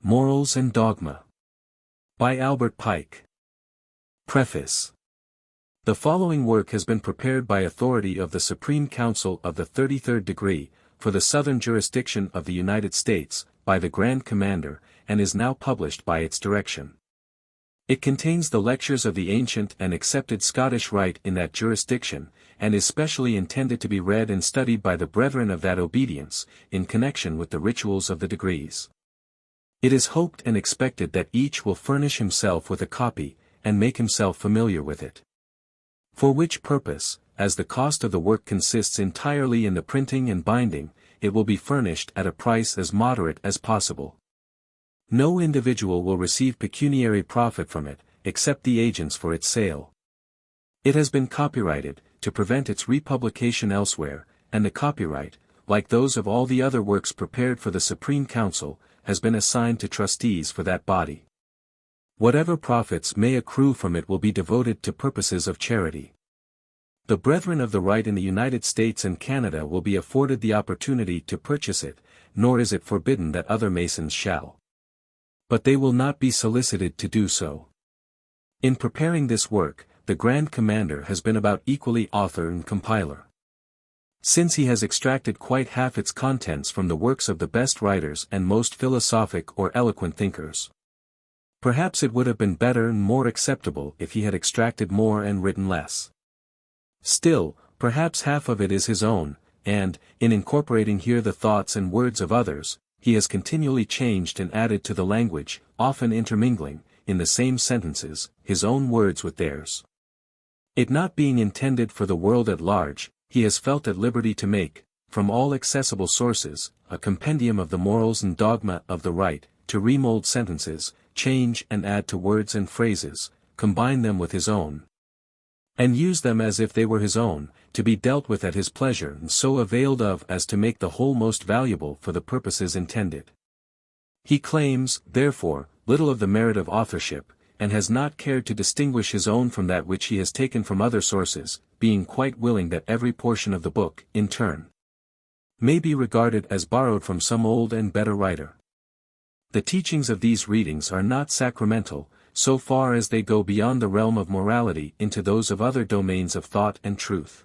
Morals and Dogma. By Albert Pike. Preface. The following work has been prepared by authority of the Supreme Council of the 33rd degree, for the Southern Jurisdiction of the United States, by the Grand Commander, and is now published by its direction. It contains the lectures of the ancient and accepted Scottish Rite in that jurisdiction, and is specially intended to be read and studied by the brethren of that obedience, in connection with the rituals of the degrees. It is hoped and expected that each will furnish himself with a copy, and make himself familiar with it. For which purpose, as the cost of the work consists entirely in the printing and binding, it will be furnished at a price as moderate as possible. No individual will receive pecuniary profit from it, except the agents for its sale. It has been copyrighted, to prevent its republication elsewhere, and the copyright, like those of all the other works prepared for the Supreme Council, has been assigned to trustees for that body. Whatever profits may accrue from it will be devoted to purposes of charity. The brethren of the Rite in the United States and Canada will be afforded the opportunity to purchase it, nor is it forbidden that other Masons shall. But they will not be solicited to do so. In preparing this work, the Grand Commander has been about equally author and compiler. Since he has extracted quite half its contents from the works of the best writers and most philosophic or eloquent thinkers. Perhaps it would have been better and more acceptable if he had extracted more and written less. Still, perhaps half of it is his own, and, in incorporating here the thoughts and words of others, he has continually changed and added to the language, often intermingling, in the same sentences, his own words with theirs. It not being intended for the world at large, he has felt at liberty to make, from all accessible sources, a compendium of the morals and dogma of the Rite, to remold sentences, change and add to words and phrases, combine them with his own, and use them as if they were his own, to be dealt with at his pleasure and so availed of as to make the whole most valuable for the purposes intended. He claims, therefore, little of the merit of authorship, and has not cared to distinguish his own from that which he has taken from other sources, being quite willing that every portion of the book, in turn, may be regarded as borrowed from some old and better writer. The teachings of these readings are not sacramental, so far as they go beyond the realm of morality into those of other domains of thought and truth.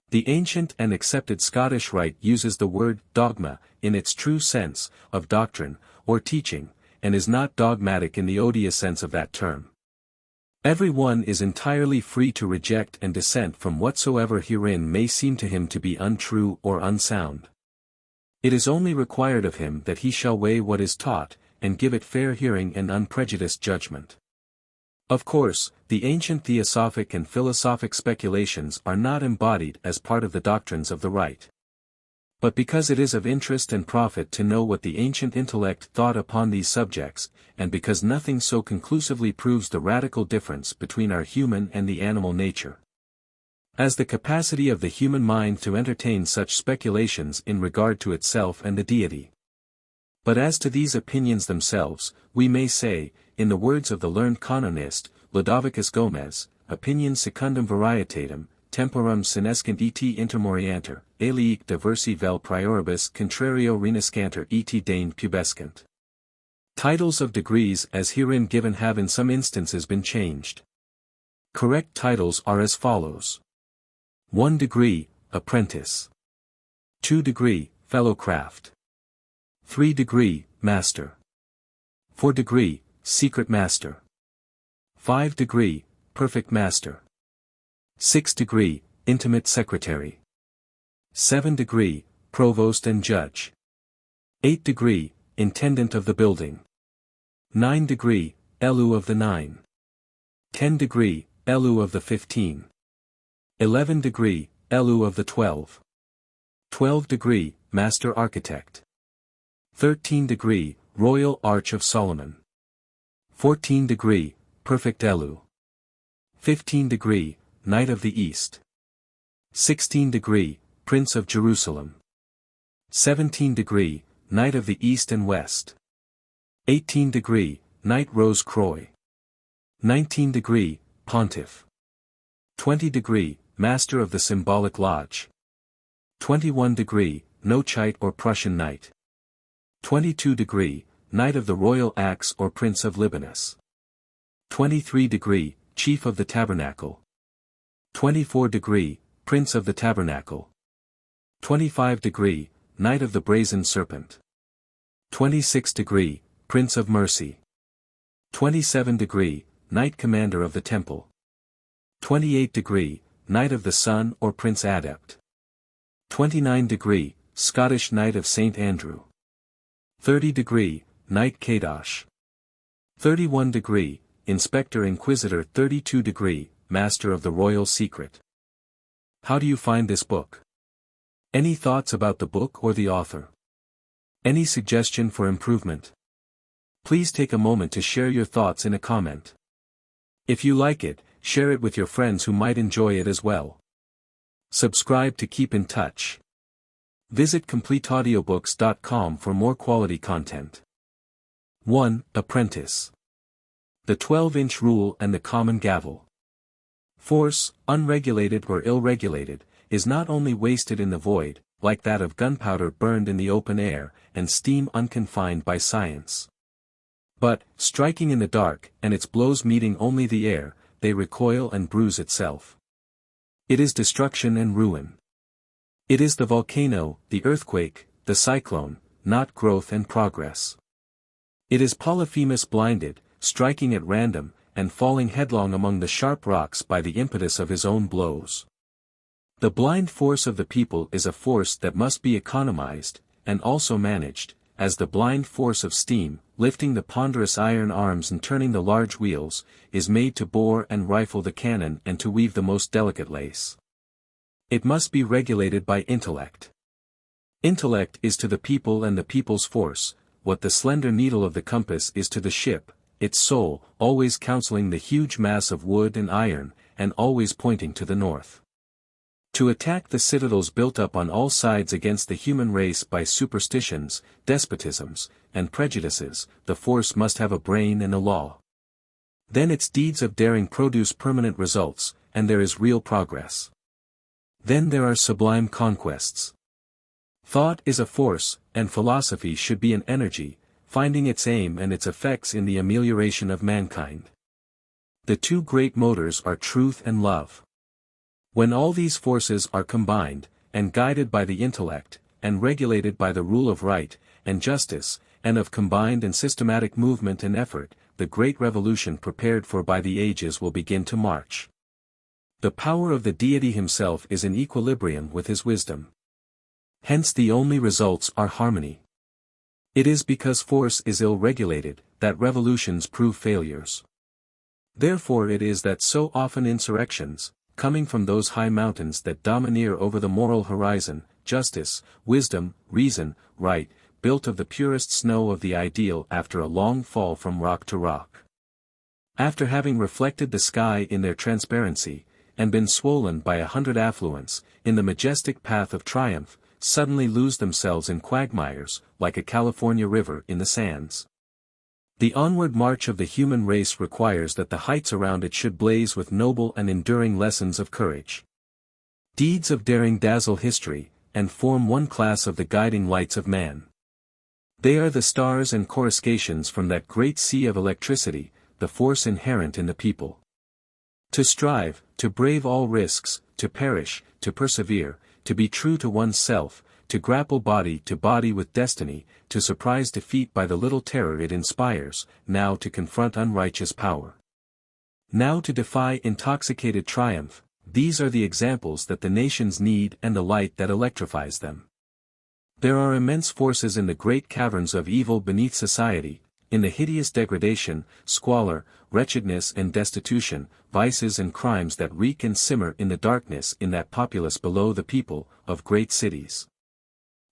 The ancient and accepted Scottish Rite uses the word dogma, in its true sense, of doctrine, or teaching, and is not dogmatic in the odious sense of that term. Every one is entirely free to reject and dissent from whatsoever herein may seem to him to be untrue or unsound. It is only required of him that he shall weigh what is taught, and give it fair hearing and unprejudiced judgment. Of course, the ancient theosophic and philosophic speculations are not embodied as part of the doctrines of the Rite. But because it is of interest and profit to know what the ancient intellect thought upon these subjects, and because nothing so conclusively proves the radical difference between our human and the animal nature, as the capacity of the human mind to entertain such speculations in regard to itself and the deity. But as to these opinions themselves, we may say, in the words of the learned canonist, Lodovicus Gomez, opinion secundum varietatem, temporum senescent et intermorianter, aliic diversi vel prioribus contrario renascanter et dane pubescent. Titles of degrees as herein given have in some instances been changed. Correct titles are as follows. 1 degree, Apprentice. 2 degree, Fellowcraft. 3 degree, Master. 4 degree, Secret Master. 5 degree, Perfect Master. 6 degree, Intimate Secretary. 7 degree, Provost and Judge. 8 degree, Intendant of the Building. 9 degree, Elu of the 9. 10 degree, Elu of the 15. 11 degree, Elu of the 12. 12 degree, Master Architect. 13 degree, Royal Arch of Solomon. 14 degree, Perfect Elu. 15 degree, Knight of the East. 16 degree, Prince of Jerusalem. 17 degree, Knight of the East and West. 18 degree, Knight Rose Croix. 19 degree, Pontiff. 20 degree, Master of the Symbolic Lodge. 21 degree, Noachite or Prussian Knight. 22 degree, Knight of the Royal Axe or Prince of Libanus. 23°, Chief of the Tabernacle. 24°, Prince of the Tabernacle. 25°, Knight of the Brazen Serpent. 26°, Prince of Mercy. 27°, Knight Commander of the Temple. 28°, Knight of the Sun or Prince Adept. 29°, Scottish Knight of St. Andrew. 30°, Knight Kadosh. 31°, Inspector Inquisitor. 32°, Master of the Royal Secret. How do you find this book? Any thoughts about the book or the author? Any suggestion for improvement? Please take a moment to share your thoughts in a comment. If you like it, share it with your friends who might enjoy it as well. Subscribe to keep in touch. Visit CompleteAudiobooks.com for more quality content. 1. Apprentice. The 12-inch rule and the common gavel. Force, unregulated or ill-regulated, is not only wasted in the void, like that of gunpowder burned in the open air, and steam unconfined by science. But, striking in the dark, and its blows meeting only the air, they recoil and bruise itself. It is destruction and ruin. It is the volcano, the earthquake, the cyclone, not growth and progress. It is Polyphemus blinded, striking at random, and falling headlong among the sharp rocks by the impetus of his own blows. The blind force of the people is a force that must be economized, and also managed, as the blind force of steam, lifting the ponderous iron arms and turning the large wheels, is made to bore and rifle the cannon and to weave the most delicate lace. It must be regulated by intellect. Intellect is to the people and the people's force, what the slender needle of the compass is to the ship, its soul, always counseling the huge mass of wood and iron, and always pointing to the north. To attack the citadels built up on all sides against the human race by superstitions, despotisms, and prejudices, the force must have a brain and a law. Then its deeds of daring produce permanent results, and there is real progress. Then there are sublime conquests. Thought is a force, and philosophy should be an energy, finding its aim and its effects in the amelioration of mankind. The two great motors are truth and love. When all these forces are combined, and guided by the intellect, and regulated by the rule of right, and justice, and of combined and systematic movement and effort, the great revolution prepared for by the ages will begin to march. The power of the deity himself is in equilibrium with his wisdom. Hence the only results are harmony. It is because force is ill-regulated, that revolutions prove failures. Therefore it is that so often insurrections, coming from those high mountains that domineer over the moral horizon, justice, wisdom, reason, right, built of the purest snow of the ideal after a long fall from rock to rock. After having reflected the sky in their transparency, and been swollen by 100 affluents, in the majestic path of triumph, suddenly lose themselves in quagmires, like a California river in the sands. The onward march of the human race requires that the heights around it should blaze with noble and enduring lessons of courage. Deeds of daring dazzle history, and form one class of the guiding lights of man. They are the stars and coruscations from that great sea of electricity, the force inherent in the people. To strive, to brave all risks, to perish, to persevere, to be true to oneself, to grapple body to body with destiny, to surprise defeat by the little terror it inspires, now to confront unrighteous power. Now to defy intoxicated triumph, these are the examples that the nations need and the light that electrifies them. There are immense forces in the great caverns of evil beneath society, in the hideous degradation, squalor, wretchedness and destitution, vices and crimes that reek and simmer in the darkness in that populace below the people, of great cities.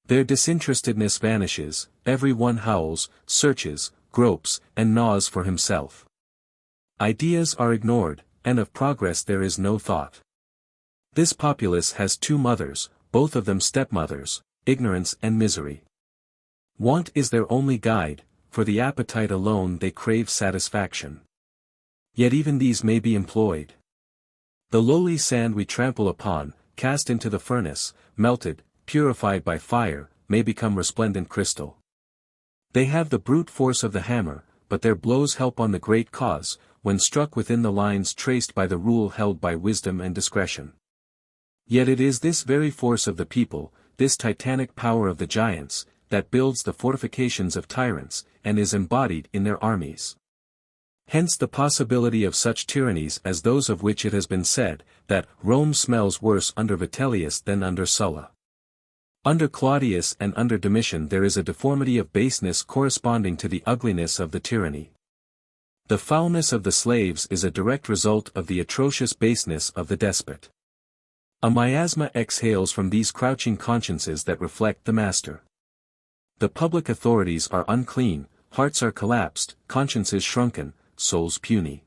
Their disinterestedness vanishes, every one howls, searches, gropes, and gnaws for himself. Ideas are ignored, and of progress there is no thought. This populace has two mothers, both of them stepmothers, ignorance and misery. Want is their only guide, for the appetite alone they crave satisfaction. Yet even these may be employed. The lowly sand we trample upon, cast into the furnace, melted, purified by fire, may become resplendent crystal. They have the brute force of the hammer, but their blows help on the great cause, when struck within the lines traced by the rule held by wisdom and discretion. Yet it is this very force of the people, this titanic power of the giants, that builds the fortifications of tyrants, and is embodied in their armies. Hence the possibility of such tyrannies as those of which it has been said, that Rome smells worse under Vitellius than under Sulla. Under Claudius and under Domitian there is a deformity of baseness corresponding to the ugliness of the tyranny. The foulness of the slaves is a direct result of the atrocious baseness of the despot. A miasma exhales from these crouching consciences that reflect the master. The public authorities are unclean, hearts are collapsed, consciences shrunken, souls puny.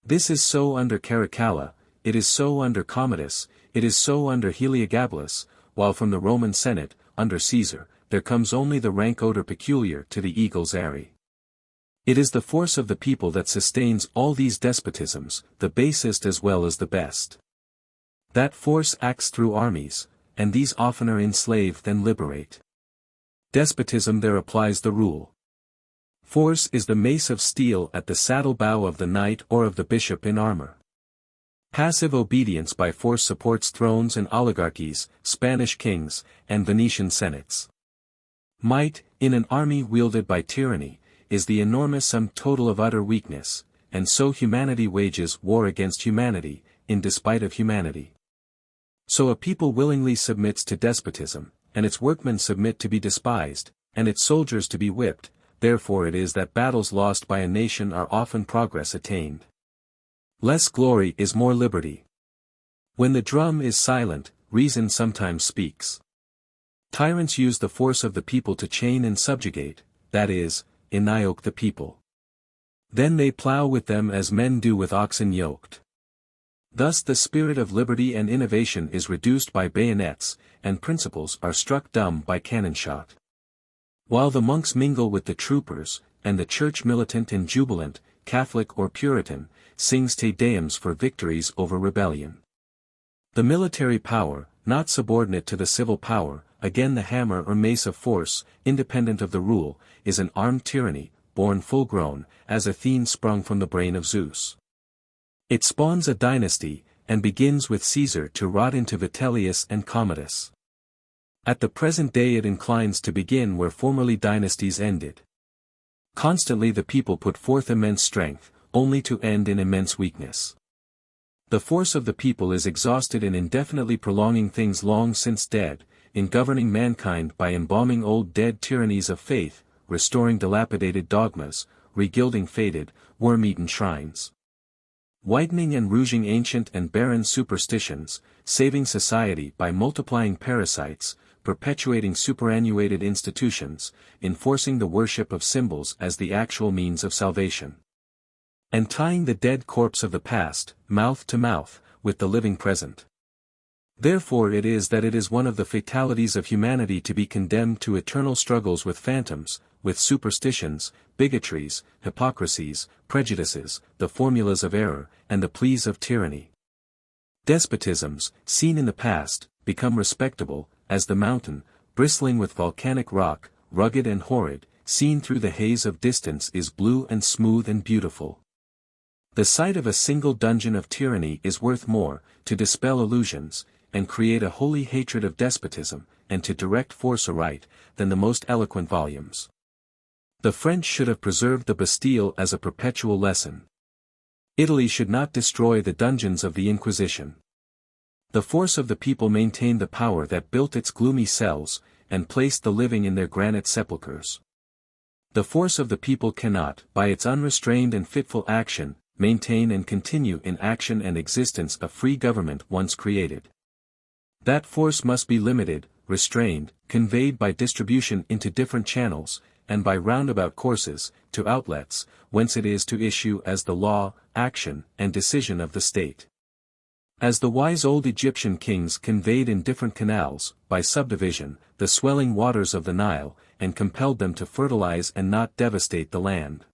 This is so under Caracalla, it is so under Commodus, it is so under Heliogabalus, while from the Roman Senate, under Caesar, there comes only the rank odor peculiar to the eagle's eyrie. It is the force of the people that sustains all these despotisms, the basest as well as the best. That force acts through armies, and these oftener enslave than liberate. Despotism there applies the rule. Force is the mace of steel at the saddle-bow of the knight or of the bishop in armor. Passive obedience by force supports thrones and oligarchies, Spanish kings, and Venetian senates. Might, in an army wielded by tyranny, is the enormous sum total of utter weakness, and so humanity wages war against humanity, in despite of humanity. So a people willingly submits to despotism, and its workmen submit to be despised, and its soldiers to be whipped, therefore it is that battles lost by a nation are often progress attained. Less glory is more liberty. When the drum is silent, reason sometimes speaks. Tyrants use the force of the people to chain and subjugate, that is, yoke the people. Then they plow with them as men do with oxen yoked. Thus the spirit of liberty and innovation is reduced by bayonets, and principles are struck dumb by cannon shot. While the monks mingle with the troopers, and the church militant and jubilant, Catholic or Puritan, sings Te Deums for victories over rebellion. The military power, not subordinate to the civil power, again the hammer or mace of force, independent of the rule, is an armed tyranny, born full-grown, as Athene sprung from the brain of Zeus. It spawns a dynasty, and begins with Caesar to rot into Vitellius and Commodus. At the present day it inclines to begin where formerly dynasties ended. Constantly the people put forth immense strength, only to end in immense weakness. The force of the people is exhausted in indefinitely prolonging things long since dead, in governing mankind by embalming old dead tyrannies of faith, restoring dilapidated dogmas, regilding faded, worm-eaten shrines. Whitening and rouging ancient and barren superstitions, saving society by multiplying parasites, perpetuating superannuated institutions, enforcing the worship of symbols as the actual means of salvation. And tying the dead corpse of the past, mouth to mouth, with the living present. Therefore it is that it is one of the fatalities of humanity to be condemned to eternal struggles with phantoms, with superstitions, bigotries, hypocrisies, prejudices, the formulas of error, and the pleas of tyranny. Despotisms, seen in the past, become respectable, as the mountain, bristling with volcanic rock, rugged and horrid, seen through the haze of distance is blue and smooth and beautiful. The sight of a single dungeon of tyranny is worth more, to dispel illusions, and create a holy hatred of despotism, and to direct force aright, than the most eloquent volumes. The French should have preserved the Bastille as a perpetual lesson. Italy should not destroy the dungeons of the Inquisition. The force of the people maintained the power that built its gloomy cells, and placed the living in their granite sepulchres. The force of the people cannot, by its unrestrained and fitful action, maintain and continue in action and existence a free government once created. That force must be limited, restrained, conveyed by distribution into different channels, and by roundabout courses, to outlets, whence it is to issue as the law, action, and decision of the state. As the wise old Egyptian kings conveyed in different canals, by subdivision, the swelling waters of the Nile, and compelled them to fertilize and not devastate the land.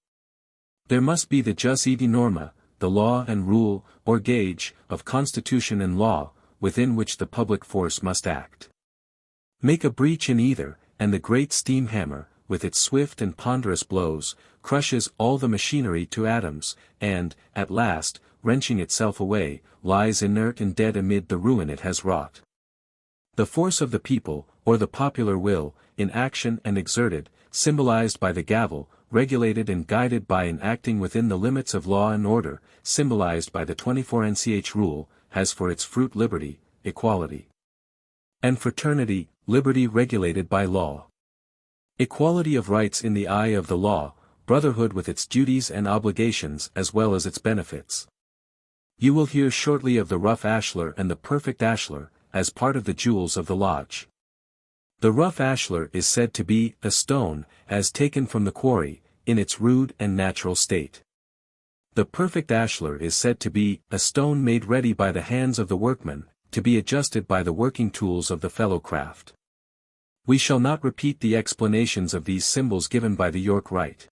There must be the jus et norma, the law and rule, or gauge, of constitution and law, within which the public force must act. Make a breach in either, and the great steam hammer, with its swift and ponderous blows, crushes all the machinery to atoms, and, at last, wrenching itself away, lies inert and dead amid the ruin it has wrought. The force of the people, or the popular will, in action and exerted, symbolized by the gavel, regulated and guided by an acting within the limits of law and order, symbolized by the 24nch rule, has for its fruit liberty, equality, and fraternity, liberty regulated by law. Equality of rights in the eye of the law, brotherhood with its duties and obligations as well as its benefits. You will hear shortly of the rough ashlar and the perfect ashlar, as part of the jewels of the lodge. The rough ashlar is said to be a stone, as taken from the quarry, in its rude and natural state. The perfect ashlar is said to be a stone made ready by the hands of the workman, to be adjusted by the working tools of the fellow craft. We shall not repeat the explanations of these symbols given by the York Rite.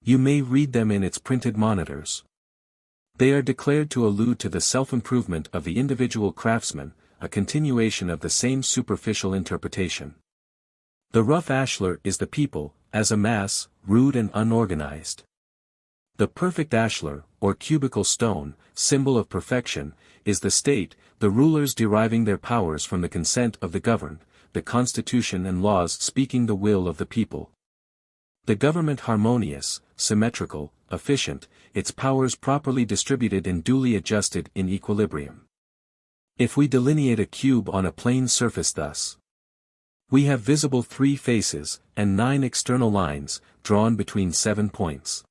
You may read them in its printed monitors. They are declared to allude to the self-improvement of the individual craftsman, a continuation of the same superficial interpretation. The rough ashlar is the people, as a mass, rude and unorganized. The perfect ashlar, or cubical stone, symbol of perfection, is the state, the rulers deriving their powers from the consent of the governed, the constitution and laws speaking the will of the people. The government harmonious, symmetrical, efficient, its powers properly distributed and duly adjusted in equilibrium. If we delineate a cube on a plane surface thus, we have visible 3 faces, and 9 external lines, drawn between 7 points.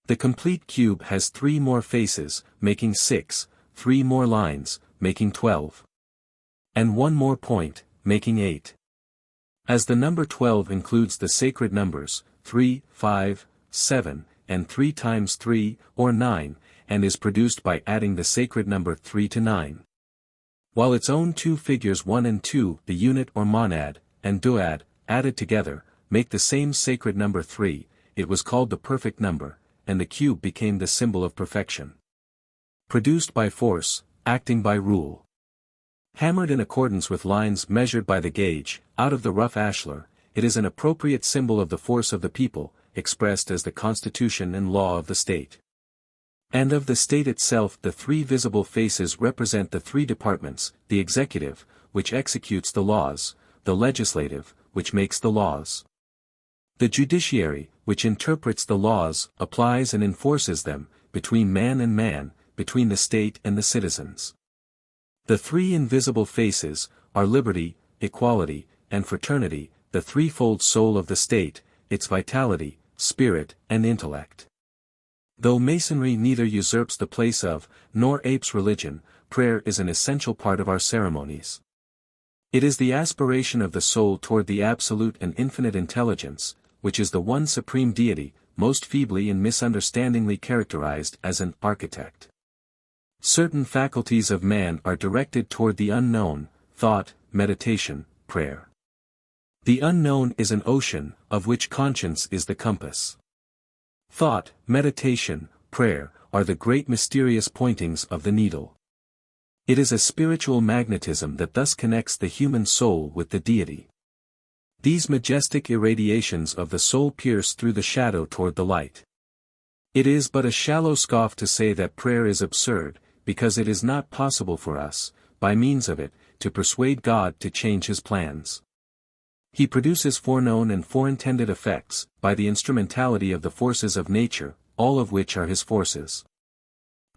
The complete cube has 3 more faces, making 6, 3 more lines, making 12. And 1 more point, making 8. As the number 12 includes the sacred numbers, 3, 5, 7, and 3 times 3, or 9, and is produced by adding the sacred number 3 to 9. While its own 2 figures 1 and 2, the unit or monad, and duad, added together, make the same sacred number 3, it was called the perfect number, and the cube became the symbol of perfection. Produced by force, acting by rule. Hammered in accordance with lines measured by the gauge, out of the rough ashlar, it is an appropriate symbol of the force of the people, expressed as the constitution and law of the state. And of the state itself the 3 visible faces represent the 3 departments, the executive, which executes the laws, the legislative, which makes the laws, the judiciary, which interprets the laws, applies and enforces them, between man and man, between the state and the citizens. The 3 invisible faces, are liberty, equality, and fraternity, the threefold soul of the state, its vitality, spirit, and intellect. Though Masonry neither usurps the place of, nor apes religion, prayer is an essential part of our ceremonies. It is the aspiration of the soul toward the absolute and infinite intelligence, which is the one supreme deity, most feebly and misunderstandingly characterized as an architect. Certain faculties of man are directed toward the unknown, thought, meditation, prayer. The unknown is an ocean, of which conscience is the compass. Thought, meditation, prayer, are the great mysterious pointings of the needle. It is a spiritual magnetism that thus connects the human soul with the deity. These majestic irradiations of the soul pierce through the shadow toward the light. It is but a shallow scoff to say that prayer is absurd, because it is not possible for us, by means of it, to persuade God to change his plans. He produces foreknown and foreintended effects, by the instrumentality of the forces of nature, all of which are his forces.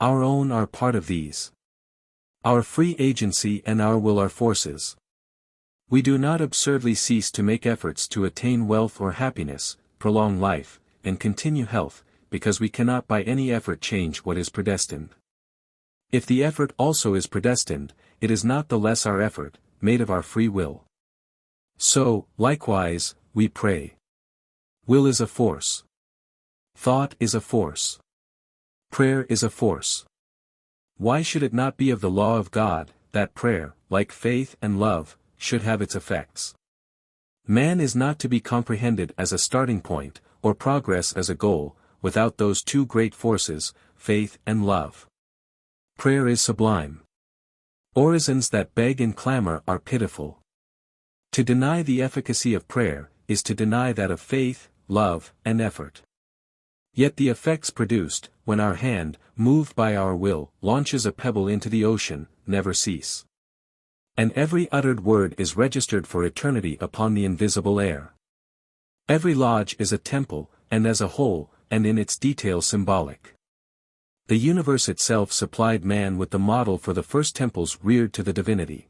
Our own are part of these. Our free agency and our will are forces. We do not absurdly cease to make efforts to attain wealth or happiness, prolong life, and continue health, because we cannot by any effort change what is predestined. If the effort also is predestined, it is not the less our effort, made of our free will. So, likewise, we pray. Will is a force. Thought is a force. Prayer is a force. Why should it not be of the law of God, that prayer, like faith and love, should have its effects? Man is not to be comprehended as a starting point, or progress as a goal, without those 2 great forces, faith and love. Prayer is sublime. Orisons that beg and clamor are pitiful. To deny the efficacy of prayer, is to deny that of faith, love, and effort. Yet the effects produced, when our hand, moved by our will, launches a pebble into the ocean, never cease. And every uttered word is registered for eternity upon the invisible air. Every lodge is a temple, and as a whole, and in its detail symbolic. The universe itself supplied man with the model for the first temples reared to the divinity.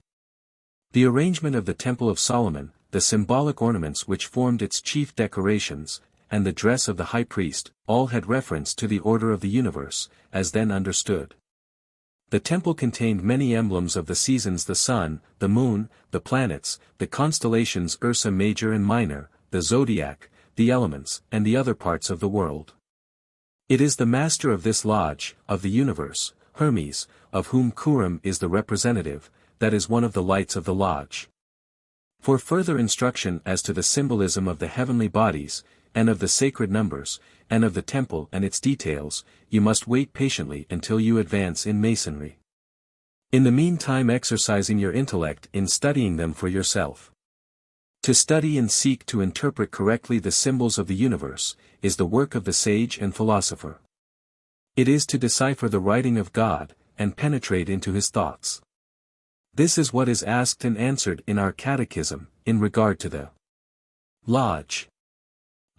The arrangement of the Temple of Solomon, the symbolic ornaments which formed its chief decorations, and the dress of the high priest, all had reference to the order of the universe, as then understood. The temple contained many emblems of the seasons: the sun, the moon, the planets, the constellations Ursa Major and Minor, the zodiac, the elements, and the other parts of the world. It is the master of this lodge, of the universe, Hermes, of whom Kurum is the representative, that is one of the lights of the lodge. For further instruction as to the symbolism of the heavenly bodies, and of the sacred numbers, and of the temple and its details, you must wait patiently until you advance in Masonry. In the meantime, exercising your intellect in studying them for yourself. To study and seek to interpret correctly the symbols of the universe, is the work of the sage and philosopher. It is to decipher the writing of God, and penetrate into his thoughts. This is what is asked and answered in our catechism, in regard to the lodge.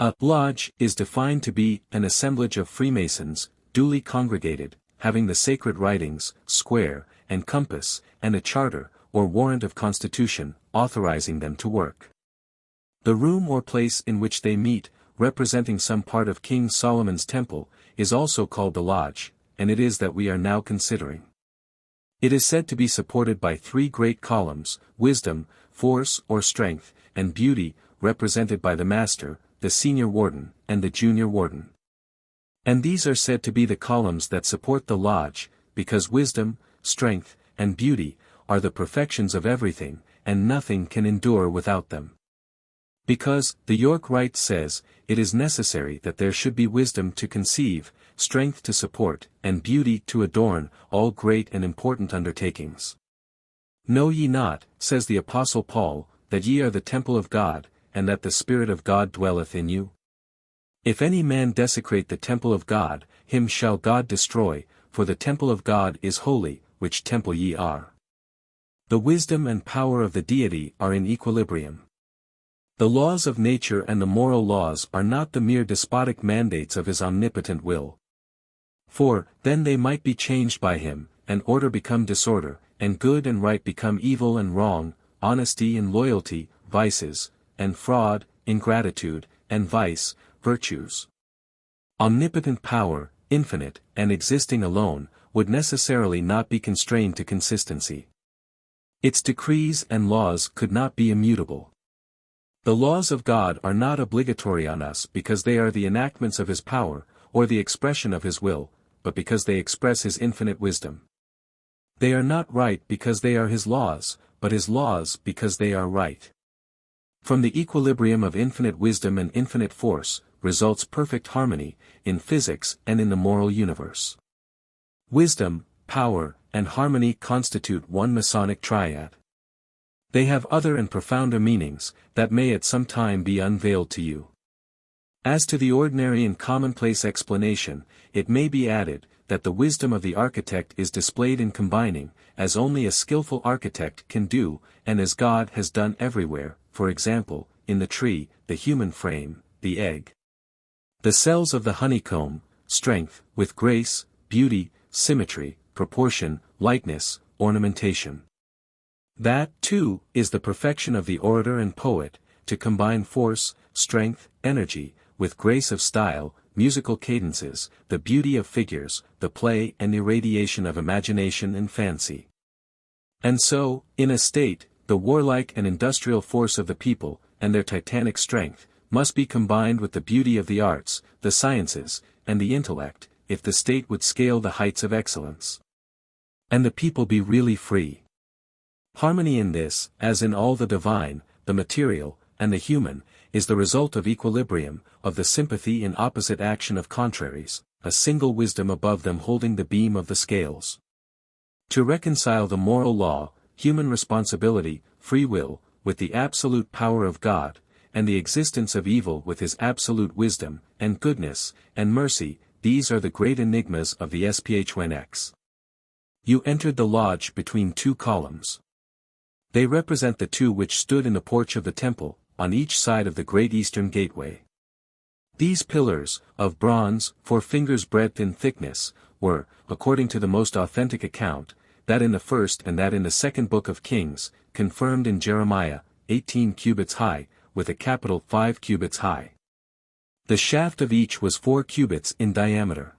A lodge is defined to be an assemblage of Freemasons, duly congregated, having the sacred writings, square, and compass, and a charter, or warrant of constitution, authorizing them to work. The room or place in which they meet, representing some part of King Solomon's temple, is also called the lodge, and it is that we are now considering. It is said to be supported by three great columns: wisdom, force or strength, and beauty, represented by the master, the senior warden, and the junior warden. And these are said to be the columns that support the lodge, because wisdom, strength, and beauty are the perfections of everything, and nothing can endure without them. Because, the York Rite says, it is necessary that there should be wisdom to conceive, strength to support, and beauty to adorn all great and important undertakings. Know ye not, says the Apostle Paul, that ye are the temple of God, and that the Spirit of God dwelleth in you? If any man desecrate the temple of God, him shall God destroy, for the temple of God is holy, which temple ye are. The wisdom and power of the deity are in equilibrium. The laws of nature and the moral laws are not the mere despotic mandates of his omnipotent will. For, then they might be changed by him, and order become disorder, and good and right become evil and wrong, honesty and loyalty, vices, and fraud, ingratitude, and vice, virtues. Omnipotent power, infinite, and existing alone, would necessarily not be constrained to consistency. Its decrees and laws could not be immutable. The laws of God are not obligatory on us because they are the enactments of his power, or the expression of his will, but because they express his infinite wisdom. They are not right because they are his laws, but his laws because they are right. From the equilibrium of infinite wisdom and infinite force, results perfect harmony, in physics and in the moral universe. Wisdom, power, and harmony constitute one Masonic triad. They have other and profounder meanings, that may at some time be unveiled to you. As to the ordinary and commonplace explanation, it may be added, that the wisdom of the architect is displayed in combining, as only a skillful architect can do, and as God has done everywhere, for example, in the tree, the human frame, the egg. The cells of the honeycomb, strength, with grace, beauty, symmetry, proportion, lightness, ornamentation. That, too, is the perfection of the orator and poet, to combine force, strength, energy, with grace of style, musical cadences, the beauty of figures, the play and irradiation of imagination and fancy. And so, in a state, the warlike and industrial force of the people, and their titanic strength, must be combined with the beauty of the arts, the sciences, and the intellect, if the state would scale the heights of excellence. And the people be really free. Harmony in this, as in all the divine, the material, and the human, is the result of equilibrium, of the sympathy in opposite action of contraries, a single wisdom above them holding the beam of the scales. To reconcile the moral law, human responsibility, free will, with the absolute power of God, and the existence of evil with his absolute wisdom, and goodness, and mercy, these are the great enigmas of the SPHNX. You entered the lodge between two columns. They represent the two which stood in the porch of the temple, on each side of the great eastern gateway. These pillars, of bronze, 4 fingers' breadth in thickness, were, according to the most authentic account, that in the first and that in the second book of Kings, confirmed in Jeremiah, 18 cubits high, with a capital 5 cubits high. The shaft of each was 4 cubits in diameter.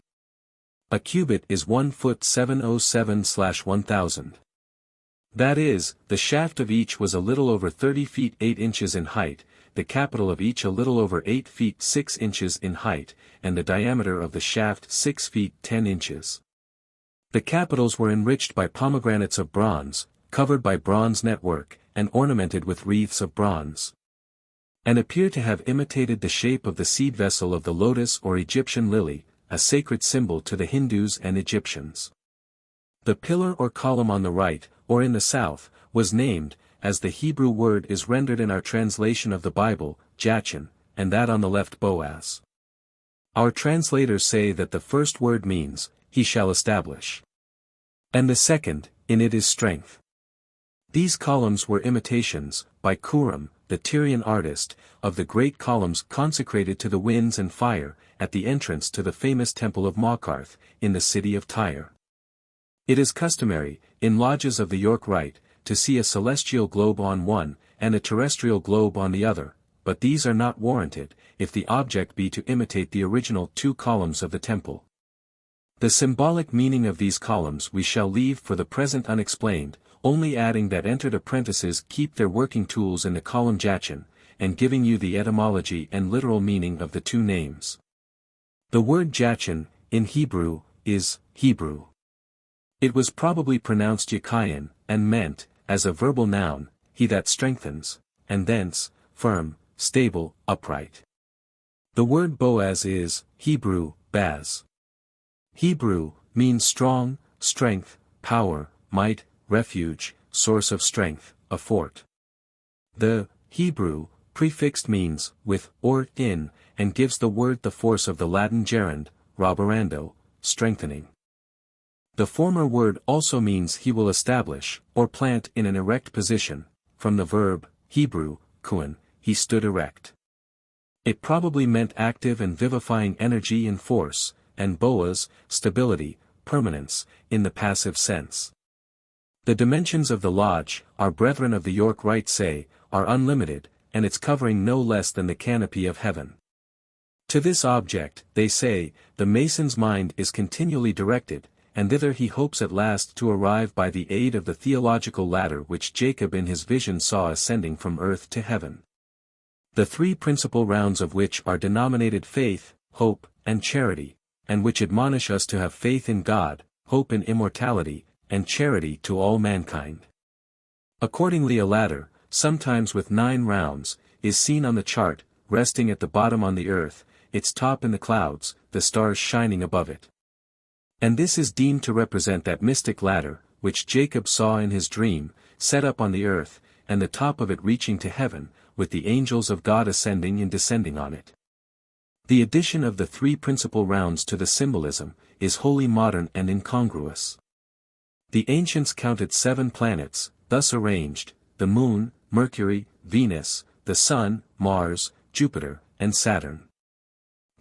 A cubit is 1 foot 707/1000. That is, the shaft of each was a little over 30 feet 8 inches in height, the capital of each a little over 8 feet 6 inches in height, and the diameter of the shaft 6 feet 10 inches. The capitals were enriched by pomegranates of bronze, covered by bronze network, and ornamented with wreaths of bronze, and appear to have imitated the shape of the seed vessel of the lotus or Egyptian lily, a sacred symbol to the Hindus and Egyptians. The pillar or column on the right, or in the south, was named, as the Hebrew word is rendered in our translation of the Bible, Jachin, and that on the left Boaz. Our translators say that the first word means, he shall establish. And the second, in it is strength. These columns were imitations, by Kuram, the Tyrian artist, of the great columns consecrated to the winds and fire, at the entrance to the famous temple of Maukarth, in the city of Tyre. It is customary, in lodges of the York Rite, to see a celestial globe on one, and a terrestrial globe on the other, but these are not warranted, if the object be to imitate the original 2 columns of the temple. The symbolic meaning of these columns we shall leave for the present unexplained, only adding that entered apprentices keep their working tools in the column Jachin, and giving you the etymology and literal meaning of the 2 names. The word Jachin, in Hebrew, is Hebrew. It was probably pronounced Yakayan, and meant, as a verbal noun, he that strengthens, and thence, firm, stable, upright. The word Boaz is, Hebrew, Baz. Hebrew, means strong, strength, power, might, refuge, source of strength, a fort. The Hebrew prefixed means with or in, and gives the word the force of the Latin gerund, roberando, strengthening. The former word also means he will establish, or plant in an erect position, from the verb, Hebrew, kuan, he stood erect. It probably meant active and vivifying energy and force, and Boaz, stability, permanence, in the passive sense. The dimensions of the lodge, our brethren of the York Rite say, are unlimited, and its covering no less than the canopy of heaven. To this object, they say, the Mason's mind is continually directed, and thither he hopes at last to arrive by the aid of the theological ladder which Jacob in his vision saw ascending from earth to heaven. The 3 principal rounds of which are denominated faith, hope, and charity, and which admonish us to have faith in God, hope in immortality, and charity to all mankind. Accordingly a ladder, sometimes with 9 rounds, is seen on the chart, resting at the bottom on the earth, its top in the clouds, the stars shining above it. And this is deemed to represent that mystic ladder, which Jacob saw in his dream, set up on the earth, and the top of it reaching to heaven, with the angels of God ascending and descending on it. The addition of the 3 principal rounds to the symbolism, is wholly modern and incongruous. The ancients counted 7 planets, thus arranged, the Moon, Mercury, Venus, the Sun, Mars, Jupiter, and Saturn.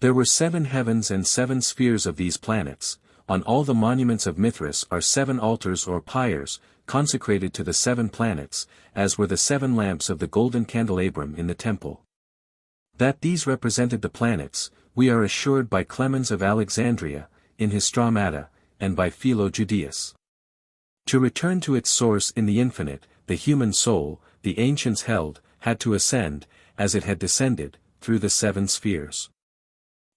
There were 7 heavens and 7 spheres of these planets. On all the monuments of Mithras are 7 altars or pyres, consecrated to the 7 planets, as were the 7 lamps of the golden candelabrum in the temple. That these represented the planets, we are assured by Clemens of Alexandria, in his Stramata, and by Philo Judaeus. To return to its source in the infinite, the human soul, the ancients held, had to ascend, as it had descended, through the 7 spheres.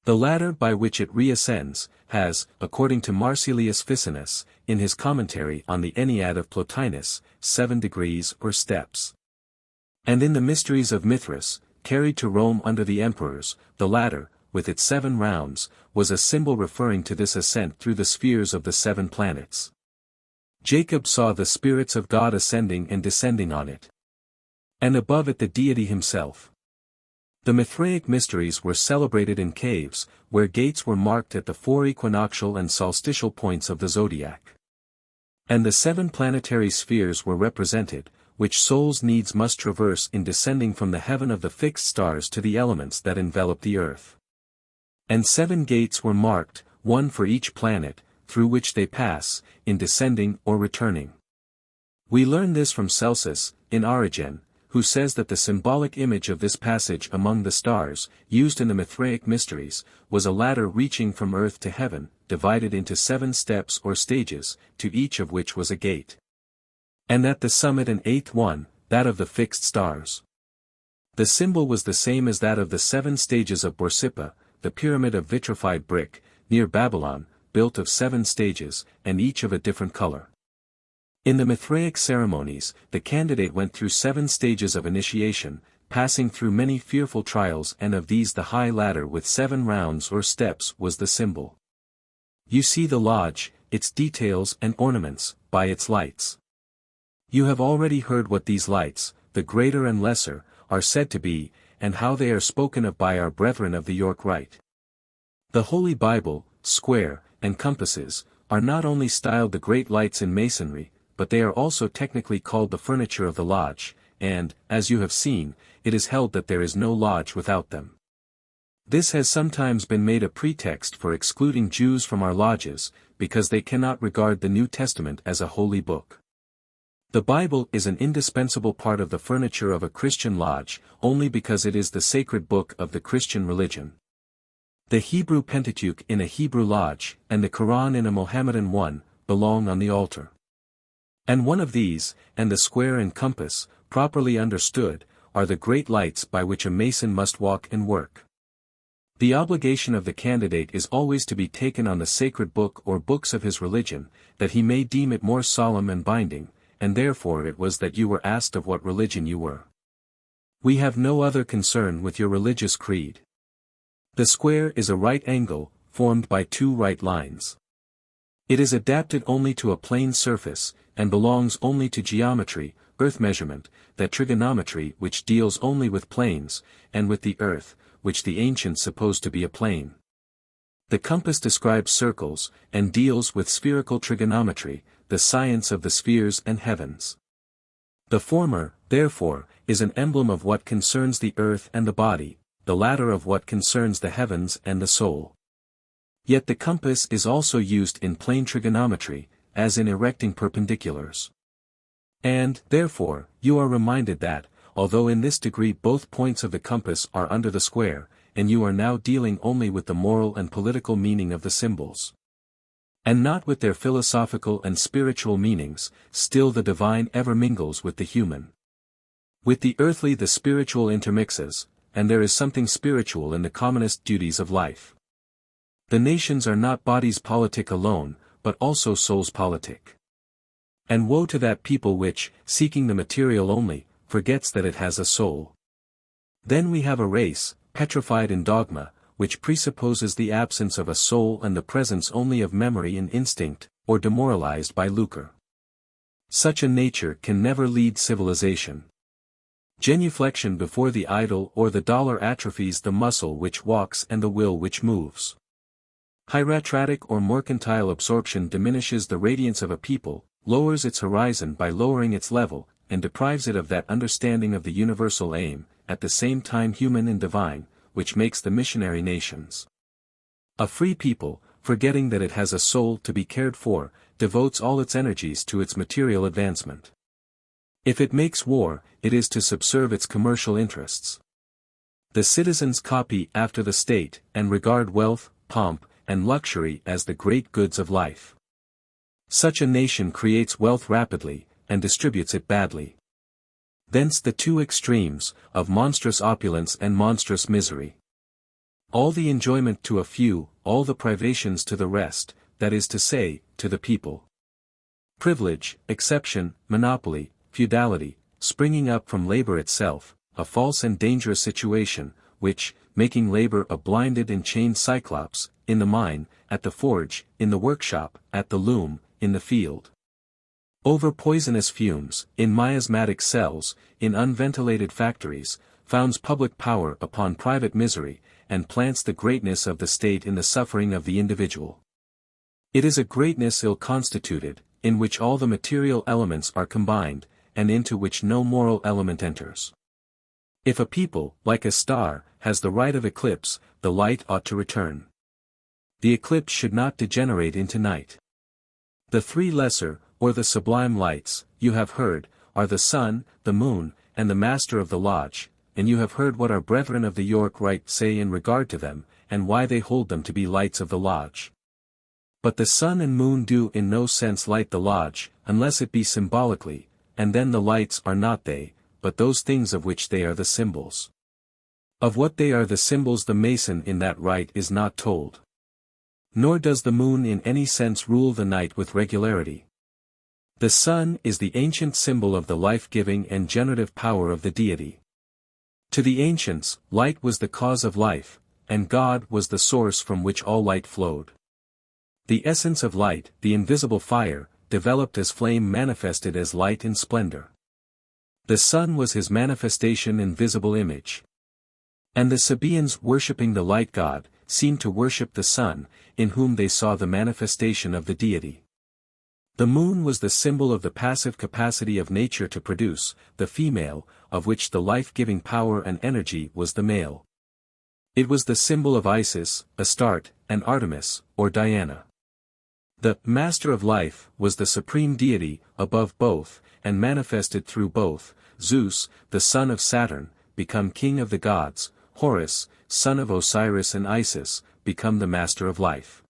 The ladder by which it reascends, has, according to Marsilius Ficinus, in his commentary on the Ennead of Plotinus, 7 degrees or steps. And in the Mysteries of Mithras, carried to Rome under the emperors, the ladder, with its 7 rounds, was a symbol referring to this ascent through the spheres of the 7 planets. Jacob saw the spirits of God ascending and descending on it. And above it the deity himself. The Mithraic mysteries were celebrated in caves, where gates were marked at the 4 equinoctial and solstitial points of the zodiac. And the 7 planetary spheres were represented, which souls needs must traverse in descending from the heaven of the fixed stars to the elements that envelop the earth. And 7 gates were marked, one for each planet, through which they pass, in descending or returning. We learn this from Celsus, in Origen, who says that the symbolic image of this passage among the stars, used in the Mithraic mysteries, was a ladder reaching from earth to heaven, divided into 7 steps or stages, to each of which was a gate. And at the summit an 8th one, that of the fixed stars. The symbol was the same as that of the 7 stages of Borsippa, the pyramid of vitrified brick, near Babylon, built of 7 stages, and each of a different color. In the Mithraic ceremonies, the candidate went through 7 stages of initiation, passing through many fearful trials, and of these the high ladder with 7 rounds or steps was the symbol. You see the lodge, its details and ornaments, by its lights. You have already heard what these lights, the greater and lesser, are said to be, and how they are spoken of by our brethren of the York Rite. The Holy Bible, square, and compasses, are not only styled the great lights in Masonry, but they are also technically called the furniture of the lodge, and, as you have seen, it is held that there is no lodge without them. This has sometimes been made a pretext for excluding Jews from our lodges, because they cannot regard the New Testament as a holy book. The Bible is an indispensable part of the furniture of a Christian lodge, only because it is the sacred book of the Christian religion. The Hebrew Pentateuch in a Hebrew lodge, and the Quran in a Mohammedan one, belong on the altar. And one of these, and the square and compass, properly understood, are the great lights by which a Mason must walk and work. The obligation of the candidate is always to be taken on the sacred book or books of his religion, that he may deem it more solemn and binding, and therefore it was that you were asked of what religion you were. We have no other concern with your religious creed. The square is a right angle, formed by 2 right lines. It is adapted only to a plane surface, and belongs only to geometry, earth measurement, that trigonometry which deals only with planes, and with the earth, which the ancients supposed to be a plane. The compass describes circles, and deals with spherical trigonometry, the science of the spheres and heavens. The former, therefore, is an emblem of what concerns the earth and the body, the latter of what concerns the heavens and the soul. Yet the compass is also used in plane trigonometry, as in erecting perpendiculars. And, therefore, you are reminded that, although in this degree both points of the compass are under the square, and you are now dealing only with the moral and political meaning of the symbols, and not with their philosophical and spiritual meanings, still the divine ever mingles with the human. With the earthly the spiritual intermixes, and there is something spiritual in the commonest duties of life. The nations are not bodies politic alone, but also souls politic. And woe to that people which, seeking the material only, forgets that it has a soul. Then we have a race, petrified in dogma, which presupposes the absence of a soul and the presence only of memory and instinct, or demoralized by lucre. Such a nature can never lead civilization. Genuflection before the idol or the dollar atrophies the muscle which walks and the will which moves. Hieratic or mercantile absorption diminishes the radiance of a people, lowers its horizon by lowering its level, and deprives it of that understanding of the universal aim, at the same time human and divine, which makes the missionary nations. A free people, forgetting that it has a soul to be cared for, devotes all its energies to its material advancement. If it makes war, it is to subserve its commercial interests. The citizens copy after the state, and regard wealth, pomp, and luxury as the great goods of life. Such a nation creates wealth rapidly, and distributes it badly. Thence the 2 extremes, of monstrous opulence and monstrous misery. All the enjoyment to a few, all the privations to the rest, that is to say, to the people. Privilege, exception, monopoly, feudality, springing up from labor itself, a false and dangerous situation, which, making labor a blinded and chained cyclops, in the mine, at the forge, in the workshop, at the loom, in the field. Over poisonous fumes, in miasmatic cells, in unventilated factories, founds public power upon private misery, and plants the greatness of the state in the suffering of the individual. It is a greatness ill-constituted, in which all the material elements are combined, and into which no moral element enters. If a people, like a star, has the right of eclipse, the light ought to return. The eclipse should not degenerate into night. The three lesser, or the sublime lights, you have heard, are the sun, the moon, and the master of the lodge, and you have heard what our brethren of the York Rite say in regard to them, and why they hold them to be lights of the lodge. But the sun and moon do in no sense light the lodge, unless it be symbolically, and then the lights are not they, but those things of which they are the symbols. Of what they are the symbols the Mason in that rite is not told. Nor does the moon in any sense rule the night with regularity. The sun is the ancient symbol of the life-giving and generative power of the deity. To the ancients, light was the cause of life, and God was the source from which all light flowed. The essence of light, the invisible fire, developed as flame manifested as light in splendor. The sun was his manifestation in visible image. And the Sabaeans worshipping the light god, seemed to worship the sun, in whom they saw the manifestation of the deity. The moon was the symbol of the passive capacity of nature to produce, the female, of which the life-giving power and energy was the male. It was the symbol of Isis, Astarte, and Artemis, or Diana. The master of life was the supreme deity, above both, and manifested through both. Zeus, the son of Saturn, become king of the gods, Horus, son of Osiris and Isis, become the master of life.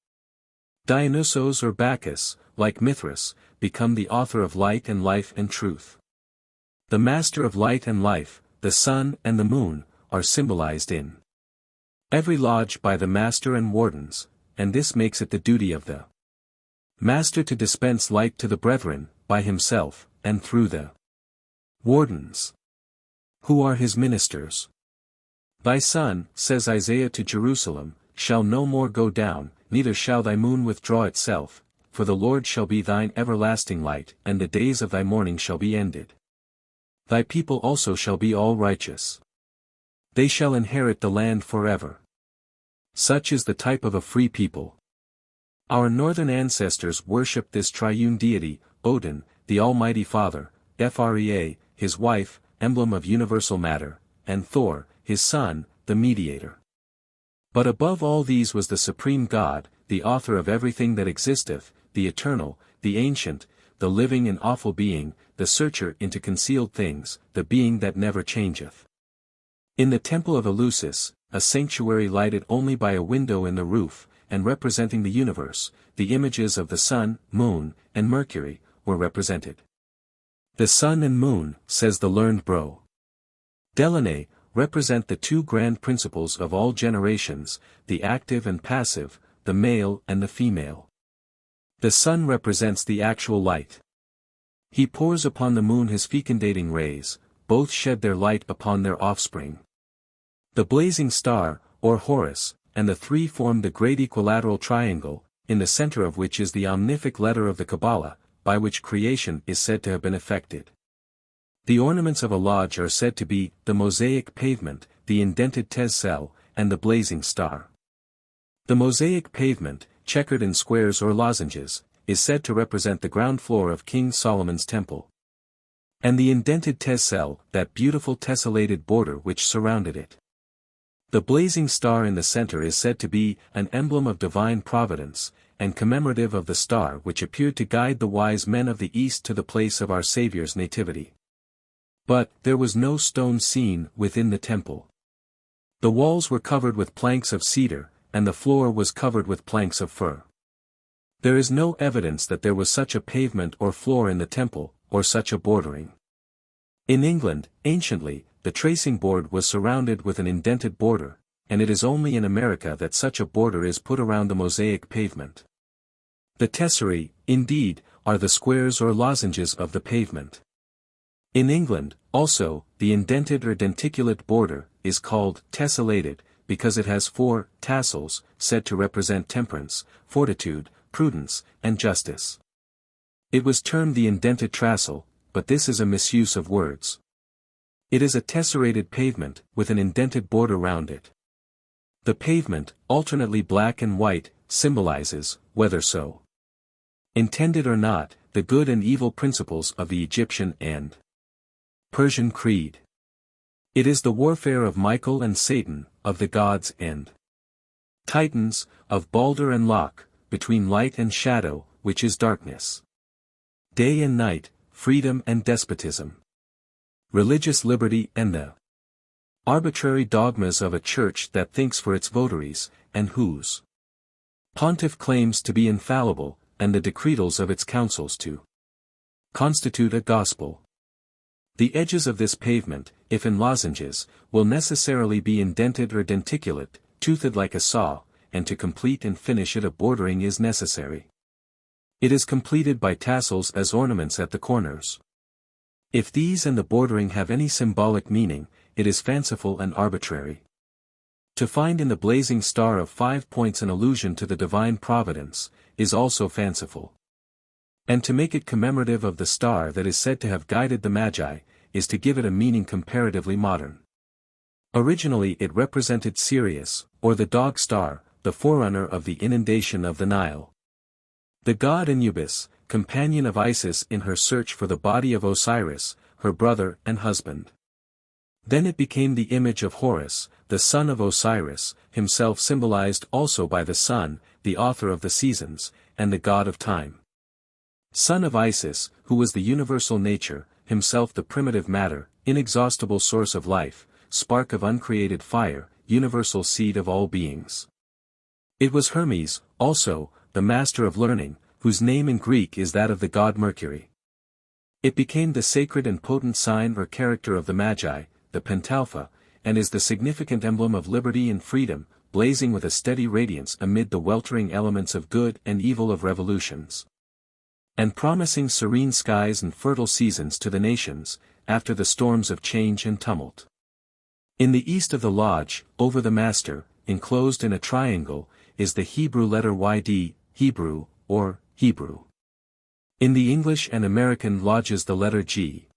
Dionysos or Bacchus, like Mithras, become the author of light and life and truth. The master of light and life, the sun and the moon, are symbolized in every lodge by the master and wardens, and this makes it the duty of the master to dispense light to the brethren, by himself, and through the wardens, who are his ministers. Thy sun, says Isaiah to Jerusalem, shall no more go down, neither shall thy moon withdraw itself, for the Lord shall be thine everlasting light, and the days of thy mourning shall be ended. Thy people also shall be all righteous. They shall inherit the land forever. Such is the type of a free people. Our northern ancestors worshipped this triune deity, Odin, the Almighty Father, Phrea, his wife, emblem of universal matter, and Thor, his son, the mediator. But above all these was the supreme God, the author of everything that existeth, the eternal, the ancient, the living and awful being, the searcher into concealed things, the being that never changeth. In the temple of Eleusis, a sanctuary lighted only by a window in the roof, and representing the universe, the images of the sun, moon, and Mercury, were represented. The sun and moon, says the learned Bro. Delaunay, represent the two grand principles of all generations, the active and passive, the male and the female. The sun represents the actual light. He pours upon the moon his fecundating rays, both shed their light upon their offspring. The blazing star, or Horus, and the three form the great equilateral triangle, in the center of which is the omnific letter of the Kabbalah, by which creation is said to have been effected. The ornaments of a lodge are said to be the mosaic pavement, the indented tessel, and the blazing star. The mosaic pavement, checkered in squares or lozenges, is said to represent the ground floor of King Solomon's temple. And the indented tessel, that beautiful tessellated border which surrounded it. The blazing star in the center is said to be an emblem of divine providence, and commemorative of the star which appeared to guide the wise men of the East to the place of our Saviour's nativity. But there was no stone seen within the temple. The walls were covered with planks of cedar, and the floor was covered with planks of fir. There is no evidence that there was such a pavement or floor in the temple, or such a bordering. In England, anciently, the tracing board was surrounded with an indented border, and it is only in America that such a border is put around the mosaic pavement. The tesserae, indeed, are the squares or lozenges of the pavement. In England, also, the indented or denticulate border is called tessellated, because it has 4 tassels, said to represent temperance, fortitude, prudence, and justice. It was termed the indented tassel, but this is a misuse of words. It is a tesserated pavement, with an indented border round it. The pavement, alternately black and white, symbolizes, whether so intended or not, the good and evil principles of the Egyptian and Persian creed. It is the warfare of Michael and Satan, of the gods and Titans, of Balder and Lok, between light and shadow, which is darkness. Day and night, freedom and despotism. Religious liberty and the arbitrary dogmas of a church that thinks for its votaries, and whose pontiff claims to be infallible, and the decretals of its councils to constitute a gospel. The edges of this pavement, if in lozenges, will necessarily be indented or denticulate, toothed like a saw, and to complete and finish it a bordering is necessary. It is completed by tassels as ornaments at the corners. If these and the bordering have any symbolic meaning, it is fanciful and arbitrary. To find in the blazing star of 5 points an allusion to the divine providence, is also fanciful. And to make it commemorative of the star that is said to have guided the Magi, is to give it a meaning comparatively modern. Originally it represented Sirius, or the dog star, the forerunner of the inundation of the Nile. The god Anubis, companion of Isis in her search for the body of Osiris, her brother and husband. Then it became the image of Horus, the son of Osiris, himself symbolized also by the sun, the author of the seasons, and the god of time. Son of Isis, who was the universal nature, himself the primitive matter, inexhaustible source of life, spark of uncreated fire, universal seed of all beings. It was Hermes, also, the master of learning, whose name in Greek is that of the god Mercury. It became the sacred and potent sign or character of the Magi, the Pentalpha, and is the significant emblem of liberty and freedom, blazing with a steady radiance amid the weltering elements of good and evil of revolutions, and promising serene skies and fertile seasons to the nations, after the storms of change and tumult. In the east of the lodge, over the master, enclosed in a triangle, is the Hebrew letter YD, Hebrew, or Hebrew. In the English and American lodges the letter G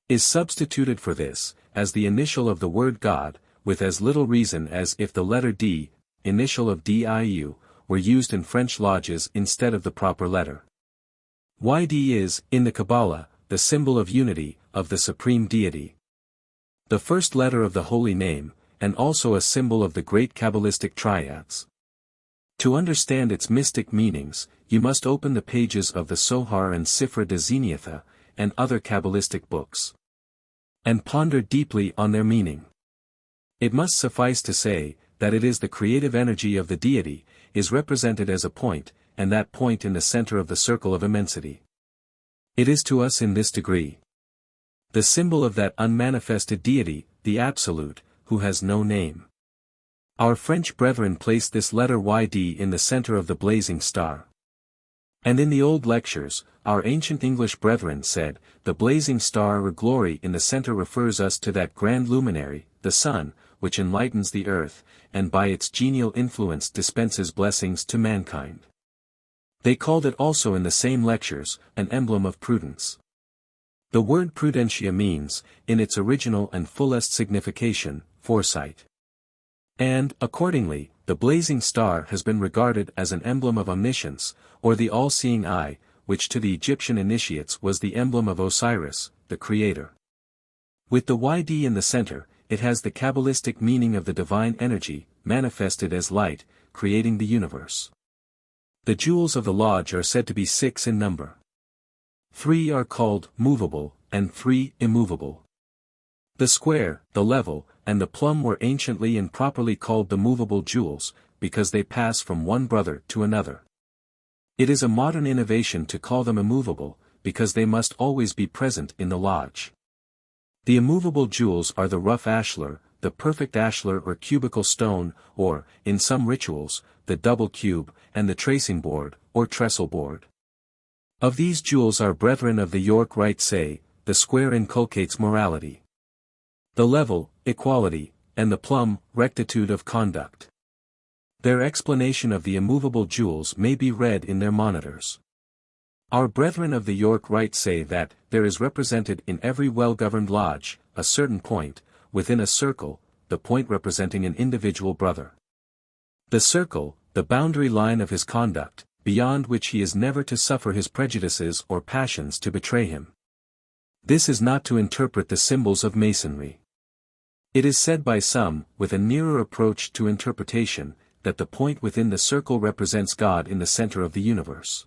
is substituted for this, as the initial of the word God, with as little reason as if the letter D, initial of DIU, were used in French lodges instead of the proper letter. YD is, in the Kabbalah, the symbol of unity, of the supreme deity. The first letter of the holy name, and also a symbol of the great Kabbalistic triads. To understand its mystic meanings, you must open the pages of the Sohar and Sifra de Zenitha, and other Kabbalistic books, and ponder deeply on their meaning. It must suffice to say, that it is the creative energy of the deity, is represented as a point, and that point in the center of the circle of immensity. It is to us in this degree the symbol of that unmanifested deity, the Absolute, who has no name. Our French brethren placed this letter YD in the center of the blazing star. And in the old lectures, our ancient English brethren said, the blazing star or glory in the center refers us to that grand luminary, the sun, which enlightens the earth, and by its genial influence dispenses blessings to mankind. They called it also in the same lectures, an emblem of prudence. The word prudentia means, in its original and fullest signification, foresight. And, accordingly, the blazing star has been regarded as an emblem of omniscience, or the all-seeing eye, which to the Egyptian initiates was the emblem of Osiris, the creator. With the YD in the center, it has the Kabbalistic meaning of the divine energy, manifested as light, creating the universe. The jewels of the lodge are said to be 6 in number. 3 are called movable, and 3 immovable. The square, the level, and the plum were anciently and properly called the movable jewels, because they pass from one brother to another. It is a modern innovation to call them immovable, because they must always be present in the lodge. The immovable jewels are the rough ashlar, the perfect ashlar or cubical stone, or, in some rituals, the double cube, and the tracing board, or trestle board. Of these jewels our brethren of the York Rite say, the square inculcates morality, the level, equality, and the plum, rectitude of conduct. Their explanation of the immovable jewels may be read in their monitors. Our brethren of the York Rite say that, there is represented in every well-governed lodge, a certain point, within a circle, the point representing an individual brother. The circle, the boundary line of his conduct, beyond which he is never to suffer his prejudices or passions to betray him. This is not to interpret the symbols of Masonry. It is said by some, with a nearer approach to interpretation, that the point within the circle represents God in the center of the universe.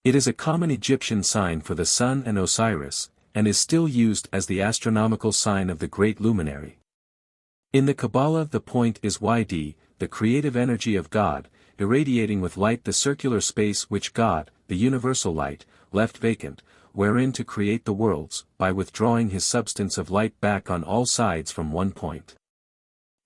It is a common Egyptian sign for the sun and Osiris, and is still used as the astronomical sign of the great luminary. In the Kabbalah the point is Yd, the creative energy of God, irradiating with light the circular space which God, the universal light, left vacant, wherein to create the worlds, by withdrawing his substance of light back on all sides from one point.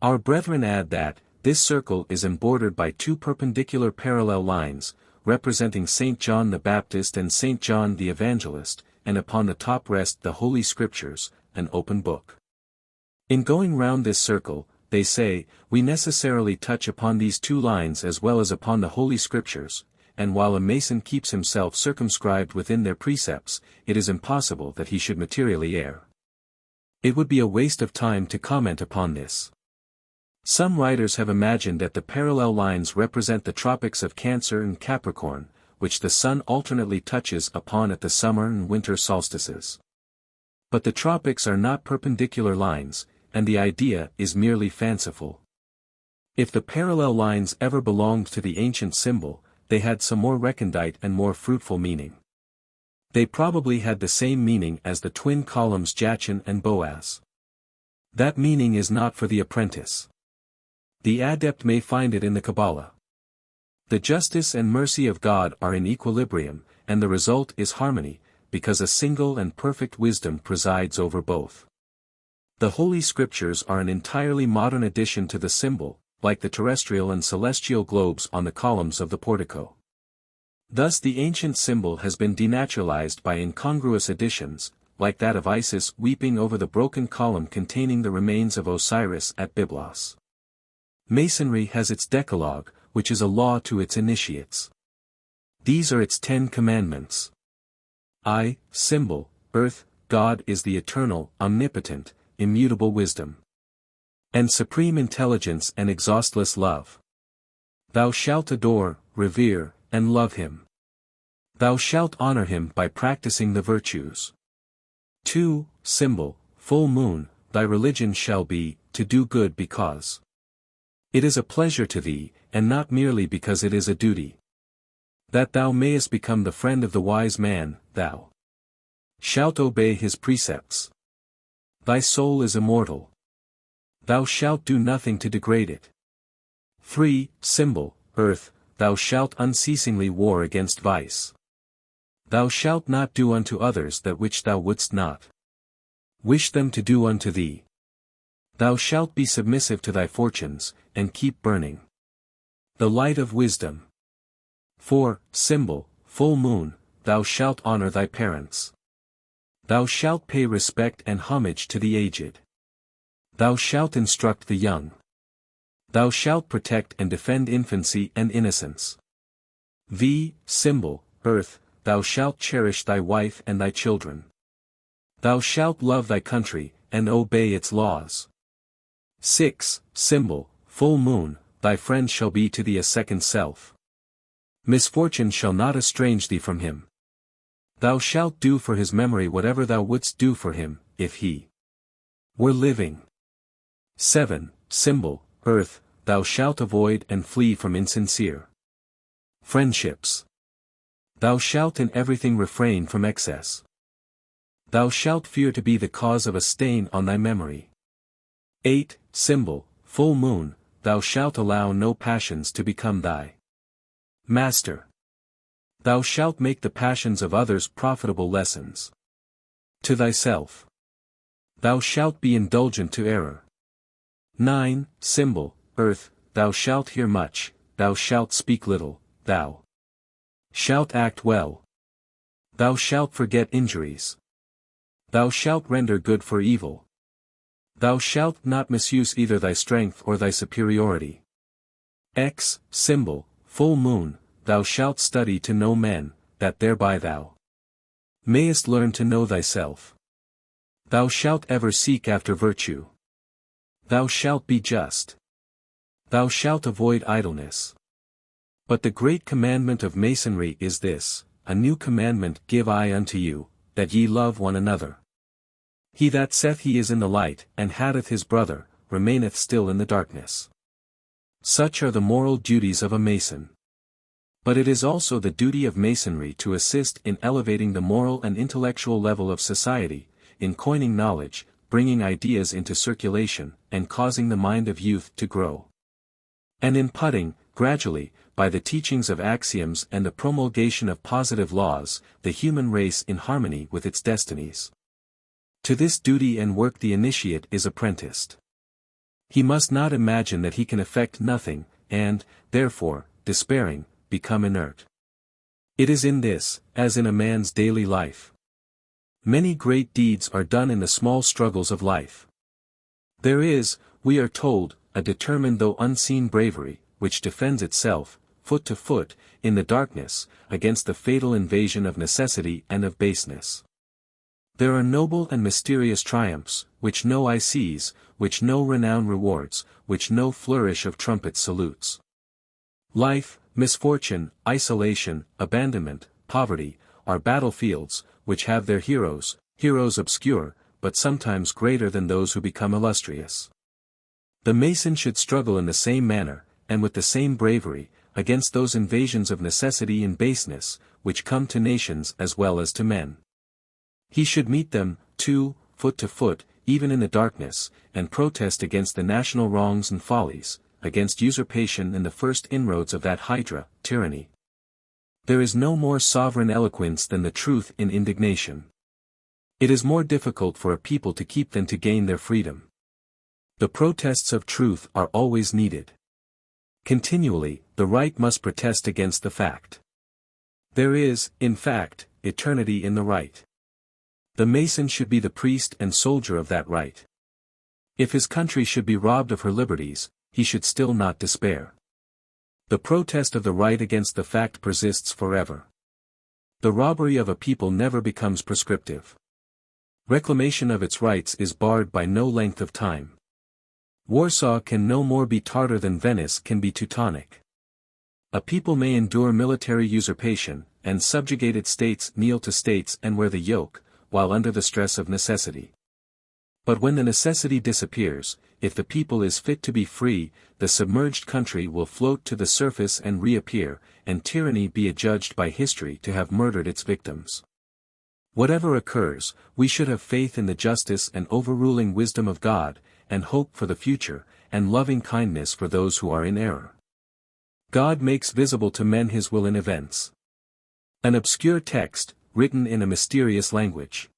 Our brethren add that, this circle is embordered by two perpendicular parallel lines, representing Saint John the Baptist and Saint John the Evangelist, and upon the top rest the Holy Scriptures, an open book. In going round this circle, they say, we necessarily touch upon these two lines as well as upon the Holy Scriptures, and while a Mason keeps himself circumscribed within their precepts, it is impossible that he should materially err. It would be a waste of time to comment upon this. Some writers have imagined that the parallel lines represent the tropics of Cancer and Capricorn, which the sun alternately touches upon at the summer and winter solstices. But the tropics are not perpendicular lines, and the idea is merely fanciful. If the parallel lines ever belonged to the ancient symbol, they had some more recondite and more fruitful meaning. They probably had the same meaning as the twin columns Jachin and Boaz. That meaning is not for the apprentice. The adept may find it in the Kabbalah. The justice and mercy of God are in equilibrium, and the result is harmony, because a single and perfect wisdom presides over both. The Holy Scriptures are an entirely modern addition to the symbol, like the terrestrial and celestial globes on the columns of the portico. Thus the ancient symbol has been denaturalized by incongruous additions, like that of Isis weeping over the broken column containing the remains of Osiris at Byblos. Masonry has its Decalogue, which is a law to its initiates. These are its 10 commandments. Symbol, earth, God is the eternal, omnipotent, immutable wisdom. And supreme intelligence and exhaustless love. Thou shalt adore, revere, and love him. Thou shalt honor him by practicing the virtues. 2. Symbol, full moon, thy religion shall be, to do good because it is a pleasure to thee, and not merely because it is a duty. That thou mayest become the friend of the wise man, thou shalt obey his precepts. Thy soul is immortal. Thou shalt do nothing to degrade it. 3. Symbol, earth, thou shalt unceasingly war against vice. Thou shalt not do unto others that which thou wouldst not wish them to do unto thee. Thou shalt be submissive to thy fortunes, and keep burning the light of wisdom. 4. Symbol, full moon, thou shalt honor thy parents. Thou shalt pay respect and homage to the aged. Thou shalt instruct the young. Thou shalt protect and defend infancy and innocence. Symbol, earth, thou shalt cherish thy wife and thy children. Thou shalt love thy country, and obey its laws. 6. Symbol, full moon, thy friend shall be to thee a second self. Misfortune shall not estrange thee from him. Thou shalt do for his memory whatever thou wouldst do for him, if he were living. 7. Symbol, earth, thou shalt avoid and flee from insincere friendships. Thou shalt in everything refrain from excess. Thou shalt fear to be the cause of a stain on thy memory. 8. Symbol, full moon, thou shalt allow no passions to become thy master. Thou shalt make the passions of others profitable lessons to thyself. Thou shalt be indulgent to error. 9. Symbol, earth, thou shalt hear much, thou shalt speak little, thou shalt act well. Thou shalt forget injuries. Thou shalt render good for evil. Thou shalt not misuse either thy strength or thy superiority. Symbol, full moon, thou shalt study to know men, that thereby thou mayest learn to know thyself. Thou shalt ever seek after virtue. Thou shalt be just. Thou shalt avoid idleness. But the great commandment of Masonry is this: a new commandment give I unto you, that ye love one another. He that saith he is in the light, and hateth his brother, remaineth still in the darkness. Such are the moral duties of a Mason. But it is also the duty of Masonry to assist in elevating the moral and intellectual level of society, in coining knowledge, bringing ideas into circulation, and causing the mind of youth to grow. And in putting, gradually, by the teachings of axioms and the promulgation of positive laws, the human race in harmony with its destinies. To this duty and work the initiate is apprenticed. He must not imagine that he can effect nothing, and, therefore, despairing, become inert. It is in this, as in a man's daily life. Many great deeds are done in the small struggles of life. There is, we are told, a determined though unseen bravery, which defends itself, foot to foot, in the darkness, against the fatal invasion of necessity and of baseness. There are noble and mysterious triumphs, which no eye sees, which no renown rewards, which no flourish of trumpets salutes. Life, misfortune, isolation, abandonment, poverty, are battlefields, which have their heroes, heroes obscure, but sometimes greater than those who become illustrious. The Mason should struggle in the same manner, and with the same bravery, against those invasions of necessity and baseness, which come to nations as well as to men. He should meet them, too, foot to foot, even in the darkness, and protest against the national wrongs and follies, against usurpation and the first inroads of that hydra, tyranny. There is no more sovereign eloquence than the truth in indignation. It is more difficult for a people to keep than to gain their freedom. The protests of truth are always needed. Continually, the right must protest against the fact. There is, in fact, eternity in the right. The Mason should be the priest and soldier of that right. If his country should be robbed of her liberties, he should still not despair. The protest of the right against the fact persists forever. The robbery of a people never becomes prescriptive. Reclamation of its rights is barred by no length of time. Warsaw can no more be Tartar than Venice can be Teutonic. A people may endure military usurpation, and subjugated states kneel to states and wear the yoke, while under the stress of necessity. But when the necessity disappears, if the people is fit to be free, the submerged country will float to the surface and reappear, and tyranny be adjudged by history to have murdered its victims. Whatever occurs, we should have faith in the justice and overruling wisdom of God, and hope for the future, and loving kindness for those who are in error. God makes visible to men his will in events. An obscure text, written in a mysterious language.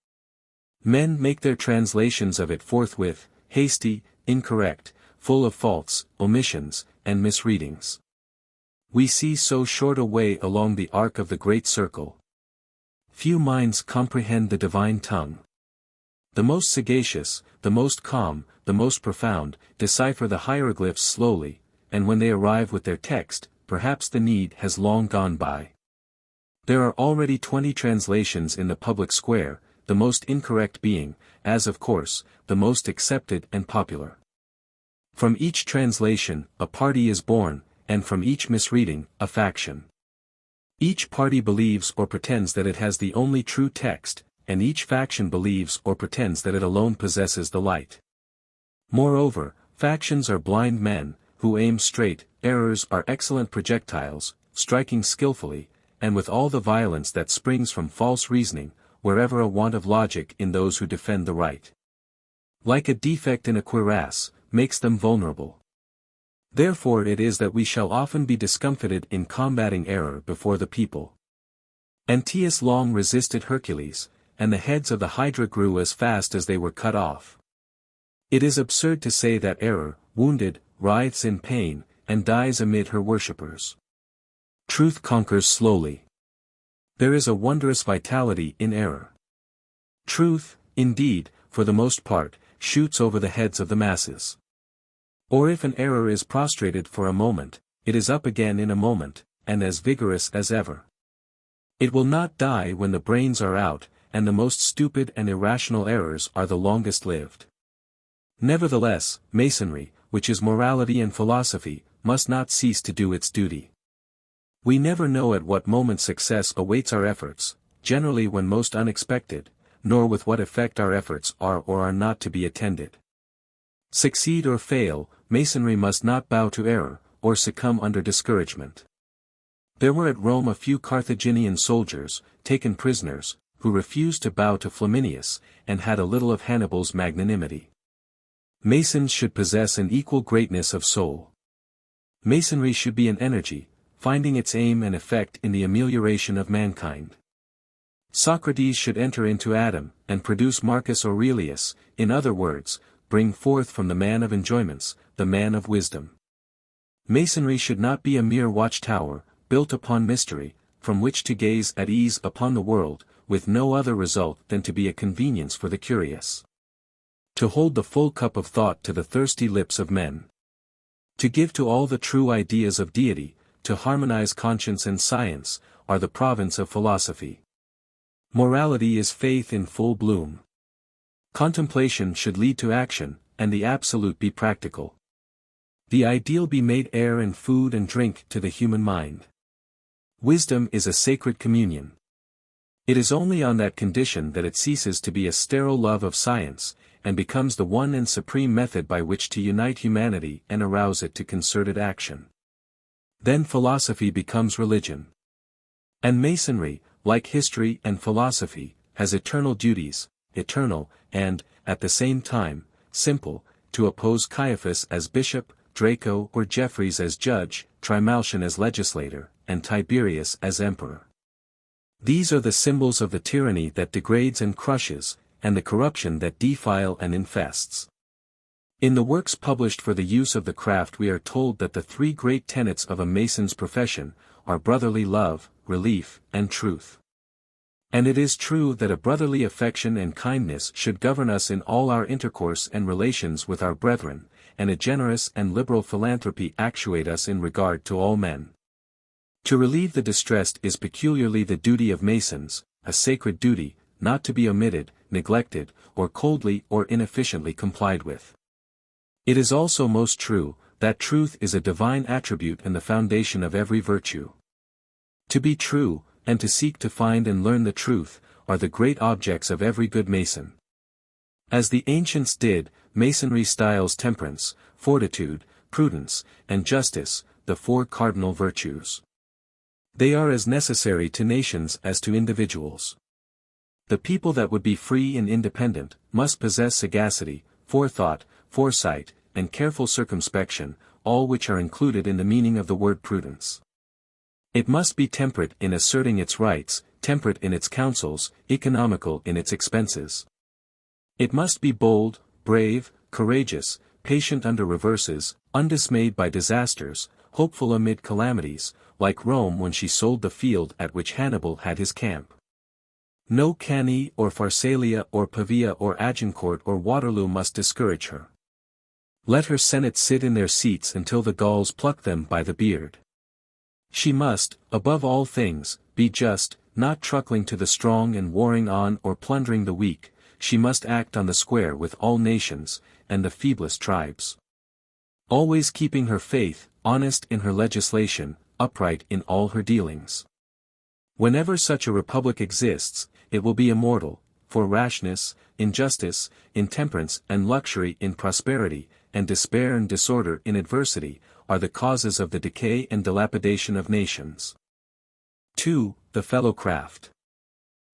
Men make their translations of it forthwith, hasty, incorrect, full of faults, omissions, and misreadings. We see so short a way along the arc of the great circle. Few minds comprehend the divine tongue. The most sagacious, the most calm, the most profound, decipher the hieroglyphs slowly, and when they arrive with their text, perhaps the need has long gone by. There are already 20 translations in the public square, the most incorrect being, as of course, the most accepted and popular. From each translation, a party is born, and from each misreading, a faction. Each party believes or pretends that it has the only true text, and each faction believes or pretends that it alone possesses the light. Moreover, factions are blind men, who aim straight, errors are excellent projectiles, striking skillfully, and with all the violence that springs from false reasoning, wherever a want of logic in those who defend the right. Like a defect in a cuirass, makes them vulnerable. Therefore it is that we shall often be discomfited in combating error before the people. Antæus long resisted Hercules, and the heads of the Hydra grew as fast as they were cut off. It is absurd to say that error, wounded, writhes in pain, and dies amid her worshippers. Truth conquers slowly. There is a wondrous vitality in error. Truth, indeed, for the most part, shoots over the heads of the masses. Or if an error is prostrated for a moment, it is up again in a moment, and as vigorous as ever. It will not die when the brains are out, and the most stupid and irrational errors are the longest lived. Nevertheless, Masonry, which is morality and philosophy, must not cease to do its duty. We never know at what moment success awaits our efforts, generally when most unexpected, nor with what effect our efforts are or are not to be attended. Succeed or fail, Masonry must not bow to error, or succumb under discouragement. There were at Rome a few Carthaginian soldiers, taken prisoners, who refused to bow to Flaminius, and had a little of Hannibal's magnanimity. Masons should possess an equal greatness of soul. Masonry should be an energy, finding its aim and effect in the amelioration of mankind. Socrates should enter into Adam, and produce Marcus Aurelius, in other words, bring forth from the man of enjoyments, the man of wisdom. Masonry should not be a mere watchtower, built upon mystery, from which to gaze at ease upon the world, with no other result than to be a convenience for the curious. To hold the full cup of thought to the thirsty lips of men. To give to all the true ideas of deity, to harmonize conscience and science, are the province of philosophy. Morality is faith in full bloom. Contemplation should lead to action, and the absolute be practical. The ideal be made air and food and drink to the human mind. Wisdom is a sacred communion. It is only on that condition that it ceases to be a sterile love of science, and becomes the one and supreme method by which to unite humanity and arouse it to concerted action. Then philosophy becomes religion. And Masonry, like history and philosophy, has eternal duties, eternal, and, at the same time, simple, to oppose Caiaphas as bishop, Draco or Jeffreys as judge, Trimalchion as legislator, and Tiberius as emperor. These are the symbols of the tyranny that degrades and crushes, and the corruption that defile and infests. In the works published for the use of the craft we are told that the three great tenets of a Mason's profession are brotherly love, relief, and truth. And it is true that a brotherly affection and kindness should govern us in all our intercourse and relations with our brethren, and a generous and liberal philanthropy actuate us in regard to all men. To relieve the distressed is peculiarly the duty of Masons, a sacred duty, not to be omitted, neglected, or coldly or inefficiently complied with. It is also most true, that truth is a divine attribute and the foundation of every virtue. To be true, and to seek to find and learn the truth, are the great objects of every good Mason. As the ancients did, Masonry styles temperance, fortitude, prudence, and justice, the four cardinal virtues. They are as necessary to nations as to individuals. The people that would be free and independent, must possess sagacity, forethought, foresight, and careful circumspection, all which are included in the meaning of the word prudence. It must be temperate in asserting its rights, temperate in its counsels, economical in its expenses. It must be bold, brave, courageous, patient under reverses, undismayed by disasters, hopeful amid calamities, like Rome when she sold the field at which Hannibal had his camp. No Cannae or Pharsalia or Pavia or Agincourt or Waterloo must discourage her. Let her Senate sit in their seats until the Gauls pluck them by the beard. She must, above all things, be just, not truckling to the strong and warring on or plundering the weak. She must act on the square with all nations, and the feeblest tribes. Always keeping her faith, honest in her legislation, upright in all her dealings. Whenever such a republic exists, it will be immortal, for rashness, injustice, intemperance and luxury in prosperity, and despair and disorder in adversity, are the causes of the decay and dilapidation of nations. 2. The fellow craft.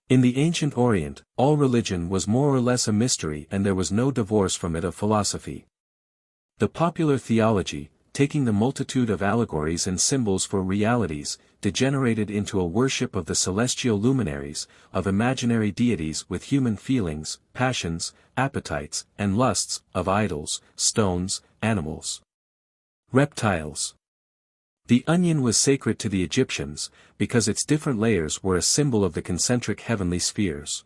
In the ancient Orient, all religion was more or less a mystery and there was no divorce from it of philosophy. The popular theology, taking the multitude of allegories and symbols for realities, degenerated into a worship of the celestial luminaries, of imaginary deities with human feelings, passions, appetites, and lusts, of idols, stones, animals, reptiles. The onion was sacred to the Egyptians, because its different layers were a symbol of the concentric heavenly spheres.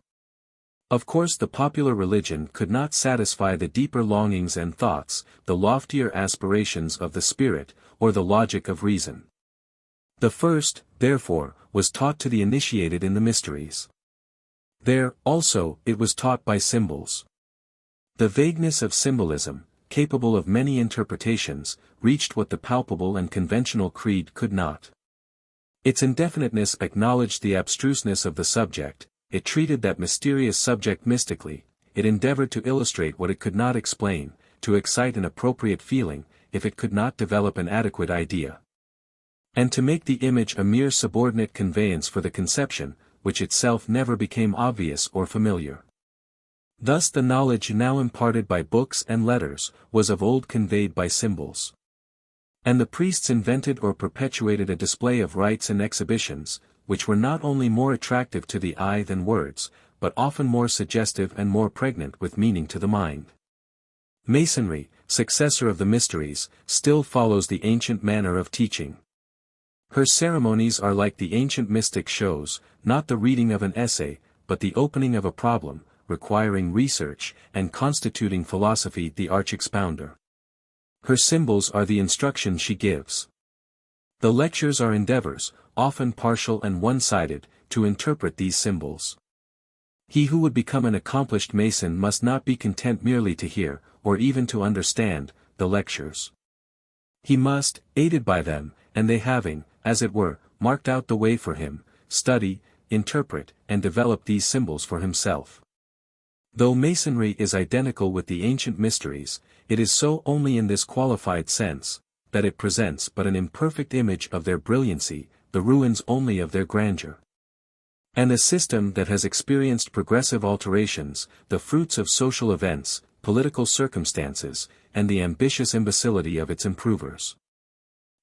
Of course the popular religion could not satisfy the deeper longings and thoughts, the loftier aspirations of the spirit, or the logic of reason. The first, therefore, was taught to the initiated in the mysteries. There, also, it was taught by symbols. The vagueness of symbolism, capable of many interpretations, reached what the palpable and conventional creed could not. Its indefiniteness acknowledged the abstruseness of the subject, it treated that mysterious subject mystically, it endeavored to illustrate what it could not explain, to excite an appropriate feeling, if it could not develop an adequate idea. And to make the image a mere subordinate conveyance for the conception, which itself never became obvious or familiar. Thus the knowledge now imparted by books and letters, was of old conveyed by symbols. And the priests invented or perpetuated a display of rites and exhibitions, which were not only more attractive to the eye than words, but often more suggestive and more pregnant with meaning to the mind. Masonry, successor of the mysteries, still follows the ancient manner of teaching. Her ceremonies are like the ancient mystic shows, not the reading of an essay, but the opening of a problem, requiring research, and constituting philosophy the arch-expounder. Her symbols are the instruction she gives. The lectures are endeavors, often partial and one-sided, to interpret these symbols. He who would become an accomplished Mason must not be content merely to hear, or even to understand, the lectures. He must, aided by them, and they having, as it were, marked out the way for him, study, interpret, and develop these symbols for himself. Though Masonry is identical with the ancient mysteries, it is so only in this qualified sense, that it presents but an imperfect image of their brilliancy, the ruins only of their grandeur. And a system that has experienced progressive alterations, the fruits of social events, political circumstances, and the ambitious imbecility of its improvers.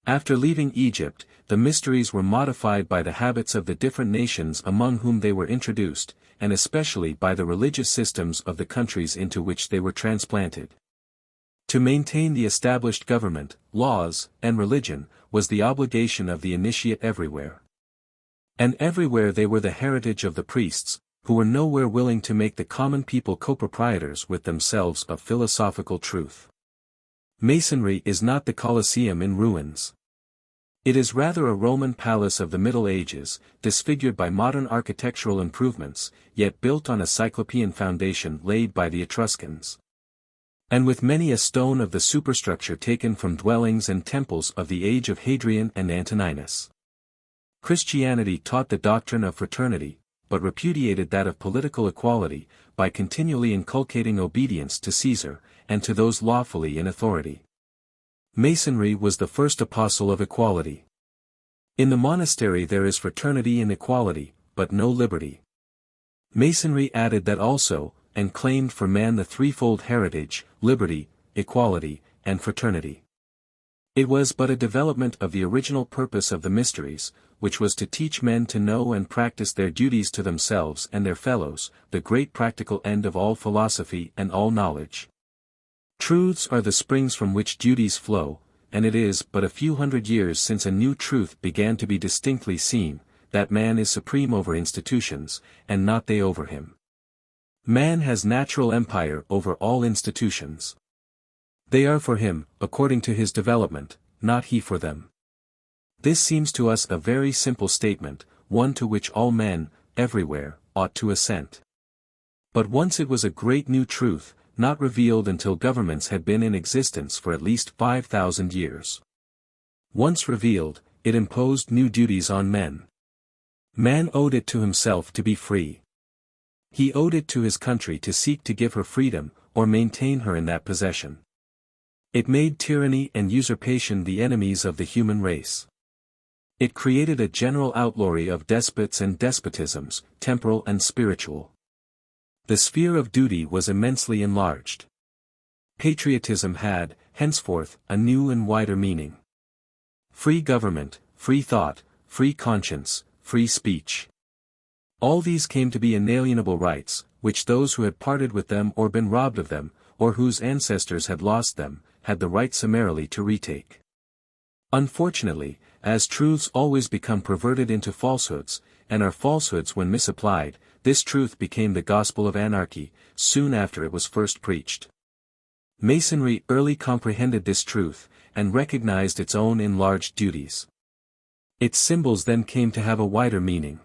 After leaving Egypt, the mysteries were modified by the habits of the different nations among whom they were introduced, and especially by the religious systems of the countries into which they were transplanted. To maintain the established government, laws, and religion, was the obligation of the initiate everywhere. And everywhere they were the heritage of the priests, who were nowhere willing to make the common people co-proprietors with themselves of philosophical truth. Masonry is not the Colosseum in ruins. It is rather a Roman palace of the Middle Ages, disfigured by modern architectural improvements, yet built on a Cyclopean foundation laid by the Etruscans. And with many a stone of the superstructure taken from dwellings and temples of the age of Hadrian and Antoninus. Christianity taught the doctrine of fraternity, but repudiated that of political equality, by continually inculcating obedience to Caesar, and to those lawfully in authority. Masonry was the first apostle of equality. In the monastery there is fraternity and equality, but no liberty. Masonry added that also, and claimed for man the threefold heritage, liberty, equality, and fraternity. It was but a development of the original purpose of the mysteries, which was to teach men to know and practice their duties to themselves and their fellows, the great practical end of all philosophy and all knowledge. Truths are the springs from which duties flow, and it is but a few hundred years since a new truth began to be distinctly seen, that man is supreme over institutions, and not they over him. Man has natural empire over all institutions. They are for him, according to his development, not he for them. This seems to us a very simple statement, one to which all men, everywhere, ought to assent. But once it was a great new truth, not revealed until governments had been in existence for at least 5,000 years. Once revealed, it imposed new duties on men. Man owed it to himself to be free. He owed it to his country to seek to give her freedom, or maintain her in that possession. It made tyranny and usurpation the enemies of the human race. It created a general outlawry of despots and despotisms, temporal and spiritual. The sphere of duty was immensely enlarged. Patriotism had, henceforth, a new and wider meaning. Free government, free thought, free conscience, free speech. All these came to be inalienable rights, which those who had parted with them or been robbed of them, or whose ancestors had lost them, had the right summarily to retake. Unfortunately, as truths always become perverted into falsehoods, and are falsehoods when misapplied, this truth became the gospel of anarchy, soon after it was first preached. Masonry early comprehended this truth, and recognized its own enlarged duties. Its symbols then came to have a wider meaning.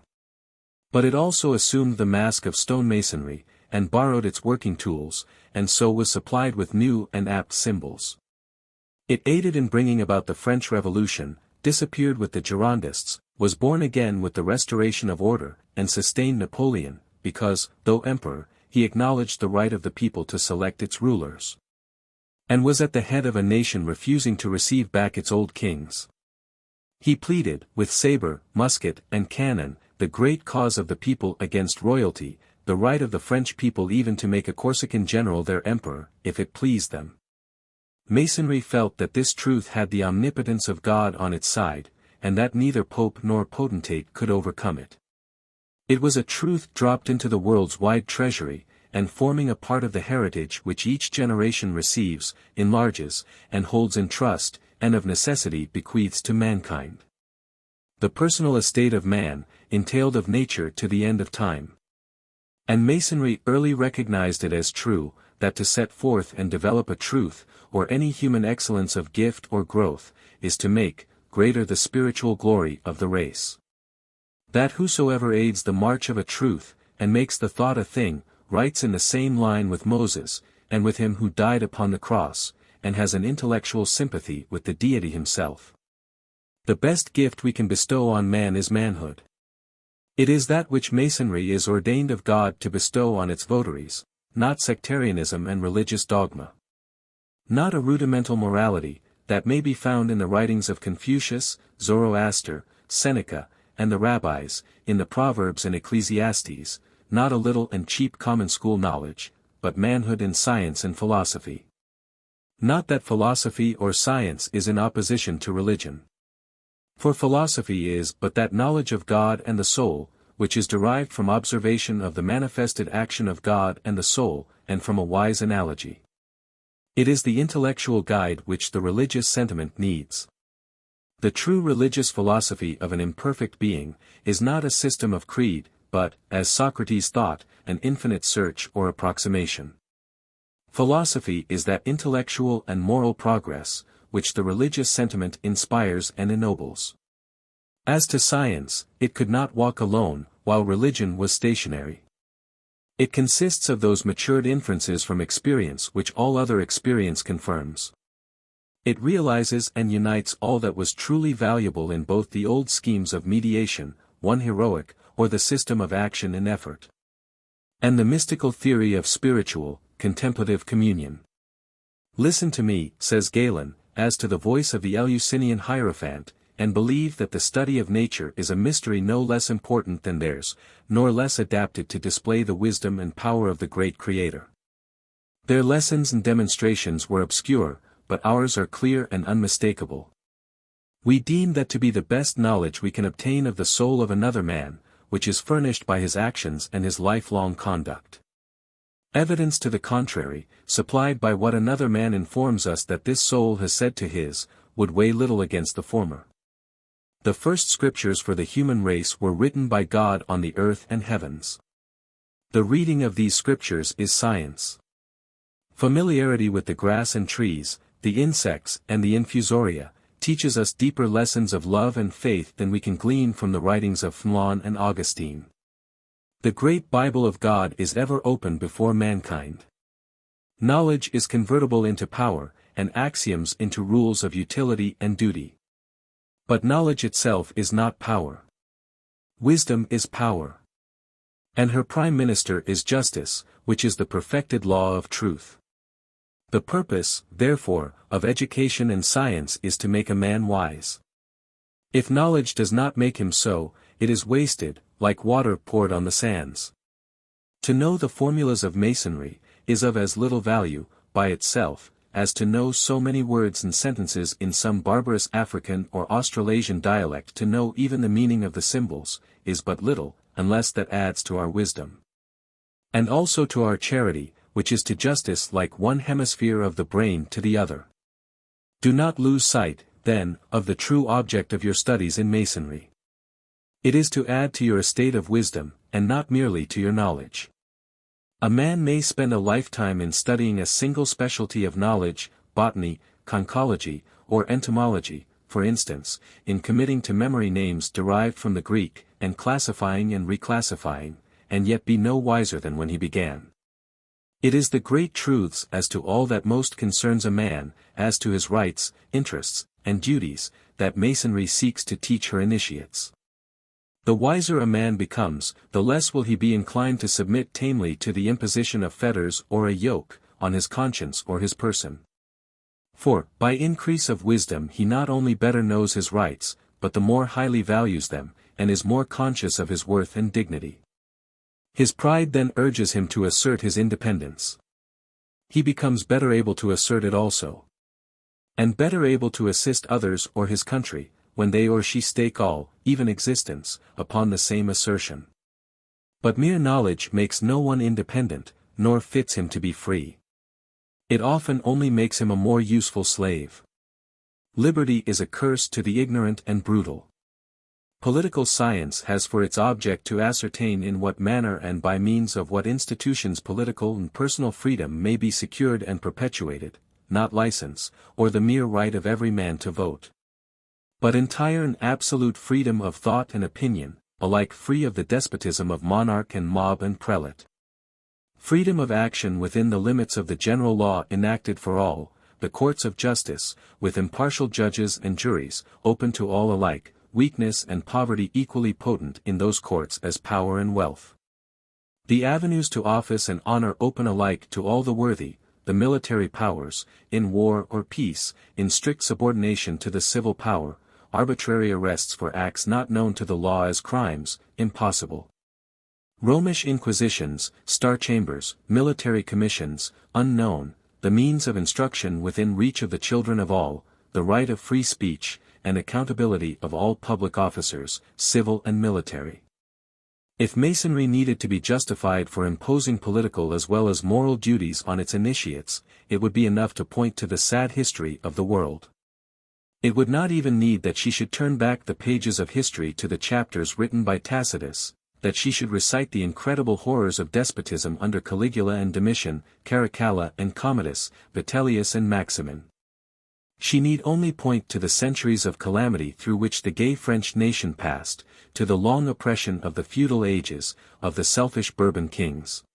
But it also assumed the mask of stonemasonry, and borrowed its working tools, and so was supplied with new and apt symbols. It aided in bringing about the French Revolution, disappeared with the Girondists, was born again with the restoration of order, and sustained Napoleon, because, though emperor, he acknowledged the right of the people to select its rulers. And was at the head of a nation refusing to receive back its old kings. He pleaded, with saber, musket, and cannon, the great cause of the people against royalty, the right of the French people even to make a Corsican general their emperor, if it pleased them. Masonry felt that this truth had the omnipotence of God on its side, and that neither pope nor potentate could overcome it. It was a truth dropped into the world's wide treasury, and forming a part of the heritage which each generation receives, enlarges, and holds in trust, and of necessity bequeaths to mankind. The personal estate of man, entailed of nature to the end of time. And Masonry early recognized it as true, that to set forth and develop a truth, or any human excellence of gift or growth, is to make greater the spiritual glory of the race. That whosoever aids the march of a truth, and makes the thought a thing, writes in the same line with Moses, and with him who died upon the cross, and has an intellectual sympathy with the deity himself. The best gift we can bestow on man is manhood. It is that which Masonry is ordained of God to bestow on its votaries, not sectarianism and religious dogma. Not a rudimental morality, that may be found in the writings of Confucius, Zoroaster, Seneca, and the rabbis, in the Proverbs and Ecclesiastes, not a little and cheap common school knowledge, but manhood in science and philosophy. Not that philosophy or science is in opposition to religion. For philosophy is but that knowledge of God and the soul, which is derived from observation of the manifested action of God and the soul, and from a wise analogy. It is the intellectual guide which the religious sentiment needs. The true religious philosophy of an imperfect being, is not a system of creed, but, as Socrates thought, an infinite search or approximation. Philosophy is that intellectual and moral progress, which the religious sentiment inspires and ennobles. As to science, it could not walk alone, while religion was stationary. It consists of those matured inferences from experience which all other experience confirms. It realizes and unites all that was truly valuable in both the old schemes of mediation, one heroic, or the system of action and effort, and the mystical theory of spiritual, contemplative communion. Listen to me, says Galen, as to the voice of the Eleusinian Hierophant, and believe that the study of nature is a mystery no less important than theirs, nor less adapted to display the wisdom and power of the great Creator. Their lessons and demonstrations were obscure, but ours are clear and unmistakable. We deem that to be the best knowledge we can obtain of the soul of another man, which is furnished by his actions and his lifelong conduct. Evidence to the contrary, supplied by what another man informs us that this soul has said to his, would weigh little against the former. The first scriptures for the human race were written by God on the earth and heavens. The reading of these scriptures is science. Familiarity with the grass and trees, the insects and the infusoria, teaches us deeper lessons of love and faith than we can glean from the writings of Flaon and Augustine. The great Bible of God is ever open before mankind. Knowledge is convertible into power, and axioms into rules of utility and duty. But knowledge itself is not power. Wisdom is power. And her prime minister is justice, which is the perfected law of truth. The purpose, therefore, of education and science is to make a man wise. If knowledge does not make him so, it is wasted, like water poured on the sands. To know the formulas of Masonry, is of as little value, by itself, as to know so many words and sentences in some barbarous African or Australasian dialect. To know even the meaning of the symbols, is but little, unless that adds to our wisdom. And also to our charity, which is to justice like one hemisphere of the brain to the other. Do not lose sight, then, of the true object of your studies in Masonry. It is to add to your estate of wisdom, and not merely to your knowledge. A man may spend a lifetime in studying a single specialty of knowledge, botany, conchology, or entomology, for instance, in committing to memory names derived from the Greek, and classifying and reclassifying, and yet be no wiser than when he began. It is the great truths as to all that most concerns a man, as to his rights, interests, and duties, that Masonry seeks to teach her initiates. The wiser a man becomes, the less will he be inclined to submit tamely to the imposition of fetters or a yoke, on his conscience or his person. For, by increase of wisdom he not only better knows his rights, but the more highly values them, and is more conscious of his worth and dignity. His pride then urges him to assert his independence. He becomes better able to assert it also. And better able to assist others or his country, when they or she stake all, even existence, upon the same assertion. But mere knowledge makes no one independent, nor fits him to be free. It often only makes him a more useful slave. Liberty is a curse to the ignorant and brutal. Political science has for its object to ascertain in what manner and by means of what institutions political and personal freedom may be secured and perpetuated, not license, or the mere right of every man to vote. But entire and absolute freedom of thought and opinion, alike free of the despotism of monarch and mob and prelate. Freedom of action within the limits of the general law enacted for all, the courts of justice, with impartial judges and juries, open to all alike, weakness and poverty equally potent in those courts as power and wealth. The avenues to office and honor open alike to all the worthy, the military powers, in war or peace, in strict subordination to the civil power, arbitrary arrests for acts not known to the law as crimes, impossible. Romish inquisitions, star chambers, military commissions, unknown, the means of instruction within reach of the children of all, the right of free speech, and accountability of all public officers, civil and military. If Masonry needed to be justified for imposing political as well as moral duties on its initiates, it would be enough to point to the sad history of the world. It would not even need that she should turn back the pages of history to the chapters written by Tacitus, that she should recite the incredible horrors of despotism under Caligula and Domitian, Caracalla and Commodus, Vitellius and Maximin. She need only point to the centuries of calamity through which the gay French nation passed, to the long oppression of the feudal ages, of the selfish Bourbon kings.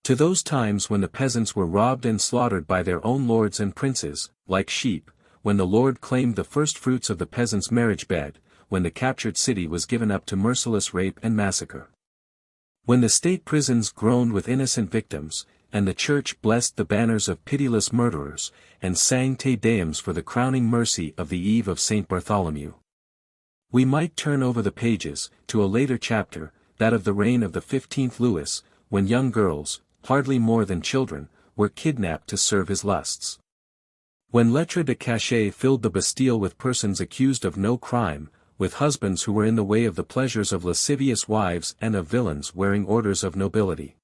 To those times when the peasants were robbed and slaughtered by their own lords and princes, like sheep, when the lord claimed the first fruits of the peasant's marriage bed, when the captured city was given up to merciless rape and massacre. When the state prisons groaned with innocent victims, and the church blessed the banners of pitiless murderers, and sang Te Deums for the crowning mercy of the eve of St. Bartholomew. We might turn over the pages, to a later chapter, that of the reign of the 15th Louis, when young girls, hardly more than children, were kidnapped to serve his lusts. When lettres de cachet filled the Bastille with persons accused of no crime, with husbands who were in the way of the pleasures of lascivious wives and of villains wearing orders of nobility.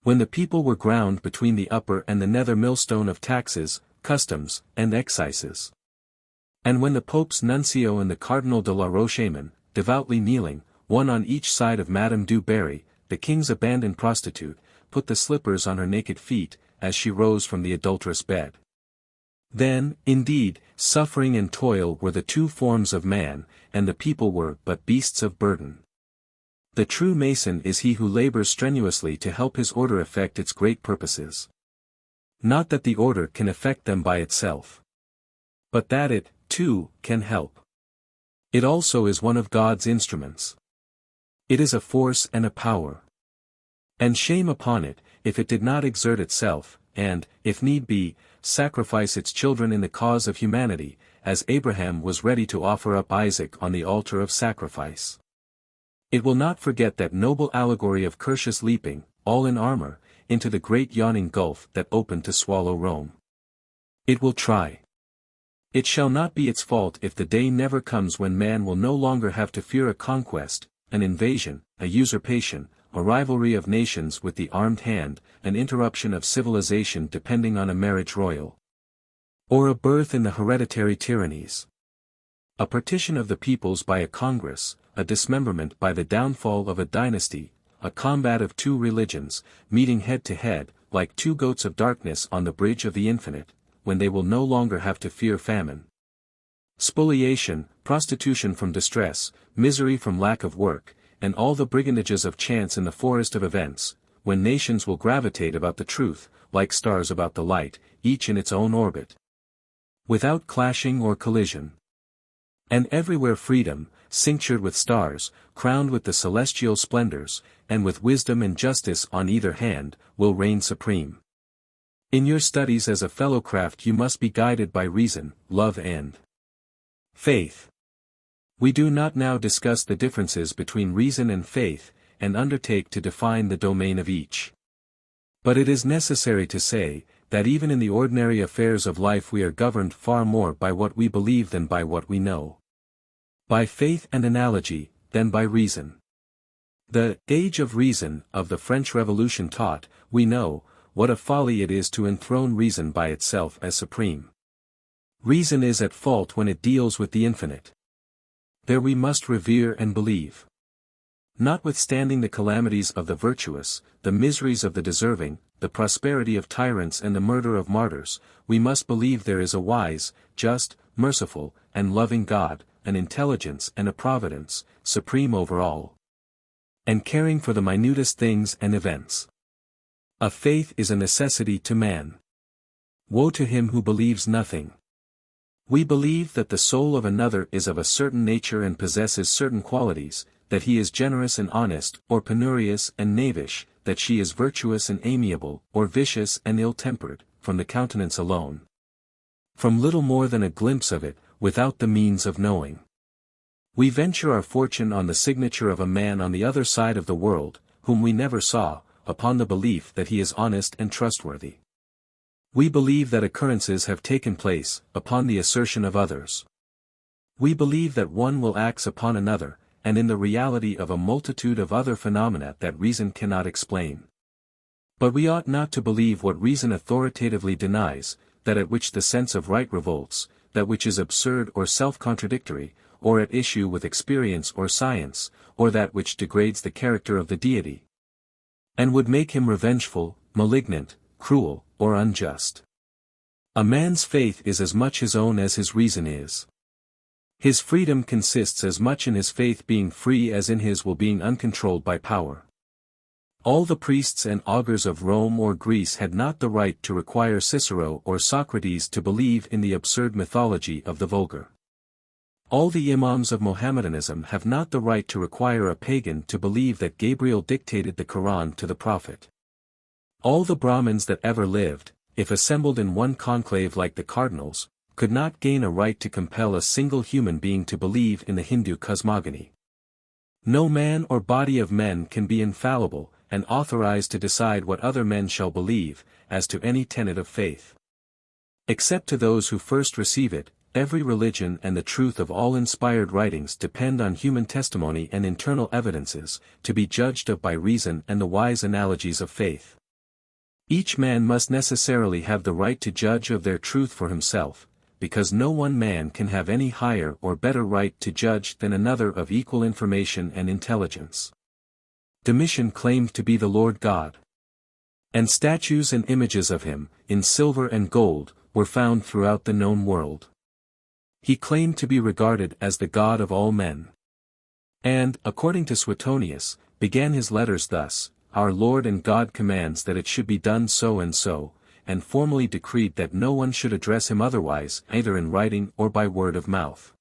When the people were ground between the upper and the nether millstone of taxes, customs, and excises. And when the Pope's nuncio and the Cardinal de la Roche-Aymon, devoutly kneeling, one on each side of Madame du Barry, the king's abandoned prostitute, put the slippers on her naked feet, as she rose from the adulterous bed. Then, indeed, suffering and toil were the two forms of man, and the people were but beasts of burden. The true Mason is he who labors strenuously to help his order effect its great purposes. Not that the order can effect them by itself, but that it, too, can help. It also is one of God's instruments. It is a force and a power. And shame upon it, if it did not exert itself, and, if need be, sacrifice its children in the cause of humanity, as Abraham was ready to offer up Isaac on the altar of sacrifice. It will not forget that noble allegory of Curtius leaping, all in armor, into the great yawning gulf that opened to swallow Rome. It will try. It shall not be its fault if the day never comes when man will no longer have to fear a conquest, an invasion, a usurpation, a rivalry of nations with the armed hand, an interruption of civilization depending on a marriage royal, or a birth in the hereditary tyrannies. A partition of the peoples by a congress, a dismemberment by the downfall of a dynasty, a combat of two religions, meeting head to head, like two goats of darkness on the bridge of the infinite, when they will no longer have to fear famine. Spoliation, prostitution from distress, misery from lack of work, and all the brigandages of chance in the forest of events, when nations will gravitate about the truth, like stars about the light, each in its own orbit, without clashing or collision. And everywhere freedom, cinctured with stars, crowned with the celestial splendors, and with wisdom and justice on either hand, will reign supreme. In your studies as a fellowcraft you must be guided by reason, love and faith. We do not now discuss the differences between reason and faith, and undertake to define the domain of each. But it is necessary to say, that even in the ordinary affairs of life we are governed far more by what we believe than by what we know. By faith and analogy, than by reason. The age of reason of the French Revolution taught, we know, what a folly it is to enthrone reason by itself as supreme. Reason is at fault when it deals with the infinite. There we must revere and believe. Notwithstanding the calamities of the virtuous, the miseries of the deserving, the prosperity of tyrants and the murder of martyrs, we must believe there is a wise, just, merciful, and loving God, an intelligence and a providence, supreme over all, and caring for the minutest things and events. A faith is a necessity to man. Woe to him who believes nothing. We believe that the soul of another is of a certain nature and possesses certain qualities, that he is generous and honest, or penurious and knavish, that she is virtuous and amiable, or vicious and ill-tempered, from the countenance alone. From little more than a glimpse of it, without the means of knowing. We venture our fortune on the signature of a man on the other side of the world, whom we never saw, upon the belief that he is honest and trustworthy. We believe that occurrences have taken place, upon the assertion of others. We believe that one will act upon another, and in the reality of a multitude of other phenomena that reason cannot explain. But we ought not to believe what reason authoritatively denies, that at which the sense of right revolts, that which is absurd or self-contradictory, or at issue with experience or science, or that which degrades the character of the deity, and would make him revengeful, malignant, cruel, or unjust. A man's faith is as much his own as his reason is. His freedom consists as much in his faith being free as in his will being uncontrolled by power. All the priests and augurs of Rome or Greece had not the right to require Cicero or Socrates to believe in the absurd mythology of the vulgar. All the imams of Mohammedanism have not the right to require a pagan to believe that Gabriel dictated the Quran to the prophet. All the Brahmins that ever lived, if assembled in one conclave like the cardinals, could not gain a right to compel a single human being to believe in the Hindu cosmogony. No man or body of men can be infallible, and authorized to decide what other men shall believe, as to any tenet of faith. Except to those who first receive it, every religion and the truth of all inspired writings depend on human testimony and internal evidences, to be judged of by reason and the wise analogies of faith. Each man must necessarily have the right to judge of their truth for himself, because no one man can have any higher or better right to judge than another of equal information and intelligence. Domitian claimed to be the Lord God. And statues and images of him, in silver and gold, were found throughout the known world. He claimed to be regarded as the God of all men. And, according to Suetonius, began his letters thus: Our Lord and God commands that it should be done so, and formally decreed that no one should address him otherwise, either in writing or by word of mouth.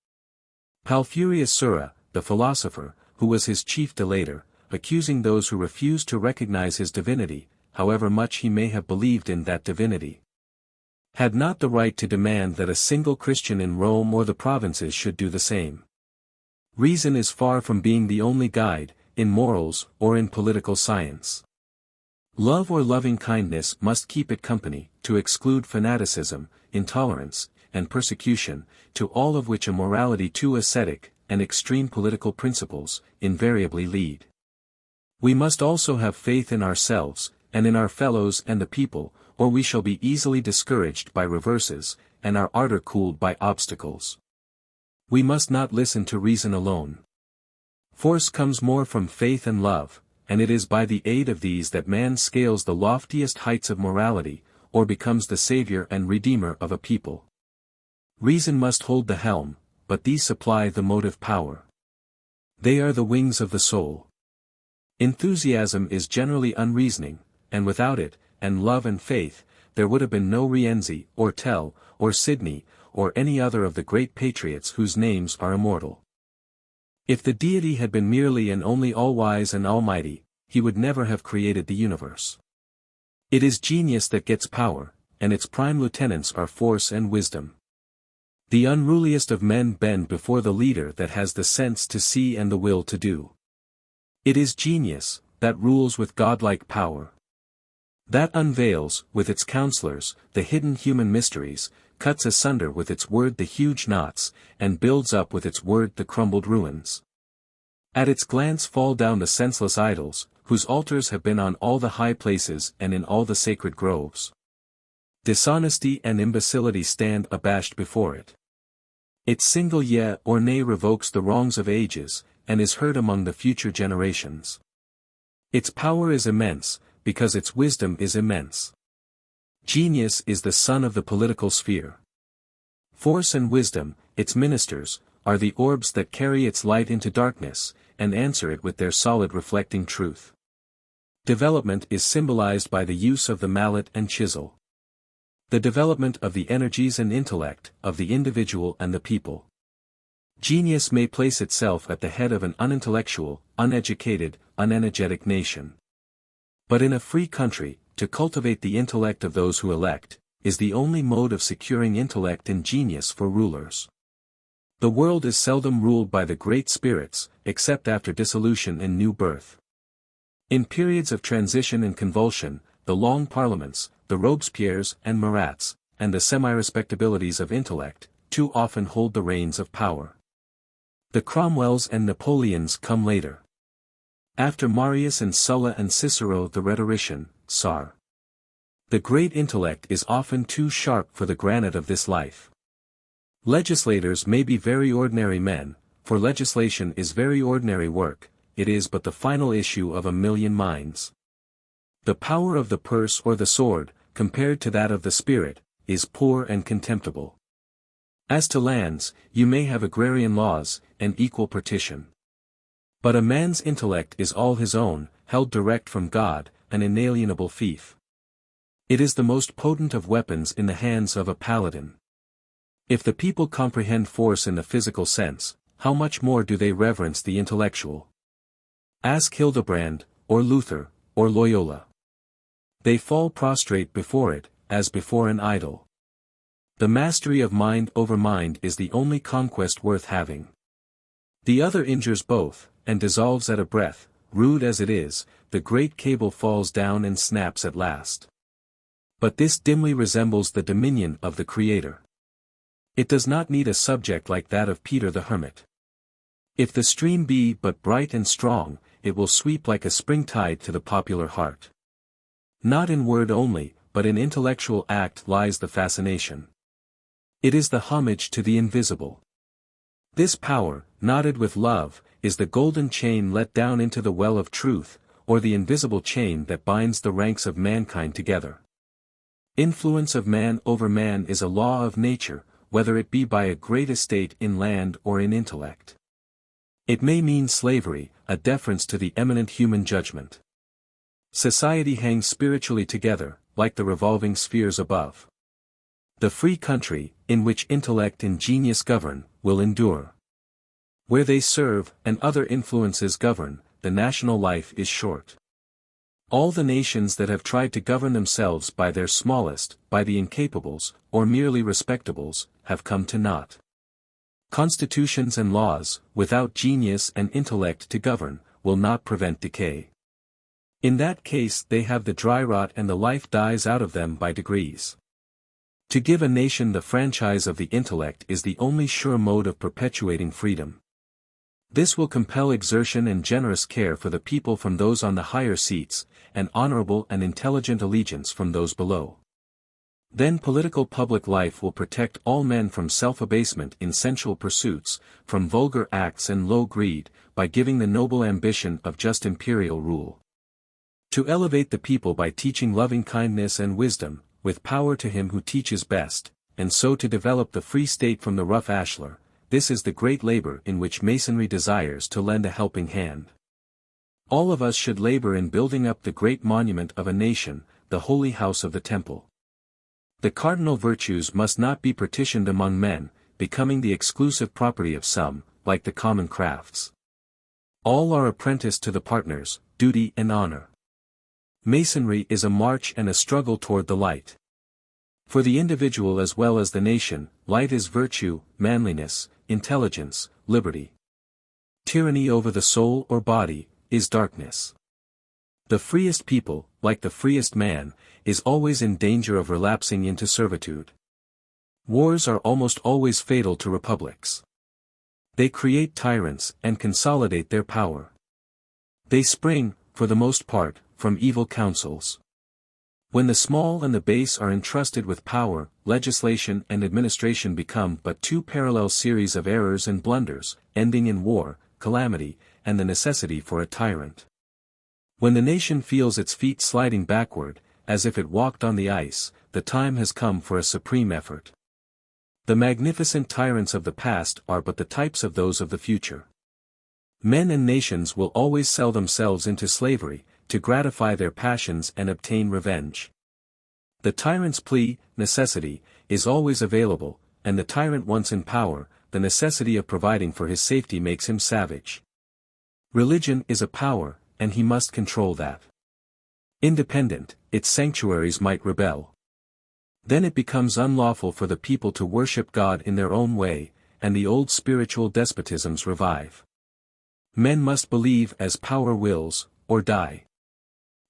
Palfurius Sura, the philosopher, who was his chief delator, accusing those who refused to recognize his divinity, however much he may have believed in that divinity, had not the right to demand that a single Christian in Rome or the provinces should do the same. Reason is far from being the only guide, in morals or in political science. Love or loving kindness must keep it company, to exclude fanaticism, intolerance, and persecution, to all of which a morality too ascetic, and extreme political principles, invariably lead. We must also have faith in ourselves, and in our fellows and the people, or we shall be easily discouraged by reverses, and our ardor cooled by obstacles. We must not listen to reason alone. Force comes more from faith and love, and it is by the aid of these that man scales the loftiest heights of morality, or becomes the savior and redeemer of a people. Reason must hold the helm, but these supply the motive power. They are the wings of the soul. Enthusiasm is generally unreasoning, and without it, and love and faith, there would have been no Rienzi, or Tell, or Sidney, or any other of the great patriots whose names are immortal. If the deity had been merely and only all-wise and almighty, he would never have created the universe. It is genius that gets power, and its prime lieutenants are force and wisdom. The unruliest of men bend before the leader that has the sense to see and the will to do. It is genius, that rules with godlike power. That unveils, with its counselors, the hidden human mysteries, cuts asunder with its word the huge knots, and builds up with its word the crumbled ruins. At its glance fall down the senseless idols, whose altars have been on all the high places and in all the sacred groves. Dishonesty and imbecility stand abashed before it. Its single yea or nay revokes the wrongs of ages, and is heard among the future generations. Its power is immense, because its wisdom is immense. Genius is the sun of the political sphere. Force and wisdom, its ministers, are the orbs that carry its light into darkness, and answer it with their solid reflecting truth. Development is symbolized by the use of the mallet and chisel. The development of the energies and intellect, of the individual and the people. Genius may place itself at the head of an unintellectual, uneducated, unenergetic nation. But in a free country, to cultivate the intellect of those who elect, is the only mode of securing intellect and genius for rulers. The world is seldom ruled by the great spirits, except after dissolution and new birth. In periods of transition and convulsion, the long parliaments, the Robespierres and Marats, and the semi-respectabilities of intellect, too often hold the reins of power. The Cromwells and Napoleons come later. After Marius and Sulla and Cicero the rhetorician, Czar. The great intellect is often too sharp for the granite of this life. Legislators may be very ordinary men, for legislation is very ordinary work, it is but the final issue of a million minds. The power of the purse or the sword, compared to that of the spirit, is poor and contemptible. As to lands, you may have agrarian laws, and equal partition. But a man's intellect is all his own, held direct from God, an inalienable fief. It is the most potent of weapons in the hands of a paladin. If the people comprehend force in the physical sense, how much more do they reverence the intellectual? Ask Hildebrand, or Luther, or Loyola. They fall prostrate before it, as before an idol. The mastery of mind over mind is the only conquest worth having. The other injures both, and dissolves at a breath. Rude as it is, the great cable falls down and snaps at last. But this dimly resembles the dominion of the Creator. It does not need a subject like that of Peter the Hermit. If the stream be but bright and strong, it will sweep like a spring tide to the popular heart. Not in word only, but in intellectual act lies the fascination. It is the homage to the invisible. This power, knotted with love, is the golden chain let down into the well of truth, or the invisible chain that binds the ranks of mankind together. Influence of man over man is a law of nature, whether it be by a great estate in land or in intellect. It may mean slavery, a deference to the eminent human judgment. Society hangs spiritually together, like the revolving spheres above. The free country, in which intellect and genius govern, will endure. Where they serve, and other influences govern, the national life is short. All the nations that have tried to govern themselves by their smallest, by the incapables, or merely respectables, have come to naught. Constitutions and laws, without genius and intellect to govern, will not prevent decay. In that case they have the dry rot and the life dies out of them by degrees. To give a nation the franchise of the intellect is the only sure mode of perpetuating freedom. This will compel exertion and generous care for the people from those on the higher seats, and honorable and intelligent allegiance from those below. Then political public life will protect all men from self-abasement in sensual pursuits, from vulgar acts and low greed, by giving the noble ambition of just imperial rule. To elevate the people by teaching loving-kindness and wisdom, with power to him who teaches best, and so to develop the free state from the rough ashlar, this is the great labor in which Masonry desires to lend a helping hand. All of us should labor in building up the great monument of a nation, the holy house of the temple. The cardinal virtues must not be partitioned among men, becoming the exclusive property of some, like the common crafts. All are apprenticed to the partners, duty and honor. Masonry is a march and a struggle toward the light. For the individual as well as the nation, light is virtue, manliness, intelligence, liberty. Tyranny over the soul or body is darkness. The freest people, like the freest man, is always in danger of relapsing into servitude. Wars are almost always fatal to republics. They create tyrants and consolidate their power. They spring, for the most part, from evil counsels. When the small and the base are entrusted with power, legislation and administration become but two parallel series of errors and blunders, ending in war, calamity, and the necessity for a tyrant. When the nation feels its feet sliding backward, as if it walked on the ice, the time has come for a supreme effort. The magnificent tyrants of the past are but the types of those of the future. Men and nations will always sell themselves into slavery, to gratify their passions and obtain revenge. The tyrant's plea, necessity, is always available, and the tyrant once in power, the necessity of providing for his safety makes him savage. Religion is a power, and he must control that. Independent, its sanctuaries might rebel. Then it becomes unlawful for the people to worship God in their own way, and the old spiritual despotisms revive. Men must believe as power wills, or die.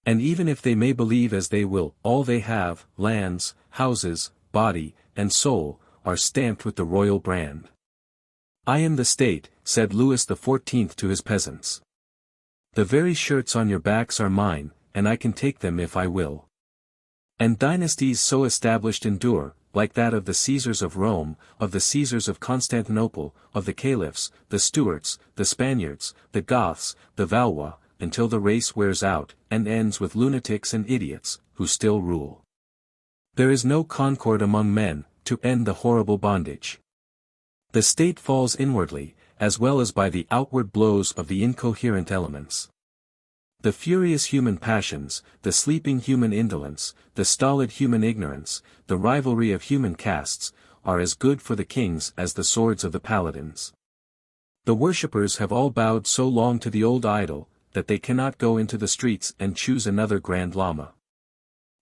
And even if they may believe as they will, all they have, lands, houses, body, and soul, are stamped with the royal brand. I am the state, said Louis XIV to his peasants. The very shirts on your backs are mine, and I can take them if I will. And dynasties so established endure, like that of the Caesars of Rome, of the Caesars of Constantinople, of the Caliphs, the Stuarts, the Spaniards, the Goths, the Valois, until the race wears out, and ends with lunatics and idiots, who still rule. There is no concord among men, to end the horrible bondage. The state falls inwardly, as well as by the outward blows of the incoherent elements. The furious human passions, the sleeping human indolence, the stolid human ignorance, the rivalry of human castes, are as good for the kings as the swords of the paladins. The worshippers have all bowed so long to the old idol, that they cannot go into the streets and choose another Grand Lama.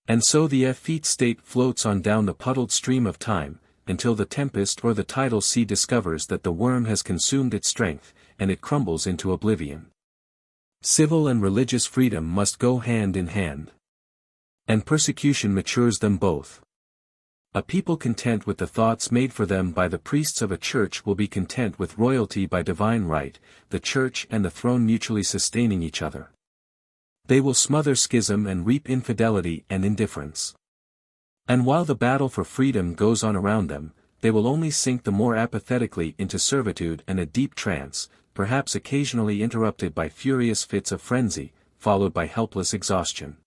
And so the effete state floats on down the puddled stream of time, until the tempest or the tidal sea discovers that the worm has consumed its strength, and it crumbles into oblivion. Civil and religious freedom must go hand in hand. And persecution matures them both. A people content with the thoughts made for them by the priests of a church will be content with royalty by divine right, the church and the throne mutually sustaining each other. They will smother schism and reap infidelity and indifference. And while the battle for freedom goes on around them, they will only sink the more apathetically into servitude and a deep trance, perhaps occasionally interrupted by furious fits of frenzy, followed by helpless exhaustion.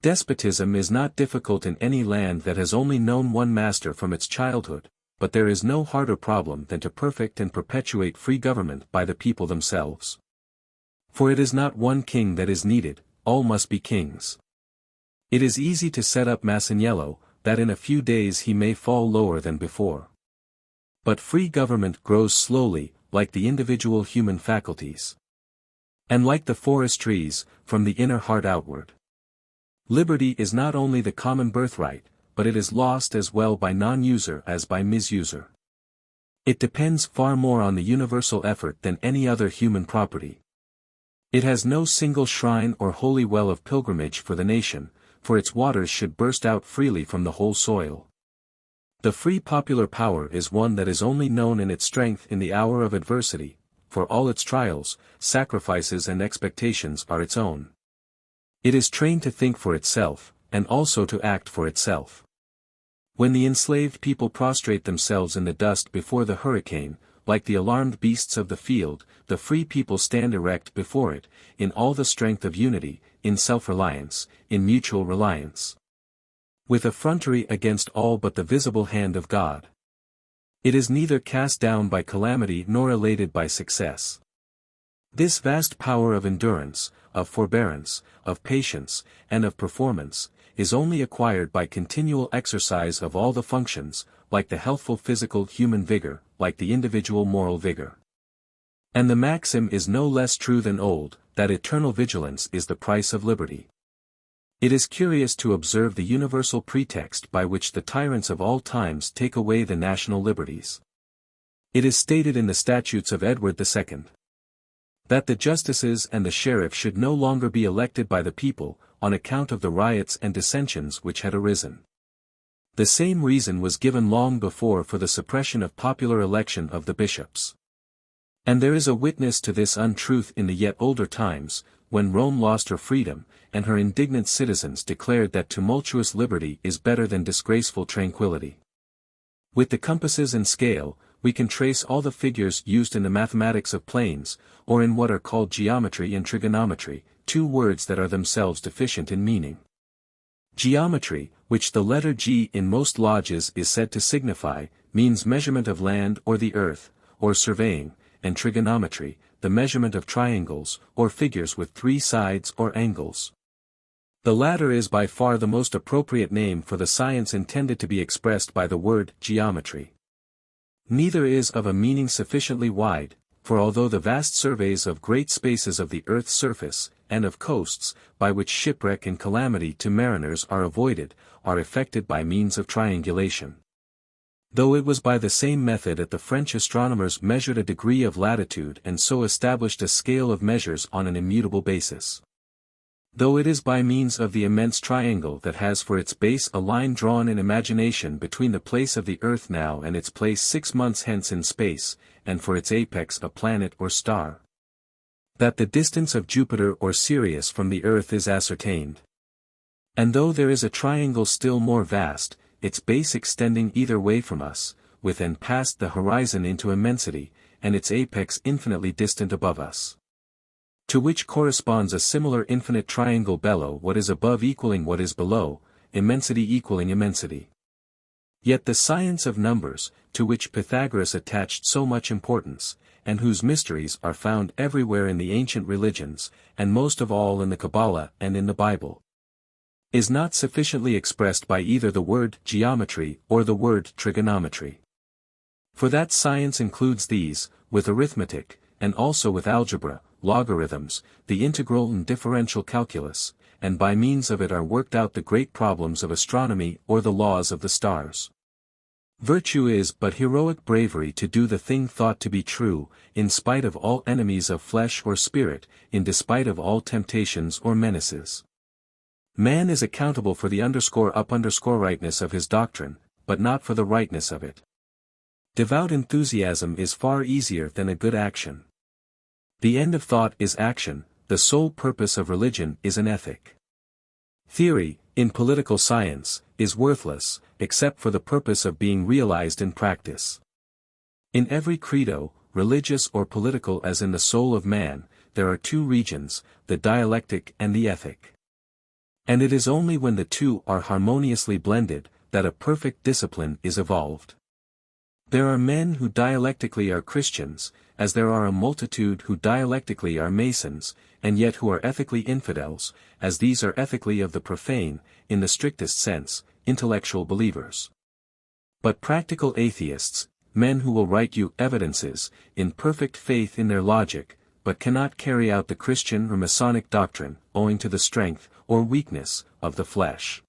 Despotism is not difficult in any land that has only known one master from its childhood, but there is no harder problem than to perfect and perpetuate free government by the people themselves. For it is not one king that is needed, all must be kings. It is easy to set up Masaniello, that in a few days he may fall lower than before. But free government grows slowly, like the individual human faculties. And like the forest trees, from the inner heart outward. Liberty is not only the common birthright, but it is lost as well by non-user as by misuser. It depends far more on the universal effort than any other human property. It has no single shrine or holy well of pilgrimage for the nation, for its waters should burst out freely from the whole soil. The free popular power is one that is only known in its strength in the hour of adversity, for all its trials, sacrifices and expectations are its own. It is trained to think for itself, and also to act for itself. When the enslaved people prostrate themselves in the dust before the hurricane, like the alarmed beasts of the field, the free people stand erect before it, in all the strength of unity, in self-reliance, in mutual reliance. With effrontery against all but the visible hand of God. It is neither cast down by calamity nor elated by success. This vast power of endurance, of forbearance, of patience, and of performance, is only acquired by continual exercise of all the functions, like the healthful physical human vigor, like the individual moral vigor. And the maxim is no less true than old, that eternal vigilance is the price of liberty. It is curious to observe the universal pretext by which the tyrants of all times take away the national liberties. It is stated in the statutes of Edward II. That the justices and the sheriff should no longer be elected by the people, on account of the riots and dissensions which had arisen. The same reason was given long before for the suppression of popular election of the bishops. And there is a witness to this untruth in the yet older times, when Rome lost her freedom, and her indignant citizens declared that tumultuous liberty is better than disgraceful tranquility. With the compasses and scale, we can trace all the figures used in the mathematics of planes, or in what are called geometry and trigonometry, two words that are themselves deficient in meaning. Geometry, which the letter G in most lodges is said to signify, means measurement of land or the earth, or surveying, and trigonometry, the measurement of triangles, or figures with three sides or angles. The latter is by far the most appropriate name for the science intended to be expressed by the word geometry. Neither is of a meaning sufficiently wide, for although the vast surveys of great spaces of the earth's surface, and of coasts, by which shipwreck and calamity to mariners are avoided, are effected by means of triangulation. Though it was by the same method that the French astronomers measured a degree of latitude and so established a scale of measures on an immutable basis. Though it is by means of the immense triangle that has for its base a line drawn in imagination between the place of the earth now and its place 6 months hence in space, and for its apex a planet or star, that the distance of Jupiter or Sirius from the earth is ascertained. And though there is a triangle still more vast, its base extending either way from us, with and past the horizon into immensity, and its apex infinitely distant above us, to which corresponds a similar infinite triangle below what is above equaling what is below, immensity equaling immensity. Yet the science of numbers, to which Pythagoras attached so much importance, and whose mysteries are found everywhere in the ancient religions, and most of all in the Kabbalah and in the Bible, is not sufficiently expressed by either the word geometry or the word trigonometry. For that science includes these, with arithmetic, and also with algebra, logarithms, the integral and differential calculus, and by means of it are worked out the great problems of astronomy or the laws of the stars. Virtue is but heroic bravery to do the thing thought to be true, in spite of all enemies of flesh or spirit, in despite of all temptations or menaces. Man is accountable for the _rightness of his doctrine, but not for the rightness of it. Devout enthusiasm is far easier than a good action. The end of thought is action, the sole purpose of religion is an ethic. Theory, in political science, is worthless, except for the purpose of being realized in practice. In every credo, religious or political as in the soul of man, there are two regions, the dialectic and the ethic. And it is only when the two are harmoniously blended, that a perfect discipline is evolved. There are men who dialectically are Christians, as there are a multitude who dialectically are Masons, and yet who are ethically infidels, as these are ethically of the profane, in the strictest sense, intellectual believers. But practical atheists, men who will write you evidences, in perfect faith in their logic, but cannot carry out the Christian or Masonic doctrine, owing to the strength, or weakness, of the flesh.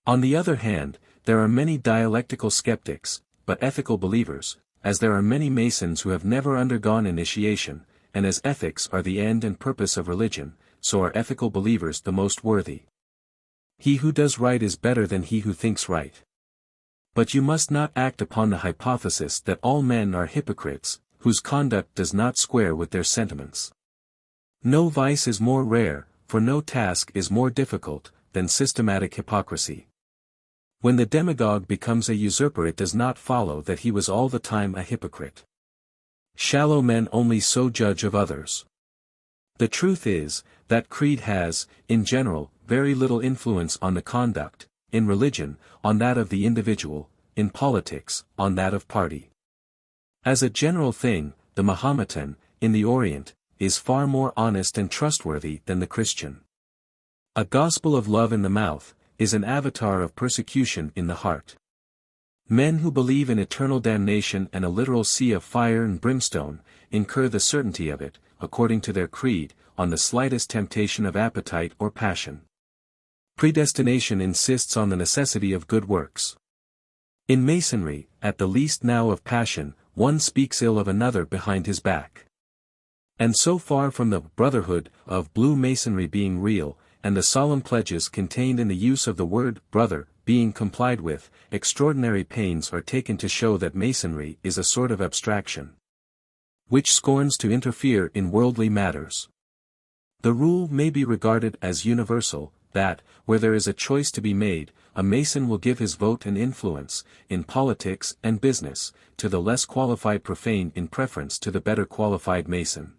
On the other hand, there are many dialectical skeptics, but ethical believers, as there are many Masons who have never undergone initiation, and as ethics are the end and purpose of religion, so are ethical believers the most worthy. He who does right is better than he who thinks right. But you must not act upon the hypothesis that all men are hypocrites, whose conduct does not square with their sentiments. No vice is more rare, for no task is more difficult, than systematic hypocrisy. When the demagogue becomes a usurper, it does not follow that he was all the time a hypocrite. Shallow men only so judge of others. The truth is, that creed has, in general, very little influence on the conduct, in religion, on that of the individual, in politics, on that of party. As a general thing, the Mahometan, in the Orient, is far more honest and trustworthy than the Christian. A gospel of love in the mouth, is an avatar of persecution in the heart. Men who believe in eternal damnation and a literal sea of fire and brimstone, incur the certainty of it, according to their creed, on the slightest temptation of appetite or passion. Predestination insists on the necessity of good works. In Masonry, at the least now of passion, one speaks ill of another behind his back. And so far from the brotherhood of blue Masonry being real, and the solemn pledges contained in the use of the word brother being complied with, extraordinary pains are taken to show that Masonry is a sort of abstraction, which scorns to interfere in worldly matters. The rule may be regarded as universal, that, where there is a choice to be made, a Mason will give his vote and influence, in politics and business, to the less qualified profane in preference to the better qualified Mason.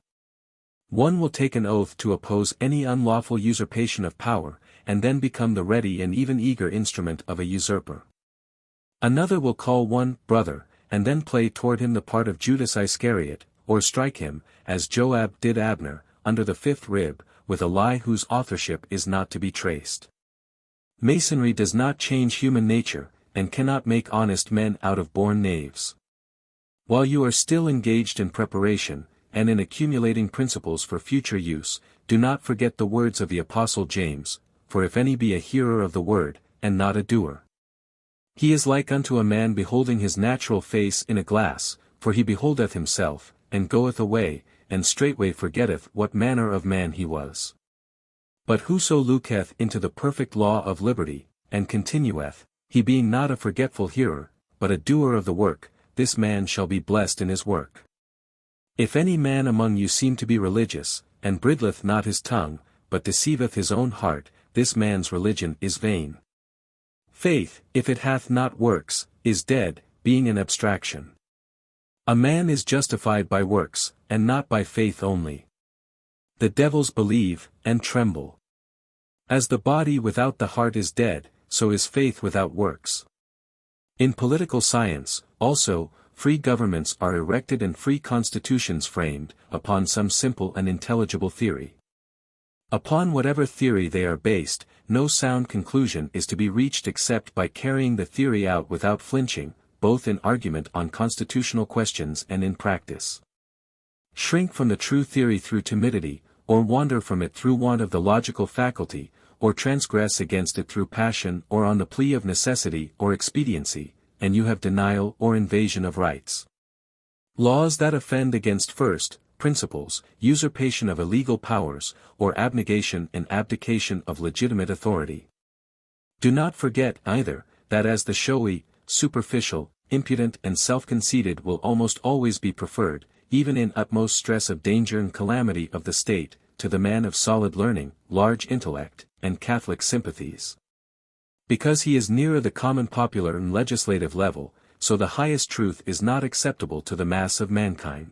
One will take an oath to oppose any unlawful usurpation of power, and then become the ready and even eager instrument of a usurper. Another will call one brother, and then play toward him the part of Judas Iscariot, or strike him, as Joab did Abner, under the fifth rib, with a lie whose authorship is not to be traced. Masonry does not change human nature, and cannot make honest men out of born knaves. While you are still engaged in preparation, and in accumulating principles for future use, do not forget the words of the Apostle James, for if any be a hearer of the word, and not a doer, he is like unto a man beholding his natural face in a glass, for he beholdeth himself, and goeth away, and straightway forgetteth what manner of man he was. But whoso looketh into the perfect law of liberty, and continueth, he being not a forgetful hearer, but a doer of the work, this man shall be blessed in his work. If any man among you seem to be religious, and bridleth not his tongue, but deceiveth his own heart, this man's religion is vain. Faith, if it hath not works, is dead, being an abstraction. A man is justified by works, and not by faith only. The devils believe, and tremble. As the body without the heart is dead, so is faith without works. In political science, also, free governments are erected and free constitutions framed, upon some simple and intelligible theory. Upon whatever theory they are based, no sound conclusion is to be reached except by carrying the theory out without flinching, both in argument on constitutional questions and in practice. Shrink from the true theory through timidity, or wander from it through want of the logical faculty, or transgress against it through passion or on the plea of necessity or expediency, and you have denial or invasion of rights. Laws that offend against first principles, usurpation of illegal powers, or abnegation and abdication of legitimate authority. Do not forget, either, that as the showy, superficial, impudent and self-conceited will almost always be preferred, even in utmost stress of danger and calamity of the state, to the man of solid learning, large intellect, and Catholic sympathies. Because he is nearer the common popular and legislative level, so the highest truth is not acceptable to the mass of mankind.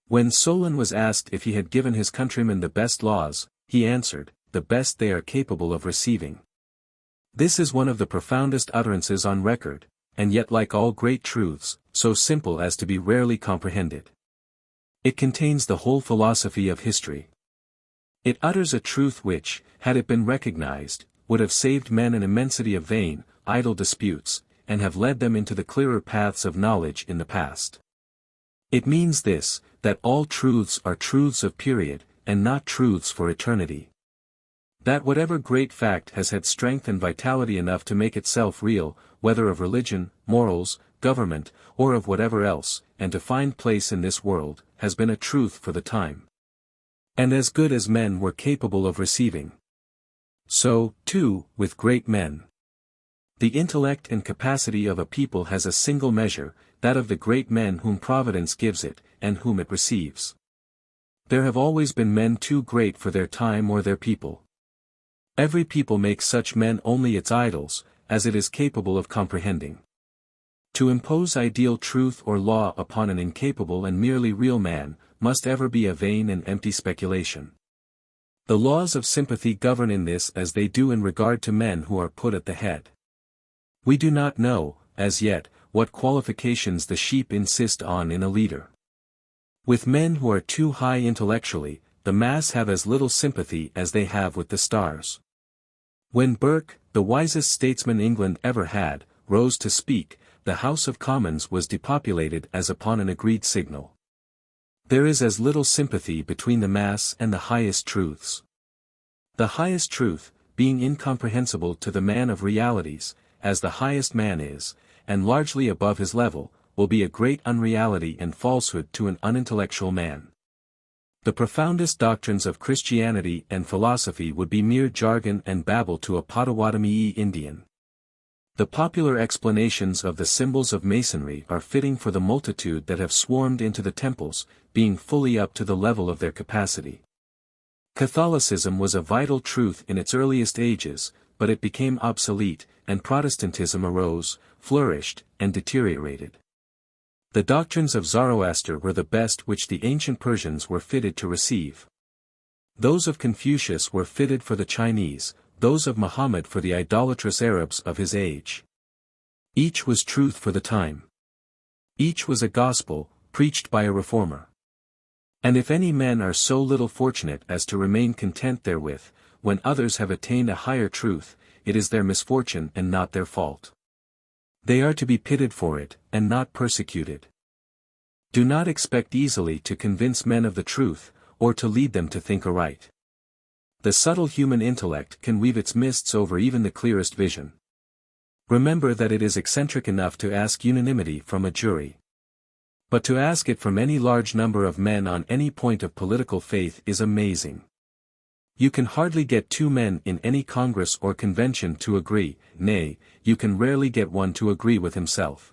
When Solon was asked if he had given his countrymen the best laws, he answered, the best they are capable of receiving. This is one of the profoundest utterances on record, and yet like all great truths, so simple as to be rarely comprehended. It contains the whole philosophy of history. It utters a truth which, had it been recognized, would have saved men an immensity of vain, idle disputes, and have led them into the clearer paths of knowledge in the past. It means this, that all truths are truths of period, and not truths for eternity. That whatever great fact has had strength and vitality enough to make itself real, whether of religion, morals, government, or of whatever else, and to find place in this world, has been a truth for the time, and as good as men were capable of receiving. So, too, with great men. The intellect and capacity of a people has a single measure, that of the great men whom Providence gives it, and whom it receives. There have always been men too great for their time or their people. Every people makes such men only its idols, as it is capable of comprehending. To impose ideal truth or law upon an incapable and merely real man, must ever be a vain and empty speculation. The laws of sympathy govern in this as they do in regard to men who are put at the head. We do not know, as yet, what qualifications the sheep insist on in a leader. With men who are too high intellectually, the mass have as little sympathy as they have with the stars. When Burke, the wisest statesman England ever had, rose to speak, the House of Commons was depopulated as upon an agreed signal. There is as little sympathy between the mass and the highest truths. The highest truth, being incomprehensible to the man of realities, as the highest man is, and largely above his level, will be a great unreality and falsehood to an unintellectual man. The profoundest doctrines of Christianity and philosophy would be mere jargon and babble to a Potawatomi Indian. The popular explanations of the symbols of Masonry are fitting for the multitude that have swarmed into the temples, being fully up to the level of their capacity. Catholicism was a vital truth in its earliest ages, but it became obsolete, and Protestantism arose, flourished, and deteriorated. The doctrines of Zoroaster were the best which the ancient Persians were fitted to receive. Those of Confucius were fitted for the Chinese, those of Muhammad for the idolatrous Arabs of his age. Each was truth for the time. Each was a gospel, preached by a reformer. And if any men are so little fortunate as to remain content therewith, when others have attained a higher truth, it is their misfortune and not their fault. They are to be pitied for it, and not persecuted. Do not expect easily to convince men of the truth, or to lead them to think aright. The subtle human intellect can weave its mists over even the clearest vision. Remember that it is eccentric enough to ask unanimity from a jury. But to ask it from any large number of men on any point of political faith is amazing. You can hardly get two men in any congress or convention to agree, nay, you can rarely get one to agree with himself.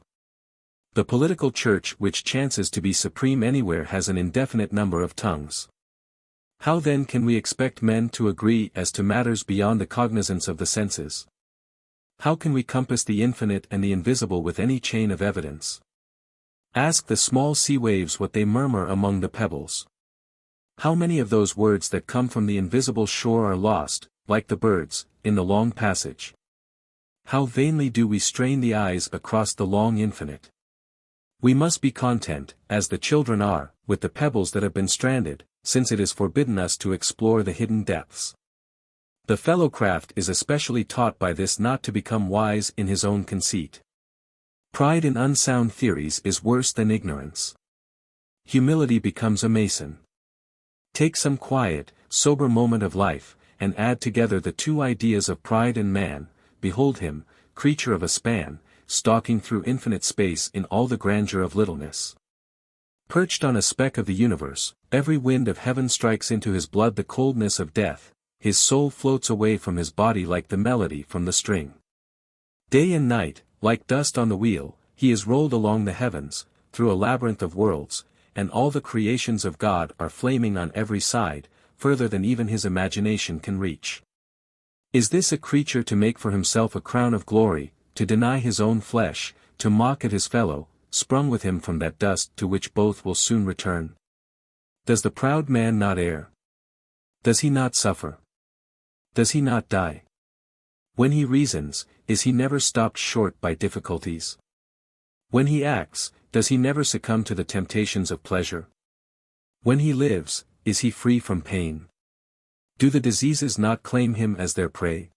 The political church which chances to be supreme anywhere has an indefinite number of tongues. How then can we expect men to agree as to matters beyond the cognizance of the senses? How can we compass the infinite and the invisible with any chain of evidence? Ask the small sea waves what they murmur among the pebbles. How many of those words that come from the invisible shore are lost, like the birds, in the long passage? How vainly do we strain the eyes across the long infinite? We must be content, as the children are, with the pebbles that have been stranded, since it is forbidden us to explore the hidden depths. The fellowcraft is especially taught by this not to become wise in his own conceit. Pride in unsound theories is worse than ignorance. Humility becomes a mason. Take some quiet, sober moment of life, and add together the two ideas of pride and man, behold him, creature of a span, stalking through infinite space in all the grandeur of littleness. Perched on a speck of the universe, every wind of heaven strikes into his blood the coldness of death, his soul floats away from his body like the melody from the string. Day and night, like dust on the wheel, he is rolled along the heavens, through a labyrinth of worlds, and all the creations of God are flaming on every side, further than even his imagination can reach. Is this a creature to make for himself a crown of glory, to deny his own flesh, to mock at his fellow, sprung with him from that dust to which both will soon return? Does the proud man not err? Does he not suffer? Does he not die? When he reasons, is he never stopped short by difficulties? When he acts, does he never succumb to the temptations of pleasure? When he lives, is he free from pain? Do the diseases not claim him as their prey?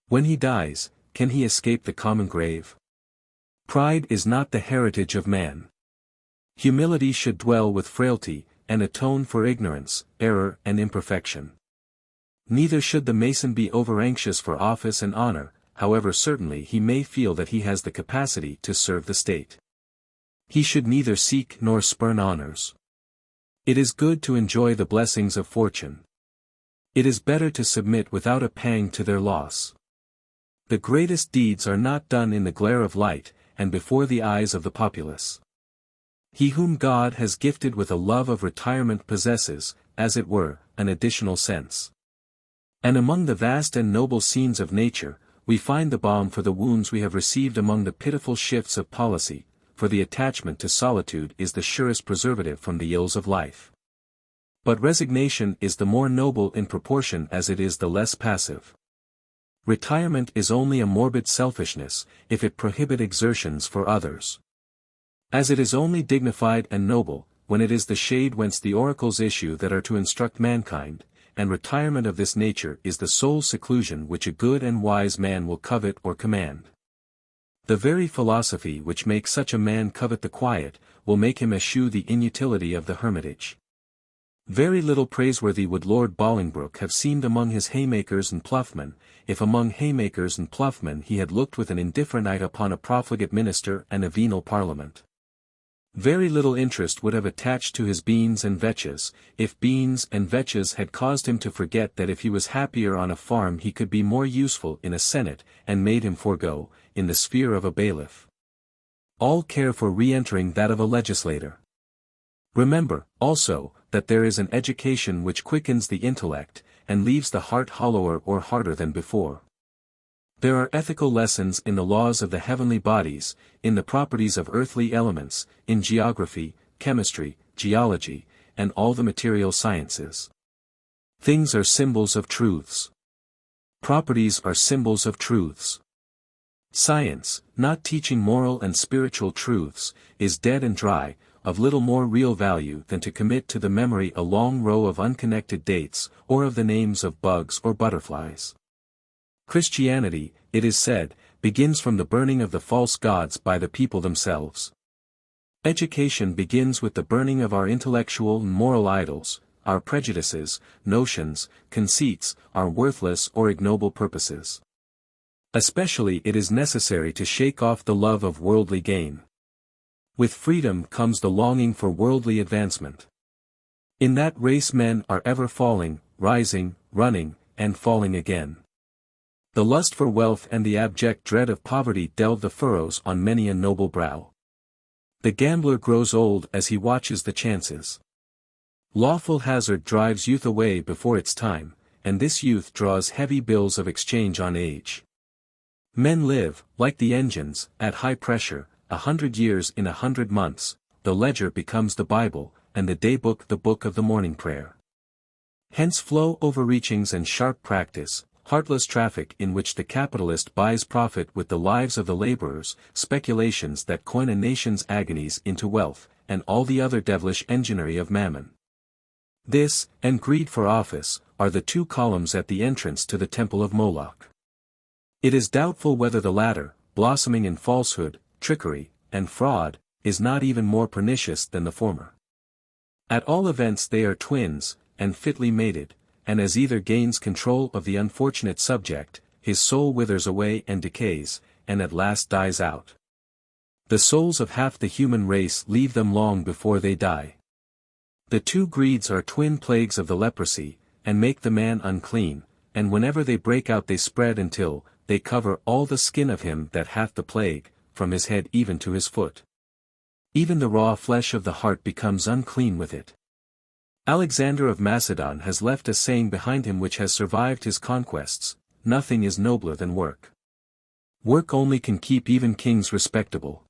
When he dies, can he escape the common grave? Pride is not the heritage of man. Humility should dwell with frailty, and atone for ignorance, error and imperfection. Neither should the Mason be over-anxious for office and honor, however certainly he may feel that he has the capacity to serve the state. He should neither seek nor spurn honors. It is good to enjoy the blessings of fortune. It is better to submit without a pang to their loss. The greatest deeds are not done in the glare of light, and before the eyes of the populace. He whom God has gifted with a love of retirement possesses, as it were, an additional sense. And among the vast and noble scenes of nature, we find the balm for the wounds we have received among the pitiful shifts of policy, for the attachment to solitude is the surest preservative from the ills of life. But resignation is the more noble in proportion as it is the less passive. Retirement is only a morbid selfishness, if it prohibit exertions for others. As it is only dignified and noble, when it is the shade whence the oracles issue that are to instruct mankind, and retirement of this nature is the sole seclusion which a good and wise man will covet or command. The very philosophy which makes such a man covet the quiet, will make him eschew the inutility of the hermitage. Very little praiseworthy would Lord Bolingbroke have seemed among his haymakers and ploughmen, if among haymakers and ploughmen he had looked with an indifferent eye upon a profligate minister and a venal parliament. Very little interest would have attached to his beans and vetches, if beans and vetches had caused him to forget that if he was happier on a farm he could be more useful in a senate, and made him forego, in the sphere of a bailiff, all care for re-entering that of a legislator. Remember, also, that there is an education which quickens the intellect, and leaves the heart hollower or harder than before. There are ethical lessons in the laws of the heavenly bodies, in the properties of earthly elements, in geography, chemistry, geology, and all the material sciences. Things are symbols of truths. Properties are symbols of truths. Science, not teaching moral and spiritual truths, is dead and dry, of little more real value than to commit to the memory a long row of unconnected dates, or of the names of bugs or butterflies. Christianity, it is said, begins from the burning of the false gods by the people themselves. Education begins with the burning of our intellectual and moral idols, our prejudices, notions, conceits, our worthless or ignoble purposes. Especially it is necessary to shake off the love of worldly gain. With freedom comes the longing for worldly advancement. In that race men are ever falling, rising, running, and falling again. The lust for wealth and the abject dread of poverty delve the furrows on many a noble brow. The gambler grows old as he watches the chances. Lawful hazard drives youth away before its time, and this youth draws heavy bills of exchange on age. Men live, like the engines, at high pressure, 100 years in 100 months, the ledger becomes the Bible, and the day book the book of the morning prayer. Hence flow overreachings and sharp practice, heartless traffic in which the capitalist buys profit with the lives of the laborers, speculations that coin a nation's agonies into wealth, and all the other devilish enginery of mammon. This, and greed for office, are the two columns at the entrance to the temple of Moloch. It is doubtful whether the latter, blossoming in falsehood, trickery, and fraud, is not even more pernicious than the former. At all events they are twins, and fitly mated, and as either gains control of the unfortunate subject, his soul withers away and decays, and at last dies out. The souls of half the human race leave them long before they die. The two greeds are twin plagues of the leprosy, and make the man unclean, and whenever they break out they spread until they cover all the skin of him that hath the plague, from his head even to his foot. Even the raw flesh of the heart becomes unclean with it. Alexander of Macedon has left a saying behind him which has survived his conquests: nothing is nobler than work. Work only can keep even kings respectable.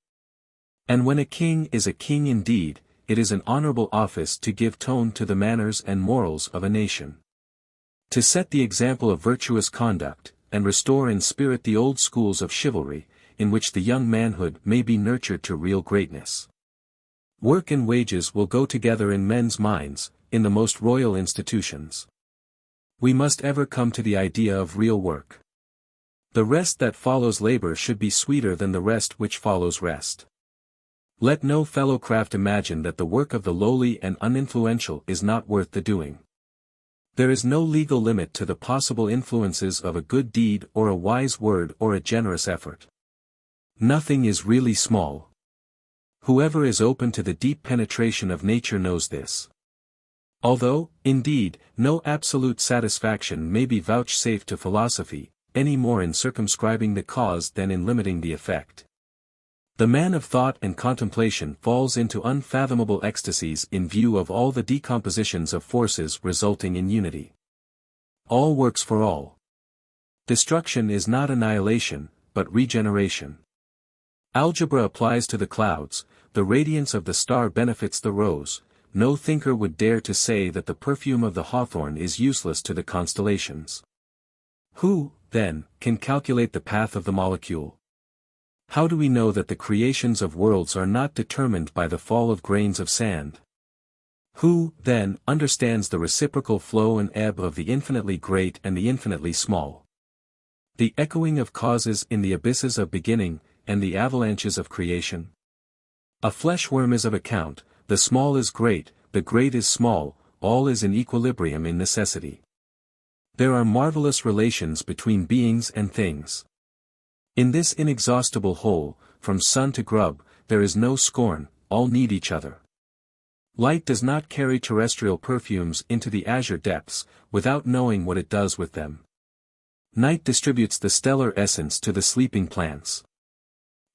And when a king is a king indeed, it is an honorable office to give tone to the manners and morals of a nation. To set the example of virtuous conduct, and restore in spirit the old schools of chivalry, in which the young manhood may be nurtured to real greatness. Work and wages will go together in men's minds, in the most royal institutions. We must ever come to the idea of real work. The rest that follows labor should be sweeter than the rest which follows rest. Let no fellow craft imagine that the work of the lowly and uninfluential is not worth the doing. There is no legal limit to the possible influences of a good deed or a wise word or a generous effort. Nothing is really small. Whoever is open to the deep penetration of nature knows this. Although, indeed, no absolute satisfaction may be vouchsafed to philosophy, any more in circumscribing the cause than in limiting the effect. The man of thought and contemplation falls into unfathomable ecstasies in view of all the decompositions of forces resulting in unity. All works for all. Destruction is not annihilation, but regeneration. Algebra applies to the clouds, the radiance of the star benefits the rose. No thinker would dare to say that the perfume of the hawthorn is useless to the constellations. Who, then, can calculate the path of the molecule? How do we know that the creations of worlds are not determined by the fall of grains of sand? Who, then, understands the reciprocal flow and ebb of the infinitely great and the infinitely small? The echoing of causes in the abysses of beginning, and the avalanches of creation? A flesh-worm is of account, the small is great, the great is small, all is in equilibrium in necessity. There are marvelous relations between beings and things. In this inexhaustible whole, from sun to grub, there is no scorn, all need each other. Light does not carry terrestrial perfumes into the azure depths, without knowing what it does with them. Night distributes the stellar essence to the sleeping plants.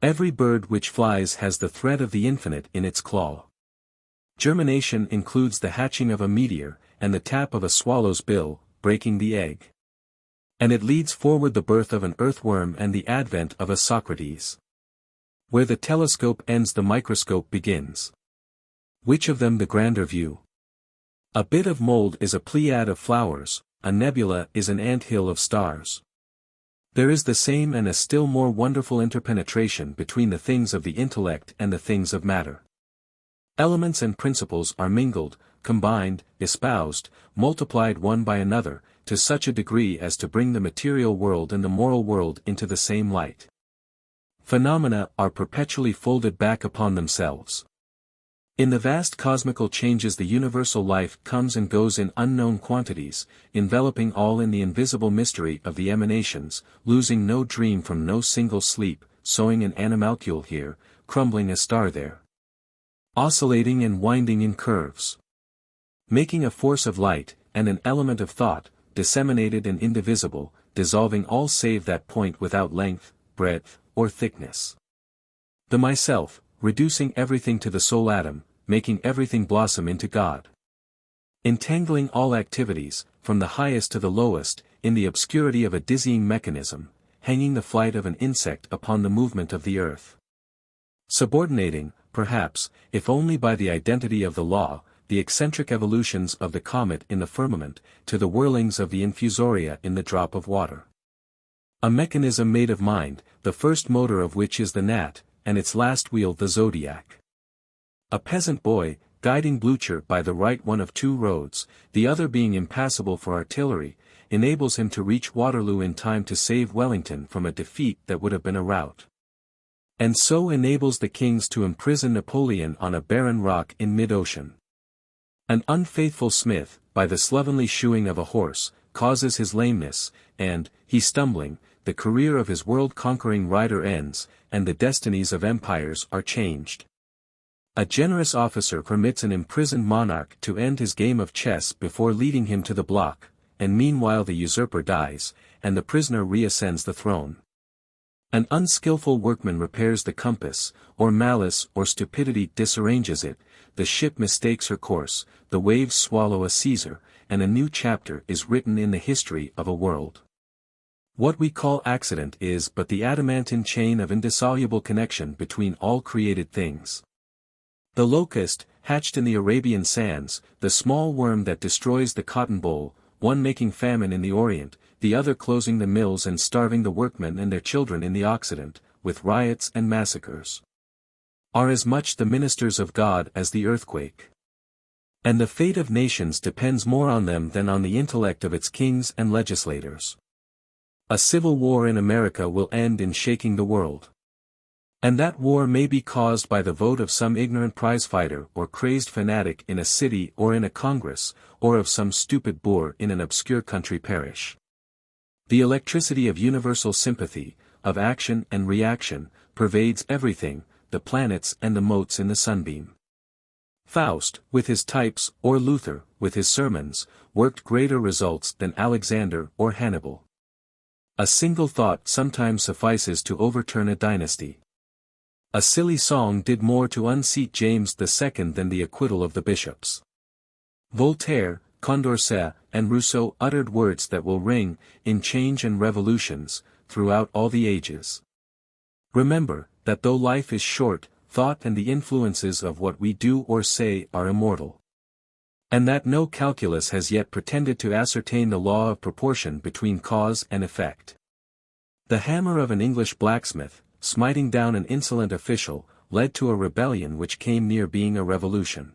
Every bird which flies has the thread of the infinite in its claw. Germination includes the hatching of a meteor, and the tap of a swallow's bill, breaking the egg. And it leads forward the birth of an earthworm and the advent of a Socrates. Where the telescope ends the microscope begins. Which of them the grander view? A bit of mold is a pleiad of flowers, a nebula is an anthill of stars. There is the same and a still more wonderful interpenetration between the things of the intellect and the things of matter. Elements and principles are mingled, combined, espoused, multiplied one by another, to such a degree as to bring the material world and the moral world into the same light. Phenomena are perpetually folded back upon themselves. In the vast cosmical changes the universal life comes and goes in unknown quantities, enveloping all in the invisible mystery of the emanations, losing no dream from no single sleep, sowing an animalcule here, crumbling a star there. Oscillating and winding in curves. Making a force of light, and an element of thought, disseminated and indivisible, dissolving all save that point without length, breadth, or thickness. The myself, reducing everything to the sole atom, making everything blossom into God. Entangling all activities, from the highest to the lowest, in the obscurity of a dizzying mechanism, hanging the flight of an insect upon the movement of the earth. Subordinating, perhaps, if only by the identity of the law, the eccentric evolutions of the comet in the firmament, to the whirlings of the infusoria in the drop of water. A mechanism made of mind, the first motor of which is the gnat, and its last wheel the zodiac. A peasant boy, guiding Blucher by the right one of two roads, the other being impassable for artillery, enables him to reach Waterloo in time to save Wellington from a defeat that would have been a rout. And so enables the kings to imprison Napoleon on a barren rock in mid-ocean. An unfaithful smith, by the slovenly shoeing of a horse, causes his lameness, and, he stumbling, the career of his world-conquering rider ends, and the destinies of empires are changed. A generous officer permits an imprisoned monarch to end his game of chess before leading him to the block, and meanwhile the usurper dies, and the prisoner reascends the throne. An unskillful workman repairs the compass, or malice or stupidity disarranges it, the ship mistakes her course, the waves swallow a Caesar, and a new chapter is written in the history of a world. What we call accident is but the adamantine chain of indissoluble connection between all created things. The locust, hatched in the Arabian sands, the small worm that destroys the cotton boll, one making famine in the Orient, the other closing the mills and starving the workmen and their children in the Occident, with riots and massacres, are as much the ministers of God as the earthquake. And the fate of nations depends more on them than on the intellect of its kings and legislators. A civil war in America will end in shaking the world. And that war may be caused by the vote of some ignorant prizefighter or crazed fanatic in a city or in a congress, or of some stupid boor in an obscure country parish. The electricity of universal sympathy, of action and reaction, pervades everything, the planets and the motes in the sunbeam. Faust, with his types, or Luther, with his sermons, worked greater results than Alexander or Hannibal. A single thought sometimes suffices to overturn a dynasty. A silly song did more to unseat James II than the acquittal of the bishops. Voltaire, Condorcet, and Rousseau uttered words that will ring, in change and revolutions, throughout all the ages. Remember, that though life is short, thought and the influences of what we do or say are immortal. And that no calculus has yet pretended to ascertain the law of proportion between cause and effect. The hammer of an English blacksmith, smiting down an insolent official, led to a rebellion which came near being a revolution.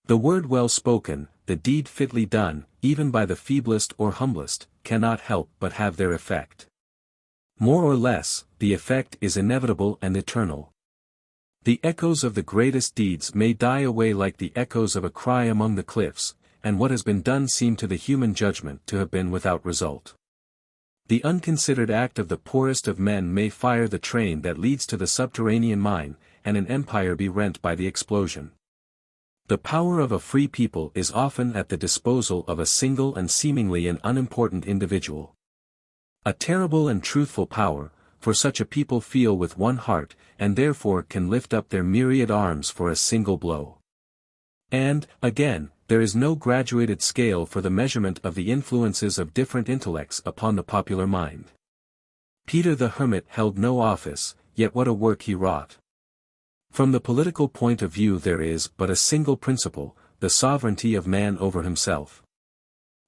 The word well spoken, the deed fitly done, even by the feeblest or humblest, cannot help but have their effect. More or less, the effect is inevitable and eternal. The echoes of the greatest deeds may die away like the echoes of a cry among the cliffs, and what has been done seem to the human judgment to have been without result. The unconsidered act of the poorest of men may fire the train that leads to the subterranean mine, and an empire be rent by the explosion. The power of a free people is often at the disposal of a single and seemingly an unimportant individual. A terrible and truthful power, for such a people feel with one heart, and therefore can lift up their myriad arms for a single blow. And, again, there is no graduated scale for the measurement of the influences of different intellects upon the popular mind. Peter the Hermit held no office, yet what a work he wrought. From the political point of view there is but a single principle, the sovereignty of man over himself.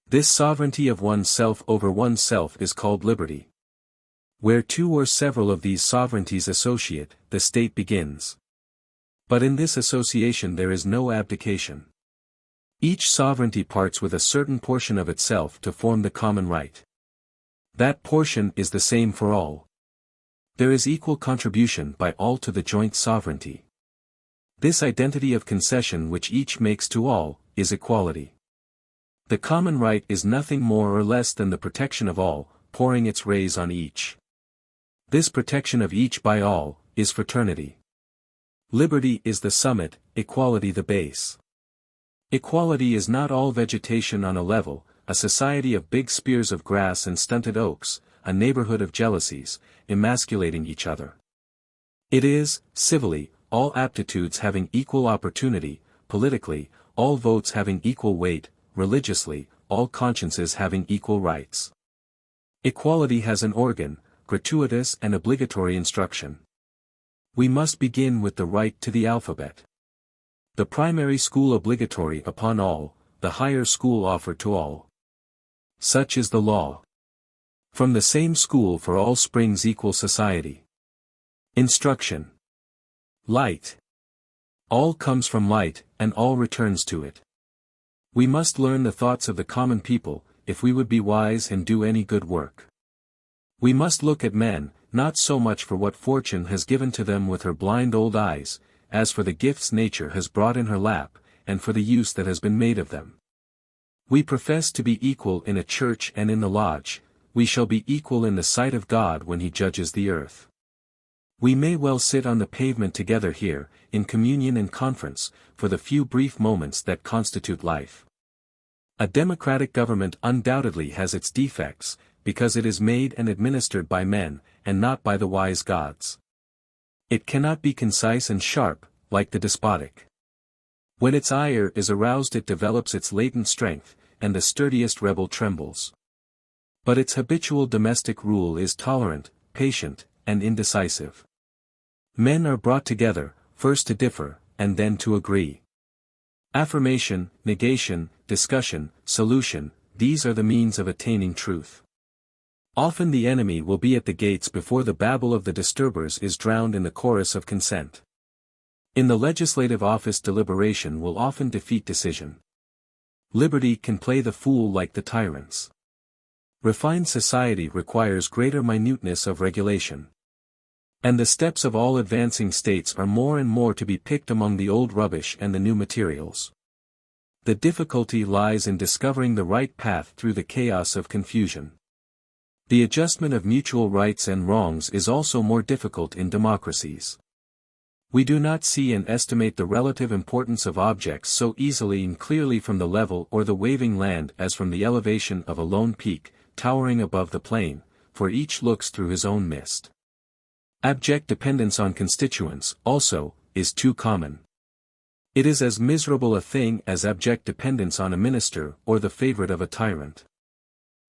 This sovereignty of oneself over oneself is called liberty. Where two or several of these sovereignties associate, the state begins. But in this association there is no abdication. Each sovereignty parts with a certain portion of itself to form the common right. That portion is the same for all. There is equal contribution by all to the joint sovereignty. This identity of concession which each makes to all, is equality. The common right is nothing more or less than the protection of all, pouring its rays on each. This protection of each by all, is fraternity. Liberty is the summit, equality the base. Equality is not all vegetation on a level, a society of big spears of grass and stunted oaks, a neighborhood of jealousies, emasculating each other. It is, civilly, all aptitudes having equal opportunity, politically, all votes having equal weight, religiously, all consciences having equal rights. Equality has an organ, gratuitous and obligatory instruction. We must begin with the right to the alphabet. The primary school obligatory upon all, the higher school offered to all. Such is the law. From the same school for all springs equal society. Instruction. Light. All comes from light, and all returns to it. We must learn the thoughts of the common people, if we would be wise and do any good work. We must look at men, not so much for what fortune has given to them with her blind old eyes, as for the gifts nature has brought in her lap, and for the use that has been made of them. We profess to be equal in a church and in the lodge, we shall be equal in the sight of God when he judges the earth. We may well sit on the pavement together here, in communion and conference, for the few brief moments that constitute life. A democratic government undoubtedly has its defects, because it is made and administered by men, and not by the wise gods. It cannot be concise and sharp, like the despotic. When its ire is aroused it develops its latent strength, and the sturdiest rebel trembles. But its habitual domestic rule is tolerant, patient, and indecisive. Men are brought together, first to differ, and then to agree. Affirmation, negation, discussion, solution, these are the means of attaining truth. Often the enemy will be at the gates before the babble of the disturbers is drowned in the chorus of consent. In the legislative office deliberation will often defeat decision. Liberty can play the fool like the tyrants. Refined society requires greater minuteness of regulation. And the steps of all advancing states are more and more to be picked among the old rubbish and the new materials. The difficulty lies in discovering the right path through the chaos of confusion. The adjustment of mutual rights and wrongs is also more difficult in democracies. We do not see and estimate the relative importance of objects so easily and clearly from the level or the waving land as from the elevation of a lone peak, towering above the plain, for each looks through his own mist. Abject dependence on constituents, also, is too common. It is as miserable a thing as abject dependence on a minister or the favorite of a tyrant.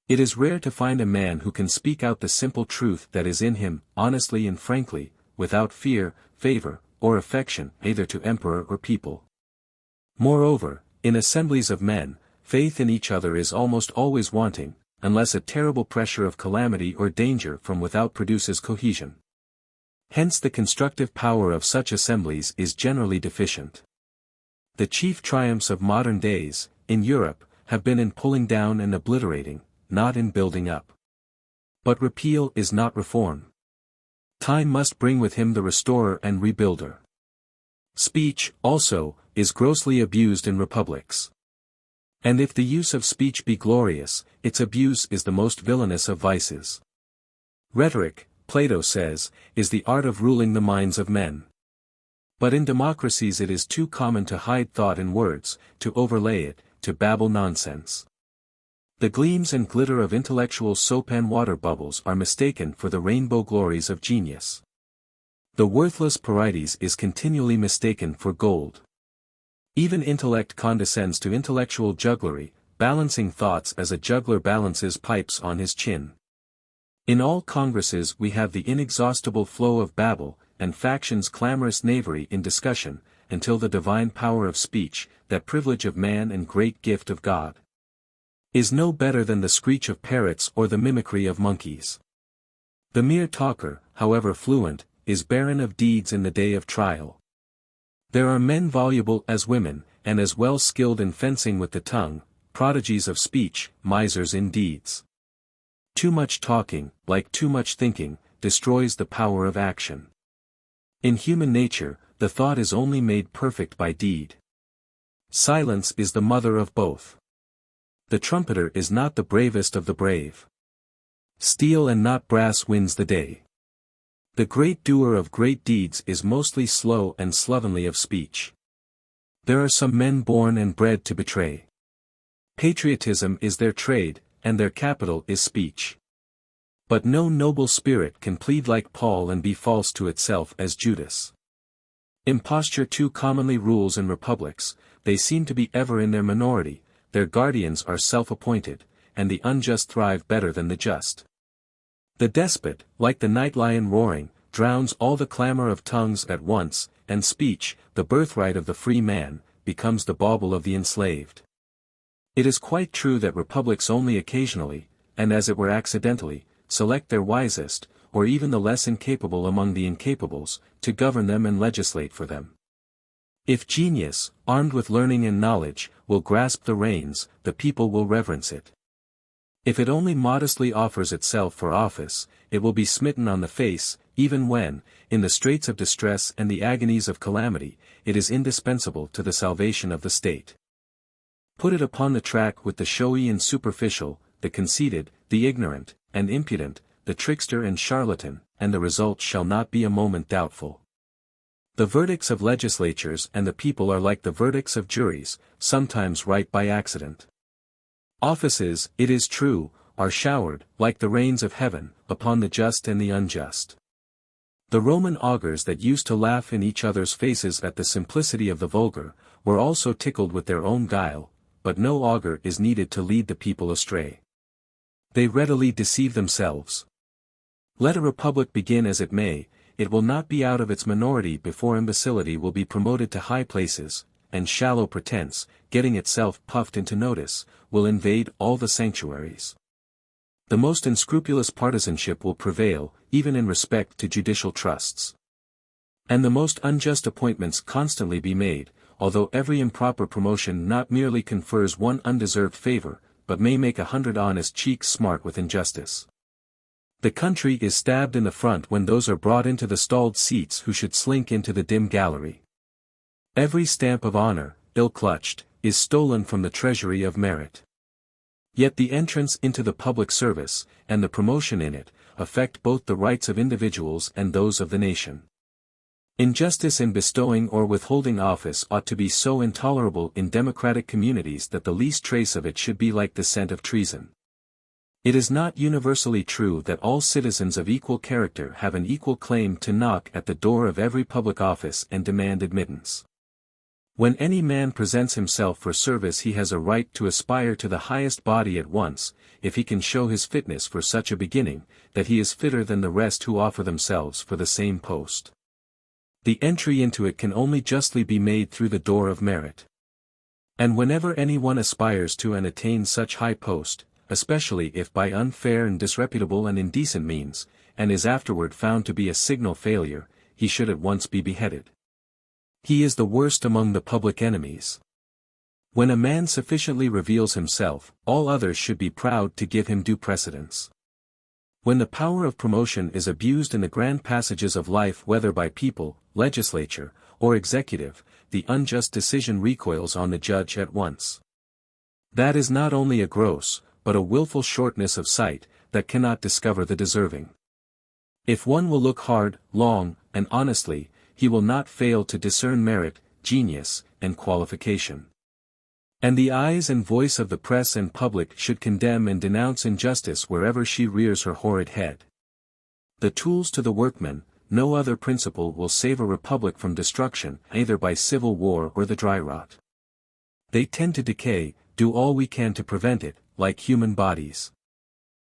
It is rare to find a man who can speak out the simple truth that is in him, honestly and frankly, without fear, favor, or affection either to emperor or people. Moreover, in assemblies of men, faith in each other is almost always wanting, unless a terrible pressure of calamity or danger from without produces cohesion. Hence the constructive power of such assemblies is generally deficient. The chief triumphs of modern days, in Europe, have been in pulling down and obliterating, not in building up. But repeal is not reform. Time must bring with him the restorer and rebuilder. Speech, also, is grossly abused in republics. And if the use of speech be glorious, its abuse is the most villainous of vices. Rhetoric, Plato says, is the art of ruling the minds of men. But in democracies it is too common to hide thought in words, to overlay it, to babble nonsense. The gleams and glitter of intellectual soap and water bubbles are mistaken for the rainbow glories of genius. The worthless Parides is continually mistaken for gold. Even intellect condescends to intellectual jugglery, balancing thoughts as a juggler balances pipes on his chin. In all congresses we have the inexhaustible flow of babble, and factions' clamorous knavery in discussion, until the divine power of speech, that privilege of man and great gift of God, is no better than the screech of parrots or the mimicry of monkeys. The mere talker, however fluent, is barren of deeds in the day of trial. There are men voluble as women, and as well skilled in fencing with the tongue, prodigies of speech, misers in deeds. Too much talking, like too much thinking, destroys the power of action. In human nature, the thought is only made perfect by deed. Silence is the mother of both. The trumpeter is not the bravest of the brave. Steel and not brass wins the day. The great doer of great deeds is mostly slow and slovenly of speech. There are some men born and bred to betray. Patriotism is their trade, and their capital is speech. But no noble spirit can plead like Paul and be false to itself as Judas. Imposture too commonly rules in republics, they seem to be ever in their minority, their guardians are self-appointed, and the unjust thrive better than the just. The despot, like the night lion roaring, drowns all the clamor of tongues at once, and speech, the birthright of the free man, becomes the bauble of the enslaved. It is quite true that republics only occasionally, and as it were accidentally, select their wisest, or even the less incapable among the incapables, to govern them and legislate for them. If genius, armed with learning and knowledge, will grasp the reins, the people will reverence it. If it only modestly offers itself for office, it will be smitten on the face, even when, in the straits of distress and the agonies of calamity, it is indispensable to the salvation of the state. Put it upon the track with the showy and superficial, the conceited, the ignorant, and impudent, the trickster and charlatan, and the result shall not be a moment doubtful. The verdicts of legislatures and the people are like the verdicts of juries, sometimes right by accident. Offices, it is true, are showered, like the rains of heaven, upon the just and the unjust. The Roman augurs that used to laugh in each other's faces at the simplicity of the vulgar, were also tickled with their own guile, but no augur is needed to lead the people astray. They readily deceive themselves. Let a republic begin as it may, it will not be out of its minority before imbecility will be promoted to high places, and shallow pretense, getting itself puffed into notice, will invade all the sanctuaries. The most unscrupulous partisanship will prevail, even in respect to judicial trusts. And the most unjust appointments constantly be made, although every improper promotion not merely confers one undeserved favor, but may make 100 honest cheeks smart with injustice. The country is stabbed in the front when those are brought into the stalled seats who should slink into the dim gallery. Every stamp of honor, ill-clutched, is stolen from the treasury of merit. Yet the entrance into the public service, and the promotion in it, affect both the rights of individuals and those of the nation. Injustice in bestowing or withholding office ought to be so intolerable in democratic communities that the least trace of it should be like the scent of treason. It is not universally true that all citizens of equal character have an equal claim to knock at the door of every public office and demand admittance. When any man presents himself for service he has a right to aspire to the highest body at once, if he can show his fitness for such a beginning, that he is fitter than the rest who offer themselves for the same post. The entry into it can only justly be made through the door of merit. And whenever anyone aspires to and attains such high post, especially if by unfair and disreputable and indecent means, and is afterward found to be a signal failure, he should at once be beheaded. He is the worst among the public enemies. When a man sufficiently reveals himself, all others should be proud to give him due precedence. When the power of promotion is abused in the grand passages of life, whether by people, legislature, or executive, the unjust decision recoils on the judge at once. That is not only a gross, but a willful shortness of sight, that cannot discover the deserving. If one will look hard, long, and honestly, he will not fail to discern merit, genius, and qualification. And the eyes and voice of the press and public should condemn and denounce injustice wherever she rears her horrid head. The tools to the workman, no other principle will save a republic from destruction, either by civil war or the dry rot. They tend to decay, do all we can to prevent it, like human bodies.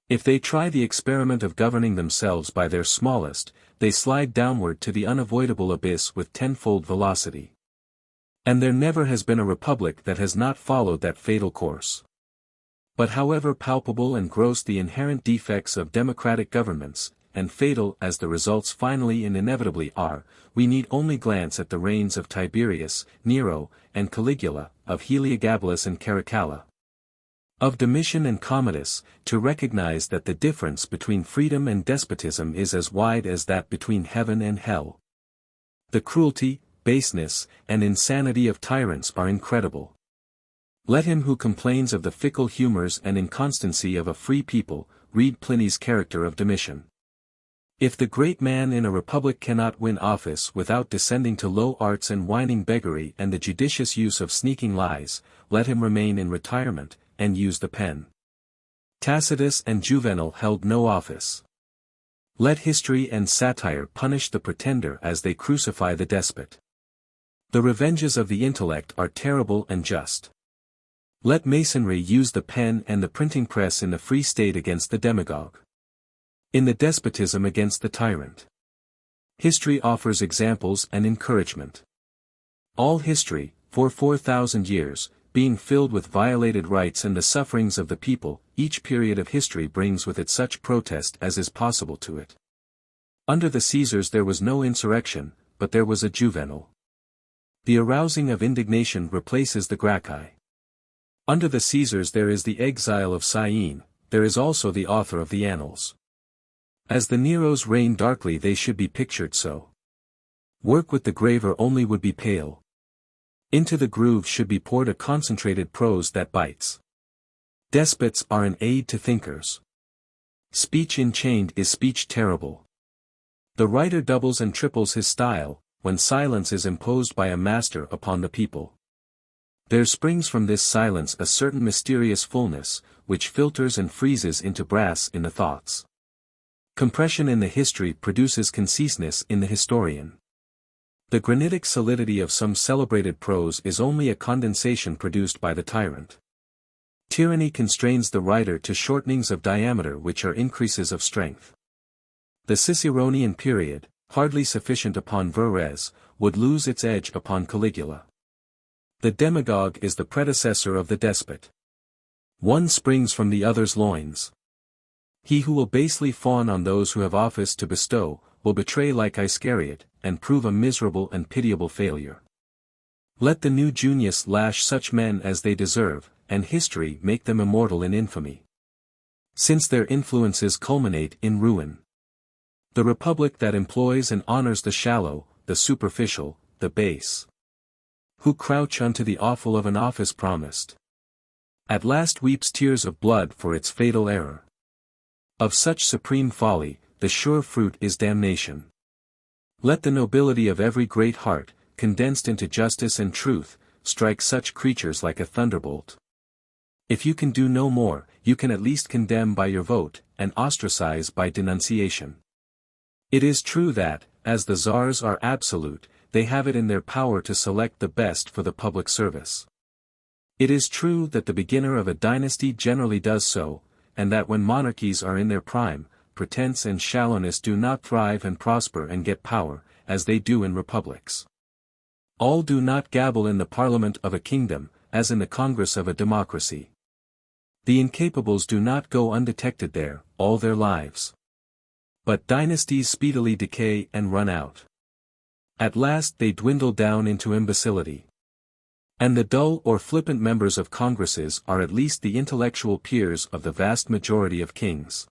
If they try the experiment of governing themselves by their smallest, they slide downward to the unavoidable abyss with tenfold velocity. And there never has been a republic that has not followed that fatal course. But however palpable and gross the inherent defects of democratic governments, and fatal as the results finally and inevitably are, we need only glance at the reigns of Tiberius, Nero, and Caligula, of Heliogabalus and Caracalla, of Domitian and Commodus, to recognize that the difference between freedom and despotism is as wide as that between heaven and hell. The cruelty, baseness, and insanity of tyrants are incredible. Let him who complains of the fickle humors and inconstancy of a free people, read Pliny's character of Domitian. If the great man in a republic cannot win office without descending to low arts and whining beggary and the judicious use of sneaking lies, let him remain in retirement, and use the pen. Tacitus and Juvenal held no office. Let history and satire punish the pretender as they crucify the despot. The revenges of the intellect are terrible and just. Let Masonry use the pen and the printing press in the free state against the demagogue, in the despotism against the tyrant. History offers examples and encouragement. All history, for 4,000 years, being filled with violated rights and the sufferings of the people, each period of history brings with it such protest as is possible to it. Under the Caesars there was no insurrection, but there was a Juvenal. The arousing of indignation replaces the Gracchi. Under the Caesars there is the exile of Syene, there is also the author of the Annals. As the Neros reign darkly they should be pictured so. Work with the graver only would be pale. Into the groove should be poured a concentrated prose that bites. Despots are an aid to thinkers. Speech enchained is speech terrible. The writer doubles and triples his style, when silence is imposed by a master upon the people. There springs from this silence a certain mysterious fullness, which filters and freezes into brass in the thoughts. Compression in the history produces conciseness in the historian. The granitic solidity of some celebrated prose is only a condensation produced by the tyrant. Tyranny constrains the writer to shortenings of diameter which are increases of strength. The Ciceronian period, hardly sufficient upon Verres, would lose its edge upon Caligula. The demagogue is the predecessor of the despot. One springs from the other's loins. He who will basely fawn on those who have office to bestow, will betray like Iscariot, and prove a miserable and pitiable failure. Let the new Junius lash such men as they deserve, and history make them immortal in infamy, since their influences culminate in ruin. The republic that employs and honors the shallow, the superficial, the base, who crouch unto the offal of an office promised, at last weeps tears of blood for its fatal error. Of such supreme folly, the sure fruit is damnation. Let the nobility of every great heart, condensed into justice and truth, strike such creatures like a thunderbolt. If you can do no more, you can at least condemn by your vote, and ostracize by denunciation. It is true that, as the czars are absolute, they have it in their power to select the best for the public service. It is true that the beginner of a dynasty generally does so, and that when monarchies are in their prime, pretense and shallowness do not thrive and prosper and get power, as they do in republics. All do not gabble in the parliament of a kingdom, as in the Congress of a democracy. The incapables do not go undetected there, all their lives. But dynasties speedily decay and run out. At last they dwindle down into imbecility. And the dull or flippant members of Congresses are at least the intellectual peers of the vast majority of kings.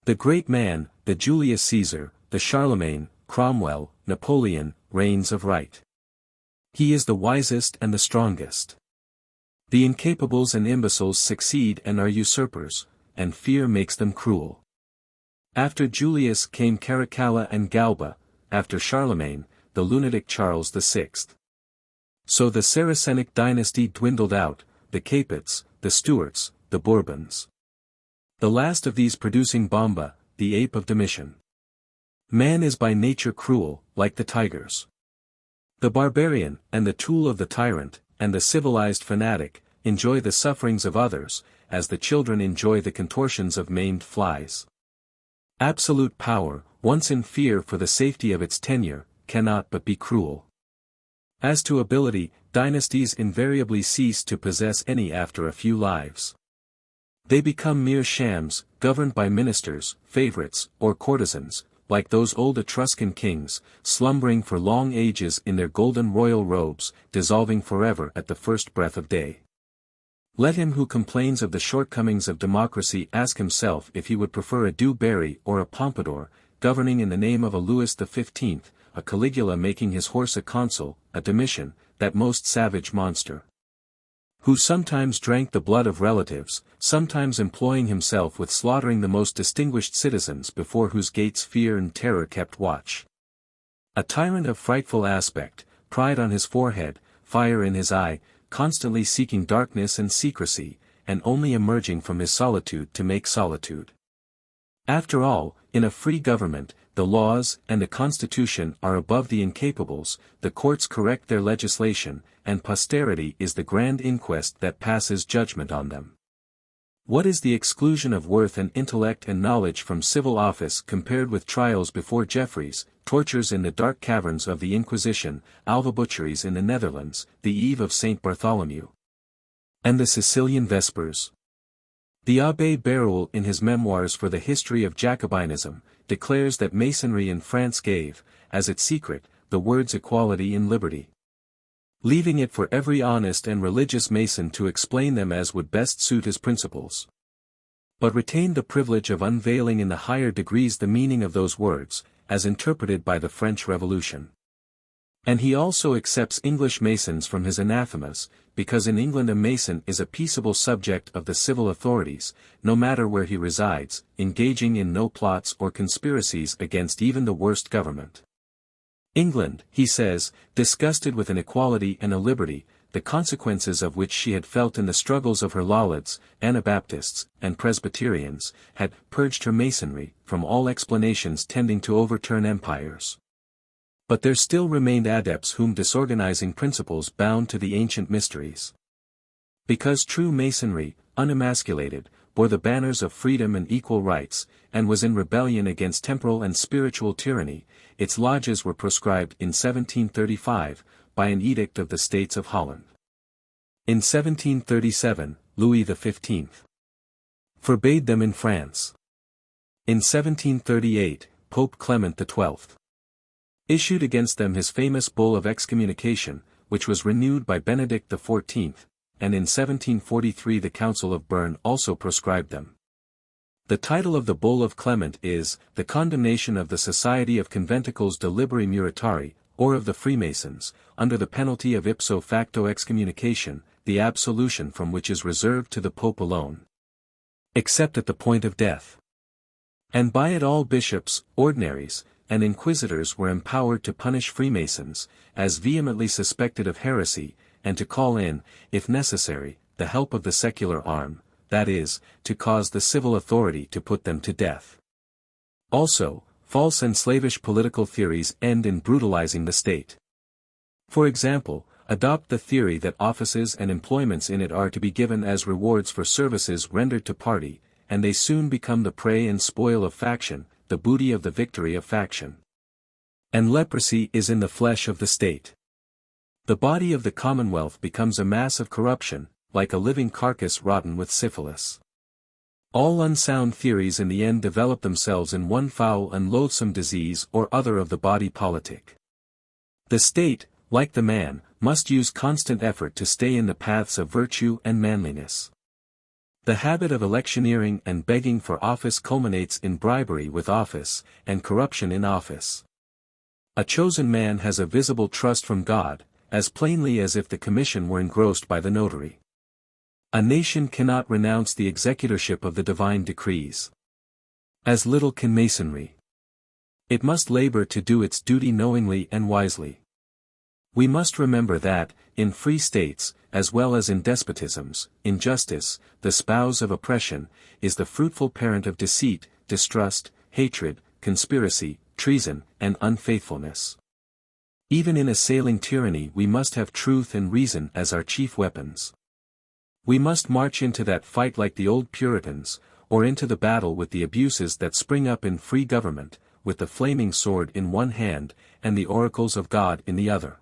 The great man, the Julius Caesar, the Charlemagne, Cromwell, Napoleon, reigns of right. He is the wisest and the strongest. The incapables and imbeciles succeed and are usurpers, and fear makes them cruel. After Julius came Caracalla and Galba, after Charlemagne, the lunatic Charles VI. So the Saracenic dynasty dwindled out, the Capetes, the Stuarts, the Bourbons. The last of these producing Bomba, the ape of Domitian. Man is by nature cruel, like the tigers. The barbarian, and the tool of the tyrant, and the civilized fanatic, enjoy the sufferings of others, as the children enjoy the contortions of maimed flies. Absolute power, once in fear for the safety of its tenure, cannot but be cruel. As to ability, dynasties invariably cease to possess any after a few lives. They become mere shams, governed by ministers, favorites, or courtesans, like those old Etruscan kings, slumbering for long ages in their golden royal robes, dissolving forever at the first breath of day. Let him who complains of the shortcomings of democracy ask himself if he would prefer a Du Barry or a Pompadour, governing in the name of a Louis XV, a Caligula making his horse a consul, a Domitian, that most savage monster, who sometimes drank the blood of relatives, sometimes employing himself with slaughtering the most distinguished citizens before whose gates fear and terror kept watch. A tyrant of frightful aspect, pride on his forehead, fire in his eye, constantly seeking darkness and secrecy, and only emerging from his solitude to make solitude. After all, in a free government, the laws and the constitution are above the incapables, the courts correct their legislation, and posterity is the grand inquest that passes judgment on them. What is the exclusion of worth and intellect and knowledge from civil office compared with trials before Jeffreys, tortures in the dark caverns of the Inquisition, Alva butcheries in the Netherlands, the eve of St. Bartholomew, and the Sicilian Vespers? The Abbé Bérault in his Memoirs for the History of Jacobinism, declares that Masonry in France gave, as its secret, the words equality and liberty, leaving it for every honest and religious Mason to explain them as would best suit his principles, but retained the privilege of unveiling in the higher degrees the meaning of those words, as interpreted by the French Revolution. And he also accepts English Masons from his anathemas, because in England a Mason is a peaceable subject of the civil authorities, no matter where he resides, engaging in no plots or conspiracies against even the worst government. England, he says, disgusted with an equality and a liberty, the consequences of which she had felt in the struggles of her Lollards, Anabaptists, and Presbyterians, had purged her Masonry from all explanations tending to overturn empires. But there still remained adepts whom disorganizing principles bound to the ancient mysteries. Because true Masonry, unemasculated, bore the banners of freedom and equal rights, and was in rebellion against temporal and spiritual tyranny, its lodges were proscribed in 1735, by an edict of the States of Holland. In 1737, Louis XV forbade them in France. In 1738, Pope Clement XII issued against them his famous bull of excommunication, which was renewed by Benedict XIV, and in 1743 the Council of Bern also proscribed them. The title of the Bull of Clement is, The Condemnation of the Society of Conventicles de Liberi Muritari, or of the Freemasons, under the penalty of ipso facto excommunication, the absolution from which is reserved to the Pope alone, except at the point of death. And by it all bishops, ordinaries, and inquisitors were empowered to punish Freemasons, as vehemently suspected of heresy, and to call in, if necessary, the help of the secular arm, that is, to cause the civil authority to put them to death. Also, false and slavish political theories end in brutalizing the state. For example, adopt the theory that offices and employments in it are to be given as rewards for services rendered to party, and they soon become the prey and spoil of faction, the booty of the victory of faction. And leprosy is in the flesh of the state. The body of the commonwealth becomes a mass of corruption, like a living carcass rotten with syphilis. All unsound theories in the end develop themselves in one foul and loathsome disease or other of the body politic. The state, like the man, must use constant effort to stay in the paths of virtue and manliness. The habit of electioneering and begging for office culminates in bribery with office, and corruption in office. A chosen man has a visible trust from God, as plainly as if the commission were engrossed by the notary. A nation cannot renounce the executorship of the divine decrees. As little can Masonry. It must labor to do its duty knowingly and wisely. We must remember that, in free states, as well as in despotisms, injustice, the spouse of oppression, is the fruitful parent of deceit, distrust, hatred, conspiracy, treason, and unfaithfulness. Even in assailing tyranny we must have truth and reason as our chief weapons. We must march into that fight like the old Puritans, or into the battle with the abuses that spring up in free government, with the flaming sword in one hand, and the oracles of God in the other.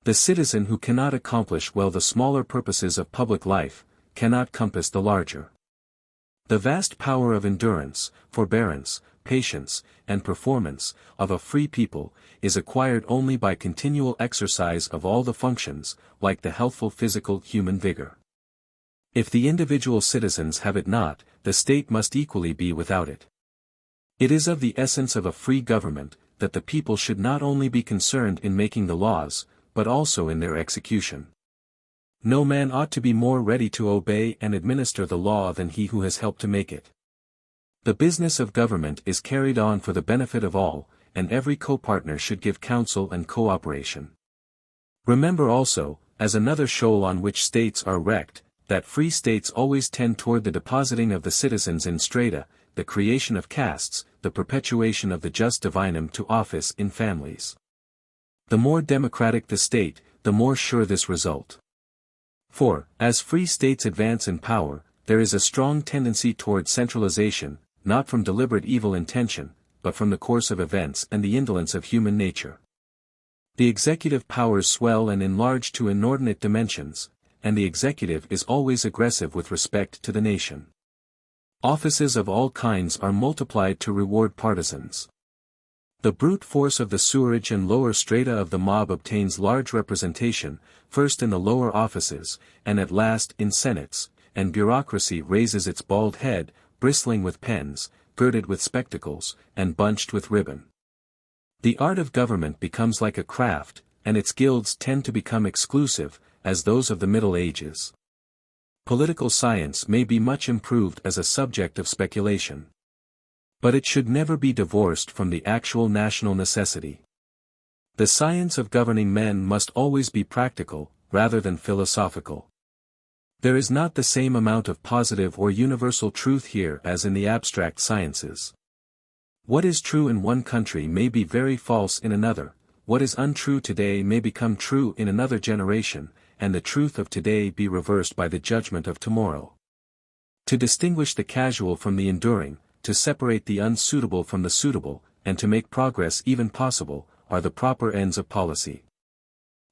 The citizen who cannot accomplish well the smaller purposes of public life, cannot compass the larger. The vast power of endurance, forbearance, patience, and performance, of a free people, is acquired only by continual exercise of all the functions, like the healthful physical human vigor. If the individual citizens have it not, the state must equally be without it. It is of the essence of a free government, that the people should not only be concerned in making the laws, but also in their execution. No man ought to be more ready to obey and administer the law than he who has helped to make it. The business of government is carried on for the benefit of all, and every co-partner should give counsel and cooperation. Remember also, as another shoal on which states are wrecked, that free states always tend toward the depositing of the citizens in strata, the creation of castes, the perpetuation of the just divinum to office in families. The more democratic the state, the more sure this result. For, as free states advance in power, there is a strong tendency toward centralization, not from deliberate evil intention, but from the course of events and the indolence of human nature. The executive powers swell and enlarge to inordinate dimensions, and the executive is always aggressive with respect to the nation. Offices of all kinds are multiplied to reward partisans. The brute force of the sewerage and lower strata of the mob obtains large representation, first in the lower offices, and at last in senates, and bureaucracy raises its bald head, bristling with pens, girded with spectacles, and bunched with ribbon. The art of government becomes like a craft, and its guilds tend to become exclusive, as those of the Middle Ages. Political science may be much improved as a subject of speculation. But it should never be divorced from the actual national necessity. The science of governing men must always be practical, rather than philosophical. There is not the same amount of positive or universal truth here as in the abstract sciences. What is true in one country may be very false in another, what is untrue today may become true in another generation, and the truth of today be reversed by the judgment of tomorrow. To distinguish the casual from the enduring, to separate the unsuitable from the suitable, and to make progress even possible, are the proper ends of policy.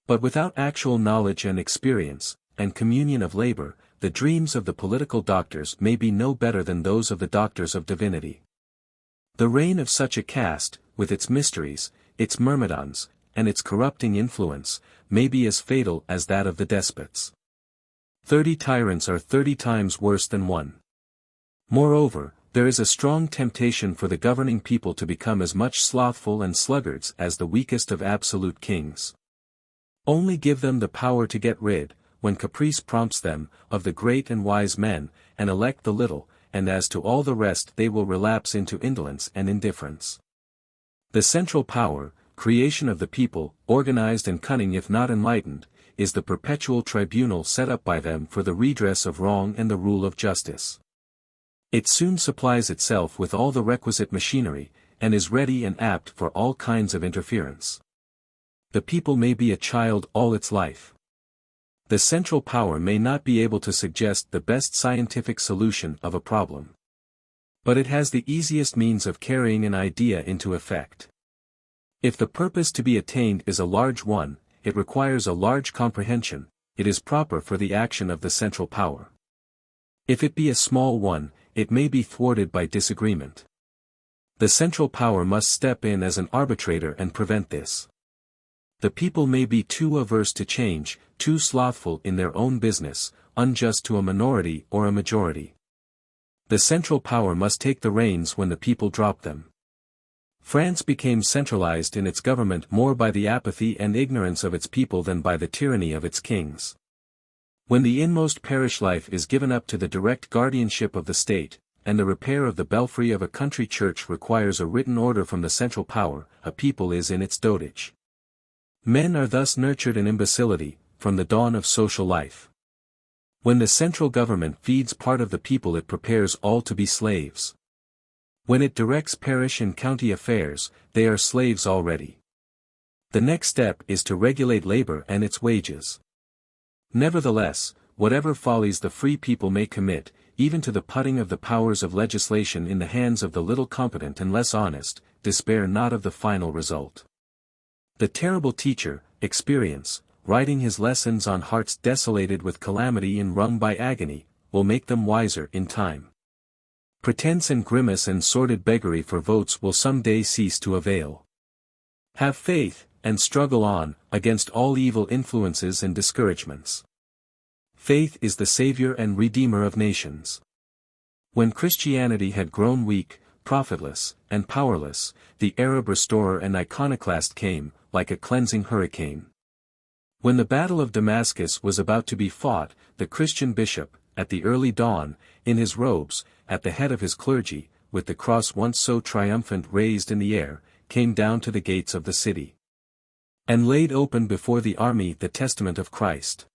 But without actual knowledge and experience, and communion of labor, the dreams of the political doctors may be no better than those of the doctors of divinity. The reign of such a caste, with its mysteries, its myrmidons, and its corrupting influence, may be as fatal as that of the despots. 30 tyrants are 30 times worse than one. Moreover, there is a strong temptation for the governing people to become as much slothful and sluggards as the weakest of absolute kings. Only give them the power to get rid, when caprice prompts them, of the great and wise men, and elect the little, and as to all the rest they will relapse into indolence and indifference. The central power, creation of the people, organized and cunning if not enlightened, is the perpetual tribunal set up by them for the redress of wrong and the rule of justice. It soon supplies itself with all the requisite machinery, and is ready and apt for all kinds of interference. The people may be a child all its life. The central power may not be able to suggest the best scientific solution of a problem. But it has the easiest means of carrying an idea into effect. If the purpose to be attained is a large one, it requires a large comprehension, it is proper for the action of the central power. If it be a small one, it may be thwarted by disagreement. The central power must step in as an arbitrator and prevent this. The people may be too averse to change, too slothful in their own business, unjust to a minority or a majority. The central power must take the reins when the people drop them. France became centralized in its government more by the apathy and ignorance of its people than by the tyranny of its kings. When the inmost parish life is given up to the direct guardianship of the state, and the repair of the belfry of a country church requires a written order from the central power, a people is in its dotage. Men are thus nurtured in imbecility, from the dawn of social life. When the central government feeds part of the people, it prepares all to be slaves. When it directs parish and county affairs, they are slaves already. The next step is to regulate labor and its wages. Nevertheless, whatever follies the free people may commit, even to the putting of the powers of legislation in the hands of the little competent and less honest, despair not of the final result. The terrible teacher, experience, writing his lessons on hearts desolated with calamity and wrung by agony, will make them wiser in time. Pretense and grimace and sordid beggary for votes will some day cease to avail. Have faith, and struggle on, against all evil influences and discouragements. Faith is the Savior and Redeemer of nations. When Christianity had grown weak, profitless, and powerless, the Arab restorer and iconoclast came, like a cleansing hurricane. When the battle of Damascus was about to be fought, the Christian bishop, at the early dawn, in his robes, at the head of his clergy, with the cross once so triumphant raised in the air, came down to the gates of the city, and laid open before the army the testament of Christ.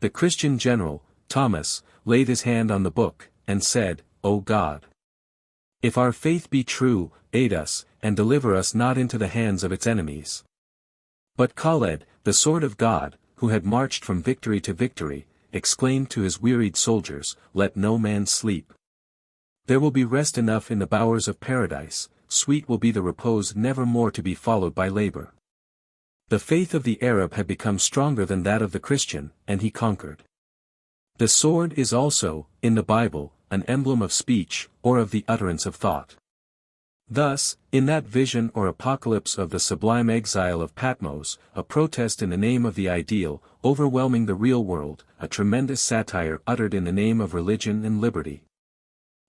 The Christian general, Thomas, laid his hand on the book, and said, O God! If our faith be true, aid us, and deliver us not into the hands of its enemies. But Khaled, the sword of God, who had marched from victory to victory, exclaimed to his wearied soldiers, Let no man sleep. There will be rest enough in the bowers of paradise, sweet will be the repose never more to be followed by labor. The faith of the Arab had become stronger than that of the Christian, and he conquered. The sword is also, in the Bible, an emblem of speech, or of the utterance of thought. Thus, in that vision or apocalypse of the sublime exile of Patmos, a protest in the name of the ideal, overwhelming the real world, a tremendous satire uttered in the name of religion and liberty.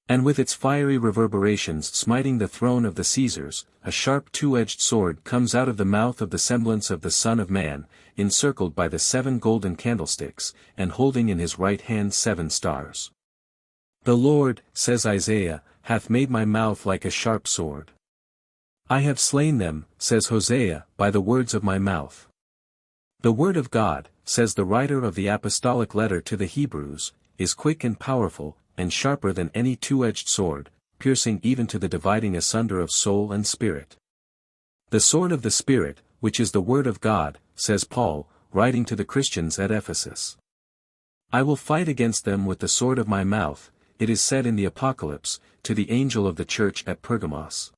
And with its fiery reverberations smiting the throne of the Caesars, a sharp two-edged sword comes out of the mouth of the semblance of the Son of Man, encircled by the 7 golden candlesticks, and holding in his right hand 7 stars. The Lord, says Isaiah, hath made my mouth like a sharp sword. I have slain them, says Hosea, by the words of my mouth. The word of God, says the writer of the apostolic letter to the Hebrews, is quick and powerful, and sharper than any two-edged sword, piercing even to the dividing asunder of soul and spirit. The sword of the Spirit, which is the word of God, says Paul, writing to the Christians at Ephesus. I will fight against them with the sword of my mouth, it is said in the Apocalypse, to the angel of the church at Pergamos.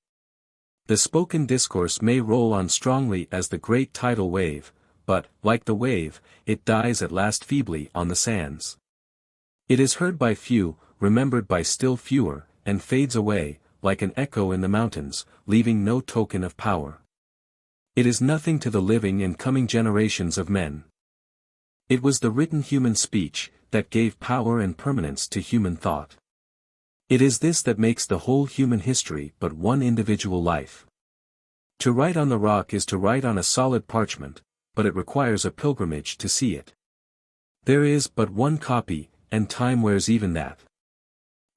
The spoken discourse may roll on strongly as the great tidal wave, but, like the wave, it dies at last feebly on the sands. It is heard by few, remembered by still fewer, and fades away, like an echo in the mountains, leaving no token of power. It is nothing to the living and coming generations of men. It was the written human speech, that gave power and permanence to human thought. It is this that makes the whole human history but one individual life. To write on the rock is to write on a solid parchment, but it requires a pilgrimage to see it. There is but one copy, and time wears even that.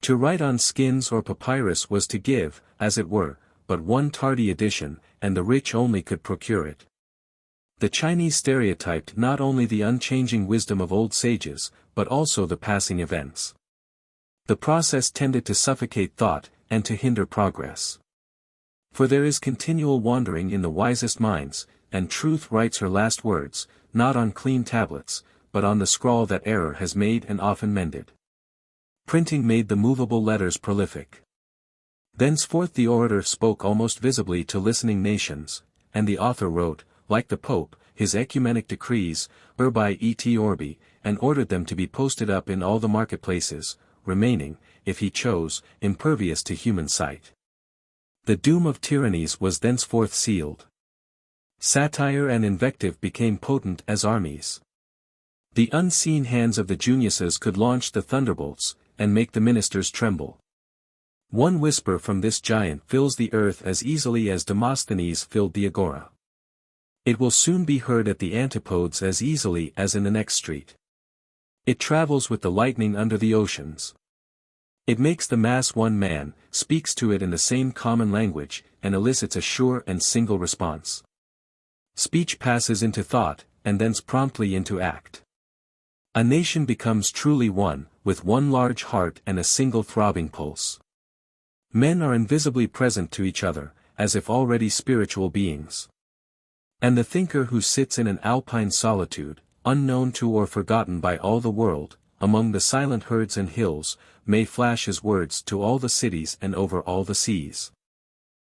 To write on skins or papyrus was to give, as it were, but one tardy edition, and the rich only could procure it. The Chinese stereotyped not only the unchanging wisdom of old sages, but also the passing events. The process tended to suffocate thought, and to hinder progress. For there is continual wandering in the wisest minds, and truth writes her last words, not on clean tablets, but on the scrawl that error has made and often mended. Printing made the movable letters prolific. Thenceforth the orator spoke almost visibly to listening nations, and the author wrote, like the Pope, his ecumenic decrees, urbi et orbi, and ordered them to be posted up in all the marketplaces, remaining, if he chose, impervious to human sight. The doom of tyrannies was thenceforth sealed. Satire and invective became potent as armies. The unseen hands of the geniuses could launch the thunderbolts, and make the ministers tremble. One whisper from this giant fills the earth as easily as Demosthenes filled the agora. It will soon be heard at the antipodes as easily as in the next street. It travels with the lightning under the oceans. It makes the mass one man, speaks to it in the same common language, and elicits a sure and single response. Speech passes into thought, and thence promptly into act. A nation becomes truly one, with one large heart and a single throbbing pulse. Men are invisibly present to each other, as if already spiritual beings. And the thinker who sits in an alpine solitude, unknown to or forgotten by all the world, among the silent herds and hills, may flash his words to all the cities and over all the seas.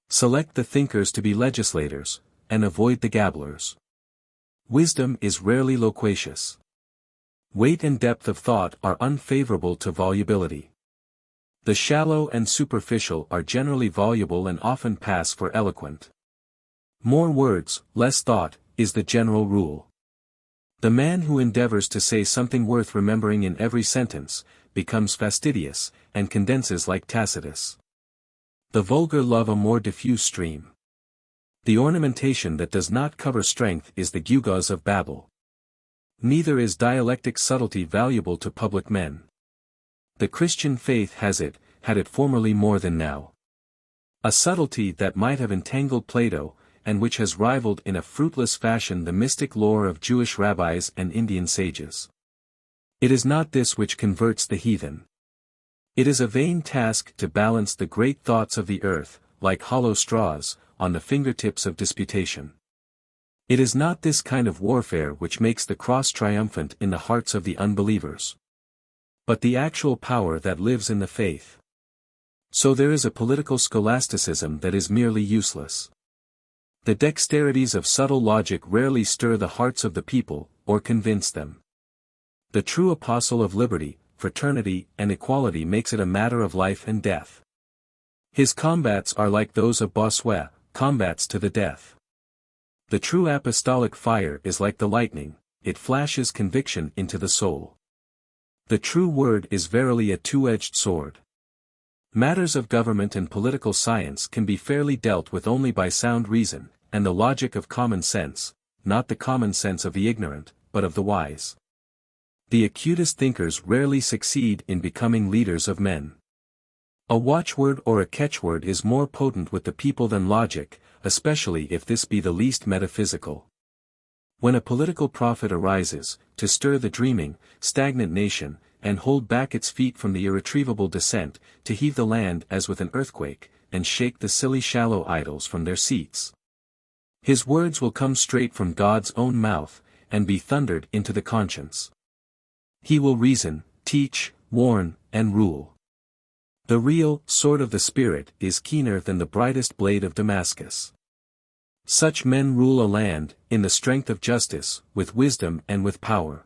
Select the thinkers to be legislators, and avoid the gabblers. Wisdom is rarely loquacious. Weight and depth of thought are unfavorable to volubility. The shallow and superficial are generally voluble and often pass for eloquent. More words, less thought, is the general rule. The man who endeavors to say something worth remembering in every sentence, becomes fastidious, and condenses like Tacitus. The vulgar love a more diffuse stream. The ornamentation that does not cover strength is the gewgaws of Babel. Neither is dialectic subtlety valuable to public men. The Christian faith has it, had it formerly more than now. A subtlety that might have entangled Plato, and which has rivaled in a fruitless fashion the mystic lore of Jewish rabbis and Indian sages. It is not this which converts the heathen. It is a vain task to balance the great thoughts of the earth, like hollow straws, on the fingertips of disputation. It is not this kind of warfare which makes the cross triumphant in the hearts of the unbelievers, but the actual power that lives in the faith. So there is a political scholasticism that is merely useless. The dexterities of subtle logic rarely stir the hearts of the people, or convince them. The true apostle of liberty, fraternity, and equality makes it a matter of life and death. His combats are like those of Bossuet, combats to the death. The true apostolic fire is like the lightning, it flashes conviction into the soul. The true word is verily a two-edged sword. Matters of government and political science can be fairly dealt with only by sound reason, and the logic of common sense, not the common sense of the ignorant, but of the wise. The acutest thinkers rarely succeed in becoming leaders of men. A watchword or a catchword is more potent with the people than logic, especially if this be the least metaphysical. When a political prophet arises, to stir the dreaming, stagnant nation, and hold back its feet from the irretrievable descent, to heave the land as with an earthquake, and shake the silly shallow idols from their seats. His words will come straight from God's own mouth, and be thundered into the conscience. He will reason, teach, warn, and rule. The real sword of the Spirit is keener than the brightest blade of Damascus. Such men rule a land, in the strength of justice, with wisdom and with power.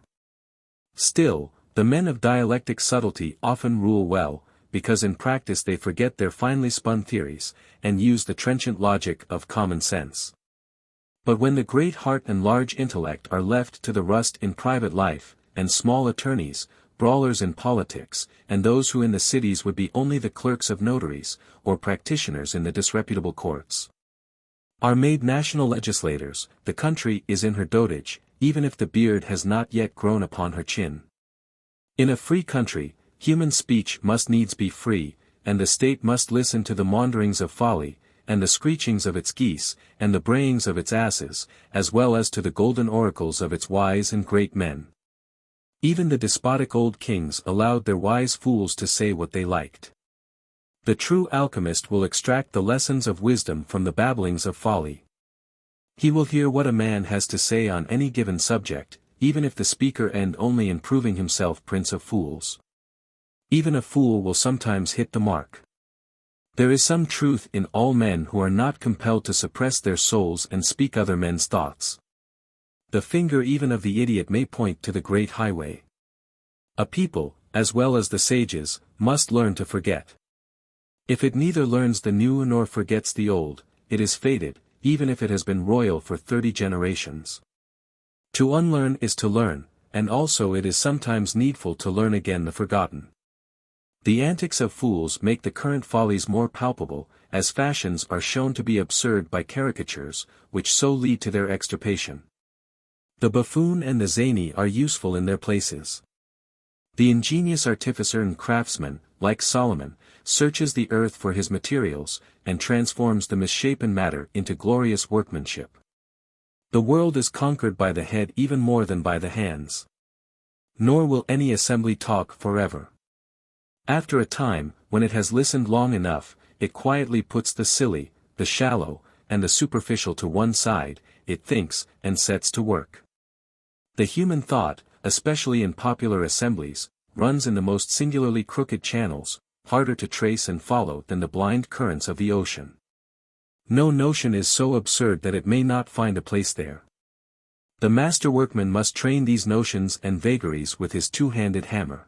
Still, the men of dialectic subtlety often rule well, because in practice they forget their finely spun theories, and use the trenchant logic of common sense. But when the great heart and large intellect are left to the rust in private life, and small attorneys, brawlers in politics, and those who in the cities would be only the clerks of notaries, or practitioners in the disreputable courts, are made national legislators, the country is in her dotage, even if the beard has not yet grown upon her chin. In a free country, human speech must needs be free, and the state must listen to the maunderings of folly, and the screechings of its geese, and the brayings of its asses, as well as to the golden oracles of its wise and great men. Even the despotic old kings allowed their wise fools to say what they liked. The true alchemist will extract the lessons of wisdom from the babblings of folly. He will hear what a man has to say on any given subject, even if the speaker end only in proving himself prince of fools. Even a fool will sometimes hit the mark. There is some truth in all men who are not compelled to suppress their souls and speak other men's thoughts. The finger even of the idiot may point to the great highway. A people, as well as the sages, must learn to forget. If it neither learns the new nor forgets the old, it is fated, even if it has been royal for 30 generations. To unlearn is to learn, and also it is sometimes needful to learn again the forgotten. The antics of fools make the current follies more palpable, as fashions are shown to be absurd by caricatures, which so lead to their extirpation. The buffoon and the zany are useful in their places. The ingenious artificer and craftsman, like Solomon, searches the earth for his materials, and transforms the misshapen matter into glorious workmanship. The world is conquered by the head even more than by the hands. Nor will any assembly talk forever. After a time, when it has listened long enough, it quietly puts the silly, the shallow, and the superficial to one side, it thinks, and sets to work. The human thought, especially in popular assemblies, runs in the most singularly crooked channels, harder to trace and follow than the blind currents of the ocean. No notion is so absurd that it may not find a place there. The master workman must train these notions and vagaries with his two-handed hammer.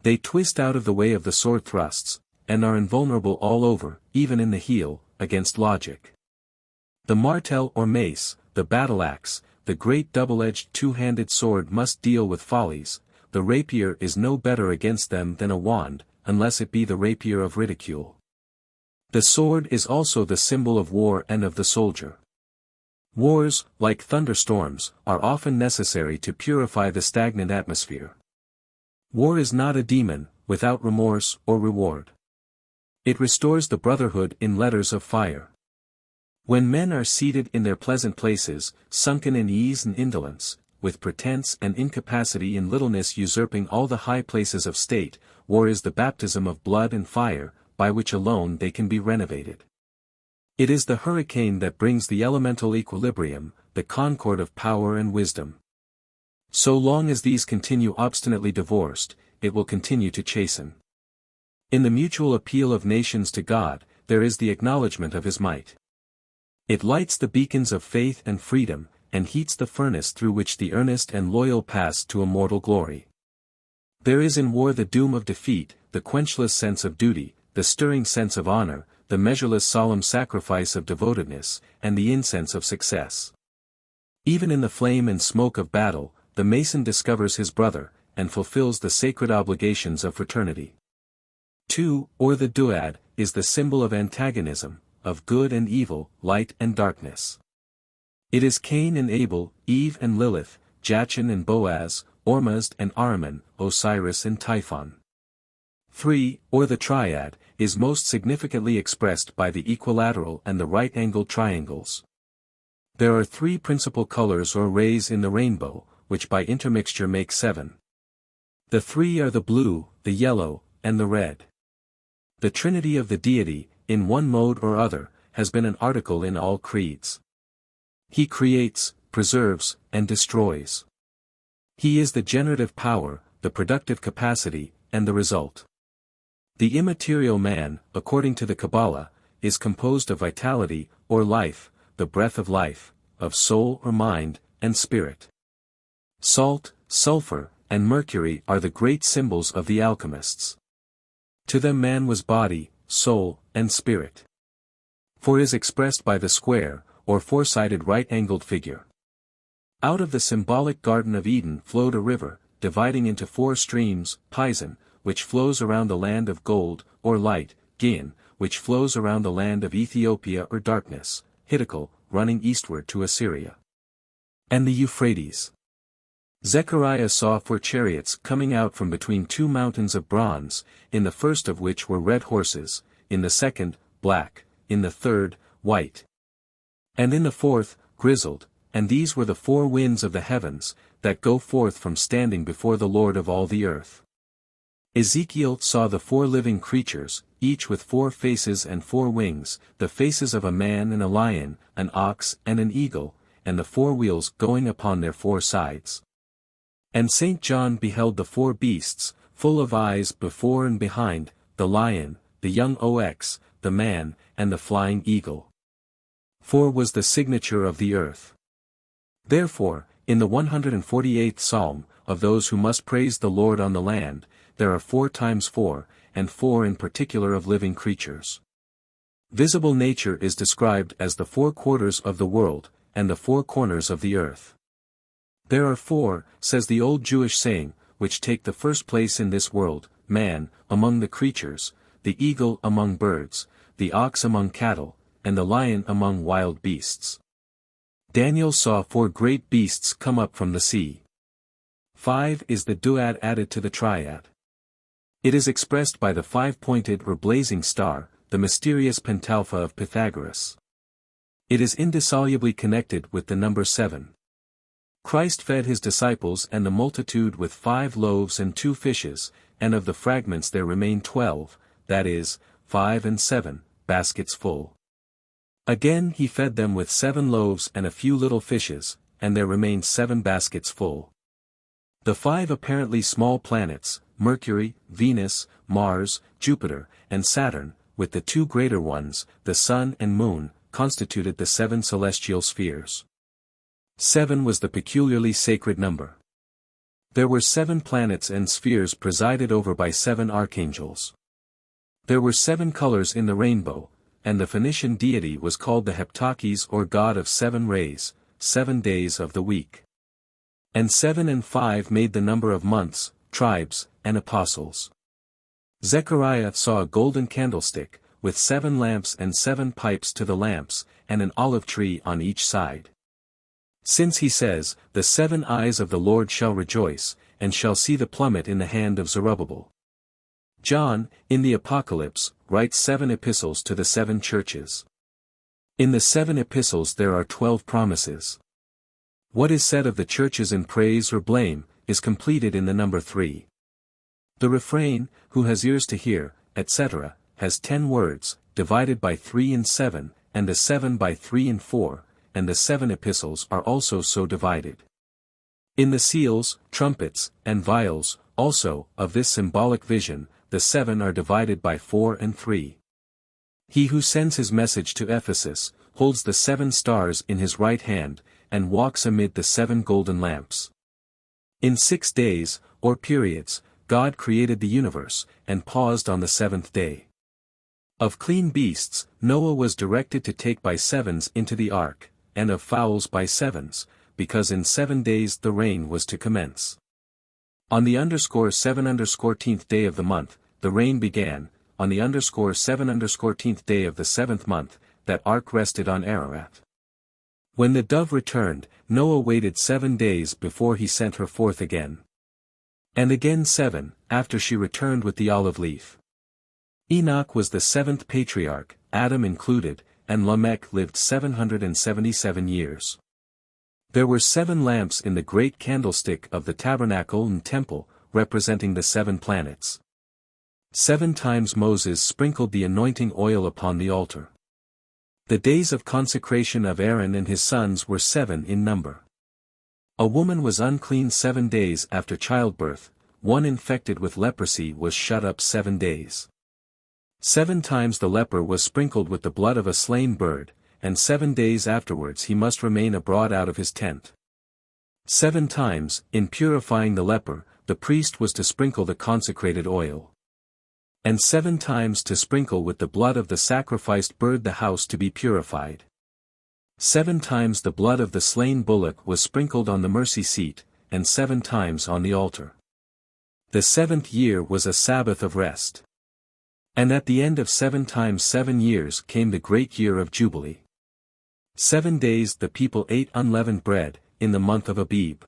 They twist out of the way of the sword thrusts, and are invulnerable all over, even in the heel, against logic. The martel or mace, the battle-axe, the great double-edged two-handed sword must deal with follies. The rapier is no better against them than a wand, unless it be the rapier of ridicule. The sword is also the symbol of war and of the soldier. Wars, like thunderstorms, are often necessary to purify the stagnant atmosphere. War is not a demon, without remorse or reward. It restores the brotherhood in letters of fire. When men are seated in their pleasant places, sunken in ease and indolence, with pretense and incapacity in littleness usurping all the high places of state, war is the baptism of blood and fire, by which alone they can be renovated. It is the hurricane that brings the elemental equilibrium, the concord of power and wisdom. So long as these continue obstinately divorced, it will continue to chasten. In the mutual appeal of nations to God, there is the acknowledgment of his might. It lights the beacons of faith and freedom, and heats the furnace through which the earnest and loyal pass to immortal glory. There is in war the doom of defeat, the quenchless sense of duty, the stirring sense of honor, the measureless solemn sacrifice of devotedness, and the incense of success. Even in the flame and smoke of battle, the Mason discovers his brother, and fulfills the sacred obligations of fraternity. 2, or the duad, is the symbol of antagonism, of good and evil, light and darkness. It is Cain and Abel, Eve and Lilith, Jachin and Boaz, Ormuzd and Ahriman, Osiris and Typhon. 3, or the triad, is most significantly expressed by the equilateral and the right-angled triangles. There are 3 principal colors or rays in the rainbow, which by intermixture make 7. The 3 are the blue, the yellow, and the red. The Trinity of the deity, in one mode or other, has been an article in all creeds. He creates, preserves, and destroys. He is the generative power, the productive capacity, and the result. The immaterial man, according to the Kabbalah, is composed of vitality, or life, the breath of life, of soul or mind, and spirit. Salt, sulfur, and mercury are the great symbols of the alchemists. To them man was body, soul, and spirit. For is expressed by the square, or four-sided right-angled figure. Out of the symbolic Garden of Eden flowed a river, dividing into 4 streams, Pison, which flows around the land of gold, or light, Gihon, which flows around the land of Ethiopia or darkness, Hiddekel, running eastward to Assyria. And the Euphrates. Zechariah saw 4 chariots coming out from between 2 mountains of bronze, in the first of which were red horses, in the second, black, in the third, white. And in the fourth, grizzled, and these were the 4 winds of the heavens, that go forth from standing before the Lord of all the earth. Ezekiel saw the 4 living creatures, each with 4 faces and 4 wings, the faces of a man and a lion, an ox and an eagle, and the 4 wheels going upon their 4 sides. And St. John beheld the 4 beasts, full of eyes before and behind, the lion, the young ox, the man, and the flying eagle. 4 was the signature of the earth. Therefore, in the 148th Psalm, of those who must praise the Lord on the land, there are 4 times 4, and 4 in particular of living creatures. Visible nature is described as the 4 quarters of the world, and the 4 corners of the earth. There are 4, says the old Jewish saying, which take the first place in this world: man, among the creatures, the eagle among birds, the ox among cattle, and the lion among wild beasts. Daniel saw 4 great beasts come up from the sea. 5 is the duad added to the triad. It is expressed by the 5-pointed or blazing star, the mysterious pentalpha of Pythagoras. It is indissolubly connected with the number 7. Christ fed his disciples and the multitude with 5 loaves and 2 fishes, and of the fragments there remained 12, that is, 5 and 7, baskets full. Again he fed them with 7 loaves and a few little fishes, and there remained 7 baskets full. The 5 apparently small planets, Mercury, Venus, Mars, Jupiter, and Saturn, with the 2 greater ones, the Sun and Moon, constituted the 7 celestial spheres. 7 was the peculiarly sacred number. There were 7 planets and spheres presided over by 7 archangels. There were 7 colors in the rainbow, and the Phoenician deity was called the Heptakes or god of 7 rays, 7 days of the week. And 7 and 5 made the number of months, tribes, and apostles. Zechariah saw a golden candlestick, with 7 lamps and 7 pipes to the lamps, and an olive tree on each side. Since he says, "The 7 eyes of the Lord shall rejoice, and shall see the plummet in the hand of Zerubbabel." John, in the Apocalypse, writes 7 epistles to the 7 churches. In the 7 epistles there are 12 promises. What is said of the churches in praise or blame, is completed in the number 3. The refrain, "Who has ears to hear," etc., has 10 words, divided by 3 and 7, and the 7 by 3 and 4, and the 7 epistles are also so divided. In the seals, trumpets, and vials, also, of this symbolic vision, the 7 are divided by 4 and 3. He who sends his message to Ephesus, holds the 7 stars in his right hand, and walks amid the 7 golden lamps. In 6 days, or periods, God created the universe, and paused on the 7th day. Of clean beasts, Noah was directed to take by 7s into the ark, and of fowls by 7s, because in 7 days the rain was to commence. On the _7_10th day of the month, the rain began. On the _7_10th day of the 7th month, that ark rested on Ararat. When the dove returned, Noah waited 7 days before he sent her forth again. And again 7, after she returned with the olive leaf. Enoch was the 7th patriarch, Adam included, and Lamech lived 777 years. There were 7 lamps in the great candlestick of the tabernacle and temple, representing the 7 planets. 7 times Moses sprinkled the anointing oil upon the altar. The days of consecration of Aaron and his sons were 7 in number. A woman was unclean 7 days after childbirth, one infected with leprosy was shut up 7 days. 7 times the leper was sprinkled with the blood of a slain bird, and 7 days afterwards he must remain abroad out of his tent. 7 times, in purifying the leper, the priest was to sprinkle the consecrated oil. And 7 times to sprinkle with the blood of the sacrificed bird the house to be purified. 7 times the blood of the slain bullock was sprinkled on the mercy seat, and 7 times on the altar. The 7th year was a Sabbath of rest. And at the end of 7 times 7 years came the great year of Jubilee. 7 days the people ate unleavened bread, in the month of Abib.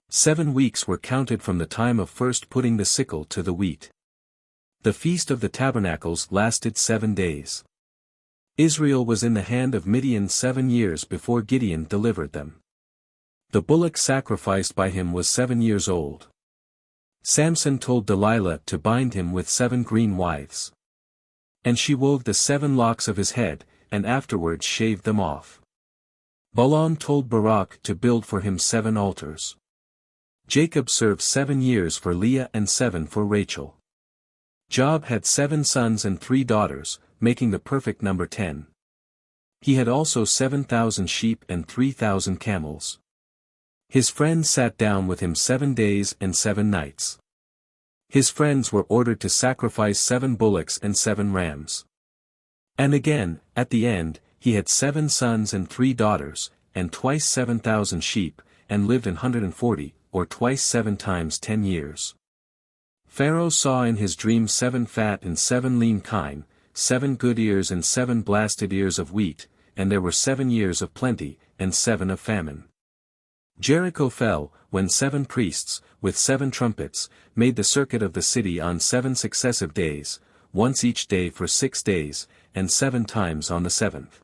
7 weeks were counted from the time of first putting the sickle to the wheat. The Feast of the Tabernacles lasted 7 days. Israel was in the hand of Midian 7 years before Gideon delivered them. The bullock sacrificed by him was 7 years old. Samson told Delilah to bind him with 7 green withes. And she wove the 7 locks of his head, and afterwards shaved them off. Balaam told Barak to build for him 7 altars. Jacob served 7 years for Leah and 7 for Rachel. Job had 7 sons and 3 daughters, making the perfect number 10. He had also 7,000 sheep and 3,000 camels. His friends sat down with him 7 days and 7 nights. His friends were ordered to sacrifice 7 bullocks and 7 rams. And again, at the end, he had 7 sons and 3 daughters, and twice 7,000 sheep, and lived 140, or twice 7 times 10 years. Pharaoh saw in his dream 7 fat and 7 lean kine, 7 good ears and 7 blasted ears of wheat, and there were 7 years of plenty, and 7 of famine. Jericho fell, when 7 priests, with 7 trumpets, made the circuit of the city on 7 successive days, once each day for 6 days, and 7 times on the 7th.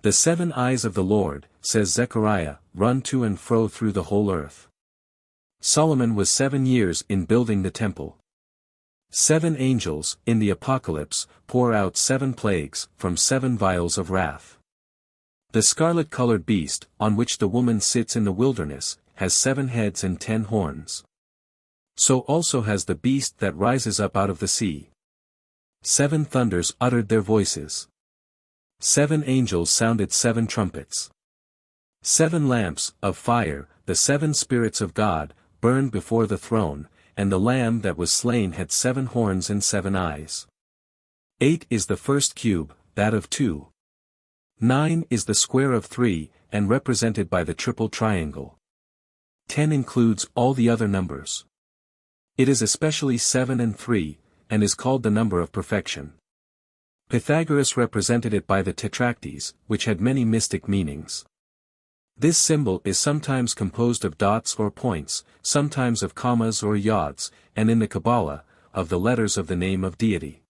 The 7 eyes of the Lord, says Zechariah, run to and fro through the whole earth. Solomon was 7 years in building the temple. 7 angels, in the Apocalypse, pour out 7 plagues, from 7 vials of wrath. The scarlet-colored beast, on which the woman sits in the wilderness, has 7 heads and 10 horns. So also has the beast that rises up out of the sea. 7 thunders uttered their voices. 7 angels sounded 7 trumpets. 7 lamps, of fire, the 7 spirits of God, burned before the throne, and the Lamb that was slain had 7 horns and 7 eyes. 8 is the first cube, that of 2. 9 is the square of 3, and represented by the triple triangle. 10 includes all the other numbers. It is especially 7 and 3, and is called the number of perfection. Pythagoras represented it by the tetractys, which had many mystic meanings. This symbol is sometimes composed of dots or points, sometimes of commas or yods, and in the Kabbalah, of the letters of the name of deity.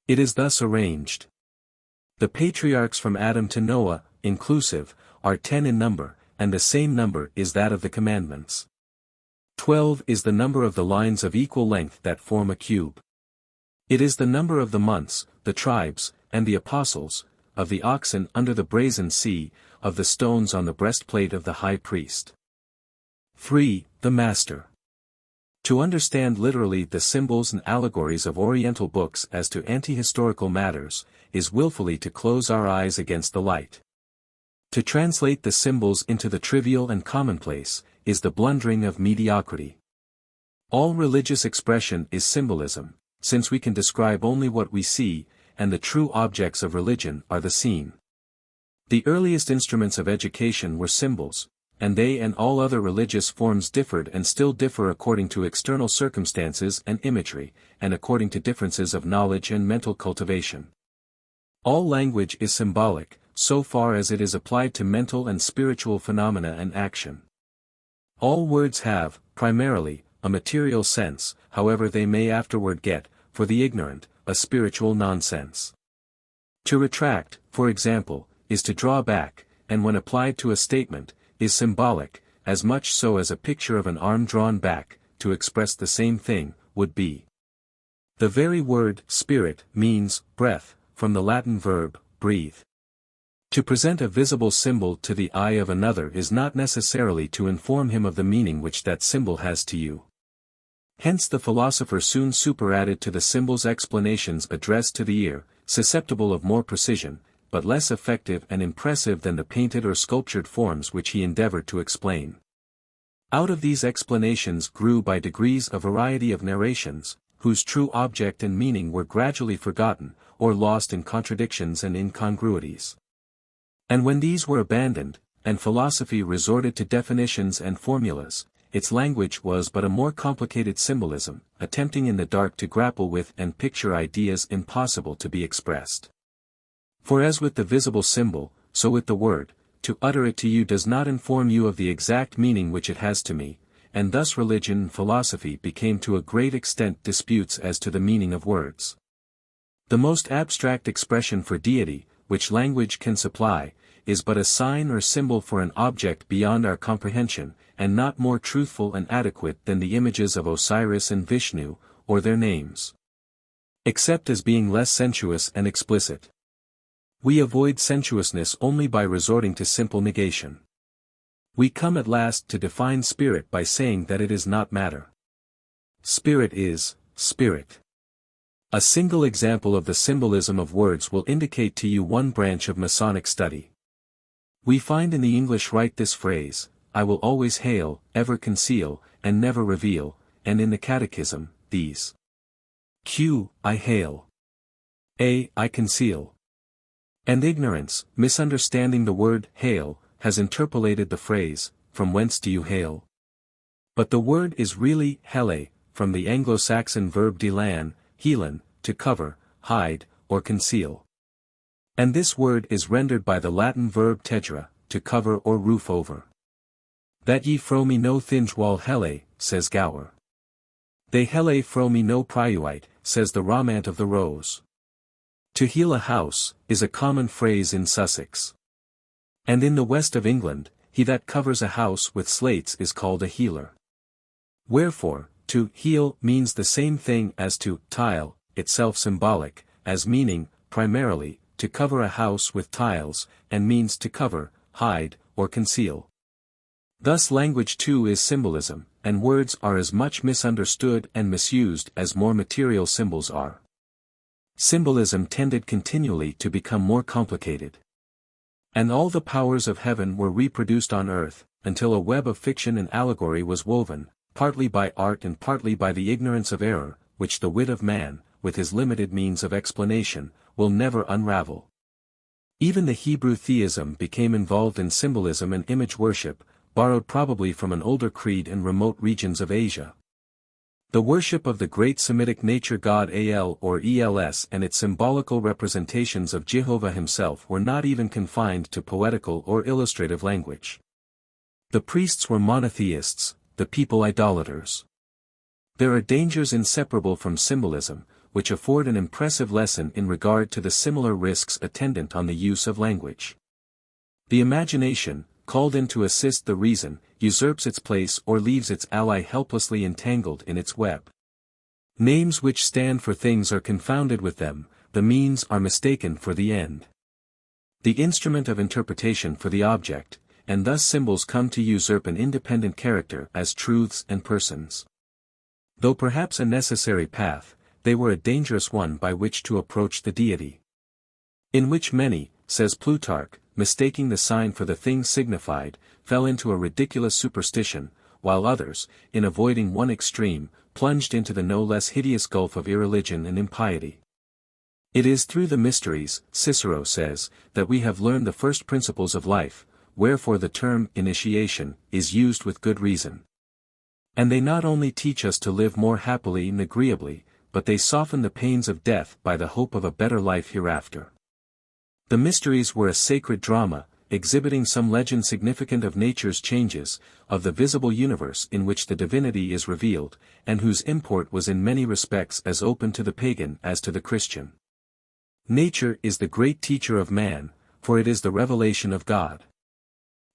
It is thus arranged. The patriarchs from Adam to Noah, inclusive, are 10 in number, and the same number is that of the commandments. 12 is the number of the lines of equal length that form a cube. It is the number of the months, the tribes, and the apostles, of the oxen under the brazen sea, of the stones on the breastplate of the high priest. 3. The Master. To understand literally the symbols and allegories of Oriental books as to anti-historical matters, is willfully to close our eyes against the light. To translate the symbols into the trivial and commonplace, is the blundering of mediocrity. All religious expression is symbolism, since we can describe only what we see, and the true objects of religion are the seen. The earliest instruments of education were symbols, and they and all other religious forms differed and still differ according to external circumstances and imagery, and according to differences of knowledge and mental cultivation. All language is symbolic, so far as it is applied to mental and spiritual phenomena and action. All words have, primarily, a material sense, however they may afterward get, for the ignorant, a spiritual nonsense. To retract, for example, is to draw back, and when applied to a statement, is symbolic, as much so as a picture of an arm drawn back, to express the same thing, would be. The very word, spirit, means, breath, from the Latin verb, breathe. To present a visible symbol to the eye of another is not necessarily to inform him of the meaning which that symbol has to you. Hence the philosopher soon superadded to the symbol's explanations addressed to the ear, susceptible of more precision, but less effective and impressive than the painted or sculptured forms which he endeavored to explain. Out of these explanations grew by degrees a variety of narrations, whose true object and meaning were gradually forgotten, or lost in contradictions and incongruities. And when these were abandoned, and philosophy resorted to definitions and formulas, its language was but a more complicated symbolism, attempting in the dark to grapple with and picture ideas impossible to be expressed. For as with the visible symbol, so with the word, to utter it to you does not inform you of the exact meaning which it has to me, and thus religion and philosophy became to a great extent disputes as to the meaning of words. The most abstract expression for deity, which language can supply, is but a sign or symbol for an object beyond our comprehension, and not more truthful and adequate than the images of Osiris and Vishnu, or their names. Except as being less sensuous and explicit. We avoid sensuousness only by resorting to simple negation. We come at last to define spirit by saying that it is not matter. Spirit is, spirit. A single example of the symbolism of words will indicate to you one branch of Masonic study. We find in the English Rite this phrase, I will always hail, ever conceal, and never reveal, and in the Catechism, these. Q. I hail. A. I conceal. And ignorance, misunderstanding the word hail, has interpolated the phrase, from whence do you hail? But the word is really hele, from the Anglo-Saxon verb delan, helan, to cover, hide, or conceal. And this word is rendered by the Latin verb tedra, to cover or roof over. That ye fro me no thinge wall hele, says Gower. They hele fro me no priuite, says the Romaunt of the Rose. To heal a house, is a common phrase in Sussex. And in the west of England, he that covers a house with slates is called a healer. Wherefore, to heal means the same thing as to tile, itself symbolic, as meaning, primarily, to cover a house with tiles, and means to cover, hide, or conceal. Thus language too is symbolism, and words are as much misunderstood and misused as more material symbols are. Symbolism tended continually to become more complicated. And all the powers of heaven were reproduced on earth, until a web of fiction and allegory was woven, partly by art and partly by the ignorance of error, which the wit of man, with his limited means of explanation, will never unravel. Even the Hebrew theism became involved in symbolism and image worship, borrowed probably from an older creed in remote regions of Asia. The worship of the great Semitic nature god Al or Els and its symbolical representations of Jehovah himself were not even confined to poetical or illustrative language. The priests were monotheists, the people idolaters. There are dangers inseparable from symbolism, which afford an impressive lesson in regard to the similar risks attendant on the use of language. The imagination, called in to assist the reason, usurps its place or leaves its ally helplessly entangled in its web. Names which stand for things are confounded with them, the means are mistaken for the end. The instrument of interpretation for the object, and thus symbols come to usurp an independent character as truths and persons. Though perhaps a necessary path, they were a dangerous one by which to approach the deity. In which many, says Plutarch, mistaking the sign for the thing signified, fell into a ridiculous superstition, while others, in avoiding one extreme, plunged into the no less hideous gulf of irreligion and impiety. It is through the mysteries, Cicero says, that we have learned the first principles of life, wherefore the term initiation is used with good reason. And they not only teach us to live more happily and agreeably, but they soften the pains of death by the hope of a better life hereafter. The mysteries were a sacred drama, exhibiting some legend significant of nature's changes, of the visible universe in which the divinity is revealed, and whose import was in many respects as open to the pagan as to the Christian. Nature is the great teacher of man, for it is the revelation of God.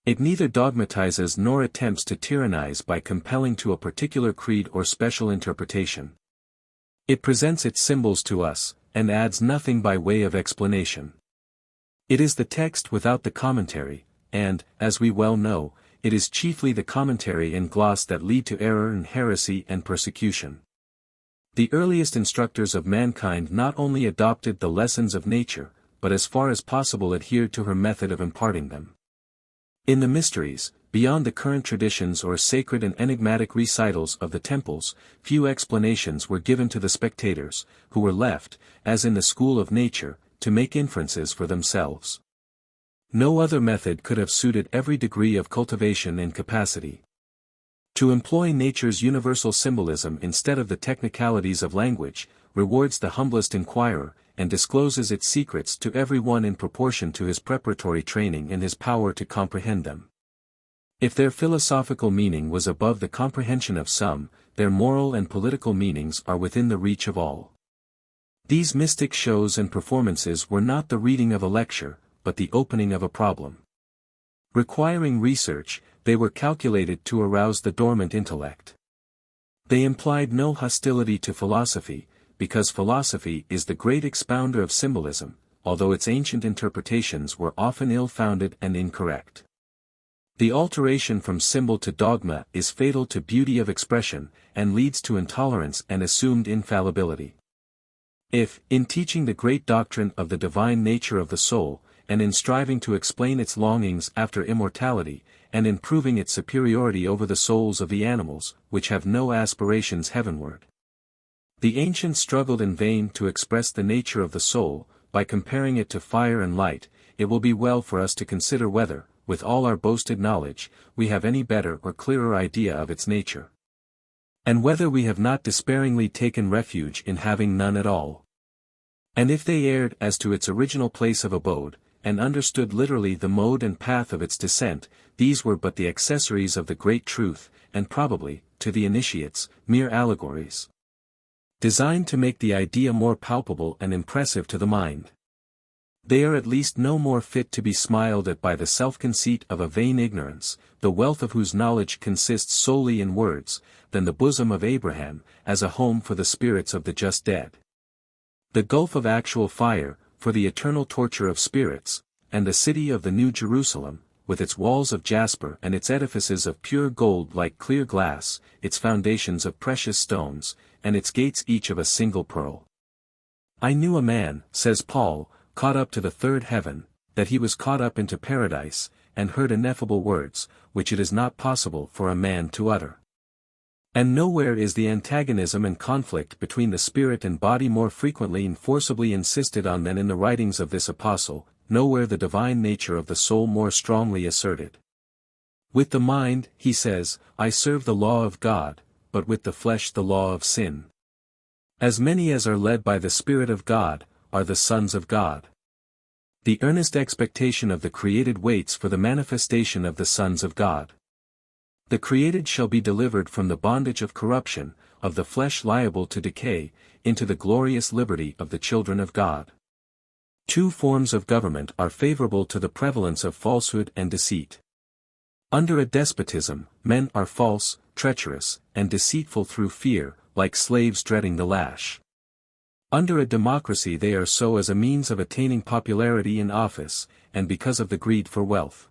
It neither dogmatizes nor attempts to tyrannize by compelling to a particular creed or special interpretation. It presents its symbols to us, and adds nothing by way of explanation. It is the text without the commentary, and, as we well know, it is chiefly the commentary and gloss that lead to error and heresy and persecution. The earliest instructors of mankind not only adopted the lessons of nature, but as far as possible adhered to her method of imparting them. In the mysteries, beyond the current traditions or sacred and enigmatic recitals of the temples, few explanations were given to the spectators, who were left, as in the school of nature, to make inferences for themselves. No other method could have suited every degree of cultivation and capacity. To employ nature's universal symbolism instead of the technicalities of language, rewards the humblest inquirer, and discloses its secrets to every one in proportion to his preparatory training and his power to comprehend them. If their philosophical meaning was above the comprehension of some, their moral and political meanings are within the reach of all. These mystic shows and performances were not the reading of a lecture, but the opening of a problem. Requiring research, they were calculated to arouse the dormant intellect. They implied no hostility to philosophy, because philosophy is the great expounder of symbolism, although its ancient interpretations were often ill-founded and incorrect. The alteration from symbol to dogma is fatal to beauty of expression, and leads to intolerance and assumed infallibility. If, in teaching the great doctrine of the divine nature of the soul, and in striving to explain its longings after immortality, and in proving its superiority over the souls of the animals, which have no aspirations heavenward. The ancients struggled in vain to express the nature of the soul, by comparing it to fire and light. It will be well for us to consider whether, with all our boasted knowledge, we have any better or clearer idea of its nature. And whether we have not despairingly taken refuge in having none at all. And if they erred as to its original place of abode, and understood literally the mode and path of its descent, these were but the accessories of the great truth, and probably, to the initiates, mere allegories, designed to make the idea more palpable and impressive to the mind. They are at least no more fit to be smiled at by the self-conceit of a vain ignorance, the wealth of whose knowledge consists solely in words, than the bosom of Abraham, as a home for the spirits of the just dead. The gulf of actual fire, for the eternal torture of spirits, and the city of the New Jerusalem, with its walls of jasper and its edifices of pure gold like clear glass, its foundations of precious stones, and its gates each of a single pearl. I knew a man, says Paul, caught up to the third heaven, that he was caught up into paradise, and heard ineffable words, which it is not possible for a man to utter. And nowhere is the antagonism and conflict between the spirit and body more frequently and forcibly insisted on than in the writings of this apostle, nowhere the divine nature of the soul more strongly asserted. With the mind, he says, I serve the law of God, but with the flesh the law of sin. As many as are led by the Spirit of God, are the sons of God. The earnest expectation of the created waits for the manifestation of the sons of God. The created shall be delivered from the bondage of corruption, of the flesh liable to decay, into the glorious liberty of the children of God. Two forms of government are favorable to the prevalence of falsehood and deceit. Under a despotism, men are false, treacherous, and deceitful through fear, like slaves dreading the lash. Under a democracy they are so as a means of attaining popularity in office, and because of the greed for wealth.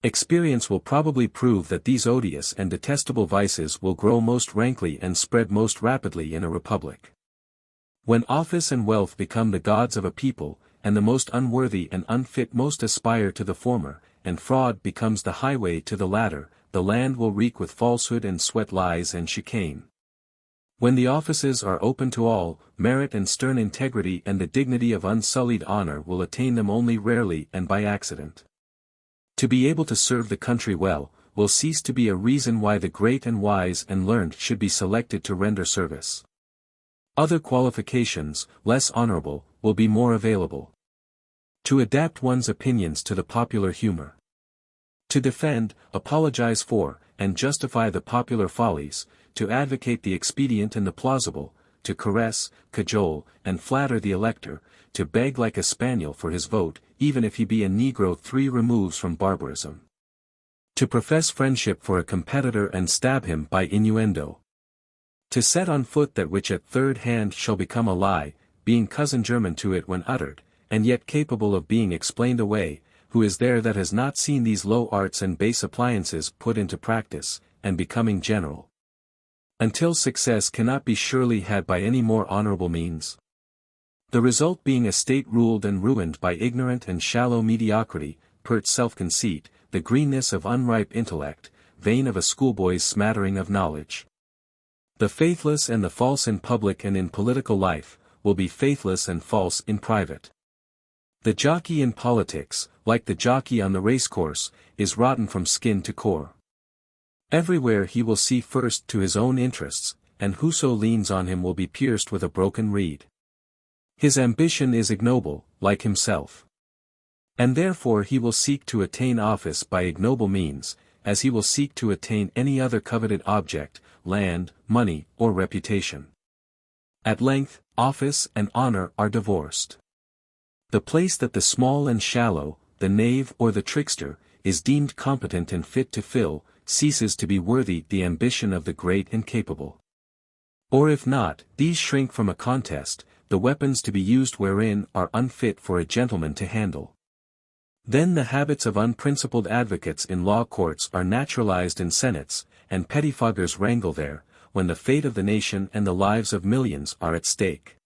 Experience will probably prove that these odious and detestable vices will grow most rankly and spread most rapidly in a republic. When office and wealth become the gods of a people, and the most unworthy and unfit most aspire to the former, and fraud becomes the highway to the latter, the land will reek with falsehood and sweat lies and chicane. When the offices are open to all, merit and stern integrity and the dignity of unsullied honor will attain them only rarely and by accident. To be able to serve the country well, will cease to be a reason why the great and wise and learned should be selected to render service. Other qualifications, less honorable, will be more available. To adapt one's opinions to the popular humor. To defend, apologize for, and justify the popular follies, to advocate the expedient and the plausible, to caress, cajole, and flatter the elector, to beg like a spaniel for his vote, even if he be a Negro 3 removes from barbarism. To profess friendship for a competitor and stab him by innuendo. To set on foot that which at third hand shall become a lie, being cousin german to it when uttered, and yet capable of being explained away, who is there that has not seen these low arts and base appliances put into practice, and becoming general? Until success cannot be surely had by any more honorable means. The result being a state ruled and ruined by ignorant and shallow mediocrity, pert self-conceit, the greenness of unripe intellect, vain of a schoolboy's smattering of knowledge. The faithless and the false in public and in political life, will be faithless and false in private. The jockey in politics, like the jockey on the racecourse, is rotten from skin to core. Everywhere he will see first to his own interests, and whoso leans on him will be pierced with a broken reed. His ambition is ignoble, like himself. And therefore he will seek to attain office by ignoble means, as he will seek to attain any other coveted object, land, money, or reputation. At length, office and honor are divorced. The place that the small and shallow, the knave or the trickster, is deemed competent and fit to fill, ceases to be worthy the ambition of the great and capable. Or if not, these shrink from a contest, the weapons to be used wherein are unfit for a gentleman to handle. Then the habits of unprincipled advocates in law courts are naturalized in senates, and pettifoggers wrangle there, when the fate of the nation and the lives of millions are at stake.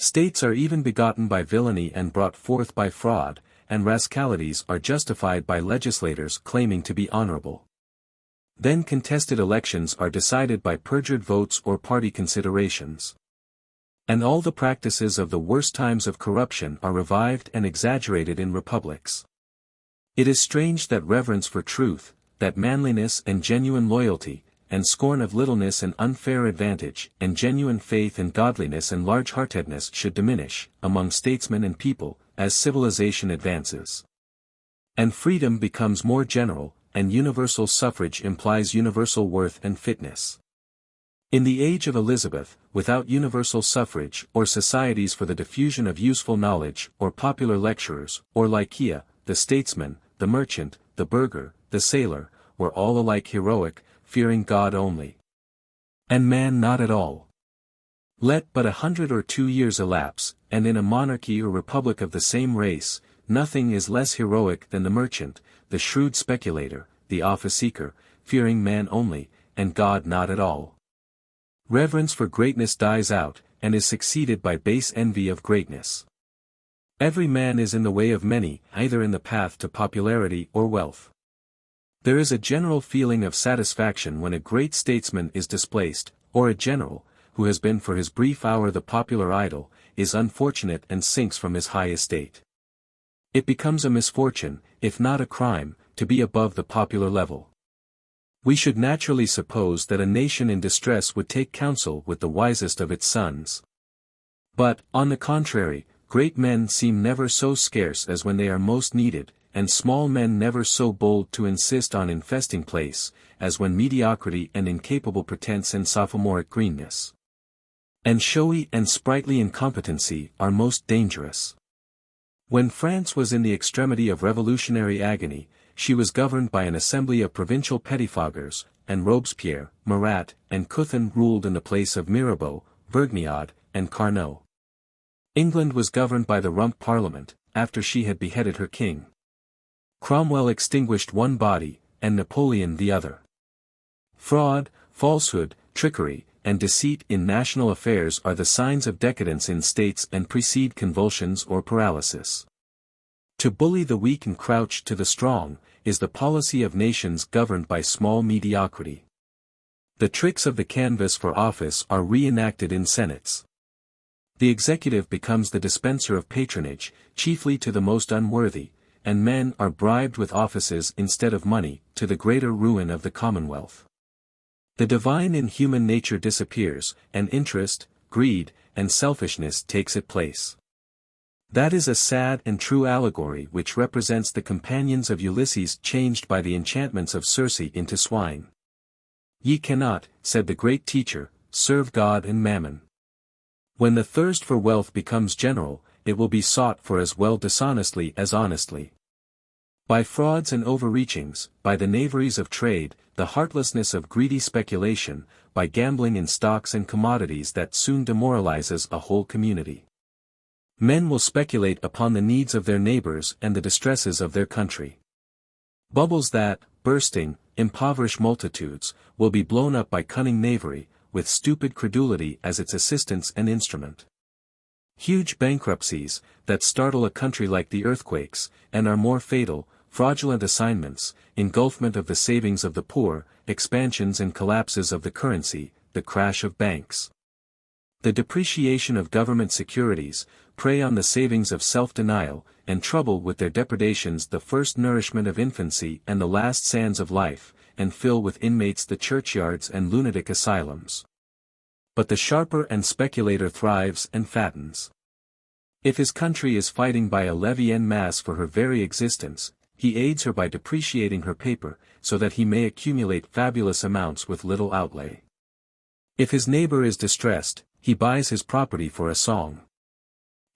States are even begotten by villainy and brought forth by fraud, and rascalities are justified by legislators claiming to be honorable. Then contested elections are decided by perjured votes or party considerations. And all the practices of the worst times of corruption are revived and exaggerated in republics. It is strange that reverence for truth, that manliness and genuine loyalty, and scorn of littleness and unfair advantage, and genuine faith and godliness and large-heartedness should diminish, among statesmen and people, as civilization advances. And freedom becomes more general, and universal suffrage implies universal worth and fitness. In the age of Elizabeth, without universal suffrage, or societies for the diffusion of useful knowledge, or popular lecturers, or Lycia, the statesman, the merchant, the burgher, the sailor, were all alike heroic, fearing God only, and man not at all. Let but 100 or 2 years elapse, and in a monarchy or republic of the same race, nothing is less heroic than the merchant, the shrewd speculator, the office-seeker, fearing man only, and God not at all. Reverence for greatness dies out, and is succeeded by base envy of greatness. Every man is in the way of many, either in the path to popularity or wealth. There is a general feeling of satisfaction when a great statesman is displaced, or a general, who has been for his brief hour the popular idol, is unfortunate and sinks from his high estate. It becomes a misfortune, if not a crime, to be above the popular level. We should naturally suppose that a nation in distress would take counsel with the wisest of its sons. But, on the contrary, great men seem never so scarce as when they are most needed, and small men never so bold to insist on infesting place, as when mediocrity and incapable pretense and sophomoric greenness, and showy and sprightly incompetency are most dangerous. When France was in the extremity of revolutionary agony, she was governed by an assembly of provincial pettifoggers, and Robespierre, Marat, and Couthon ruled in the place of Mirabeau, Vergniaud, and Carnot. England was governed by the Rump Parliament, after she had beheaded her king. Cromwell extinguished one body, and Napoleon the other. Fraud, falsehood, trickery, and deceit in national affairs are the signs of decadence in states and precede convulsions or paralysis. To bully the weak and crouch to the strong, is the policy of nations governed by small mediocrity. The tricks of the canvass for office are reenacted in senates. The executive becomes the dispenser of patronage, chiefly to the most unworthy, and men are bribed with offices instead of money, to the greater ruin of the commonwealth. The divine in human nature disappears, and interest, greed, and selfishness takes its place. That is a sad and true allegory which represents the companions of Ulysses changed by the enchantments of Circe into swine. Ye cannot, said the great teacher, serve God and mammon. When the thirst for wealth becomes general, it will be sought for as well dishonestly as honestly. By frauds and overreachings, by the knaveries of trade, the heartlessness of greedy speculation, by gambling in stocks and commodities that soon demoralizes a whole community. Men will speculate upon the needs of their neighbors and the distresses of their country. Bubbles that, bursting, impoverish multitudes, will be blown up by cunning knavery, with stupid credulity as its assistance and instrument. Huge bankruptcies, that startle a country like the earthquakes, and are more fatal, fraudulent assignments, engulfment of the savings of the poor, expansions and collapses of the currency, the crash of banks. The depreciation of government securities, prey on the savings of self-denial, and trouble with their depredations the first nourishment of infancy and the last sands of life, and fill with inmates the churchyards and lunatic asylums. But the sharper and speculator thrives and fattens. If his country is fighting by a levy en masse for her very existence, he aids her by depreciating her paper, so that he may accumulate fabulous amounts with little outlay. If his neighbor is distressed, he buys his property for a song.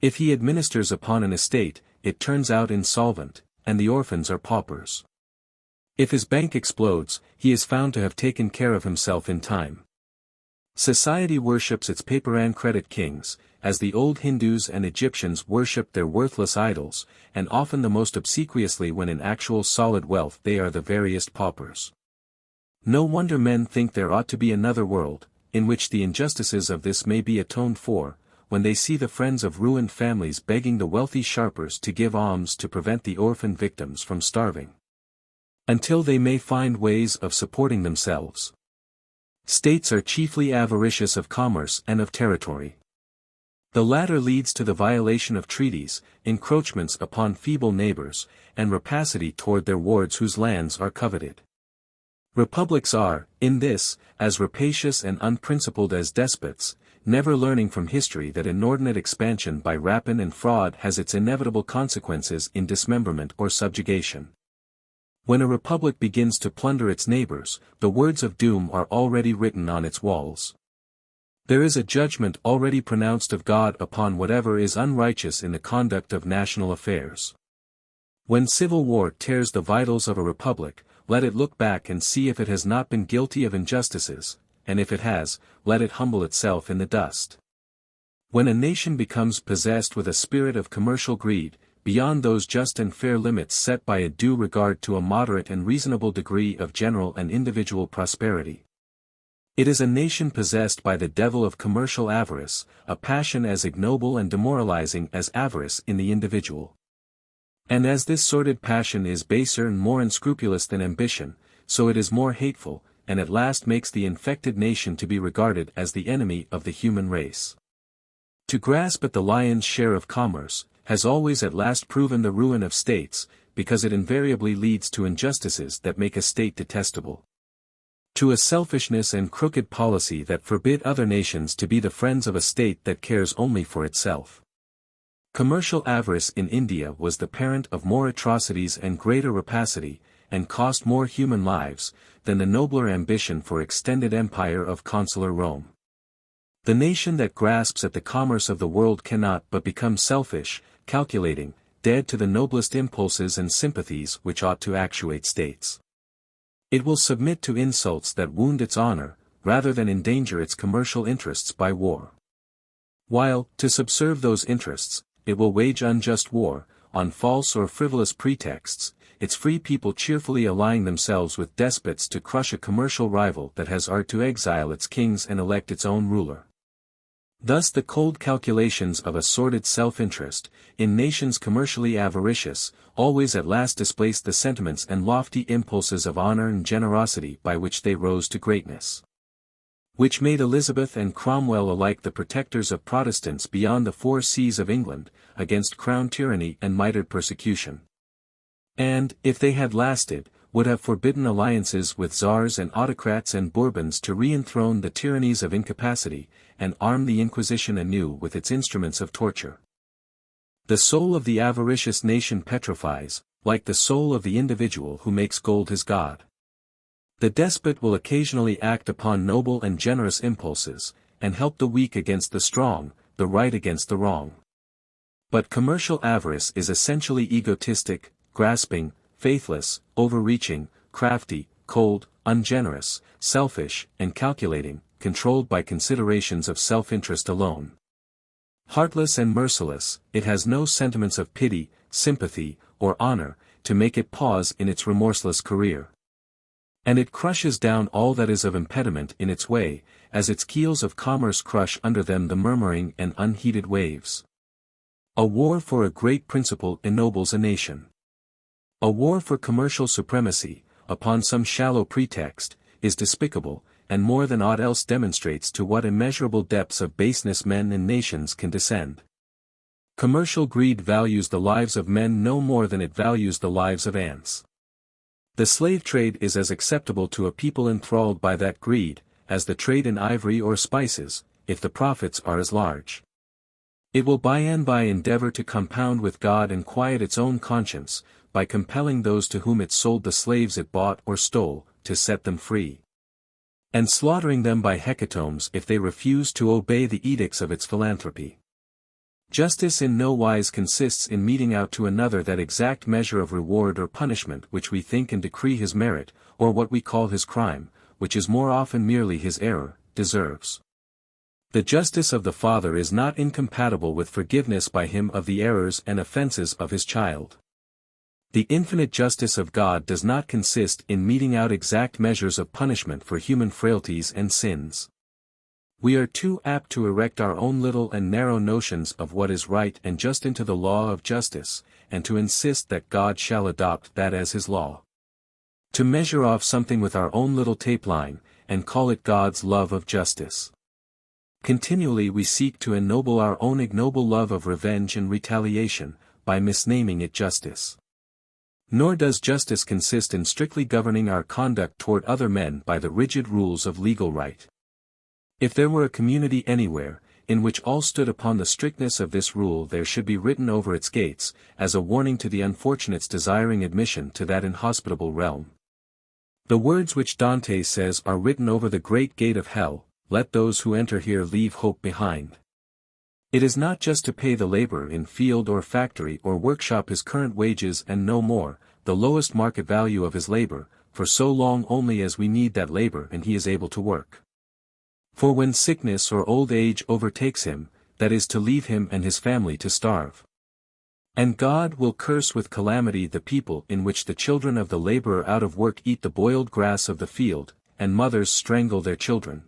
If he administers upon an estate, it turns out insolvent, and the orphans are paupers. If his bank explodes, he is found to have taken care of himself in time. Society worships its paper and credit kings, as the old Hindus and Egyptians worshipped their worthless idols, and often the most obsequiously when in actual solid wealth they are the veriest paupers. No wonder men think there ought to be another world, in which the injustices of this may be atoned for, when they see the friends of ruined families begging the wealthy sharpers to give alms to prevent the orphan victims from starving, until they may find ways of supporting themselves. States are chiefly avaricious of commerce and of territory. The latter leads to the violation of treaties, encroachments upon feeble neighbors, and rapacity toward their wards whose lands are coveted. Republics are, in this, as rapacious and unprincipled as despots, never learning from history that inordinate expansion by rapine and fraud has its inevitable consequences in dismemberment or subjugation. When a republic begins to plunder its neighbors, the words of doom are already written on its walls. There is a judgment already pronounced of God upon whatever is unrighteous in the conduct of national affairs. When civil war tears the vitals of a republic, let it look back and see if it has not been guilty of injustices, and if it has, let it humble itself in the dust. When a nation becomes possessed with a spirit of commercial greed, beyond those just and fair limits set by a due regard to a moderate and reasonable degree of general and individual prosperity, it is a nation possessed by the devil of commercial avarice, a passion as ignoble and demoralizing as avarice in the individual. And as this sordid passion is baser and more unscrupulous than ambition, so it is more hateful, and at last makes the infected nation to be regarded as the enemy of the human race. To grasp at the lion's share of commerce, has always at last proven the ruin of states, because it invariably leads to injustices that make a state detestable, to a selfishness and crooked policy that forbid other nations to be the friends of a state that cares only for itself. Commercial avarice in India was the parent of more atrocities and greater rapacity, and cost more human lives, than the nobler ambition for extended empire of consular Rome. The nation that grasps at the commerce of the world cannot but become selfish, calculating, dead to the noblest impulses and sympathies which ought to actuate states. It will submit to insults that wound its honor, rather than endanger its commercial interests by war. While, to subserve those interests, it will wage unjust war, on false or frivolous pretexts, its free people cheerfully allying themselves with despots to crush a commercial rival that has art to exile its kings and elect its own ruler. Thus the cold calculations of a sordid self-interest, in nations commercially avaricious, always at last displaced the sentiments and lofty impulses of honor and generosity by which they rose to greatness, which made Elizabeth and Cromwell alike the protectors of Protestants beyond the 4 seas of England, against crown tyranny and mitred persecution. And, if they had lasted, would have forbidden alliances with czars and autocrats and Bourbons to re-enthrone the tyrannies of incapacity, and arm the Inquisition anew with its instruments of torture. The soul of the avaricious nation petrifies, like the soul of the individual who makes gold his god. The despot will occasionally act upon noble and generous impulses, and help the weak against the strong, the right against the wrong. But commercial avarice is essentially egotistic, grasping, faithless, overreaching, crafty, cold, ungenerous, selfish, and calculating, controlled by considerations of self-interest alone. Heartless and merciless, it has no sentiments of pity, sympathy, or honor, to make it pause in its remorseless career. And it crushes down all that is of impediment in its way, as its keels of commerce crush under them the murmuring and unheeded waves. A war for a great principle ennobles a nation. A war for commercial supremacy, upon some shallow pretext, is despicable, and more than aught else demonstrates to what immeasurable depths of baseness men and nations can descend. Commercial greed values the lives of men no more than it values the lives of ants. The slave trade is as acceptable to a people enthralled by that greed, as the trade in ivory or spices, if the profits are as large. It will by and by endeavor to compound with God and quiet its own conscience, by compelling those to whom it sold the slaves it bought or stole, to set them free, and slaughtering them by hecatombs if they refuse to obey the edicts of its philanthropy. Justice in no wise consists in meting out to another that exact measure of reward or punishment which we think and decree his merit, or what we call his crime, which is more often merely his error, deserves. The justice of the father is not incompatible with forgiveness by him of the errors and offenses of his child. The infinite justice of God does not consist in meting out exact measures of punishment for human frailties and sins. We are too apt to erect our own little and narrow notions of what is right and just into the law of justice, and to insist that God shall adopt that as his law. To measure off something with our own little tape line, and call it God's love of justice. Continually we seek to ennoble our own ignoble love of revenge and retaliation, by misnaming it justice. Nor does justice consist in strictly governing our conduct toward other men by the rigid rules of legal right. If there were a community anywhere, in which all stood upon the strictness of this rule, there should be written over its gates, as a warning to the unfortunates desiring admission to that inhospitable realm. The words which Dante says are written over the great gate of hell, "Let those who enter here leave hope behind." It is not just to pay the laborer in field or factory or workshop his current wages and no more, the lowest market value of his labor, for so long only as we need that labor and he is able to work. For when sickness or old age overtakes him, that is to leave him and his family to starve. And God will curse with calamity the people in which the children of the laborer out of work eat the boiled grass of the field, and mothers strangle their children.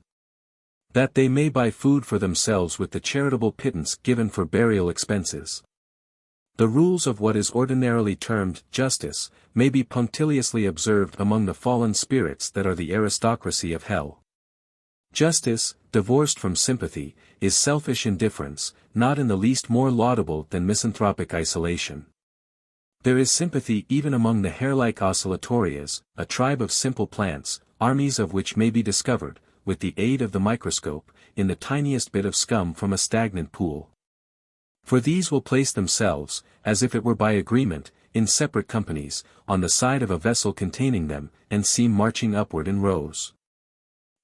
That they may buy food for themselves with the charitable pittance given for burial expenses. The rules of what is ordinarily termed justice, may be punctiliously observed among the fallen spirits that are the aristocracy of hell. Justice, divorced from sympathy, is selfish indifference, not in the least more laudable than misanthropic isolation. There is sympathy even among the hair-like oscillatorias, a tribe of simple plants, armies of which may be discovered, with the aid of the microscope, in the tiniest bit of scum from a stagnant pool. For these will place themselves, as if it were by agreement, in separate companies, on the side of a vessel containing them, and seem marching upward in rows.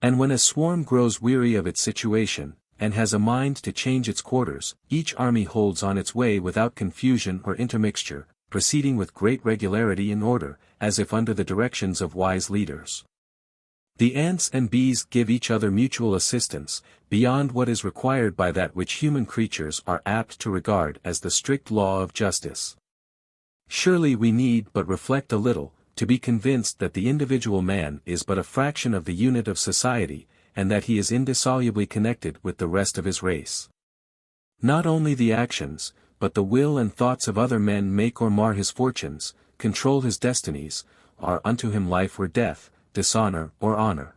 And when a swarm grows weary of its situation, and has a mind to change its quarters, each army holds on its way without confusion or intermixture, proceeding with great regularity and order, as if under the directions of wise leaders. The ants and bees give each other mutual assistance, beyond what is required by that which human creatures are apt to regard as the strict law of justice. Surely we need but reflect a little, to be convinced that the individual man is but a fraction of the unit of society, and that he is indissolubly connected with the rest of his race. Not only the actions, but the will and thoughts of other men make or mar his fortunes, control his destinies, are unto him life or death, dishonor or honor.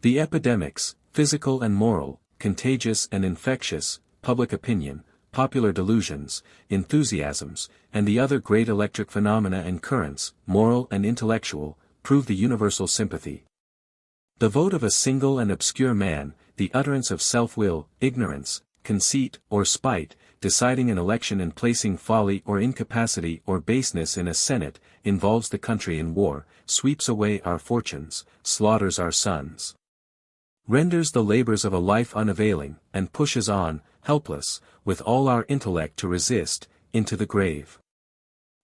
The epidemics, physical and moral, contagious and infectious, public opinion, popular delusions, enthusiasms, and the other great electric phenomena and currents, moral and intellectual, prove the universal sympathy. The vote of a single and obscure man, the utterance of self-will, ignorance, conceit, or spite, deciding an election and placing folly or incapacity or baseness in a senate, involves the country in war, sweeps away our fortunes, slaughters our sons. Renders the labors of a life unavailing, and pushes on, helpless, with all our intellect to resist, into the grave.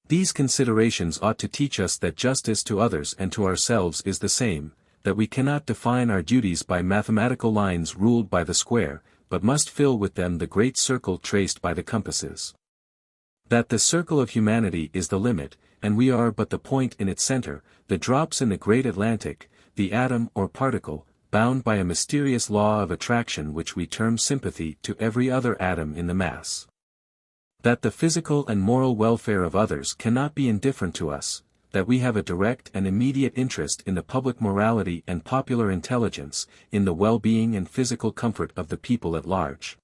These considerations ought to teach us that justice to others and to ourselves is the same, that we cannot define our duties by mathematical lines ruled by the square, but must fill with them the great circle traced by the compasses. That the circle of humanity is the limit, and we are but the point in its center, the drops in the great Atlantic, the atom or particle, bound by a mysterious law of attraction which we term sympathy to every other atom in the mass. That the physical and moral welfare of others cannot be indifferent to us, that we have a direct and immediate interest in the public morality and popular intelligence, in the well-being and physical comfort of the people at large.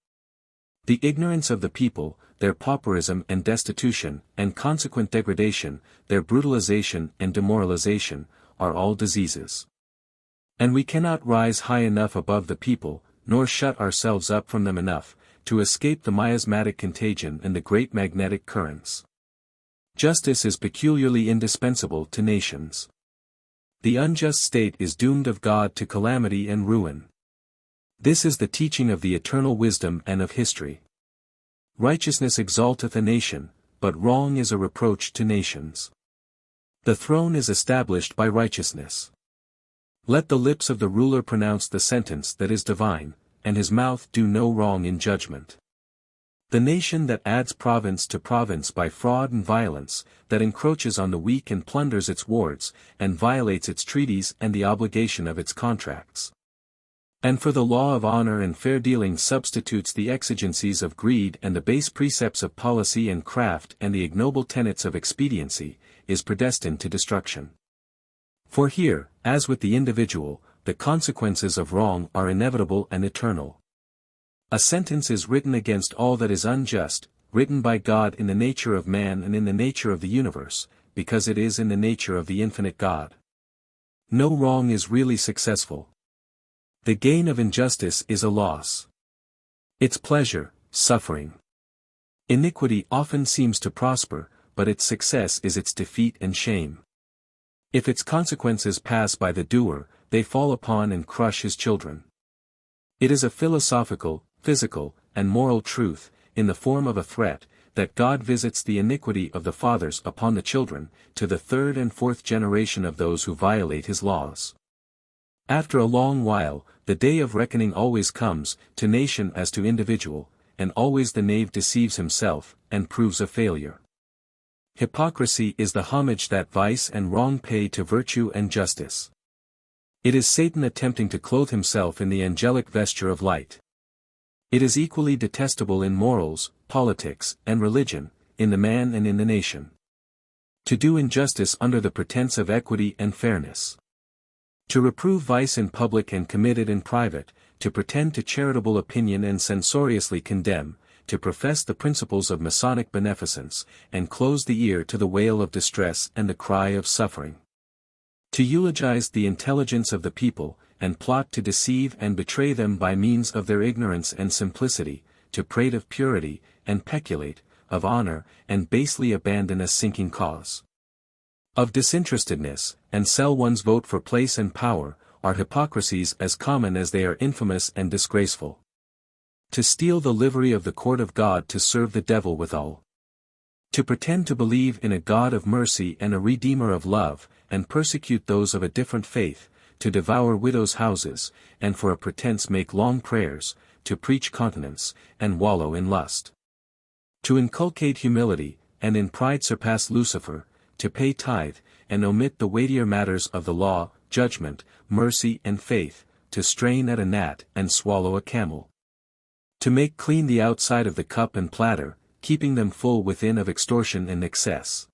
The ignorance of the people, their pauperism and destitution, and consequent degradation, their brutalization and demoralization, are all diseases. And we cannot rise high enough above the people, nor shut ourselves up from them enough, to escape the miasmatic contagion and the great magnetic currents. Justice is peculiarly indispensable to nations. The unjust state is doomed of God to calamity and ruin. This is the teaching of the eternal wisdom and of history. Righteousness exalteth a nation, but wrong is a reproach to nations. The throne is established by righteousness. Let the lips of the ruler pronounce the sentence that is divine, and his mouth do no wrong in judgment. The nation that adds province to province by fraud and violence, that encroaches on the weak and plunders its wards, and violates its treaties and the obligation of its contracts. And for the law of honor and fair dealing substitutes the exigencies of greed and the base precepts of policy and craft and the ignoble tenets of expediency, is predestined to destruction. For here, as with the individual, the consequences of wrong are inevitable and eternal. A sentence is written against all that is unjust, written by God in the nature of man and in the nature of the universe, because it is in the nature of the infinite God. No wrong is really successful. The gain of injustice is a loss. Its pleasure, suffering. Iniquity often seems to prosper, but its success is its defeat and shame. If its consequences pass by the doer, they fall upon and crush his children. It is a philosophical, physical, and moral truth, in the form of a threat, that God visits the iniquity of the fathers upon the children, to the third and fourth generation of those who violate his laws. After a long while, the day of reckoning always comes, to nation as to individual, and always the knave deceives himself, and proves a failure. Hypocrisy is the homage that vice and wrong pay to virtue and justice. It is Satan attempting to clothe himself in the angelic vesture of light. It is equally detestable in morals, politics, and religion, in the man and in the nation. To do injustice under the pretense of equity and fairness. To reprove vice in public and commit it in private, to pretend to charitable opinion and censoriously condemn, to profess the principles of Masonic beneficence, and close the ear to the wail of distress and the cry of suffering. To eulogize the intelligence of the people, and plot to deceive and betray them by means of their ignorance and simplicity, to prate of purity, and peculate, of honor, and basely abandon a sinking cause. Of disinterestedness, and sell one's vote for place and power, are hypocrisies as common as they are infamous and disgraceful. To steal the livery of the court of God to serve the devil withal. To pretend to believe in a God of mercy and a Redeemer of love, and persecute those of a different faith, to devour widows' houses, and for a pretense make long prayers, to preach continence, and wallow in lust. To inculcate humility, and in pride surpass Lucifer, to pay tithe, and omit the weightier matters of the law, judgment, mercy and faith, to strain at a gnat and swallow a camel. To make clean the outside of the cup and platter, keeping them full within of extortion and excess.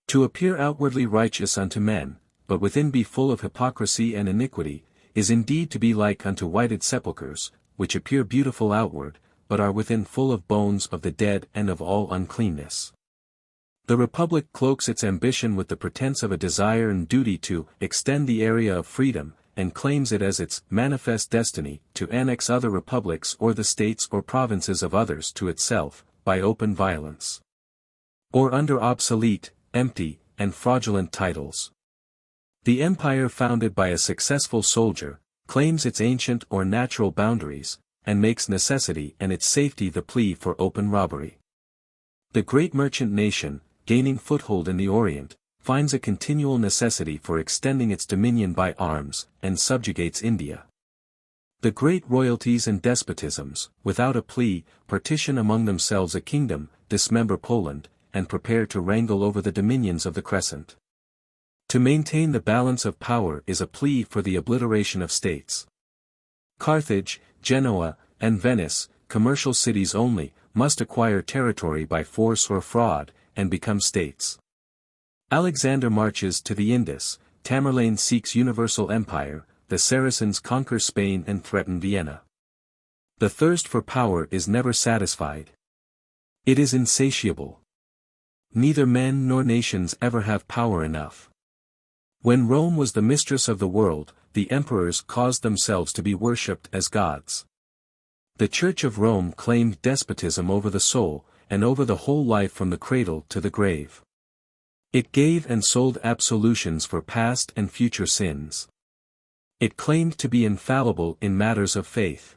To appear outwardly righteous unto men, but within be full of hypocrisy and iniquity, is indeed to be like unto whited sepulchres, which appear beautiful outward, but are within full of bones of the dead and of all uncleanness. The Republic cloaks its ambition with the pretense of a desire and duty to extend the area of freedom, and claims it as its manifest destiny to annex other republics or the states or provinces of others to itself, by open violence. Or under obsolete, empty, and fraudulent titles. The empire founded by a successful soldier, claims its ancient or natural boundaries, and makes necessity and its safety the plea for open robbery. The great merchant nation, gaining foothold in the Orient, finds a continual necessity for extending its dominion by arms, and subjugates India. The great royalties and despotisms, without a plea, partition among themselves a kingdom, dismember Poland, and prepare to wrangle over the dominions of the Crescent. To maintain the balance of power is a plea for the obliteration of states. Carthage, Genoa, and Venice, commercial cities only, must acquire territory by force or fraud, and become states. Alexander marches to the Indus, Tamerlane seeks universal empire, the Saracens conquer Spain and threaten Vienna. The thirst for power is never satisfied. It is insatiable. Neither men nor nations ever have power enough. When Rome was the mistress of the world, the emperors caused themselves to be worshipped as gods. The Church of Rome claimed despotism over the soul, and over the whole life from the cradle to the grave. It gave and sold absolutions for past and future sins. It claimed to be infallible in matters of faith.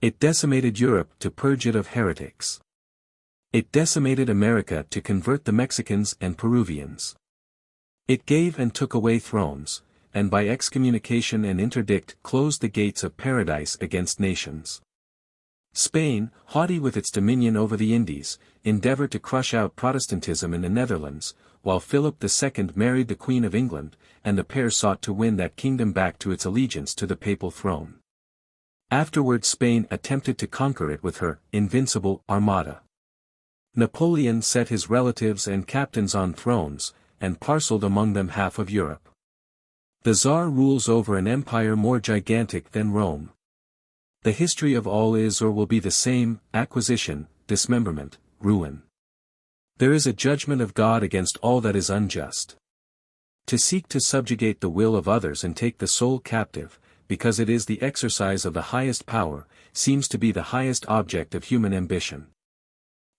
It decimated Europe to purge it of heretics. It decimated America to convert the Mexicans and Peruvians. It gave and took away thrones, and by excommunication and interdict closed the gates of paradise against nations. Spain, haughty with its dominion over the Indies, endeavored to crush out Protestantism in the Netherlands, while Philip II married the Queen of England, and the pair sought to win that kingdom back to its allegiance to the papal throne. Afterwards Spain attempted to conquer it with her invincible armada. Napoleon set his relatives and captains on thrones, and parceled among them half of Europe. The Tsar rules over an empire more gigantic than Rome. The history of all is or will be the same: acquisition, dismemberment, ruin. There is a judgment of God against all that is unjust. To seek to subjugate the will of others and take the soul captive, because it is the exercise of the highest power, seems to be the highest object of human ambition.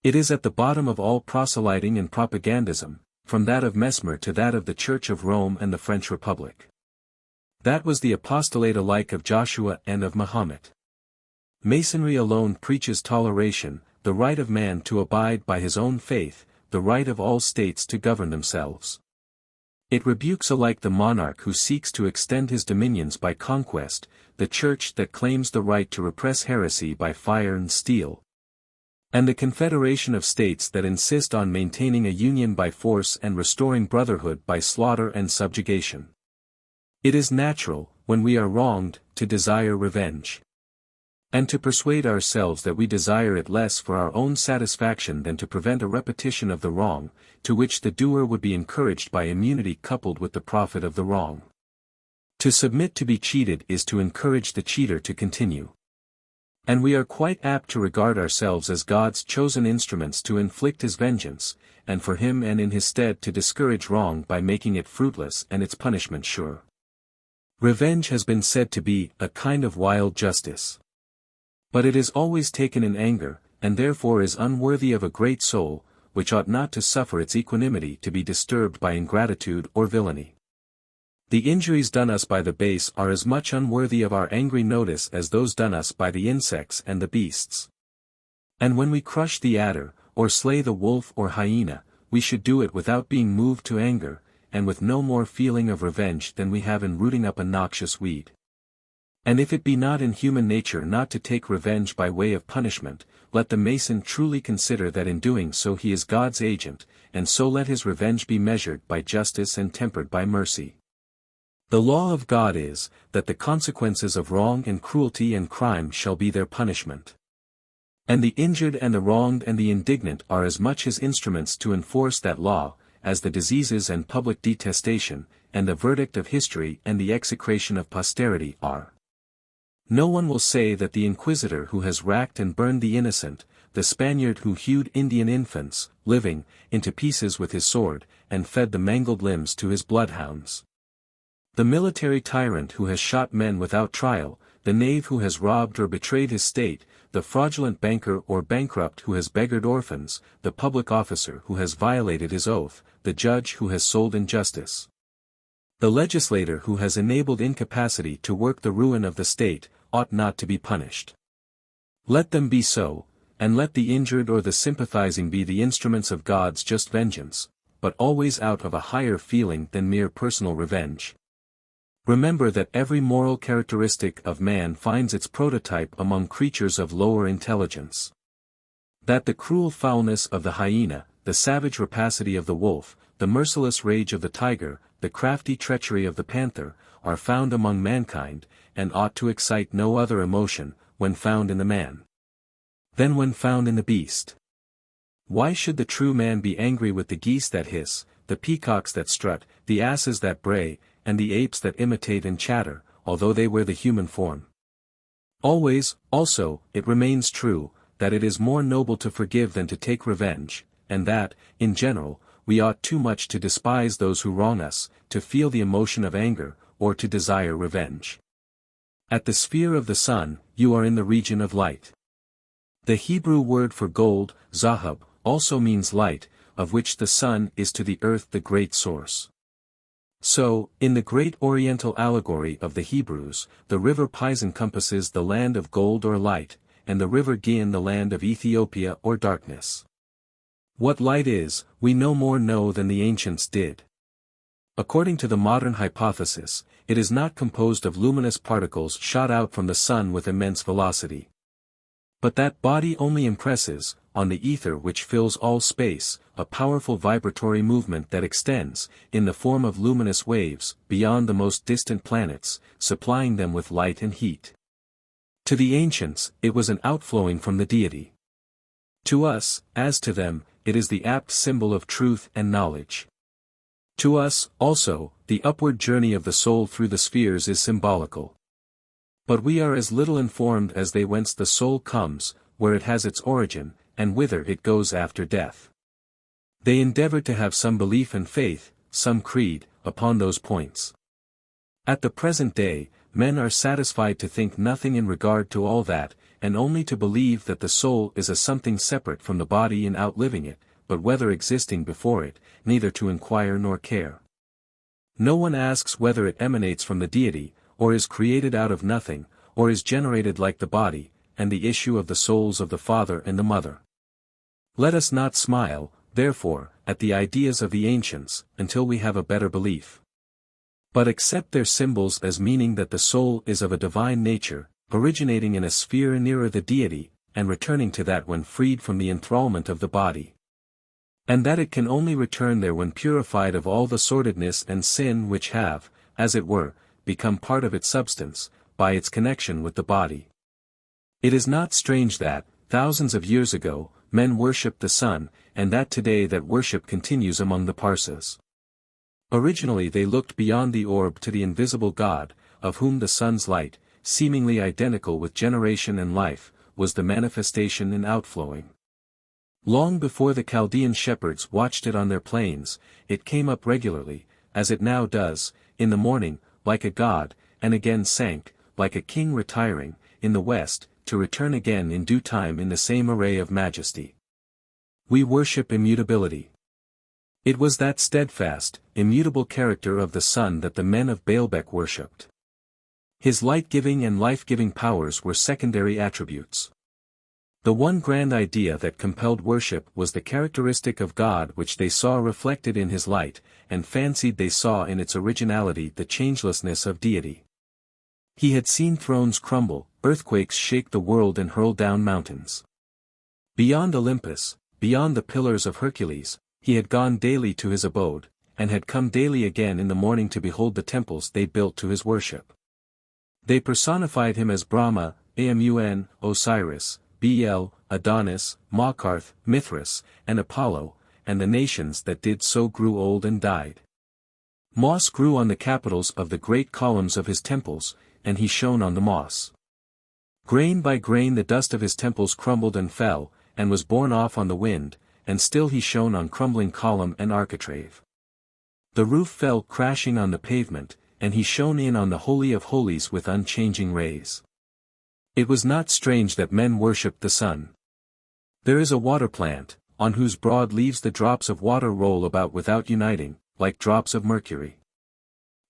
It is at the bottom of all proselyting and propagandism, from that of Mesmer to that of the Church of Rome and the French Republic. That was the apostolate alike of Joshua and of Mahomet. Masonry alone preaches toleration, the right of man to abide by his own faith, the right of all states to govern themselves. It rebukes alike the monarch who seeks to extend his dominions by conquest, the church that claims the right to repress heresy by fire and steel, and the confederation of states that insist on maintaining a union by force and restoring brotherhood by slaughter and subjugation. It is natural, when we are wronged, to desire revenge, and to persuade ourselves that we desire it less for our own satisfaction than to prevent a repetition of the wrong, to which the doer would be encouraged by immunity coupled with the profit of the wrong. To submit to be cheated is to encourage the cheater to continue. And we are quite apt to regard ourselves as God's chosen instruments to inflict his vengeance, and for him and in his stead to discourage wrong by making it fruitless and its punishment sure. Revenge has been said to be a kind of wild justice. But it is always taken in anger, and therefore is unworthy of a great soul, which ought not to suffer its equanimity to be disturbed by ingratitude or villainy. The injuries done us by the base are as much unworthy of our angry notice as those done us by the insects and the beasts. And when we crush the adder, or slay the wolf or hyena, we should do it without being moved to anger, and with no more feeling of revenge than we have in rooting up a noxious weed. And if it be not in human nature not to take revenge by way of punishment, let the Mason truly consider that in doing so he is God's agent, and so let his revenge be measured by justice and tempered by mercy. The law of God is, that the consequences of wrong and cruelty and crime shall be their punishment. And the injured and the wronged and the indignant are as much his instruments to enforce that law, as the diseases and public detestation, and the verdict of history and the execration of posterity are. No one will say that the inquisitor who has racked and burned the innocent, the Spaniard who hewed Indian infants, living, into pieces with his sword, and fed the mangled limbs to his bloodhounds, the military tyrant who has shot men without trial, the knave who has robbed or betrayed his state, the fraudulent banker or bankrupt who has beggared orphans, the public officer who has violated his oath, the judge who has sold injustice, the legislator who has enabled incapacity to work the ruin of the state, ought not to be punished. Let them be so, and let the injured or the sympathizing be the instruments of God's just vengeance, but always out of a higher feeling than mere personal revenge. Remember that every moral characteristic of man finds its prototype among creatures of lower intelligence. That the cruel foulness of the hyena, the savage rapacity of the wolf, the merciless rage of the tiger, the crafty treachery of the panther, are found among mankind, and ought to excite no other emotion, when found in the man, than when found in the beast. Why should the true man be angry with the geese that hiss, the peacocks that strut, the asses that bray, and the apes that imitate and chatter, although they wear the human form? Always, also, it remains true, that it is more noble to forgive than to take revenge, and that, in general, we ought too much to despise those who wrong us, to feel the emotion of anger, or to desire revenge. At the sphere of the sun, you are in the region of light. The Hebrew word for gold, zahab, also means light, of which the sun is to the earth the great source. So, in the great Oriental allegory of the Hebrews, the river Pis encompasses the land of gold or light, and the river Gihon the land of Ethiopia or darkness. What light is, we no more know than the ancients did. According to the modern hypothesis, it is not composed of luminous particles shot out from the sun with immense velocity. But that body only impresses, on the ether which fills all space, a powerful vibratory movement that extends, in the form of luminous waves, beyond the most distant planets, supplying them with light and heat. To the ancients, it was an outflowing from the deity. To us, as to them, it is the apt symbol of truth and knowledge. To us, also, the upward journey of the soul through the spheres is symbolical. But we are as little informed as they whence the soul comes, where it has its origin, and whither it goes after death. They endeavored to have some belief and faith, some creed, upon those points. At the present day, men are satisfied to think nothing in regard to all that, and only to believe that the soul is a something separate from the body in outliving it, but whether existing before it, neither to inquire nor care. No one asks whether it emanates from the deity, or is created out of nothing, or is generated like the body, and the issue of the souls of the father and the mother. Let us not smile, therefore, at the ideas of the ancients, until we have a better belief. But accept their symbols as meaning that the soul is of a divine nature, originating in a sphere nearer the deity, and returning to that when freed from the enthrallment of the body. And that it can only return there when purified of all the sordidness and sin which have, as it were, become part of its substance, by its connection with the body. It is not strange that, thousands of years ago, men worshipped the sun, and that today that worship continues among the Parsas. Originally they looked beyond the orb to the invisible God, of whom the sun's light, seemingly identical with generation and life, was the manifestation and outflowing. Long before the Chaldean shepherds watched it on their plains, it came up regularly, as it now does, in the morning, like a god, and again sank, like a king retiring, in the west, to return again in due time in the same array of majesty. We worship immutability. It was that steadfast, immutable character of the sun that the men of Baalbek worshipped. His light-giving and life-giving powers were secondary attributes. The one grand idea that compelled worship was the characteristic of God which they saw reflected in his light, and fancied they saw in its originality the changelessness of deity. He had seen thrones crumble, earthquakes shake the world and hurl down mountains. Beyond Olympus, beyond the pillars of Hercules, he had gone daily to his abode, and had come daily again in the morning to behold the temples they built to his worship. They personified him as Brahma, Amun, Osiris, Bel, Adonis, Makarth, Mithras, and Apollo, and the nations that did so grew old and died. Moss grew on the capitals of the great columns of his temples, and he shone on the moss. Grain by grain the dust of his temples crumbled and fell, and was borne off on the wind, and still he shone on crumbling column and architrave. The roof fell crashing on the pavement, and he shone in on the Holy of Holies with unchanging rays. It was not strange that men worshipped the sun. There is a water plant, on whose broad leaves the drops of water roll about without uniting, like drops of mercury.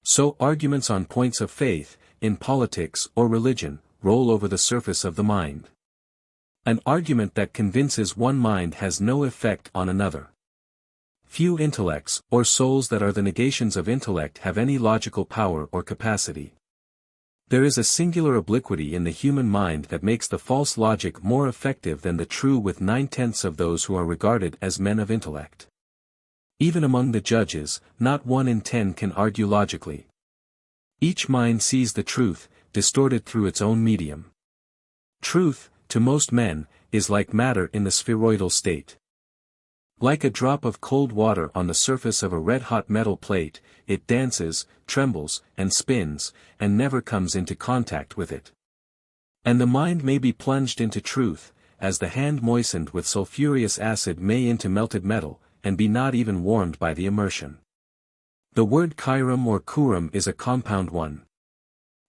So arguments on points of faith, in politics or religion, roll over the surface of the mind. An argument that convinces one mind has no effect on another. Few intellects, or souls that are the negations of intellect have any logical power or capacity. There is a singular obliquity in the human mind that makes the false logic more effective than the true with 9/10 of those who are regarded as men of intellect. Even among the judges, not 1 in 10 can argue logically. Each mind sees the truth, distorted through its own medium. Truth, to most men, is like matter in the spheroidal state. Like a drop of cold water on the surface of a red-hot metal plate, it dances, trembles, and spins, and never comes into contact with it. And the mind may be plunged into truth, as the hand moistened with sulfurious acid may into melted metal, and be not even warmed by the immersion. The word chirum or curum is a compound one.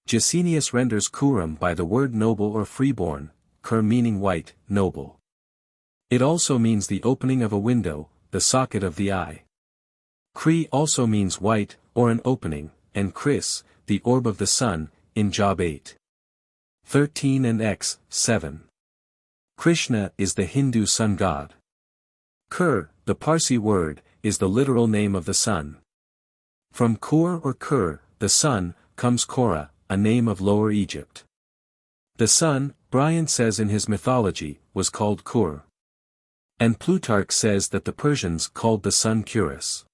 Jacenius renders curum by the word noble or freeborn, cur meaning white, noble. It also means the opening of a window, the socket of the eye. Cri also means white, or an opening, and Chris, the orb of the sun, in Job 8:13 and X 7. Krishna is the Hindu sun god. Kur, the Parsi word, is the literal name of the sun. From Kur or Kur, the sun, comes Korah, a name of Lower Egypt. The sun, Bryant says in his mythology, was called Kur. And Plutarch says that the Persians called the sun Kyrios.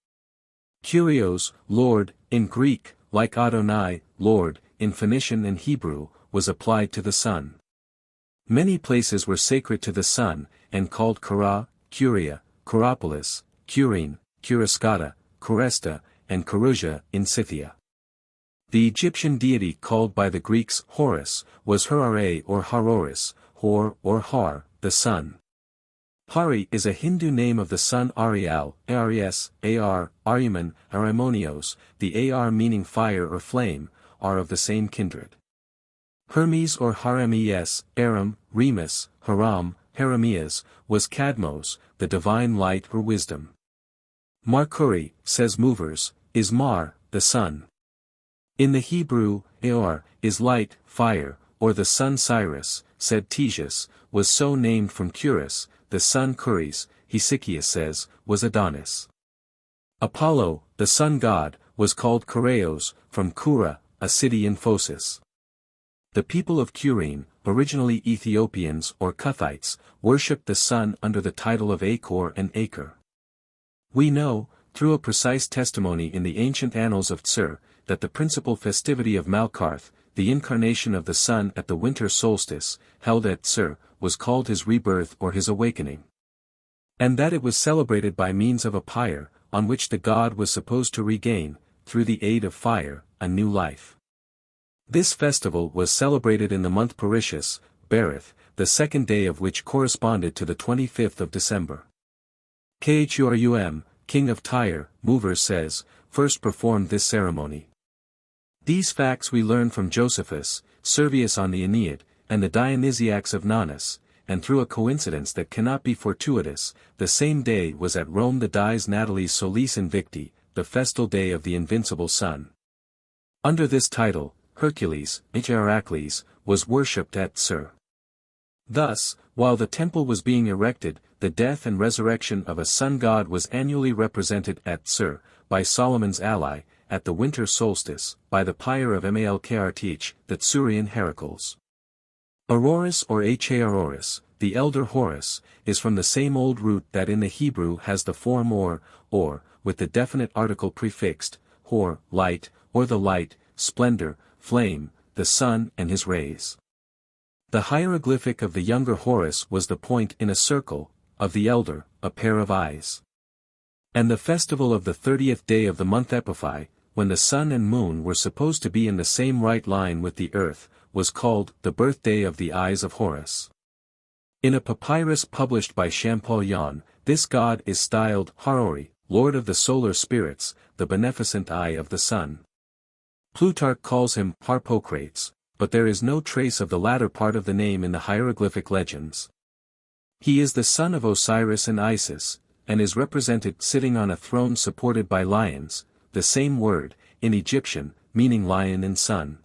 Kyrios, Lord, in Greek, like Adonai, Lord, in Phoenician and Hebrew, was applied to the sun. Many places were sacred to the sun, and called Kara, Curia, Coropolis, Curine, Curascata, Coresta, and Carusia in Scythia. The Egyptian deity called by the Greeks Horus, was Hurare or Haroris, Hor or Har, the sun. Hari is a Hindu name of the sun Arial, Aries, Ar, Ariman, Arimonios, the Ar meaning fire or flame, are of the same kindred. Hermes or Haramies, Aram, Remus, Haram, Heremias, was Cadmos, the divine light or wisdom. Markuri, says Movers, is Mar, the sun. In the Hebrew, Eor, is light, fire, or the sun Cyrus, said Ctesias, was so named from Curus, the sun Curis, Hesychius says, was Adonis. Apollo, the sun god, was called Kureos, from Kura, a city in Phocis. The people of Curene, originally Ethiopians or Cuthites, worshipped the sun under the title of Acor and Acre. We know, through a precise testimony in the ancient annals of Tsur, that the principal festivity of Malkarth, the incarnation of the sun at the winter solstice, held at Tsur, was called his rebirth or his awakening. And that it was celebrated by means of a pyre, on which the god was supposed to regain, through the aid of fire, a new life. This festival was celebrated in the month Parishus, Berith, the second day of which corresponded to the 25th of December. Khrum, king of Tyre, Movers says, first performed this ceremony. These facts we learn from Josephus, Servius on the Aeneid, and the Dionysiacs of Nonus, and through a coincidence that cannot be fortuitous, the same day was at Rome the Dies Natalis Solis Invicti, the festal day of the invincible sun. Under this title, Hercules, Heracles, was worshipped at Tsur. Thus, while the temple was being erected, the death and resurrection of a sun god was annually represented at Tsur, by Solomon's ally, at the winter solstice, by the pyre of Malkartich, the Tsurian Heracles. Auroris or Auroris, the elder Horus, is from the same old root that in the Hebrew has the form or, with the definite article prefixed, hor, light, or the light, splendor, flame, the sun and his rays. The hieroglyphic of the younger Horus was the point in a circle, of the elder, a pair of eyes. And the festival of the 30th day of the month Epiphi, when the sun and moon were supposed to be in the same right line with the earth, was called the birthday of the eyes of Horus. In a papyrus published by Champollion, this god is styled Harori, lord of the solar spirits, the beneficent eye of the sun. Plutarch calls him Harpocrates, but there is no trace of the latter part of the name in the hieroglyphic legends. He is the son of Osiris and Isis, and is represented sitting on a throne supported by lions, the same word, in Egyptian, meaning lion and sun.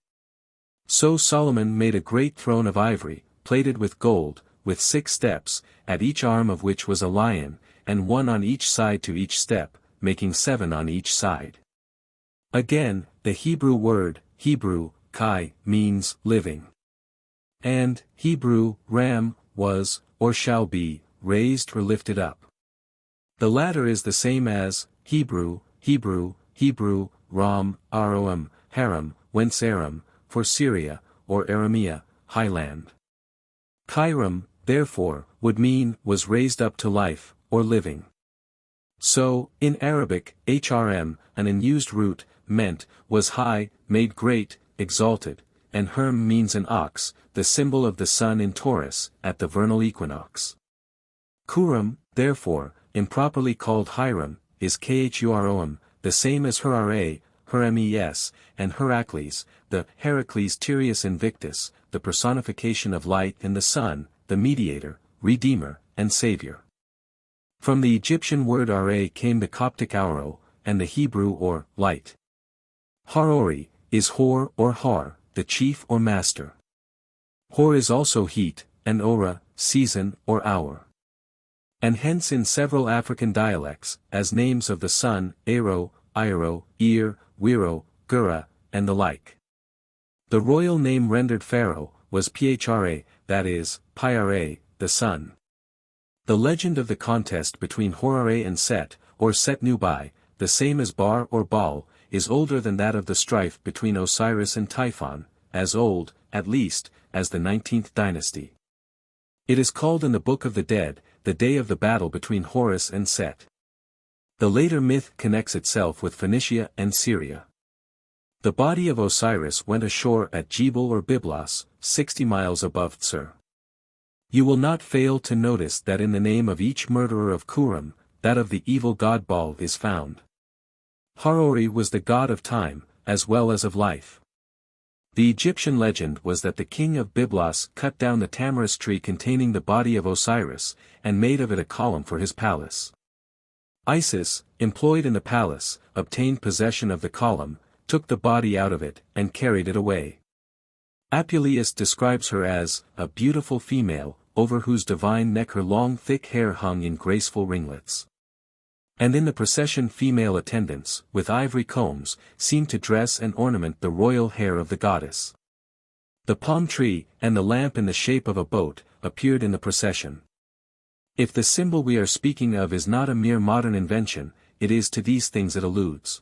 So Solomon made a great throne of ivory, plated with gold, with 6 steps, at each arm of which was a lion, and 1 on each side to each step, making 7 on each side. Again, the Hebrew word, Hebrew, Kai, means living. And, Hebrew, Ram, was, or shall be, raised or lifted up. The latter is the same as, Hebrew, Ram, Aroam, Haram, whence Aram, for Syria, or Aramea, highland. Kairam, therefore, would mean, was raised up to life, or living. So, in Arabic, hrm, an unused root, meant, was high, made great, exalted, and herm means an ox, the symbol of the sun in Taurus, at the vernal equinox. Kuram, therefore, improperly called Hiram, is Khurom, the same as Hurare, Hermes, and Heracles, the Heracles Tyrius Invictus, the personification of light and the sun, the mediator, redeemer, and savior. From the Egyptian word Ara came the Coptic auro, and the Hebrew or light. Harori, is Hor or Har, the chief or master. Hor is also heat, and Ora, season or hour. And hence in several African dialects, as names of the sun, Ero, Iro, Ir, Wiro, Gura, and the like. The royal name rendered Pharaoh, was Phra, that is, Pyare, the sun. The legend of the contest between Horare and Set, or Set Nubai, the same as Bar or Baal, is older than that of the strife between Osiris and Typhon, as old, at least, as the 19th dynasty. It is called in the Book of the Dead, the day of the battle between Horus and Set. The later myth connects itself with Phoenicia and Syria. The body of Osiris went ashore at Jebel or Byblos, 60 miles above Tsur. You will not fail to notice that in the name of each murderer of Kuram, that of the evil god Baal is found. Harori was the god of time, as well as of life. The Egyptian legend was that the king of Byblos cut down the tamarisk tree containing the body of Osiris, and made of it a column for his palace. Isis, employed in the palace, obtained possession of the column, took the body out of it, and carried it away. Apuleius describes her as a beautiful female, over whose divine neck her long thick hair hung in graceful ringlets. And in the procession female attendants, with ivory combs, seemed to dress and ornament the royal hair of the goddess. The palm tree, and the lamp in the shape of a boat, appeared in the procession. If the symbol we are speaking of is not a mere modern invention, it is to these things it alludes.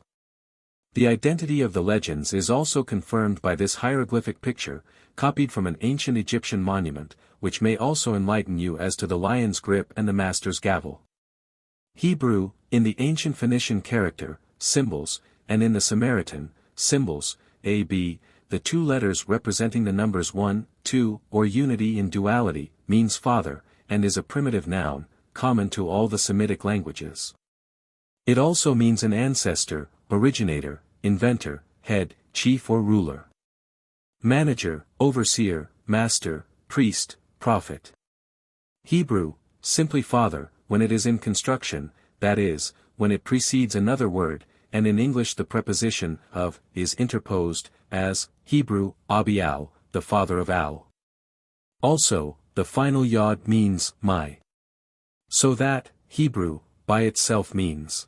The identity of the legends is also confirmed by this hieroglyphic picture, copied from an ancient Egyptian monument, which may also enlighten you as to the lion's grip and the master's gavel. Hebrew, in the ancient Phoenician character, symbols, and in the Samaritan, symbols, AB, the two letters representing the numbers 1, 2, or unity in duality, means father, and is a primitive noun, common to all the Semitic languages. It also means an ancestor, originator, inventor, head, chief or ruler. Manager, overseer, master, priest, prophet. Hebrew, simply father, when it is in construction, that is, when it precedes another word, and in English the preposition of is interposed, as Hebrew, Abial, the father of Al. Also, the final yod means my. So that, Hebrew, by itself means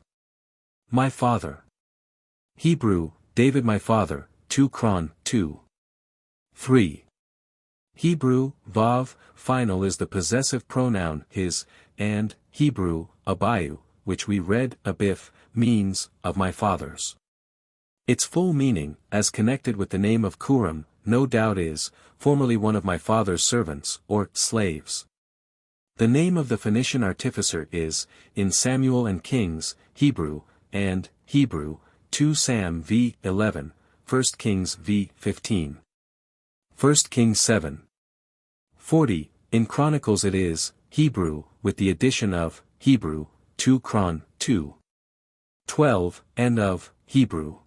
my father. Hebrew, David my father, 2 Cron, 2. 3. Hebrew, Vav, final is the possessive pronoun his, and, Hebrew, Abayu, which we read, Abif, means, of my fathers. Its full meaning, as connected with the name of Kuram, no doubt is, formerly one of my father's servants, or slaves. The name of the Phoenician artificer is, in Samuel and Kings, Hebrew, and, Hebrew, 2 Sam v. 11, 1 Kings v. 15. 1 Kings 7. 40, in Chronicles it is, Hebrew, with the addition of, Hebrew, 2 Chron, 2. 12, and of, Hebrew.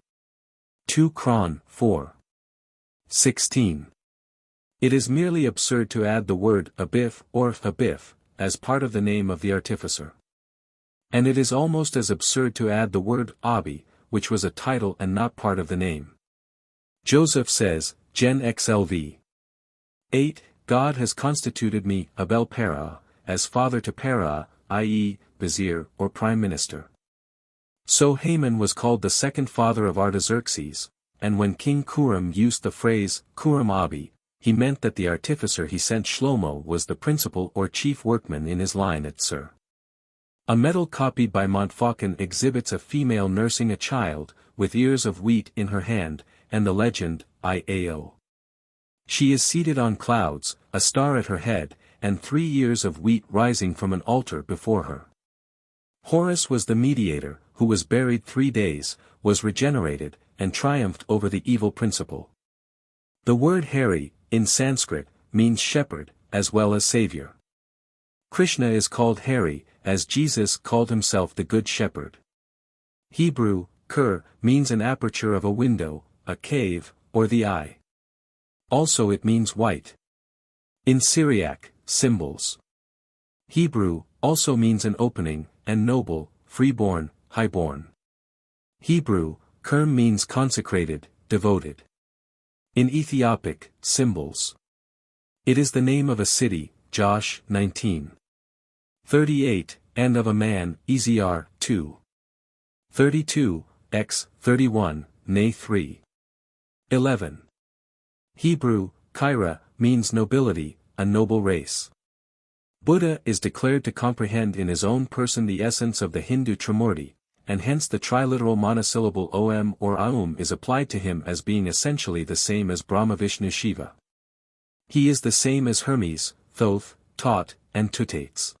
2 Chron, 4. 16. It is merely absurd to add the word abif or abif, as part of the name of the artificer. And it is almost as absurd to add the word abi, which was a title and not part of the name. Joseph says, Gen XLV. 8, God has constituted me, Abel Para, as father to Para, i.e., vizier or prime minister. So Haman was called the second father of Artaxerxes, and when King Kuram used the phrase, Kuram Abi, he meant that the artificer he sent Shlomo was the principal or chief workman in his line at Tsur. A medal copied by Montfaucon exhibits a female nursing a child, with ears of wheat in her hand, and the legend, Iao. She is seated on clouds, a star at her head, and 3 ears of wheat rising from an altar before her. Horus was the mediator, who was buried 3 days, was regenerated, and triumphed over the evil principle. The word Hari, in Sanskrit, means shepherd, as well as savior. Krishna is called Hari, as Jesus called himself the Good Shepherd. Hebrew, Kur, means an aperture of a window, a cave, or the eye. Also it means white. In Syriac, symbols. Hebrew, also means an opening, and noble, freeborn, highborn. Hebrew, Kerm means consecrated, devoted. In Ethiopic, symbols. It is the name of a city, Josh 19. 38, and of a man, Ezr 2. 32, X 31, Nay 3. 11. Hebrew, Kyra, means nobility, a noble race. Buddha is declared to comprehend in his own person the essence of the Hindu Trimurti, and hence the triliteral monosyllable Om or Aum is applied to him as being essentially the same as Brahma Vishnu Shiva. He is the same as Hermes, Thoth, taught, and tutates.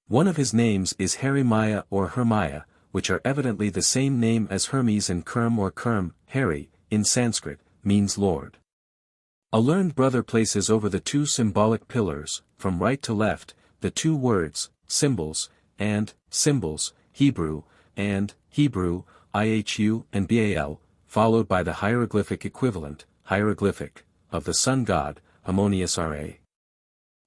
One of his names is Heremiah or Hermiah, which are evidently the same name as Hermes and Kerm or Kerm. Heri, in Sanskrit, means Lord. A learned brother places over the two symbolic pillars, from right to left, the two words, symbols, and symbols, Hebrew, and Hebrew, IHU and BAL, followed by the hieroglyphic equivalent, hieroglyphic, of the sun god, Harmonious Ra.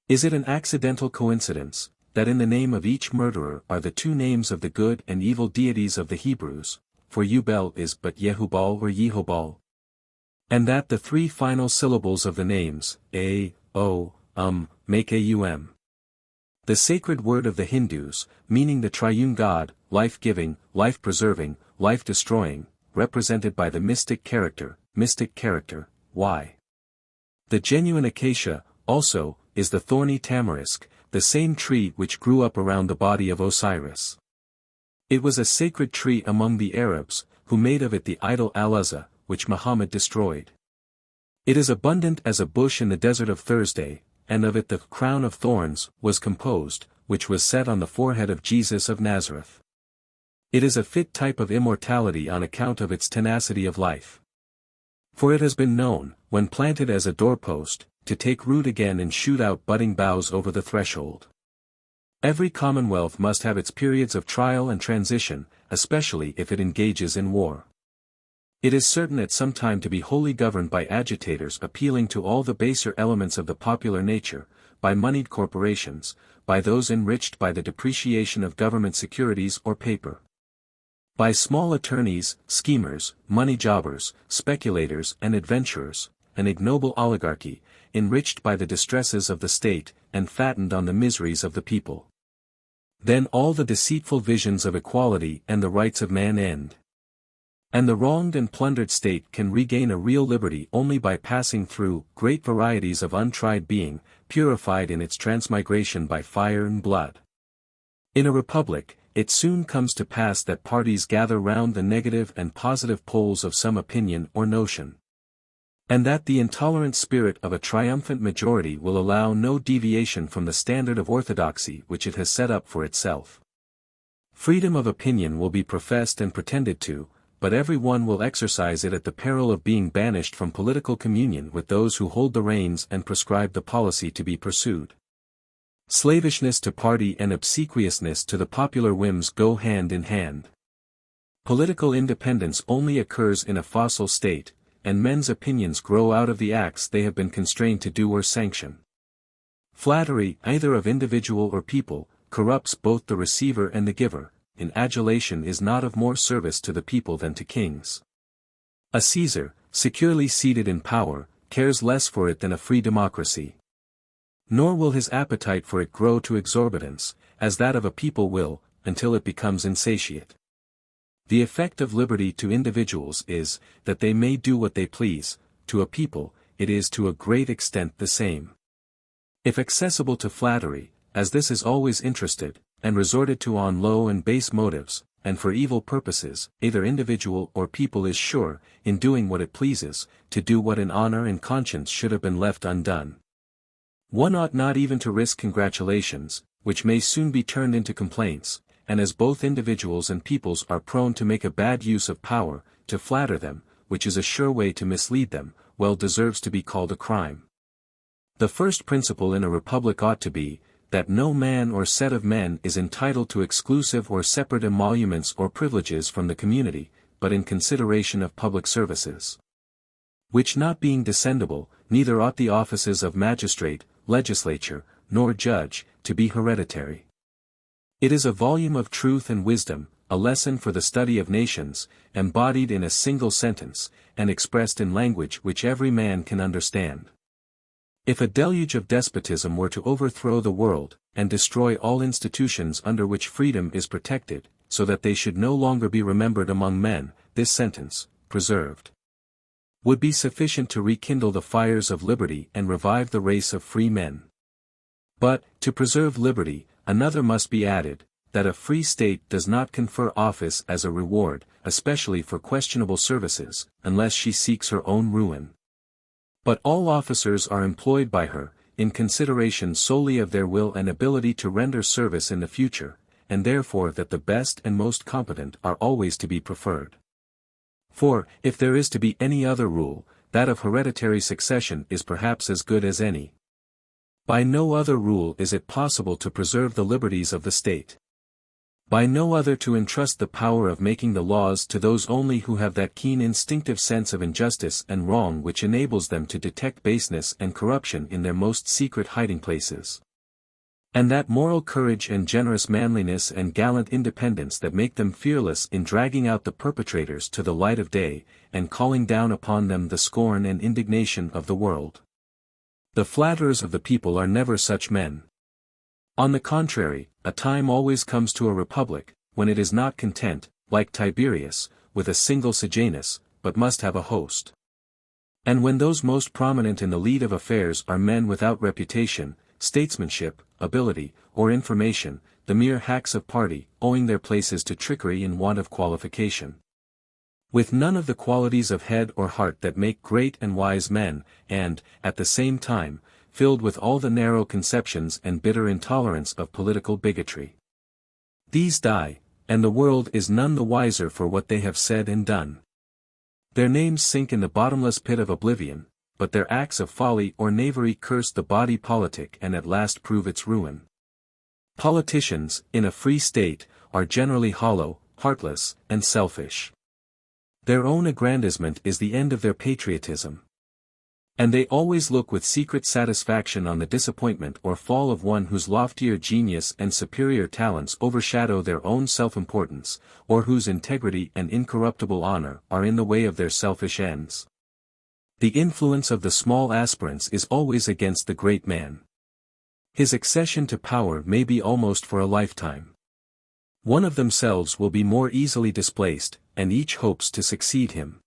Is it an accidental coincidence, that in the name of each murderer are the two names of the good and evil deities of the Hebrews, for Yubel is but Yehubal or Yehobal? And that the three final syllables of the names, A, O, make Aum. The sacred word of the Hindus, meaning the triune God, life-giving, life-preserving, life-destroying, represented by the mystic character, Y. The genuine acacia, also, is the thorny tamarisk, the same tree which grew up around the body of Osiris. It was a sacred tree among the Arabs, who made of it the idol Al-Uzza, which Muhammad destroyed. It is abundant as a bush in the desert of Thursday, and of it the crown of thorns was composed, which was set on the forehead of Jesus of Nazareth. It is a fit type of immortality on account of its tenacity of life. For it has been known, when planted as a doorpost, to take root again and shoot out budding boughs over the threshold. Every commonwealth must have its periods of trial and transition, especially if it engages in war. It is certain at some time to be wholly governed by agitators appealing to all the baser elements of the popular nature, by moneyed corporations, by those enriched by the depreciation of government securities or paper. By small attorneys, schemers, money jobbers, speculators and adventurers, an ignoble oligarchy, enriched by the distresses of the state, and fattened on the miseries of the people. Then all the deceitful visions of equality and the rights of man end. And the wronged and plundered state can regain a real liberty only by passing through great varieties of untried being, purified in its transmigration by fire and blood. In a republic, it soon comes to pass that parties gather round the negative and positive poles of some opinion or notion. And that the intolerant spirit of a triumphant majority will allow no deviation from the standard of orthodoxy which it has set up for itself. Freedom of opinion will be professed and pretended to, but every one will exercise it at the peril of being banished from political communion with those who hold the reins and prescribe the policy to be pursued. Slavishness to party and obsequiousness to the popular whims go hand in hand. Political independence only occurs in a fossil state, and men's opinions grow out of the acts they have been constrained to do or sanction. Flattery, either of individual or people, corrupts both the receiver and the giver, and adulation is not of more service to the people than to kings. A Caesar, securely seated in power, cares less for it than a free democracy. Nor will his appetite for it grow to exorbitance, as that of a people will, until it becomes insatiate. The effect of liberty to individuals is, that they may do what they please; to a people, it is to a great extent the same. If accessible to flattery, as this is always interested, and resorted to on low and base motives, and for evil purposes, either individual or people is sure, in doing what it pleases, to do what in honor and conscience should have been left undone. One ought not even to risk congratulations, which may soon be turned into complaints, and as both individuals and peoples are prone to make a bad use of power, to flatter them, which is a sure way to mislead them, well deserves to be called a crime. The first principle in a republic ought to be, that no man or set of men is entitled to exclusive or separate emoluments or privileges from the community, but in consideration of public services. Which not being descendable, neither ought the offices of magistrate, legislature, nor judge, to be hereditary. It is a volume of truth and wisdom, a lesson for the study of nations, embodied in a single sentence, and expressed in language which every man can understand. If a deluge of despotism were to overthrow the world, and destroy all institutions under which freedom is protected, so that they should no longer be remembered among men, this sentence, preserved, would be sufficient to rekindle the fires of liberty and revive the race of free men. But, to preserve liberty, another must be added, that a free state does not confer office as a reward, especially for questionable services, unless she seeks her own ruin. But all officers are employed by her, in consideration solely of their will and ability to render service in the future, and therefore that the best and most competent are always to be preferred. For, if there is to be any other rule, that of hereditary succession is perhaps as good as any. By no other rule is it possible to preserve the liberties of the state. By no other to entrust the power of making the laws to those only who have that keen instinctive sense of injustice and wrong which enables them to detect baseness and corruption in their most secret hiding places. And that moral courage and generous manliness and gallant independence that make them fearless in dragging out the perpetrators to the light of day, and calling down upon them the scorn and indignation of the world. The flatterers of the people are never such men. On the contrary, a time always comes to a republic, when it is not content, like Tiberius, with a single Sejanus, but must have a host. And when those most prominent in the lead of affairs are men without reputation, statesmanship, ability, or information, the mere hacks of party, owing their places to trickery and want of qualification. With none of the qualities of head or heart that make great and wise men, and, at the same time, filled with all the narrow conceptions and bitter intolerance of political bigotry. These die, and the world is none the wiser for what they have said and done. Their names sink in the bottomless pit of oblivion, but their acts of folly or knavery curse the body politic and at last prove its ruin. Politicians, in a free state, are generally hollow, heartless, and selfish. Their own aggrandizement is the end of their patriotism. And they always look with secret satisfaction on the disappointment or fall of one whose loftier genius and superior talents overshadow their own self-importance, or whose integrity and incorruptible honor are in the way of their selfish ends. The influence of the small aspirants is always against the great man. His accession to power may be almost for a lifetime. One of themselves will be more easily displaced, and each hopes to succeed him.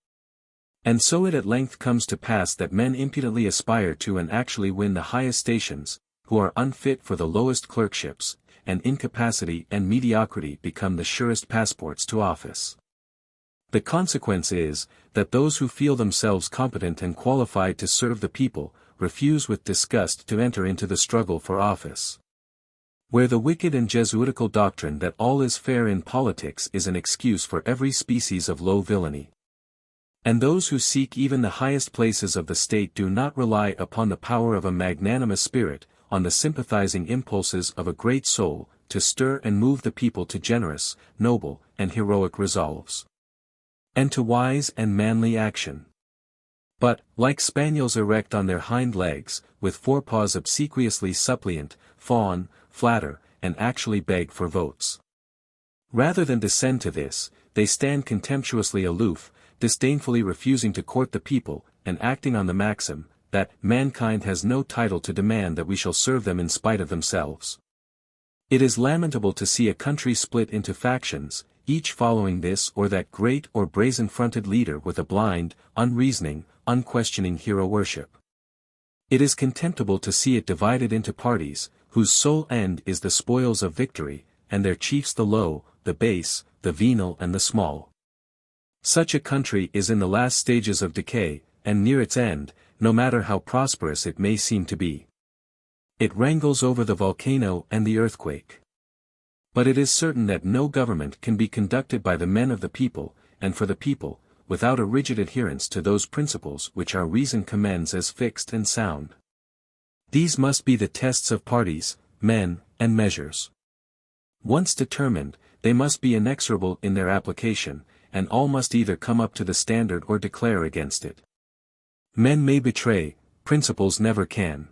And so it at length comes to pass that men impudently aspire to and actually win the highest stations, who are unfit for the lowest clerkships, and incapacity and mediocrity become the surest passports to office. The consequence is, that those who feel themselves competent and qualified to serve the people, refuse with disgust to enter into the struggle for office. Where the wicked and Jesuitical doctrine that all is fair in politics is an excuse for every species of low villainy. And those who seek even the highest places of the state do not rely upon the power of a magnanimous spirit, on the sympathizing impulses of a great soul, to stir and move the people to generous, noble, and heroic resolves. And to wise and manly action. But, like spaniels erect on their hind legs, with forepaws obsequiously suppliant, fawn, flatter, and actually beg for votes. Rather than descend to this, they stand contemptuously aloof, disdainfully refusing to court the people, and acting on the maxim, that mankind has no title to demand that we shall serve them in spite of themselves. It is lamentable to see a country split into factions, each following this or that great or brazen-fronted leader with a blind, unreasoning, unquestioning hero worship. It is contemptible to see it divided into parties, whose sole end is the spoils of victory, and their chiefs the low, the base, the venal and the small. Such a country is in the last stages of decay, and near its end, no matter how prosperous it may seem to be. It wrangles over the volcano and the earthquake. But it is certain that no government can be conducted by the men of the people, and for the people, without a rigid adherence to those principles which our reason commends as fixed and sound. These must be the tests of parties, men, and measures. Once determined, they must be inexorable in their application, and all must either come up to the standard or declare against it. Men may betray, principles never can.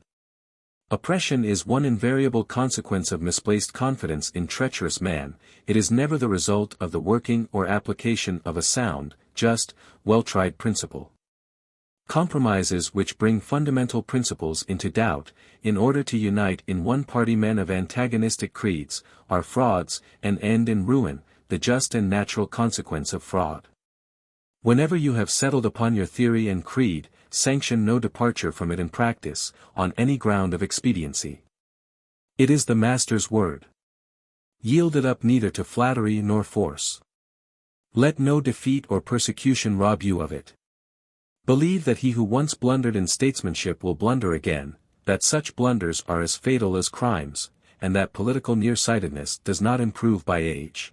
Oppression is one invariable consequence of misplaced confidence in treacherous man, it is never the result of the working or application of a sound, just, well-tried principle. Compromises which bring fundamental principles into doubt, in order to unite in one party men of antagonistic creeds, are frauds, and end in ruin, the just and natural consequence of fraud. Whenever you have settled upon your theory and creed, sanction no departure from it in practice, on any ground of expediency. It is the Master's word. Yield it up neither to flattery nor force. Let no defeat or persecution rob you of it. Believe that he who once blundered in statesmanship will blunder again, that such blunders are as fatal as crimes, and that political nearsightedness does not improve by age.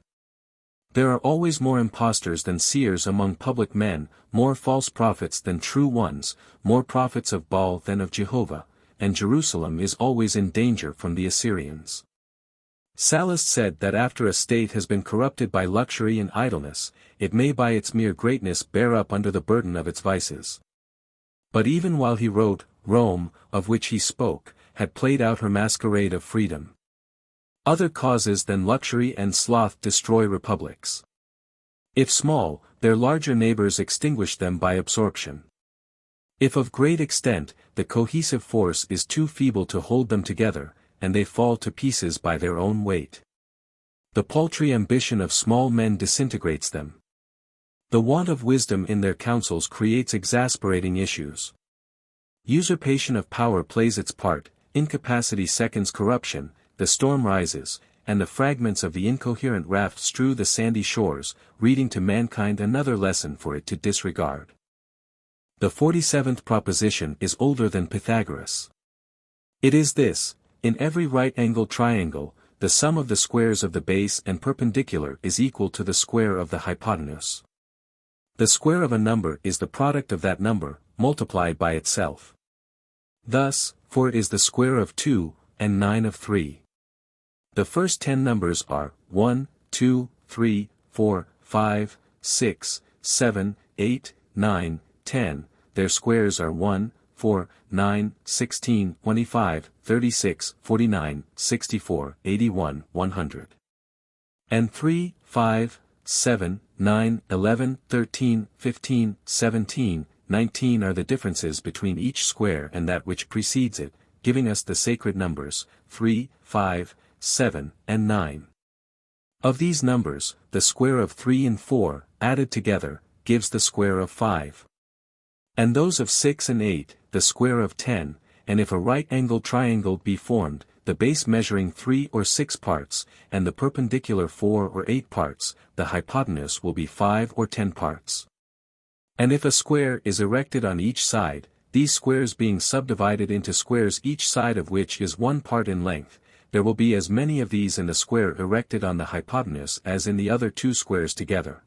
There are always more impostors than seers among public men, more false prophets than true ones, more prophets of Baal than of Jehovah, and Jerusalem is always in danger from the Assyrians. Sallust said that after a state has been corrupted by luxury and idleness, it may by its mere greatness bear up under the burden of its vices. But even while he wrote, Rome, of which he spoke, had played out her masquerade of freedom. Other causes than luxury and sloth destroy republics. If small, their larger neighbors extinguish them by absorption. If of great extent, the cohesive force is too feeble to hold them together, and they fall to pieces by their own weight. The paltry ambition of small men disintegrates them. The want of wisdom in their councils creates exasperating issues. Usurpation of power plays its part, incapacity seconds corruption, the storm rises, and the fragments of the incoherent raft strew the sandy shores, reading to mankind another lesson for it to disregard. The 47th proposition is older than Pythagoras. It is this: in every right-angled triangle, the sum of the squares of the base and perpendicular is equal to the square of the hypotenuse. The square of a number is the product of that number, multiplied by itself. Thus, 4 is the square of 2, and 9 of 3. The first 10 numbers are 1, 2, 3, 4, 5, 6, 7, 8, 9, 10, their squares are 1, 4, 9, 16, 25, 36, 49, 64, 81, 100. And 3, 5, 7, 9, 11, 13, 15, 17, 19 are the differences between each square and that which precedes it, giving us the sacred numbers, 3, 5, 7, and 9. Of these numbers, the square of 3 and 4, added together, gives the square of 5. And those of 6 and 8, the square of 10, and if a right-angled triangle be formed, the base measuring 3 or 6 parts, and the perpendicular 4 or 8 parts, the hypotenuse will be 5 or 10 parts. And if a square is erected on each side, these squares being subdivided into squares each side of which is 1 part in length, there will be as many of these in the square erected on the hypotenuse as in the other 2 squares together.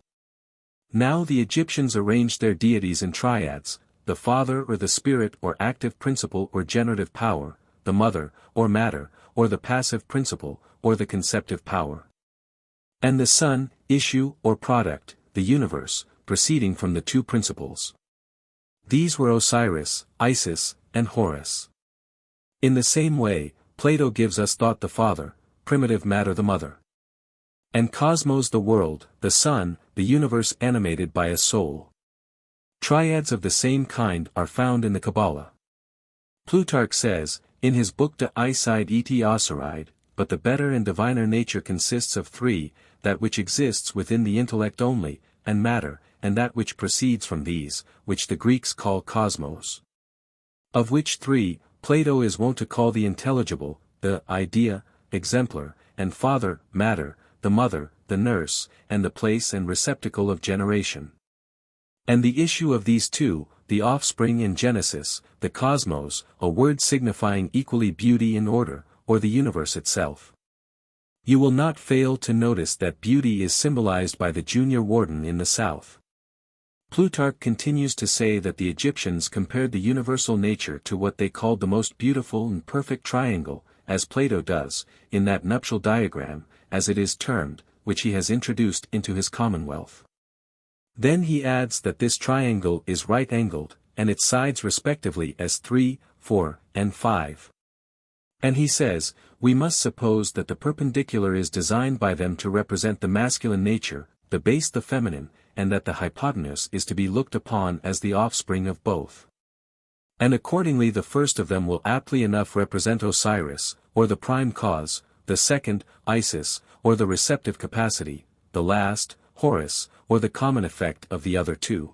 Now the Egyptians arranged their deities in triads, the father or the spirit or active principle or generative power, the mother, or matter, or the passive principle, or the conceptive power. And the son, issue or product, the universe, proceeding from the 2 principles. These were Osiris, Isis, and Horus. In the same way, Plato gives us thought the father, primitive matter the mother. And cosmos the world, the sun, the universe animated by a soul. Triads of the same kind are found in the Kabbalah. Plutarch says, in his book De Icide et Osiride, but the better and diviner nature consists of 3, that which exists within the intellect only, and matter, and that which proceeds from these, which the Greeks call cosmos. Of which 3, Plato is wont to call the intelligible, the idea, exemplar, and father, matter, the mother, the nurse, and the place and receptacle of generation. And the issue of these 2, the offspring in Genesis, the cosmos, a word signifying equally beauty and order, or the universe itself. You will not fail to notice that beauty is symbolized by the junior warden in the south. Plutarch continues to say that the Egyptians compared the universal nature to what they called the most beautiful and perfect triangle, as Plato does, in that nuptial diagram, as it is termed, which he has introduced into his Commonwealth. Then he adds that this triangle is right-angled, and its sides respectively as 3, 4, and 5. And he says, we must suppose that the perpendicular is designed by them to represent the masculine nature, the base the feminine, and that the hypotenuse is to be looked upon as the offspring of both. And accordingly the first of them will aptly enough represent Osiris, or the prime cause, the second, Isis, or the receptive capacity, the last, Horus, or the common effect of the other 2.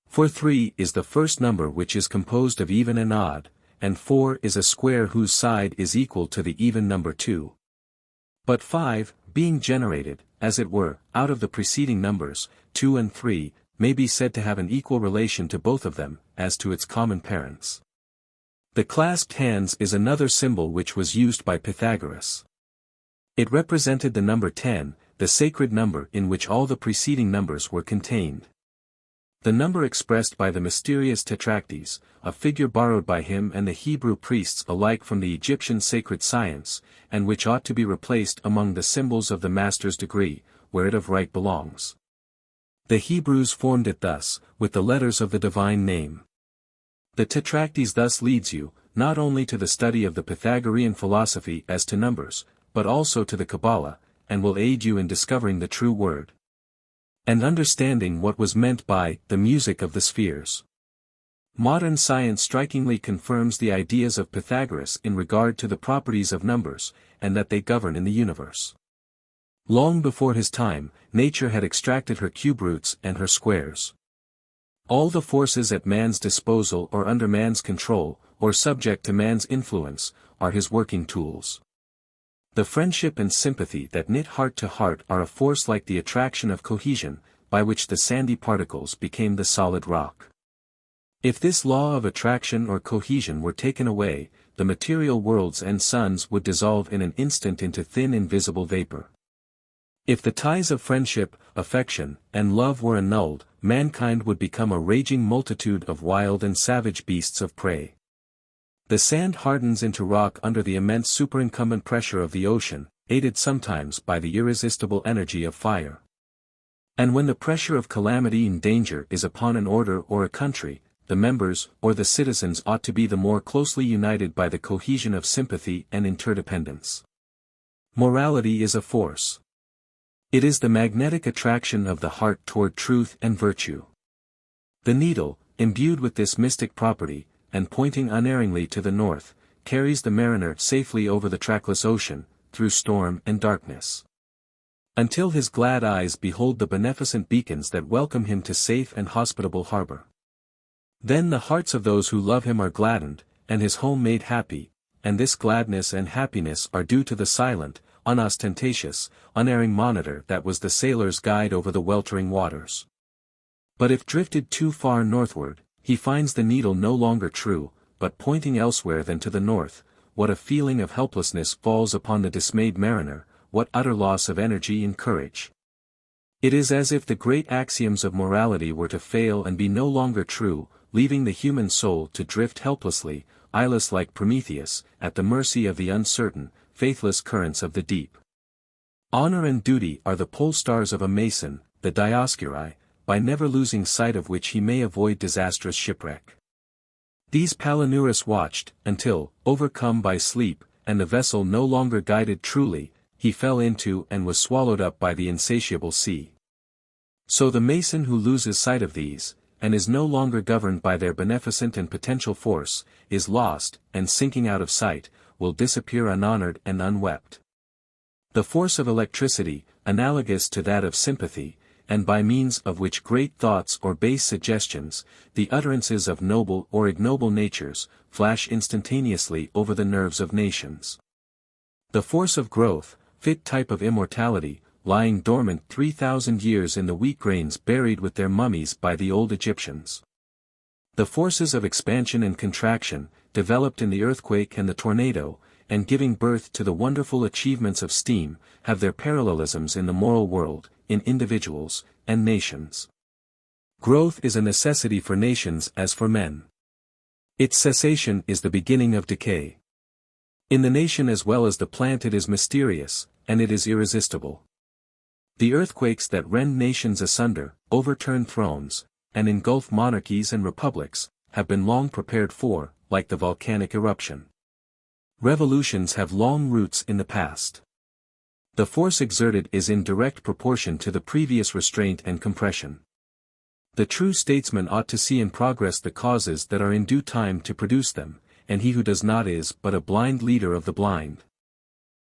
For 3 is the first number which is composed of even and odd, and 4 is a square whose side is equal to the even number 2. But 5, being generated, as it were, out of the preceding numbers, 2 and 3, may be said to have an equal relation to both of them, as to its common parents. The clasped hands is another symbol which was used by Pythagoras. It represented the number 10, the sacred number in which all the preceding numbers were contained. The number expressed by the mysterious tetractys, a figure borrowed by him and the Hebrew priests alike from the Egyptian sacred science, and which ought to be replaced among the symbols of the master's degree, where it of right belongs. The Hebrews formed it thus, with the letters of the divine name. The tetractys thus leads you, not only to the study of the Pythagorean philosophy as to numbers, but also to the Kabbalah, and will aid you in discovering the true word, and understanding what was meant by the music of the spheres. Modern science strikingly confirms the ideas of Pythagoras in regard to the properties of numbers, and that they govern in the universe. Long before his time, nature had extracted her cube roots and her squares. All the forces at man's disposal or under man's control, or subject to man's influence, are his working tools. The friendship and sympathy that knit heart to heart are a force like the attraction of cohesion, by which the sandy particles became the solid rock. If this law of attraction or cohesion were taken away, the material worlds and suns would dissolve in an instant into thin invisible vapor. If the ties of friendship, affection, and love were annulled, mankind would become a raging multitude of wild and savage beasts of prey. The sand hardens into rock under the immense superincumbent pressure of the ocean, aided sometimes by the irresistible energy of fire. And when the pressure of calamity and danger is upon an order or a country, the members or the citizens ought to be the more closely united by the cohesion of sympathy and interdependence. Morality is a force. It is the magnetic attraction of the heart toward truth and virtue. The needle, imbued with this mystic property, and pointing unerringly to the north, carries the mariner safely over the trackless ocean, through storm and darkness, until his glad eyes behold the beneficent beacons that welcome him to safe and hospitable harbor. Then the hearts of those who love him are gladdened, and his home made happy, and this gladness and happiness are due to the silent, unostentatious, unerring monitor that was the sailor's guide over the weltering waters. But if drifted too far northward, he finds the needle no longer true, but pointing elsewhere than to the north. What a feeling of helplessness falls upon the dismayed mariner, what utter loss of energy and courage. It is as if the great axioms of morality were to fail and be no longer true, leaving the human soul to drift helplessly, eyeless like Prometheus, at the mercy of the uncertain, faithless currents of the deep. Honor and duty are the pole stars of a Mason, the Dioscuri, by never losing sight of which he may avoid disastrous shipwreck. These Palinurus watched, until, overcome by sleep, and the vessel no longer guided truly, he fell into and was swallowed up by the insatiable sea. So the Mason who loses sight of these, and is no longer governed by their beneficent and potential force, is lost, and sinking out of sight, will disappear unhonored and unwept. The force of electricity, analogous to that of sympathy, and by means of which great thoughts or base suggestions, the utterances of noble or ignoble natures, flash instantaneously over the nerves of nations. The force of growth, fit type of immortality, lying dormant 3,000 years in the wheat grains buried with their mummies by the old Egyptians. The forces of expansion and contraction, developed in the earthquake and the tornado, and giving birth to the wonderful achievements of steam, have their parallelisms in the moral world, in individuals, and nations. Growth is a necessity for nations as for men. Its cessation is the beginning of decay. In the nation as well as the plant it is mysterious, and it is irresistible. The earthquakes that rend nations asunder, overturn thrones, and engulf monarchies and republics, have been long prepared for, like the volcanic eruption. Revolutions have long roots in the past. The force exerted is in direct proportion to the previous restraint and compression. The true statesman ought to see in progress the causes that are in due time to produce them, and he who does not is but a blind leader of the blind.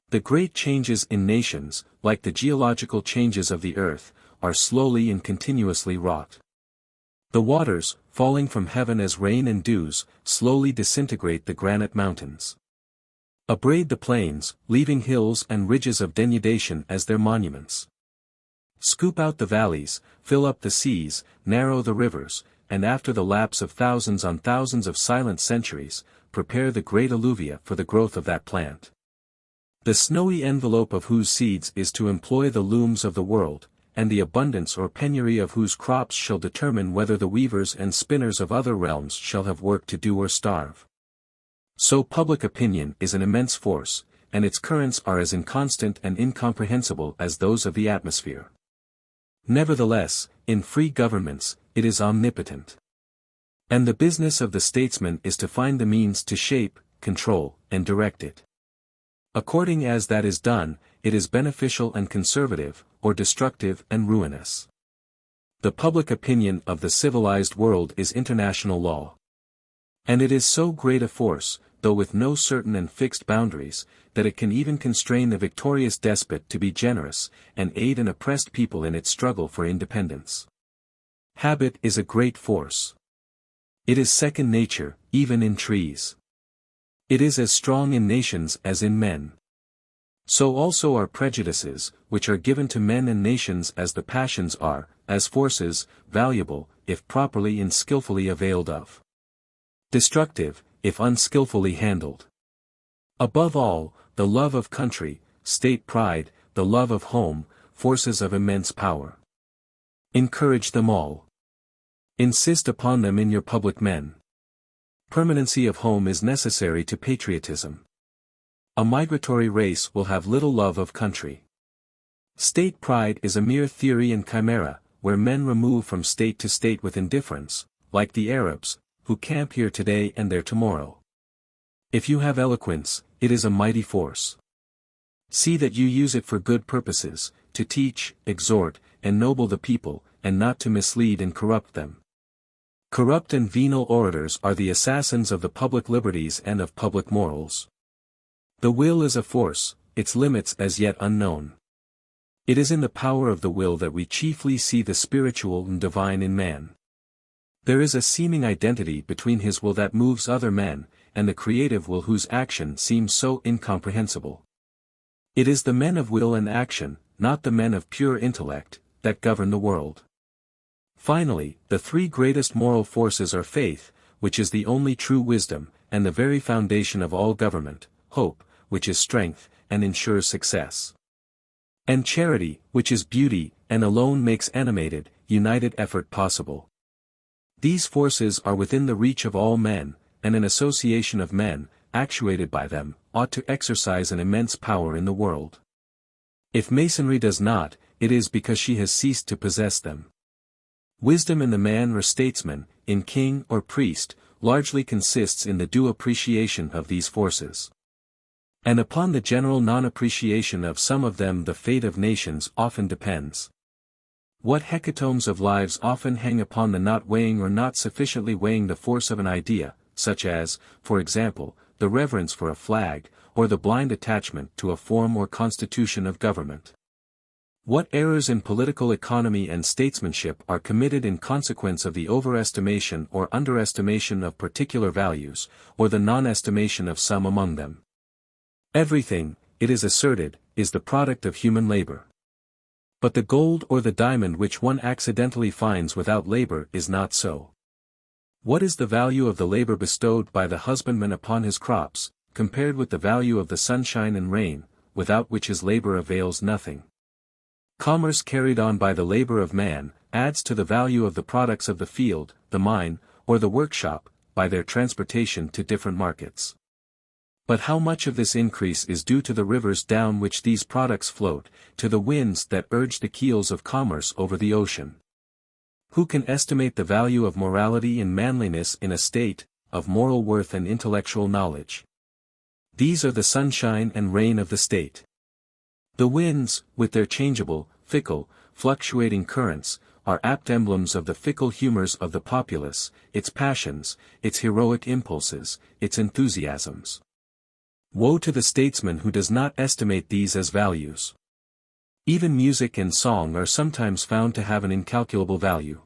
The great changes in nations, like the geological changes of the earth, are slowly and continuously wrought. The waters, falling from heaven as rain and dews, slowly disintegrate the granite mountains. Abrade the plains, leaving hills and ridges of denudation as their monuments. Scoop out the valleys, fill up the seas, narrow the rivers, and after the lapse of thousands on thousands of silent centuries, prepare the great alluvia for the growth of that plant. The snowy envelope of whose seeds is to employ the looms of the world, and the abundance or penury of whose crops shall determine whether the weavers and spinners of other realms shall have work to do or starve. So public opinion is an immense force, and its currents are as inconstant and incomprehensible as those of the atmosphere. Nevertheless, in free governments, it is omnipotent. And the business of the statesman is to find the means to shape, control, and direct it. According as that is done, it is beneficial and conservative, or destructive and ruinous. The public opinion of the civilized world is international law. And it is so great a force, though with no certain and fixed boundaries, that it can even constrain the victorious despot to be generous, and aid an oppressed people in its struggle for independence. Habit is a great force. It is second nature, even in trees. It is as strong in nations as in men. So also are prejudices, which are given to men and nations as the passions are, as forces, valuable, if properly and skillfully availed of. Destructive, if unskillfully handled. Above all, the love of country, state pride, the love of home, forces of immense power. Encourage them all. Insist upon them in your public men. Permanency of home is necessary to patriotism. A migratory race will have little love of country. State pride is a mere theory and chimera, where men remove from state to state with indifference, like the Arabs, who camp here today and there tomorrow. If you have eloquence, it is a mighty force. See that you use it for good purposes, to teach, exhort, ennoble the people, and not to mislead and corrupt them. Corrupt and venal orators are the assassins of the public liberties and of public morals. The will is a force, its limits as yet unknown. It is in the power of the will that we chiefly see the spiritual and divine in man. There is a seeming identity between his will that moves other men, and the creative will whose action seems so incomprehensible. It is the men of will and action, not the men of pure intellect, that govern the world. Finally, the three greatest moral forces are faith, which is the only true wisdom, and the very foundation of all government, hope, which is strength, and ensures success. And charity, which is beauty, and alone makes animated, united effort possible. These forces are within the reach of all men, and an association of men, actuated by them, ought to exercise an immense power in the world. If Masonry does not, it is because she has ceased to possess them. Wisdom in the man or statesman, in king or priest, largely consists in the due appreciation of these forces. And upon the general non-appreciation of some of them the fate of nations often depends. What hecatombs of lives often hang upon the not weighing or not sufficiently weighing the force of an idea, such as, for example, the reverence for a flag, or the blind attachment to a form or constitution of government. What errors in political economy and statesmanship are committed in consequence of the overestimation or underestimation of particular values, or the non-estimation of some among them. Everything, it is asserted, is the product of human labor. But the gold or the diamond which one accidentally finds without labor is not so. What is the value of the labor bestowed by the husbandman upon his crops, compared with the value of the sunshine and rain, without which his labor avails nothing? Commerce carried on by the labor of man, adds to the value of the products of the field, the mine, or the workshop, by their transportation to different markets. But how much of this increase is due to the rivers down which these products float, to the winds that urge the keels of commerce over the ocean? Who can estimate the value of morality and manliness in a state, of moral worth and intellectual knowledge? These are the sunshine and rain of the state. The winds, with their changeable, fickle, fluctuating currents, are apt emblems of the fickle humors of the populace, its passions, its heroic impulses, its enthusiasms. Woe to the statesman who does not estimate these as values. Even music and song are sometimes found to have an incalculable value.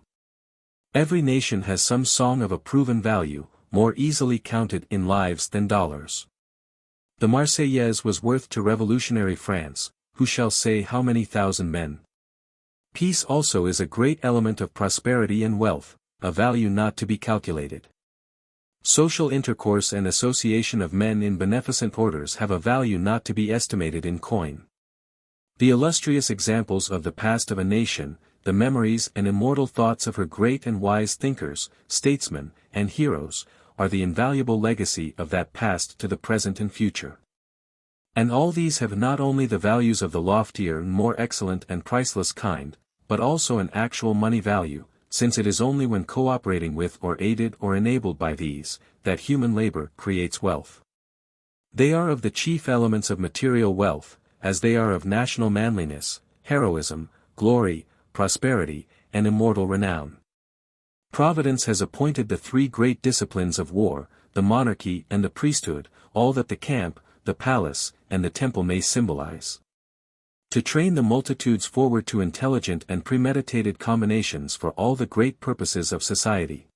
Every nation has some song of a proven value, more easily counted in lives than dollars. The Marseillaise was worth to revolutionary France, who shall say how many thousand men? Peace also is a great element of prosperity and wealth, a value not to be calculated. Social intercourse and association of men in beneficent orders have a value not to be estimated in coin. The illustrious examples of the past of a nation, the memories and immortal thoughts of her great and wise thinkers, statesmen, and heroes, are the invaluable legacy of that past to the present and future. And all these have not only the values of the loftier and more excellent and priceless kind, but also an actual money value, since it is only when cooperating with or aided or enabled by these, that human labor creates wealth. They are of the chief elements of material wealth, as they are of national manliness, heroism, glory, prosperity, and immortal renown. Providence has appointed the three great disciplines of war, the monarchy and the priesthood, all that the camp, the palace, and the temple may symbolize. To train the multitudes forward to intelligent and premeditated combinations for all the great purposes of society.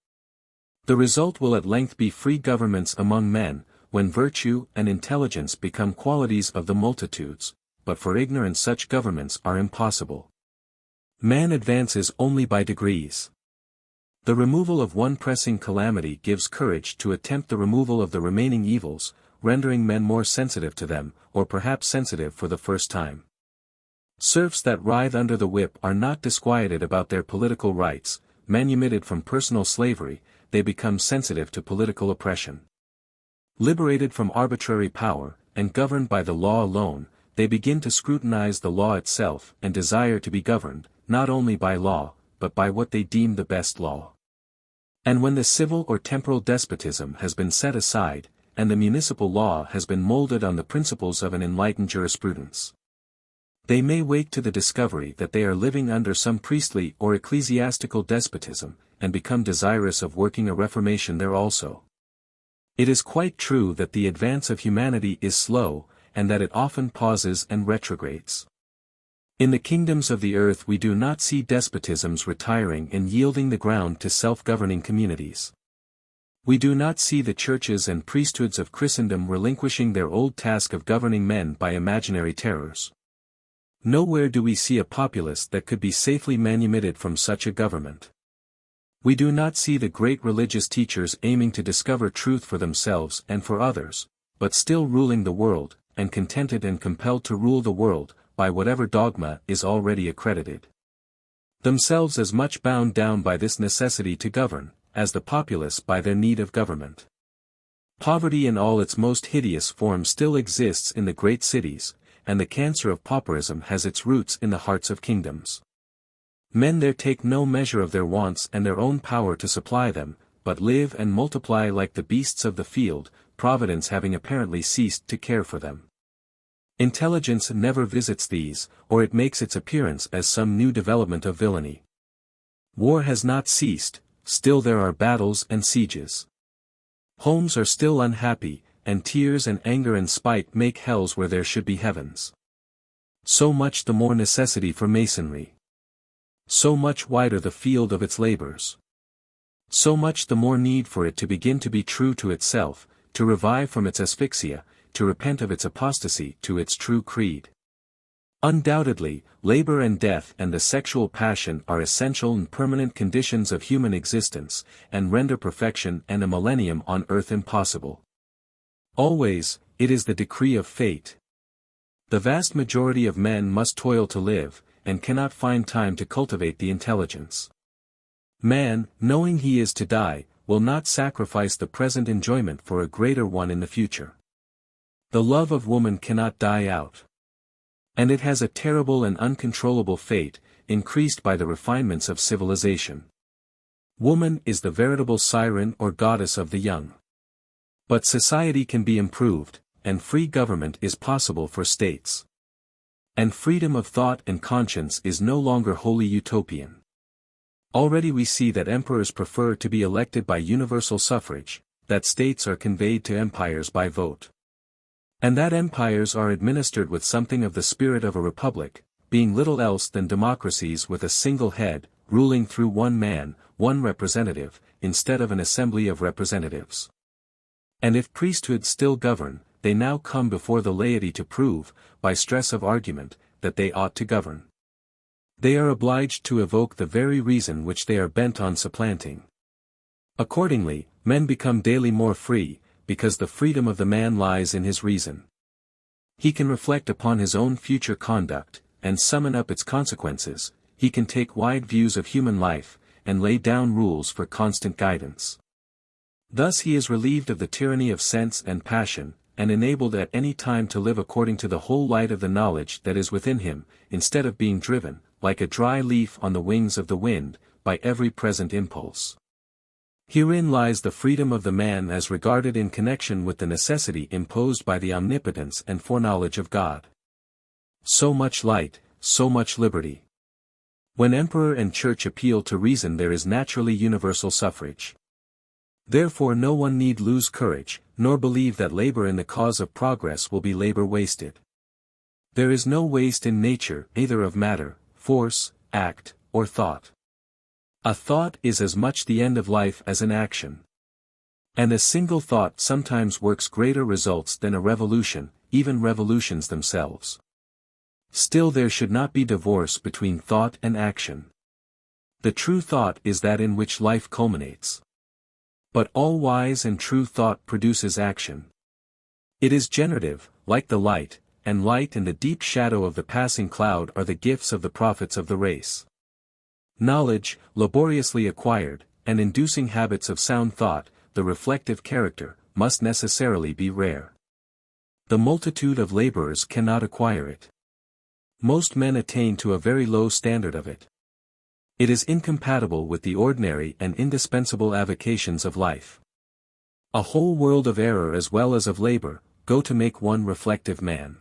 The result will at length be free governments among men, when virtue and intelligence become qualities of the multitudes, but for ignorance such governments are impossible. Man advances only by degrees. The removal of one pressing calamity gives courage to attempt the removal of the remaining evils, rendering men more sensitive to them, or perhaps sensitive for the first time. Serfs that writhe under the whip are not disquieted about their political rights, manumitted from personal slavery, they become sensitive to political oppression. Liberated from arbitrary power, and governed by the law alone, they begin to scrutinize the law itself and desire to be governed, not only by law, but by what they deem the best law. And when the civil or temporal despotism has been set aside, and the municipal law has been molded on the principles of an enlightened jurisprudence, they may wake to the discovery that they are living under some priestly or ecclesiastical despotism, and become desirous of working a reformation there also. It is quite true that the advance of humanity is slow, and that it often pauses and retrogrades. In the kingdoms of the earth we do not see despotisms retiring and yielding the ground to self-governing communities. We do not see the churches and priesthoods of Christendom relinquishing their old task of governing men by imaginary terrors. Nowhere do we see a populace that could be safely manumitted from such a government. We do not see the great religious teachers aiming to discover truth for themselves and for others, but still ruling the world, and contented and compelled to rule the world, by whatever dogma is already accredited. Themselves as much bound down by this necessity to govern, as the populace by their need of government. Poverty in all its most hideous form still exists in the great cities, and the cancer of pauperism has its roots in the hearts of kingdoms. Men there take no measure of their wants and their own power to supply them, but live and multiply like the beasts of the field, Providence having apparently ceased to care for them. Intelligence never visits these, or it makes its appearance as some new development of villainy. War has not ceased, still there are battles and sieges. Homes are still unhappy, and tears and anger and spite make hells where there should be heavens. So much the more necessity for masonry. So much wider the field of its labors. So much the more need for it to begin to be true to itself, to revive from its asphyxia, to repent of its apostasy to its true creed. Undoubtedly, labor and death and the sexual passion are essential and permanent conditions of human existence, and render perfection and a millennium on earth impossible. Always, it is the decree of fate. The vast majority of men must toil to live, and cannot find time to cultivate the intelligence. Man, knowing he is to die, will not sacrifice the present enjoyment for a greater one in the future. The love of woman cannot die out. And it has a terrible and uncontrollable fate, increased by the refinements of civilization. Woman is the veritable siren or goddess of the young. But society can be improved, and free government is possible for states. And freedom of thought and conscience is no longer wholly utopian. Already we see that emperors prefer to be elected by universal suffrage, that states are conveyed to empires by vote. And that empires are administered with something of the spirit of a republic, being little else than democracies with a single head, ruling through one man, one representative, instead of an assembly of representatives. And if priesthoods still govern, they now come before the laity to prove, by stress of argument, that they ought to govern. They are obliged to evoke the very reason which they are bent on supplanting. Accordingly, men become daily more free, because the freedom of the man lies in his reason. He can reflect upon his own future conduct, and summon up its consequences. He can take wide views of human life, and lay down rules for constant guidance. Thus he is relieved of the tyranny of sense and passion, and enabled at any time to live according to the whole light of the knowledge that is within him, instead of being driven, like a dry leaf on the wings of the wind, by every present impulse. Herein lies the freedom of the man as regarded in connection with the necessity imposed by the omnipotence and foreknowledge of God. So much light, so much liberty. When emperor and church appeal to reason, there is naturally universal suffrage. Therefore no one need lose courage, nor believe that labor in the cause of progress will be labor wasted. There is no waste in nature, either of matter, force, act, or thought. A thought is as much the end of life as an action. And a single thought sometimes works greater results than a revolution, even revolutions themselves. Still there should not be divorce between thought and action. The true thought is that in which life culminates. But all wise and true thought produces action. It is generative, like the light, and light and the deep shadow of the passing cloud are the gifts of the prophets of the race. Knowledge, laboriously acquired, and inducing habits of sound thought, the reflective character, must necessarily be rare. The multitude of laborers cannot acquire it. Most men attain to a very low standard of it. It is incompatible with the ordinary and indispensable avocations of life. A whole world of error as well as of labor, go to make one reflective man.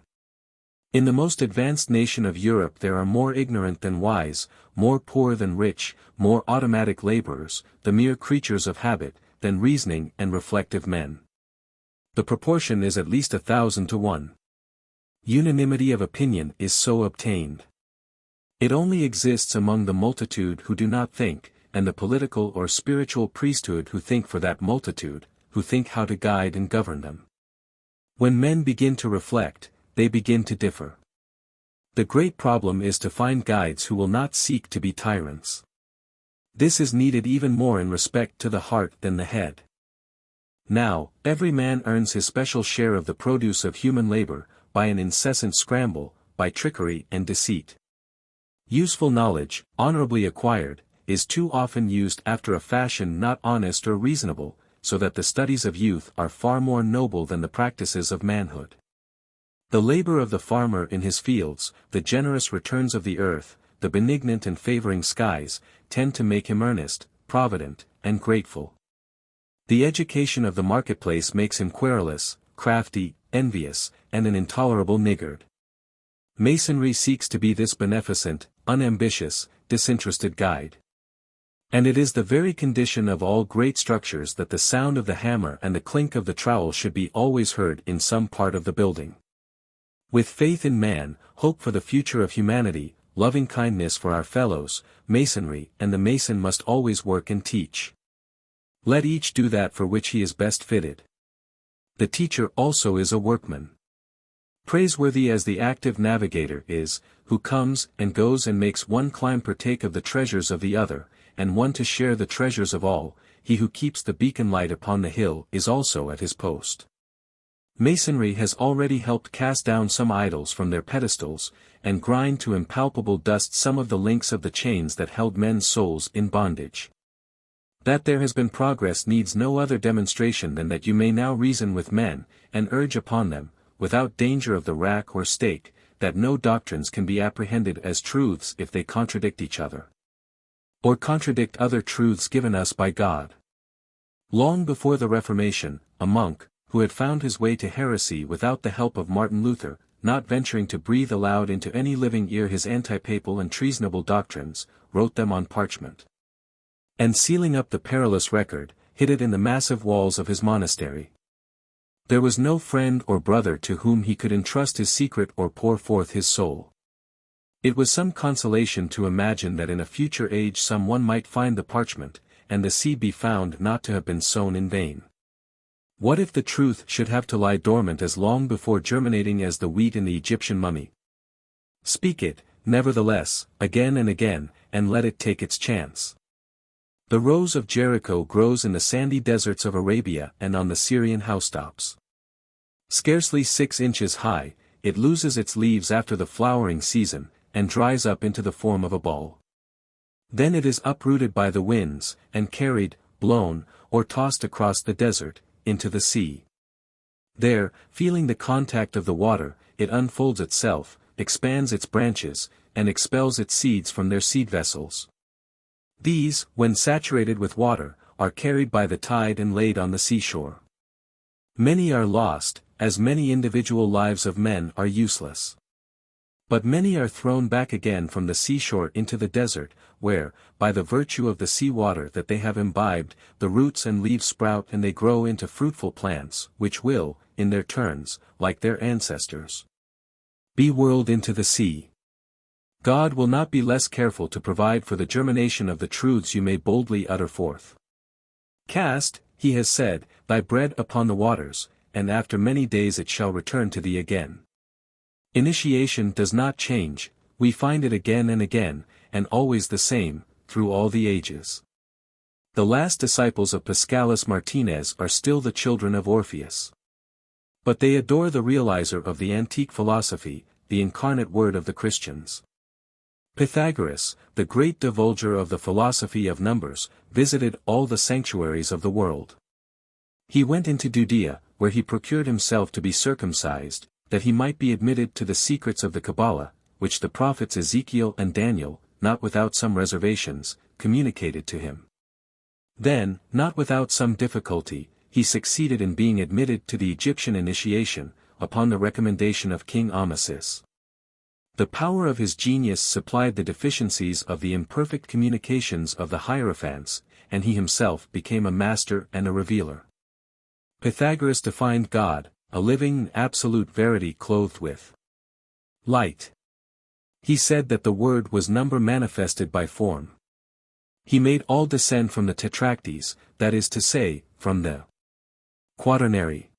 In the most advanced nation of Europe there are more ignorant than wise, more poor than rich, more automatic laborers, the mere creatures of habit, than reasoning and reflective men. The proportion is at least 1,000 to 1. Unanimity of opinion is so obtained. It only exists among the multitude who do not think, and the political or spiritual priesthood who think for that multitude, who think how to guide and govern them. When men begin to reflect, they begin to differ. The great problem is to find guides who will not seek to be tyrants. This is needed even more in respect to the heart than the head. Now, every man earns his special share of the produce of human labor, by an incessant scramble, by trickery and deceit. Useful knowledge, honorably acquired, is too often used after a fashion not honest or reasonable, so that the studies of youth are far more noble than the practices of manhood. The labor of the farmer in his fields, the generous returns of the earth, the benignant and favoring skies, tend to make him earnest, provident, and grateful. The education of the marketplace makes him querulous, crafty, envious, and an intolerable niggard. Masonry seeks to be this beneficent, unambitious, disinterested guide. And it is the very condition of all great structures that the sound of the hammer and the clink of the trowel should be always heard in some part of the building. With faith in man, hope for the future of humanity, loving kindness for our fellows, Masonry and the Mason must always work and teach. Let each do that for which he is best fitted. The teacher also is a workman. Praiseworthy as the active navigator is, who comes and goes and makes one climb partake of the treasures of the other, and one to share the treasures of all, he who keeps the beacon light upon the hill is also at his post. Masonry has already helped cast down some idols from their pedestals, and grind to impalpable dust some of the links of the chains that held men's souls in bondage. That there has been progress needs no other demonstration than that you may now reason with men, and urge upon them, without danger of the rack or stake, that no doctrines can be apprehended as truths if they contradict each other, or contradict other truths given us by God. Long before the Reformation, a monk, who had found his way to heresy without the help of Martin Luther, not venturing to breathe aloud into any living ear his anti-papal and treasonable doctrines, wrote them on parchment. And sealing up the perilous record, hid it in the massive walls of his monastery. There was no friend or brother to whom he could entrust his secret or pour forth his soul. It was some consolation to imagine that in a future age some one might find the parchment, and the seed be found not to have been sown in vain. What if the truth should have to lie dormant as long before germinating as the wheat in the Egyptian mummy? Speak it, nevertheless, again and again, and let it take its chance. The rose of Jericho grows in the sandy deserts of Arabia and on the Syrian housetops. Scarcely 6 inches high, it loses its leaves after the flowering season, and dries up into the form of a ball. Then it is uprooted by the winds, and carried, blown, or tossed across the desert, into the sea. There, feeling the contact of the water, it unfolds itself, expands its branches, and expels its seeds from their seed vessels. These, when saturated with water, are carried by the tide and laid on the seashore. Many are lost, as many individual lives of men are useless. But many are thrown back again from the seashore into the desert, where, by the virtue of the sea water that they have imbibed, the roots and leaves sprout and they grow into fruitful plants, which will, in their turns, like their ancestors, be whirled into the sea. God will not be less careful to provide for the germination of the truths you may boldly utter forth. Cast, he has said, thy bread upon the waters, and after many days it shall return to thee again. Initiation does not change, we find it again and again, and always the same, through all the ages. The last disciples of Paschalis Martinez are still the children of Orpheus. But they adore the realizer of the antique philosophy, the incarnate word of the Christians. Pythagoras, the great divulger of the philosophy of numbers, visited all the sanctuaries of the world. He went into Judea, where he procured himself to be circumcised, that he might be admitted to the secrets of the Kabbalah, which the prophets Ezekiel and Daniel, not without some reservations, communicated to him. Then, not without some difficulty, he succeeded in being admitted to the Egyptian initiation, upon the recommendation of King Amasis. The power of his genius supplied the deficiencies of the imperfect communications of the Hierophants, and he himself became a master and a revealer. Pythagoras defined God, a living, absolute verity clothed with light. He said that the word was number manifested by form. He made all descend from the tetracties, that is to say, from the quaternary.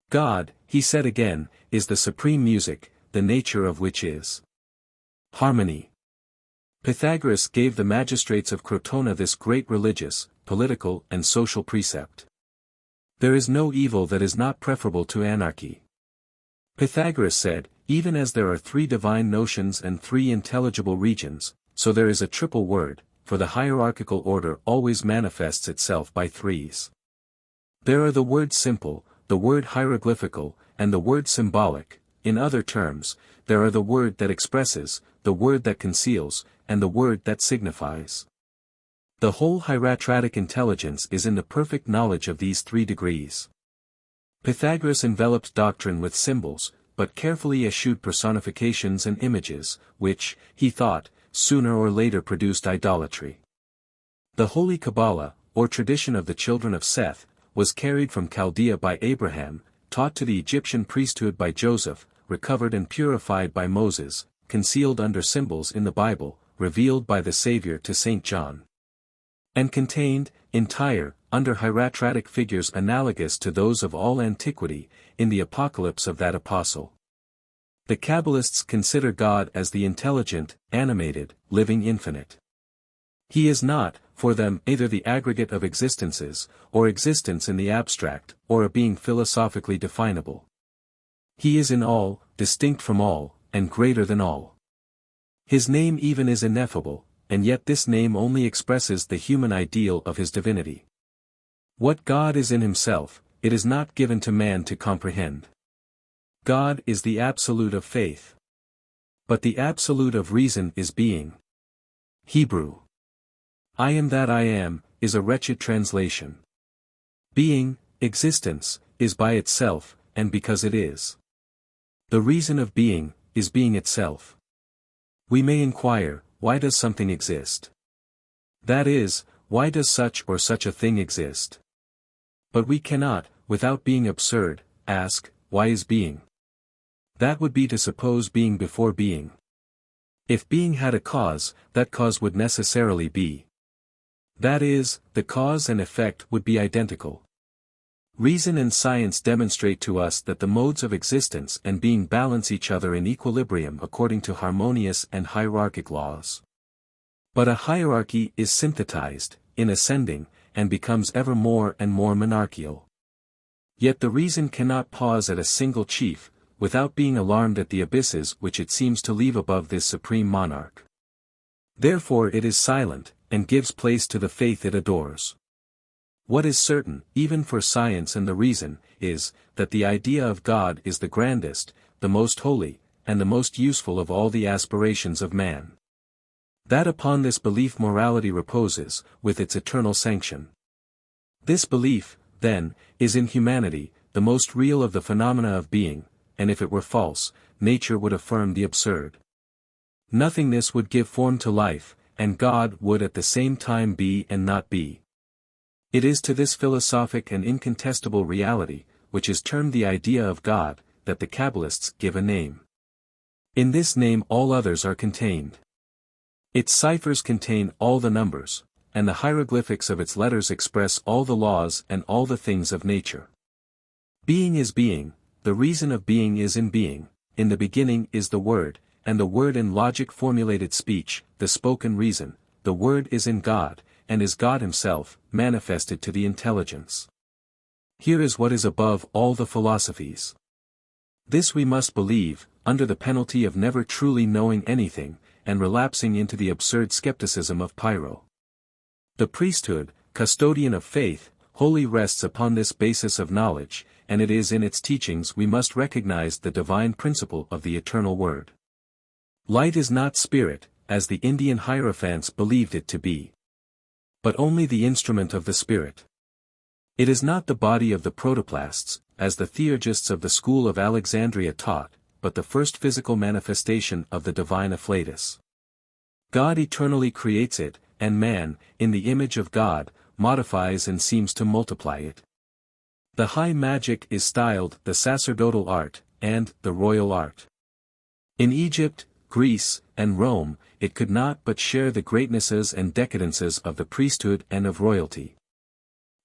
God, he said again, is the supreme music, the nature of which is harmony. Pythagoras gave the magistrates of Crotona this great religious, political and social precept. There is no evil that is not preferable to anarchy. Pythagoras said, even as there are 3 divine notions and 3 intelligible regions, so there is a triple word, for the hierarchical order always manifests itself by threes. There are the word simple, the word hieroglyphical, and the word symbolic. In other terms, there are the word that expresses, the word that conceals, and the word that signifies. The whole hieratratic intelligence is in the perfect knowledge of these 3 degrees. Pythagoras enveloped doctrine with symbols, but carefully eschewed personifications and images, which, he thought, sooner or later produced idolatry. The Holy Kabbalah, or tradition of the children of Seth, was carried from Chaldea by Abraham, taught to the Egyptian priesthood by Joseph, recovered and purified by Moses, concealed under symbols in the Bible, revealed by the Savior to St. John. And contained, entire, under hieratratic figures analogous to those of all antiquity, in the Apocalypse of that apostle. The Kabbalists consider God as the intelligent, animated, living infinite. He is not, for them, either the aggregate of existences, or existence in the abstract, or a being philosophically definable. He is in all, distinct from all, and greater than all. His name even is ineffable, and yet this name only expresses the human ideal of his divinity. What God is in himself, it is not given to man to comprehend. God is the absolute of faith. But the absolute of reason is being. Hebrew. I am that I am, is a wretched translation. Being, existence, is by itself, and because it is. The reason of being, is being itself. We may inquire, why does something exist? That is, why does such or such a thing exist? But we cannot, without being absurd, ask, why is being? That would be to suppose being before being. If being had a cause, that cause would necessarily be. That is, the cause and effect would be identical. Reason and science demonstrate to us that the modes of existence and being balance each other in equilibrium according to harmonious and hierarchic laws. But a hierarchy is synthetized, in ascending, and becomes ever more and more monarchical. Yet the reason cannot pause at a single chief, without being alarmed at the abysses which it seems to leave above this supreme monarch. Therefore it is silent, and gives place to the faith it adores. What is certain, even for science and the reason, is, that the idea of God is the grandest, the most holy, and the most useful of all the aspirations of man. That upon this belief morality reposes, with its eternal sanction. This belief, then, is in humanity, the most real of the phenomena of being, and if it were false, nature would affirm the absurd. Nothingness would give form to life, and God would at the same time be and not be. It is to this philosophic and incontestable reality, which is termed the idea of God, that the Kabbalists give a name. In this name all others are contained. Its ciphers contain all the numbers, and the hieroglyphics of its letters express all the laws and all the things of nature. Being is being, the reason of being is in being, in the beginning is the Word, and the Word in logic formulated speech, the spoken reason, the Word is in God, and is God Himself, manifested to the intelligence. Here is what is above all the philosophies. This we must believe, under the penalty of never truly knowing anything, and relapsing into the absurd skepticism of Pyrrho. The priesthood, custodian of faith, wholly rests upon this basis of knowledge, and it is in its teachings we must recognize the divine principle of the eternal Word. Light is not spirit, as the Indian hierophants believed it to be, but only the instrument of the Spirit. It is not the body of the protoplasts, as the theurgists of the school of Alexandria taught, but the first physical manifestation of the divine afflatus. God eternally creates it, and man, in the image of God, modifies and seems to multiply it. The high magic is styled the sacerdotal art, and the royal art. In Egypt, Greece, and Rome, it could not but share the greatnesses and decadences of the priesthood and of royalty.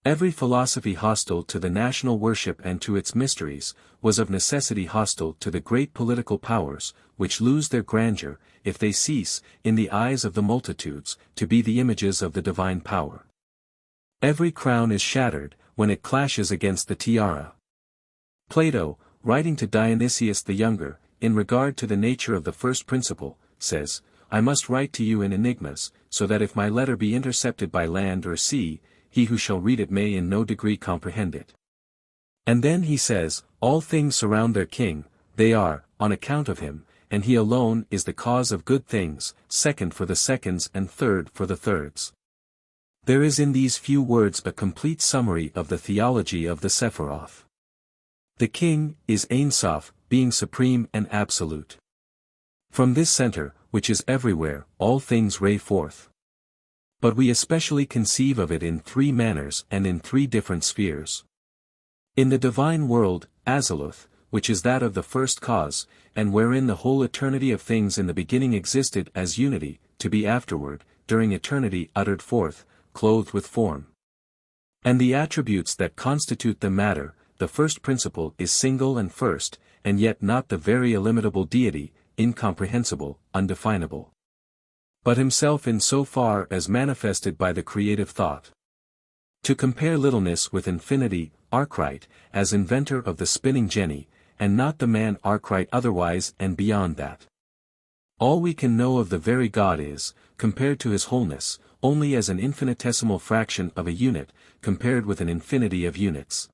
Every philosophy hostile to the national worship and to its mysteries, was of necessity hostile to the great political powers, which lose their grandeur, if they cease, in the eyes of the multitudes, to be the images of the divine power. Every crown is shattered, when it clashes against the tiara. Plato, writing to Dionysius the Younger, in regard to the nature of the first principle, says, "I must write to you in enigmas, so that if my letter be intercepted by land or sea, he who shall read it may in no degree comprehend it." And then he says, "All things surround their king, they are, on account of him, and he alone is the cause of good things, second for the seconds and third for the thirds." There is in these few words a complete summary of the theology of the Sephiroth. The king is Ein Sof, being supreme and absolute. From this center, which is everywhere, all things ray forth. But we especially conceive of it in three manners and in three different spheres. In the divine world, Aziluth, which is that of the first cause, and wherein the whole eternity of things in the beginning existed as unity, to be afterward, during eternity uttered forth, clothed with form. And the attributes that constitute the matter, the first principle is single and first, and yet not the very illimitable deity, incomprehensible, undefinable. But himself in so far as manifested by the creative thought. To compare littleness with infinity, Arkwright, as inventor of the spinning jenny, and not the man Arkwright otherwise and beyond that. All we can know of the very God is, compared to his wholeness, only as an infinitesimal fraction of a unit, compared with an infinity of units.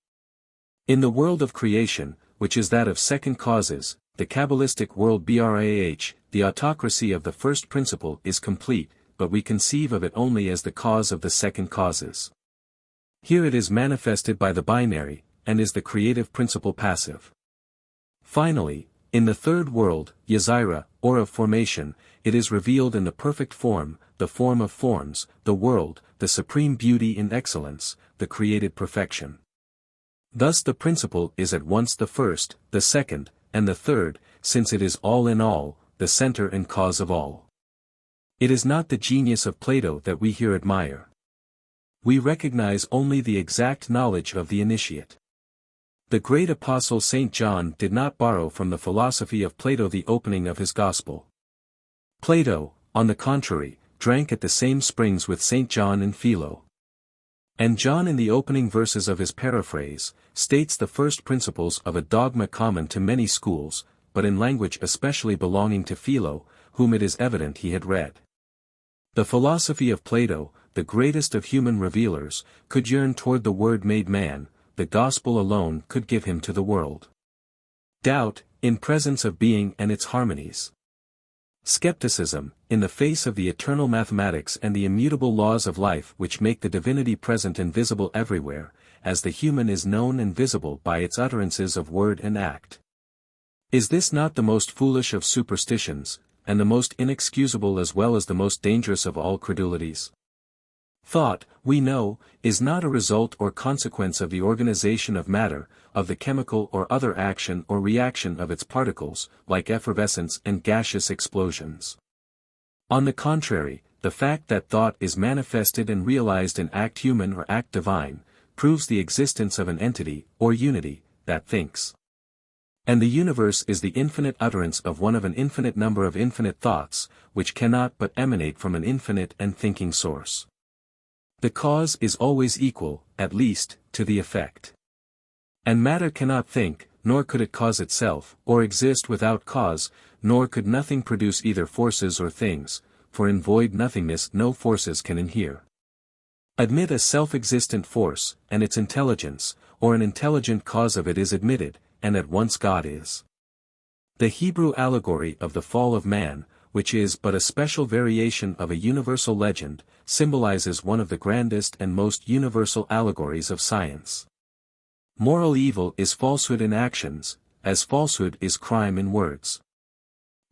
In the world of creation, which is that of second causes, the Kabbalistic world Brah, the autocracy of the first principle is complete, but we conceive of it only as the cause of the second causes. Here it is manifested by the binary, and is the creative principle passive. Finally, in the third world, Yazira, or of formation, it is revealed in the perfect form, the form of forms, the world, the supreme beauty in excellence, the created perfection. Thus the principle is at once the first, the second, and the third, since it is all in all, the center and cause of all. It is not the genius of Plato that we here admire. We recognize only the exact knowledge of the initiate. The great apostle St. John did not borrow from the philosophy of Plato the opening of his gospel. Plato, on the contrary, drank at the same springs with St. John and Philo. And John in the opening verses of his paraphrase, states the first principles of a dogma common to many schools, but in language especially belonging to Philo, whom it is evident he had read. The philosophy of Plato, the greatest of human revealers, could yearn toward the Word made man, the gospel alone could give him to the world. Doubt, in presence of being and its harmonies. Skepticism, in the face of the eternal mathematics and the immutable laws of life which make the divinity present and visible everywhere, as the human is known and visible by its utterances of word and act. Is this not the most foolish of superstitions, and the most inexcusable as well as the most dangerous of all credulities? Thought, we know, is not a result or consequence of the organization of matter, of the chemical or other action or reaction of its particles, like effervescence and gaseous explosions. On the contrary, the fact that thought is manifested and realized in act human or act divine, proves the existence of an entity, or unity, that thinks. And the universe is the infinite utterance of one of an infinite number of infinite thoughts, which cannot but emanate from an infinite and thinking source. The cause is always equal, at least, to the effect. And matter cannot think, nor could it cause itself, or exist without cause, nor could nothing produce either forces or things, for in void nothingness no forces can inhere. Admit a self-existent force, and its intelligence, or an intelligent cause of it is admitted, and at once God is. The Hebrew allegory of the fall of man, which is but a special variation of a universal legend, symbolizes one of the grandest and most universal allegories of science. Moral evil is falsehood in actions, as falsehood is crime in words.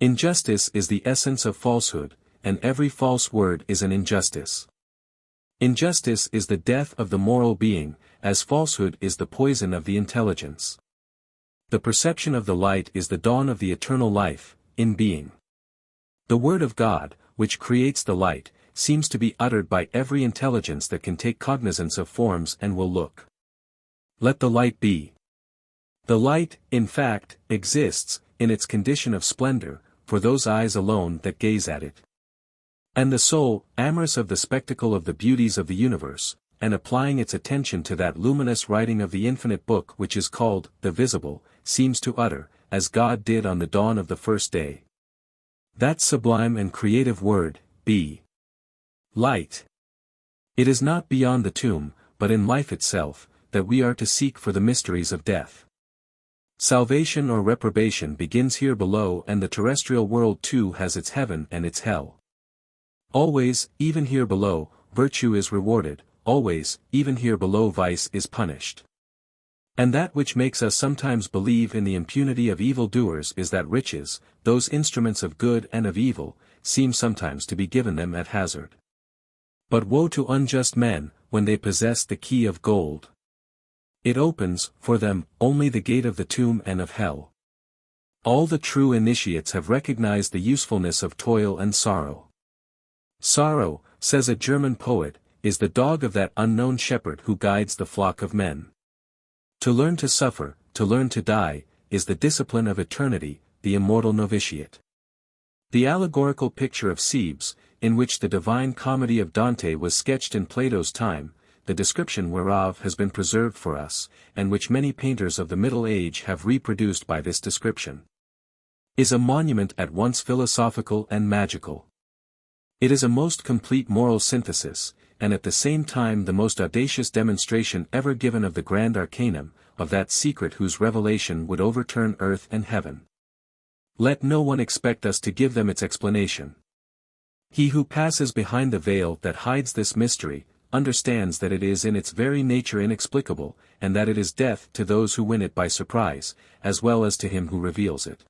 Injustice is the essence of falsehood, and every false word is an injustice. Injustice is the death of the moral being, as falsehood is the poison of the intelligence. The perception of the light is the dawn of the eternal life, in being. The word of God, which creates the light, seems to be uttered by every intelligence that can take cognizance of forms and will look. Let the light be. The light, in fact, exists, in its condition of splendor, for those eyes alone that gaze at it. And the soul, amorous of the spectacle of the beauties of the universe, and applying its attention to that luminous writing of the infinite book which is called, the visible, seems to utter, as God did on the dawn of the first day. That sublime and creative word, be. Light. It is not beyond the tomb, but in life itself, that we are to seek for the mysteries of death. Salvation or reprobation begins here below, and the terrestrial world too has its heaven and its hell. Always, even here below, virtue is rewarded, always, even here below vice is punished. And that which makes us sometimes believe in the impunity of evildoers is that riches, those instruments of good and of evil, seem sometimes to be given them at hazard. But woe to unjust men, when they possess the key of gold. It opens, for them, only the gate of the tomb and of hell. All the true initiates have recognized the usefulness of toil and sorrow. Sorrow, says a German poet, is the dog of that unknown shepherd who guides the flock of men. To learn to suffer, to learn to die, is the discipline of eternity, the immortal novitiate. The allegorical picture of Cebes, in which the Divine Comedy of Dante was sketched in Plato's time, the description whereof has been preserved for us, and which many painters of the Middle Age have reproduced by this description, is a monument at once philosophical and magical. It is a most complete moral synthesis, and at the same time the most audacious demonstration ever given of the grand arcanum, of that secret whose revelation would overturn earth and heaven. Let no one expect us to give them its explanation. He who passes behind the veil that hides this mystery, understands that it is in its very nature inexplicable, and that it is death to those who win it by surprise, as well as to him who reveals it.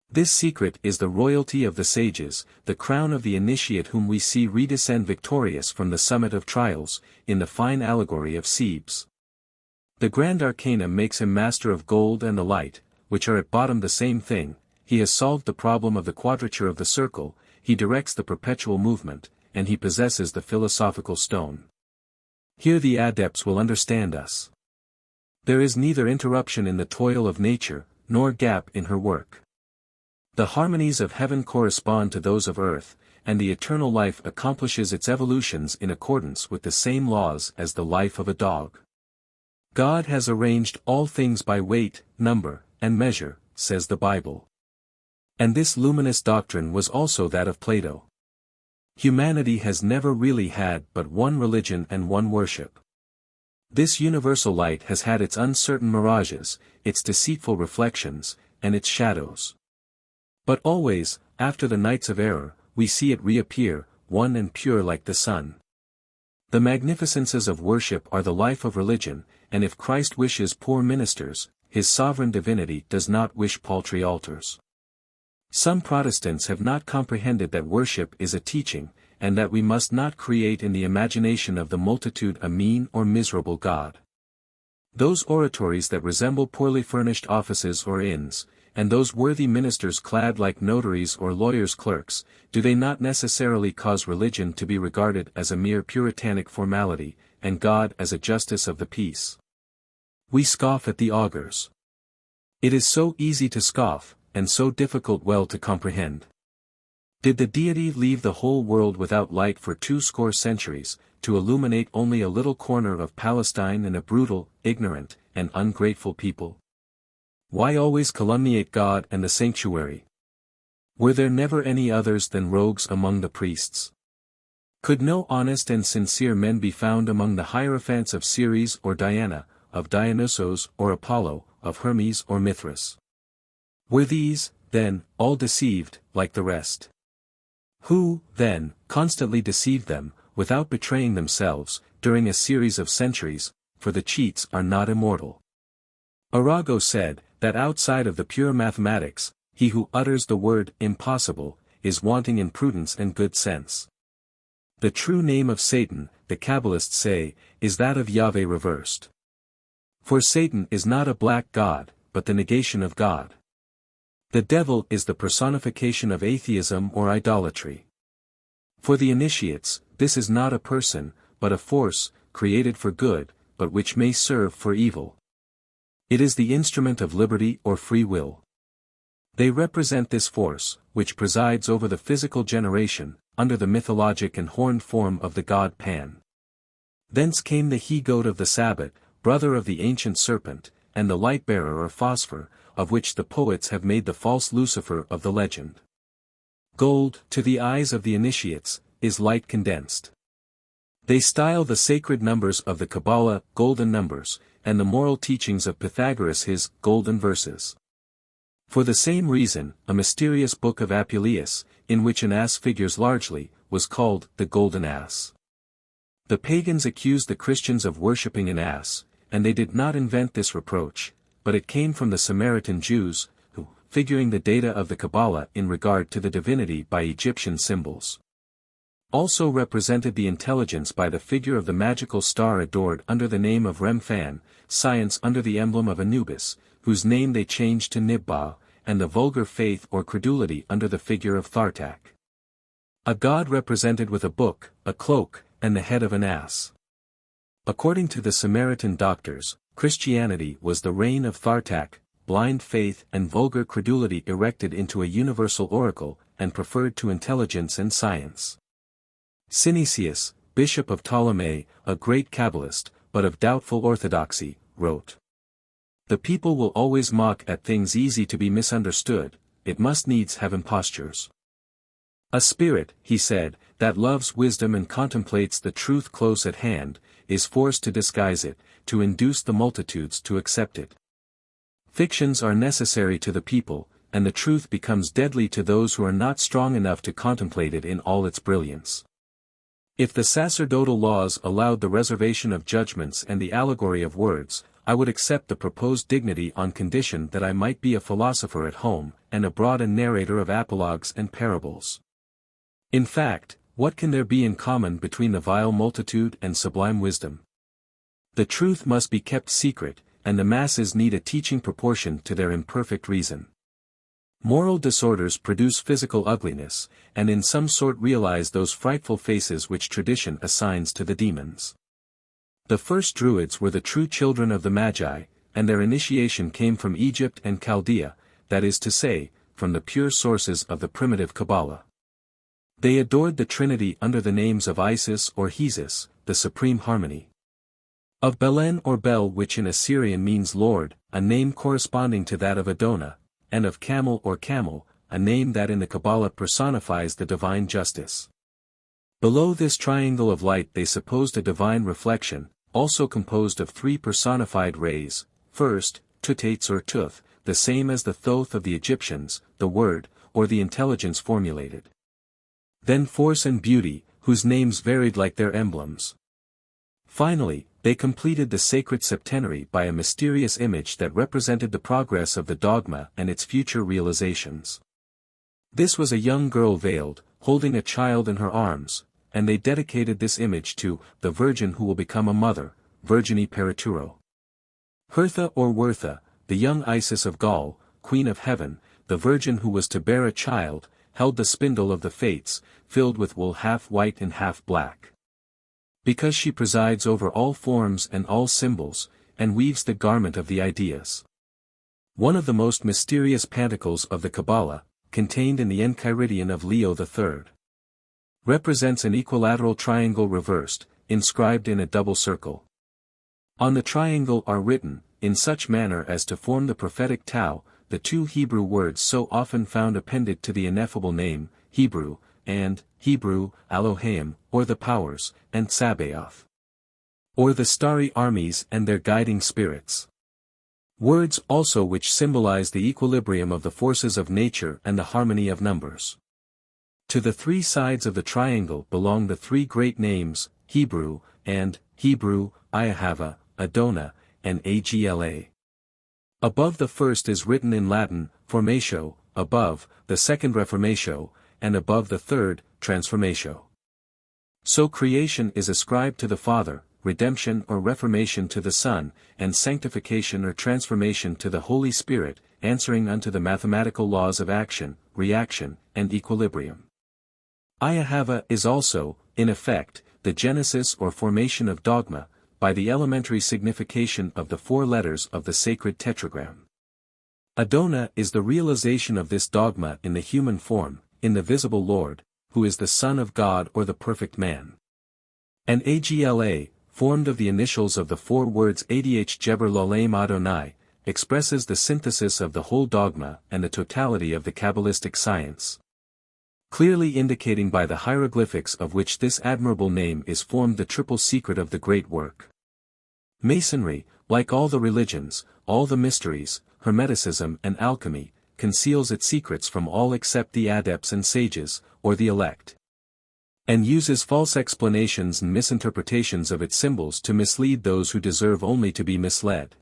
This secret is the royalty of the sages, the crown of the initiate whom we see redescend victorious from the summit of trials, in the fine allegory of Cebes. The grand arcanum makes him master of gold and the light, which are at bottom the same thing. He has solved the problem of the quadrature of the circle, he directs the perpetual movement, and he possesses the philosophical stone. Here the adepts will understand us. There is neither interruption in the toil of nature, nor gap in her work. The harmonies of heaven correspond to those of earth, and the eternal life accomplishes its evolutions in accordance with the same laws as the life of a dog. God has arranged all things by weight, number, and measure, says the Bible. And this luminous doctrine was also that of Plato. Humanity has never really had but one religion and one worship. This universal light has had its uncertain mirages, its deceitful reflections, and its shadows. But always, after the nights of error, we see it reappear, one and pure like the sun. The magnificences of worship are the life of religion, and if Christ wishes poor ministers, his sovereign divinity does not wish paltry altars. Some Protestants have not comprehended that worship is a teaching, and that we must not create in the imagination of the multitude a mean or miserable God. Those oratories that resemble poorly furnished offices or inns, and those worthy ministers clad like notaries or lawyers' clerks, do they not necessarily cause religion to be regarded as a mere puritanic formality, and God as a justice of the peace? We scoff at the augurs. It is so easy to scoff, and so difficult well to comprehend. Did the deity leave the whole world without light for 20 centuries, to illuminate only a little corner of Palestine and a brutal, ignorant, and ungrateful people? Why always calumniate God and the sanctuary? Were there never any others than rogues among the priests? Could no honest and sincere men be found among the hierophants of Ceres or Diana, of Dionysos or Apollo, of Hermes or Mithras? Were these, then, all deceived, like the rest? Who, then, constantly deceived them, without betraying themselves, during a series of centuries, for the cheats are not immortal. Arago said, that outside of the pure mathematics, he who utters the word impossible, is wanting in prudence and good sense. The true name of Satan, the Kabbalists say, is that of Yahweh reversed. For Satan is not a black god, but the negation of God. The devil is the personification of atheism or idolatry. For the initiates, this is not a person, but a force, created for good, but which may serve for evil. It is the instrument of liberty or free will. They represent this force, which presides over the physical generation, under the mythologic and horned form of the god Pan. Thence came the he-goat of the Sabbath, brother of the ancient serpent, and the light-bearer or phosphor, of which the poets have made the false Lucifer of the legend. Gold, to the eyes of the initiates, is light condensed. They style the sacred numbers of the Kabbalah golden numbers, and the moral teachings of Pythagoras his golden verses. For the same reason, a mysterious book of Apuleius, in which an ass figures largely, was called the Golden Ass. The pagans accused the Christians of worshipping an ass, and they did not invent this reproach, but it came from the Samaritan Jews, who, figuring the data of the Kabbalah in regard to the divinity by Egyptian symbols, also represented the intelligence by the figure of the magical star adored under the name of Remphan, science under the emblem of Anubis, whose name they changed to Nibba, and the vulgar faith or credulity under the figure of Thartak. A god represented with a book, a cloak, and the head of an ass. According to the Samaritan doctors, Christianity was the reign of Thartak, blind faith and vulgar credulity erected into a universal oracle, and preferred to intelligence and science. Synesius, bishop of Ptolemy, a great Kabbalist, but of doubtful orthodoxy, wrote, "The people will always mock at things easy to be misunderstood, it must needs have impostures. A spirit," he said, "that loves wisdom and contemplates the truth close at hand, is forced to disguise it, to induce the multitudes to accept it. Fictions are necessary to the people, and the truth becomes deadly to those who are not strong enough to contemplate it in all its brilliance. If the sacerdotal laws allowed the reservation of judgments and the allegory of words, I would accept the proposed dignity on condition that I might be a philosopher at home, and abroad a narrator of apologues and parables. In fact, what can there be in common between the vile multitude and sublime wisdom? The truth must be kept secret, and the masses need a teaching proportioned to their imperfect reason. Moral disorders produce physical ugliness, and in some sort realize those frightful faces which tradition assigns to the demons. The first Druids were the true children of the Magi, and their initiation came from Egypt and Chaldea, that is to say, from the pure sources of the primitive Kabbalah. They adored the Trinity under the names of Isis or Hesus, the supreme harmony. Of Belen or Bel, which in Assyrian means Lord, a name corresponding to that of Adonai, and of Camel or Camel, a name that in the Kabbalah personifies the divine justice. Below this triangle of light they supposed a divine reflection, also composed of three personified rays, first, Tutates or Tuth, the same as the Thoth of the Egyptians, the word, or the intelligence formulated. Then Force and Beauty, whose names varied like their emblems. Finally, they completed the sacred septenary by a mysterious image that represented the progress of the dogma and its future realizations. This was a young girl veiled, holding a child in her arms, and they dedicated this image to the Virgin who will become a mother, Virgini Perituro. Hertha or Wertha, the young Isis of Gaul, Queen of Heaven, the Virgin who was to bear a child, held the spindle of the fates, filled with wool half white and half black. Because she presides over all forms and all symbols, and weaves the garment of the ideas. One of the most mysterious panticles of the Kabbalah, contained in the Enchiridion of Leo III, represents an equilateral triangle reversed, inscribed in a double circle. On the triangle are written, in such manner as to form the prophetic Tau, the two Hebrew words so often found appended to the ineffable name, Hebrew, and, Hebrew, Elohim, or the powers, and Sabaoth, or the starry armies and their guiding spirits. Words also which symbolize the equilibrium of the forces of nature and the harmony of numbers. To the three sides of the triangle belong the three great names, Hebrew, Iahava, Adonai, and Agla. Above the first is written in Latin, Formatio, above, the second Reformatio, and above the third, Transformatio. So creation is ascribed to the Father, redemption or reformation to the Son, and sanctification or transformation to the Holy Spirit, answering unto the mathematical laws of action, reaction, and equilibrium. Iahava is also, in effect, the genesis or formation of dogma, by the elementary signification of the four letters of the sacred tetragram. Adonai is the realization of this dogma in the human form, in the visible Lord, who is the Son of God or the perfect man. And Agla, formed of the initials of the four words Adh Jeber Lolaim Adonai, expresses the synthesis of the whole dogma and the totality of the Kabbalistic science. Clearly indicating by the hieroglyphics of which this admirable name is formed the triple secret of the great work. Masonry, like all the religions, all the mysteries, Hermeticism and alchemy, conceals its secrets from all except the adepts and sages, or the elect. And uses false explanations and misinterpretations of its symbols to mislead those who deserve only to be misled.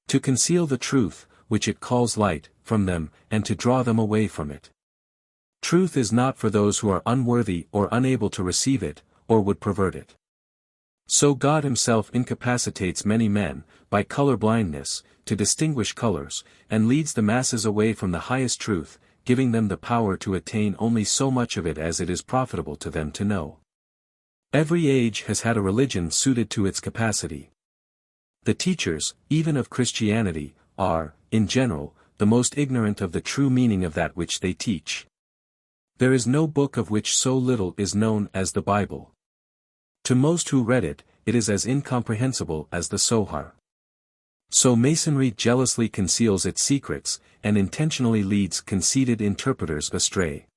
To conceal the truth, which it calls light, from them, and to draw them away from it. Truth is not for those who are unworthy or unable to receive it, or would pervert it. So God himself incapacitates many men, by color blindness, to distinguish colors, and leads the masses away from the highest truth, giving them the power to attain only so much of it as it is profitable to them to know. Every age has had a religion suited to its capacity. The teachers, even of Christianity, are, in general, the most ignorant of the true meaning of that which they teach. There is no book of which so little is known as the Bible. To most who read it, it is as incomprehensible as the Zohar. So Masonry jealously conceals its secrets, and intentionally leads conceited interpreters astray.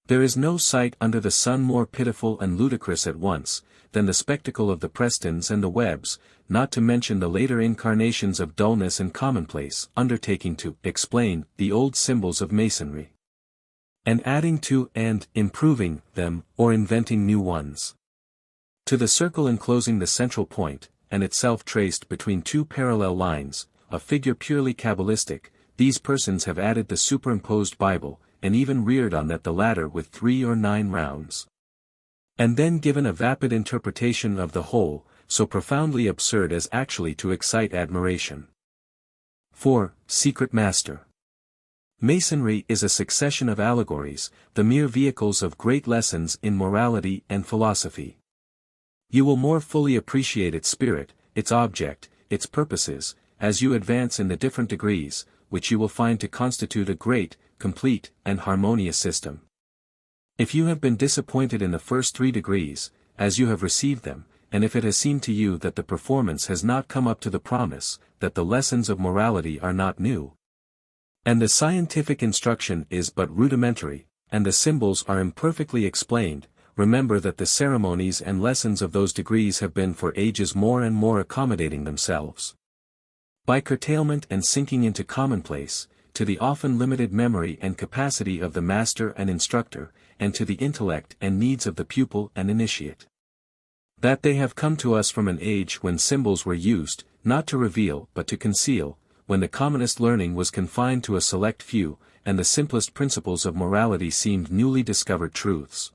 There is no sight under the sun more pitiful and ludicrous at once, than the spectacle of the Prestons and the Webbs, not to mention the later incarnations of dullness and commonplace, undertaking to explain the old symbols of Masonry, and adding to and improving them, or inventing new ones. To the circle enclosing the central point, and itself traced between two parallel lines, a figure purely Kabbalistic, these persons have added the superimposed Bible, and even reared on that the latter with 3 or 9 rounds. And then given a vapid interpretation of the whole, so profoundly absurd as actually to excite admiration. 4. Secret Master. Masonry is a succession of allegories, the mere vehicles of great lessons in morality and philosophy. You will more fully appreciate its spirit, its object, its purposes, as you advance in the different degrees, which you will find to constitute a great, complete, and harmonious system. If you have been disappointed in the first 3 degrees, as you have received them, and if it has seemed to you that the performance has not come up to the promise, that the lessons of morality are not new, and the scientific instruction is but rudimentary, and the symbols are imperfectly explained, remember that the ceremonies and lessons of those degrees have been for ages more and more accommodating themselves, by curtailment and sinking into commonplace, to the often limited memory and capacity of the master and instructor, and to the intellect and needs of the pupil and initiate. That they have come to us from an age when symbols were used, not to reveal but to conceal, when the commonest learning was confined to a select few, and the simplest principles of morality seemed newly discovered truths.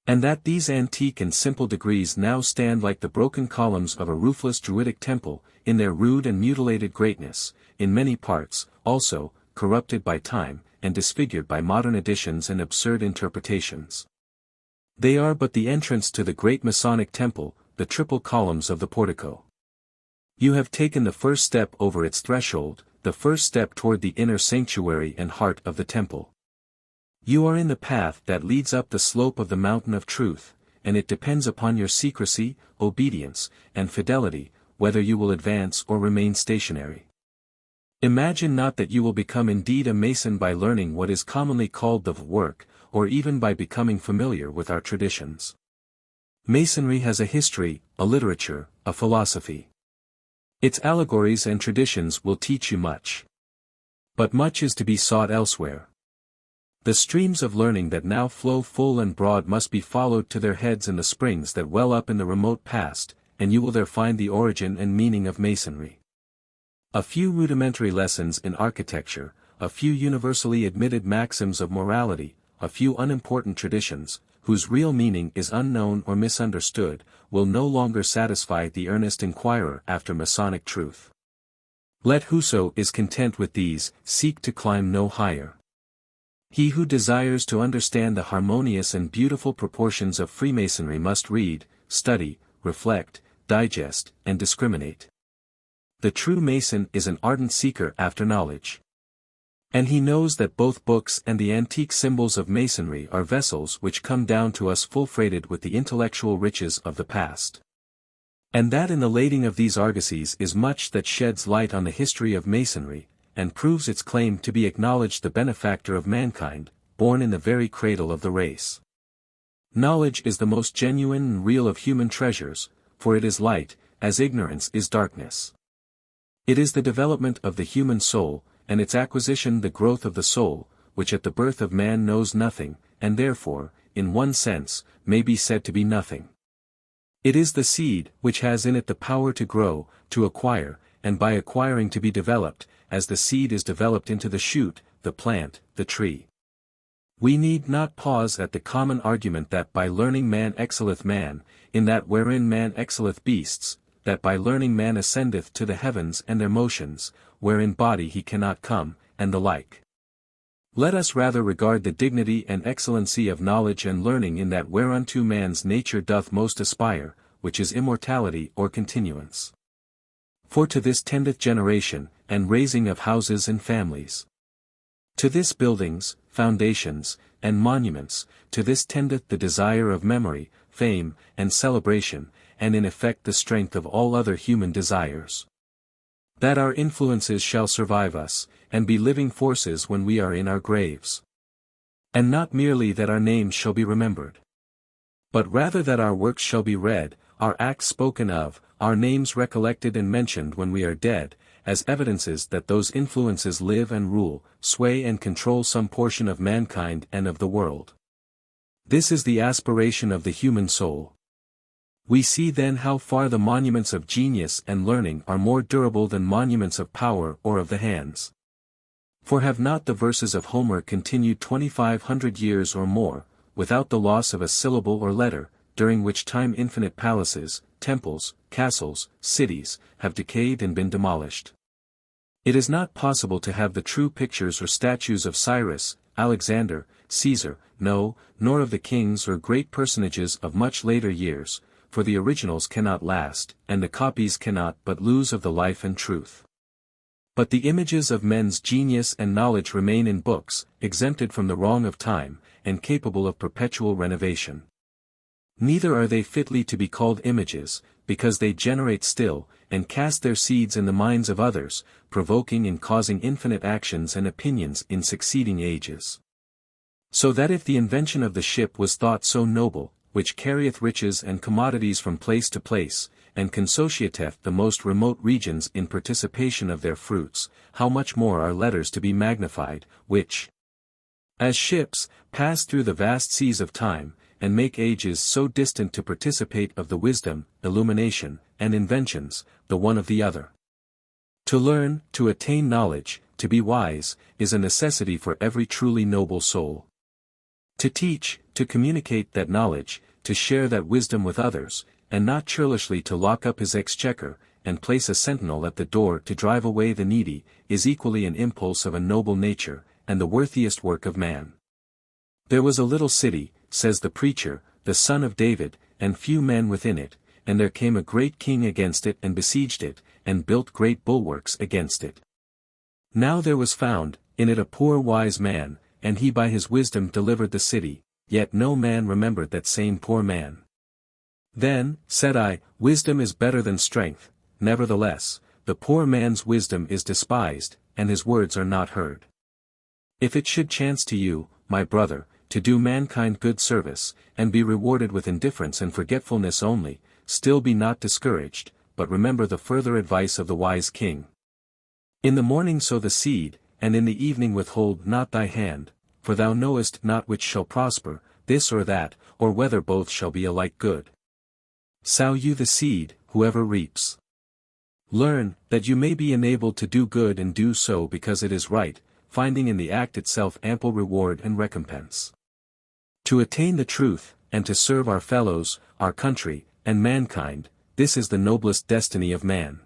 And that these antique and simple degrees now stand like the broken columns of a roofless Druidic temple, in their rude and mutilated greatness, in many parts, also, corrupted by time, and disfigured by modern additions and absurd interpretations. They are but the entrance to the great Masonic temple, the triple columns of the portico. You have taken the first step over its threshold, the first step toward the inner sanctuary and heart of the temple. You are in the path that leads up the slope of the mountain of truth, and it depends upon your secrecy, obedience, and fidelity, whether you will advance or remain stationary. Imagine not that you will become indeed a Mason by learning what is commonly called the work, or even by becoming familiar with our traditions. Masonry has a history, a literature, a philosophy. Its allegories and traditions will teach you much. But much is to be sought elsewhere. The streams of learning that now flow full and broad must be followed to their heads in the springs that well up in the remote past, and you will there find the origin and meaning of Masonry. A few rudimentary lessons in architecture, a few universally admitted maxims of morality, a few unimportant traditions, whose real meaning is unknown or misunderstood, will no longer satisfy the earnest inquirer after Masonic truth. Let whoso is content with these, seek to climb no higher. He who desires to understand the harmonious and beautiful proportions of Freemasonry must read, study, reflect, digest, and discriminate. The true Mason is an ardent seeker after knowledge. And he knows that both books and the antique symbols of Masonry are vessels which come down to us full freighted with the intellectual riches of the past. And that in the lading of these argosies is much that sheds light on the history of Masonry, and proves its claim to be acknowledged the benefactor of mankind, born in the very cradle of the race. Knowledge is the most genuine and real of human treasures, for it is light, as ignorance is darkness. It is the development of the human soul, and its acquisition the growth of the soul, which at the birth of man knows nothing, and therefore, in one sense, may be said to be nothing. It is the seed, which has in it the power to grow, to acquire, and by acquiring to be developed, as the seed is developed into the shoot, the plant, the tree. We need not pause at the common argument that by learning man excelleth man, in that wherein man excelleth beasts, that by learning man ascendeth to the heavens and their motions, wherein body he cannot come, and the like. Let us rather regard the dignity and excellency of knowledge and learning in that whereunto man's nature doth most aspire, which is immortality or continuance. For to this tendeth generation, and raising of houses and families. To this buildings, foundations, and monuments, to this tendeth the desire of memory, fame, and celebration, and in effect the strength of all other human desires. That our influences shall survive us, and be living forces when we are in our graves. And not merely that our names shall be remembered. But rather that our works shall be read, our acts spoken of, our names recollected and mentioned when we are dead, as evidences that those influences live and rule, sway and control some portion of mankind and of the world. This is the aspiration of the human soul. We see then how far the monuments of genius and learning are more durable than monuments of power or of the hands. For have not the verses of Homer continued 2,500 years or more, without the loss of a syllable or letter, during which time infinite palaces, temples, castles, cities, have decayed and been demolished? It is not possible to have the true pictures or statues of Cyrus, Alexander, Caesar, no, nor of the kings or great personages of much later years, for the originals cannot last, and the copies cannot but lose of the life and truth. But the images of men's genius and knowledge remain in books, exempted from the wrong of time, and capable of perpetual renovation. Neither are they fitly to be called images, because they generate still, and cast their seeds in the minds of others, provoking and causing infinite actions and opinions in succeeding ages. So that if the invention of the ship was thought so noble, which carrieth riches and commodities from place to place, and consociateth the most remote regions in participation of their fruits, how much more are letters to be magnified, which, as ships, pass through the vast seas of time, and make ages so distant to participate of the wisdom, illumination, and inventions, the one of the other. To learn, to attain knowledge, to be wise, is a necessity for every truly noble soul. To teach, to communicate that knowledge, to share that wisdom with others, and not churlishly to lock up his exchequer, and place a sentinel at the door to drive away the needy, is equally an impulse of a noble nature, and the worthiest work of man. There was a little city, says the preacher, the son of David, and few men within it, and there came a great king against it and besieged it, and built great bulwarks against it. Now there was found, in it a poor wise man, and he by his wisdom delivered the city, yet no man remembered that same poor man. Then, said I, wisdom is better than strength, nevertheless, the poor man's wisdom is despised, and his words are not heard. If it should chance to you, my brother, to do mankind good service, and be rewarded with indifference and forgetfulness only, still be not discouraged, but remember the further advice of the wise king. In the morning sow the seed, and in the evening withhold not thy hand, for thou knowest not which shall prosper, this or that, or whether both shall be alike good. Sow you the seed, whoever reaps. Learn, that you may be enabled to do good and do so because it is right, finding in the act itself ample reward and recompense. To attain the truth, and to serve our fellows, our country, and mankind, this is the noblest destiny of man.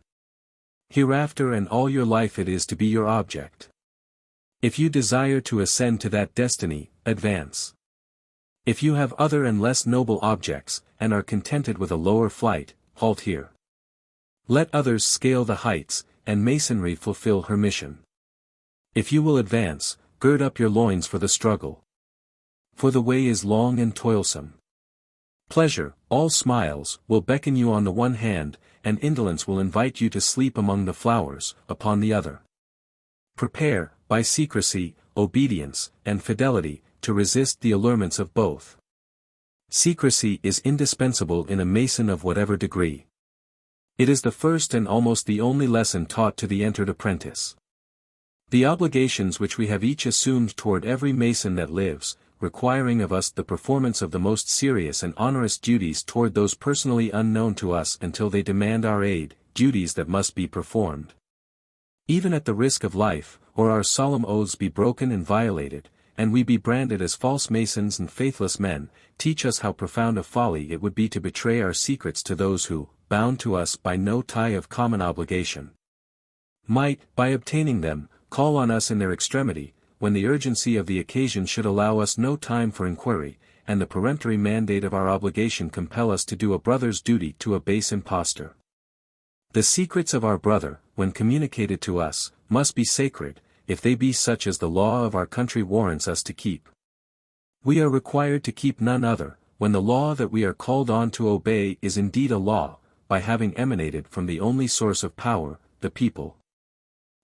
Hereafter and all your life it is to be your object. If you desire to ascend to that destiny, advance. If you have other and less noble objects, and are contented with a lower flight, halt here. Let others scale the heights, and Masonry fulfill her mission. If you will advance, gird up your loins for the struggle. For the way is long and toilsome. Pleasure, all smiles, will beckon you on the one hand, and indolence will invite you to sleep among the flowers, upon the other. Prepare, by secrecy, obedience, and fidelity, to resist the allurements of both. Secrecy is indispensable in a Mason of whatever degree. It is the first and almost the only lesson taught to the entered apprentice. The obligations which we have each assumed toward every Mason that lives, requiring of us the performance of the most serious and onerous duties toward those personally unknown to us until they demand our aid, duties that must be performed. Even at the risk of life, or our solemn oaths be broken and violated, and we be branded as false Masons and faithless men, teach us how profound a folly it would be to betray our secrets to those who, bound to us by no tie of common obligation, might, by obtaining them, call on us in their extremity, when the urgency of the occasion should allow us no time for inquiry, and the peremptory mandate of our obligation compel us to do a brother's duty to a base impostor. The secrets of our brother, when communicated to us, must be sacred, if they be such as the law of our country warrants us to keep. We are required to keep none other, when the law that we are called on to obey is indeed a law, by having emanated from the only source of power, the people.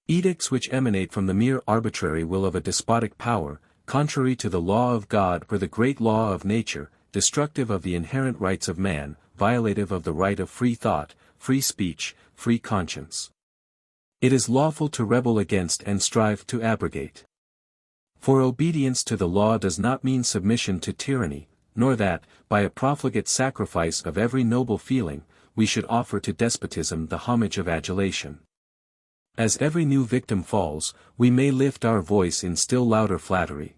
Edicts which emanate from the mere arbitrary will of a despotic power, contrary to the law of God or the great law of nature, destructive of the inherent rights of man, violative of the right of free thought, free speech, free conscience. It is lawful to rebel against and strive to abrogate. For obedience to the law does not mean submission to tyranny, nor that, by a profligate sacrifice of every noble feeling, we should offer to despotism the homage of adulation. As every new victim falls, we may lift our voice in still louder flattery.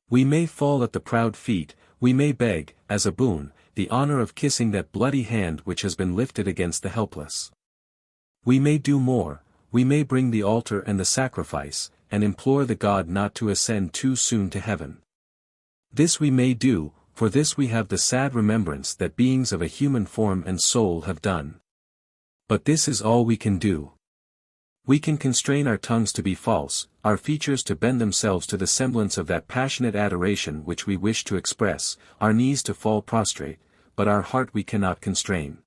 We may fall at the proud feet, we may beg, as a boon, the honor of kissing that bloody hand which has been lifted against the helpless. We may do more, we may bring the altar and the sacrifice, and implore the God not to ascend too soon to heaven. This we may do, for this we have the sad remembrance that beings of a human form and soul have done. But this is all we can do. We can constrain our tongues to be false, our features to bend themselves to the semblance of that passionate adoration which we wish to express, our knees to fall prostrate, but our heart we cannot constrain.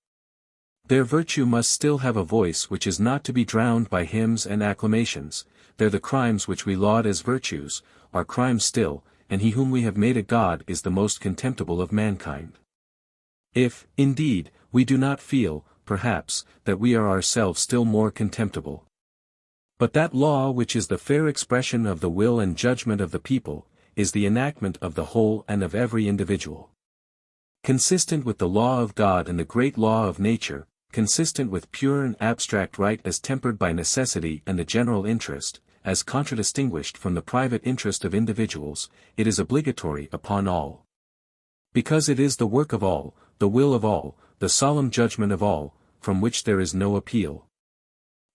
Their virtue must still have a voice which is not to be drowned by hymns and acclamations. They're the crimes which we laud as virtues, are crimes still, and he whom we have made a god is the most contemptible of mankind. If, indeed, we do not feel, perhaps, that we are ourselves still more contemptible. But that law which is the fair expression of the will and judgment of the people, is the enactment of the whole and of every individual. Consistent with the law of God and the great law of nature, consistent with pure and abstract right as tempered by necessity and the general interest, as contradistinguished from the private interest of individuals, it is obligatory upon all. Because it is the work of all, the will of all, the solemn judgment of all, from which there is no appeal.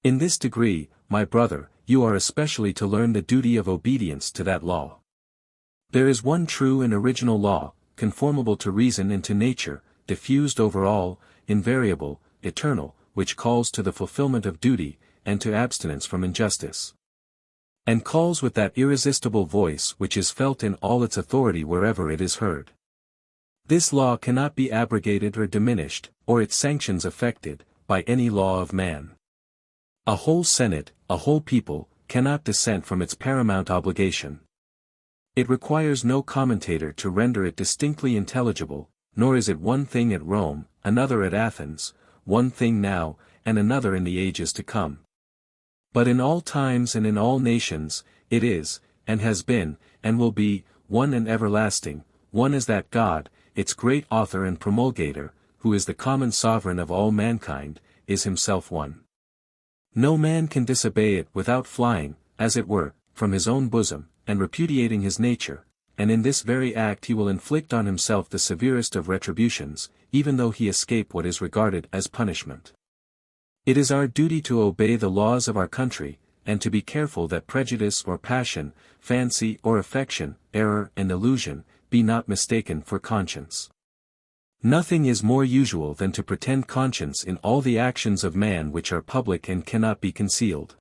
In this degree, my brother, you are especially to learn the duty of obedience to that law. There is one true and original law, conformable to reason and to nature, diffused over all, invariable, eternal, which calls to the fulfillment of duty, and to abstinence from injustice. And calls with that irresistible voice which is felt in all its authority wherever it is heard. This law cannot be abrogated or diminished, or its sanctions affected, by any law of man. A whole Senate, a whole people, cannot dissent from its paramount obligation. It requires no commentator to render it distinctly intelligible, nor is it one thing at Rome, another at Athens, one thing now, and another in the ages to come. But in all times and in all nations, it is, and has been, and will be, one and everlasting, one as that God, its great author and promulgator, who is the common sovereign of all mankind, is himself one. No man can disobey it without flying, as it were, from his own bosom, and repudiating his nature, and in this very act he will inflict on himself the severest of retributions, even though he escape what is regarded as punishment. It is our duty to obey the laws of our country, and to be careful that prejudice or passion, fancy or affection, error and illusion, be not mistaken for conscience. Nothing is more usual than to pretend conscience in all the actions of man which are public and cannot be concealed.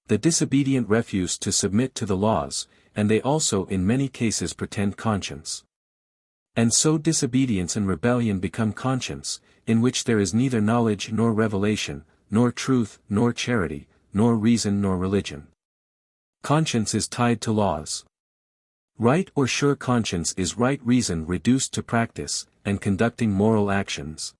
The disobedient refuse to submit to the laws, and they also in many cases pretend conscience. And so disobedience and rebellion become conscience, in which there is neither knowledge nor revelation, nor truth nor charity, nor reason nor religion. Conscience is tied to laws. Right or sure conscience is right reason reduced to practice, and conducting moral actions.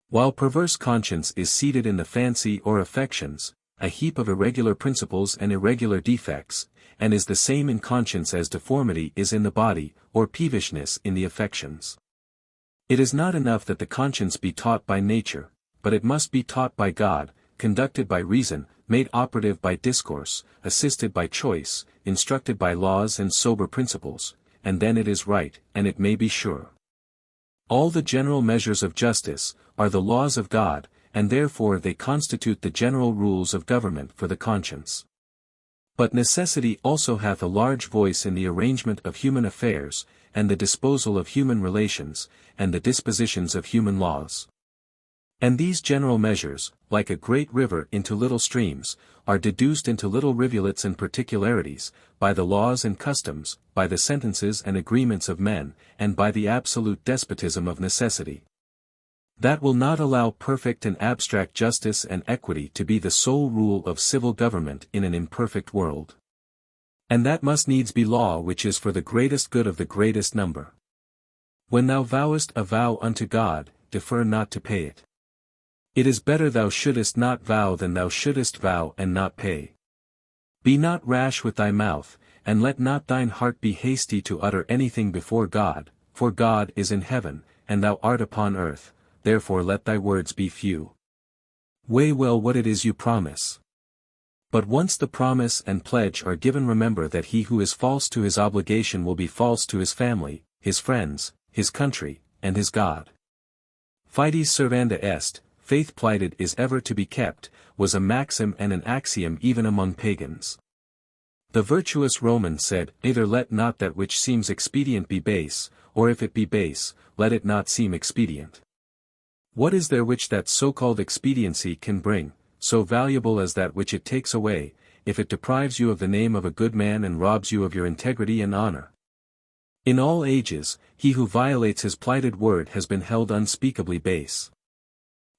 While perverse conscience is seated in the fancy or affections, a heap of irregular principles and irregular defects, and is the same in conscience as deformity is in the body, or peevishness in the affections. It is not enough that the conscience be taught by nature, but it must be taught by God, conducted by reason, made operative by discourse, assisted by choice, instructed by laws and sober principles, and then it is right, and it may be sure. All the general measures of justice, are the laws of God, and therefore they constitute the general rules of government for the conscience. But necessity also hath a large voice in the arrangement of human affairs, and the disposal of human relations, and the dispositions of human laws. And these general measures, like a great river into little streams, are deduced into little rivulets and particularities, by the laws and customs, by the sentences and agreements of men, and by the absolute despotism of necessity. That will not allow perfect and abstract justice and equity to be the sole rule of civil government in an imperfect world. And that must needs be law which is for the greatest good of the greatest number. When thou vowest a vow unto God, defer not to pay it. It is better thou shouldest not vow than thou shouldest vow and not pay. Be not rash with thy mouth, and let not thine heart be hasty to utter anything before God, for God is in heaven, and thou art upon earth, therefore let thy words be few. Weigh well what it is you promise. But once the promise and pledge are given, remember that he who is false to his obligation will be false to his family, his friends, his country, and his God. Fides servanda est, faith plighted is ever to be kept, was a maxim and an axiom even among pagans. The virtuous Roman said, either let not that which seems expedient be base, or if it be base, let it not seem expedient. What is there which that so-called expediency can bring, so valuable as that which it takes away, if it deprives you of the name of a good man and robs you of your integrity and honor. In all ages, he who violates his plighted word has been held unspeakably base.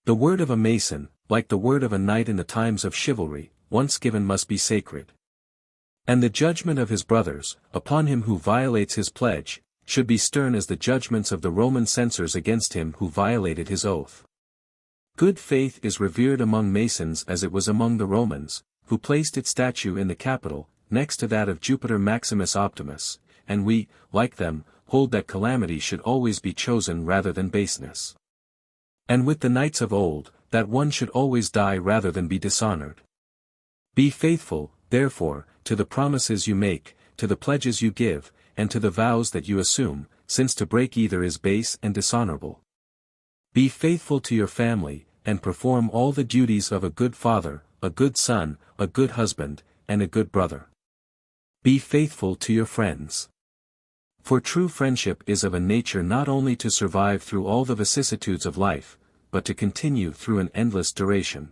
The word of a Mason, like the word of a knight in the times of chivalry, once given must be sacred. And the judgment of his brothers, upon him who violates his pledge, should be stern as the judgments of the Roman censors against him who violated his oath. Good faith is revered among Masons as it was among the Romans, who placed its statue in the Capitol, next to that of Jupiter Maximus Optimus, and we, like them, hold that calamity should always be chosen rather than baseness. And with the knights of old, that one should always die rather than be dishonored. Be faithful, therefore, to the promises you make, to the pledges you give, and to the vows that you assume, since to break either is base and dishonorable. Be faithful to your family, and perform all the duties of a good father, a good son, a good husband, and a good brother. Be faithful to your friends. For true friendship is of a nature not only to survive through all the vicissitudes of life, but to continue through an endless duration.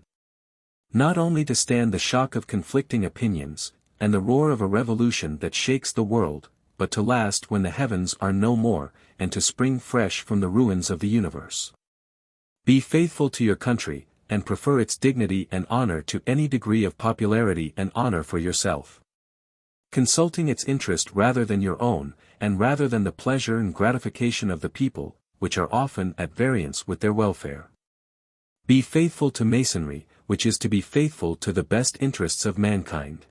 Not only to stand the shock of conflicting opinions, and the roar of a revolution that shakes the world, but to last when the heavens are no more, and to spring fresh from the ruins of the universe. Be faithful to your country, and prefer its dignity and honor to any degree of popularity and honor for yourself. Consulting its interest rather than your own, and rather than the pleasure and gratification of the people, which are often at variance with their welfare. Be faithful to Masonry, which is to be faithful to the best interests of mankind.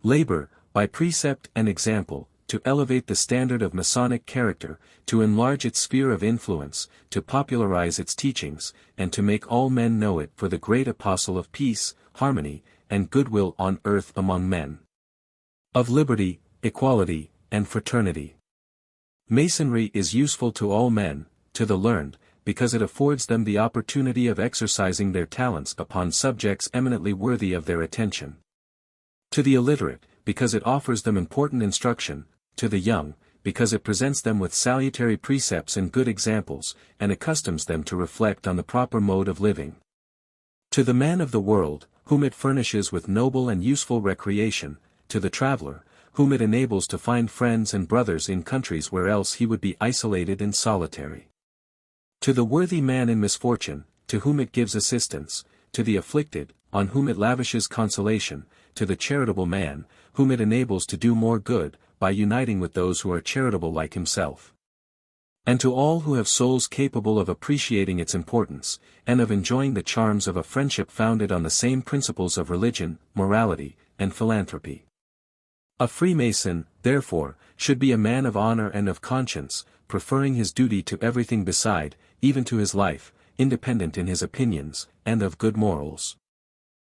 Labor, by precept and example, to elevate the standard of Masonic character, to enlarge its sphere of influence, to popularize its teachings, and to make all men know it for the great apostle of peace, harmony, and goodwill on earth among men. Of liberty, equality, and fraternity. Masonry is useful to all men, to the learned, because it affords them the opportunity of exercising their talents upon subjects eminently worthy of their attention. To the illiterate, because it offers them important instruction, to the young, because it presents them with salutary precepts and good examples, and accustoms them to reflect on the proper mode of living. To the man of the world, whom it furnishes with noble and useful recreation, to the traveler, whom it enables to find friends and brothers in countries where else he would be isolated and solitary. To the worthy man in misfortune, to whom it gives assistance, to the afflicted, on whom it lavishes consolation, to the charitable man, whom it enables to do more good, by uniting with those who are charitable like himself. And to all who have souls capable of appreciating its importance, and of enjoying the charms of a friendship founded on the same principles of religion, morality, and philanthropy. A Freemason, therefore, should be a man of honor and of conscience, preferring his duty to everything beside, even to his life, independent in his opinions, and of good morals.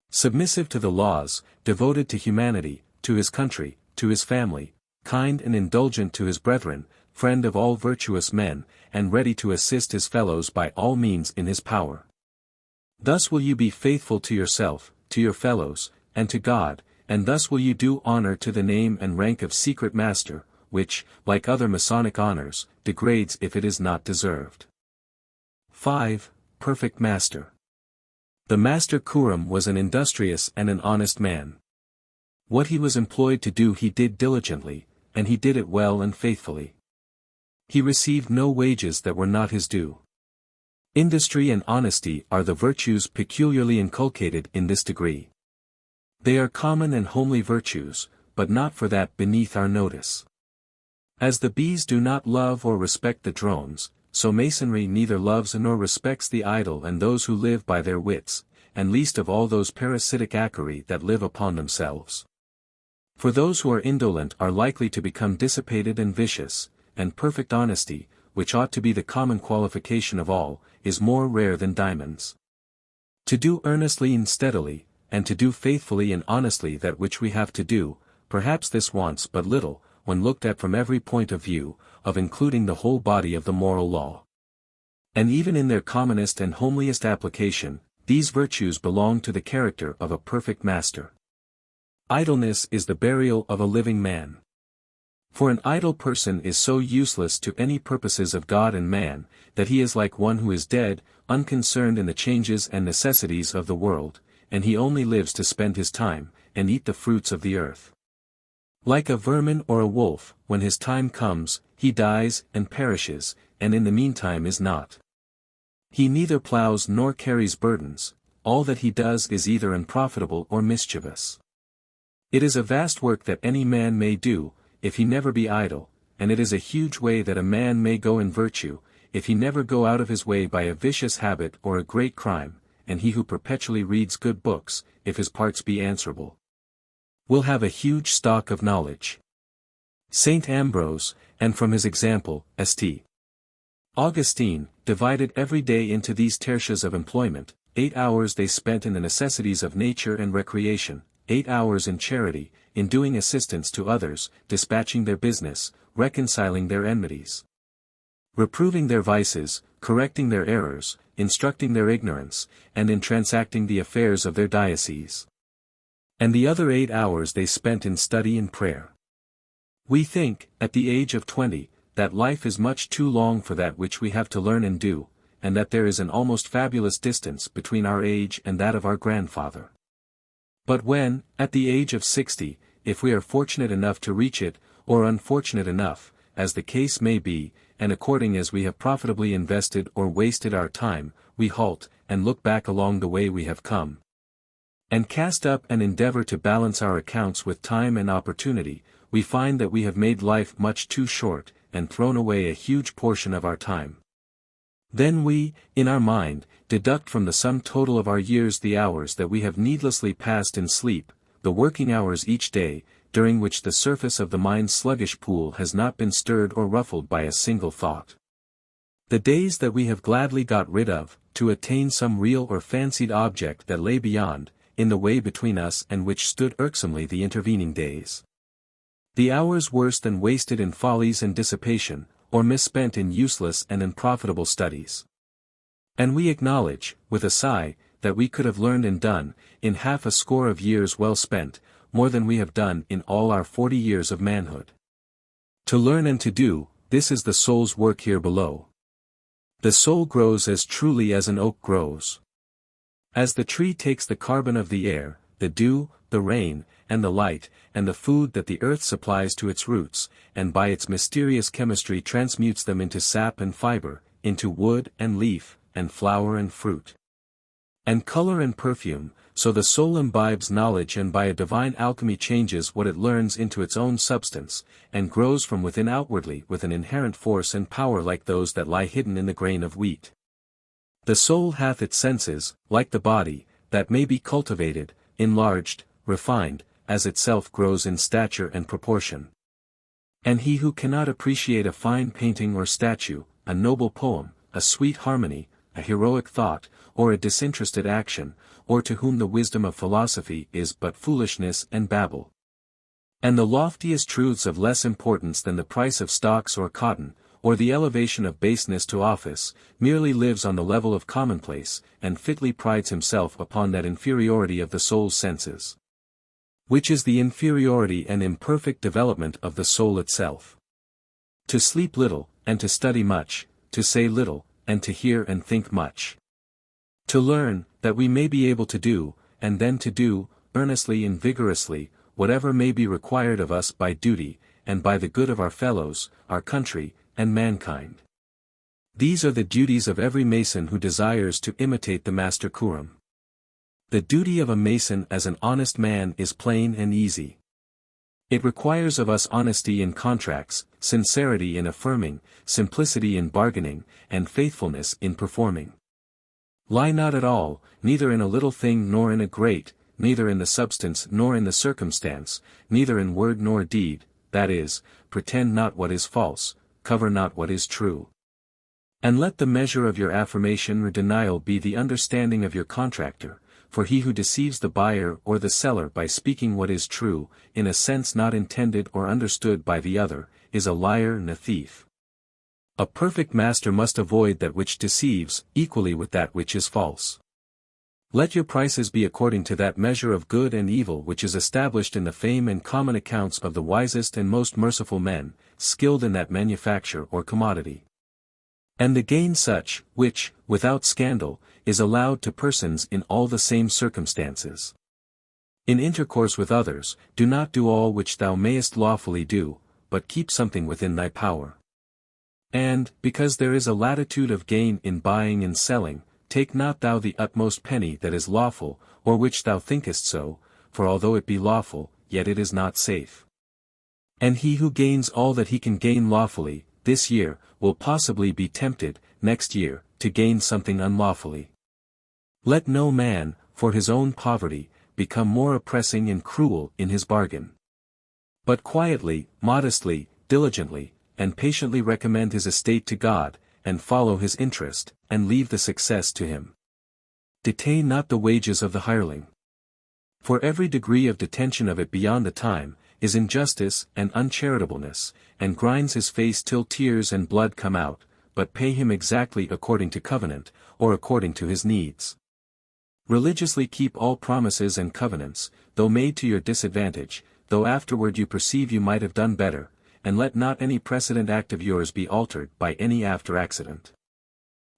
Submissive to the laws, devoted to humanity, to his country, to his family, kind and indulgent to his brethren, friend of all virtuous men, and ready to assist his fellows by all means in his power. Thus will you be faithful to yourself, to your fellows, and to God, and thus will you do honor to the name and rank of Secret Master, which, like other Masonic honors, degrades if it is not deserved. 5. Perfect Master. The Master Curum was an industrious and an honest man. What he was employed to do he did diligently, and he did it well and faithfully. He received no wages that were not his due. Industry and honesty are the virtues peculiarly inculcated in this degree. They are common and homely virtues, but not for that beneath our notice. As the bees do not love or respect the drones, so Masonry neither loves nor respects the idle and those who live by their wits, and least of all those parasitic acari that live upon themselves. For those who are indolent are likely to become dissipated and vicious, and perfect honesty, which ought to be the common qualification of all, is more rare than diamonds. To do earnestly and steadily, and to do faithfully and honestly that which we have to do, perhaps this wants but little, when looked at from every point of view, of including the whole body of the moral law. And even in their commonest and homeliest application, these virtues belong to the character of a perfect master. Idleness is the burial of a living man. For an idle person is so useless to any purposes of God and man, that he is like one who is dead, unconcerned in the changes and necessities of the world, and he only lives to spend his time, and eat the fruits of the earth. Like a vermin or a wolf, when his time comes, he dies and perishes, and in the meantime is not. He neither plows nor carries burdens, all that he does is either unprofitable or mischievous. It is a vast work that any man may do, if he never be idle, and it is a huge way that a man may go in virtue, if he never go out of his way by a vicious habit or a great crime, and he who perpetually reads good books, if his parts be answerable, will have a huge stock of knowledge. Saint Ambrose, and from his example, St. Augustine, divided every day into these tertias of employment: 8 hours they spent in the necessities of nature and recreation, 8 hours in charity, in doing assistance to others, dispatching their business, reconciling their enmities, reproving their vices, correcting their errors, instructing their ignorance, and in transacting the affairs of their diocese. And the other 8 hours they spent in study and prayer. We think, at the age of 20, that life is much too long for that which we have to learn and do, and that there is an almost fabulous distance between our age and that of our grandfather. But when, at the age of 60, if we are fortunate enough to reach it, or unfortunate enough, as the case may be, and according as we have profitably invested or wasted our time, we halt, and look back along the way we have come, and cast up and endeavor to balance our accounts with time and opportunity, we find that we have made life much too short, and thrown away a huge portion of our time. Then we, in our mind, deduct from the sum total of our years the hours that we have needlessly passed in sleep, the working hours each day, during which the surface of the mind's sluggish pool has not been stirred or ruffled by a single thought. The days that we have gladly got rid of, to attain some real or fancied object that lay beyond, in the way between us and which stood irksomely the intervening days. The hours worse than wasted in follies and dissipation, or misspent in useless and unprofitable studies. And we acknowledge, with a sigh, that we could have learned and done, in half a score of years well spent, more than we have done in all our 40 years of manhood. To learn and to do, this is the soul's work here below. The soul grows as truly as an oak grows. As the tree takes the carbon of the air, the dew, the rain, and the light, and the food that the earth supplies to its roots, and by its mysterious chemistry transmutes them into sap and fiber, into wood and leaf, and flower and fruit, and color and perfume, so the soul imbibes knowledge and by a divine alchemy changes what it learns into its own substance, and grows from within outwardly with an inherent force and power like those that lie hidden in the grain of wheat. The soul hath its senses, like the body, that may be cultivated, enlarged, refined, as itself grows in stature and proportion. And he who cannot appreciate a fine painting or statue, a noble poem, a sweet harmony, a heroic thought, or a disinterested action, or to whom the wisdom of philosophy is but foolishness and babble, and the loftiest truths of less importance than the price of stocks or cotton, or the elevation of baseness to office, merely lives on the level of commonplace, and fitly prides himself upon that inferiority of the soul's senses, which is the inferiority and imperfect development of the soul itself. To sleep little, and to study much, to say little, and to hear and think much. To learn, that we may be able to do, and then to do, earnestly and vigorously, whatever may be required of us by duty, and by the good of our fellows, our country, and mankind. These are the duties of every Mason who desires to imitate the Master Curum. The duty of a Mason as an honest man is plain and easy. It requires of us honesty in contracts, sincerity in affirming, simplicity in bargaining, and faithfulness in performing. Lie not at all, neither in a little thing nor in a great, neither in the substance nor in the circumstance, neither in word nor deed, that is, pretend not what is false, cover not what is true. And let the measure of your affirmation or denial be the understanding of your contractor, for he who deceives the buyer or the seller by speaking what is true, in a sense not intended or understood by the other, is a liar and a thief. A perfect master must avoid that which deceives, equally with that which is false. Let your prices be according to that measure of good and evil which is established in the fame and common accounts of the wisest and most merciful men, skilled in that manufacture or commodity. And the gain such, which, without scandal, is allowed to persons in all the same circumstances. In intercourse with others, do not do all which thou mayest lawfully do, but keep something within thy power. And, because there is a latitude of gain in buying and selling, take not thou the utmost penny that is lawful, or which thou thinkest so, for although it be lawful, yet it is not safe. And he who gains all that he can gain lawfully, this year, will possibly be tempted, next year, to gain something unlawfully. Let no man, for his own poverty, become more oppressing and cruel in his bargain. But quietly, modestly, diligently, and patiently recommend his estate to God, and follow his interest, and leave the success to him. Detain not the wages of the hireling. For every degree of detention of it beyond the time, is injustice and uncharitableness, and grinds his face till tears and blood come out, but pay him exactly according to covenant, or according to his needs. Religiously keep all promises and covenants, though made to your disadvantage, though afterward you perceive you might have done better, and let not any precedent act of yours be altered by any after accident.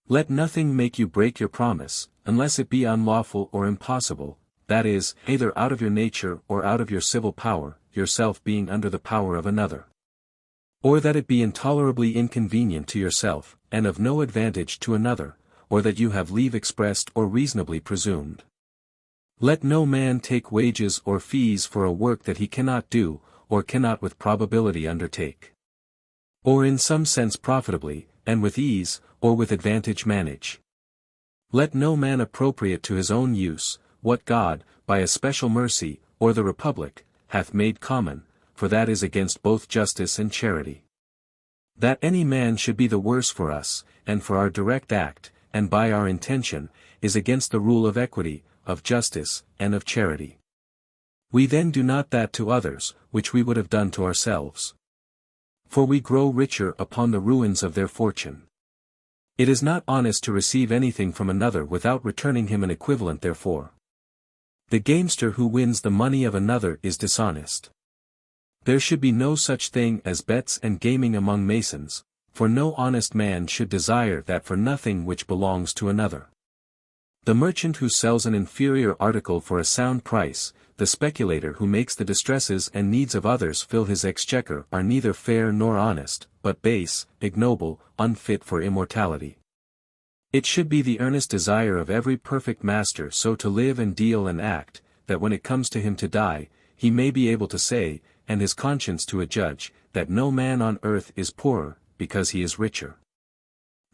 Let nothing make you break your promise, unless it be unlawful or impossible, that is, either out of your nature or out of your civil power, yourself being under the power of another. Or that it be intolerably inconvenient to yourself, and of no advantage to another, or that you have leave expressed or reasonably presumed. Let no man take wages or fees for a work that he cannot do, or cannot with probability undertake. Or in some sense profitably, and with ease, or with advantage manage. Let no man appropriate to his own use, what God, by a special mercy, or the Republic, hath made common, for that is against both justice and charity. That any man should be the worse for us, and for our direct act, and by our intention, is against the rule of equity, of justice, and of charity. We then do not that to others, which we would have done to ourselves. For we grow richer upon the ruins of their fortune. It is not honest to receive anything from another without returning him an equivalent therefor. The gamester who wins the money of another is dishonest. There should be no such thing as bets and gaming among Masons, for no honest man should desire that for nothing which belongs to another. The merchant who sells an inferior article for a sound price, the speculator who makes the distresses and needs of others fill his exchequer are neither fair nor honest, but base, ignoble, unfit for immortality. It should be the earnest desire of every perfect master so to live and deal and act, that when it comes to him to die, he may be able to say, and his conscience to adjudge, that no man on earth is poorer, because he is richer.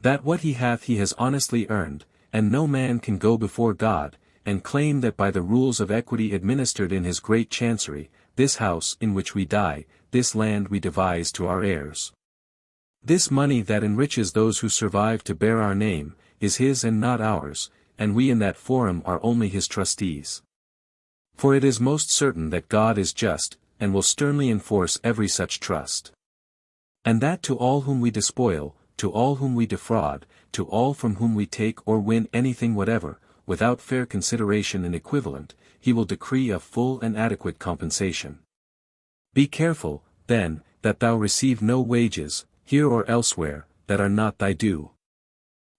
That what he hath he has honestly earned, and no man can go before God, and claim that by the rules of equity administered in his great chancery, this house in which we die, this land we devise to our heirs. This money that enriches those who survive to bear our name, is his and not ours, and we in that forum are only his trustees. For it is most certain that God is just, and will sternly enforce every such trust. And that to all whom we despoil, to all whom we defraud, to all from whom we take or win anything whatever, without fair consideration and equivalent, he will decree a full and adequate compensation. Be careful, then, that thou receive no wages, here or elsewhere, that are not thy due.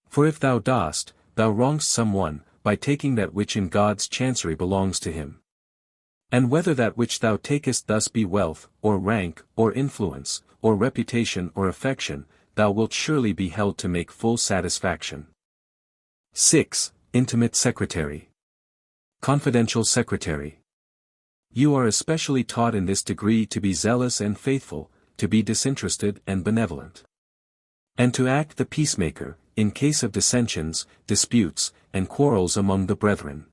For if thou dost, thou wrongest some one, by taking that which in God's chancery belongs to him. And whether that which thou takest thus be wealth, or rank, or influence, or reputation or affection, thou wilt surely be held to make full satisfaction. 6. Intimate Secretary. Confidential Secretary. You are especially taught in this degree to be zealous and faithful, to be disinterested and benevolent. And to act the peacemaker, in case of dissensions, disputes, and quarrels among the brethren.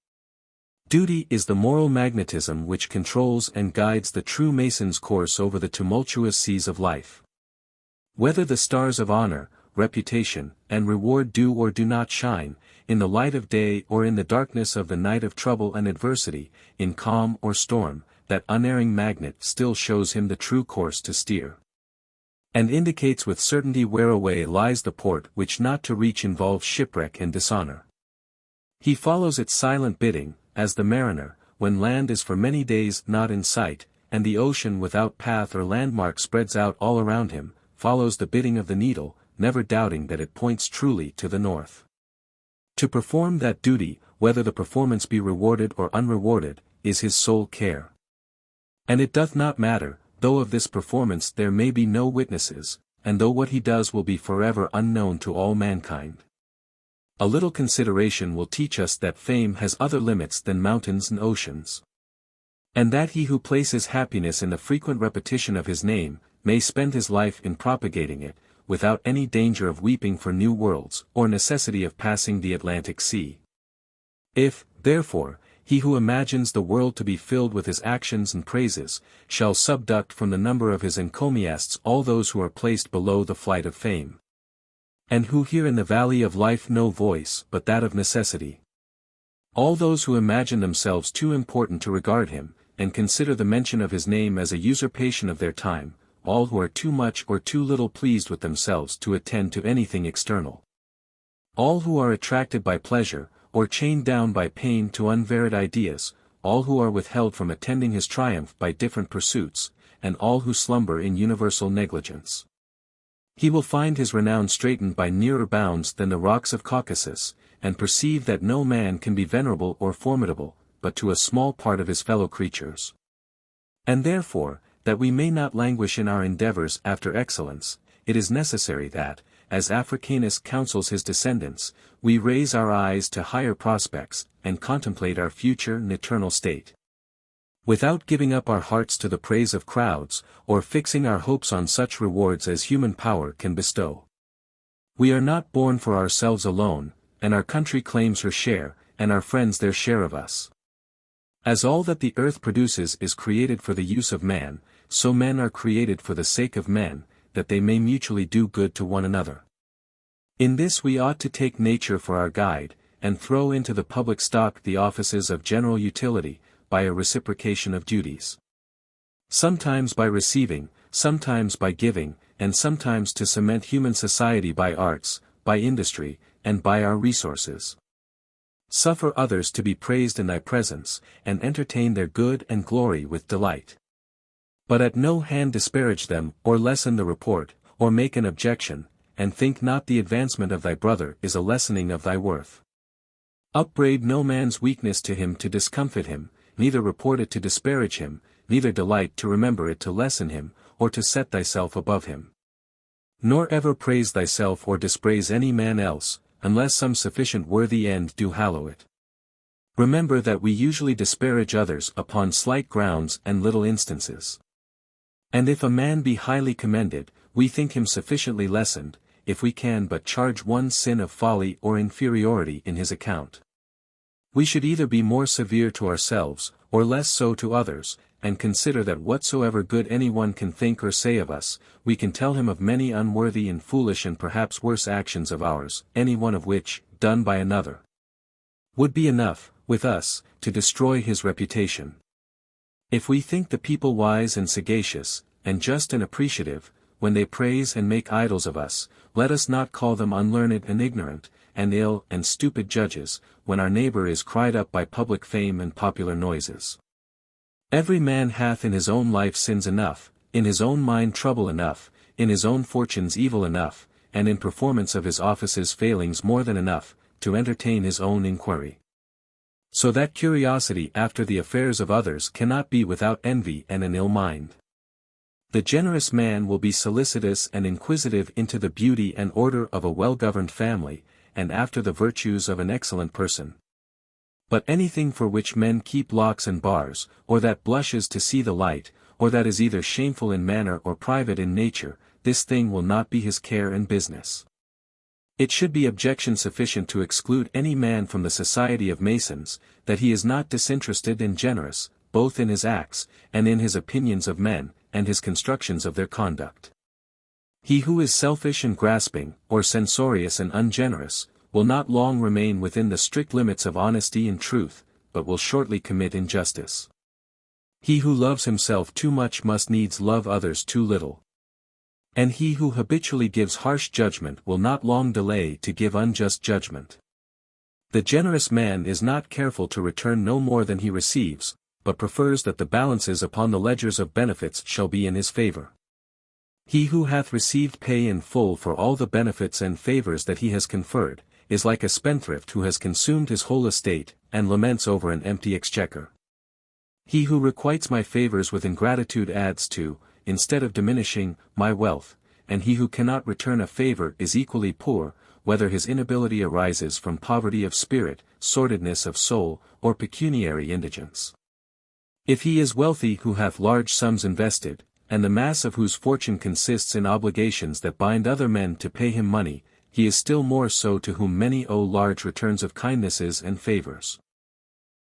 Duty is the moral magnetism which controls and guides the true Mason's course over the tumultuous seas of life. Whether the stars of honor, reputation, and reward do or do not shine, in the light of day or in the darkness of the night of trouble and adversity, in calm or storm, that unerring magnet still shows him the true course to steer. And indicates with certainty whereaway lies the port which not to reach involves shipwreck and dishonor. He follows its silent bidding, as the mariner, when land is for many days not in sight, and the ocean without path or landmark spreads out all around him, follows the bidding of the needle, never doubting that it points truly to the north. To perform that duty, whether the performance be rewarded or unrewarded, is his sole care. And it doth not matter, though of this performance there may be no witnesses, and though what he does will be forever unknown to all mankind. A little consideration will teach us that fame has other limits than mountains and oceans. And that he who places happiness in the frequent repetition of his name, may spend his life in propagating it, without any danger of weeping for new worlds, or necessity of passing the Atlantic Sea. If, therefore, he who imagines the world to be filled with his actions and praises, shall subduct from the number of his encomiasts all those who are placed below the flight of fame, and who hear in the valley of life no voice but that of necessity, all those who imagine themselves too important to regard him, and consider the mention of his name as a usurpation of their time, all who are too much or too little pleased with themselves to attend to anything external, all who are attracted by pleasure, or chained down by pain to unvaried ideas, all who are withheld from attending his triumph by different pursuits, and all who slumber in universal negligence. He will find his renown straitened by nearer bounds than the rocks of Caucasus, and perceive that no man can be venerable or formidable, but to a small part of his fellow creatures. And therefore, that we may not languish in our endeavors after excellence, it is necessary that, as Africanus counsels his descendants, we raise our eyes to higher prospects, and contemplate our future and eternal state. Without giving up our hearts to the praise of crowds, or fixing our hopes on such rewards as human power can bestow. We are not born for ourselves alone, and our country claims her share, and our friends their share of us. As all that the earth produces is created for the use of man, so men are created for the sake of men, that they may mutually do good to one another. In this we ought to take nature for our guide, and throw into the public stock the offices of general utility, by a reciprocation of duties. Sometimes by receiving, sometimes by giving, and sometimes to cement human society by arts, by industry, and by our resources. Suffer others to be praised in thy presence, and entertain their good and glory with delight. But at no hand disparage them, or lessen the report, or make an objection, and think not the advancement of thy brother is a lessening of thy worth. Upbraid no man's weakness to him to discomfit him, neither report it to disparage him, neither delight to remember it to lessen him, or to set thyself above him. Nor ever praise thyself or dispraise any man else, unless some sufficient worthy end do hallow it. Remember that we usually disparage others upon slight grounds and little instances. And if a man be highly commended, we think him sufficiently lessened, if we can but charge one sin of folly or inferiority in his account. We should either be more severe to ourselves, or less so to others, and consider that whatsoever good anyone can think or say of us, we can tell him of many unworthy and foolish and perhaps worse actions of ours, any one of which, done by another, would be enough, with us, to destroy his reputation. If we think the people wise and sagacious, and just and appreciative, when they praise and make idols of us, let us not call them unlearned and ignorant, and ill and stupid judges, when our neighbor is cried up by public fame and popular noises. Every man hath in his own life sins enough, in his own mind trouble enough, in his own fortunes evil enough, and in performance of his offices failings more than enough, to entertain his own inquiry. So that curiosity after the affairs of others cannot be without envy and an ill mind. The generous man will be solicitous and inquisitive into the beauty and order of a well-governed family, and after the virtues of an excellent person. But anything for which men keep locks and bars, or that blushes to see the light, or that is either shameful in manner or private in nature, this thing will not be his care and business. It should be objection sufficient to exclude any man from the society of Masons, that he is not disinterested and generous, both in his acts, and in his opinions of men, and his constructions of their conduct. He who is selfish and grasping, or censorious and ungenerous, will not long remain within the strict limits of honesty and truth, but will shortly commit injustice. He who loves himself too much must needs love others too little. And he who habitually gives harsh judgment will not long delay to give unjust judgment. The generous man is not careful to return no more than he receives, but prefers that the balances upon the ledgers of benefits shall be in his favor. He who hath received pay in full for all the benefits and favors that he has conferred, is like a spendthrift who has consumed his whole estate, and laments over an empty exchequer. He who requites my favors with ingratitude adds to, instead of diminishing, my wealth, and he who cannot return a favor is equally poor, whether his inability arises from poverty of spirit, sordidness of soul, or pecuniary indigence. If he is wealthy who hath large sums invested, and the mass of whose fortune consists in obligations that bind other men to pay him money, he is still more so to whom many owe large returns of kindnesses and favors.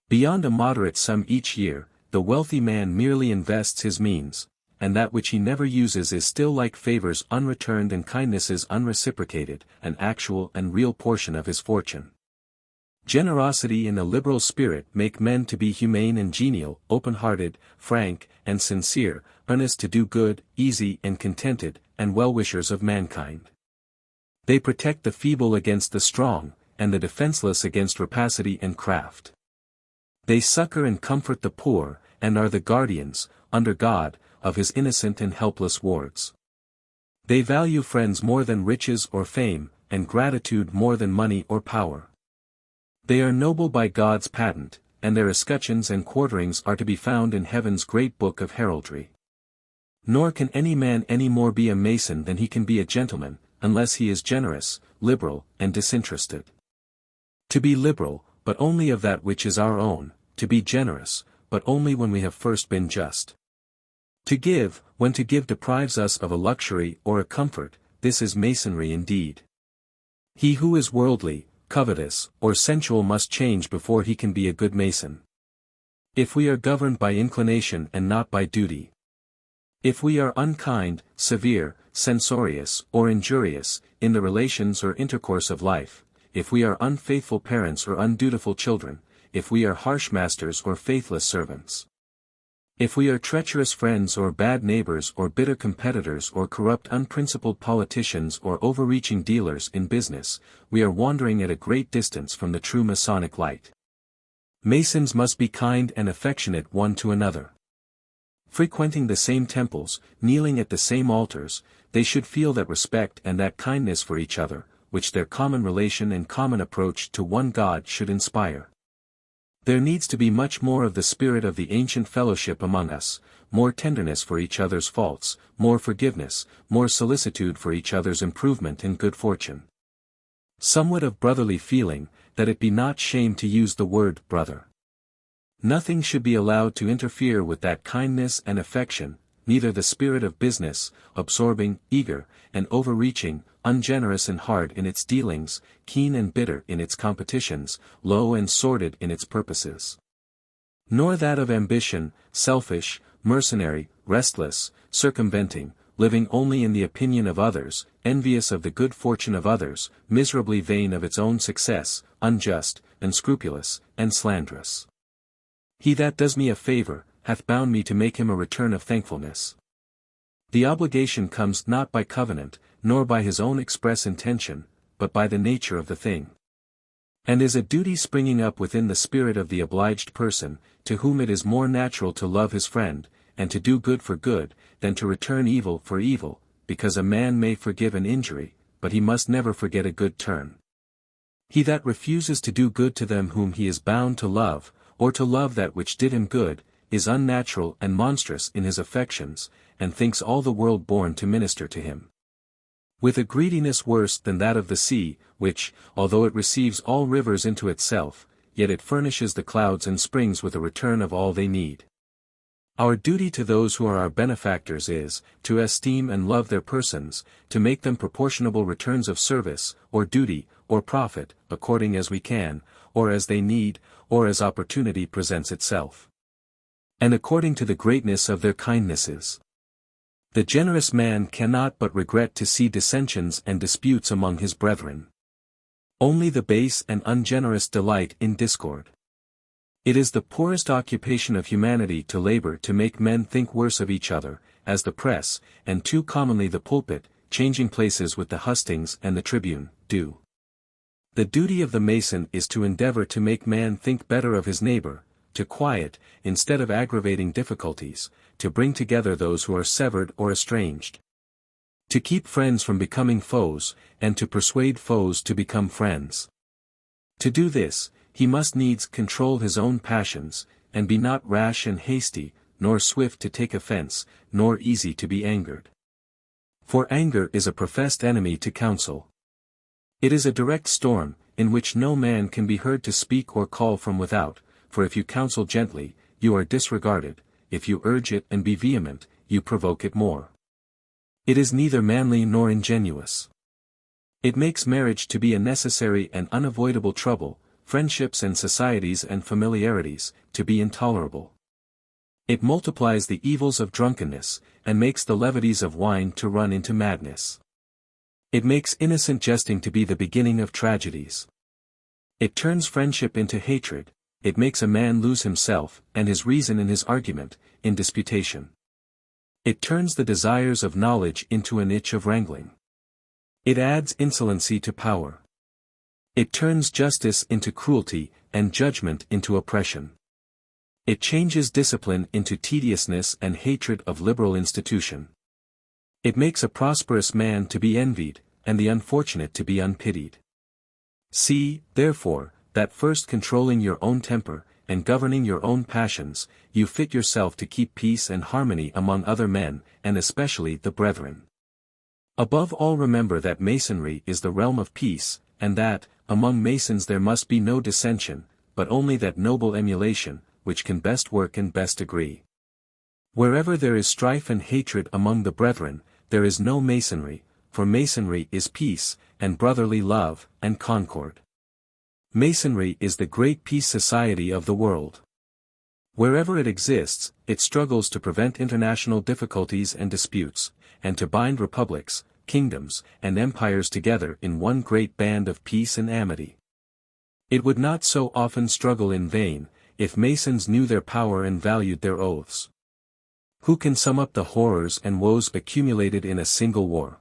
Beyond a moderate sum each year, the wealthy man merely invests his means, and that which he never uses is still like favors unreturned and kindnesses unreciprocated, an actual and real portion of his fortune. Generosity and a liberal spirit make men to be humane and genial, open-hearted, frank, and sincere, earnest to do good, easy and contented, and well-wishers of mankind. They protect the feeble against the strong, and the defenseless against rapacity and craft. They succor and comfort the poor, and are the guardians, under God, of his innocent and helpless wards. They value friends more than riches or fame, and gratitude more than money or power. They are noble by God's patent, and their escutcheons and quarterings are to be found in heaven's great book of heraldry. Nor can any man any more be a Mason than he can be a gentleman, unless he is generous, liberal, and disinterested. To be liberal, but only of that which is our own, to be generous, but only when we have first been just. To give, when to give deprives us of a luxury or a comfort, this is Masonry indeed. He who is worldly, covetous, or sensual must change before he can be a good Mason. If we are governed by inclination and not by duty. If we are unkind, severe, censorious, or injurious, in the relations or intercourse of life, if we are unfaithful parents or undutiful children, if we are harsh masters or faithless servants. If we are treacherous friends or bad neighbors or bitter competitors or corrupt unprincipled politicians or overreaching dealers in business, we are wandering at a great distance from the true Masonic light. Masons must be kind and affectionate one to another. Frequenting the same temples, kneeling at the same altars, they should feel that respect and that kindness for each other, which their common relation and common approach to one God should inspire. There needs to be much more of the spirit of the ancient fellowship among us, more tenderness for each other's faults, more forgiveness, more solicitude for each other's improvement and good fortune. Somewhat of brotherly feeling, that it be not shame to use the word brother. Nothing should be allowed to interfere with that kindness and affection, neither the spirit of business, absorbing, eager, and overreaching, ungenerous and hard in its dealings, keen and bitter in its competitions, low and sordid in its purposes. Nor that of ambition, selfish, mercenary, restless, circumventing, living only in the opinion of others, envious of the good fortune of others, miserably vain of its own success, unjust, unscrupulous, and slanderous. He that does me a favor, hath bound me to make him a return of thankfulness. The obligation comes not by covenant, nor by his own express intention, but by the nature of the thing. And is a duty springing up within the spirit of the obliged person, to whom it is more natural to love his friend, and to do good for good, than to return evil for evil, because a man may forgive an injury, but he must never forget a good turn. He that refuses to do good to them whom he is bound to love, or to love that which did him good, is unnatural and monstrous in his affections, and thinks all the world born to minister to him. With a greediness worse than that of the sea, which, although it receives all rivers into itself, yet it furnishes the clouds and springs with a return of all they need. Our duty to those who are our benefactors is, to esteem and love their persons, to make them proportionable returns of service, or duty, or profit, according as we can, or as they need, or as opportunity presents itself. And according to the greatness of their kindnesses. The generous man cannot but regret to see dissensions and disputes among his brethren. Only the base and ungenerous delight in discord. It is the poorest occupation of humanity to labor to make men think worse of each other, as the press, and too commonly the pulpit, changing places with the hustings and the tribune, do. The duty of the Mason is to endeavor to make man think better of his neighbor, to quiet, instead of aggravating difficulties, to bring together those who are severed or estranged. To keep friends from becoming foes, and to persuade foes to become friends. To do this, he must needs control his own passions, and be not rash and hasty, nor swift to take offense, nor easy to be angered. For anger is a professed enemy to counsel. It is a direct storm, in which no man can be heard to speak or call from without, for if you counsel gently, you are disregarded, if you urge it and be vehement, you provoke it more. It is neither manly nor ingenuous. It makes marriage to be a necessary and unavoidable trouble, friendships and societies and familiarities, to be intolerable. It multiplies the evils of drunkenness, and makes the levities of wine to run into madness. It makes innocent jesting to be the beginning of tragedies. It turns friendship into hatred, it makes a man lose himself, and his reason in his argument, in disputation. It turns the desires of knowledge into an itch of wrangling. It adds insolency to power. It turns justice into cruelty, and judgment into oppression. It changes discipline into tediousness and hatred of liberal institution. It makes a prosperous man to be envied, and the unfortunate to be unpitied. See, therefore, that first controlling your own temper, and governing your own passions, you fit yourself to keep peace and harmony among other men, and especially the brethren. Above all remember that Masonry is the realm of peace, and that, among Masons there must be no dissension, but only that noble emulation, which can best work and best agree. Wherever there is strife and hatred among the brethren, there is no Masonry, for Masonry is peace, and brotherly love, and concord. Masonry is the great peace society of the world. Wherever it exists, it struggles to prevent international difficulties and disputes, and to bind republics, kingdoms, and empires together in one great band of peace and amity. It would not so often struggle in vain, if Masons knew their power and valued their oaths. Who can sum up the horrors and woes accumulated in a single war?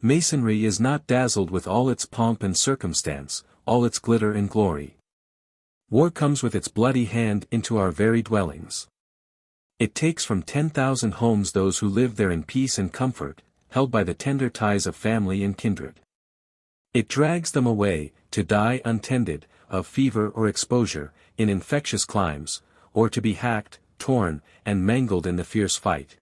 Masonry is not dazzled with all its pomp and circumstance, all its glitter and glory. War comes with its bloody hand into our very dwellings. It takes from 10,000 homes those who live there in peace and comfort, held by the tender ties of family and kindred. It drags them away, to die untended, of fever or exposure, in infectious climes, or to be hacked, torn, and mangled in the fierce fight.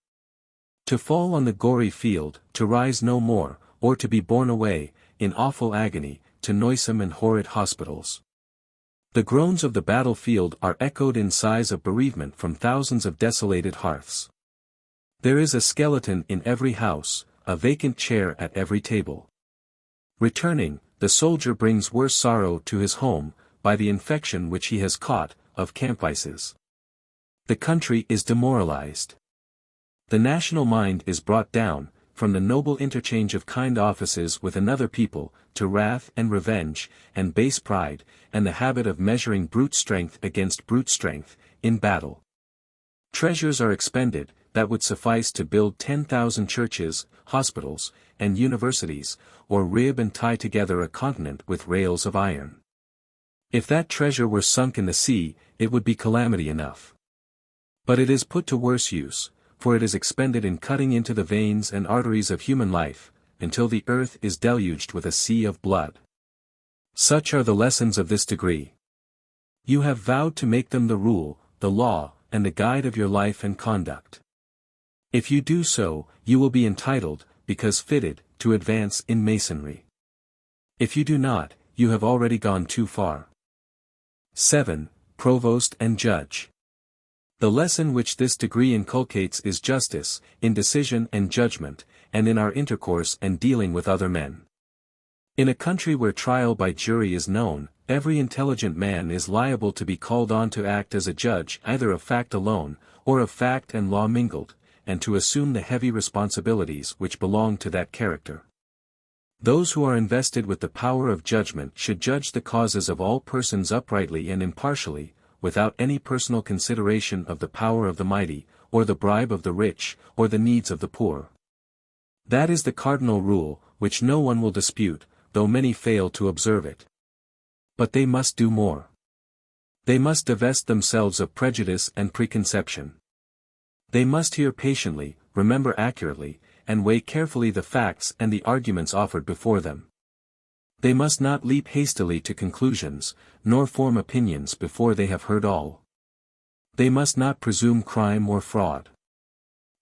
To fall on the gory field, to rise no more, or to be borne away, in awful agony, to noisome and horrid hospitals. The groans of the battlefield are echoed in sighs of bereavement from thousands of desolated hearths. There is a skeleton in every house, a vacant chair at every table. Returning, the soldier brings worse sorrow to his home, by the infection which he has caught, of camp-vices. The country is demoralized. The national mind is brought down, from the noble interchange of kind offices with another people, to wrath and revenge, and base pride, and the habit of measuring brute strength against brute strength, in battle. Treasures are expended, that would suffice to build 10,000 churches, hospitals, and universities, or rib and tie together a continent with rails of iron. If that treasure were sunk in the sea, it would be calamity enough. But it is put to worse use, for it is expended in cutting into the veins and arteries of human life, until the earth is deluged with a sea of blood. Such are the lessons of this degree. You have vowed to make them the rule, the law, and the guide of your life and conduct. If you do so, you will be entitled, because fitted, to advance in Masonry. If you do not, you have already gone too far. 7. Provost and Judge. The lesson which this degree inculcates is justice, in decision and judgment, and in our intercourse and dealing with other men. In a country where trial by jury is known, every intelligent man is liable to be called on to act as a judge either of fact alone, or of fact and law mingled, and to assume the heavy responsibilities which belong to that character. Those who are invested with the power of judgment should judge the causes of all persons uprightly and impartially, without any personal consideration of the power of the mighty, or the bribe of the rich, or the needs of the poor. That is the cardinal rule, which no one will dispute, though many fail to observe it. But they must do more. They must divest themselves of prejudice and preconception. They must hear patiently, remember accurately, and weigh carefully the facts and the arguments offered before them. They must not leap hastily to conclusions, nor form opinions before they have heard all. They must not presume crime or fraud.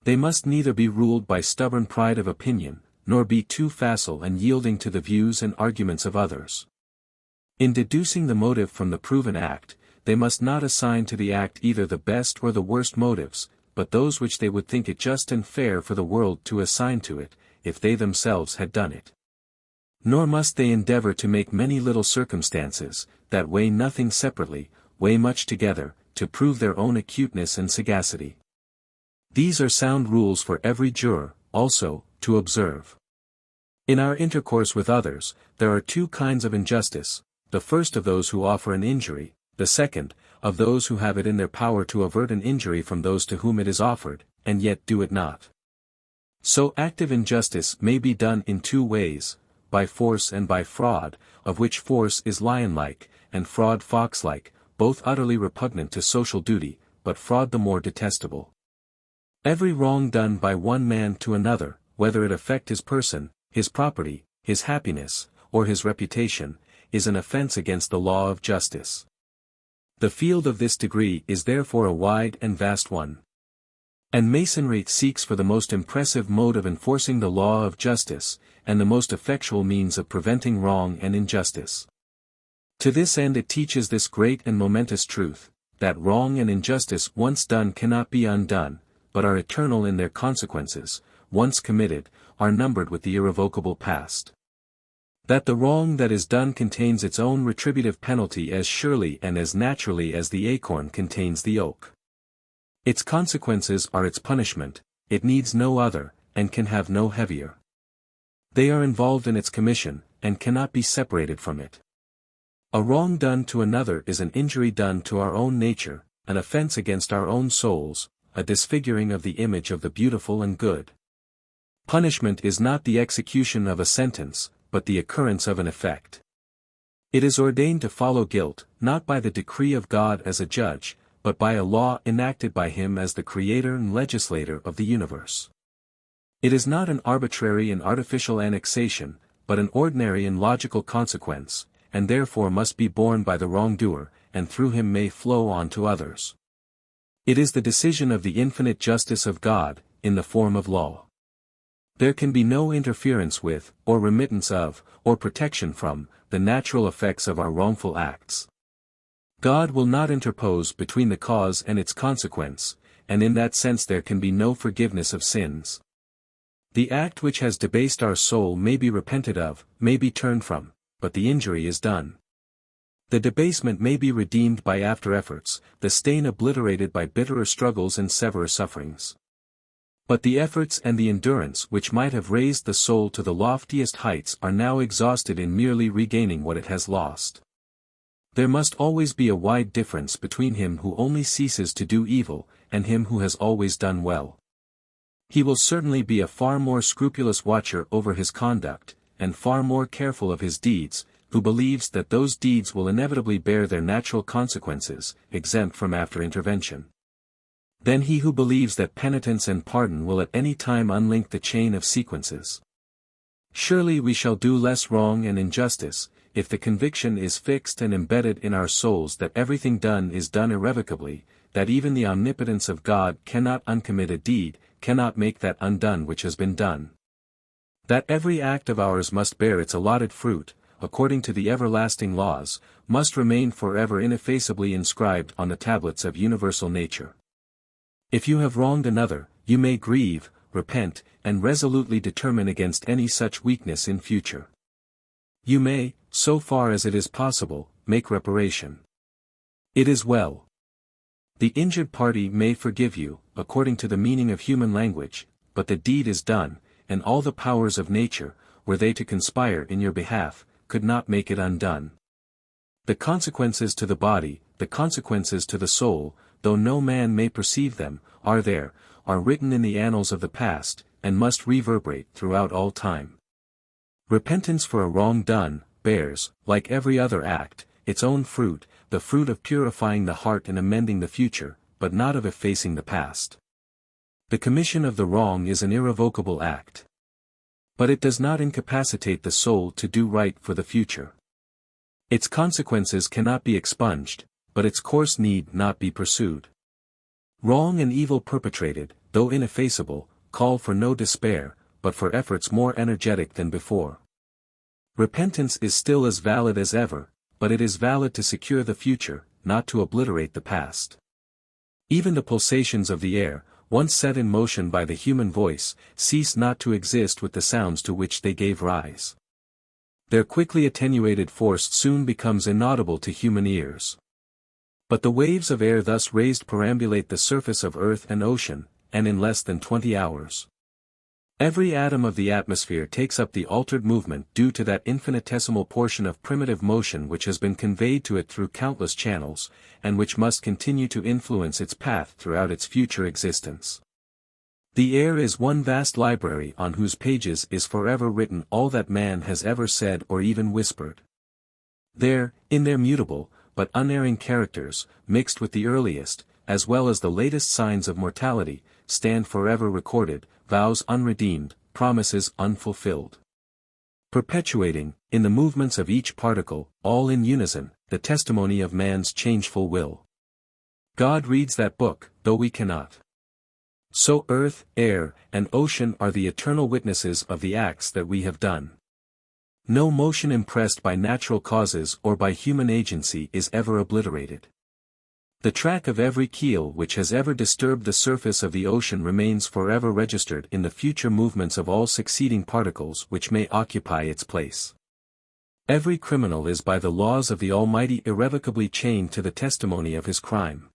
They must neither be ruled by stubborn pride of opinion, nor be too facile and yielding to the views and arguments of others. In deducing the motive from the proven act, they must not assign to the act either the best or the worst motives, but those which they would think it just and fair for the world to assign to it, if they themselves had done it. Nor must they endeavor to make many little circumstances, that weigh nothing separately, weigh much together, to prove their own acuteness and sagacity. These are sound rules for every juror, also, to observe. In our intercourse with others, there are two kinds of injustice, the first of those who offer an injury, the second, of those who have it in their power to avert an injury from those to whom it is offered, and yet do it not. So active injustice may be done in two ways, by force and by fraud, of which force is lion-like, and fraud fox-like, both utterly repugnant to social duty, but fraud the more detestable. Every wrong done by one man to another, whether it affect his person, his property, his happiness, or his reputation, is an offense against the law of justice. The field of this degree is therefore a wide and vast one. And Masonry seeks for the most impressive mode of enforcing the law of justice, and the most effectual means of preventing wrong and injustice. To this end it teaches this great and momentous truth, that wrong and injustice once done cannot be undone, but are eternal in their consequences, once committed, are numbered with the irrevocable past. That the wrong that is done contains its own retributive penalty as surely and as naturally as the acorn contains the oak. Its consequences are its punishment, it needs no other, and can have no heavier. They are involved in its commission, and cannot be separated from it. A wrong done to another is an injury done to our own nature, an offense against our own souls, a disfiguring of the image of the beautiful and good. Punishment is not the execution of a sentence, but the occurrence of an effect. It is ordained to follow guilt, not by the decree of God as a judge, but by a law enacted by him as the creator and legislator of the universe. It is not an arbitrary and artificial annexation, but an ordinary and logical consequence, and therefore must be borne by the wrongdoer, and through him may flow on to others. It is the decision of the infinite justice of God, in the form of law. There can be no interference with, or remittance of, or protection from, the natural effects of our wrongful acts. God will not interpose between the cause and its consequence, and in that sense there can be no forgiveness of sins. The act which has debased our soul may be repented of, may be turned from, but the injury is done. The debasement may be redeemed by after efforts, the stain obliterated by bitterer struggles and severer sufferings. But the efforts and the endurance which might have raised the soul to the loftiest heights are now exhausted in merely regaining what it has lost. There must always be a wide difference between him who only ceases to do evil, and him who has always done well. He will certainly be a far more scrupulous watcher over his conduct, and far more careful of his deeds, who believes that those deeds will inevitably bear their natural consequences, exempt from after intervention. Than he who believes that penitence and pardon will at any time unlink the chain of sequences. Surely we shall do less wrong and injustice, if the conviction is fixed and embedded in our souls that everything done is done irrevocably, that even the omnipotence of God cannot uncommit a deed, cannot make that undone which has been done. That every act of ours must bear its allotted fruit, according to the everlasting laws, must remain forever ineffaceably inscribed on the tablets of universal nature. If you have wronged another, you may grieve, repent, and resolutely determine against any such weakness in future. You may, so far as it is possible, make reparation. It is well. The injured party may forgive you, according to the meaning of human language, but the deed is done, and all the powers of nature, were they to conspire in your behalf, could not make it undone. The consequences to the body, the consequences to the soul, though no man may perceive them, are there, are written in the annals of the past, and must reverberate throughout all time. Repentance for a wrong done, bears, like every other act, its own fruit, the fruit of purifying the heart and amending the future, but not of effacing the past. The commission of the wrong is an irrevocable act. But it does not incapacitate the soul to do right for the future. Its consequences cannot be expunged, but its course need not be pursued. Wrong and evil perpetrated, though ineffaceable, call for no despair, but for efforts more energetic than before. Repentance is still as valid as ever, but it is valid to secure the future, not to obliterate the past. Even the pulsations of the air, once set in motion by the human voice, cease not to exist with the sounds to which they gave rise. Their quickly attenuated force soon becomes inaudible to human ears. But the waves of air thus raised perambulate the surface of earth and ocean, and in less than 20 hours. Every atom of the atmosphere takes up the altered movement due to that infinitesimal portion of primitive motion which has been conveyed to it through countless channels, and which must continue to influence its path throughout its future existence. The air is one vast library on whose pages is forever written all that man has ever said or even whispered. There, in their mutable, but unerring characters, mixed with the earliest, as well as the latest signs of mortality, stand forever recorded, vows unredeemed, promises unfulfilled. Perpetuating, in the movements of each particle, all in unison, the testimony of man's changeful will. God reads that book, though we cannot. So earth, air, and ocean are the eternal witnesses of the acts that we have done. No motion impressed by natural causes or by human agency is ever obliterated. The track of every keel which has ever disturbed the surface of the ocean remains forever registered in the future movements of all succeeding particles which may occupy its place. Every criminal is by the laws of the Almighty irrevocably chained to the testimony of his crime.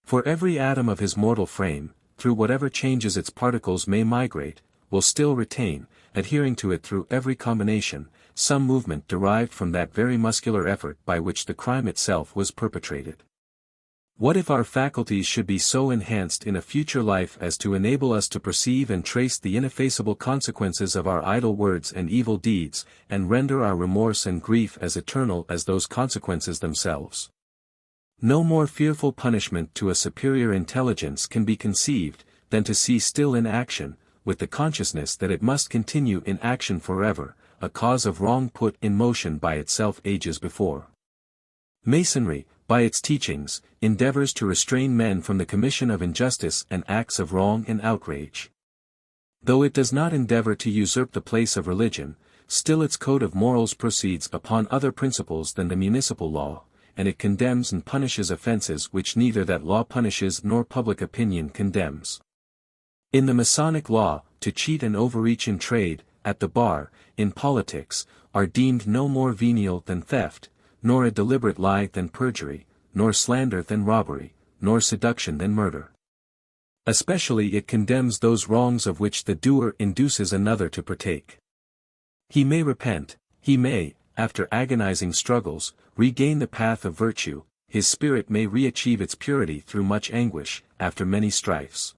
For every atom of his mortal frame, through whatever changes its particles may migrate, will still retain, adhering to it through every combination, some movement derived from that very muscular effort by which the crime itself was perpetrated. What if our faculties should be so enhanced in a future life as to enable us to perceive and trace the ineffaceable consequences of our idle words and evil deeds, and render our remorse and grief as eternal as those consequences themselves? No more fearful punishment to a superior intelligence can be conceived, than to see still in action, with the consciousness that it must continue in action forever, a cause of wrong put in motion by itself ages before. Masonry, by its teachings, endeavors to restrain men from the commission of injustice and acts of wrong and outrage. Though it does not endeavor to usurp the place of religion, still its code of morals proceeds upon other principles than the municipal law, and it condemns and punishes offenses which neither that law punishes nor public opinion condemns. In the Masonic law, to cheat and overreach in trade, at the bar, in politics, are deemed no more venial than theft, nor a deliberate lie than perjury, nor slander than robbery, nor seduction than murder. Especially it condemns those wrongs of which the doer induces another to partake. He may repent, he may, after agonizing struggles, regain the path of virtue, his spirit may re-achieve its purity through much anguish, after many strifes.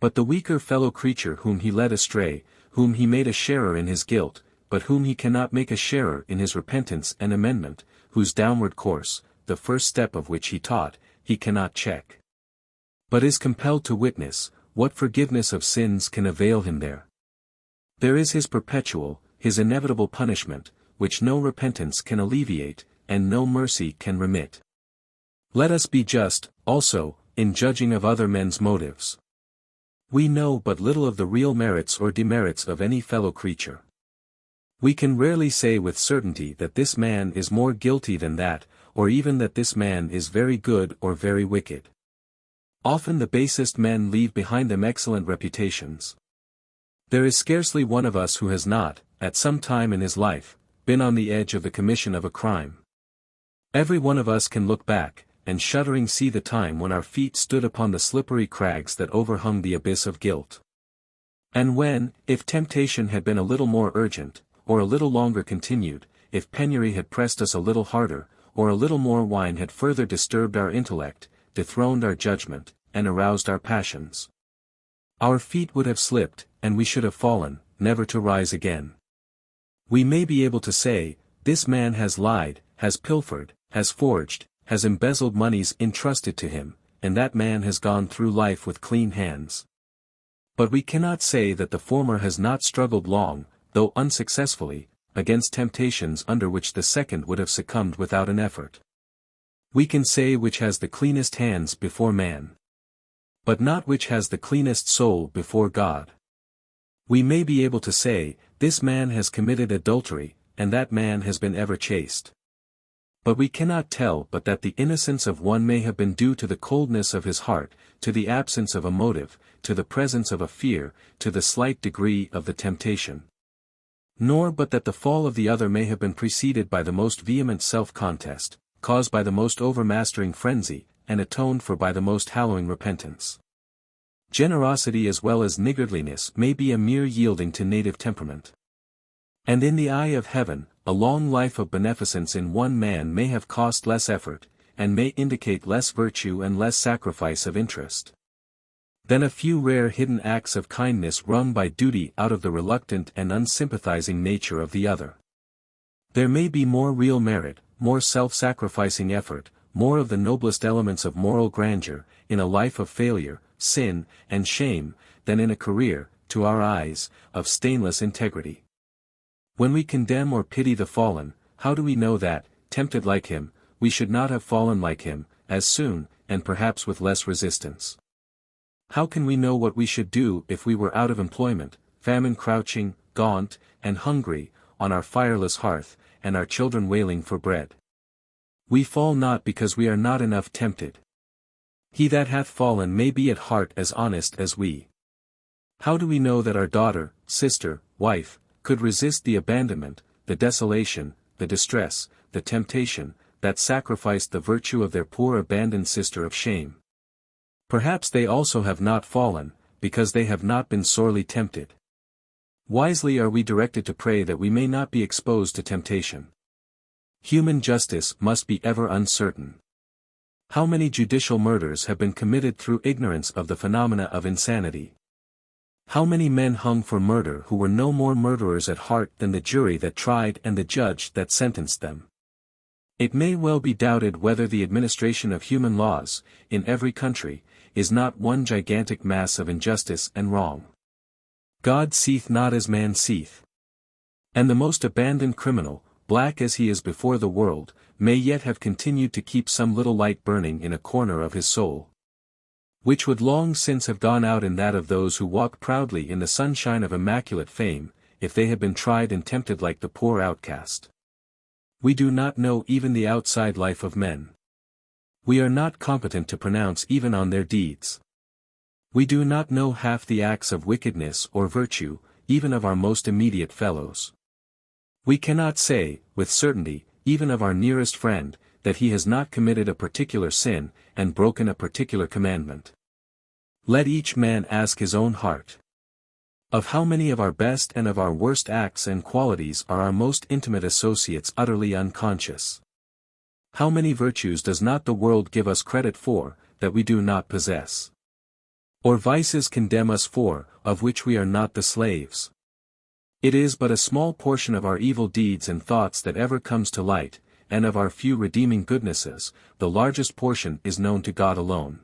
But the weaker fellow creature whom he led astray, whom he made a sharer in his guilt, but whom he cannot make a sharer in his repentance and amendment, whose downward course, the first step of which he taught, he cannot check, but is compelled to witness, what forgiveness of sins can avail him there? There is his perpetual, his inevitable punishment, which no repentance can alleviate, and no mercy can remit. Let us be just, also, in judging of other men's motives. We know but little of the real merits or demerits of any fellow creature. We can rarely say with certainty that this man is more guilty than that, or even that this man is very good or very wicked. Often the basest men leave behind them excellent reputations. There is scarcely one of us who has not, at some time in his life, been on the edge of the commission of a crime. Every one of us can look back, and shuddering see the time when our feet stood upon the slippery crags that overhung the abyss of guilt. And when, if temptation had been a little more urgent, or a little longer continued, if penury had pressed us a little harder, or a little more wine had further disturbed our intellect, dethroned our judgment, and aroused our passions, our feet would have slipped, and we should have fallen, never to rise again. We may be able to say, this man has lied, has pilfered, has forged, has embezzled monies entrusted to him, and that man has gone through life with clean hands. But we cannot say that the former has not struggled long, though unsuccessfully, against temptations under which the second would have succumbed without an effort. We can say which has the cleanest hands before man, but not which has the cleanest soul before God. We may be able to say, this man has committed adultery, and that man has been ever chaste. But we cannot tell but that the innocence of one may have been due to the coldness of his heart, to the absence of a motive, to the presence of a fear, to the slight degree of the temptation. Nor but that the fall of the other may have been preceded by the most vehement self-contest, caused by the most overmastering frenzy, and atoned for by the most hallowing repentance. Generosity as well as niggardliness may be a mere yielding to native temperament. And in the eye of heaven, a long life of beneficence in one man may have cost less effort, and may indicate less virtue and less sacrifice of interest, than a few rare hidden acts of kindness wrung by duty out of the reluctant and unsympathizing nature of the other. There may be more real merit, more self-sacrificing effort, more of the noblest elements of moral grandeur, in a life of failure, sin, and shame, than in a career, to our eyes, of stainless integrity. When we condemn or pity the fallen, how do we know that, tempted like him, we should not have fallen like him, as soon, and perhaps with less resistance? How can we know what we should do if we were out of employment, famine crouching, gaunt, and hungry, on our fireless hearth, and our children wailing for bread? We fall not because we are not enough tempted. He that hath fallen may be at heart as honest as we. How do we know that our daughter, sister, wife, could resist the abandonment, the desolation, the distress, the temptation, that sacrificed the virtue of their poor abandoned sister of shame? Perhaps they also have not fallen, because they have not been sorely tempted. Wisely are we directed to pray that we may not be exposed to temptation. Human justice must be ever uncertain. How many judicial murders have been committed through ignorance of the phenomena of insanity? How many men hung for murder who were no more murderers at heart than the jury that tried and the judge that sentenced them? It may well be doubted whether the administration of human laws, in every country, is not one gigantic mass of injustice and wrong. God seeth not as man seeth. And the most abandoned criminal, black as he is before the world, may yet have continued to keep some little light burning in a corner of his soul, which would long since have gone out in that of those who walk proudly in the sunshine of immaculate fame, if they had been tried and tempted like the poor outcast. We do not know even the outside life of men. We are not competent to pronounce even on their deeds. We do not know half the acts of wickedness or virtue, even of our most immediate fellows. We cannot say, with certainty, even of our nearest friend, that he has not committed a particular sin, and broken a particular commandment. Let each man ask his own heart. Of how many of our best and of our worst acts and qualities are our most intimate associates utterly unconscious? How many virtues does not the world give us credit for, that we do not possess? Or vices condemn us for, of which we are not the slaves? It is but a small portion of our evil deeds and thoughts that ever comes to light, and of our few redeeming goodnesses, the largest portion is known to God alone.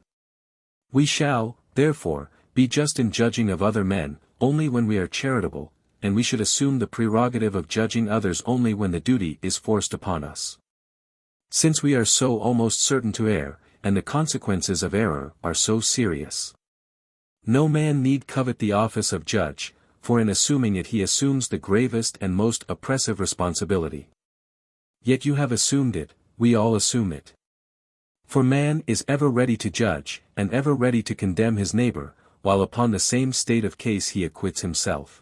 We shall, therefore, be just in judging of other men, only when we are charitable, and we should assume the prerogative of judging others only when the duty is forced upon us. Since we are so almost certain to err, and the consequences of error are so serious. No man need covet the office of judge, for in assuming it he assumes the gravest and most oppressive responsibility. Yet you have assumed it, we all assume it. For man is ever ready to judge, and ever ready to condemn his neighbor, while upon the same state of case he acquits himself.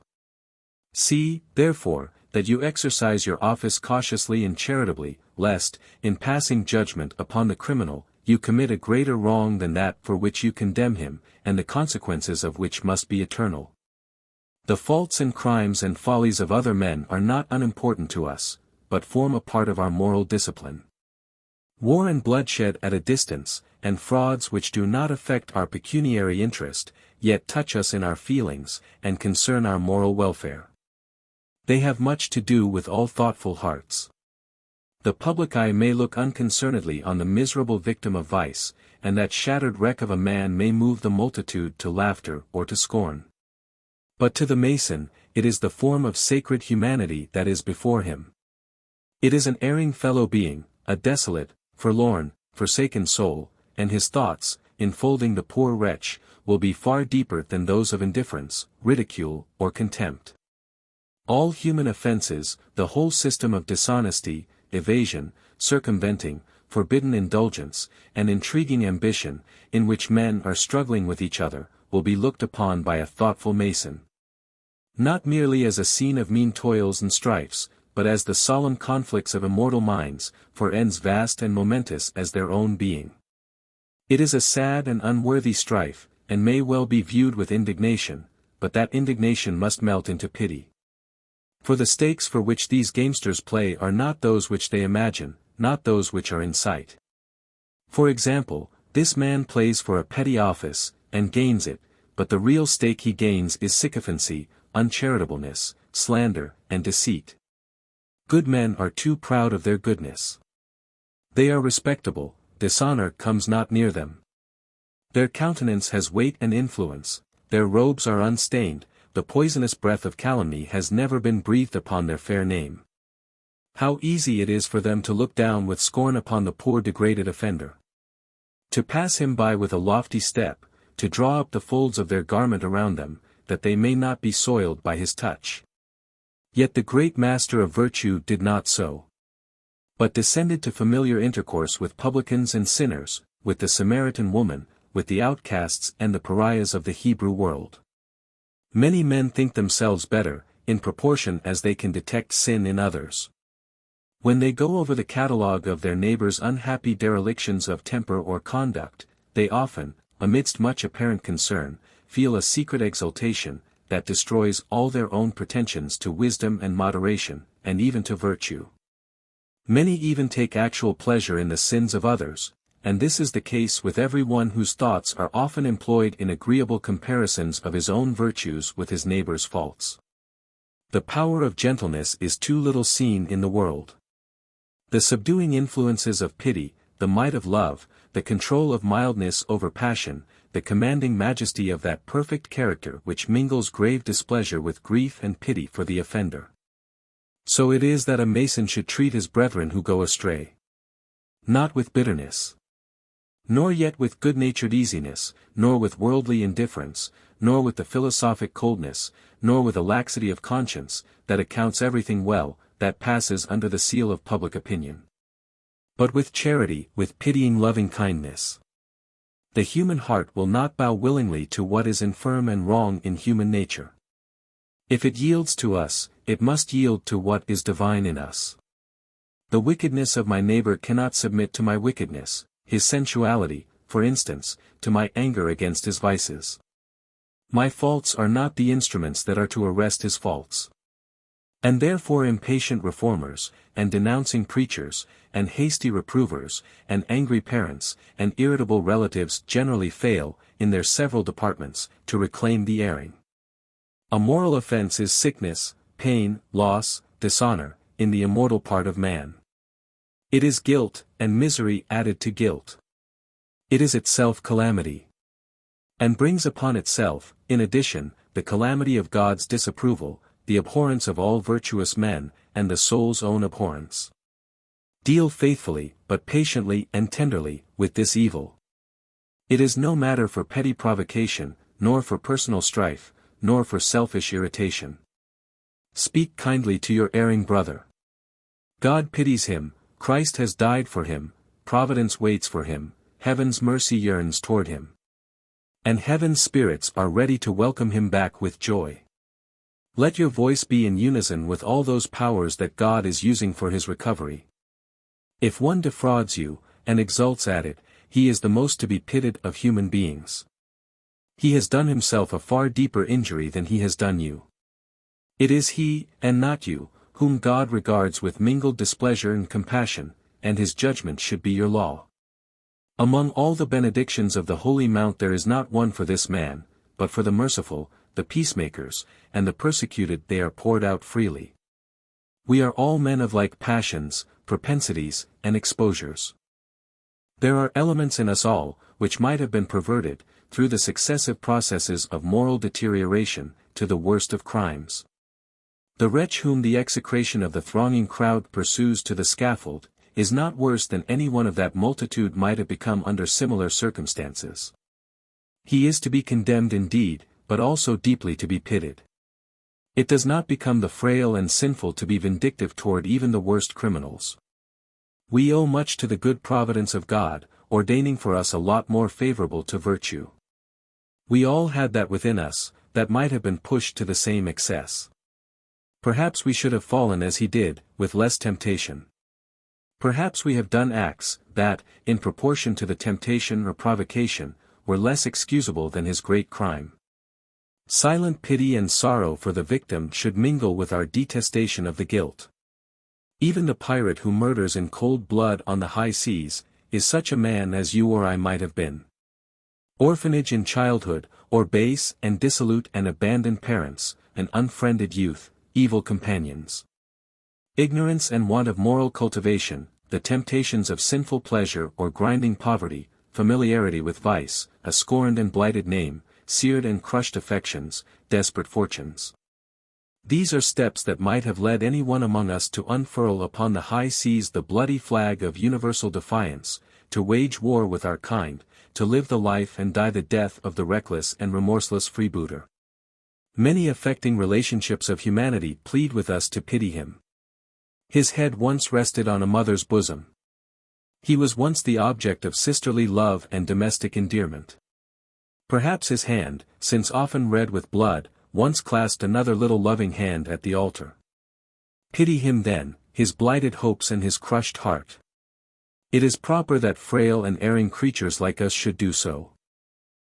See, therefore, that you exercise your office cautiously and charitably, lest, in passing judgment upon the criminal, you commit a greater wrong than that for which you condemn him, and the consequences of which must be eternal. The faults and crimes and follies of other men are not unimportant to us, but form a part of our moral discipline. War and bloodshed at a distance, and frauds which do not affect our pecuniary interest, yet touch us in our feelings, and concern our moral welfare. They have much to do with all thoughtful hearts. The public eye may look unconcernedly on the miserable victim of vice, and that shattered wreck of a man may move the multitude to laughter or to scorn. But to the Mason, it is the form of sacred humanity that is before him. It is an erring fellow being, a desolate, forlorn, forsaken soul, and his thoughts, enfolding the poor wretch, will be far deeper than those of indifference, ridicule, or contempt. All human offenses, the whole system of dishonesty, evasion, circumventing, forbidden indulgence, and intriguing ambition, in which men are struggling with each other, will be looked upon by a thoughtful Mason not merely as a scene of mean toils and strifes, but as the solemn conflicts of immortal minds, for ends vast and momentous as their own being. It is a sad and unworthy strife, and may well be viewed with indignation, but that indignation must melt into pity. For the stakes for which these gamesters play are not those which they imagine, not those which are in sight. For example, this man plays for a petty office, and gains it, but the real stake he gains is sycophancy, uncharitableness, slander, and deceit. Good men are too proud of their goodness. They are respectable, dishonor comes not near them. Their countenance has weight and influence, their robes are unstained, the poisonous breath of calumny has never been breathed upon their fair name. How easy it is for them to look down with scorn upon the poor degraded offender. To pass him by with a lofty step, to draw up the folds of their garment around them, that they may not be soiled by his touch. Yet the great master of virtue did not so, but descended to familiar intercourse with publicans and sinners, with the Samaritan woman, with the outcasts and the pariahs of the Hebrew world. Many men think themselves better, in proportion as they can detect sin in others. When they go over the catalogue of their neighbors' unhappy derelictions of temper or conduct, they often, amidst much apparent concern, feel a secret exultation, that destroys all their own pretensions to wisdom and moderation, and even to virtue. Many even take actual pleasure in the sins of others, and this is the case with every one whose thoughts are often employed in agreeable comparisons of his own virtues with his neighbor's faults. The power of gentleness is too little seen in the world. The subduing influences of pity, the might of love, the control of mildness over passion, the commanding majesty of that perfect character which mingles grave displeasure with grief and pity for the offender. So it is that a Mason should treat his brethren who go astray. Not with bitterness, nor yet with good-natured easiness, nor with worldly indifference, nor with the philosophic coldness, nor with a laxity of conscience, that accounts everything well, that passes under the seal of public opinion. But with charity, with pitying loving kindness. The human heart will not bow willingly to what is infirm and wrong in human nature. If it yields to us, it must yield to what is divine in us. The wickedness of my neighbor cannot submit to my wickedness, his sensuality, for instance, to my anger against his vices. My faults are not the instruments that are to arrest his faults. And therefore impatient reformers, and denouncing preachers, and hasty reprovers, and angry parents, and irritable relatives generally fail, in their several departments, to reclaim the erring. A moral offense is sickness, pain, loss, dishonor, in the immortal part of man. It is guilt, and misery added to guilt. It is itself calamity. And brings upon itself, in addition, the calamity of God's disapproval, the abhorrence of all virtuous men, and the soul's own abhorrence. Deal faithfully, but patiently and tenderly, with this evil. It is no matter for petty provocation, nor for personal strife, nor for selfish irritation. Speak kindly to your erring brother. God pities him, Christ has died for him, Providence waits for him, heaven's mercy yearns toward him. And heaven's spirits are ready to welcome him back with joy. Let your voice be in unison with all those powers that God is using for his recovery. If one defrauds you, and exults at it, he is the most to be pitied of human beings. He has done himself a far deeper injury than he has done you. It is he, and not you, whom God regards with mingled displeasure and compassion, and his judgment should be your law. Among all the benedictions of the Holy Mount there is not one for this man, but for the merciful, the peacemakers, and the persecuted they are poured out freely. We are all men of like passions, propensities, and exposures. There are elements in us all, which might have been perverted, through the successive processes of moral deterioration, to the worst of crimes. The wretch whom the execration of the thronging crowd pursues to the scaffold, is not worse than any one of that multitude might have become under similar circumstances. He is to be condemned indeed, but also deeply to be pitied. It does not become the frail and sinful to be vindictive toward even the worst criminals. We owe much to the good providence of God, ordaining for us a lot more favorable to virtue. We all had that within us, that might have been pushed to the same excess. Perhaps we should have fallen as he did, with less temptation. Perhaps we have done acts, that, in proportion to the temptation or provocation, were less excusable than his great crime. Silent pity and sorrow for the victim should mingle with our detestation of the guilt. Even the pirate who murders in cold blood on the high seas, is such a man as you or I might have been. Orphanage in childhood, or base and dissolute and abandoned parents, an unfriended youth, evil companions. Ignorance and want of moral cultivation, the temptations of sinful pleasure or grinding poverty, familiarity with vice, a scorned and blighted name, seared and crushed affections, desperate fortunes. These are steps that might have led any one among us to unfurl upon the high seas the bloody flag of universal defiance, to wage war with our kind, to live the life and die the death of the reckless and remorseless freebooter. Many affecting relationships of humanity plead with us to pity him. His head once rested on a mother's bosom. He was once the object of sisterly love and domestic endearment. Perhaps his hand, since often red with blood, once clasped another little loving hand at the altar. Pity him then, his blighted hopes and his crushed heart. It is proper that frail and erring creatures like us should do so.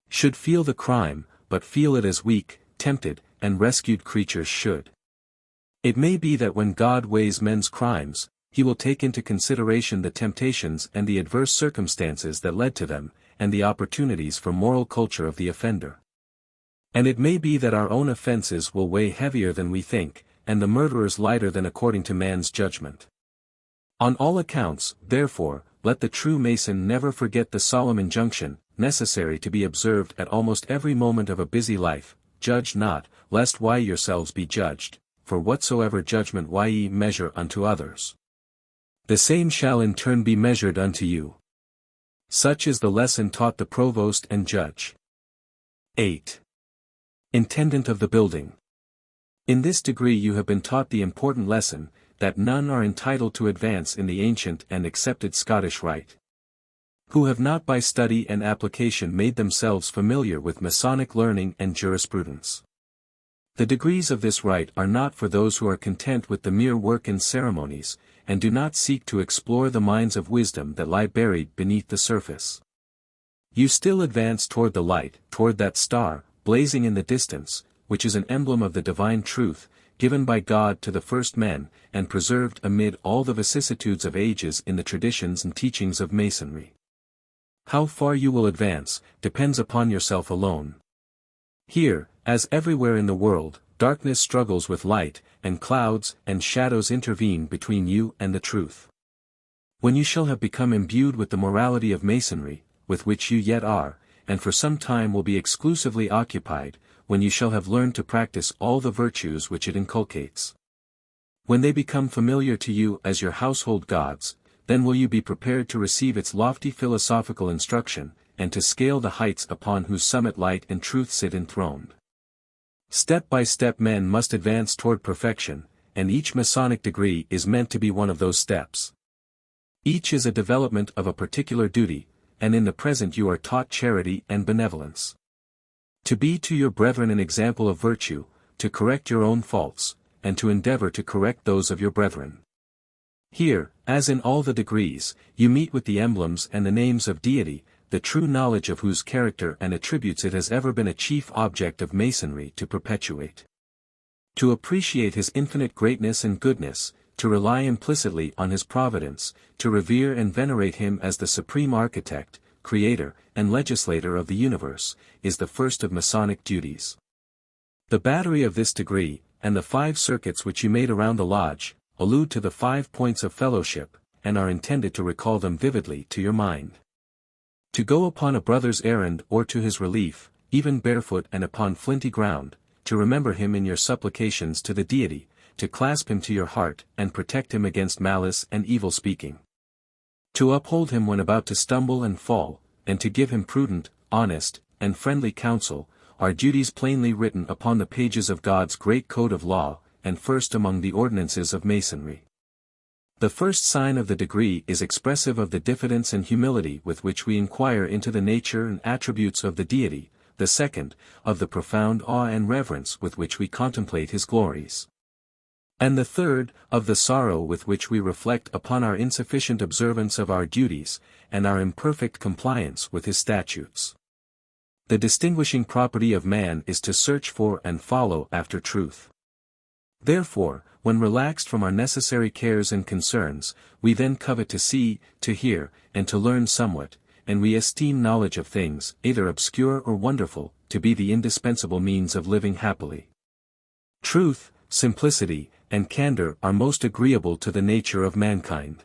Should feel the crime, but feel it as weak, tempted, and rescued creatures should. It may be that when God weighs men's crimes, he will take into consideration the temptations and the adverse circumstances that led to them, and the opportunities for moral culture of the offender. And it may be that our own offenses will weigh heavier than we think, and the murderers lighter than according to man's judgment. On all accounts, therefore, let the true Mason never forget the solemn injunction, necessary to be observed at almost every moment of a busy life, judge not, lest ye yourselves be judged, for whatsoever judgment ye measure unto others, the same shall in turn be measured unto you. Such is the lesson taught the Provost and Judge. 8. Intendant of the Building. In this degree you have been taught the important lesson, that none are entitled to advance in the ancient and accepted Scottish Rite, who have not by study and application made themselves familiar with Masonic learning and jurisprudence. The degrees of this rite are not for those who are content with the mere work and ceremonies, and do not seek to explore the mines of wisdom that lie buried beneath the surface. You still advance toward the light, toward that star, blazing in the distance, which is an emblem of the divine truth, given by God to the first men, and preserved amid all the vicissitudes of ages in the traditions and teachings of Masonry. How far you will advance, depends upon yourself alone. Here, as everywhere in the world, darkness struggles with light, and clouds and shadows intervene between you and the truth. When you shall have become imbued with the morality of Masonry, with which you yet are, and for some time will be exclusively occupied, when you shall have learned to practice all the virtues which it inculcates. When they become familiar to you as your household gods, then will you be prepared to receive its lofty philosophical instruction, and to scale the heights upon whose summit light and truth sit enthroned. Step by step men must advance toward perfection, and each Masonic degree is meant to be one of those steps. Each is a development of a particular duty, and in the present you are taught charity and benevolence. To be to your brethren an example of virtue, to correct your own faults, and to endeavor to correct those of your brethren. Here, as in all the degrees, you meet with the emblems and the names of deity, the true knowledge of whose character and attributes it has ever been a chief object of Masonry to perpetuate. To appreciate his infinite greatness and goodness, to rely implicitly on his providence, to revere and venerate him as the supreme architect, creator, and legislator of the universe, is the first of Masonic duties. The battery of this degree, and the 5 circuits which you made around the lodge, allude to the 5 points of fellowship, and are intended to recall them vividly to your mind. To go upon a brother's errand or to his relief, even barefoot and upon flinty ground, to remember him in your supplications to the deity, to clasp him to your heart and protect him against malice and evil speaking. To uphold him when about to stumble and fall, and to give him prudent, honest, and friendly counsel, are duties plainly written upon the pages of God's great code of law, and first among the ordinances of Masonry. The first sign of the degree is expressive of the diffidence and humility with which we inquire into the nature and attributes of the deity, the second, of the profound awe and reverence with which we contemplate his glories. And the third, of the sorrow with which we reflect upon our insufficient observance of our duties, and our imperfect compliance with his statutes. The distinguishing property of man is to search for and follow after truth. Therefore, when relaxed from our necessary cares and concerns, we then covet to see, to hear, and to learn somewhat, and we esteem knowledge of things, either obscure or wonderful, to be the indispensable means of living happily. Truth, simplicity, and candor are most agreeable to the nature of mankind.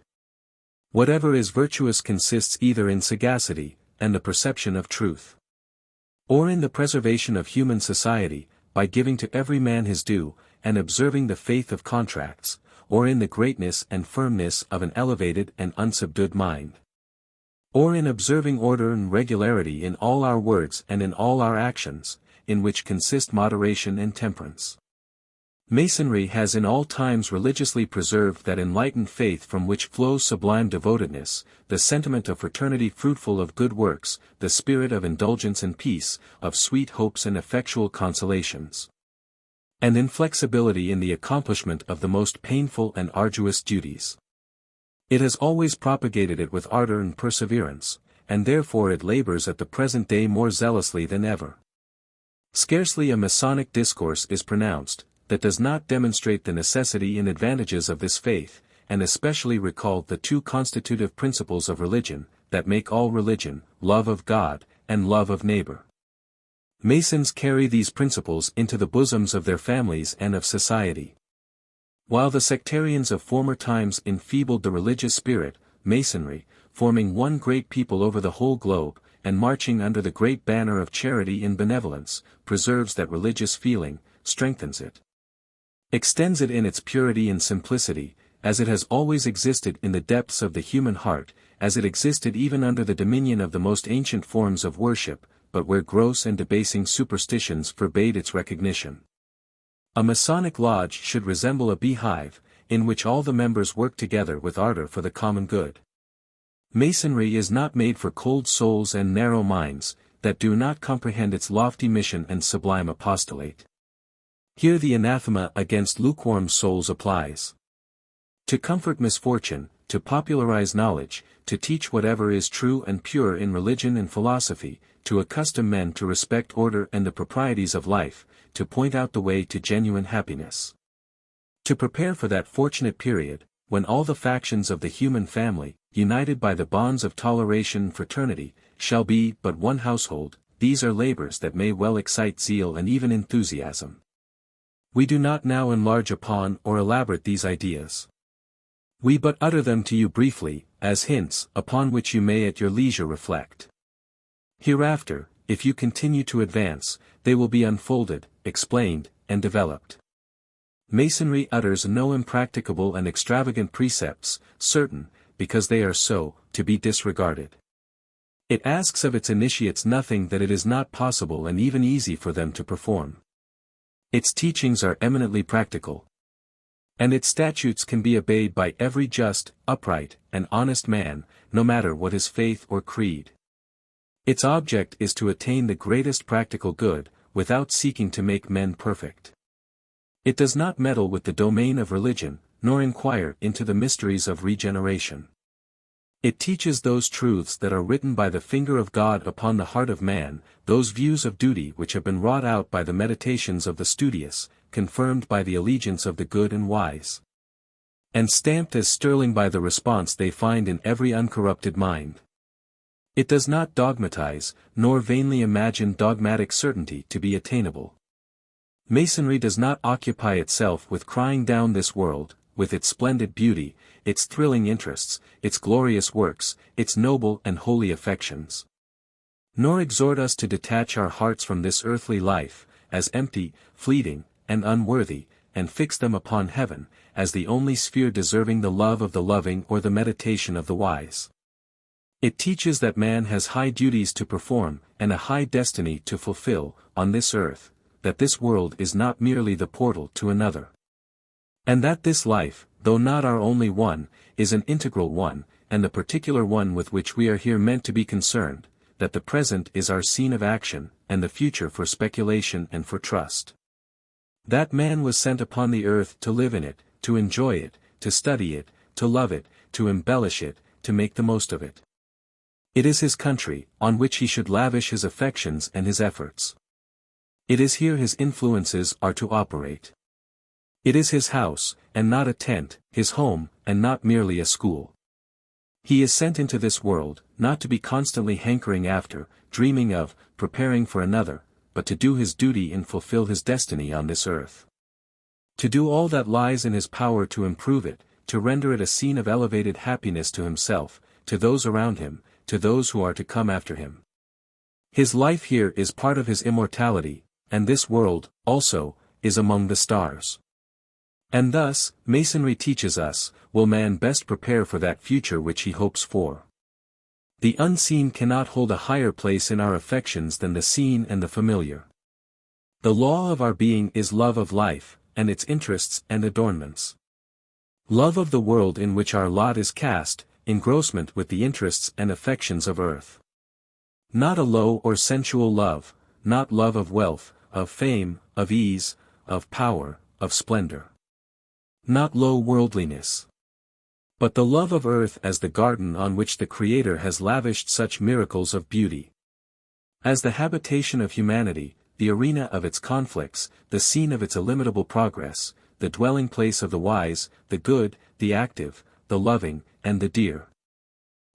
Whatever is virtuous consists either in sagacity, and the perception of truth, or in the preservation of human society, by giving to every man his due, and observing the faith of contracts, or in the greatness and firmness of an elevated and unsubdued mind, or in observing order and regularity in all our words and in all our actions, in which consist moderation and temperance. Masonry has in all times religiously preserved that enlightened faith from which flows sublime devotedness, the sentiment of fraternity fruitful of good works, the spirit of indulgence and peace, of sweet hopes and effectual consolations, and inflexibility in the accomplishment of the most painful and arduous duties. It has always propagated it with ardor and perseverance, and therefore it labors at the present day more zealously than ever. Scarcely a Masonic discourse is pronounced that does not demonstrate the necessity and advantages of this faith, and especially recall the two constitutive principles of religion, that make all religion, love of God, and love of neighbor. Masons carry these principles into the bosoms of their families and of society. While the sectarians of former times enfeebled the religious spirit, Masonry, forming one great people over the whole globe, and marching under the great banner of charity and benevolence, preserves that religious feeling, strengthens it, extends it in its purity and simplicity, as it has always existed in the depths of the human heart, as it existed even under the dominion of the most ancient forms of worship, but where gross and debasing superstitions forbade its recognition. A Masonic lodge should resemble a beehive, in which all the members work together with ardor for the common good. Masonry is not made for cold souls and narrow minds, that do not comprehend its lofty mission and sublime apostolate. Here the anathema against lukewarm souls applies. To comfort misfortune, to popularize knowledge, to teach whatever is true and pure in religion and philosophy, to accustom men to respect order and the proprieties of life, to point out the way to genuine happiness. To prepare for that fortunate period, when all the factions of the human family, united by the bonds of toleration and fraternity, shall be but one household, these are labors that may well excite zeal and even enthusiasm. We do not now enlarge upon or elaborate these ideas. We but utter them to you briefly, as hints, upon which you may at your leisure reflect. Hereafter, if you continue to advance, they will be unfolded, explained, and developed. Masonry utters no impracticable and extravagant precepts, certain, because they are so, to be disregarded. It asks of its initiates nothing that it is not possible and even easy for them to perform. Its teachings are eminently practical, and its statutes can be obeyed by every just, upright, and honest man, no matter what his faith or creed. Its object is to attain the greatest practical good, without seeking to make men perfect. It does not meddle with the domain of religion, nor inquire into the mysteries of regeneration. It teaches those truths that are written by the finger of God upon the heart of man, those views of duty which have been wrought out by the meditations of the studious, confirmed by the allegiance of the good and wise, and stamped as sterling by the response they find in every uncorrupted mind. It does not dogmatize, nor vainly imagine dogmatic certainty to be attainable. Masonry does not occupy itself with crying down this world, with its splendid beauty, its thrilling interests, its glorious works, its noble and holy affections. Nor exhort us to detach our hearts from this earthly life, as empty, fleeting, and unworthy, and fix them upon heaven, as the only sphere deserving the love of the loving or the meditation of the wise. It teaches that man has high duties to perform, and a high destiny to fulfill, on this earth, that this world is not merely the portal to another. And that this life, though not our only one, is an integral one, and the particular one with which we are here meant to be concerned, that the present is our scene of action, and the future for speculation and for trust. That man was sent upon the earth to live in it, to enjoy it, to study it, to love it, to embellish it, to make the most of it. It is his country, on which he should lavish his affections and his efforts. It is here his influences are to operate. It is his house, and not a tent, his home, and not merely a school. He is sent into this world, not to be constantly hankering after, dreaming of, preparing for another, but to do his duty and fulfill his destiny on this earth. To do all that lies in his power to improve it, to render it a scene of elevated happiness to himself, to those around him, to those who are to come after him. His life here is part of his immortality, and this world, also, is among the stars. And thus, Masonry teaches us, will man best prepare for that future which he hopes for. The unseen cannot hold a higher place in our affections than the seen and the familiar. The law of our being is love of life, and its interests and adornments. Love of the world in which our lot is cast, engrossment with the interests and affections of earth. Not a low or sensual love, not love of wealth, of fame, of ease, of power, of splendor. Not low worldliness. But the love of earth as the garden on which the Creator has lavished such miracles of beauty. As the habitation of humanity, the arena of its conflicts, the scene of its illimitable progress, the dwelling place of the wise, the good, the active, the loving, and the dear.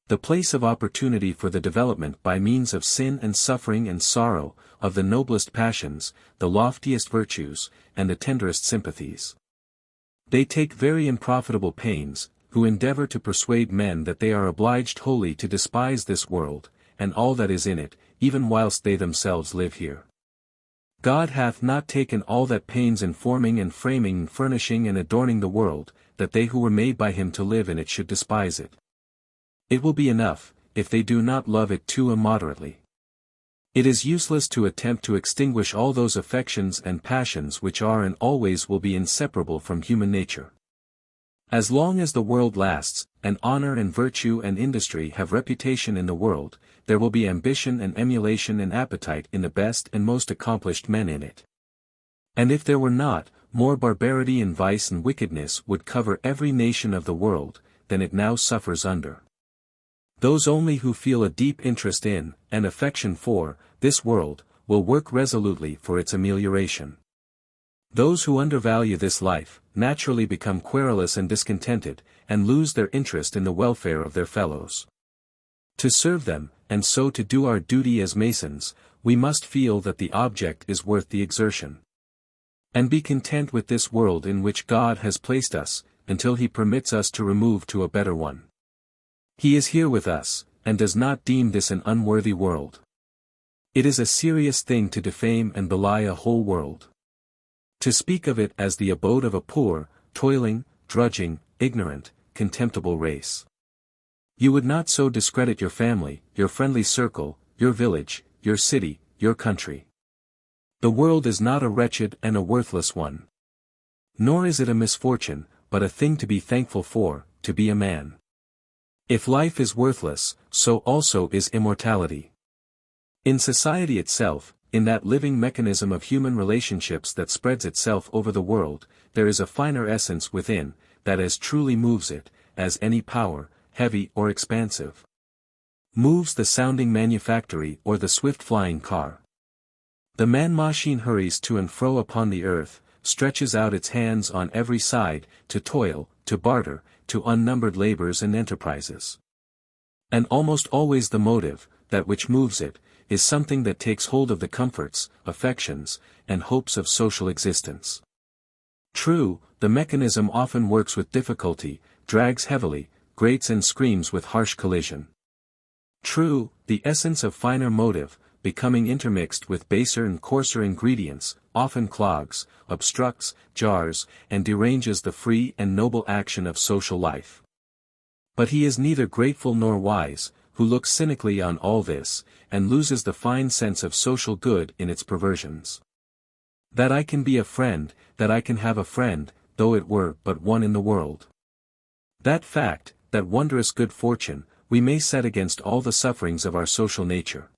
The place of opportunity for the development by means of sin and suffering and sorrow, of the noblest passions, the loftiest virtues, and the tenderest sympathies. They take very unprofitable pains, who endeavor to persuade men that they are obliged wholly to despise this world, and all that is in it, even whilst they themselves live here. God hath not taken all that pains in forming and framing and furnishing and adorning the world, that they who were made by him to live in it should despise it. It will be enough, if they do not love it too immoderately. It is useless to attempt to extinguish all those affections and passions which are and always will be inseparable from human nature. As long as the world lasts, and honor and virtue and industry have reputation in the world, there will be ambition and emulation and appetite in the best and most accomplished men in it. And if there were not, more barbarity and vice and wickedness would cover every nation of the world, than it now suffers under. Those only who feel a deep interest in, and affection for, this world, will work resolutely for its amelioration. Those who undervalue this life, naturally become querulous and discontented, and lose their interest in the welfare of their fellows. To serve them, and so to do our duty as Masons, we must feel that the object is worth the exertion. And be content with this world in which God has placed us, until he permits us to remove to a better one. He is here with us, and does not deem this an unworthy world. It is a serious thing to defame and belie a whole world. To speak of it as the abode of a poor, toiling, drudging, ignorant, contemptible race. You would not so discredit your family, your friendly circle, your village, your city, your country. The world is not a wretched and a worthless one. Nor is it a misfortune, but a thing to be thankful for, to be a man. If life is worthless, so also is immortality. In society itself, in that living mechanism of human relationships that spreads itself over the world, there is a finer essence within, that as truly moves it, as any power, heavy or expansive, moves the sounding manufactory or the swift-flying car. The man-machine hurries to and fro upon the earth, stretches out its hands on every side, to toil, to barter, to unnumbered labors and enterprises. And almost always the motive, that which moves it, is something that takes hold of the comforts, affections, and hopes of social existence. True, the mechanism often works with difficulty, drags heavily, grates and screams with harsh collision. True, the essence of finer motive, becoming intermixed with baser and coarser ingredients, often clogs, obstructs, jars, and deranges the free and noble action of social life. But he is neither grateful nor wise, who looks cynically on all this, and loses the fine sense of social good in its perversions. That I can be a friend, that I can have a friend, though it were but one in the world. That fact, that wondrous good fortune, we may set against all the sufferings of our social nature.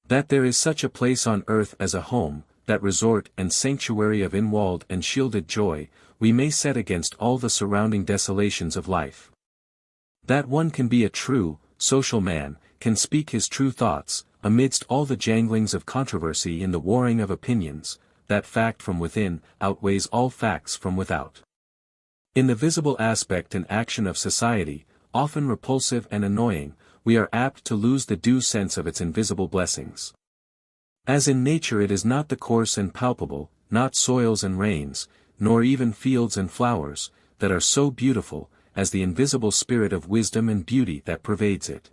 That there is such a place on earth as a home, that resort and sanctuary of inwalled and shielded joy, we may set against all the surrounding desolations of life. That one can be a true, social man, can speak his true thoughts, amidst all the janglings of controversy and the warring of opinions, that fact from within outweighs all facts from without. In the visible aspect and action of society, often repulsive and annoying, we are apt to lose the due sense of its invisible blessings. As in nature it is not the coarse and palpable, not soils and rains, nor even fields and flowers, that are so beautiful, as the invisible spirit of wisdom and beauty that pervades it.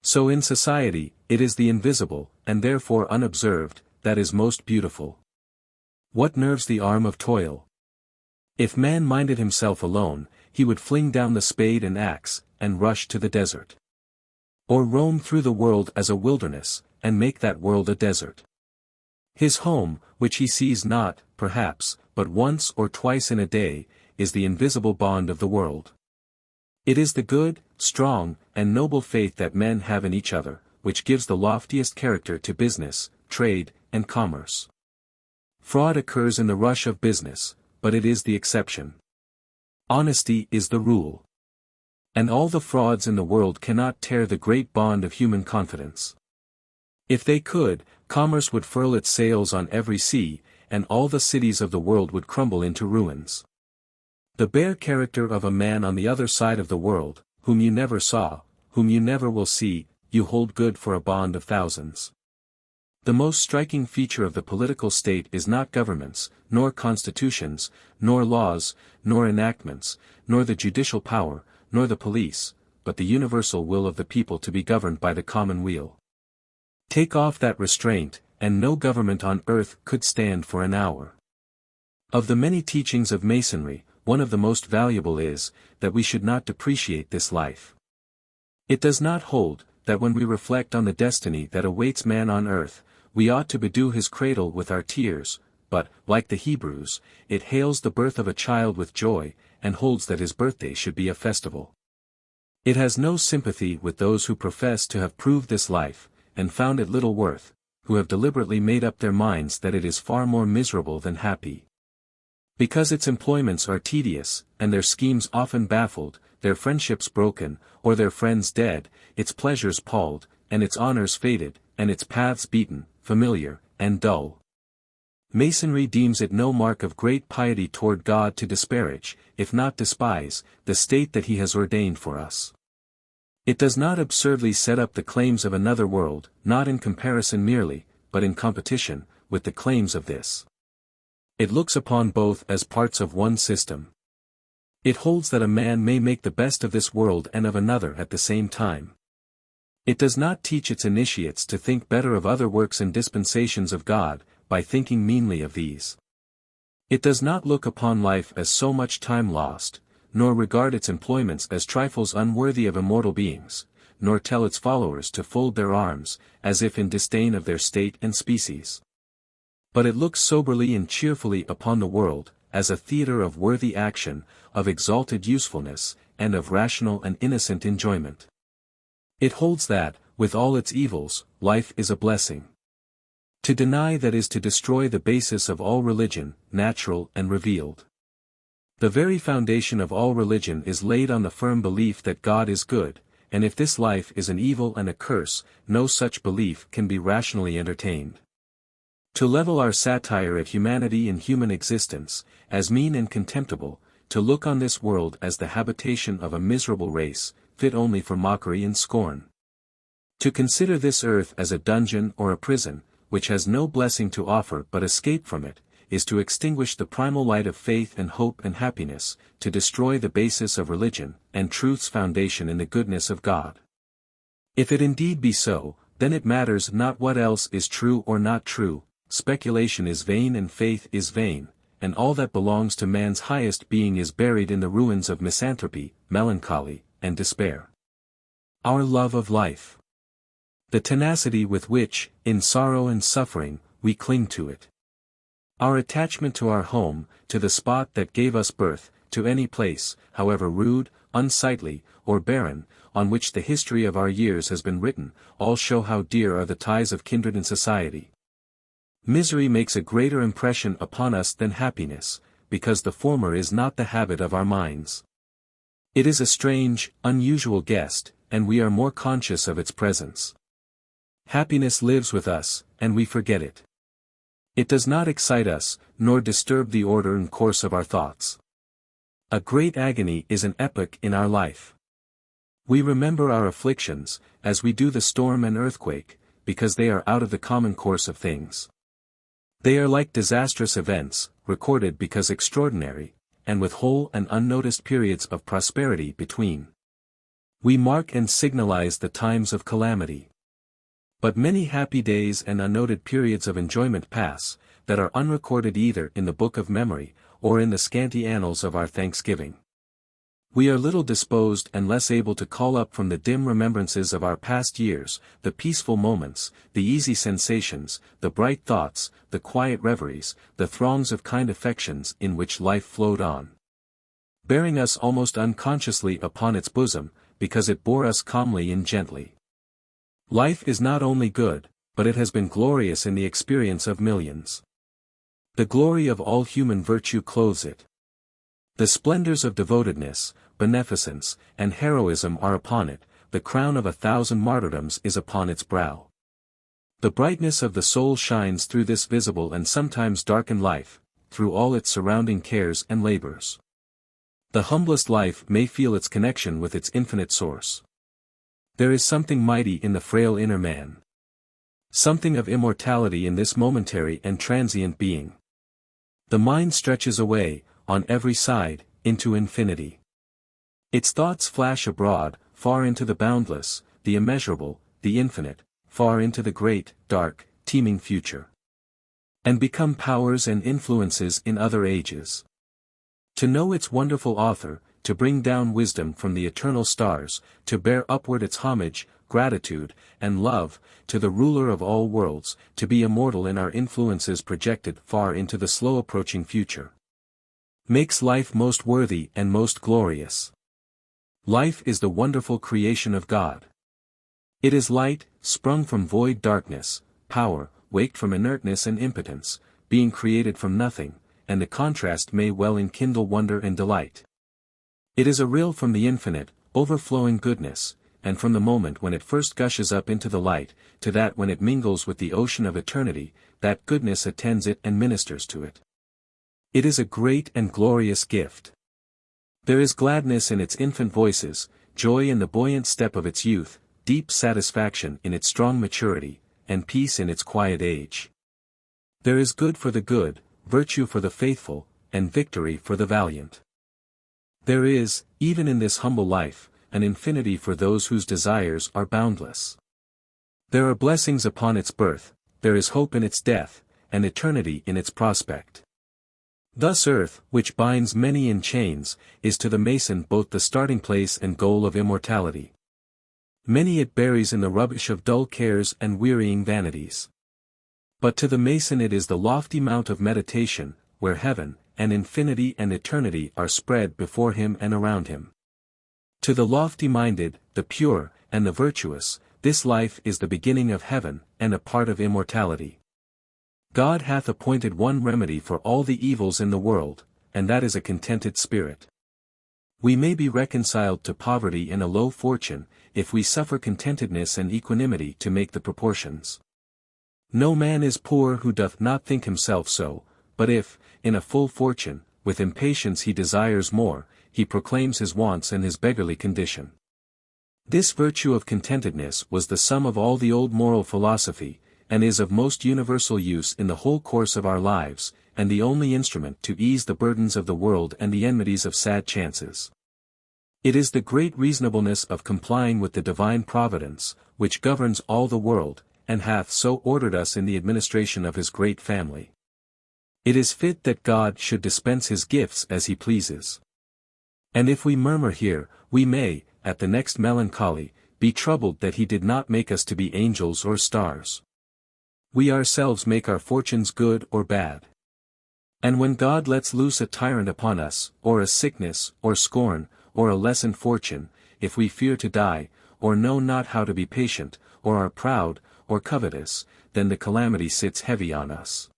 So in society, it is the invisible, and therefore unobserved, that is most beautiful. What nerves the arm of toil? If man minded himself alone, he would fling down the spade and axe, and rush to the desert. Or roam through the world as a wilderness, and make that world a desert. His home, which he sees not, perhaps, but once or twice in a day, is the invisible bond of the world. It is the good, strong, and noble faith that men have in each other, which gives the loftiest character to business, trade, and commerce. Fraud occurs in the rush of business, but it is the exception. Honesty is the rule. And all the frauds in the world cannot tear the great bond of human confidence. If they could, commerce would furl its sails on every sea, and all the cities of the world would crumble into ruins. The bare character of a man on the other side of the world, whom you never saw, whom you never will see, you hold good for a bond of thousands. The most striking feature of the political state is not governments, nor constitutions, nor laws, nor enactments, nor the judicial power, nor the police, but the universal will of the people to be governed by the common weal. Take off that restraint, and no government on earth could stand for an hour. Of the many teachings of Masonry, one of the most valuable is, that we should not depreciate this life. It does not hold, that when we reflect on the destiny that awaits man on earth, we ought to bedew his cradle with our tears, but, like the Hebrews, it hails the birth of a child with joy, and holds that his birthday should be a festival. It has no sympathy with those who profess to have proved this life, and found it little worth, who have deliberately made up their minds that it is far more miserable than happy. Because its employments are tedious, and their schemes often baffled, their friendships broken, or their friends dead, its pleasures palled, and its honors faded, and its paths beaten, familiar, and dull. Masonry deems it no mark of great piety toward God to disparage, if not despise, the state that he has ordained for us. It does not absurdly set up the claims of another world, not in comparison merely, but in competition, with the claims of this. It looks upon both as parts of one system. It holds that a man may make the best of this world and of another at the same time. It does not teach its initiates to think better of other works and dispensations of God, by thinking meanly of these. It does not look upon life as so much time lost, nor regard its employments as trifles unworthy of immortal beings, nor tell its followers to fold their arms, as if in disdain of their state and species. But it looks soberly and cheerfully upon the world, as a theatre of worthy action, of exalted usefulness, and of rational and innocent enjoyment. It holds that, with all its evils, life is a blessing. To deny that is to destroy the basis of all religion, natural and revealed. The very foundation of all religion is laid on the firm belief that God is good, and if this life is an evil and a curse, no such belief can be rationally entertained. To level our satire at humanity and human existence, as mean and contemptible, to look on this world as the habitation of a miserable race, fit only for mockery and scorn. To consider this earth as a dungeon or a prison, which has no blessing to offer but escape from it, is to extinguish the primal light of faith and hope and happiness, to destroy the basis of religion, and truth's foundation in the goodness of God. If it indeed be so, then it matters not what else is true or not true, speculation is vain and faith is vain, and all that belongs to man's highest being is buried in the ruins of misanthropy, melancholy, and despair. Our love of life. The tenacity with which, in sorrow and suffering, we cling to it. Our attachment to our home, to the spot that gave us birth, to any place, however rude, unsightly, or barren, on which the history of our years has been written, all show how dear are the ties of kindred and society. Misery makes a greater impression upon us than happiness, because the former is not the habit of our minds. It is a strange, unusual guest, and we are more conscious of its presence. Happiness lives with us, and we forget it. It does not excite us, nor disturb the order and course of our thoughts. A great agony is an epoch in our life. We remember our afflictions, as we do the storm and earthquake, because they are out of the common course of things. They are like disastrous events, recorded because extraordinary, and with whole and unnoticed periods of prosperity between. We mark and signalize the times of calamity. But many happy days and unnoted periods of enjoyment pass, that are unrecorded either in the book of memory, or in the scanty annals of our thanksgiving. We are little disposed and less able to call up from the dim remembrances of our past years, the peaceful moments, the easy sensations, the bright thoughts, the quiet reveries, the throngs of kind affections in which life flowed on, bearing us almost unconsciously upon its bosom, because it bore us calmly and gently. Life is not only good, but it has been glorious in the experience of millions. The glory of all human virtue clothes it. The splendors of devotedness, beneficence, and heroism are upon it, the crown of 1,000 martyrdoms is upon its brow. The brightness of the soul shines through this visible and sometimes darkened life, through all its surrounding cares and labors. The humblest life may feel its connection with its infinite source. There is something mighty in the frail inner man. Something of immortality in this momentary and transient being. The mind stretches away, on every side, into infinity. Its thoughts flash abroad, far into the boundless, the immeasurable, the infinite, far into the great, dark, teeming future. And become powers and influences in other ages. To know its wonderful author, to bring down wisdom from the eternal stars, to bear upward its homage, gratitude, and love, to the ruler of all worlds, to be immortal in our influences projected far into the slow approaching future. Makes life most worthy and most glorious. Life is the wonderful creation of God. It is light, sprung from void darkness, power, waked from inertness and impotence, being created from nothing, and the contrast may well enkindle wonder and delight. It is a rill from the infinite, overflowing goodness, and from the moment when it first gushes up into the light, to that when it mingles with the ocean of eternity, that goodness attends it and ministers to it. It is a great and glorious gift. There is gladness in its infant voices, joy in the buoyant step of its youth, deep satisfaction in its strong maturity, and peace in its quiet age. There is good for the good, virtue for the faithful, and victory for the valiant. There is, even in this humble life, an infinity for those whose desires are boundless. There are blessings upon its birth, there is hope in its death, and eternity in its prospect. Thus earth, which binds many in chains, is to the Mason both the starting place and goal of immortality. Many it buries in the rubbish of dull cares and wearying vanities. But to the Mason it is the lofty mount of meditation, where heaven, and infinity and eternity are spread before him and around him. To the lofty-minded, the pure, and the virtuous, this life is the beginning of heaven, and a part of immortality. God hath appointed one remedy for all the evils in the world, and that is a contented spirit. We may be reconciled to poverty and a low fortune, if we suffer contentedness and equanimity to make the proportions. No man is poor who doth not think himself so, but if, in a full fortune, with impatience he desires more, he proclaims his wants and his beggarly condition. This virtue of contentedness was the sum of all the old moral philosophy, and is of most universal use in the whole course of our lives, and the only instrument to ease the burdens of the world and the enmities of sad chances. It is the great reasonableness of complying with the divine providence, which governs all the world, and hath so ordered us in the administration of his great family. It is fit that God should dispense his gifts as he pleases. And if we murmur here, we may, at the next melancholy, be troubled that he did not make us to be angels or stars. We ourselves make our fortunes good or bad. And when God lets loose a tyrant upon us, or a sickness, or scorn, or a lessened fortune, if we fear to die, or know not how to be patient, or are proud, or covetous, then the calamity sits heavy on us.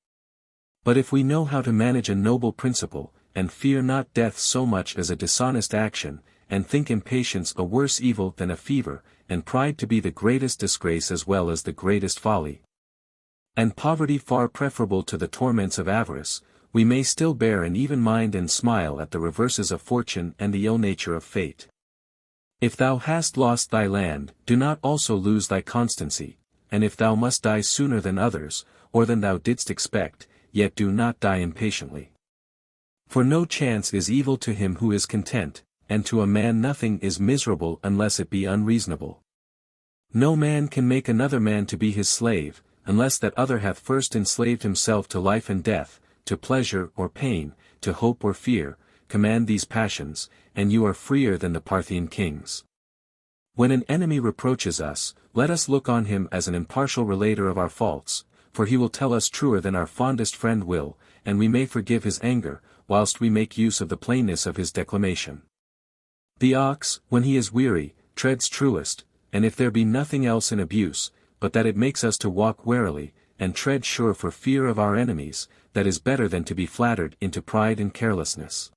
But if we know how to manage a noble principle, and fear not death so much as a dishonest action, and think impatience a worse evil than a fever, and pride to be the greatest disgrace as well as the greatest folly, and poverty far preferable to the torments of avarice, we may still bear an even mind and smile at the reverses of fortune and the ill nature of fate. If thou hast lost thy land, do not also lose thy constancy, and if thou must die sooner than others, or than thou didst expect, yet do not die impatiently. For no chance is evil to him who is content, and to a man nothing is miserable unless it be unreasonable. No man can make another man to be his slave, unless that other hath first enslaved himself to life and death, to pleasure or pain, to hope or fear. Command these passions, and you are freer than the Parthian kings. When an enemy reproaches us, let us look on him as an impartial relater of our faults, for he will tell us truer than our fondest friend will, and we may forgive his anger, whilst we make use of the plainness of his declamation. The ox, when he is weary, treads truest, and if there be nothing else in abuse, but that it makes us to walk warily, and tread sure for fear of our enemies, that is better than to be flattered into pride and carelessness.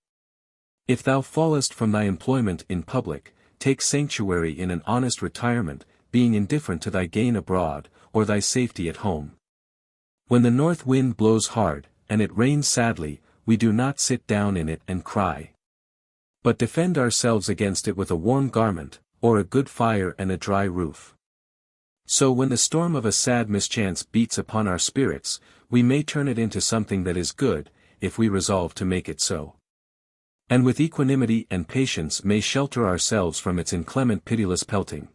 If thou fallest from thy employment in public, take sanctuary in an honest retirement, being indifferent to thy gain abroad, or thy safety at home. When the north wind blows hard, and it rains sadly, we do not sit down in it and cry, but defend ourselves against it with a warm garment, or a good fire and a dry roof. So when the storm of a sad mischance beats upon our spirits, we may turn it into something that is good, if we resolve to make it so. And with equanimity and patience may shelter ourselves from its inclement pitiless pelting.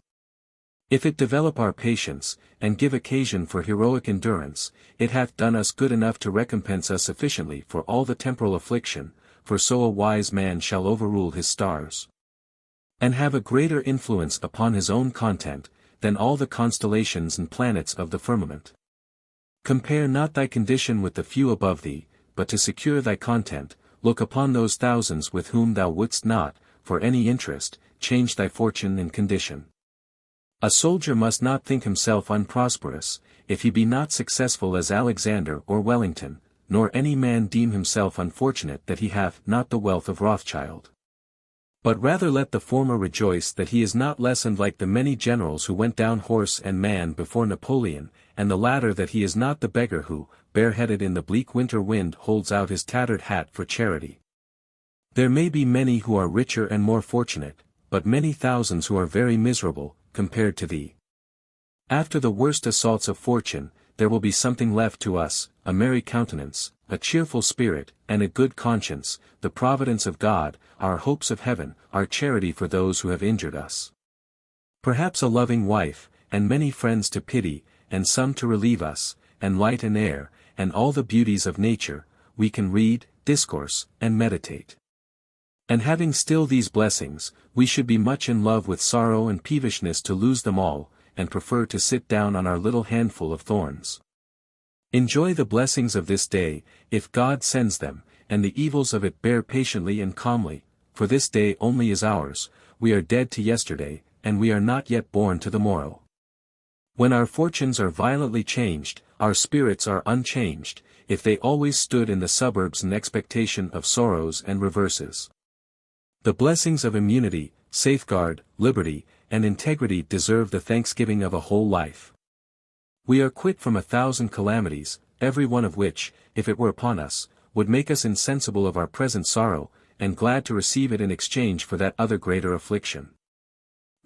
If it develop our patience, and give occasion for heroic endurance, it hath done us good enough to recompense us sufficiently for all the temporal affliction, for so a wise man shall overrule his stars, and have a greater influence upon his own content, than all the constellations and planets of the firmament. Compare not thy condition with the few above thee, but to secure thy content, look upon those thousands with whom thou wouldst not, for any interest, change thy fortune and condition. A soldier must not think himself unprosperous, if he be not successful as Alexander or Wellington, nor any man deem himself unfortunate that he hath not the wealth of Rothschild. But rather let the former rejoice that he is not lessened like the many generals who went down horse and man before Napoleon, and the latter that he is not the beggar who, bareheaded in the bleak winter wind, holds out his tattered hat for charity. There may be many who are richer and more fortunate, but many thousands who are very miserable, compared to thee. After the worst assaults of fortune, there will be something left to us, a merry countenance, a cheerful spirit, and a good conscience, the providence of God, our hopes of heaven, our charity for those who have injured us. Perhaps a loving wife, and many friends to pity, and some to relieve us, and light and air, and all the beauties of nature, we can read, discourse, and meditate. And having still these blessings, we should be much in love with sorrow and peevishness to lose them all, and prefer to sit down on our little handful of thorns. Enjoy the blessings of this day, if God sends them, and the evils of it bear patiently and calmly, for this day only is ours, we are dead to yesterday, and we are not yet born to the morrow. When our fortunes are violently changed, our spirits are unchanged, if they always stood in the suburbs in expectation of sorrows and reverses. The blessings of immunity, safeguard, liberty, and integrity deserve the thanksgiving of a whole life. We are quit from 1,000 calamities, every one of which, if it were upon us, would make us insensible of our present sorrow, and glad to receive it in exchange for that other greater affliction.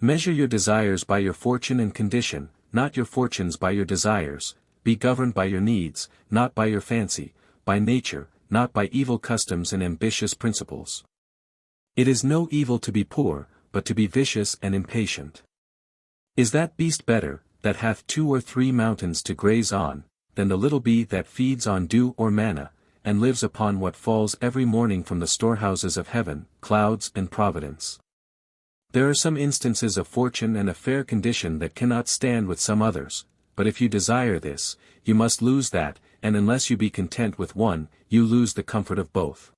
Measure your desires by your fortune and condition, not your fortunes by your desires. Be governed by your needs, not by your fancy, by nature, not by evil customs and ambitious principles. It is no evil to be poor, but to be vicious and impatient. Is that beast better, that hath 2 or 3 mountains to graze on, than the little bee that feeds on dew or manna, and lives upon what falls every morning from the storehouses of heaven, clouds and providence? There are some instances of fortune and a fair condition that cannot stand with some others, but if you desire this, you must lose that, and unless you be content with one, you lose the comfort of both.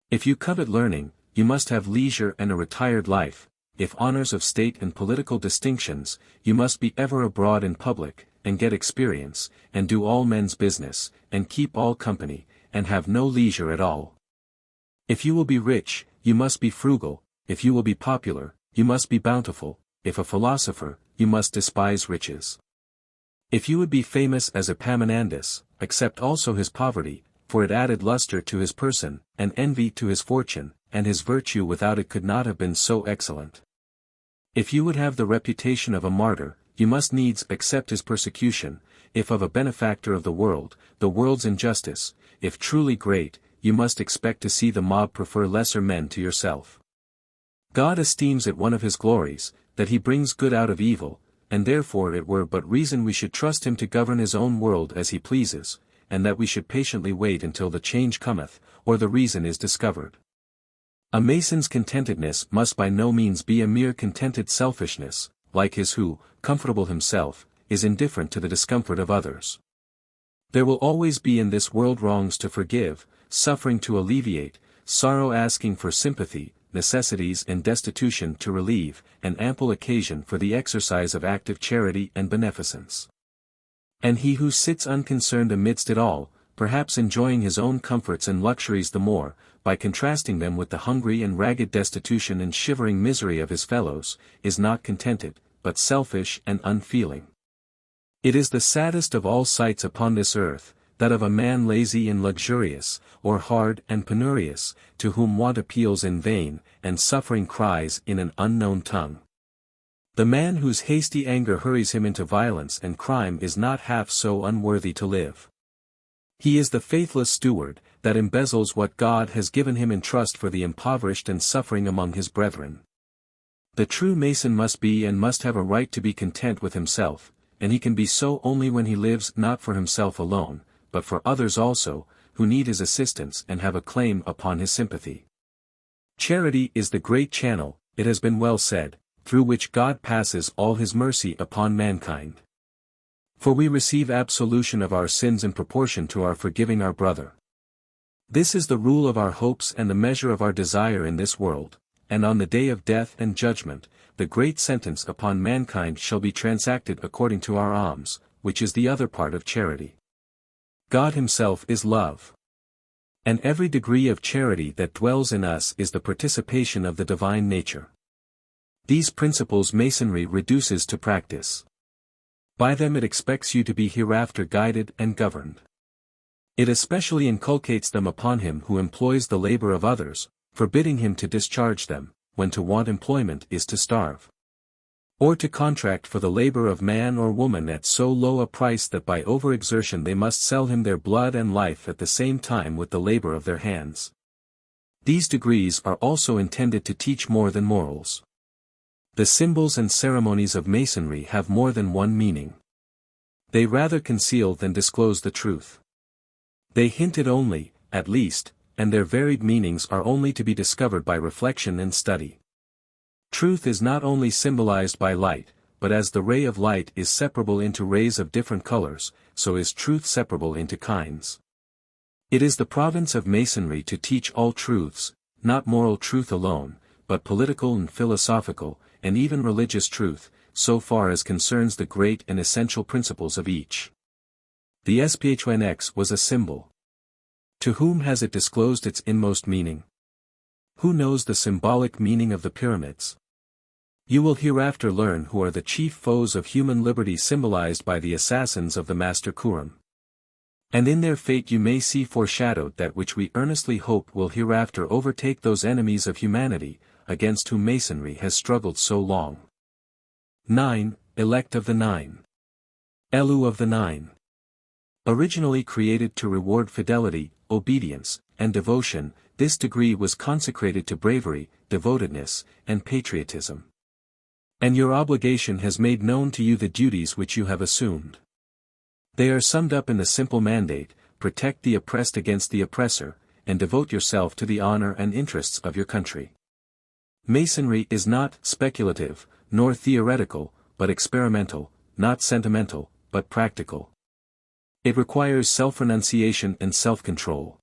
If you covet learning, you must have leisure and a retired life. If honors of state and political distinctions, you must be ever abroad in public, and get experience, and do all men's business, and keep all company, and have no leisure at all. If you will be rich, you must be frugal. If you will be popular, you must be bountiful. If a philosopher, you must despise riches. If you would be famous as Epaminondas, accept also his poverty, for it added luster to his person, and envy to his fortune, and his virtue without it could not have been so excellent. If you would have the reputation of a martyr, you must needs accept his persecution. If of a benefactor of the world's injustice, if truly great, you must expect to see the mob prefer lesser men to yourself. God esteems it one of his glories, that he brings good out of evil, and therefore it were but reason we should trust him to govern his own world as he pleases, and that we should patiently wait until the change cometh, or the reason is discovered. A Mason's contentedness must by no means be a mere contented selfishness, like his who, comfortable himself, is indifferent to the discomfort of others. There will always be in this world wrongs to forgive, suffering to alleviate, sorrow asking for sympathy, necessities and destitution to relieve, and ample occasion for the exercise of active charity and beneficence. And he who sits unconcerned amidst it all, perhaps enjoying his own comforts and luxuries the more, by contrasting them with the hungry and ragged destitution and shivering misery of his fellows, is not contented, but selfish and unfeeling. It is the saddest of all sights upon this earth, that of a man lazy and luxurious, or hard and penurious, to whom want appeals in vain, and suffering cries in an unknown tongue. The man whose hasty anger hurries him into violence and crime is not half so unworthy to live. He is the faithless steward, that embezzles what God has given him in trust for the impoverished and suffering among his brethren. The true Mason must be and must have a right to be content with himself, and he can be so only when he lives not for himself alone, but for others also, who need his assistance and have a claim upon his sympathy. Charity is the great channel, it has been well said, through which God passes all his mercy upon mankind. For we receive absolution of our sins in proportion to our forgiving our brother. This is the rule of our hopes and the measure of our desire in this world, and on the day of death and judgment, the great sentence upon mankind shall be transacted according to our alms, which is the other part of charity. God himself is love. And every degree of charity that dwells in us is the participation of the divine nature. These principles Masonry reduces to practice. By them it expects you to be hereafter guided and governed. It especially inculcates them upon him who employs the labor of others, forbidding him to discharge them, when to want employment is to starve. Or to contract for the labor of man or woman at so low a price that by overexertion they must sell him their blood and life at the same time with the labor of their hands. These degrees are also intended to teach more than morals. The symbols and ceremonies of Masonry have more than one meaning. They rather conceal than disclose the truth. They hint it only, at least, and their varied meanings are only to be discovered by reflection and study. Truth is not only symbolized by light, but as the ray of light is separable into rays of different colors, so is truth separable into kinds. It is the province of Masonry to teach all truths, not moral truth alone, but political and philosophical, and even religious truth, so far as concerns the great and essential principles of each. The SPHNX was a symbol. To whom has it disclosed its inmost meaning? Who knows the symbolic meaning of the pyramids? You will hereafter learn who are the chief foes of human liberty symbolized by the assassins of the Master Quorum. And in their fate you may see foreshadowed that which we earnestly hope will hereafter overtake those enemies of humanity, against whom Masonry has struggled so long. 9. Elect of the Nine. Elu of the Nine. Originally created to reward fidelity, obedience, and devotion. This degree was consecrated to bravery, devotedness, and patriotism. And your obligation has made known to you the duties which you have assumed. They are summed up in the simple mandate: protect the oppressed against the oppressor, and devote yourself to the honor and interests of your country. Masonry is not speculative, nor theoretical, but experimental, not sentimental, but practical. It requires self-renunciation and self-control.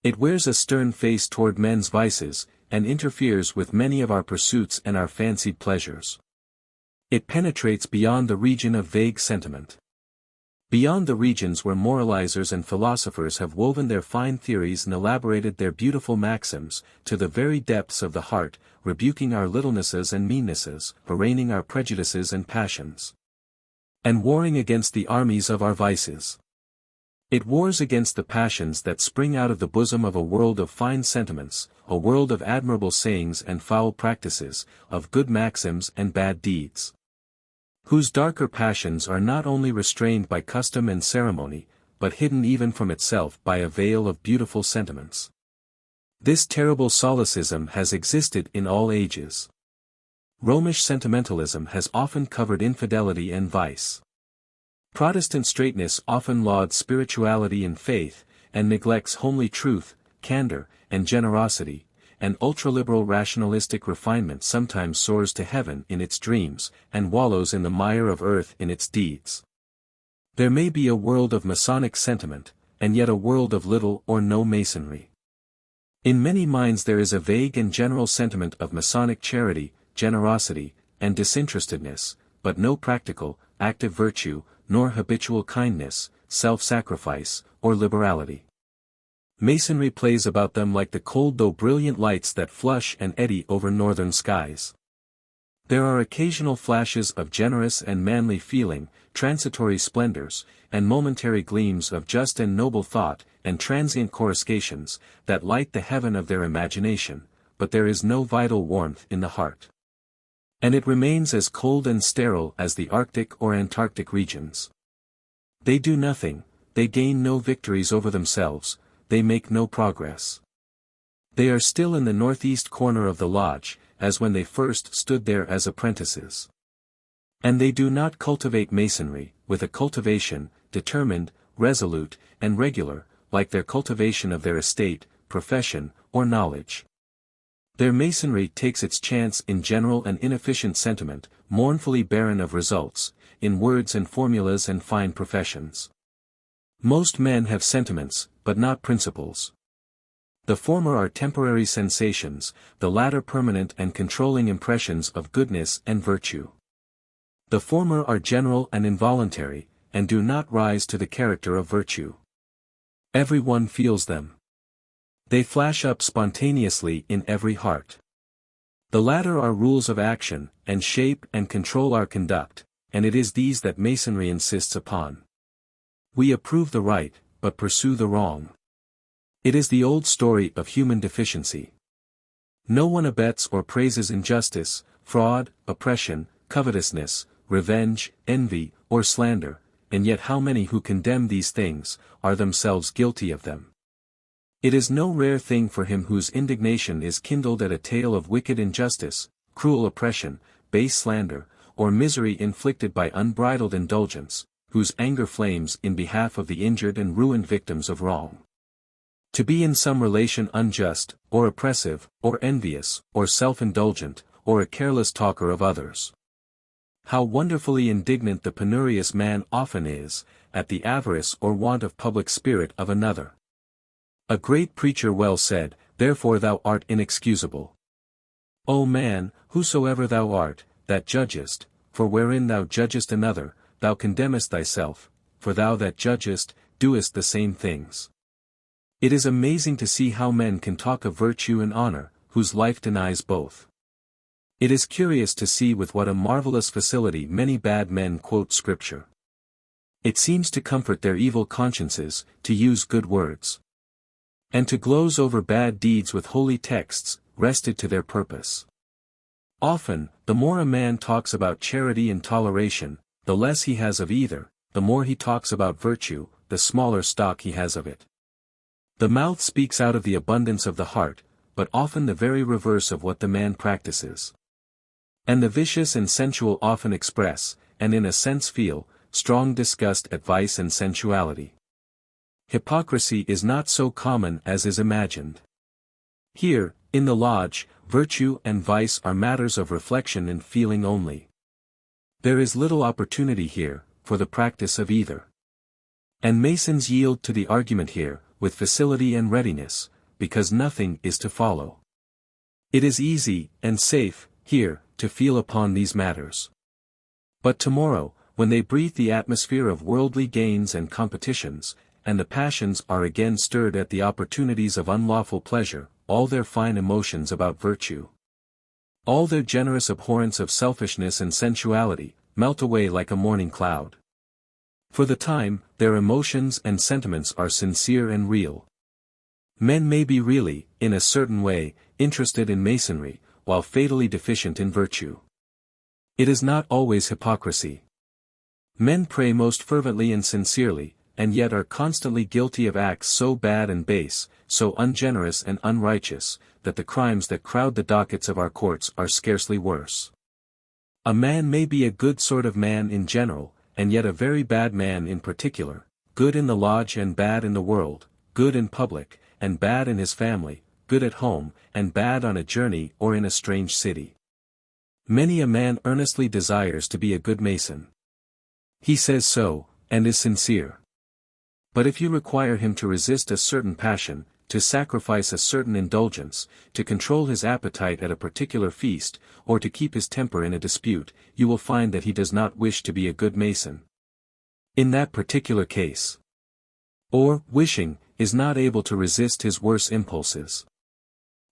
It wears a stern face toward men's vices, and interferes with many of our pursuits and our fancied pleasures. It penetrates beyond the region of vague sentiment. Beyond the regions where moralizers and philosophers have woven their fine theories and elaborated their beautiful maxims, to the very depths of the heart, rebuking our littlenesses and meannesses, arraigning our prejudices and passions, and warring against the armies of our vices. It wars against the passions that spring out of the bosom of a world of fine sentiments, a world of admirable sayings and foul practices, of good maxims and bad deeds, whose darker passions are not only restrained by custom and ceremony, but hidden even from itself by a veil of beautiful sentiments. This terrible solecism has existed in all ages. Romish sentimentalism has often covered infidelity and vice. Protestant straightness often lauds spirituality and faith, and neglects homely truth, candor, and generosity, and ultraliberal rationalistic refinement sometimes soars to heaven in its dreams, and wallows in the mire of earth in its deeds. There may be a world of Masonic sentiment, and yet a world of little or no Masonry. In many minds there is a vague and general sentiment of Masonic charity, generosity, and disinterestedness, but no practical, active virtue, nor habitual kindness, self-sacrifice, or liberality. Masonry plays about them like the cold though brilliant lights that flush and eddy over northern skies. There are occasional flashes of generous and manly feeling, transitory splendors, and momentary gleams of just and noble thought, and transient coruscations, that light the heaven of their imagination, but there is no vital warmth in the heart. And it remains as cold and sterile as the Arctic or Antarctic regions. They do nothing, they gain no victories over themselves, they make no progress. They are still in the northeast corner of the lodge, as when they first stood there as apprentices. And they do not cultivate Masonry, with a cultivation, determined, resolute, and regular, like their cultivation of their estate, profession, or knowledge. Their Masonry takes its chance in general and inefficient sentiment, mournfully barren of results, in words and formulas and fine professions. Most men have sentiments, but not principles. The former are temporary sensations, the latter permanent and controlling impressions of goodness and virtue. The former are general and involuntary, and do not rise to the character of virtue. Everyone feels them. They flash up spontaneously in every heart. The latter are rules of action, and shape and control our conduct, and it is these that Masonry insists upon. We approve the right, but pursue the wrong. It is the old story of human deficiency. No one abets or praises injustice, fraud, oppression, covetousness, revenge, envy, or slander, and yet how many who condemn these things, are themselves guilty of them. It is no rare thing for him whose indignation is kindled at a tale of wicked injustice, cruel oppression, base slander, or misery inflicted by unbridled indulgence, whose anger flames in behalf of the injured and ruined victims of wrong, to be in some relation unjust, or oppressive, or envious, or self-indulgent, or a careless talker of others. How wonderfully indignant the penurious man often is, at the avarice or want of public spirit of another. A great preacher well said, "Therefore thou art inexcusable. O man, whosoever thou art, that judgest, for wherein thou judgest another, thou condemnest thyself, for thou that judgest, doest the same things." It is amazing to see how men can talk of virtue and honor, whose life denies both. It is curious to see with what a marvelous facility many bad men quote scripture. It seems to comfort their evil consciences, to use good words, and to gloze over bad deeds with holy texts, wrested to their purpose. Often, the more a man talks about charity and toleration, the less he has of either, the more he talks about virtue, the smaller stock he has of it. The mouth speaks out of the abundance of the heart, but often the very reverse of what the man practices. And the vicious and sensual often express, and in a sense feel, strong disgust at vice and sensuality. Hypocrisy is not so common as is imagined. Here, in the lodge, virtue and vice are matters of reflection and feeling only. There is little opportunity here, for the practice of either. And Masons yield to the argument here, with facility and readiness, because nothing is to follow. It is easy, and safe, here, to feel upon these matters. But tomorrow, when they breathe the atmosphere of worldly gains and competitions, and the passions are again stirred at the opportunities of unlawful pleasure, all their fine emotions about virtue, all their generous abhorrence of selfishness and sensuality, melt away like a morning cloud. For the time, their emotions and sentiments are sincere and real. Men may be really, in a certain way, interested in Masonry, while fatally deficient in virtue. It is not always hypocrisy. Men pray most fervently and sincerely, and yet are constantly guilty of acts so bad and base, so ungenerous and unrighteous, that the crimes that crowd the dockets of our courts are scarcely worse. A man may be a good sort of man in general, and yet a very bad man in particular, good in the lodge and bad in the world, good in public, and bad in his family, good at home, and bad on a journey or in a strange city. Many a man earnestly desires to be a good Mason. He says so, and is sincere. But if you require him to resist a certain passion, to sacrifice a certain indulgence, to control his appetite at a particular feast, or to keep his temper in a dispute, you will find that he does not wish to be a good Mason. In that particular case. Or, wishing, is not able to resist his worse impulses.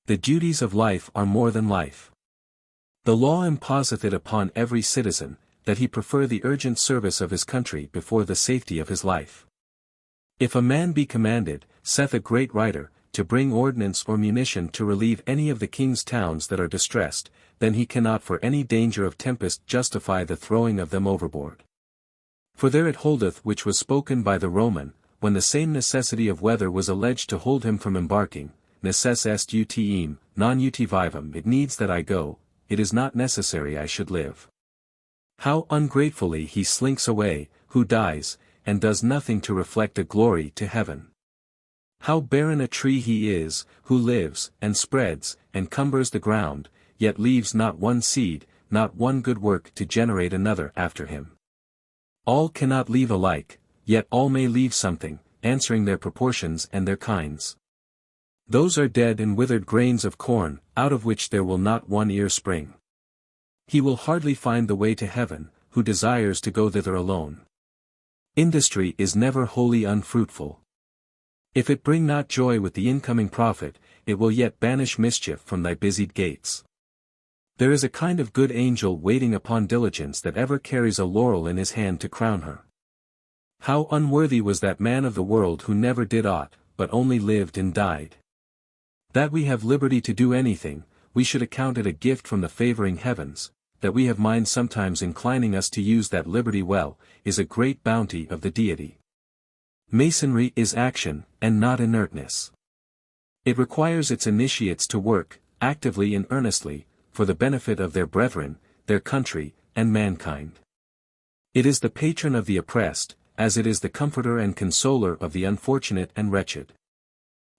The duties of life are more than life. The law imposeth it upon every citizen, that he prefer the urgent service of his country before the safety of his life. If a man be commanded, saith a great writer, to bring ordnance or munition to relieve any of the king's towns that are distressed, then he cannot for any danger of tempest justify the throwing of them overboard. For there it holdeth which was spoken by the Roman, when the same necessity of weather was alleged to hold him from embarking, necess est utim, non uti vivum, it needs that I go, it is not necessary I should live. How ungratefully he slinks away, who dies, and does nothing to reflect a glory to heaven. How barren a tree he is, who lives, and spreads, and cumbers the ground, yet leaves not one seed, not one good work to generate another after him. All cannot leave alike, yet all may leave something, answering their proportions and their kinds. Those are dead and withered grains of corn, out of which there will not one ear spring. He will hardly find the way to heaven, who desires to go thither alone. Industry is never wholly unfruitful. If it bring not joy with the incoming profit, it will yet banish mischief from thy busied gates. There is a kind of good angel waiting upon diligence that ever carries a laurel in his hand to crown her. How unworthy was that man of the world who never did aught, but only lived and died. That we have liberty to do anything, we should account it a gift from the favoring heavens. That we have minds sometimes inclining us to use that liberty well, is a great bounty of the deity. Masonry is action, and not inertness. It requires its initiates to work, actively and earnestly, for the benefit of their brethren, their country, and mankind. It is the patron of the oppressed, as it is the comforter and consoler of the unfortunate and wretched.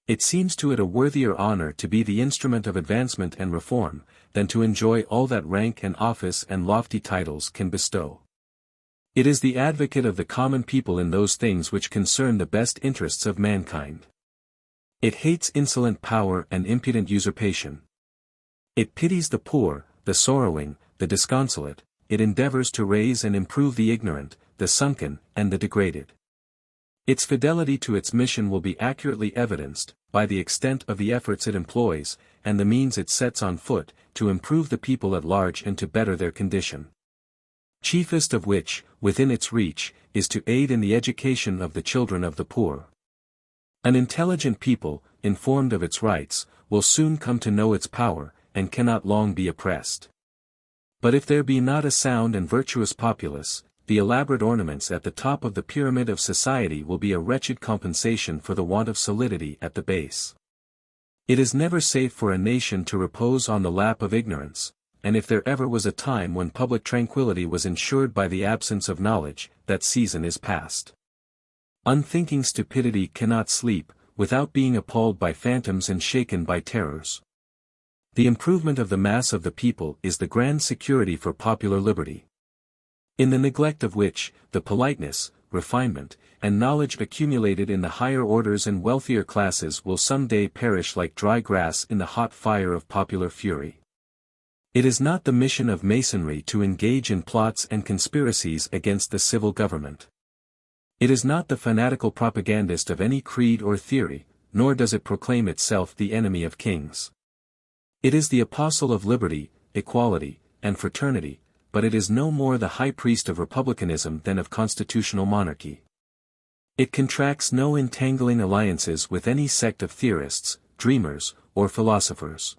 It seems to it a worthier honor to be the instrument of advancement and reform, than to enjoy all that rank and office and lofty titles can bestow. It is the advocate of the common people in those things which concern the best interests of mankind. It hates insolent power and impudent usurpation. It pities the poor, the sorrowing, the disconsolate, it endeavors to raise and improve the ignorant, the sunken, and the degraded. Its fidelity to its mission will be accurately evidenced, by the extent of the efforts it employs, and the means it sets on foot, to improve the people at large and to better their condition. Chiefest of which, within its reach, is to aid in the education of the children of the poor. An intelligent people, informed of its rights, will soon come to know its power, and cannot long be oppressed. But if there be not a sound and virtuous populace, the elaborate ornaments at the top of the pyramid of society will be a wretched compensation for the want of solidity at the base. It is never safe for a nation to repose on the lap of ignorance, and if there ever was a time when public tranquility was ensured by the absence of knowledge, that season is past. Unthinking stupidity cannot sleep, without being appalled by phantoms and shaken by terrors. The improvement of the mass of the people is the grand security for popular liberty. In the neglect of which, the politeness, refinement, and knowledge accumulated in the higher orders and wealthier classes will some day perish like dry grass in the hot fire of popular fury. It is not the mission of Masonry to engage in plots and conspiracies against the civil government. It is not the fanatical propagandist of any creed or theory, nor does it proclaim itself the enemy of kings. It is the apostle of liberty, equality, and fraternity, but it is no more the high priest of republicanism than of constitutional monarchy. It contracts no entangling alliances with any sect of theorists, dreamers, or philosophers.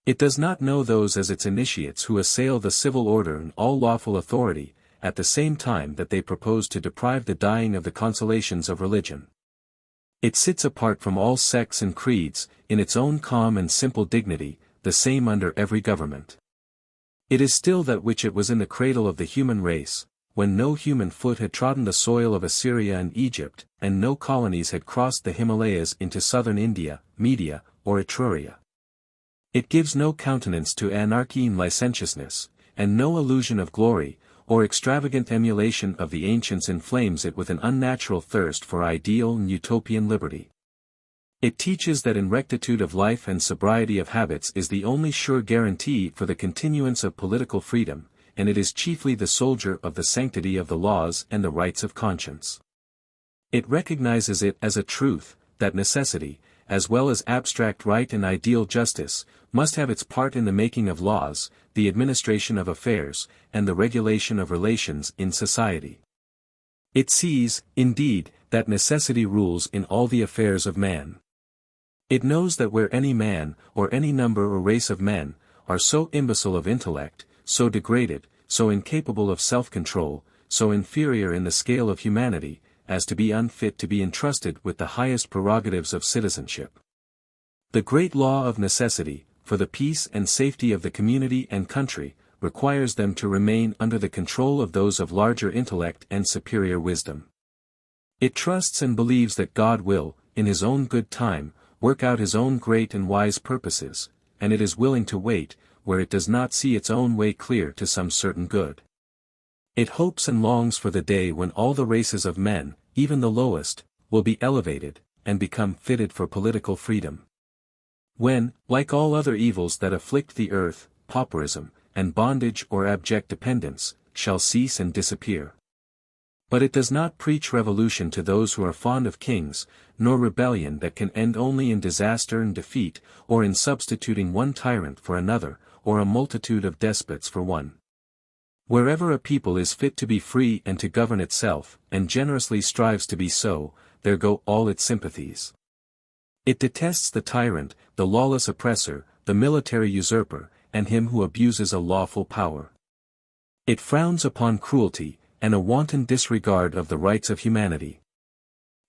It does not know those as its initiates who assail the civil order and all lawful authority, at the same time that they propose to deprive the dying of the consolations of religion. It sits apart from all sects and creeds, in its own calm and simple dignity, the same under every government. It is still that which it was in the cradle of the human race, when no human foot had trodden the soil of Assyria and Egypt, and no colonies had crossed the Himalayas into southern India, Media, or Etruria. It gives no countenance to anarchy and licentiousness, and no illusion of glory, or extravagant emulation of the ancients inflames it with an unnatural thirst for ideal and utopian liberty. It teaches that in rectitude of life and sobriety of habits is the only sure guarantee for the continuance of political freedom, and it is chiefly the soldier of the sanctity of the laws and the rights of conscience. It recognizes it as a truth, that necessity, as well as abstract right and ideal justice, must have its part in the making of laws, the administration of affairs, and the regulation of relations in society. It sees, indeed, that necessity rules in all the affairs of man. It knows that where any man, or any number or race of men, are so imbecile of intellect, so degraded, so incapable of self-control, so inferior in the scale of humanity, as to be unfit to be entrusted with the highest prerogatives of citizenship. The great law of necessity, for the peace and safety of the community and country, requires them to remain under the control of those of larger intellect and superior wisdom. It trusts and believes that God will, in His own good time, work out His own great and wise purposes, and it is willing to wait, where it does not see its own way clear to some certain good. It hopes and longs for the day when all the races of men, even the lowest, will be elevated, and become fitted for political freedom. When, like all other evils that afflict the earth, pauperism, and bondage or abject dependence, shall cease and disappear. But it does not preach revolution to those who are fond of kings, nor rebellion that can end only in disaster and defeat, or in substituting one tyrant for another, or a multitude of despots for one. Wherever a people is fit to be free and to govern itself, and generously strives to be so, there go all its sympathies. It detests the tyrant, the lawless oppressor, the military usurper, and him who abuses a lawful power. It frowns upon cruelty, and a wanton disregard of the rights of humanity.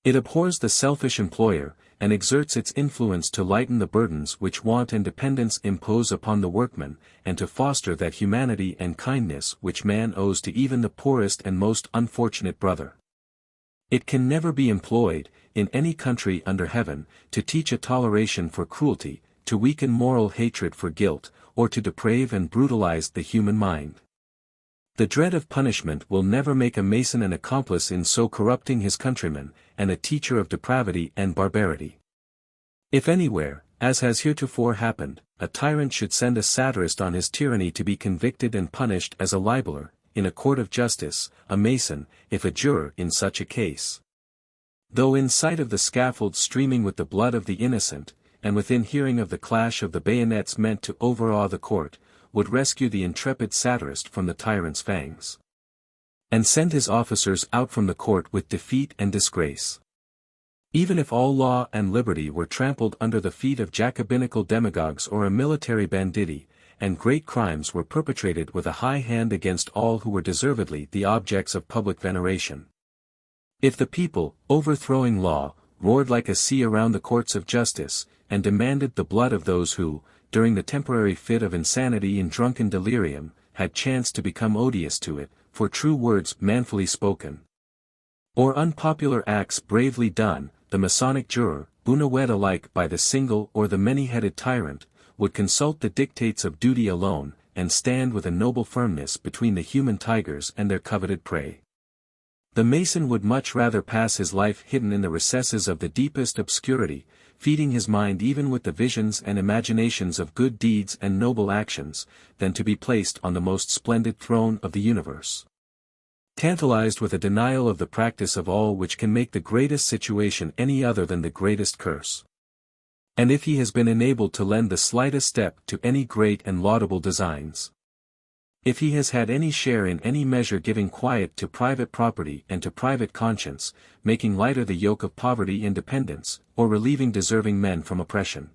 It abhors the selfish employer, and exerts its influence to lighten the burdens which want and dependence impose upon the workman, and to foster that humanity and kindness which man owes to even the poorest and most unfortunate brother. It can never be employed, in any country under heaven, to teach a toleration for cruelty, to weaken moral hatred for guilt, or to deprave and brutalize the human mind. The dread of punishment will never make a Mason an accomplice in so corrupting his countrymen, and a teacher of depravity and barbarity. If anywhere, as has heretofore happened, a tyrant should send a satirist on his tyranny to be convicted and punished as a libeller, in a court of justice, a Mason, if a juror in such a case, though in sight of the scaffold streaming with the blood of the innocent, and within hearing of the clash of the bayonets meant to overawe the court, would rescue the intrepid satirist from the tyrant's fangs, and send his officers out from the court with defeat and disgrace. Even if all law and liberty were trampled under the feet of Jacobinical demagogues or a military banditti, and great crimes were perpetrated with a high hand against all who were deservedly the objects of public veneration. If the people, overthrowing law, roared like a sea around the courts of justice, and demanded the blood of those who, during the temporary fit of insanity and drunken delirium, had chanced to become odious to it, for true words manfully spoken, or unpopular acts bravely done, the Masonic juror, unawed alike by the single or the many-headed tyrant, would consult the dictates of duty alone, and stand with a noble firmness between the human tigers and their coveted prey. The Mason would much rather pass his life hidden in the recesses of the deepest obscurity, feeding his mind even with the visions and imaginations of good deeds and noble actions, than to be placed on the most splendid throne of the universe, tantalized with a denial of the practice of all which can make the greatest situation any other than the greatest curse. And if he has been enabled to lend the slightest step to any great and laudable designs, if he has had any share in any measure giving quiet to private property and to private conscience, making lighter the yoke of poverty and dependence, or relieving deserving men from oppression,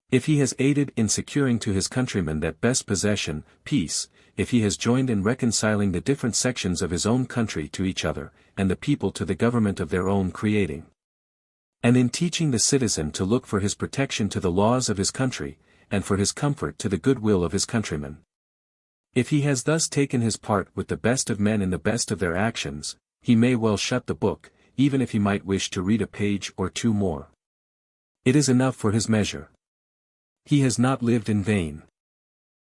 if he has aided in securing to his countrymen that best possession, peace, if he has joined in reconciling the different sections of his own country to each other, and the people to the government of their own creating, and in teaching the citizen to look for his protection to the laws of his country, and for his comfort to the good will of his countrymen, if he has thus taken his part with the best of men in the best of their actions, he may well shut the book, even if he might wish to read a page or two more. It is enough for his measure. He has not lived in vain.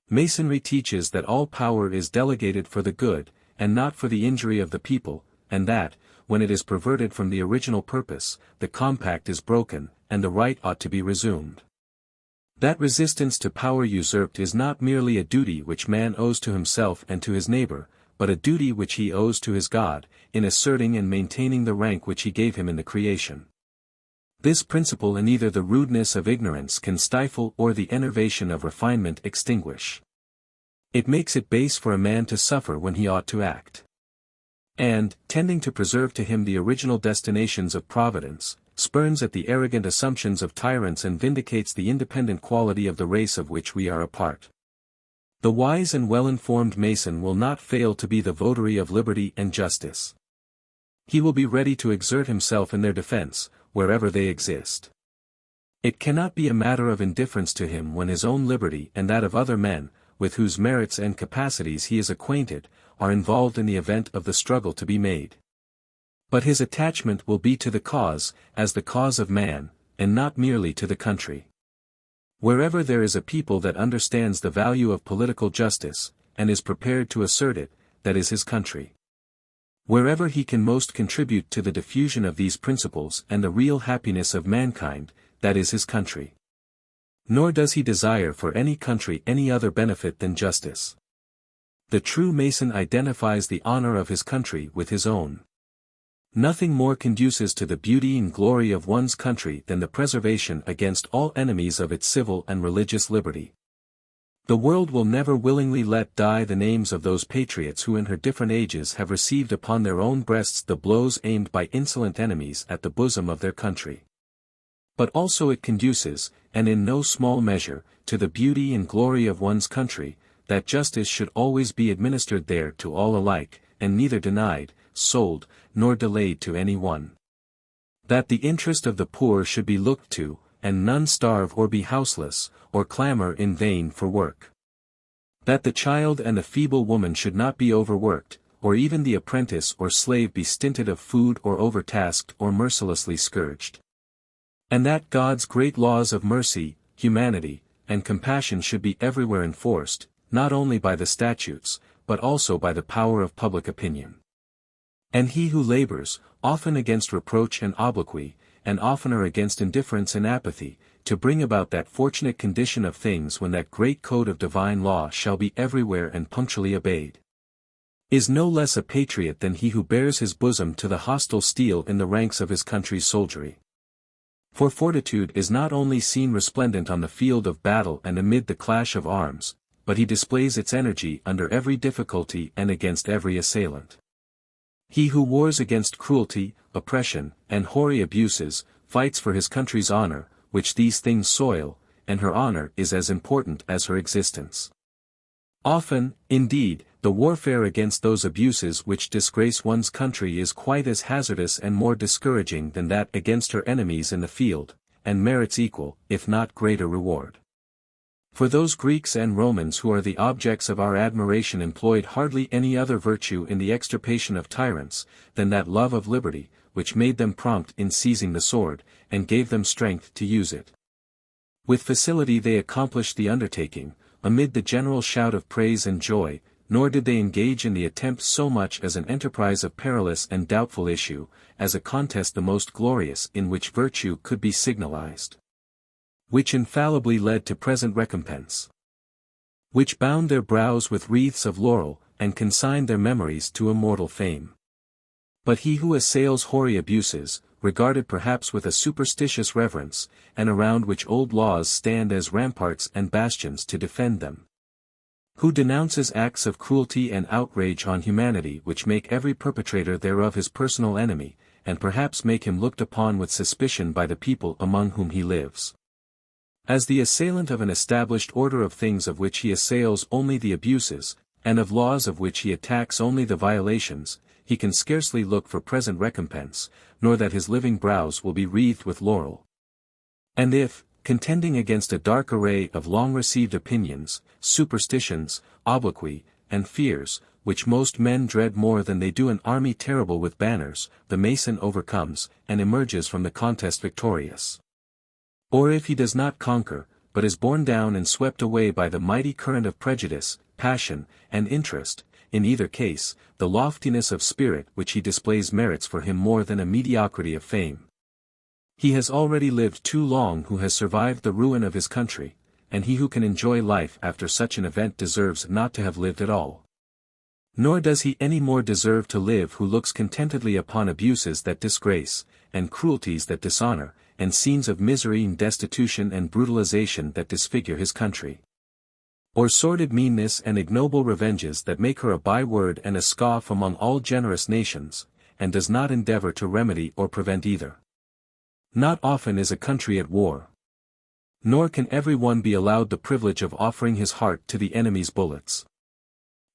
Masonry teaches that all power is delegated for the good, and not for the injury of the people, and that, when it is perverted from the original purpose, the compact is broken, and the right ought to be resumed. That resistance to power usurped is not merely a duty which man owes to himself and to his neighbor, but a duty which he owes to his God, in asserting and maintaining the rank which he gave him in the creation. This principle in either the rudeness of ignorance can stifle or the enervation of refinement extinguish. It makes it base for a man to suffer when he ought to act, and, tending to preserve to him the original destinations of Providence, spurns at the arrogant assumptions of tyrants and vindicates the independent quality of the race of which we are a part. The wise and well-informed Mason will not fail to be the votary of liberty and justice. He will be ready to exert himself in their defense, wherever they exist. It cannot be a matter of indifference to him when his own liberty and that of other men, with whose merits and capacities he is acquainted, are involved in the event of the struggle to be made. But his attachment will be to the cause, as the cause of man, and not merely to the country. Wherever there is a people that understands the value of political justice, and is prepared to assert it, that is his country. Wherever he can most contribute to the diffusion of these principles and the real happiness of mankind, that is his country. Nor does he desire for any country any other benefit than justice. The true Mason identifies the honor of his country with his own. Nothing more conduces to the beauty and glory of one's country than the preservation against all enemies of its civil and religious liberty. The world will never willingly let die the names of those patriots who in her different ages have received upon their own breasts the blows aimed by insolent enemies at the bosom of their country. But also it conduces, and in no small measure, to the beauty and glory of one's country, that justice should always be administered there to all alike, and neither denied, sold, nor delayed to any one. That the interest of the poor should be looked to, and none starve or be houseless, or clamor in vain for work. That the child and the feeble woman should not be overworked, or even the apprentice or slave be stinted of food or overtasked or mercilessly scourged. And that God's great laws of mercy, humanity, and compassion should be everywhere enforced, not only by the statutes, but also by the power of public opinion. And he who labors, often against reproach and obloquy, and oftener against indifference and apathy, to bring about that fortunate condition of things when that great code of divine law shall be everywhere and punctually obeyed, is no less a patriot than he who bares his bosom to the hostile steel in the ranks of his country's soldiery. For fortitude is not only seen resplendent on the field of battle and amid the clash of arms, but he displays its energy under every difficulty and against every assailant. He who wars against cruelty, oppression, and hoary abuses, fights for his country's honor, which these things soil, and her honor is as important as her existence. Often, indeed, the warfare against those abuses which disgrace one's country is quite as hazardous and more discouraging than that against her enemies in the field, and merits equal, if not greater reward. For those Greeks and Romans who are the objects of our admiration employed hardly any other virtue in the extirpation of tyrants, than that love of liberty, which made them prompt in seizing the sword, and gave them strength to use it. With facility they accomplished the undertaking, amid the general shout of praise and joy, nor did they engage in the attempt so much as an enterprise of perilous and doubtful issue, as a contest the most glorious in which virtue could be signalized. Which infallibly led to present recompense. Which bound their brows with wreaths of laurel, and consigned their memories to immortal fame. But he who assails hoary abuses, regarded perhaps with a superstitious reverence, and around which old laws stand as ramparts and bastions to defend them. Who denounces acts of cruelty and outrage on humanity which make every perpetrator thereof his personal enemy, and perhaps make him looked upon with suspicion by the people among whom he lives. As the assailant of an established order of things of which he assails only the abuses, and of laws of which he attacks only the violations, he can scarcely look for present recompense, nor that his living brows will be wreathed with laurel. And if, contending against a dark array of long-received opinions, superstitions, obloquy, and fears, which most men dread more than they do an army terrible with banners, the Mason overcomes, and emerges from the contest victorious. Or if he does not conquer, but is borne down and swept away by the mighty current of prejudice, passion, and interest, in either case, the loftiness of spirit which he displays merits for him more than a mediocrity of fame. He has already lived too long who has survived the ruin of his country, and he who can enjoy life after such an event deserves not to have lived at all. Nor does he any more deserve to live who looks contentedly upon abuses that disgrace, and cruelties that dishonor, and scenes of misery and destitution and brutalization that disfigure his country. Or sordid meanness and ignoble revenges that make her a byword and a scoff among all generous nations, and does not endeavor to remedy or prevent either. Not often is a country at war. Nor can every one be allowed the privilege of offering his heart to the enemy's bullets.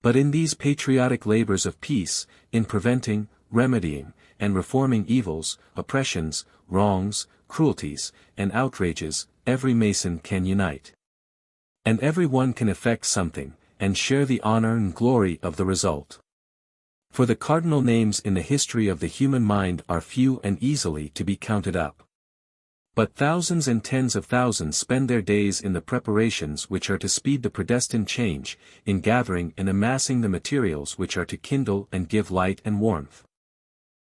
But in these patriotic labors of peace, in preventing, remedying, and reforming evils, oppressions, wrongs, cruelties, and outrages, every Mason can unite. And every one can effect something, and share the honor and glory of the result. For the cardinal names in the history of the human mind are few and easily to be counted up. But thousands and tens of thousands spend their days in the preparations which are to speed the predestined change, in gathering and amassing the materials which are to kindle and give light and warmth.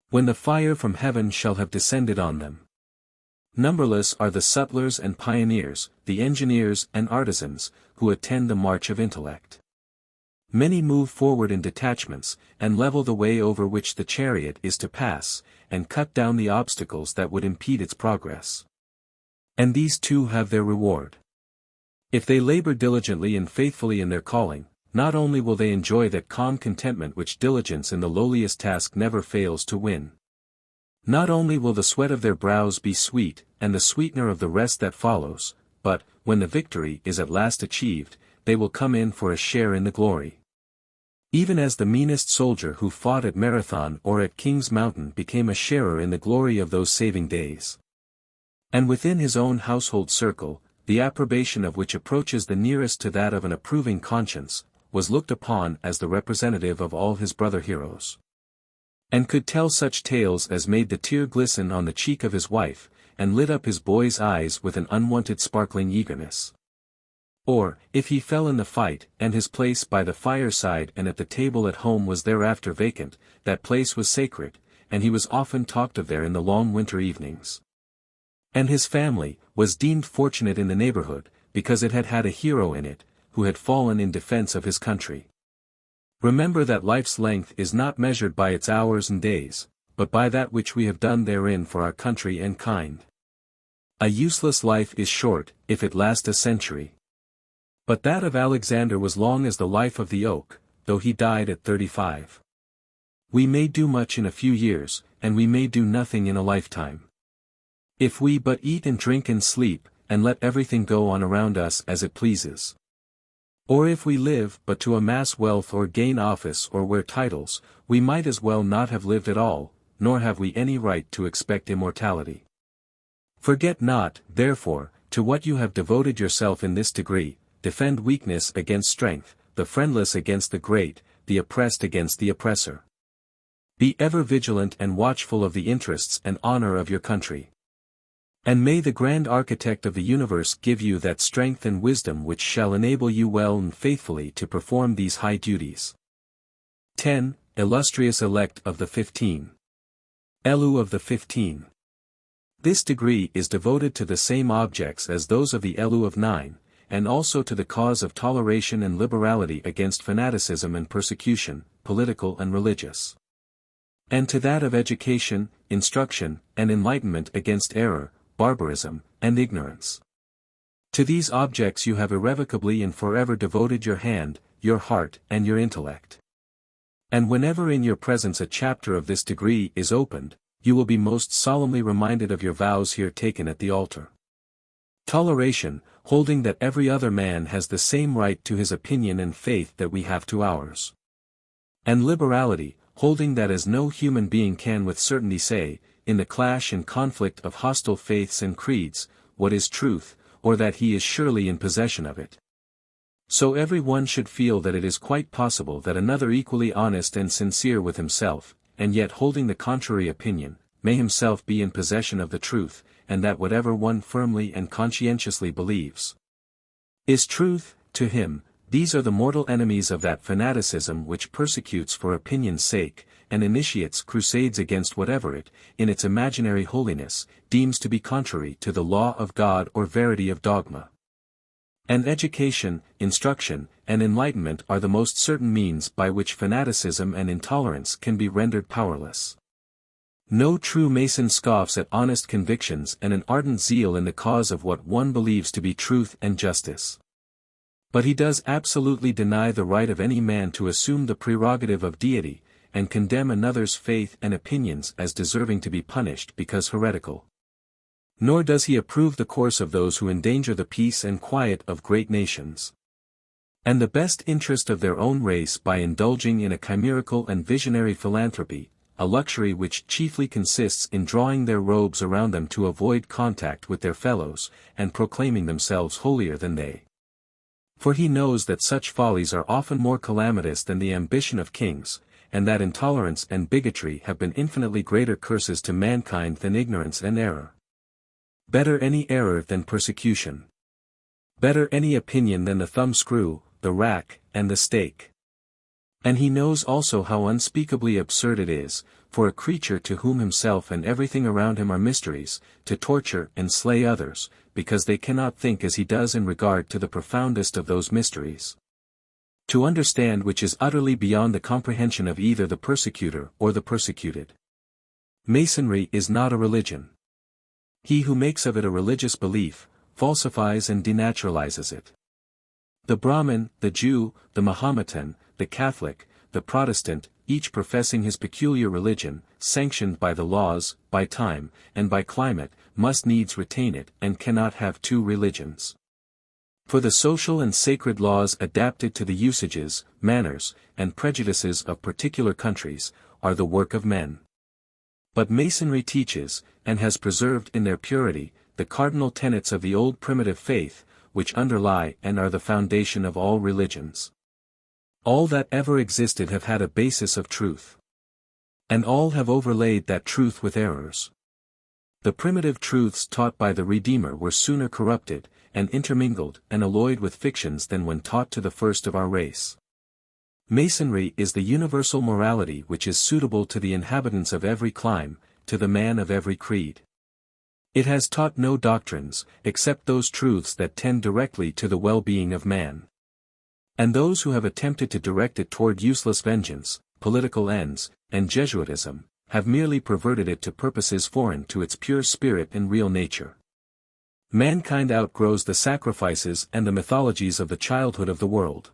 When the fire from heaven shall have descended on them. Numberless are the sutlers and pioneers, the engineers and artisans, who attend the march of intellect. Many move forward in detachments, and level the way over which the chariot is to pass, and cut down the obstacles that would impede its progress. And these too have their reward. If they labor diligently and faithfully in their calling, not only will they enjoy that calm contentment which diligence in the lowliest task never fails to win. Not only will the sweat of their brows be sweet, and the sweetener of the rest that follows, but, when the victory is at last achieved, they will come in for a share in the glory. Even as the meanest soldier who fought at Marathon or at King's Mountain became a sharer in the glory of those saving days. And within his own household circle, the approbation of which approaches the nearest to that of an approving conscience, was looked upon as the representative of all his brother heroes. And could tell such tales as made the tear glisten on the cheek of his wife, and lit up his boy's eyes with an unwonted sparkling eagerness. Or, if he fell in the fight, and his place by the fireside and at the table at home was thereafter vacant, that place was sacred, and he was often talked of there in the long winter evenings. And his family was deemed fortunate in the neighborhood, because it had had a hero in it, who had fallen in defense of his country. Remember that life's length is not measured by its hours and days, but by that which we have done therein for our country and kind. A useless life is short, if it last a century. But that of Alexander was long as the life of the oak, though he died at 35. We may do much in a few years, and we may do nothing in a lifetime. If we but eat and drink and sleep, and let everything go on around us as it pleases. Or if we live but to amass wealth or gain office or wear titles, we might as well not have lived at all, nor have we any right to expect immortality. Forget not, therefore, to what you have devoted yourself in this degree, defend weakness against strength, the friendless against the great, the oppressed against the oppressor. Be ever vigilant and watchful of the interests and honor of your country. And may the grand architect of the universe give you that strength and wisdom which shall enable you well and faithfully to perform these high duties. 10. Illustrious Elect of the 15. Elu of the 15. This degree is devoted to the same objects as those of the Elu of 9, and also to the cause of toleration and liberality against fanaticism and persecution, political and religious. And to that of education, instruction, and enlightenment against error, barbarism, and ignorance. To these objects you have irrevocably and forever devoted your hand, your heart, and your intellect. And whenever in your presence a chapter of this degree is opened, you will be most solemnly reminded of your vows here taken at the altar. Toleration, holding that every other man has the same right to his opinion and faith that we have to ours. And liberality, holding that as no human being can with certainty say, in the clash and conflict of hostile faiths and creeds, what is truth, or that he is surely in possession of it. So every one should feel that it is quite possible that another equally honest and sincere with himself, and yet holding the contrary opinion, may himself be in possession of the truth, and that whatever one firmly and conscientiously believes is truth, to him, these are the mortal enemies of that fanaticism which persecutes for opinion's sake, and initiates crusades against whatever it, in its imaginary holiness, deems to be contrary to the law of God or verity of dogma. And education, instruction, and enlightenment are the most certain means by which fanaticism and intolerance can be rendered powerless. No true Mason scoffs at honest convictions and an ardent zeal in the cause of what one believes to be truth and justice. But he does absolutely deny the right of any man to assume the prerogative of deity, and condemn another's faith and opinions as deserving to be punished because heretical. Nor does he approve the course of those who endanger the peace and quiet of great nations, and the best interest of their own race by indulging in a chimerical and visionary philanthropy, a luxury which chiefly consists in drawing their robes around them to avoid contact with their fellows, and proclaiming themselves holier than they. For he knows that such follies are often more calamitous than the ambition of kings, and that intolerance and bigotry have been infinitely greater curses to mankind than ignorance and error. Better any error than persecution. Better any opinion than the thumbscrew, the rack, and the stake. And he knows also how unspeakably absurd it is, for a creature to whom himself and everything around him are mysteries, to torture and slay others, because they cannot think as he does in regard to the profoundest of those mysteries. To understand which is utterly beyond the comprehension of either the persecutor or the persecuted. Masonry is not a religion. He who makes of it a religious belief, falsifies and denaturalizes it. The Brahmin, the Jew, the Mahometan, the Catholic, the Protestant, each professing his peculiar religion, sanctioned by the laws, by time, and by climate, must needs retain it and cannot have two religions. For the social and sacred laws adapted to the usages, manners, and prejudices of particular countries, are the work of men. But Masonry teaches, and has preserved in their purity, the cardinal tenets of the old primitive faith, which underlie and are the foundation of all religions. All that ever existed have had a basis of truth. And all have overlaid that truth with errors. The primitive truths taught by the Redeemer were sooner corrupted, and intermingled and alloyed with fictions than when taught to the first of our race. Masonry is the universal morality which is suitable to the inhabitants of every clime, to the man of every creed. It has taught no doctrines, except those truths that tend directly to the well-being of man. And those who have attempted to direct it toward useless vengeance, political ends, and Jesuitism, have merely perverted it to purposes foreign to its pure spirit and real nature. Mankind outgrows the sacrifices and the mythologies of the childhood of the world.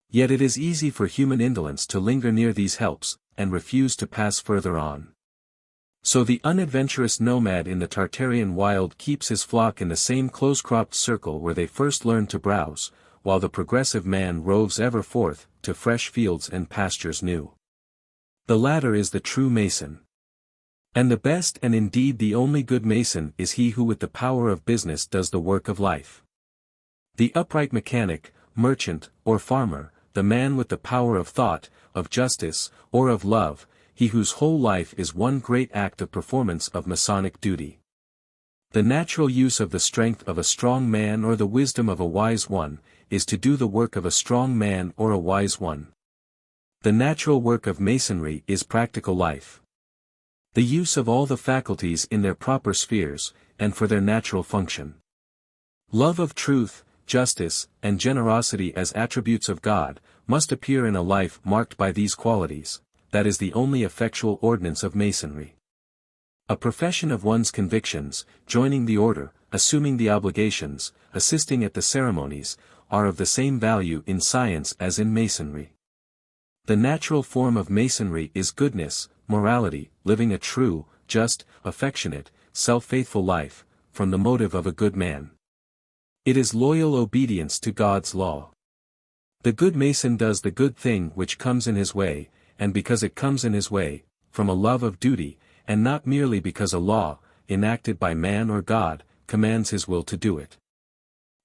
Yet it is easy for human indolence to linger near these helps, and refuse to pass further on. So the unadventurous nomad in the Tartarian wild keeps his flock in the same close-cropped circle where they first learned to browse, while the progressive man roves ever forth, to fresh fields and pastures new. The latter is the true Mason. And the best and indeed the only good Mason is he who with the power of business does the work of life. The upright mechanic, merchant, or farmer, the man with the power of thought, of justice, or of love, he whose whole life is one great act of performance of Masonic duty. The natural use of the strength of a strong man or the wisdom of a wise one, is to do the work of a strong man or a wise one. The natural work of Masonry is practical life. The use of all the faculties in their proper spheres, and for their natural function. Love of truth, justice, and generosity as attributes of God, must appear in a life marked by these qualities. That is the only effectual ordinance of Masonry. A profession of one's convictions, joining the order, assuming the obligations, assisting at the ceremonies, are of the same value in science as in Masonry. The natural form of Masonry is goodness, morality, living a true, just, affectionate, self-faithful life, from the motive of a good man. It is loyal obedience to God's law. The good Mason does the good thing which comes in his way, and because it comes in his way, from a love of duty, and not merely because a law, enacted by man or God, commands his will to do it.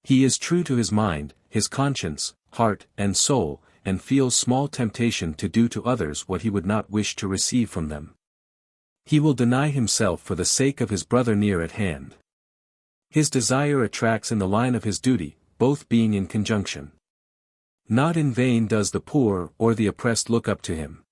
He is true to his mind, his conscience, heart, and soul, and feels small temptation to do to others what he would not wish to receive from them. He will deny himself for the sake of his brother near at hand. His desire attracts in the line of his duty, both being in conjunction. Not in vain does the poor or the oppressed look up to him.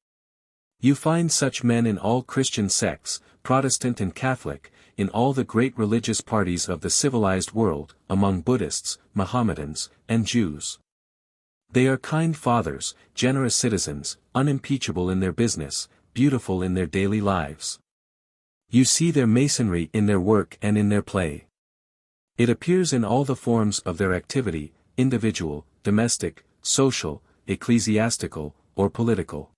You find such men in all Christian sects, Protestant and Catholic, in all the great religious parties of the civilized world, among Buddhists, Mohammedans, and Jews. They are kind fathers, generous citizens, unimpeachable in their business, beautiful in their daily lives. You see their Masonry in their work and in their play. It appears in all the forms of their activity, individual, domestic, social, ecclesiastical, or political.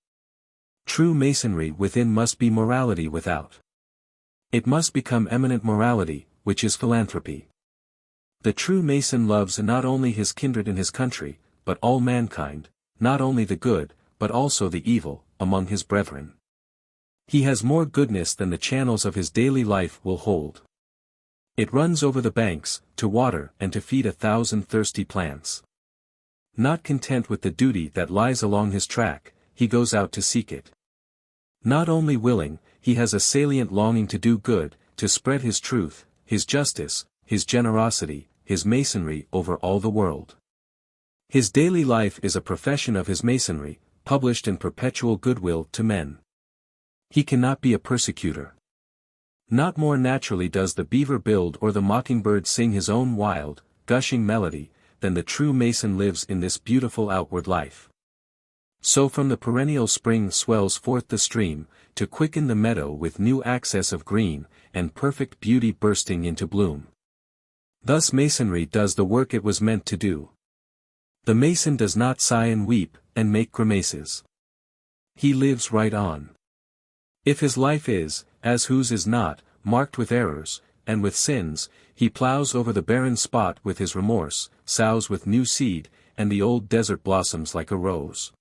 True Masonry within must be morality without. It must become eminent morality, which is philanthropy. The true Mason loves not only his kindred and his country, but all mankind, not only the good, but also the evil, among his brethren. He has more goodness than the channels of his daily life will hold. It runs over the banks, to water and to feed 1,000 thirsty plants. Not content with the duty that lies along his track, he goes out to seek it. Not only willing, he has a salient longing to do good, to spread his truth, his justice, his generosity, his Masonry over all the world. His daily life is a profession of his Masonry, published in perpetual goodwill to men. He cannot be a persecutor. Not more naturally does the beaver build or the mockingbird sing his own wild, gushing melody, than the true Mason lives in this beautiful outward life. So from the perennial spring swells forth the stream, to quicken the meadow with new access of green, and perfect beauty bursting into bloom. Thus Masonry does the work it was meant to do. The Mason does not sigh and weep, and make grimaces. He lives right on. If his life is, as whose is not, marked with errors, and with sins, he plows over the barren spot with his remorse, sows with new seed, and the old desert blossoms like a rose.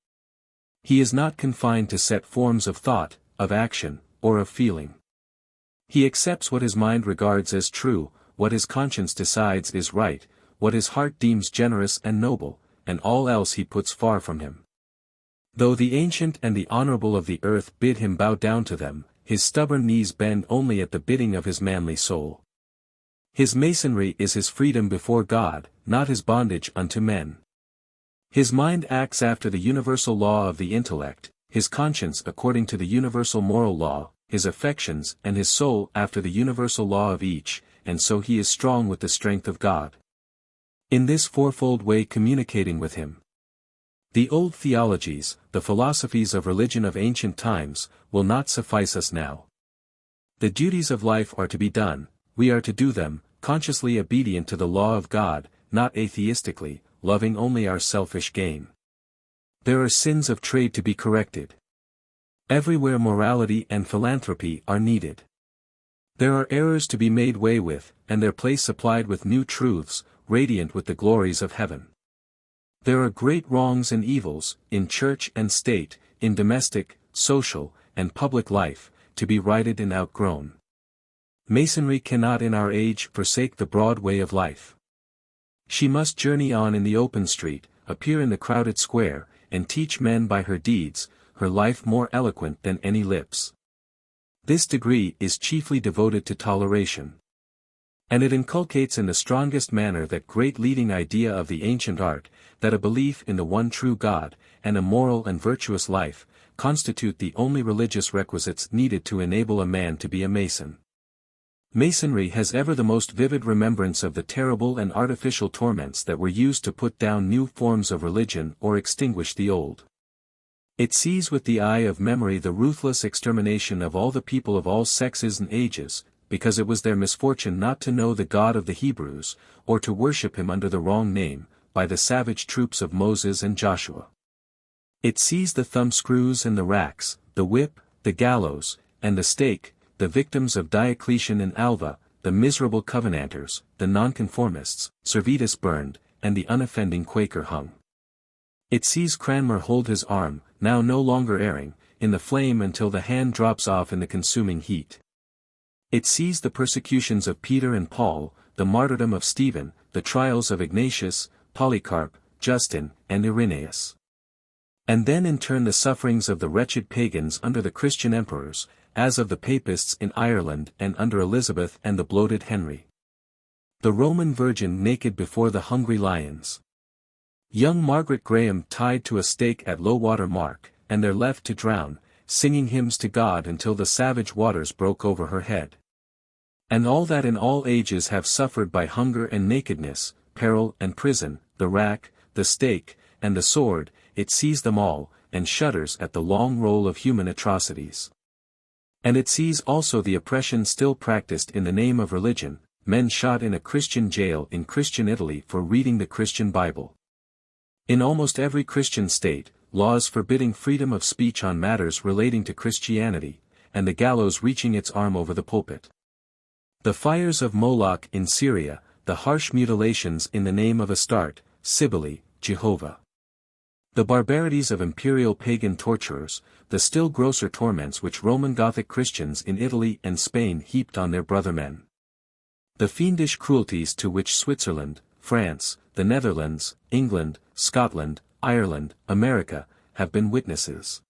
He is not confined to set forms of thought, of action, or of feeling. He accepts what his mind regards as true, what his conscience decides is right, what his heart deems generous and noble, and all else he puts far from him. Though the ancient and the honorable of the earth bid him bow down to them, his stubborn knees bend only at the bidding of his manly soul. His Masonry is his freedom before God, not his bondage unto men. His mind acts after the universal law of the intellect, his conscience according to the universal moral law, his affections and his soul after the universal law of each, and so he is strong with the strength of God. In this fourfold way communicating with him. The old theologies, the philosophies of religion of ancient times, will not suffice us now. The duties of life are to be done, we are to do them, consciously obedient to the law of God, not atheistically, loving only our selfish gain. There are sins of trade to be corrected. Everywhere morality and philanthropy are needed. There are errors to be made way with, and their place supplied with new truths, radiant with the glories of heaven. There are great wrongs and evils, in church and state, in domestic, social, and public life, to be righted and outgrown. Masonry cannot in our age forsake the broad way of life. She must journey on in the open street, appear in the crowded square, and teach men by her deeds, her life more eloquent than any lips. This degree is chiefly devoted to toleration. And it inculcates in the strongest manner that great leading idea of the ancient art, that a belief in the one true God, and a moral and virtuous life, constitute the only religious requisites needed to enable a man to be a Mason. Masonry has ever the most vivid remembrance of the terrible and artificial torments that were used to put down new forms of religion or extinguish the old. It sees with the eye of memory the ruthless extermination of all the people of all sexes and ages, because it was their misfortune not to know the God of the Hebrews, or to worship him under the wrong name, by the savage troops of Moses and Joshua. It sees the thumbscrews and the racks, the whip, the gallows, and the stake, the victims of Diocletian and Alva, the miserable Covenanters, the Nonconformists, Servetus burned, and the unoffending Quaker hung. It sees Cranmer hold his arm, now no longer erring, in the flame until the hand drops off in the consuming heat. It sees the persecutions of Peter and Paul, the martyrdom of Stephen, the trials of Ignatius, Polycarp, Justin, and Irenaeus. And then in turn the sufferings of the wretched pagans under the Christian emperors, as of the papists in Ireland and under Elizabeth and the bloated Henry. The Roman Virgin naked before the hungry lions. Young Margaret Graham tied to a stake at low water mark, and there left to drown, singing hymns to God until the savage waters broke over her head. And all that in all ages have suffered by hunger and nakedness, peril and prison, the rack, the stake, and the sword, it sees them all, and shudders at the long roll of human atrocities. And it sees also the oppression still practiced in the name of religion, men shot in a Christian jail in Christian Italy for reading the Christian Bible. In almost every Christian state, laws forbidding freedom of speech on matters relating to Christianity, and the gallows reaching its arm over the pulpit. The fires of Moloch in Syria, the harsh mutilations in the name of Astarte, Cybele, Jehovah. The barbarities of imperial pagan torturers, the still grosser torments which Roman Gothic Christians in Italy and Spain heaped on their brother men. The fiendish cruelties to which Switzerland, France, the Netherlands, England, Scotland, Ireland, America, have been witnesses.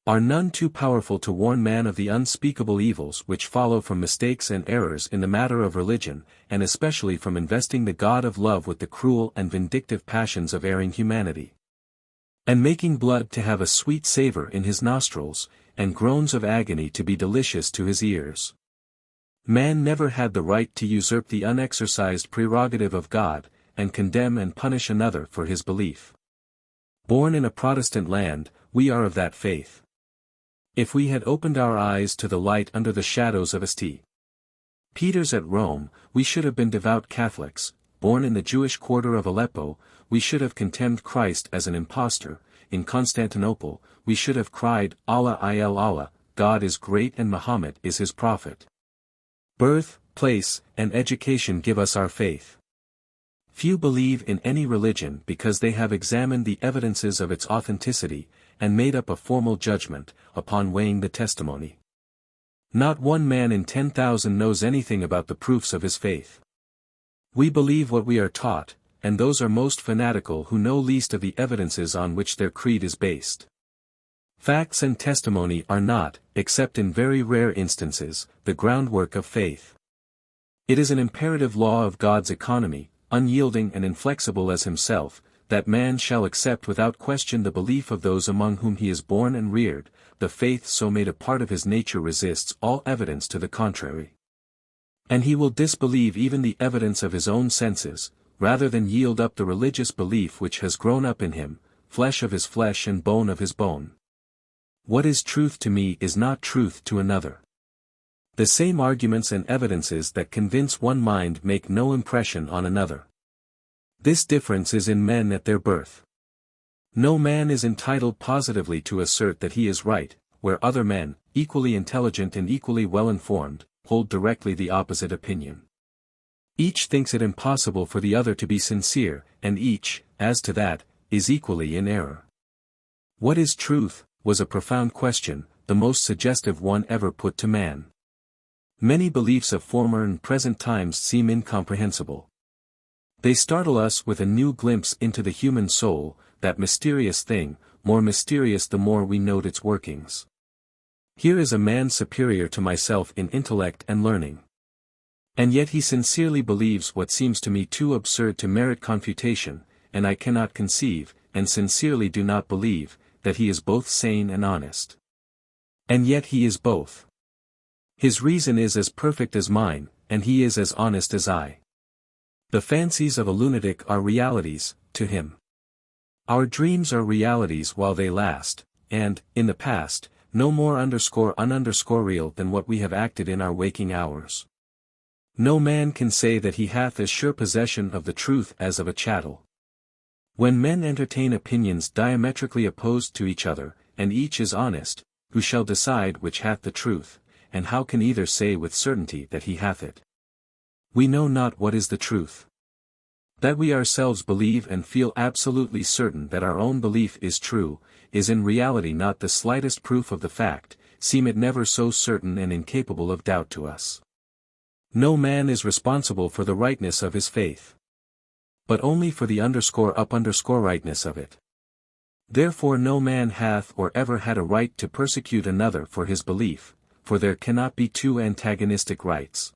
Are none too powerful to warn man of the unspeakable evils which follow from mistakes and errors in the matter of religion, and especially from investing the God of love with the cruel and vindictive passions of erring humanity? And making blood to have a sweet savor in his nostrils, and groans of agony to be delicious to his ears. Man never had the right to usurp the unexercised prerogative of God, and condemn and punish another for his belief. Born in a Protestant land, we are of that faith. If we had opened our eyes to the light under the shadows of St. Peter's at Rome, we should have been devout Catholics. Born in the Jewish quarter of Aleppo, we should have contemned Christ as an impostor. In Constantinople, we should have cried, Allah Allah, God is great and Muhammad is his prophet. Birth, place, and education give us our faith. Few believe in any religion because they have examined the evidences of its authenticity, and made up a formal judgment, upon weighing the testimony. Not one man in 10,000 knows anything about the proofs of his faith. We believe what we are taught, and those are most fanatical who know least of the evidences on which their creed is based. Facts and testimony are not, except in very rare instances, the groundwork of faith. It is an imperative law of God's economy, unyielding and inflexible as himself, that man shall accept without question the belief of those among whom he is born and reared. The faith so made a part of his nature resists all evidence to the contrary. And he will disbelieve even the evidence of his own senses, rather than yield up the religious belief which has grown up in him, flesh of his flesh and bone of his bone. What is truth to me is not truth to another. The same arguments and evidences that convince one mind make no impression on another. This difference is in men at their birth. No man is entitled positively to assert that he is right, where other men, equally intelligent and equally well informed, hold directly the opposite opinion. Each thinks it impossible for the other to be sincere, and each, as to that, is equally in error. What is truth, was a profound question, the most suggestive one ever put to man. Many beliefs of former and present times seem incomprehensible. They startle us with a new glimpse into the human soul, that mysterious thing, more mysterious the more we note its workings. Here is a man superior to myself in intellect and learning. And yet he sincerely believes what seems to me too absurd to merit confutation, and I cannot conceive, and sincerely do not believe, that he is both sane and honest. And yet he is both. His reason is as perfect as mine, and he is as honest as I. The fancies of a lunatic are realities, to him. Our dreams are realities while they last, and, in the past, no more _un_real than what we have acted in our waking hours. No man can say that he hath as sure possession of the truth as of a chattel. When men entertain opinions diametrically opposed to each other, and each is honest, who shall decide which hath the truth, and how can either say with certainty that he hath it? We know not what is the truth. That we ourselves believe and feel absolutely certain that our own belief is true, is in reality not the slightest proof of the fact, seem it never so certain and incapable of doubt to us. No man is responsible for the rightness of his faith, but only for the _rightness of it. Therefore no man hath or ever had a right to persecute another for his belief, for there cannot be two antagonistic rights.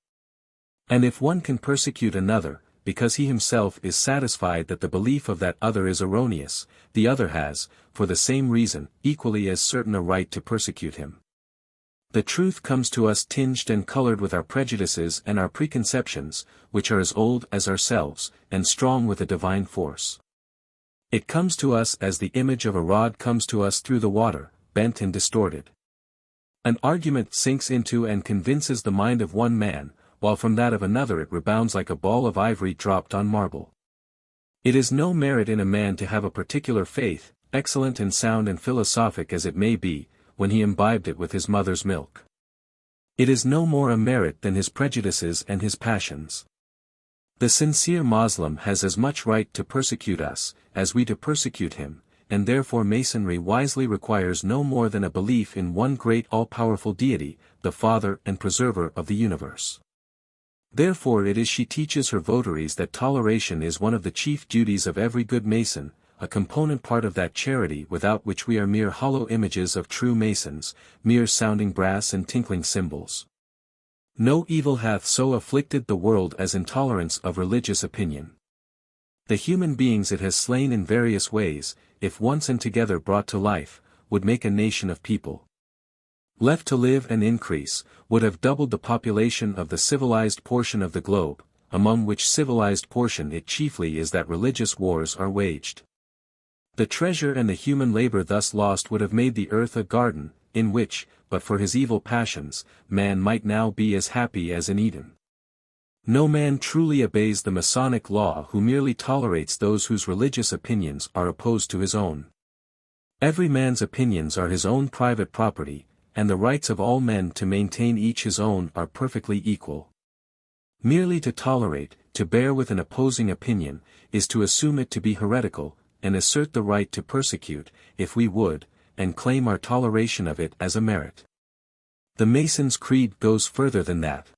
And if one can persecute another, because he himself is satisfied that the belief of that other is erroneous, the other has, for the same reason, equally as certain a right to persecute him. The truth comes to us tinged and colored with our prejudices and our preconceptions, which are as old as ourselves, and strong with a divine force. It comes to us as the image of a rod comes to us through the water, bent and distorted. An argument sinks into and convinces the mind of one man, while from that of another it rebounds like a ball of ivory dropped on marble. It is no merit in a man to have a particular faith, excellent and sound and philosophic as it may be, when he imbibed it with his mother's milk. It is no more a merit than his prejudices and his passions. The sincere Moslem has as much right to persecute us, as we to persecute him, and therefore Masonry wisely requires no more than a belief in one great all-powerful deity, the Father and Preserver of the universe. Therefore it is she teaches her votaries that toleration is one of the chief duties of every good Mason, a component part of that charity without which we are mere hollow images of true Masons, mere sounding brass and tinkling cymbals. No evil hath so afflicted the world as intolerance of religious opinion. The human beings it has slain in various ways, if once and together brought to life, would make a nation of people. Left to live and increase, would have doubled the population of the civilized portion of the globe, among which civilized portion it chiefly is that religious wars are waged. The treasure and the human labor thus lost would have made the earth a garden, in which, but for his evil passions, man might now be as happy as in Eden. No man truly obeys the Masonic law who merely tolerates those whose religious opinions are opposed to his own. Every man's opinions are his own private property, and the rights of all men to maintain each his own are perfectly equal. Merely to tolerate, to bear with an opposing opinion, is to assume it to be heretical, and assert the right to persecute, if we would, and claim our toleration of it as a merit. The Mason's creed goes further than that.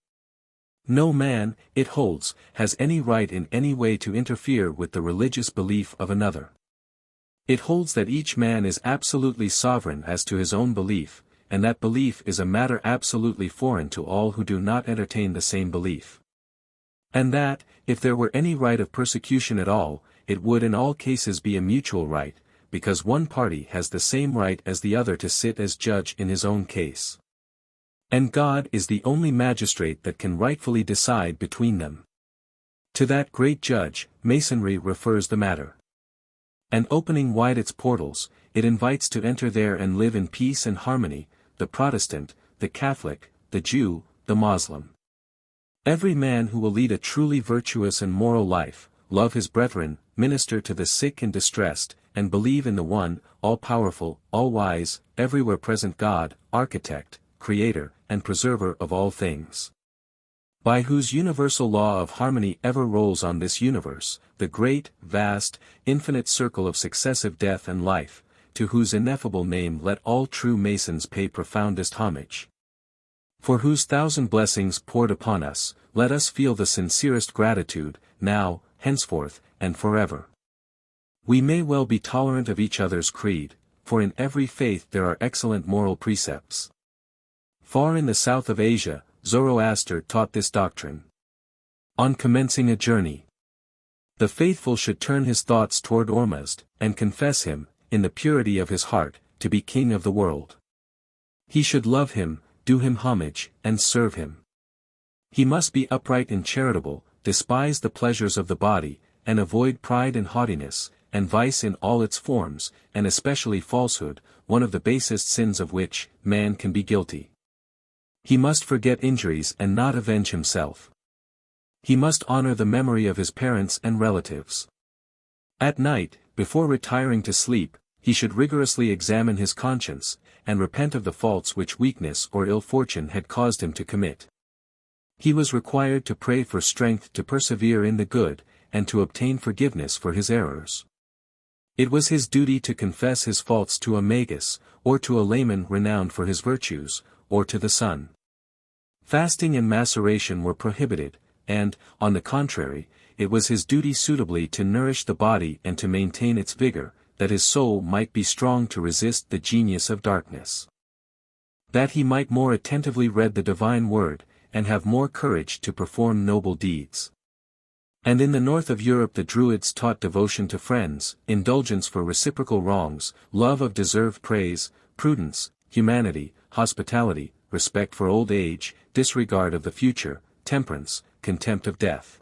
No man, it holds, has any right in any way to interfere with the religious belief of another. It holds that each man is absolutely sovereign as to his own belief, and that belief is a matter absolutely foreign to all who do not entertain the same belief. And that, if there were any right of persecution at all, it would in all cases be a mutual right, because one party has the same right as the other to sit as judge in his own case. And God is the only magistrate that can rightfully decide between them. To that great judge, Masonry refers the matter. And opening wide its portals, it invites to enter there and live in peace and harmony, the Protestant, the Catholic, the Jew, the Moslem. Every man who will lead a truly virtuous and moral life, love his brethren, minister to the sick and distressed, and believe in the one, all-powerful, all-wise, everywhere present God, architect, creator, and preserver of all things, by whose universal law of harmony ever rolls on this universe, the great, vast, infinite circle of successive death and life, to whose ineffable name let all true Masons pay profoundest homage. For whose thousand blessings poured upon us, let us feel the sincerest gratitude, now, henceforth, and forever. We may well be tolerant of each other's creed, for in every faith there are excellent moral precepts. Far in the south of Asia, Zoroaster taught this doctrine. On commencing a journey, the faithful should turn his thoughts toward Ormuzd, and confess him, in the purity of his heart, to be king of the world. He should love him, do him homage, and serve him. He must be upright and charitable, despise the pleasures of the body, and avoid pride and haughtiness, and vice in all its forms, and especially falsehood, one of the basest sins of which man can be guilty. He must forget injuries and not avenge himself. He must honor the memory of his parents and relatives. At night, before retiring to sleep, he should rigorously examine his conscience, and repent of the faults which weakness or ill fortune had caused him to commit. He was required to pray for strength to persevere in the good, and to obtain forgiveness for his errors. It was his duty to confess his faults to a magus, or to a layman renowned for his virtues, or to the sun. Fasting and maceration were prohibited, and, on the contrary, it was his duty suitably to nourish the body and to maintain its vigor, that his soul might be strong to resist the genius of darkness. That he might more attentively read the divine word, and have more courage to perform noble deeds. And in the north of Europe the Druids taught devotion to friends, indulgence for reciprocal wrongs, love of deserved praise, prudence, humanity, hospitality, respect for old age, disregard of the future, temperance, contempt of death,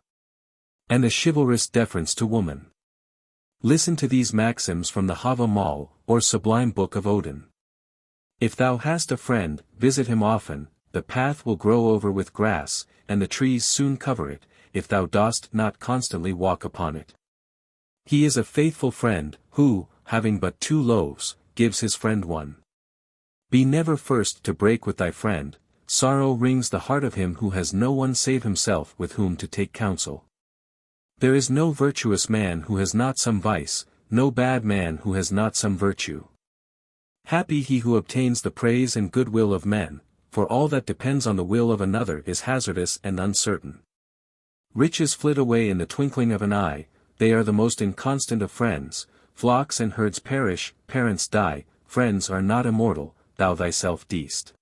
and a chivalrous deference to woman. Listen to these maxims from the Hava Mal, or Sublime Book of Odin. If thou hast a friend, visit him often, the path will grow over with grass, and the trees soon cover it, if thou dost not constantly walk upon it. He is a faithful friend, who, having but 2 loaves, gives his friend 1. Be never first to break with thy friend, sorrow wrings the heart of him who has no one save himself with whom to take counsel. There is no virtuous man who has not some vice, no bad man who has not some virtue. Happy he who obtains the praise and goodwill of men, for all that depends on the will of another is hazardous and uncertain. Riches flit away in the twinkling of an eye, they are the most inconstant of friends, flocks and herds perish, parents die, friends are not immortal, thou thyself deest.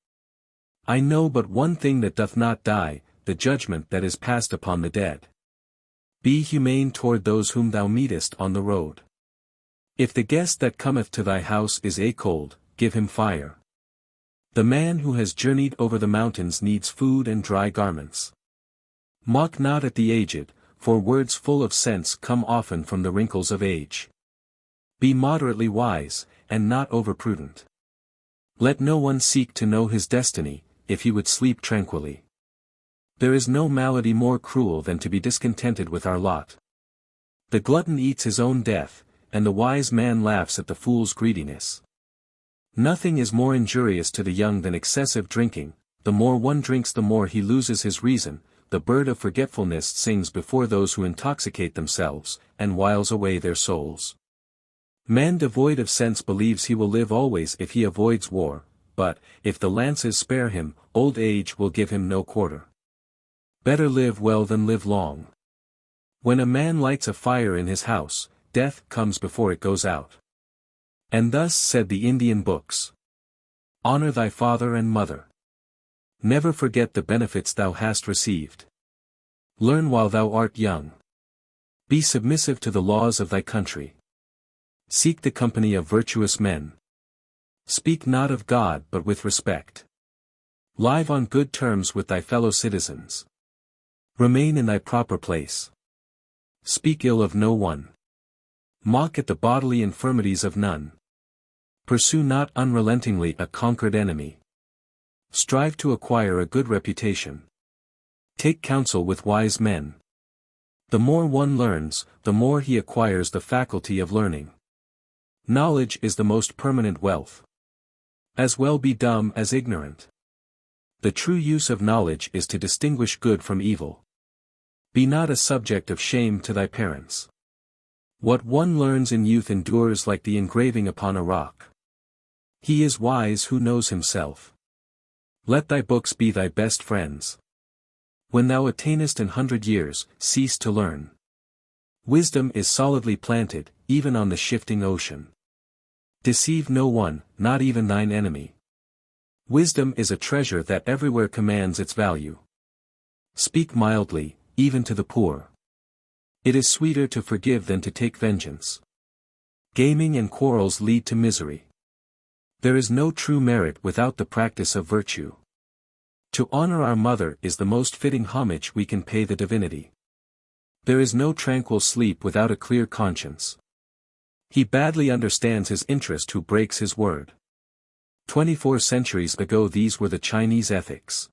I know but one thing that doth not die, the judgment that is passed upon the dead. Be humane toward those whom thou meetest on the road. If the guest that cometh to thy house is a cold, give him fire. The man who has journeyed over the mountains needs food and dry garments. Mock not at the aged, for words full of sense come often from the wrinkles of age. Be moderately wise, and not overprudent. Let no one seek to know his destiny, if he would sleep tranquilly. There is no malady more cruel than to be discontented with our lot. The glutton eats his own death, and the wise man laughs at the fool's greediness. Nothing is more injurious to the young than excessive drinking, the more one drinks the more he loses his reason. The bird of forgetfulness sings before those who intoxicate themselves, and whiles away their souls. Man devoid of sense believes he will live always if he avoids war, but, if the lances spare him, old age will give him no quarter. Better live well than live long. When a man lights a fire in his house, death comes before it goes out. And thus said the Indian books. Honor thy father and mother. Never forget the benefits thou hast received. Learn while thou art young. Be submissive to the laws of thy country. Seek the company of virtuous men. Speak not of God but with respect. Live on good terms with thy fellow citizens. Remain in thy proper place. Speak ill of no one. Mock at the bodily infirmities of none. Pursue not unrelentingly a conquered enemy. Strive to acquire a good reputation. Take counsel with wise men. The more one learns, the more he acquires the faculty of learning. Knowledge is the most permanent wealth. As well be dumb as ignorant. The true use of knowledge is to distinguish good from evil. Be not a subject of shame to thy parents. What one learns in youth endures like the engraving upon a rock. He is wise who knows himself. Let thy books be thy best friends. When thou attainest 100 years, cease to learn. Wisdom is solidly planted, even on the shifting ocean. Deceive no one, not even thine enemy. Wisdom is a treasure that everywhere commands its value. Speak mildly, even to the poor. It is sweeter to forgive than to take vengeance. Gaming and quarrels lead to misery. There is no true merit without the practice of virtue. To honor our mother is the most fitting homage we can pay the divinity. There is no tranquil sleep without a clear conscience. He badly understands his interest who breaks his word. 24 centuries ago these were the Chinese ethics.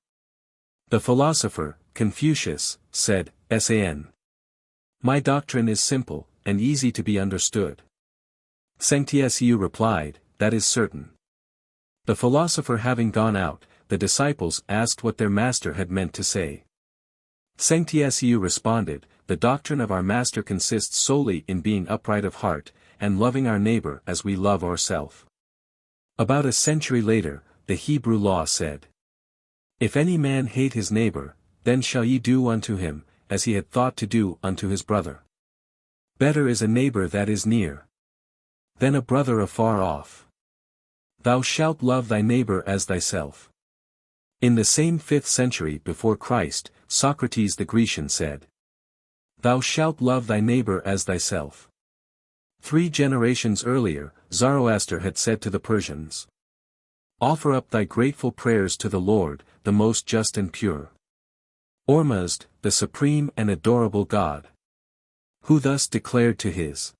The philosopher, Confucius, said, San. My doctrine is simple, and easy to be understood. Tsengtsu replied, that is certain. The philosopher having gone out, the disciples asked what their master had meant to say. Tsengtsu responded, the doctrine of our master consists solely in being upright of heart, and loving our neighbor as we love ourselves. About a century later, the Hebrew law said, if any man hate his neighbor, then shall ye do unto him, as he had thought to do unto his brother. Better is a neighbor that is near than a brother afar off. Thou shalt love thy neighbor as thyself. In the same 5th century before Christ, Socrates the Grecian said, thou shalt love thy neighbor as thyself. 3 generations earlier, Zoroaster had said to the Persians, offer up thy grateful prayers to the Lord, the most just and pure. Ormuzd, the supreme and adorable God, who thus declared to his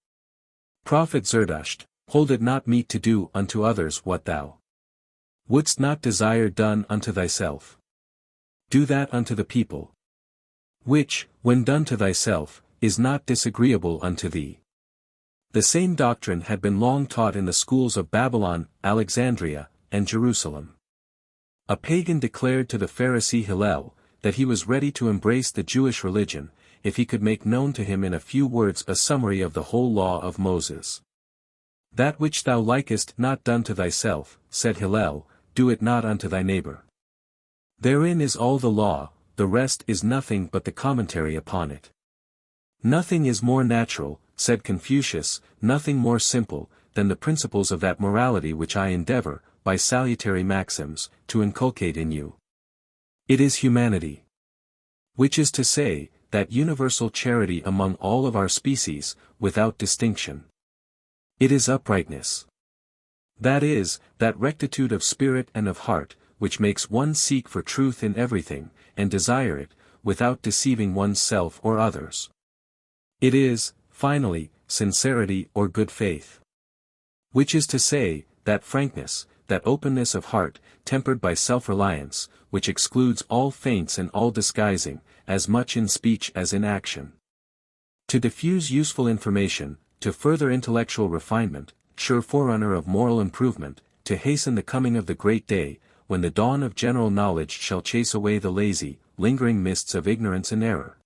prophet Zerdusht, hold it not meet to do unto others what thou wouldst not desire done unto thyself. Do that unto the people, which, when done to thyself, is not disagreeable unto thee. The same doctrine had been long taught in the schools of Babylon, Alexandria, and Jerusalem. A pagan declared to the Pharisee Hillel, that he was ready to embrace the Jewish religion, if he could make known to him in a few words a summary of the whole law of Moses. That which thou likest not done to thyself, said Hillel, do it not unto thy neighbor. Therein is all the law, the rest is nothing but the commentary upon it. Nothing is more natural, said Confucius, nothing more simple, than the principles of that morality which I endeavor, by salutary maxims, to inculcate in you. It is humanity. Which is to say, that universal charity among all of our species, without distinction. It is uprightness. That is, that rectitude of spirit and of heart, which makes one seek for truth in everything, and desire it, without deceiving oneself or others. It is, finally, sincerity or good faith. Which is to say, that frankness, that openness of heart, tempered by self-reliance, which excludes all feints and all disguising, as much in speech as in action. To diffuse useful information, to further intellectual refinement, sure forerunner of moral improvement, to hasten the coming of the great day, when the dawn of general knowledge shall chase away the lazy, lingering mists of ignorance and error.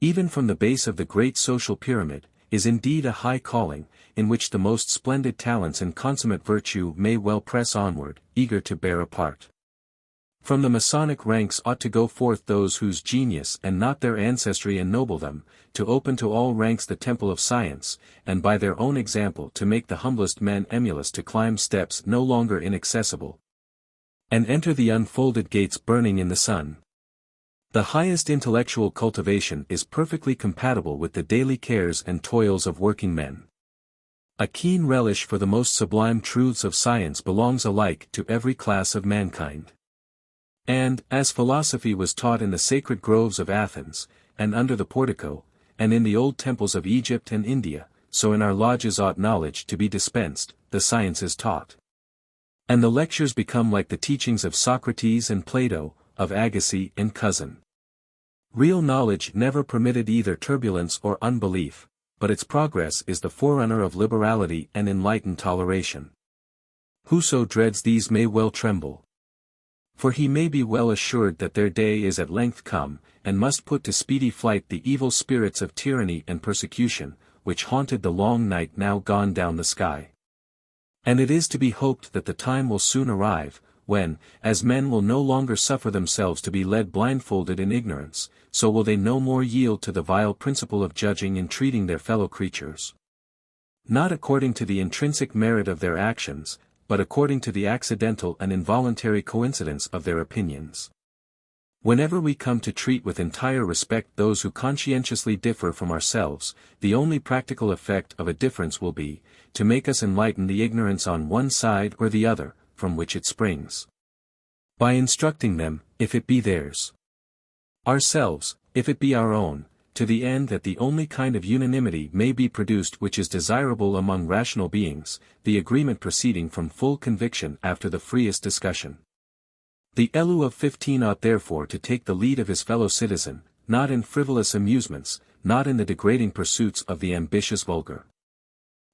Even from the base of the great social pyramid, is indeed a high calling, in which the most splendid talents and consummate virtue may well press onward, eager to bear a part. From the Masonic ranks ought to go forth those whose genius and not their ancestry ennoble them, to open to all ranks the temple of science, and by their own example to make the humblest men emulous to climb steps no longer inaccessible, and enter the unfolded gates burning in the sun. The highest intellectual cultivation is perfectly compatible with the daily cares and toils of working men. A keen relish for the most sublime truths of science belongs alike to every class of mankind. And, as philosophy was taught in the sacred groves of Athens, and under the portico, and in the old temples of Egypt and India, so in our lodges ought knowledge to be dispensed, the sciences taught. And the lectures become like the teachings of Socrates and Plato, of Agassiz and Cousin. Real knowledge never permitted either turbulence or unbelief, but its progress is the forerunner of liberality and enlightened toleration. Whoso dreads these may well tremble. For he may be well assured that their day is at length come, and must put to speedy flight the evil spirits of tyranny and persecution, which haunted the long night now gone down the sky. And it is to be hoped that the time will soon arrive, when, as men will no longer suffer themselves to be led blindfolded in ignorance, so will they no more yield to the vile principle of judging and treating their fellow creatures, not according to the intrinsic merit of their actions, but according to the accidental and involuntary coincidence of their opinions. Whenever we come to treat with entire respect those who conscientiously differ from ourselves, the only practical effect of a difference will be, to make us enlighten the ignorance on one side or the other, from which it springs. By instructing them, if it be theirs. Ourselves, if it be our own, to the end that the only kind of unanimity may be produced which is desirable among rational beings, the agreement proceeding from full conviction after the freest discussion. The Elu of 15 ought therefore to take the lead of his fellow citizen, not in frivolous amusements, not in the degrading pursuits of the ambitious vulgar,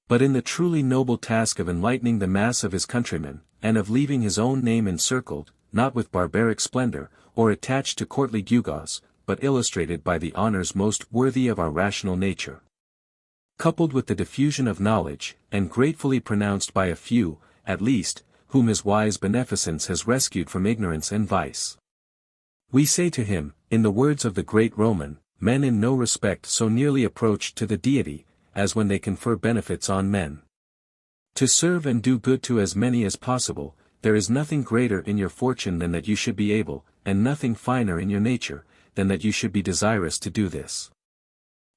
but in the truly noble task of enlightening the mass of his countrymen, and of leaving his own name encircled, not with barbaric splendor, or attached to courtly gewgaws, but illustrated by the honors most worthy of our rational nature, coupled with the diffusion of knowledge, and gratefully pronounced by a few, at least, whom his wise beneficence has rescued from ignorance and vice. We say to him, in the words of the great Roman, men in no respect so nearly approach to the deity, as when they confer benefits on men. To serve and do good to as many as possible, there is nothing greater in your fortune than that you should be able, and nothing finer in your nature, than that you should be desirous to do this.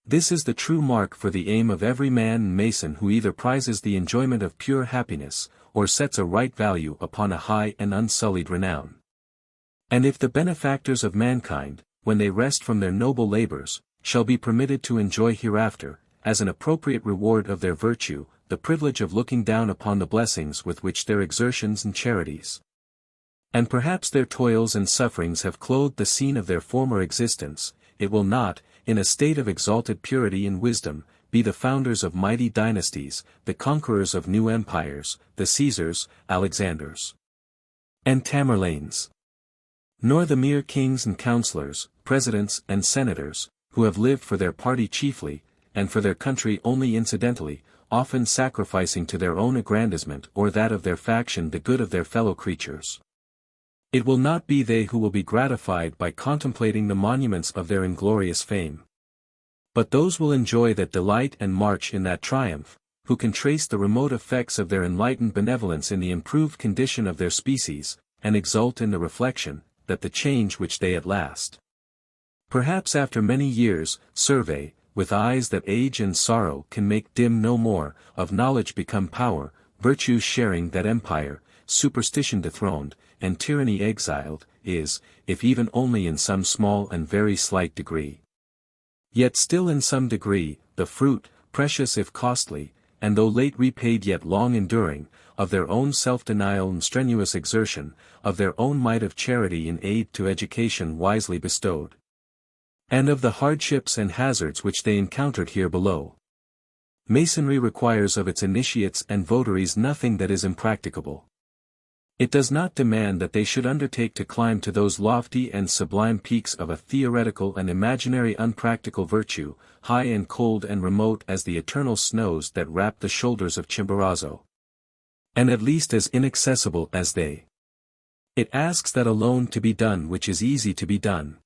This is the true mark for the aim of every man and mason who either prizes the enjoyment of pure happiness, or sets a right value upon a high and unsullied renown. And if the benefactors of mankind, when they rest from their noble labors, shall be permitted to enjoy hereafter, as an appropriate reward of their virtue, the privilege of looking down upon the blessings with which their exertions and charities, and perhaps their toils and sufferings have clothed the scene of their former existence, it will not, in a state of exalted purity and wisdom, be the founders of mighty dynasties, the conquerors of new empires, the Caesars, Alexanders, and Tamerlanes, nor the mere kings and councillors, presidents and senators, who have lived for their party chiefly, and for their country only incidentally, often sacrificing to their own aggrandizement or that of their faction the good of their fellow creatures. It will not be they who will be gratified by contemplating the monuments of their inglorious fame, but those will enjoy that delight and march in that triumph, who can trace the remote effects of their enlightened benevolence in the improved condition of their species, and exult in the reflection, that the change which they at last, perhaps after many years, survey, with eyes that age and sorrow can make dim no more, of knowledge become power, virtue sharing that empire, superstition dethroned, and tyranny exiled, is, if even only in some small and very slight degree, yet still in some degree, the fruit, precious if costly, and though late repaid yet long enduring, of their own self-denial and strenuous exertion, of their own might of charity in aid to education wisely bestowed, and of the hardships and hazards which they encountered here below. Masonry requires of its initiates and votaries nothing that is impracticable. It does not demand that they should undertake to climb to those lofty and sublime peaks of a theoretical and imaginary unpractical virtue, high and cold and remote as the eternal snows that wrap the shoulders of Chimborazo, and at least as inaccessible as they. It asks that alone to be done which is easy to be done.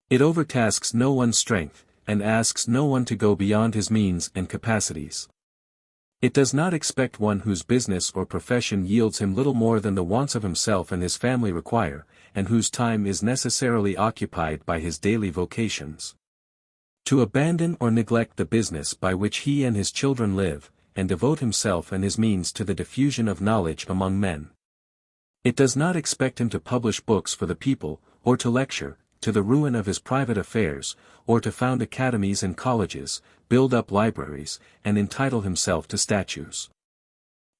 It overtasks no one's strength, and asks no one to go beyond his means and capacities. It does not expect one whose business or profession yields him little more than the wants of himself and his family require, and whose time is necessarily occupied by his daily vocations, to abandon or neglect the business by which he and his children live, and devote himself and his means to the diffusion of knowledge among men. It does not expect him to publish books for the people, or to lecture, to the ruin of his private affairs, or to found academies and colleges, build up libraries, and entitle himself to statues.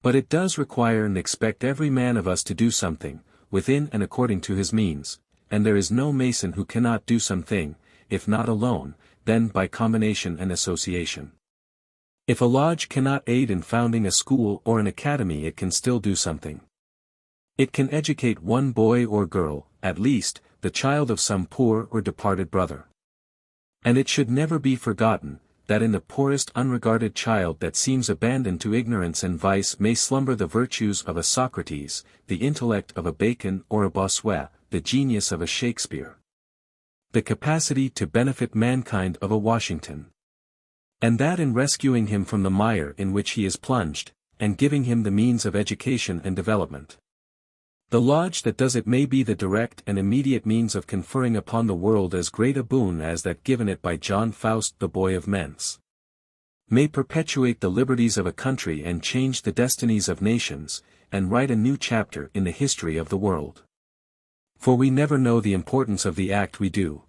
But it does require and expect every man of us to do something, within and according to his means, and there is no Mason who cannot do something, if not alone, then by combination and association. If a lodge cannot aid in founding a school or an academy, it can still do something. It can educate one boy or girl, at least, the child of some poor or departed brother. And it should never be forgotten, that in the poorest unregarded child that seems abandoned to ignorance and vice may slumber the virtues of a Socrates, the intellect of a Bacon or a Bossuet, the genius of a Shakespeare, the capacity to benefit mankind of a Washington. And that in rescuing him from the mire in which he is plunged, and giving him the means of education and development. The lodge that does it may be the direct and immediate means of conferring upon the world as great a boon as that given it by John Faust the boy of Mentz. May perpetuate the liberties of a country and change the destinies of nations, and write a new chapter in the history of the world. For we never know the importance of the act we do.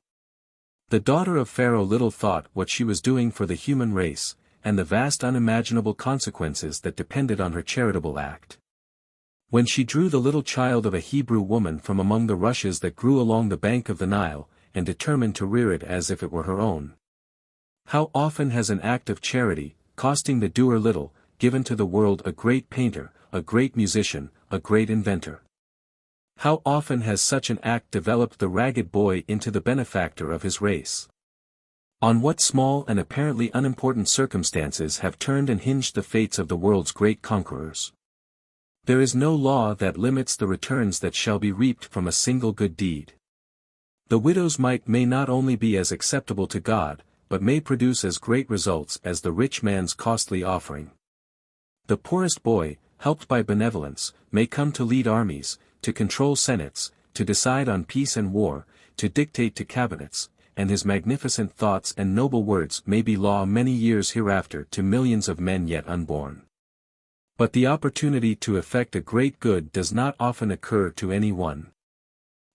The daughter of Pharaoh little thought what she was doing for the human race, and the vast unimaginable consequences that depended on her charitable act. When she drew the little child of a Hebrew woman from among the rushes that grew along the bank of the Nile, and determined to rear it as if it were her own. How often has an act of charity, costing the doer little, given to the world a great painter, a great musician, a great inventor? How often has such an act developed the ragged boy into the benefactor of his race? On what small and apparently unimportant circumstances have turned and hinged the fates of the world's great conquerors? There is no law that limits the returns that shall be reaped from a single good deed. The widow's mite may not only be as acceptable to God, but may produce as great results as the rich man's costly offering. The poorest boy, helped by benevolence, may come to lead armies, to control senates, to decide on peace and war, to dictate to cabinets, and his magnificent thoughts and noble words may be law many years hereafter to millions of men yet unborn. But the opportunity to effect a great good does not often occur to any one.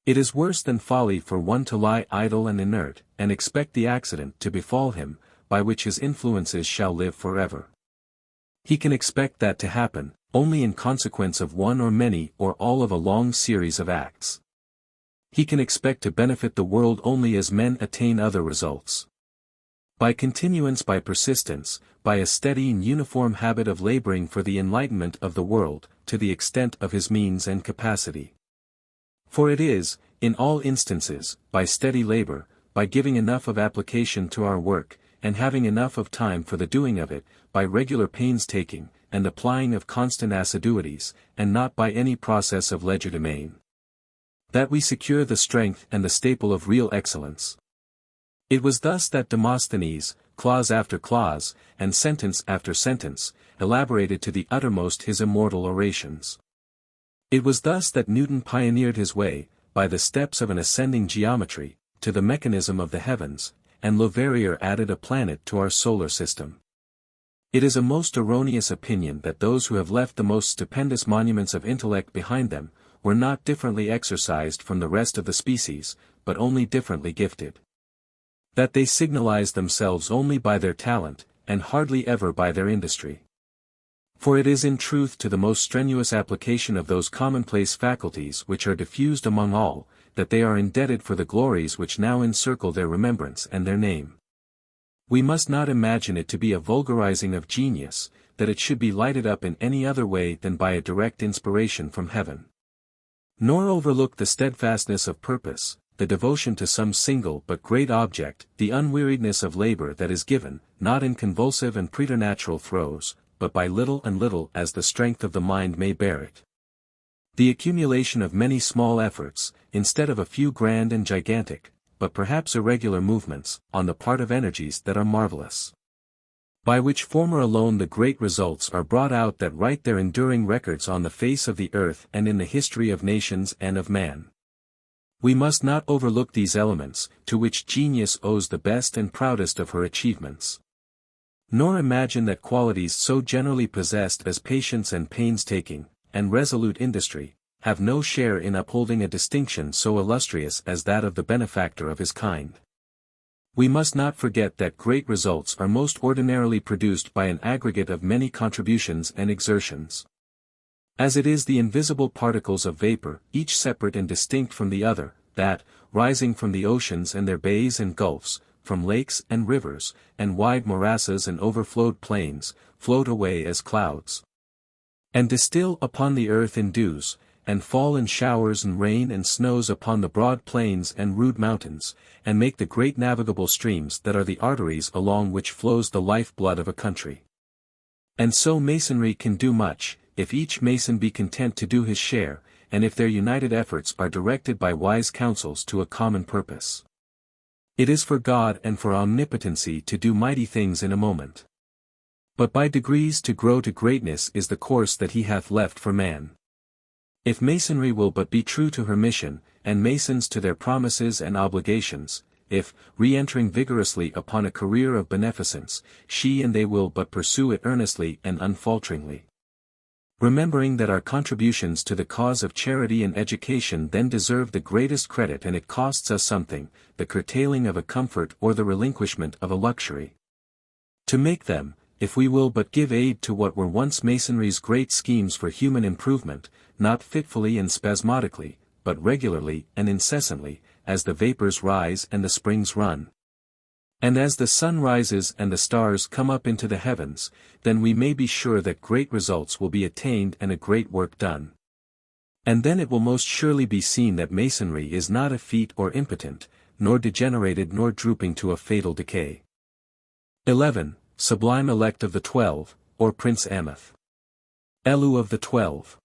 It is worse than folly for one to lie idle and inert, and expect the accident to befall him, by which his influences shall live forever. He can expect that to happen, only in consequence of one or many or all of a long series of acts. He can expect to benefit the world only as men attain other results. By continuance, by persistence, by a steady and uniform habit of laboring for the enlightenment of the world, to the extent of his means and capacity. For it is, in all instances, by steady labor, by giving enough of application to our work, and having enough of time for the doing of it, by regular painstaking, and applying of constant assiduities, and not by any process of legerdemain, that we secure the strength and the staple of real excellence. It was thus that Demosthenes, clause after clause, and sentence after sentence, elaborated to the uttermost his immortal orations. It was thus that Newton pioneered his way, by the steps of an ascending geometry, to the mechanism of the heavens, and Leverrier added a planet to our solar system. It is a most erroneous opinion that those who have left the most stupendous monuments of intellect behind them, were not differently exercised from the rest of the species, but only differently gifted. That they signalize themselves only by their talent, and hardly ever by their industry. For it is in truth to the most strenuous application of those commonplace faculties which are diffused among all, that they are indebted for the glories which now encircle their remembrance and their name. We must not imagine it to be a vulgarizing of genius, that it should be lighted up in any other way than by a direct inspiration from heaven. Nor overlook the steadfastness of purpose, the devotion to some single but great object, the unweariedness of labor that is given, not in convulsive and preternatural throes, but by little and little as the strength of the mind may bear it. The accumulation of many small efforts, instead of a few grand and gigantic, but perhaps irregular movements, on the part of energies that are marvelous. By which former alone the great results are brought out that write their enduring records on the face of the earth and in the history of nations and of man. We must not overlook these elements, to which genius owes the best and proudest of her achievements. Nor imagine that qualities so generally possessed as patience and painstaking, and resolute industry, have no share in upholding a distinction so illustrious as that of the benefactor of his kind. We must not forget that great results are most ordinarily produced by an aggregate of many contributions and exertions. As it is the invisible particles of vapor, each separate and distinct from the other, that, rising from the oceans and their bays and gulfs, from lakes and rivers, and wide morasses and overflowed plains, float away as clouds, and distill upon the earth in dews, and fall in showers and rain and snows upon the broad plains and rude mountains, and make the great navigable streams that are the arteries along which flows the life-blood of a country. And so Masonry can do much, if each Mason be content to do his share, and if their united efforts are directed by wise counsels to a common purpose. It is for God and for omnipotency to do mighty things in a moment. But by degrees to grow to greatness is the course that he hath left for man. If Masonry will but be true to her mission, and Masons to their promises and obligations, if, re-entering vigorously upon a career of beneficence, she and they will but pursue it earnestly and unfalteringly. Remembering that our contributions to the cause of charity and education then deserve the greatest credit and it costs us something, the curtailing of a comfort or the relinquishment of a luxury. To make them, if we will but give aid to what were once Masonry's great schemes for human improvement, not fitfully and spasmodically, but regularly and incessantly, as the vapors rise and the springs run. And as the sun rises and the stars come up into the heavens, then we may be sure that great results will be attained and a great work done. And then it will most surely be seen that Masonry is not effete or impotent, nor degenerated nor drooping to a fatal decay. 11. Sublime Elect of the 12, or Prince Ameth. Elu of the 12.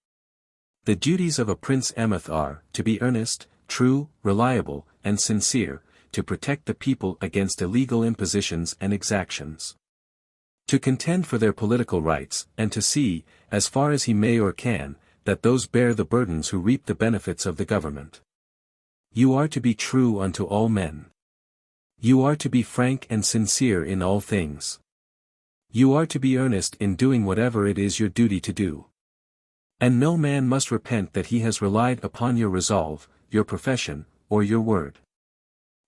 The duties of a Prince Ameth are, to be earnest, true, reliable, and sincere, to protect the people against illegal impositions and exactions. To contend for their political rights, and to see, as far as he may or can, that those bear the burdens who reap the benefits of the government. You are to be true unto all men. You are to be frank and sincere in all things. You are to be earnest in doing whatever it is your duty to do. And no man must repent that he has relied upon your resolve, your profession, or your word.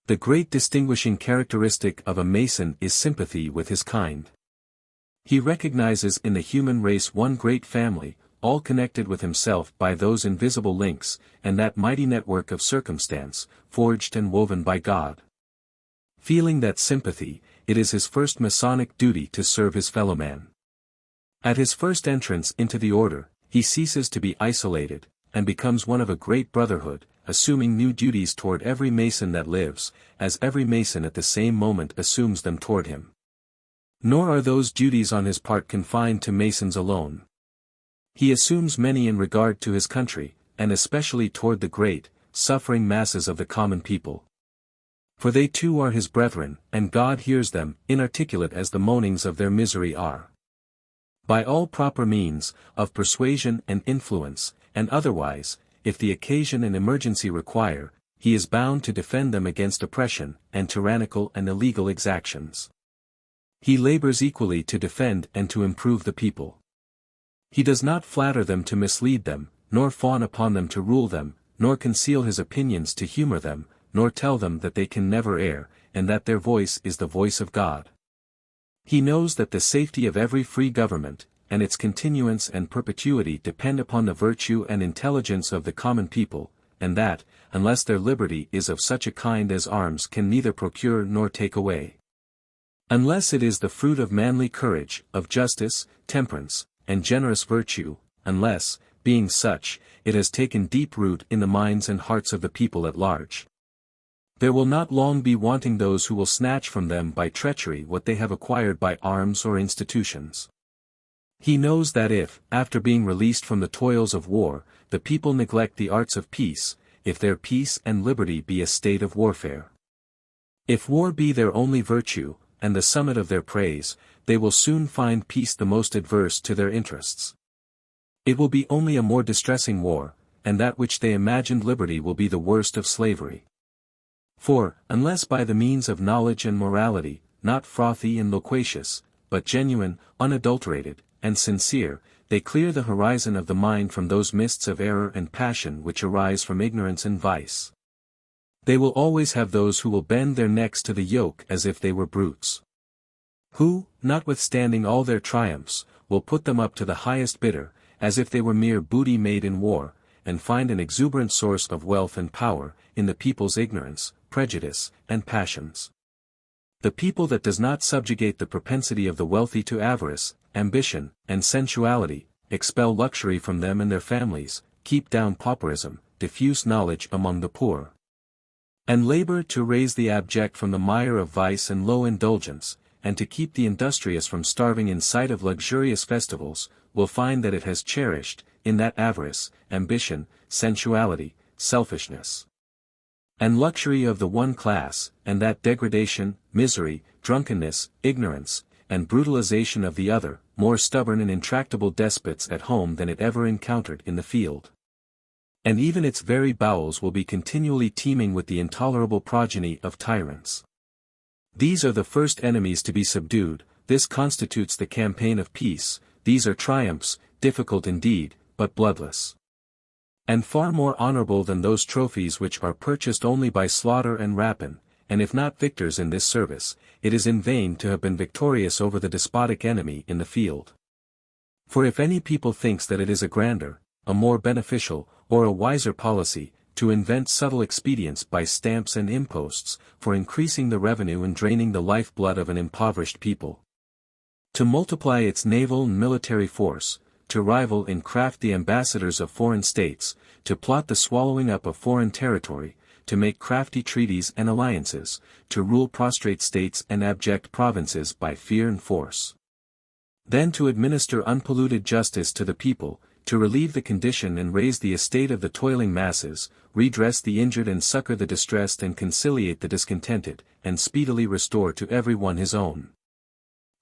The great distinguishing characteristic of a Mason is sympathy with his kind. He recognizes in the human race one great family, all connected with himself by those invisible links, and that mighty network of circumstance, forged and woven by God. Feeling that sympathy, it is his first Masonic duty to serve his fellowman. At his first entrance into the order, he ceases to be isolated, and becomes one of a great brotherhood, assuming new duties toward every Mason that lives, as every Mason at the same moment assumes them toward him. Nor are those duties on his part confined to Masons alone. He assumes many in regard to his country, and especially toward the great, suffering masses of the common people. For they too are his brethren, and God hears them, inarticulate as the moanings of their misery are. By all proper means, of persuasion and influence, and otherwise, if the occasion and emergency require, he is bound to defend them against oppression, and tyrannical and illegal exactions. He labors equally to defend and to improve the people. He does not flatter them to mislead them, nor fawn upon them to rule them, nor conceal his opinions to humor them, nor tell them that they can never err, and that their voice is the voice of God. He knows that the safety of every free government, and its continuance and perpetuity depend upon the virtue and intelligence of the common people, and that, unless their liberty is of such a kind as arms can neither procure nor take away. Unless it is the fruit of manly courage, of justice, temperance, and generous virtue, unless, being such, it has taken deep root in the minds and hearts of the people at large. There will not long be wanting those who will snatch from them by treachery what they have acquired by arms or institutions. He knows that if, after being released from the toils of war, the people neglect the arts of peace, if their peace and liberty be a state of warfare. If war be their only virtue, and the summit of their praise, they will soon find peace the most adverse to their interests. It will be only a more distressing war, and that which they imagined liberty will be the worst of slavery. For, unless by the means of knowledge and morality, not frothy and loquacious, but genuine, unadulterated, and sincere, they clear the horizon of the mind from those mists of error and passion which arise from ignorance and vice, they will always have those who will bend their necks to the yoke as if they were brutes. Who, notwithstanding all their triumphs, will put them up to the highest bidder, as if they were mere booty made in war, and find an exuberant source of wealth and power, in the people's ignorance, prejudice, and passions. The people that does not subjugate the propensity of the wealthy to avarice, ambition, and sensuality, expel luxury from them and their families, keep down pauperism, diffuse knowledge among the poor. And labor to raise the abject from the mire of vice and low indulgence, and to keep the industrious from starving in sight of luxurious festivals, will find that it has cherished, in that avarice, ambition, sensuality, selfishness, and luxury of the one class, and that degradation, misery, drunkenness, ignorance, and brutalization of the other, more stubborn and intractable despots at home than it ever encountered in the field. And even its very bowels will be continually teeming with the intolerable progeny of tyrants. These are the first enemies to be subdued, this constitutes the campaign of peace, these are triumphs, difficult indeed, but bloodless. And far more honorable than those trophies which are purchased only by slaughter and rapine, and if not victors in this service, it is in vain to have been victorious over the despotic enemy in the field. For if any people thinks that it is a grander, a more beneficial, or a wiser policy, to invent subtle expedients by stamps and imposts, for increasing the revenue and draining the lifeblood of an impoverished people, to multiply its naval and military force, to rival in craft the ambassadors of foreign states, to plot the swallowing up of foreign territory, to make crafty treaties and alliances, to rule prostrate states and abject provinces by fear and force. Then to administer unpolluted justice to the people, to relieve the condition and raise the estate of the toiling masses, redress the injured and succor the distressed and conciliate the discontented, and speedily restore to every one his own.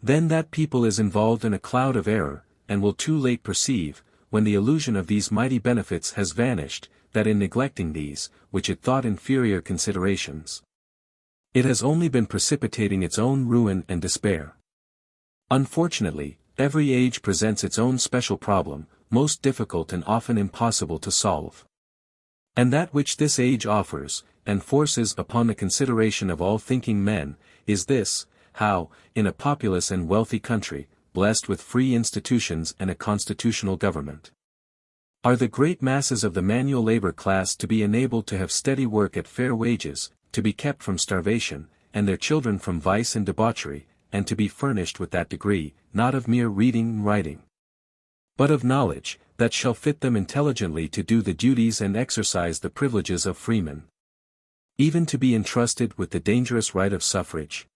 Then that people is involved in a cloud of error, and will too late perceive, when the illusion of these mighty benefits has vanished, that in neglecting these, which it thought inferior considerations, it has only been precipitating its own ruin and despair. Unfortunately, every age presents its own special problem, most difficult and often impossible to solve. And that which this age offers, and forces upon the consideration of all thinking men, is this: how, in a populous and wealthy country, blessed with free institutions and a constitutional government, are the great masses of the manual labor class to be enabled to have steady work at fair wages, to be kept from starvation, and their children from vice and debauchery, and to be furnished with that degree, not of mere reading and writing, but of knowledge, that shall fit them intelligently to do the duties and exercise the privileges of freemen, even to be entrusted with the dangerous right of suffrage.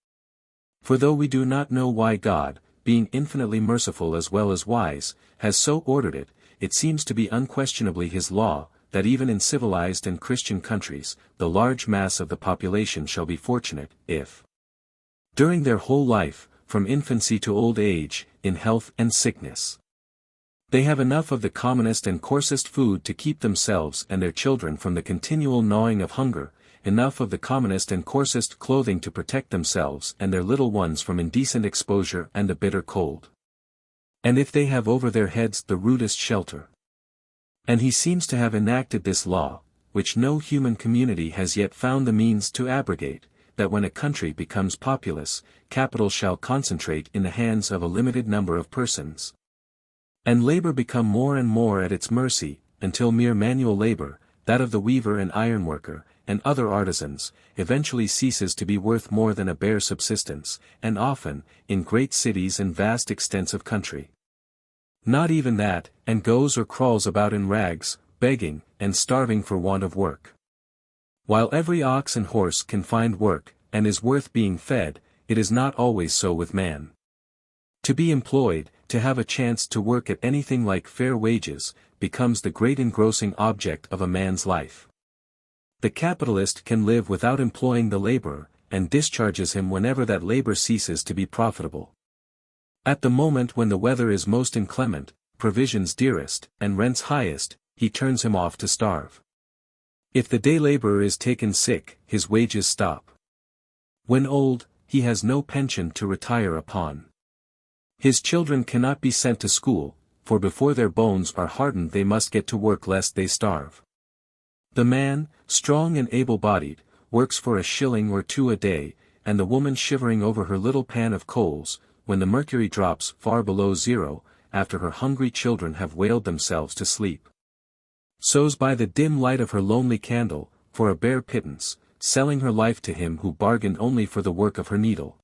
For though we do not know why God, being infinitely merciful as well as wise, has so ordered it, it seems to be unquestionably his law, that even in civilized and Christian countries, the large mass of the population shall be fortunate, if, during their whole life, from infancy to old age, in health and sickness, they have enough of the commonest and coarsest food to keep themselves and their children from the continual gnawing of hunger, enough of the commonest and coarsest clothing to protect themselves and their little ones from indecent exposure and the bitter cold, and if they have over their heads the rudest shelter. And he seems to have enacted this law, which no human community has yet found the means to abrogate, that when a country becomes populous, capital shall concentrate in the hands of a limited number of persons, and labor become more and more at its mercy, until mere manual labor, that of the weaver and ironworker, and other artisans, eventually ceases to be worth more than a bare subsistence, and often, in great cities and vast extents of country, not even that, and goes or crawls about in rags, begging, and starving for want of work. While every ox and horse can find work, and is worth being fed, it is not always so with man. To be employed, to have a chance to work at anything like fair wages, becomes the great engrossing object of a man's life. The capitalist can live without employing the laborer, and discharges him whenever that labor ceases to be profitable. At the moment when the weather is most inclement, provisions dearest, and rents highest, he turns him off to starve. If the day laborer is taken sick, his wages stop. When old, he has no pension to retire upon. His children cannot be sent to school, for before their bones are hardened they must get to work lest they starve. The man, strong and able-bodied, works for a shilling or two a day, and the woman shivering over her little pan of coals, when the mercury drops far below zero, after her hungry children have wailed themselves to sleep, sews by the dim light of her lonely candle, for a bare pittance, selling her life to him who bargained only for the work of her needle.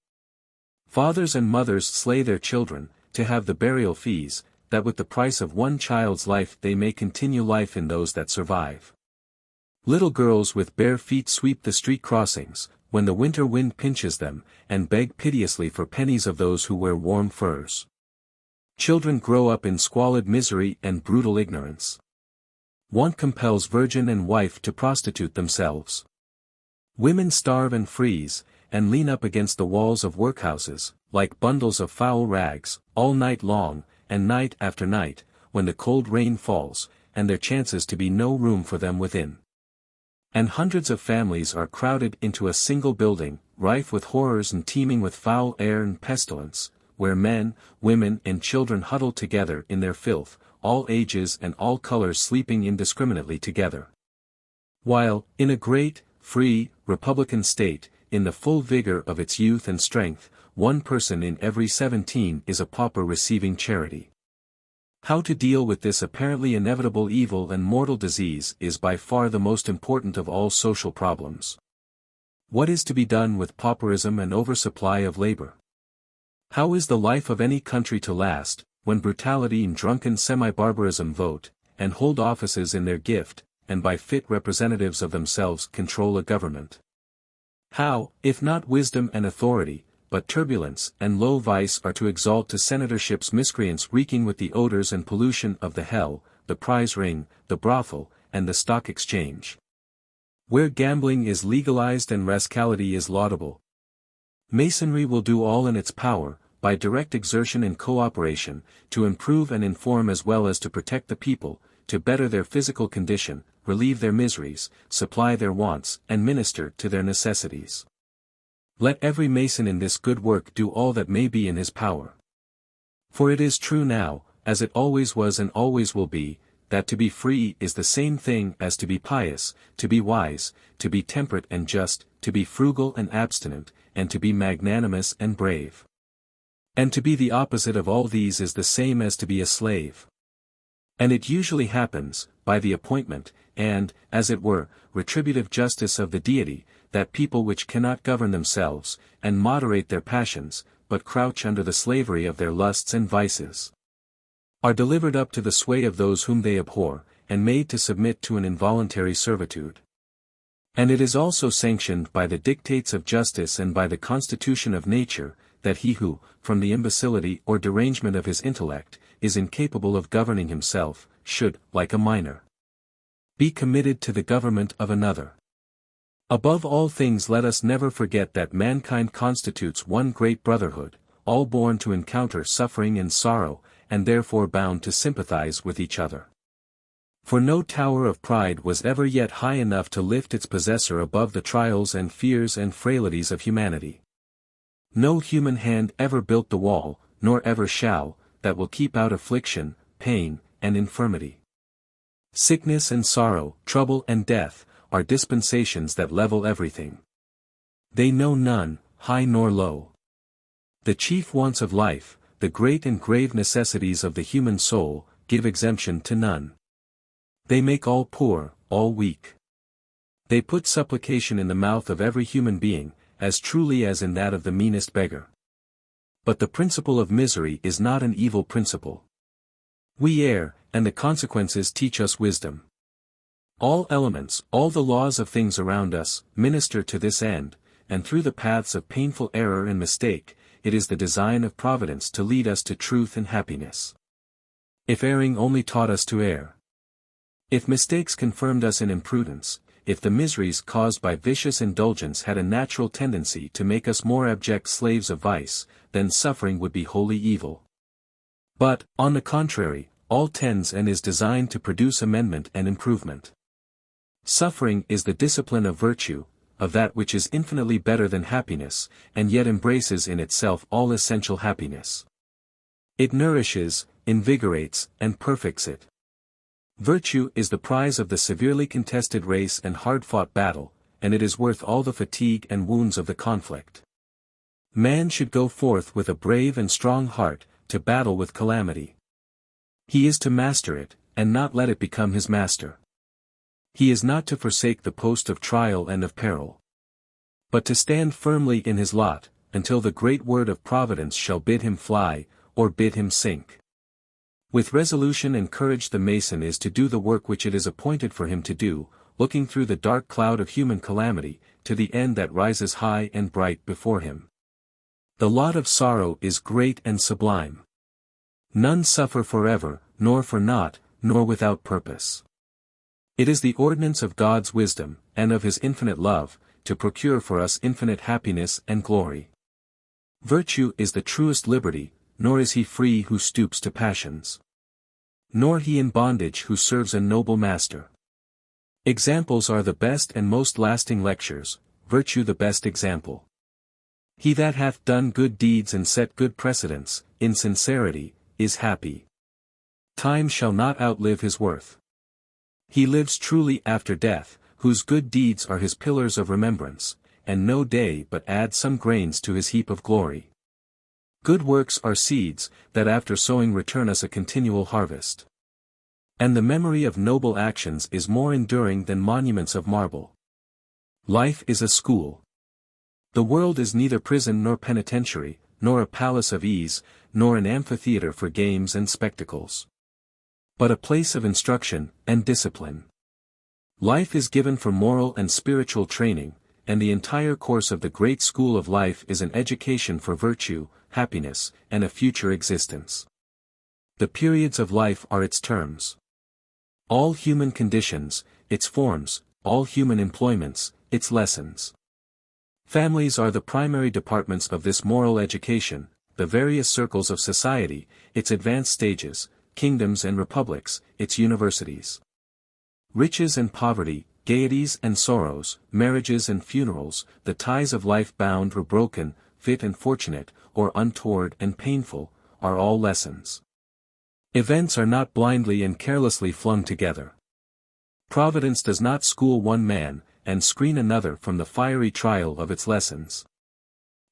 Fathers and mothers slay their children, to have the burial fees, that with the price of one child's life they may continue life in those that survive. Little girls with bare feet sweep the street crossings, when the winter wind pinches them, and beg piteously for pennies of those who wear warm furs. Children grow up in squalid misery and brutal ignorance. Want compels virgin and wife to prostitute themselves. Women starve and freeze, and lean up against the walls of workhouses, like bundles of foul rags, all night long, and night after night, when the cold rain falls, and there chances to be no room for them within. And hundreds of families are crowded into a single building, rife with horrors and teeming with foul air and pestilence, where men, women and children huddle together in their filth, all ages and all colors sleeping indiscriminately together. While, in a great, free, republican state, in the full vigor of its youth and strength, one person in every 17 is a pauper receiving charity. How to deal with this apparently inevitable evil and mortal disease is by far the most important of all social problems. What is to be done with pauperism and oversupply of labor? How is the life of any country to last, when brutality and drunken semi-barbarism vote, and hold offices in their gift, and by fit representatives of themselves control a government? How, if not wisdom and authority, but turbulence and low vice are to exalt to senatorships miscreants reeking with the odors and pollution of the hell, the prize ring, the brothel, and the stock exchange? Where gambling is legalized and rascality is laudable. Masonry will do all in its power, by direct exertion and cooperation, to improve and inform as well as to protect the people, to better their physical condition, relieve their miseries, supply their wants, and minister to their necessities. Let every Mason in this good work do all that may be in his power. For it is true now, as it always was and always will be, that to be free is the same thing as to be pious, to be wise, to be temperate and just, to be frugal and abstinent, and to be magnanimous and brave. And to be the opposite of all these is the same as to be a slave. And it usually happens, by the appointment, and, as it were, retributive justice of the deity, that people which cannot govern themselves, and moderate their passions, but crouch under the slavery of their lusts and vices, are delivered up to the sway of those whom they abhor, and made to submit to an involuntary servitude. And it is also sanctioned by the dictates of justice and by the constitution of nature, that he who, from the imbecility or derangement of his intellect, is incapable of governing himself, should, like a minor, be committed to the government of another. Above all things let us never forget that mankind constitutes one great brotherhood, all born to encounter suffering and sorrow, and therefore bound to sympathize with each other. For no tower of pride was ever yet high enough to lift its possessor above the trials and fears and frailties of humanity. No human hand ever built the wall, nor ever shall, that will keep out affliction, pain, and infirmity. Sickness and sorrow, trouble and death, are dispensations that level everything. They know none, high nor low. The chief wants of life, the great and grave necessities of the human soul, give exemption to none. They make all poor, all weak. They put supplication in the mouth of every human being, as truly as in that of the meanest beggar. But the principle of misery is not an evil principle. We err, and the consequences teach us wisdom. All elements, all the laws of things around us, minister to this end, and through the paths of painful error and mistake, it is the design of Providence to lead us to truth and happiness. If erring only taught us to err, if mistakes confirmed us in imprudence, if the miseries caused by vicious indulgence had a natural tendency to make us more abject slaves of vice, then suffering would be wholly evil. But, on the contrary, all tends and is designed to produce amendment and improvement. Suffering is the discipline of virtue, of that which is infinitely better than happiness, and yet embraces in itself all essential happiness. It nourishes, invigorates, and perfects it. Virtue is the prize of the severely contested race and hard-fought battle, and it is worth all the fatigue and wounds of the conflict. Man should go forth with a brave and strong heart, to battle with calamity. He is to master it, and not let it become his master. He is not to forsake the post of trial and of peril, but to stand firmly in his lot, until the great word of Providence shall bid him fly, or bid him sink. With resolution and courage the Mason is to do the work which it is appointed for him to do, looking through the dark cloud of human calamity, to the end that rises high and bright before him. The lot of sorrow is great and sublime. None suffer forever, nor for naught, nor without purpose. It is the ordinance of God's wisdom, and of his infinite love, to procure for us infinite happiness and glory. Virtue is the truest liberty, nor is he free who stoops to passions. Nor he in bondage who serves a noble master. Examples are the best and most lasting lectures, virtue the best example. He that hath done good deeds and set good precedents, in sincerity, is happy. Time shall not outlive his worth. He lives truly after death, whose good deeds are his pillars of remembrance, and no day but adds some grains to his heap of glory. Good works are seeds, that after sowing return us a continual harvest. And the memory of noble actions is more enduring than monuments of marble. Life is a school. The world is neither prison nor penitentiary, nor a palace of ease, nor an amphitheater for games and spectacles. But a place of instruction and discipline. Life is given for moral and spiritual training, and the entire course of the great school of life is an education for virtue, happiness, and a future existence. The periods of life are its terms. All human conditions, its forms, all human employments, its lessons. Families are the primary departments of this moral education, the various circles of society, its advanced stages, kingdoms and republics, its universities. Riches and poverty, gaieties and sorrows, marriages and funerals, the ties of life bound or broken, fit and fortunate, or untoward and painful, are all lessons. Events are not blindly and carelessly flung together. Providence does not school one man, and screen another from the fiery trial of its lessons.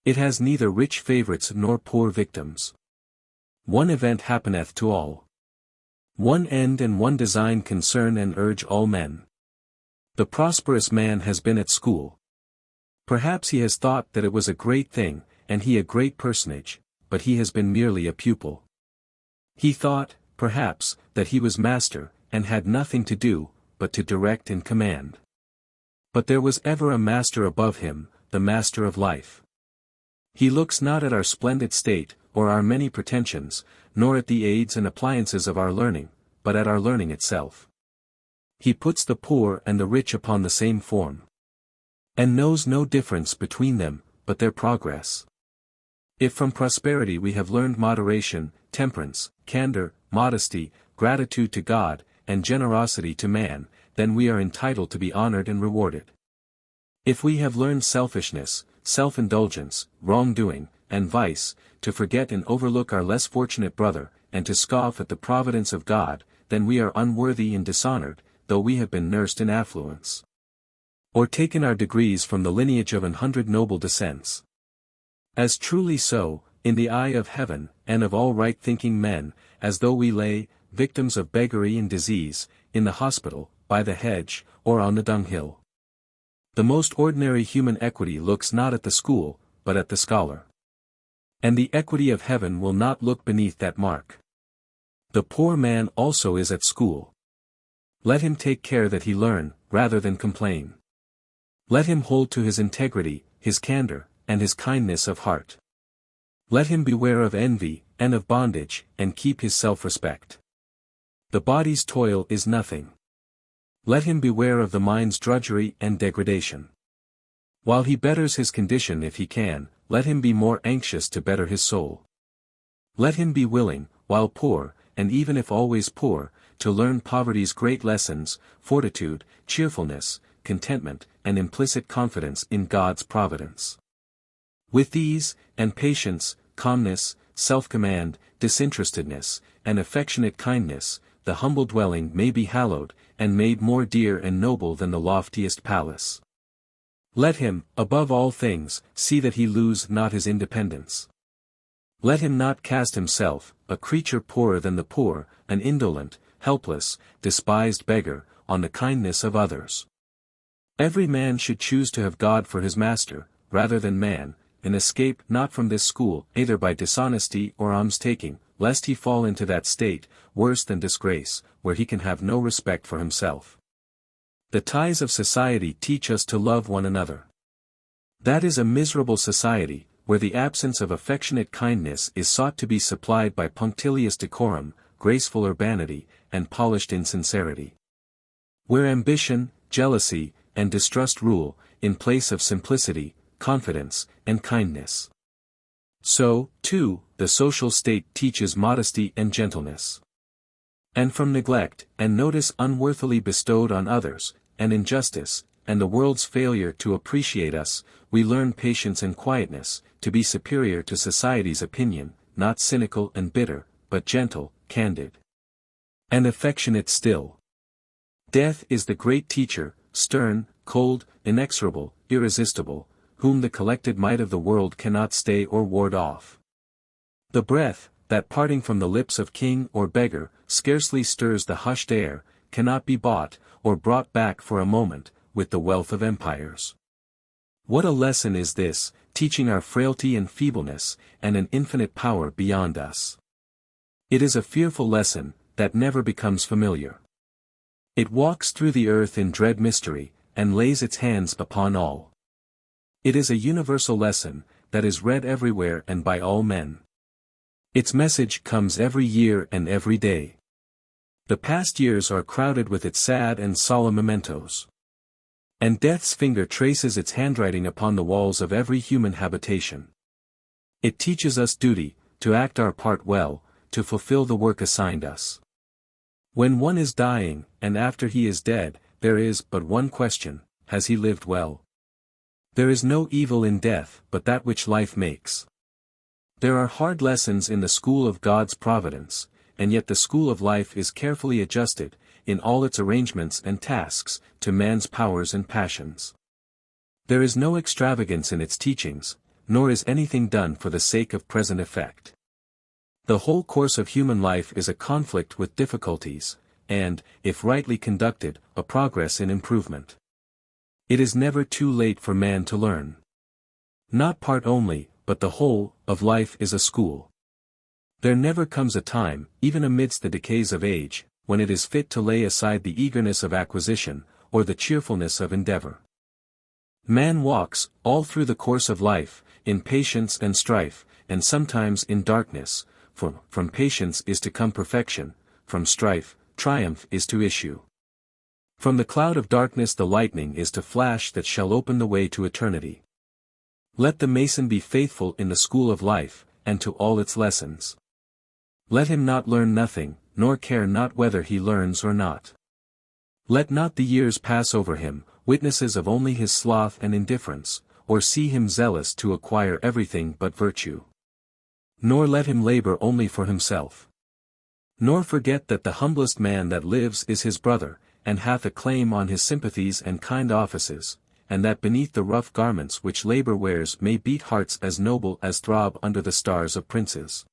It has neither rich favorites nor poor victims. One event happeneth to all. One end and one design concern and urge all men. The prosperous man has been at school. Perhaps he has thought that it was a great thing, and he a great personage, but he has been merely a pupil. He thought, perhaps, that he was master, and had nothing to do, but to direct and command. But there was ever a master above him, the master of life. He looks not at our splendid state, or our many pretensions, nor at the aids and appliances of our learning, but at our learning itself. He puts the poor and the rich upon the same form, and knows no difference between them, but their progress. If from prosperity we have learned moderation, temperance, candor, modesty, gratitude to God, and generosity to man, then we are entitled to be honored and rewarded. If we have learned selfishness, self-indulgence, wrongdoing, and vice, to forget and overlook our less fortunate brother, and to scoff at the providence of God, then we are unworthy and dishonored, though we have been nursed in affluence, or taken our degrees from the lineage of 100 noble descents. As truly so, in the eye of heaven, and of all right-thinking men, as though we lay, victims of beggary and disease, in the hospital, by the hedge, or on the dunghill. The most ordinary human equity looks not at the school, but at the scholar. And the equity of heaven will not look beneath that mark. The poor man also is at school. Let him take care that he learn, rather than complain. Let him hold to his integrity, his candor, and his kindness of heart. Let him beware of envy, and of bondage, and keep his self-respect. The body's toil is nothing. Let him beware of the mind's drudgery and degradation. While he betters his condition if he can, let him be more anxious to better his soul. Let him be willing, while poor, and even if always poor, to learn poverty's great lessons, fortitude, cheerfulness, contentment, and implicit confidence in God's providence. With these, and patience, calmness, self-command, disinterestedness, and affectionate kindness, the humble dwelling may be hallowed, and made more dear and noble than the loftiest palace. Let him, above all things, see that he lose not his independence. Let him not cast himself, a creature poorer than the poor, an indolent, helpless, despised beggar, on the kindness of others. Every man should choose to have God for his master, rather than man, and escape not from this school either by dishonesty or alms-taking, lest he fall into that state, worse than disgrace, where he can have no respect for himself. The ties of society teach us to love one another. That is a miserable society, where the absence of affectionate kindness is sought to be supplied by punctilious decorum, graceful urbanity, and polished insincerity. Where ambition, jealousy, and distrust rule, in place of simplicity, confidence, and kindness. So, too, the social state teaches modesty and gentleness. And from neglect, and notice unworthily bestowed on others, and injustice, and the world's failure to appreciate us, we learn patience and quietness, to be superior to society's opinion, not cynical and bitter, but gentle, candid, and affectionate still. Death is the great teacher, stern, cold, inexorable, irresistible, whom the collected might of the world cannot stay or ward off. The breath, that parting from the lips of king or beggar, scarcely stirs the hushed air, cannot be bought, or brought back for a moment, with the wealth of empires. What a lesson is this, teaching our frailty and feebleness, and an infinite power beyond us. It is a fearful lesson, that never becomes familiar. It walks through the earth in dread mystery, and lays its hands upon all. It is a universal lesson, that is read everywhere and by all men. Its message comes every year and every day. The past years are crowded with its sad and solemn mementos. And death's finger traces its handwriting upon the walls of every human habitation. It teaches us duty, to act our part well, to fulfill the work assigned us. When one is dying, and after he is dead, there is but one question: has he lived well? There is no evil in death but that which life makes. There are hard lessons in the school of God's providence, and yet the school of life is carefully adjusted, in all its arrangements and tasks, to man's powers and passions. There is no extravagance in its teachings, nor is anything done for the sake of present effect. The whole course of human life is a conflict with difficulties, and, if rightly conducted, a progress in improvement. It is never too late for man to learn. Not part only, but the whole, of life is a school. There never comes a time, even amidst the decays of age, when it is fit to lay aside the eagerness of acquisition, or the cheerfulness of endeavor. Man walks, all through the course of life, in patience and strife, and sometimes in darkness, for from patience is to come perfection, from strife, triumph is to issue. From the cloud of darkness the lightning is to flash that shall open the way to eternity. Let the Mason be faithful in the school of life, and to all its lessons. Let him not learn nothing, nor care not whether he learns or not. Let not the years pass over him, witnesses of only his sloth and indifference, or see him zealous to acquire everything but virtue. Nor let him labor only for himself. Nor forget that the humblest man that lives is his brother, and hath a claim on his sympathies and kind offices, and that beneath the rough garments which labor wears may beat hearts as noble as throb under the stars of princes.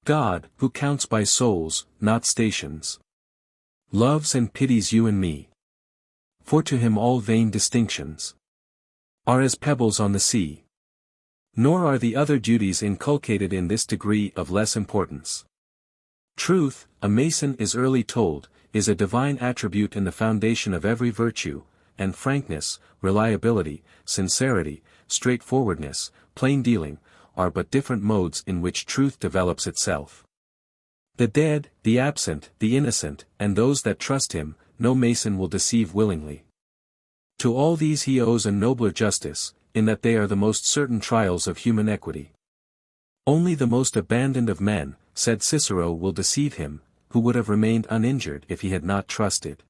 God, who counts by souls, not stations, loves and pities you and me. For to him all vain distinctions are as pebbles on the sea. Nor are the other duties inculcated in this degree of less importance. Truth, a Mason is early told, is a divine attribute in the foundation of every virtue, and frankness, reliability, sincerity, straightforwardness, plain dealing, are but different modes in which truth develops itself. The dead, the absent, the innocent, and those that trust him, no Mason will deceive willingly. To all these he owes a nobler justice, in that they are the most certain trials of human equity. Only the most abandoned of men, said Cicero, will deceive him, who would have remained uninjured if he had not trusted.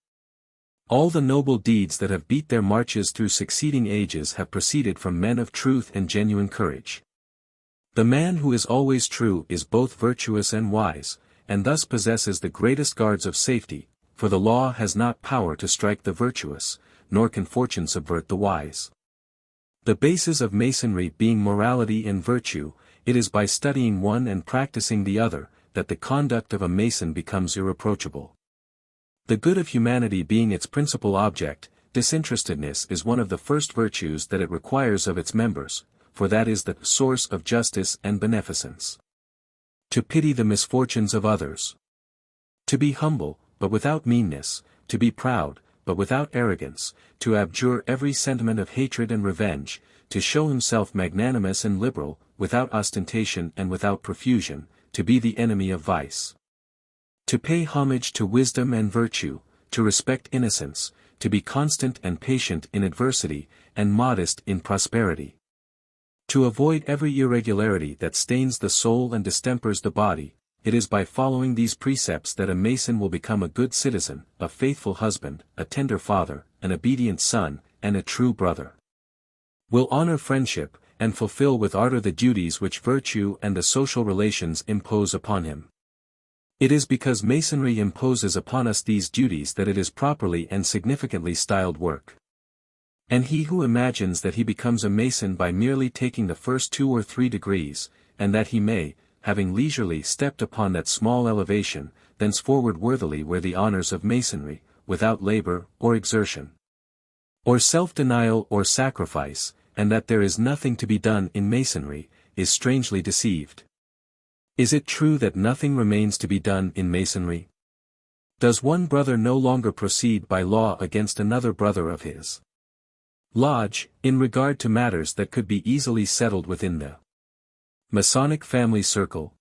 All the noble deeds that have beat their marches through succeeding ages have proceeded from men of truth and genuine courage. The man who is always true is both virtuous and wise, and thus possesses the greatest guards of safety, for the law has not power to strike the virtuous, nor can fortune subvert the wise. The basis of Masonry being morality and virtue, it is by studying one and practicing the other, that the conduct of a Mason becomes irreproachable. The good of humanity being its principal object, disinterestedness is one of the first virtues that it requires of its members, for that is the source of justice and beneficence. To pity the misfortunes of others. To be humble, but without meanness, to be proud, but without arrogance, to abjure every sentiment of hatred and revenge, to show himself magnanimous and liberal, without ostentation and without profusion, to be the enemy of vice. To pay homage to wisdom and virtue, to respect innocence, to be constant and patient in adversity, and modest in prosperity. To avoid every irregularity that stains the soul and distempers the body. It is by following these precepts that a Mason will become a good citizen, a faithful husband, a tender father, an obedient son, and a true brother. Will honor friendship, and fulfill with ardor the duties which virtue and the social relations impose upon him. It is because Masonry imposes upon us these duties that it is properly and significantly styled work. And he who imagines that he becomes a Mason by merely taking the first 2 or 3 degrees, and that he may, having leisurely stepped upon that small elevation, thenceforward worthily wear the honors of Masonry, without labor, or exertion, or self-denial or sacrifice, and that there is nothing to be done in Masonry, is strangely deceived. Is it true that nothing remains to be done in Masonry? Does one brother no longer proceed by law against another brother of his lodge, in regard to matters that could be easily settled within the Masonic family circle?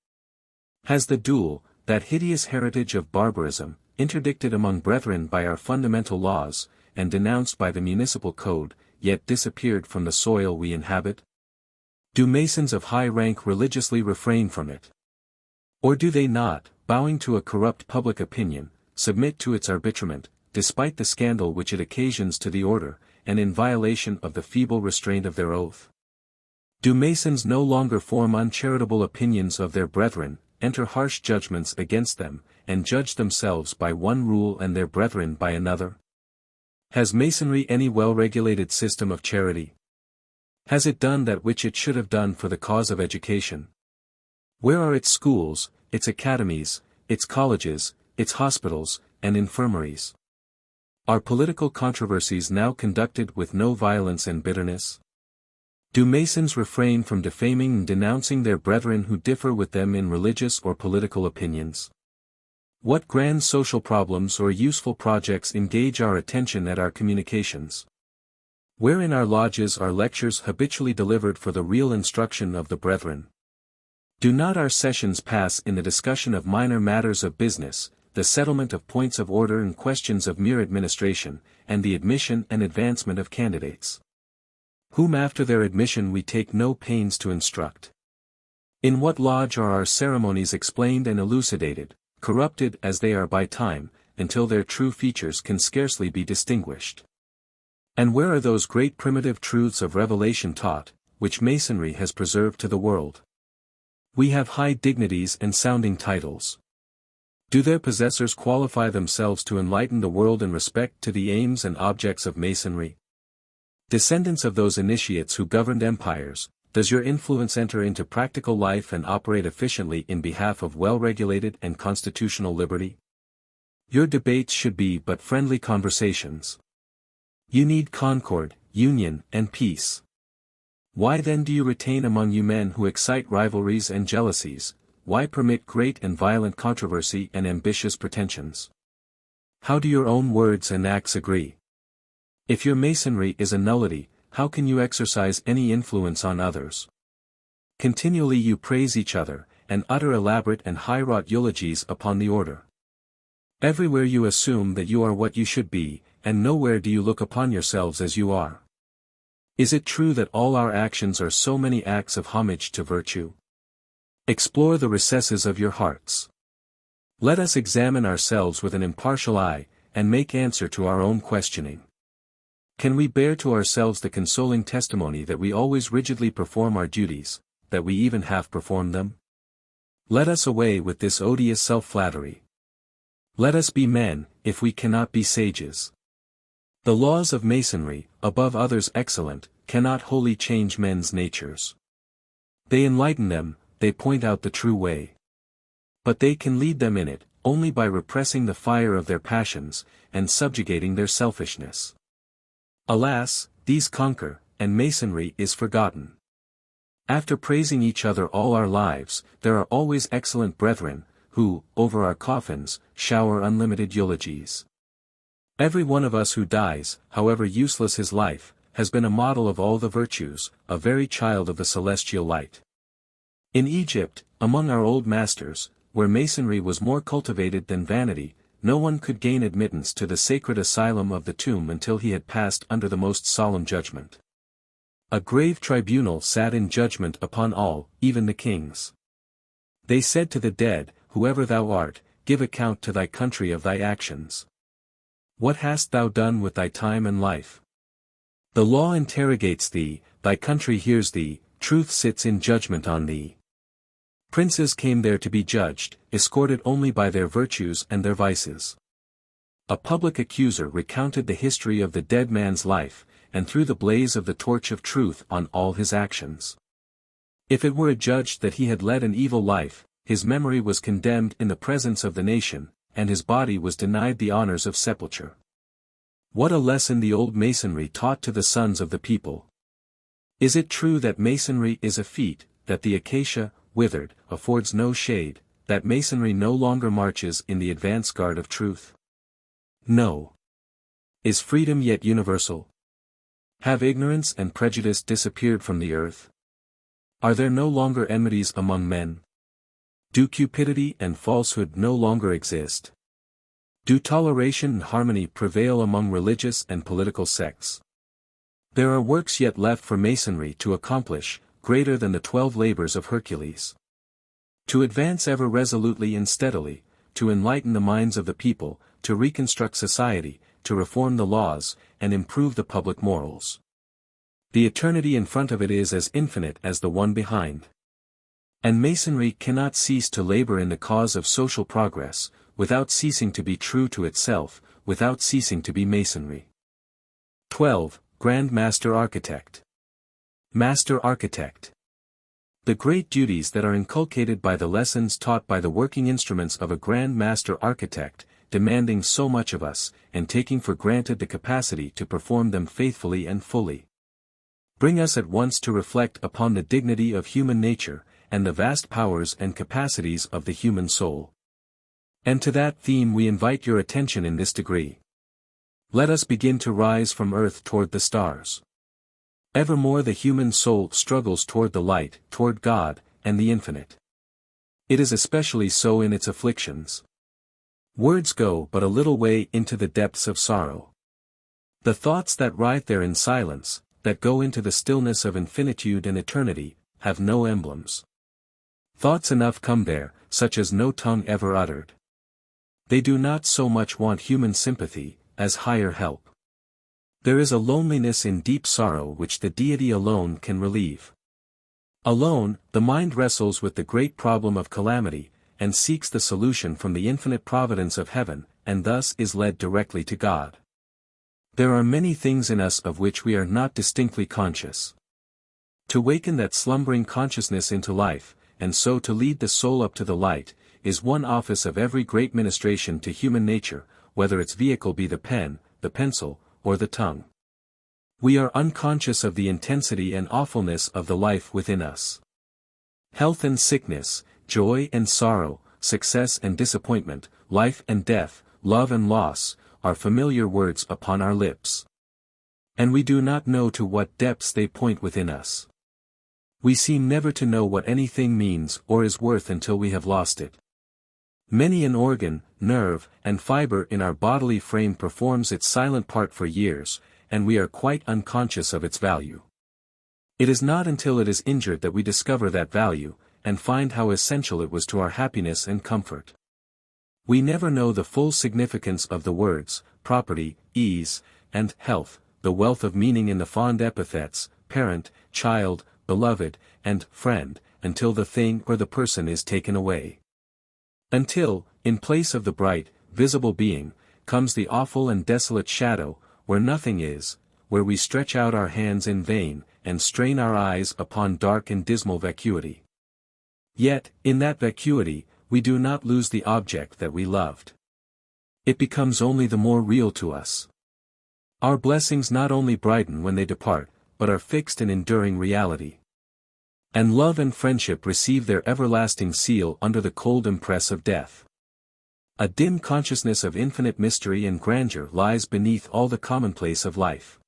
Has the duel, that hideous heritage of barbarism, interdicted among brethren by our fundamental laws, and denounced by the municipal code, yet disappeared from the soil we inhabit? Do Masons of high rank religiously refrain from it? Or do they not, bowing to a corrupt public opinion, submit to its arbitrament, despite the scandal which it occasions to the order, and in violation of the feeble restraint of their oath? Do Masons no longer form uncharitable opinions of their brethren, enter harsh judgments against them, and judge themselves by one rule and their brethren by another? Has Masonry any well-regulated system of charity? Has it done that which it should have done for the cause of education? Where are its schools, its academies, its colleges, its hospitals, and infirmaries? Are political controversies now conducted with no violence and bitterness? Do Masons refrain from defaming and denouncing their brethren who differ with them in religious or political opinions? What grand social problems or useful projects engage our attention at our communications? Where in our lodges are lectures habitually delivered for the real instruction of the brethren? Do not our sessions pass in the discussion of minor matters of business, the settlement of points of order and questions of mere administration, and the admission and advancement of candidates, whom after their admission we take no pains to instruct? In what lodge are our ceremonies explained and elucidated, corrupted as they are by time, until their true features can scarcely be distinguished? And where are those great primitive truths of revelation taught, which Masonry has preserved to the world? We have high dignities and sounding titles. Do their possessors qualify themselves to enlighten the world in respect to the aims and objects of Masonry? Descendants of those initiates who governed empires, does your influence enter into practical life and operate efficiently in behalf of well-regulated and constitutional liberty? Your debates should be but friendly conversations. You need concord, union, and peace. Why then do you retain among you men who excite rivalries and jealousies? Why permit great and violent controversy and ambitious pretensions? How do your own words and acts agree? If your Masonry is a nullity, how can you exercise any influence on others? Continually you praise each other, and utter elaborate and high-wrought eulogies upon the order. Everywhere you assume that you are what you should be, and nowhere do you look upon yourselves as you are. Is it true that all our actions are so many acts of homage to virtue? Explore the recesses of your hearts. Let us examine ourselves with an impartial eye, and make answer to our own questioning. Can we bear to ourselves the consoling testimony that we always rigidly perform our duties, that we even have performed them? Let us away with this odious self-flattery. Let us be men, if we cannot be sages. The laws of Masonry, above others excellent, cannot wholly change men's natures. They enlighten them, they point out the true way. But they can lead them in it, only by repressing the fire of their passions, and subjugating their selfishness. Alas, these conquer, and Masonry is forgotten. After praising each other all our lives, there are always excellent brethren, who, over our coffins, shower unlimited eulogies. Every one of us who dies, however useless his life, has been a model of all the virtues, a very child of the celestial light. In Egypt, among our old masters, where masonry was more cultivated than vanity, no one could gain admittance to the sacred asylum of the tomb until he had passed under the most solemn judgment. A grave tribunal sat in judgment upon all, even the kings. They said to the dead, "Whoever thou art, give account to thy country of thy actions. What hast thou done with thy time and life? The law interrogates thee, thy country hears thee, truth sits in judgment on thee." Princes came there to be judged, escorted only by their virtues and their vices. A public accuser recounted the history of the dead man's life, and threw the blaze of the torch of truth on all his actions. If it were adjudged that he had led an evil life, his memory was condemned in the presence of the nation, and his body was denied the honors of sepulture. What a lesson the old masonry taught to the sons of the people! Is it true that masonry is effete, that the acacia, withered, affords no shade, that masonry no longer marches in the advance guard of truth? No. Is freedom yet universal? Have ignorance and prejudice disappeared from the earth? Are there no longer enmities among men? Do cupidity and falsehood no longer exist? Do toleration and harmony prevail among religious and political sects? There are works yet left for masonry to accomplish, greater than the 12 labors of Hercules. To advance ever resolutely and steadily, to enlighten the minds of the people, to reconstruct society, to reform the laws, and improve the public morals. The eternity in front of it is as infinite as the one behind. And masonry cannot cease to labor in the cause of social progress, without ceasing to be true to itself, without ceasing to be masonry. 12. Grand Master Architect. Master Architect. The great duties that are inculcated by the lessons taught by the working instruments of a Grand Master Architect, demanding so much of us, and taking for granted the capacity to perform them faithfully and fully, bring us at once to reflect upon the dignity of human nature, and the vast powers and capacities of the human soul. And to that theme we invite your attention in this degree. Let us begin to rise from earth toward the stars. Evermore the human soul struggles toward the light, toward God, and the infinite. It is especially so in its afflictions. Words go but a little way into the depths of sorrow. The thoughts that writhe there in silence, that go into the stillness of infinitude and eternity, have no emblems. Thoughts enough come there, such as no tongue ever uttered. They do not so much want human sympathy, as higher help. There is a loneliness in deep sorrow which the deity alone can relieve. Alone, the mind wrestles with the great problem of calamity, and seeks the solution from the infinite providence of heaven, and thus is led directly to God. There are many things in us of which we are not distinctly conscious. To waken that slumbering consciousness into life, and so to lead the soul up to the light, is one office of every great ministration to human nature, whether its vehicle be the pen, the pencil, or the tongue. We are unconscious of the intensity and awfulness of the life within us. Health and sickness, joy and sorrow, success and disappointment, life and death, love and loss, are familiar words upon our lips. And we do not know to what depths they point within us. We seem never to know what anything means or is worth until we have lost it. Many an organ, nerve, and fiber in our bodily frame performs its silent part for years, and we are quite unconscious of its value. It is not until it is injured that we discover that value, and find how essential it was to our happiness and comfort. We never know the full significance of the words, property, ease, and health, the wealth of meaning in the fond epithets, parent, child, beloved, and friend, until the thing or the person is taken away. Until, in place of the bright, visible being, comes the awful and desolate shadow, where nothing is, where we stretch out our hands in vain, and strain our eyes upon dark and dismal vacuity. Yet, in that vacuity, we do not lose the object that we loved. It becomes only the more real to us. Our blessings not only brighten when they depart, but are fixed and enduring reality. And love and friendship receive their everlasting seal under the cold impress of death. A dim consciousness of infinite mystery and grandeur lies beneath all the commonplace of life.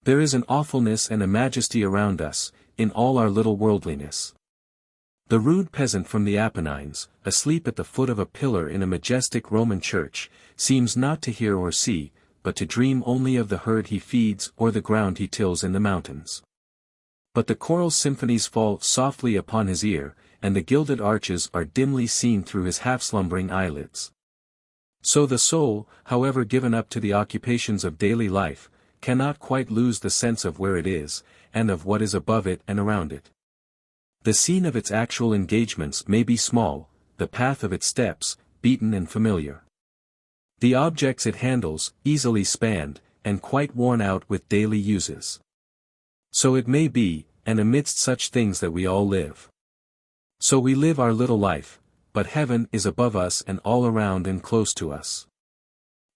There is an awfulness and a majesty around us, in all our little worldliness. The rude peasant from the Apennines, asleep at the foot of a pillar in a majestic Roman church, seems not to hear or see, but to dream only of the herd he feeds or the ground he tills in the mountains. But the choral symphonies fall softly upon his ear, and the gilded arches are dimly seen through his half-slumbering eyelids. So the soul, however given up to the occupations of daily life, cannot quite lose the sense of where it is, and of what is above it and around it. The scene of its actual engagements may be small, the path of its steps, beaten and familiar. The objects it handles, easily spanned, and quite worn out with daily uses. So it may be, and amidst such things that we all live. So we live our little life, but heaven is above us and all around and close to us.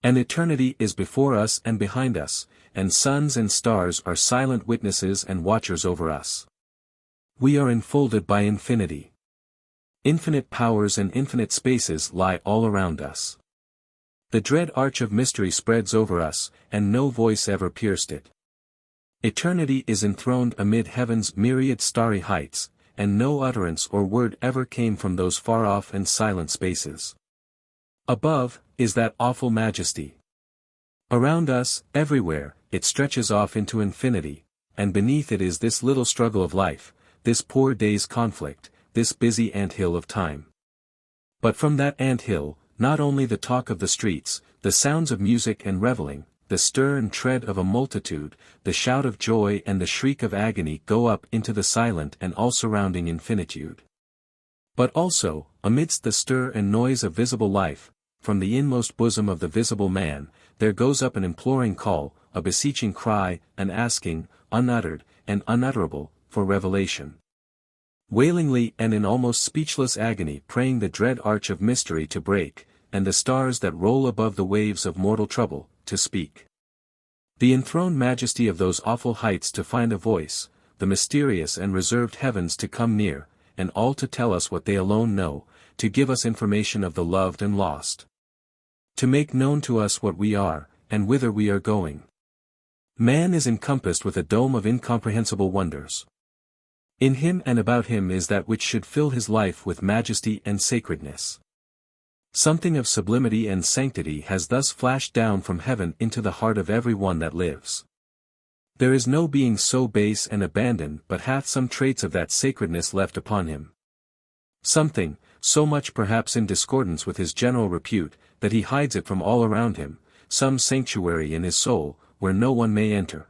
And eternity is before us and behind us, and suns and stars are silent witnesses and watchers over us. We are enfolded by infinity. Infinite powers and infinite spaces lie all around us. The dread arch of mystery spreads over us, and no voice ever pierced it. Eternity is enthroned amid heaven's myriad starry heights, and no utterance or word ever came from those far-off and silent spaces. Above, is that awful majesty. Around us, everywhere, it stretches off into infinity, and beneath it is this little struggle of life, this poor day's conflict, this busy ant-hill of time. But from that ant-hill, not only the talk of the streets, the sounds of music and reveling, the stir and tread of a multitude, the shout of joy and the shriek of agony go up into the silent and all-surrounding infinitude. But also, amidst the stir and noise of visible life, from the inmost bosom of the visible man, there goes up an imploring call, a beseeching cry, an asking, unuttered, and unutterable, for revelation. Wailingly and in almost speechless agony praying the dread arch of mystery to break, and the stars that roll above the waves of mortal trouble, to speak. The enthroned majesty of those awful heights to find a voice, the mysterious and reserved heavens to come near, and all to tell us what they alone know, to give us information of the loved and lost. To make known to us what we are, and whither we are going. Man is encompassed with a dome of incomprehensible wonders. In him and about him is that which should fill his life with majesty and sacredness. Something of sublimity and sanctity has thus flashed down from heaven into the heart of every one that lives. There is no being so base and abandoned but hath some traits of that sacredness left upon him. Something, so much perhaps in discordance with his general repute, that he hides it from all around him, some sanctuary in his soul, where no one may enter.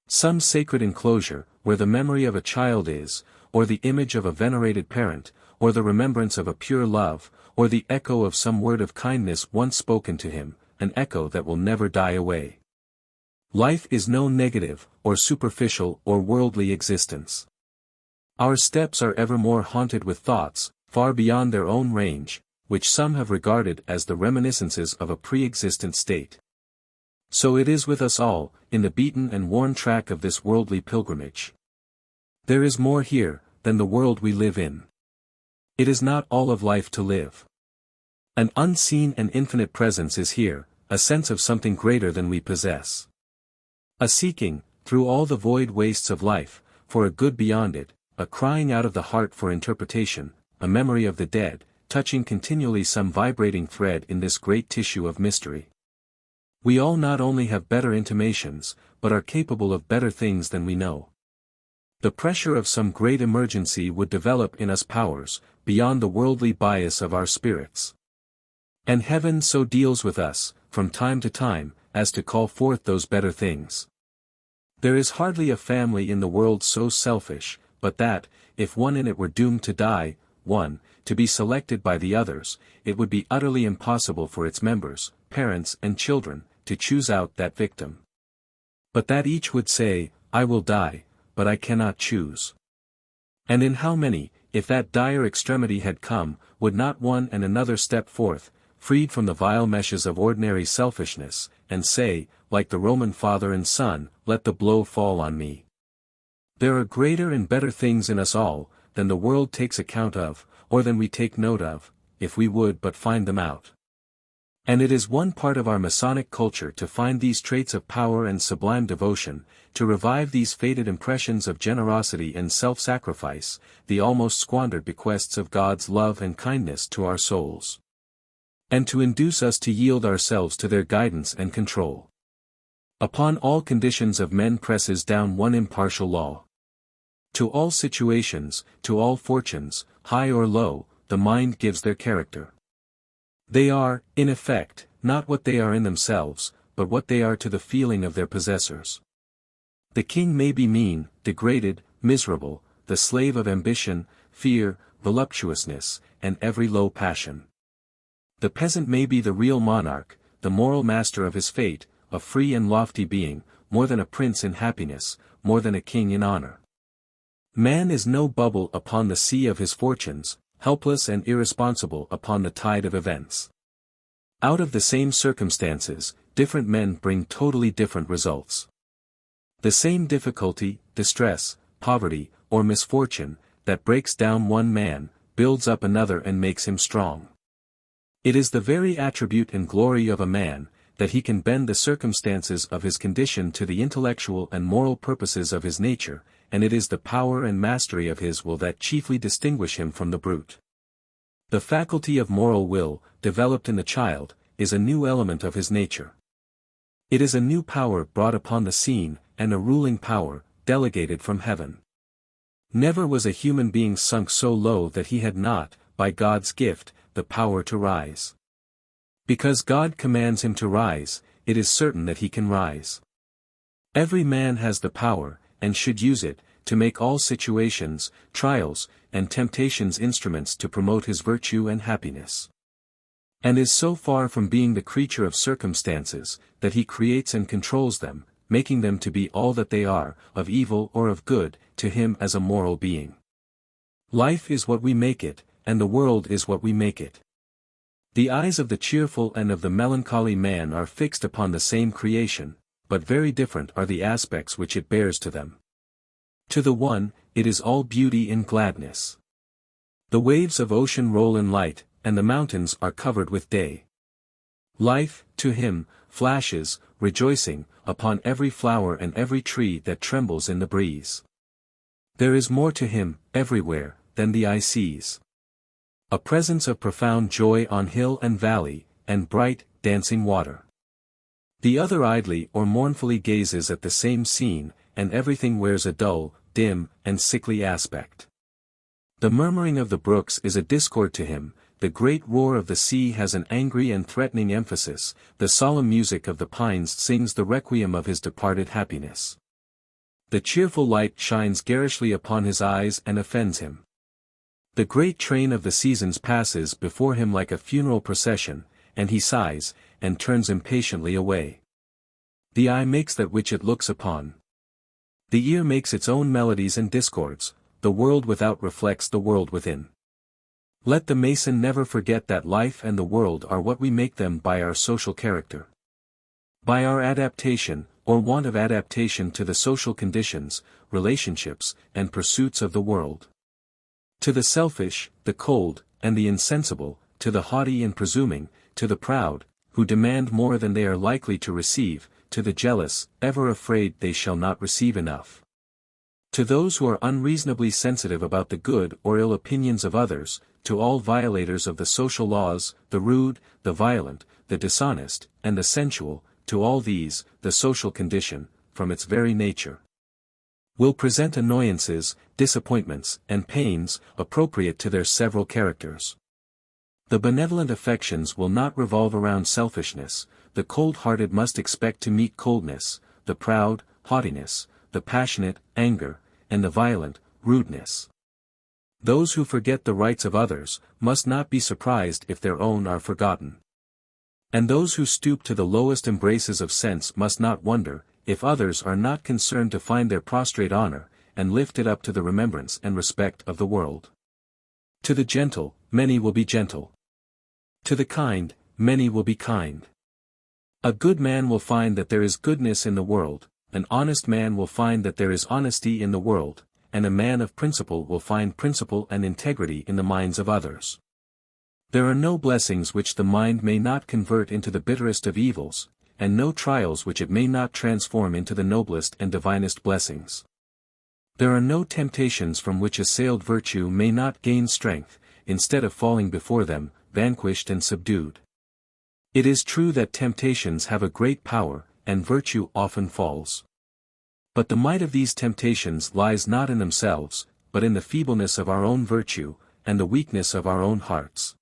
Some sacred enclosure, where the memory of a child is, or the image of a venerated parent, or the remembrance of a pure love, or the echo of some word of kindness once spoken to him, an echo that will never die away. Life is no negative, or superficial or worldly existence. Our steps are evermore haunted with thoughts, far beyond their own range, which some have regarded as the reminiscences of a pre-existent state. So it is with us all, in the beaten and worn track of this worldly pilgrimage. There is more here, than the world we live in. It is not all of life to live. An unseen and infinite presence is here, a sense of something greater than we possess. A seeking, through all the void wastes of life, for a good beyond it, a crying out of the heart for interpretation, a memory of the dead, touching continually some vibrating thread in this great tissue of mystery. We all not only have better intimations, but are capable of better things than we know. The pressure of some great emergency would develop in us powers, beyond the worldly bias of our spirits. And heaven so deals with us, from time to time, as to call forth those better things. There is hardly a family in the world so selfish, but that, if one in it were doomed to die, to be selected by the others, it would be utterly impossible for its members, parents and children, to choose out that victim. But that each would say, I will die, but I cannot choose. And in how many, if that dire extremity had come, would not one and another step forth, freed from the vile meshes of ordinary selfishness, and say, like the Roman father and son, let the blow fall on me. There are greater and better things in us all, than the world takes account of, or than we take note of, if we would but find them out. And it is one part of our Masonic culture to find these traits of power and sublime devotion, to revive these faded impressions of generosity and self-sacrifice, the almost squandered bequests of God's love and kindness to our souls. And to induce us to yield ourselves to their guidance and control. Upon all conditions of men presses down one impartial law. To all situations, to all fortunes, high or low, the mind gives their character. They are, in effect, not what they are in themselves, but what they are to the feeling of their possessors. The king may be mean, degraded, miserable, the slave of ambition, fear, voluptuousness, and every low passion. The peasant may be the real monarch, the moral master of his fate, a free and lofty being, more than a prince in happiness, more than a king in honor. Man is no bubble upon the sea of his fortunes, helpless and irresponsible upon the tide of events. Out of the same circumstances, different men bring totally different results. The same difficulty, distress, poverty, or misfortune, that breaks down one man, builds up another and makes him strong. It is the very attribute and glory of a man, that he can bend the circumstances of his condition to the intellectual and moral purposes of his nature, and it is the power and mastery of his will that chiefly distinguish him from the brute. The faculty of moral will, developed in the child, is a new element of his nature. It is a new power brought upon the scene, and a ruling power, delegated from heaven. Never was a human being sunk so low that he had not, by God's gift, the power to rise. Because God commands him to rise, it is certain that he can rise. Every man has the power, and should use it, to make all situations, trials, and temptations instruments to promote his virtue and happiness. And is so far from being the creature of circumstances, that he creates and controls them, making them to be all that they are, of evil or of good, to him as a moral being. Life is what we make it, and the world is what we make it. The eyes of the cheerful and of the melancholy man are fixed upon the same creation, but very different are the aspects which it bears to them. To the one, it is all beauty and gladness. The waves of ocean roll in light, and the mountains are covered with day. Life, to him, flashes, rejoicing, upon every flower and every tree that trembles in the breeze. There is more to him, everywhere, than the eye sees. A presence of profound joy on hill and valley, and bright, dancing water. The other idly or mournfully gazes at the same scene, and everything wears a dull, dim, and sickly aspect. The murmuring of the brooks is a discord to him, the great roar of the sea has an angry and threatening emphasis, the solemn music of the pines sings the requiem of his departed happiness. The cheerful light shines garishly upon his eyes and offends him. The great train of the seasons passes before him like a funeral procession, and he sighs, and turns impatiently away. The eye makes that which it looks upon. The ear makes its own melodies and discords, the world without reflects the world within. Let the Mason never forget that life and the world are what we make them by our social character. By our adaptation, or want of adaptation to the social conditions, relationships, and pursuits of the world. To the selfish, the cold, and the insensible, to the haughty and presuming, to the proud, who demand more than they are likely to receive, to the jealous, ever afraid they shall not receive enough. To those who are unreasonably sensitive about the good or ill opinions of others, to all violators of the social laws, the rude, the violent, the dishonest, and the sensual, to all these, the social condition, from its very nature, will present annoyances, disappointments, and pains, appropriate to their several characters. The benevolent affections will not revolve around selfishness, the cold-hearted must expect to meet coldness, the proud, haughtiness, the passionate, anger, and the violent, rudeness. Those who forget the rights of others, must not be surprised if their own are forgotten. And those who stoop to the lowest embraces of sense must not wonder, if others are not concerned to find their prostrate honor, and lift it up to the remembrance and respect of the world. To the gentle, many will be gentle. To the kind, many will be kind. A good man will find that there is goodness in the world, an honest man will find that there is honesty in the world, and a man of principle will find principle and integrity in the minds of others. There are no blessings which the mind may not convert into the bitterest of evils, and no trials which it may not transform into the noblest and divinest blessings. There are no temptations from which assailed virtue may not gain strength, instead of falling before them, vanquished and subdued. It is true that temptations have a great power, and virtue often falls. But the might of these temptations lies not in themselves, but in the feebleness of our own virtue, and the weakness of our own hearts.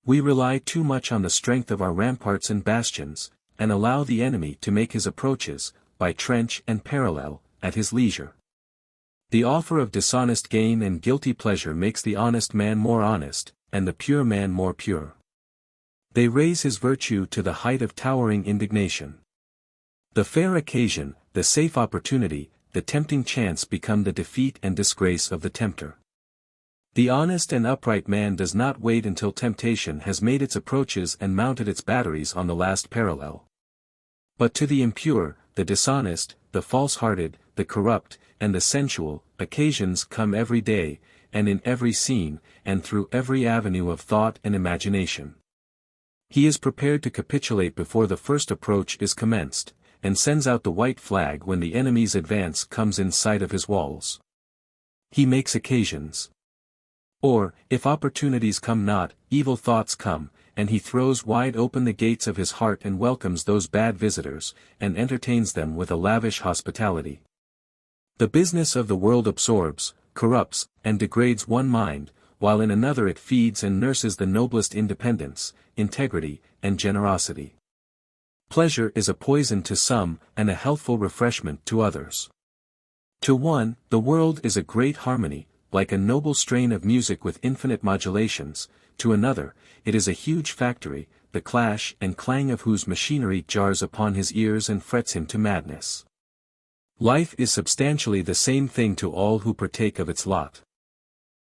We rely too much on the strength of our ramparts and bastions, and allow the enemy to make his approaches, by trench and parallel, at his leisure. The offer of dishonest gain and guilty pleasure makes the honest man more honest, and the pure man more pure. They raise his virtue to the height of towering indignation. The fair occasion, the safe opportunity, the tempting chance become the defeat and disgrace of the tempter. The honest and upright man does not wait until temptation has made its approaches and mounted its batteries on the last parallel. But to the impure, the dishonest, the false-hearted, the corrupt, and the sensual, occasions come every day, and in every scene, and through every avenue of thought and imagination. He is prepared to capitulate before the first approach is commenced, and sends out the white flag when the enemy's advance comes in sight of his walls. He makes occasions. Or, if opportunities come not, evil thoughts come, and he throws wide open the gates of his heart and welcomes those bad visitors, and entertains them with a lavish hospitality. The business of the world absorbs, corrupts, and degrades one mind, while in another it feeds and nurses the noblest independence, integrity, and generosity. Pleasure is a poison to some, and a healthful refreshment to others. To one, the world is a great harmony, like a noble strain of music with infinite modulations; to another, it is a huge factory, the clash and clang of whose machinery jars upon his ears and frets him to madness. Life is substantially the same thing to all who partake of its lot.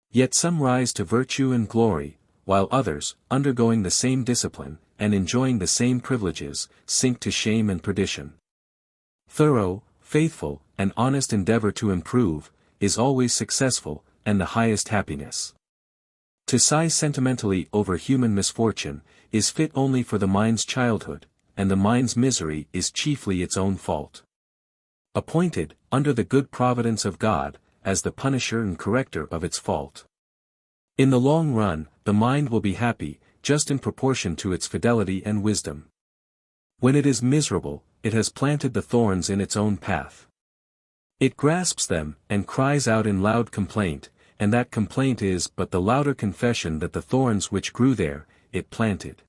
Yet some rise to virtue and glory, while others, undergoing the same discipline, and enjoying the same privileges, sink to shame and perdition. Thorough, faithful, and honest endeavor to improve, is always successful, and the highest happiness. To sigh sentimentally over human misfortune, is fit only for the mind's childhood, and the mind's misery is chiefly its own fault. Appointed, under the good providence of God, as the punisher and corrector of its fault. In the long run, the mind will be happy, just in proportion to its fidelity and wisdom. When it is miserable, it has planted the thorns in its own path. It grasps them, and cries out in loud complaint, and that complaint is but the louder confession that the thorns which grew there, it planted.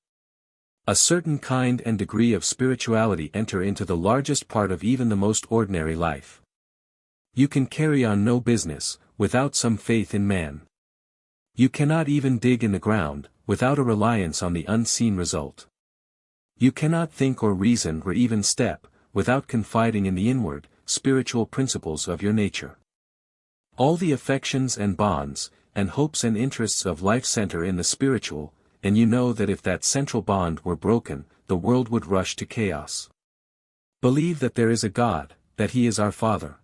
A certain kind and degree of spirituality enter into the largest part of even the most ordinary life. You can carry on no business, without some faith in man. You cannot even dig in the ground, without a reliance on the unseen result. You cannot think or reason or even step, without confiding in the inward, spiritual principles of your nature. All the affections and bonds, and hopes and interests of life center in the spiritual, and you know that if that central bond were broken, the world would rush to chaos. Believe that there is a God, that He is our Father.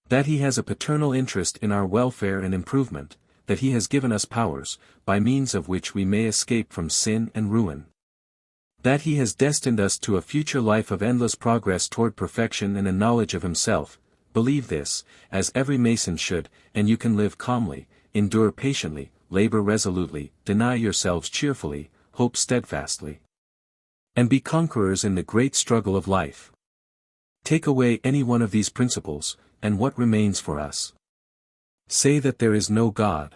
That He has a paternal interest in our welfare and improvement, that He has given us powers, by means of which we may escape from sin and ruin. That He has destined us to a future life of endless progress toward perfection and a knowledge of Himself. Believe this, as every Mason should, and you can live calmly, endure patiently, labor resolutely, deny yourselves cheerfully, hope steadfastly, and be conquerors in the great struggle of life. Take away any one of these principles, and what remains for us? Say that there is no God,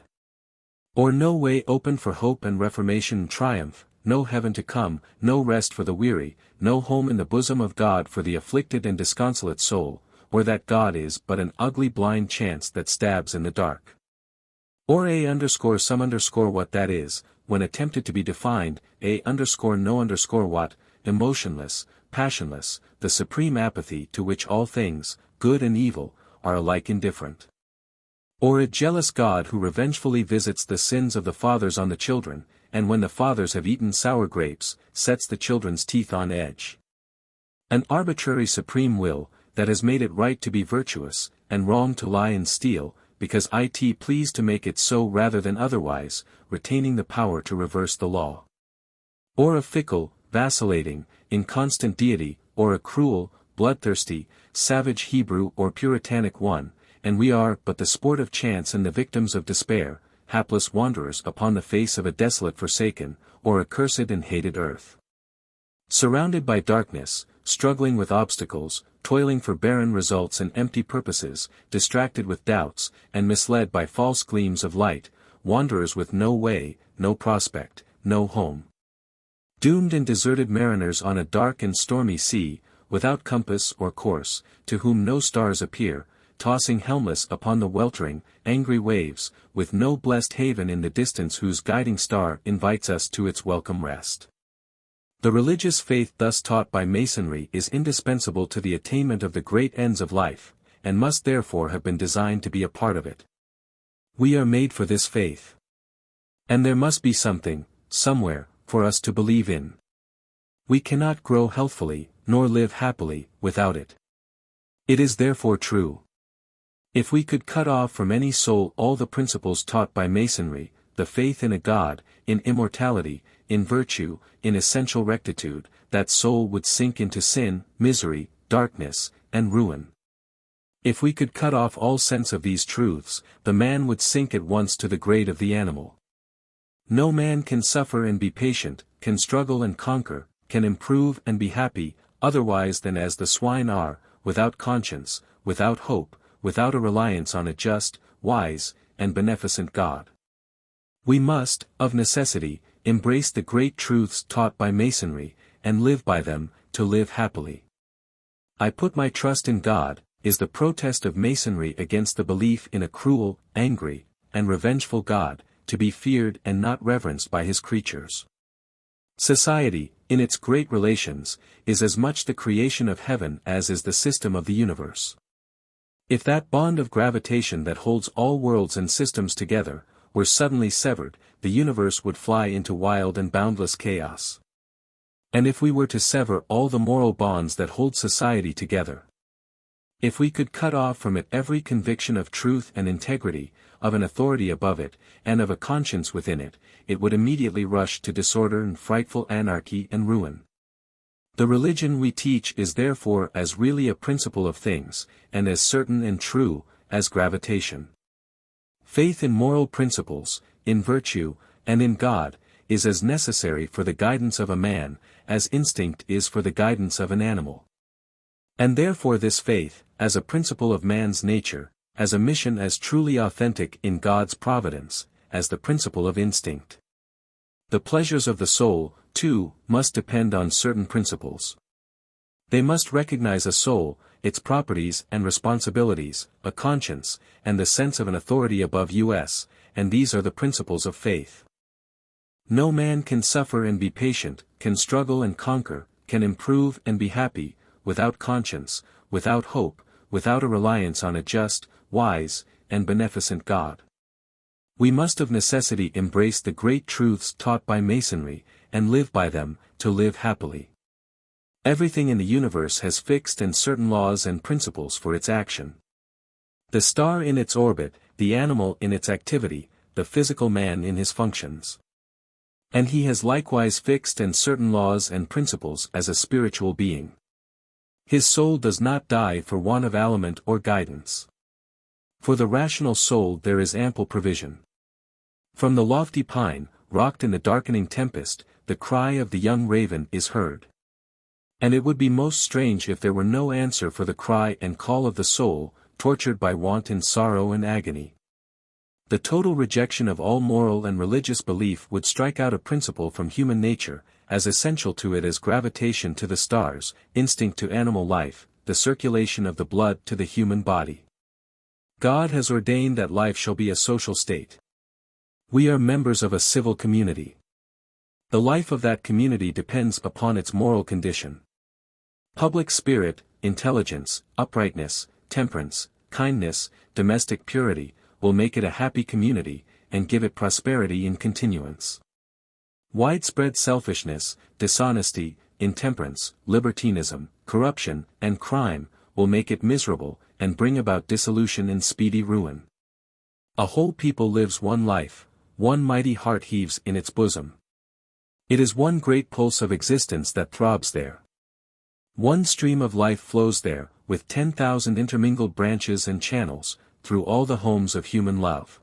or no way open for hope and reformation and triumph, no heaven to come, no rest for the weary, no home in the bosom of God for the afflicted and disconsolate soul, or that God is but an ugly blind chance that stabs in the dark. Or what that is, when attempted to be defined, what, emotionless, passionless, the supreme apathy to which all things, good and evil, are alike indifferent. Or a jealous God who revengefully visits the sins of the fathers on the children, and when the fathers have eaten sour grapes, sets the children's teeth on edge. An arbitrary supreme will, that has made it right to be virtuous, and wrong to lie and steal, because it pleased to make it so rather than otherwise, retaining the power to reverse the law. Or a fickle, vacillating, inconstant deity, or a cruel, bloodthirsty, savage Hebrew or Puritanic one, and we are but the sport of chance and the victims of despair, hapless wanderers upon the face of a desolate forsaken, or accursed and hated earth. Surrounded by darkness, struggling with obstacles, toiling for barren results and empty purposes, distracted with doubts, and misled by false gleams of light, wanderers with no way, no prospect, no home. Doomed and deserted mariners on a dark and stormy sea, without compass or course, to whom no stars appear, tossing helmless upon the weltering, angry waves, with no blessed haven in the distance whose guiding star invites us to its welcome rest. The religious faith thus taught by Masonry is indispensable to the attainment of the great ends of life, and must therefore have been designed to be a part of it. We are made for this faith. And there must be something, somewhere, for us to believe in. We cannot grow healthfully, nor live happily, without it. It is therefore true. If we could cut off from any soul all the principles taught by Masonry, the faith in a God, in immortality, in virtue, in essential rectitude, that soul would sink into sin, misery, darkness, and ruin. If we could cut off all sense of these truths, the man would sink at once to the grade of the animal. No man can suffer and be patient, can struggle and conquer, can improve and be happy, otherwise than as the swine are, without conscience, without hope, without a reliance on a just, wise, and beneficent God. We must, of necessity, embrace the great truths taught by Masonry, and live by them, to live happily. I put my trust in God, is the protest of Masonry against the belief in a cruel, angry, and revengeful God, to be feared and not reverenced by his creatures. Society, in its great relations, is as much the creation of heaven as is the system of the universe. If that bond of gravitation that holds all worlds and systems together, were suddenly severed, the universe would fly into wild and boundless chaos. And if we were to sever all the moral bonds that hold society together, if we could cut off from it every conviction of truth and integrity, of an authority above it, and of a conscience within it, it would immediately rush to disorder and frightful anarchy and ruin. The religion we teach is therefore as really a principle of things, and as certain and true, as gravitation. Faith in moral principles, in virtue, and in God, is as necessary for the guidance of a man, as instinct is for the guidance of an animal. And therefore this faith, as a principle of man's nature, as a mission as truly authentic in God's providence, as the principle of instinct. The pleasures of the soul, too, must depend on certain principles. They must recognize a soul, its properties and responsibilities, a conscience, and the sense of an authority above us, and these are the principles of faith. No man can suffer and be patient, can struggle and conquer, can improve and be happy, without conscience, without hope, without a reliance on a just, wise, and beneficent God. We must of necessity embrace the great truths taught by Masonry, and live by them, to live happily. Everything in the universe has fixed and certain laws and principles for its action. The star in its orbit, the animal in its activity, the physical man in his functions. And he has likewise fixed and certain laws and principles as a spiritual being. His soul does not die for want of aliment or guidance. For the rational soul there is ample provision. From the lofty pine, rocked in the darkening tempest, the cry of the young raven is heard. And it would be most strange if there were no answer for the cry and call of the soul, tortured by want and sorrow and agony. The total rejection of all moral and religious belief would strike out a principle from human nature, as essential to it as gravitation to the stars, instinct to animal life, the circulation of the blood to the human body. God has ordained that life shall be a social state. We are members of a civil community. The life of that community depends upon its moral condition. Public spirit, intelligence, uprightness, temperance, kindness, domestic purity, will make it a happy community, and give it prosperity in continuance. Widespread selfishness, dishonesty, intemperance, libertinism, corruption, and crime, will make it miserable, and bring about dissolution and speedy ruin. A whole people lives one life, one mighty heart heaves in its bosom. It is one great pulse of existence that throbs there. One stream of life flows there, with 10,000 intermingled branches and channels, through all the homes of human love.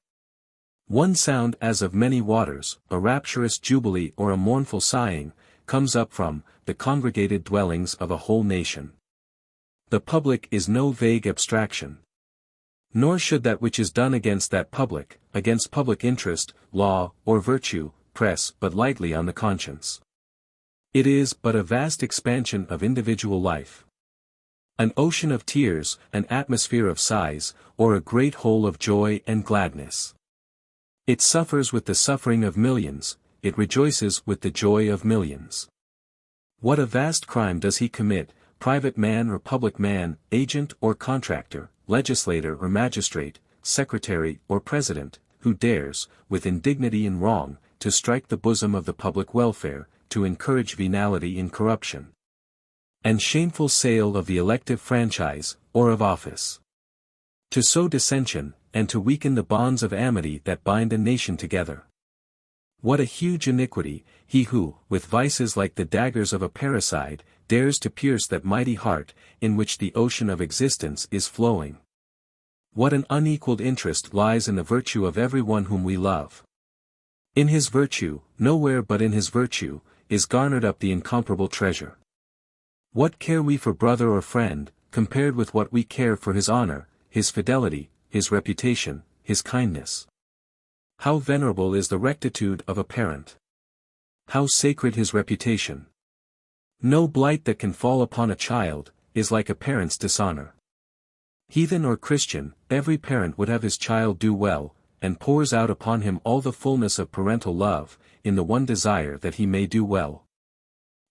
One sound as of many waters, a rapturous jubilee or a mournful sighing, comes up from the congregated dwellings of a whole nation. The public is no vague abstraction. Nor should that which is done against that public, against public interest, law, or virtue, press but lightly on the conscience. It is but a vast expansion of individual life. An ocean of tears, an atmosphere of sighs, or a great whole of joy and gladness. It suffers with the suffering of millions, it rejoices with the joy of millions. What a vast crime does he commit, private man or public man, agent or contractor, legislator or magistrate, secretary or president, who dares, with indignity and wrong, to strike the bosom of the public welfare, to encourage venality in corruption, and shameful sale of the elective franchise, or of office. To sow dissension, and to weaken the bonds of amity that bind a nation together. What a huge iniquity, he who, with vices like the daggers of a parricide, dares to pierce that mighty heart, in which the ocean of existence is flowing. What an unequaled interest lies in the virtue of every one whom we love. In his virtue, nowhere but in his virtue, is garnered up the incomparable treasure. What care we for brother or friend, compared with what we care for his honor, his fidelity, his reputation, his kindness? How venerable is the rectitude of a parent! How sacred his reputation! No blight that can fall upon a child, is like a parent's dishonor. Heathen or Christian, every parent would have his child do well, and pours out upon him all the fullness of parental love, in the one desire that he may do well.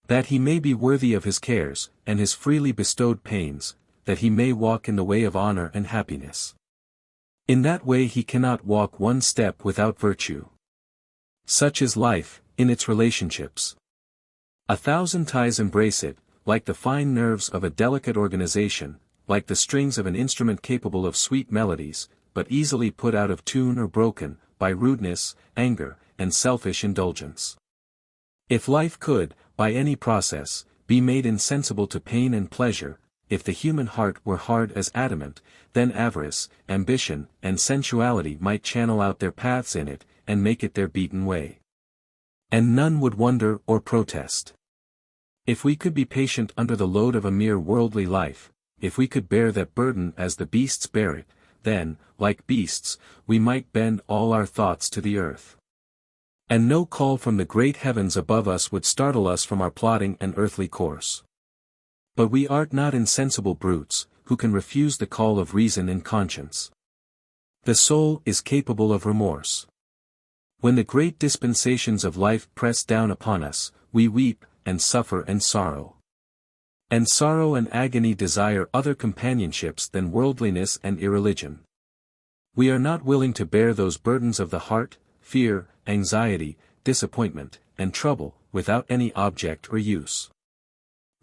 That he may be worthy of his cares, and his freely bestowed pains, that he may walk in the way of honor and happiness. In that way he cannot walk one step without virtue. Such is life, in its relationships. 1,000 ties embrace it, like the fine nerves of a delicate organization, like the strings of an instrument capable of sweet melodies, but easily put out of tune or broken, by rudeness, anger, and selfish indulgence. If life could, by any process, be made insensible to pain and pleasure, if the human heart were hard as adamant, then avarice, ambition, and sensuality might channel out their paths in it, and make it their beaten way. And none would wonder or protest. If we could be patient under the load of a mere worldly life, if we could bear that burden as the beasts bear it, then, like beasts, we might bend all our thoughts to the earth. And no call from the great heavens above us would startle us from our plodding and earthly course. But we art not insensible brutes, who can refuse the call of reason and conscience. The soul is capable of remorse. When the great dispensations of life press down upon us, we weep, and suffer and sorrow. And sorrow and agony desire other companionships than worldliness and irreligion. We are not willing to bear those burdens of the heart, fear, anxiety, disappointment, and trouble, without any object or use.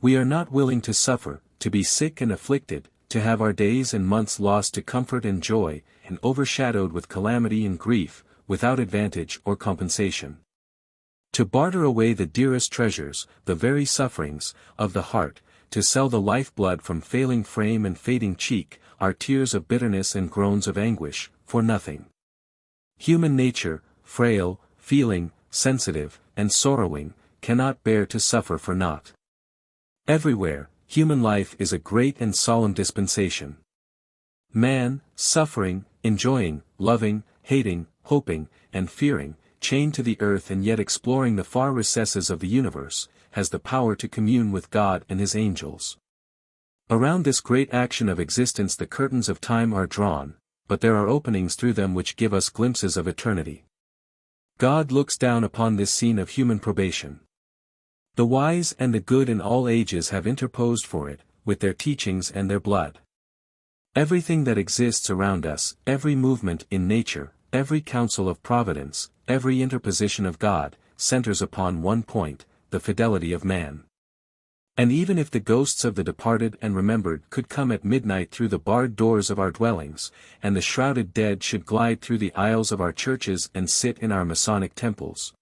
We are not willing to suffer, to be sick and afflicted, to have our days and months lost to comfort and joy, and overshadowed with calamity and grief, without advantage or compensation. To barter away the dearest treasures, the very sufferings, of the heart, to sell the lifeblood from failing frame and fading cheek, our tears of bitterness and groans of anguish, for nothing. Human nature, frail, feeling, sensitive, and sorrowing, cannot bear to suffer for naught. Everywhere, human life is a great and solemn dispensation. Man, suffering, enjoying, loving, hating, hoping, and fearing, chained to the earth and yet exploring the far recesses of the universe, has the power to commune with God and his angels. Around this great action of existence the curtains of time are drawn, but there are openings through them which give us glimpses of eternity. God looks down upon this scene of human probation. The wise and the good in all ages have interposed for it, with their teachings and their blood. Everything that exists around us, every movement in nature, every counsel of providence, every interposition of God, centers upon one point, the fidelity of man. And even if the ghosts of the departed and remembered could come at midnight through the barred doors of our dwellings, and the shrouded dead should glide through the aisles of our churches and sit in our Masonic temples,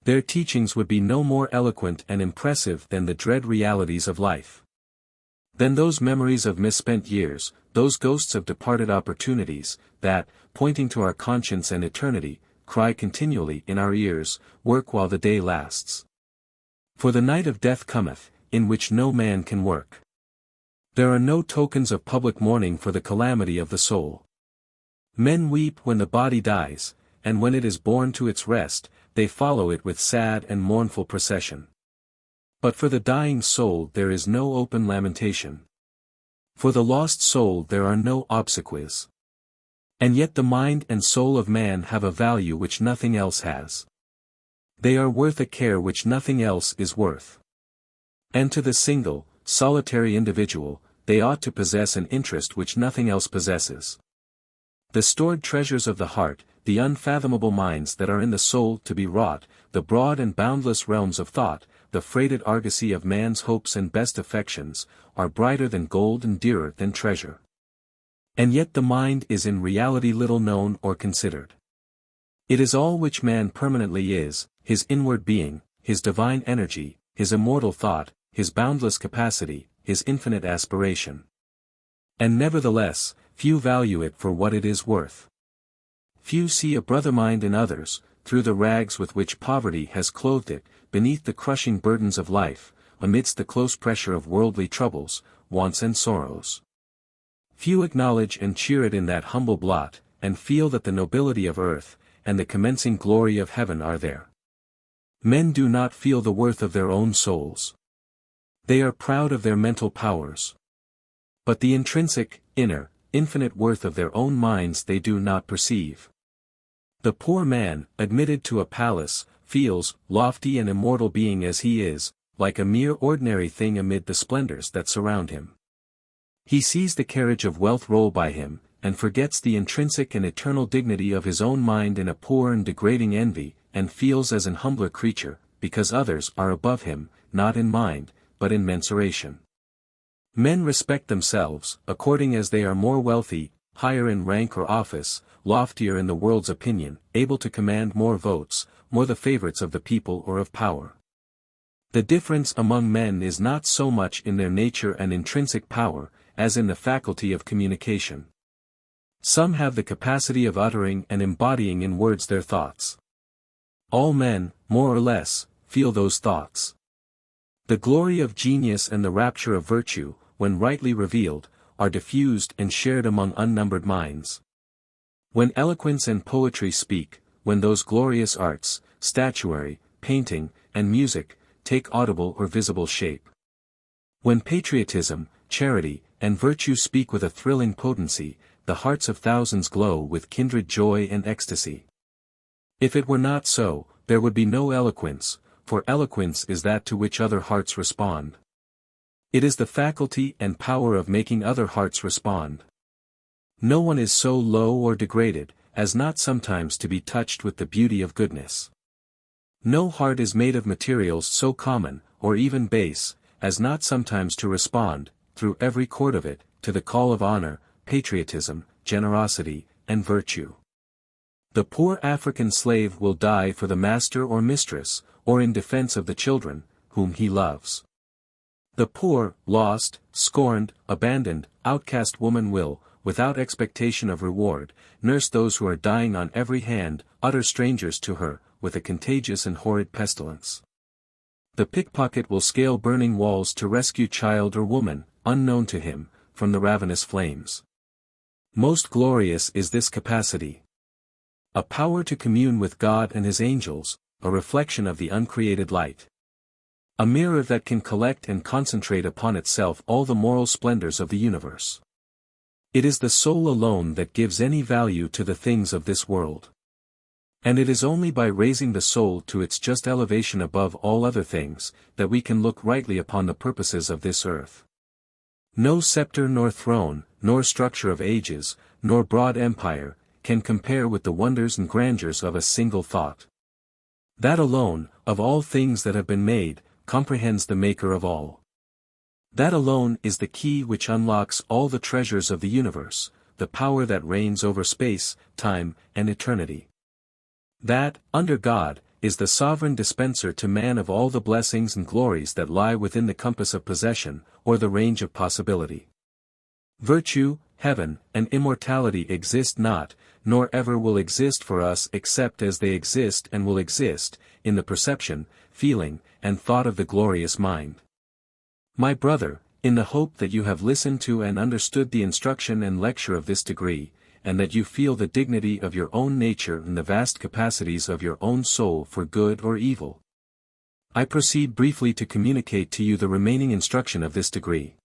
their teachings would be no more eloquent and impressive than the dread realities of life. Than those memories of misspent years, those ghosts of departed opportunities, that, pointing to our conscience and eternity, cry continually in our ears, work while the day lasts. For the night of death cometh, in which no man can work. There are no tokens of public mourning for the calamity of the soul. Men weep when the body dies, and when it is borne to its rest, they follow it with sad and mournful procession. But for the dying soul there is no open lamentation. For the lost soul there are no obsequies. And yet the mind and soul of man have a value which nothing else has. They are worth a care which nothing else is worth. And to the single, solitary individual, they ought to possess an interest which nothing else possesses. The stored treasures of the heart, the unfathomable minds that are in the soul to be wrought, the broad and boundless realms of thought, the freighted argosy of man's hopes and best affections, are brighter than gold and dearer than treasure. And yet the mind is in reality little known or considered. It is all which man permanently is, his inward being, his divine energy, his immortal thought, his boundless capacity, his infinite aspiration. And nevertheless, few value it for what it is worth. Few see a brother mind in others, through the rags with which poverty has clothed it, beneath the crushing burdens of life, amidst the close pressure of worldly troubles, wants and sorrows. Few acknowledge and cheer it in that humble blot, and feel that the nobility of earth, and the commencing glory of heaven are there. Men do not feel the worth of their own souls. They are proud of their mental powers. But the intrinsic, inner, infinite worth of their own minds they do not perceive. The poor man, admitted to a palace, feels, lofty and immortal being as he is, like a mere ordinary thing amid the splendors that surround him. He sees the carriage of wealth roll by him, and forgets the intrinsic and eternal dignity of his own mind in a poor and degrading envy, and feels as an humbler creature, because others are above him, not in mind, but in mensuration. Men respect themselves, according as they are more wealthy, higher in rank or office, loftier in the world's opinion, able to command more votes, more the favorites of the people or of power. The difference among men is not so much in their nature and intrinsic power, as in the faculty of communication. Some have the capacity of uttering and embodying in words their thoughts. All men, more or less, feel those thoughts. The glory of genius and the rapture of virtue, when rightly revealed, are diffused and shared among unnumbered minds. When eloquence and poetry speak, when those glorious arts, statuary, painting, and music, take audible or visible shape. When patriotism, charity, and virtue speak with a thrilling potency, the hearts of thousands glow with kindred joy and ecstasy. If it were not so, there would be no eloquence, for eloquence is that to which other hearts respond. It is the faculty and power of making other hearts respond. No one is so low or degraded, as not sometimes to be touched with the beauty of goodness. No heart is made of materials so common, or even base, as not sometimes to respond, through every chord of it, to the call of honor, patriotism, generosity, and virtue. The poor African slave will die for the master or mistress, or in defense of the children, whom he loves. The poor, lost, scorned, abandoned, outcast woman will, without expectation of reward, nurse those who are dying on every hand, utter strangers to her, with a contagious and horrid pestilence. The pickpocket will scale burning walls to rescue child or woman, unknown to him, from the ravenous flames. Most glorious is this capacity. A power to commune with God and his angels, a reflection of the uncreated light. A mirror that can collect and concentrate upon itself all the moral splendors of the universe. It is the soul alone that gives any value to the things of this world. And it is only by raising the soul to its just elevation above all other things, that we can look rightly upon the purposes of this earth. No scepter nor throne, nor structure of ages, nor broad empire, can compare with the wonders and grandeurs of a single thought. That alone, of all things that have been made, comprehends the Maker of all. That alone is the key which unlocks all the treasures of the universe, the power that reigns over space, time, and eternity. That, under God, is the sovereign dispenser to man of all the blessings and glories that lie within the compass of possession, or the range of possibility. Virtue, heaven, and immortality exist not, nor ever will exist for us except as they exist and will exist, in the perception, feeling, and thought of the glorious mind. My brother, in the hope that you have listened to and understood the instruction and lecture of this degree, and that you feel the dignity of your own nature and the vast capacities of your own soul for good or evil, I proceed briefly to communicate to you the remaining instruction of this degree.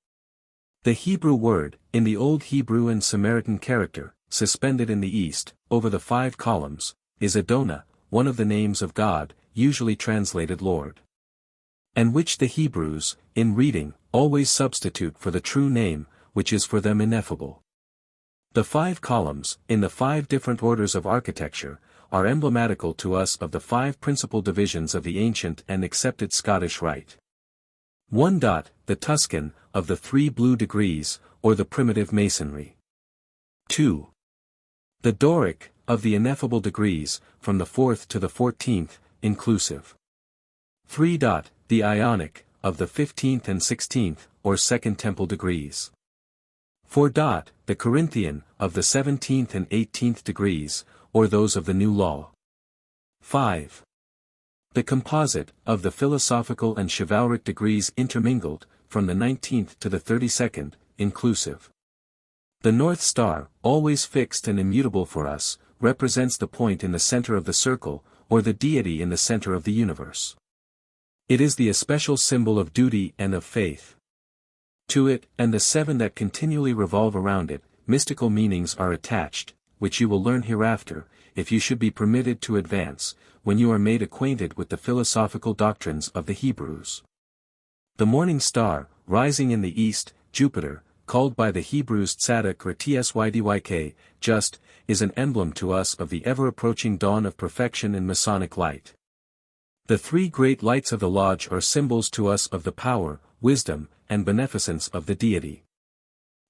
The Hebrew word, in the Old Hebrew and Samaritan character, suspended in the east, over the 5 columns, is Adonai, one of the names of God, usually translated Lord. And which the Hebrews, in reading, always substitute for the true name, which is for them ineffable. The 5 columns, in the 5 different orders of architecture, are emblematical to us of the 5 principal divisions of the ancient and accepted Scottish Rite. 1. The Tuscan, of the 3 blue degrees, or the primitive Masonry. 2. The Doric, of the ineffable degrees, from the 4th to the 14th, inclusive. 3. The Ionic, of the 15th and 16th, or Second Temple degrees. 4. The Corinthian, of the 17th and 18th degrees, or those of the New Law. 5. The Composite, of the philosophical and chivalric degrees intermingled, from the 19th to the 32nd, inclusive. The North Star, always fixed and immutable for us, represents the point in the center of the circle, or the deity in the center of the universe. It is the especial symbol of duty and of faith. To it, and the 7 that continually revolve around it, mystical meanings are attached, which you will learn hereafter, if you should be permitted to advance, when you are made acquainted with the philosophical doctrines of the Hebrews. The morning star, rising in the east, Jupiter, called by the Hebrews Tzadok or Tsydyk, just, is an emblem to us of the ever-approaching dawn of perfection in Masonic light. The 3 great lights of the lodge are symbols to us of the power, wisdom, and beneficence of the deity.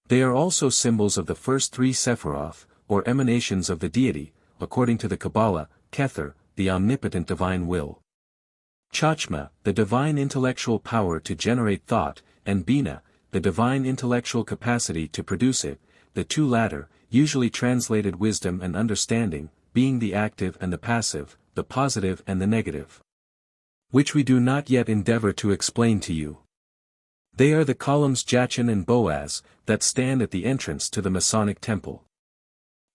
They are also symbols of the first 3 Sephiroth, or emanations of the deity, according to the Kabbalah, Kether, the omnipotent divine will. Chachma, the divine intellectual power to generate thought, and Bina, the divine intellectual capacity to produce it, the 2 latter, usually translated wisdom and understanding, being the active and the passive, the positive and the negative. Which we do not yet endeavor to explain to you. They are the columns Jachin and Boaz, that stand at the entrance to the Masonic temple.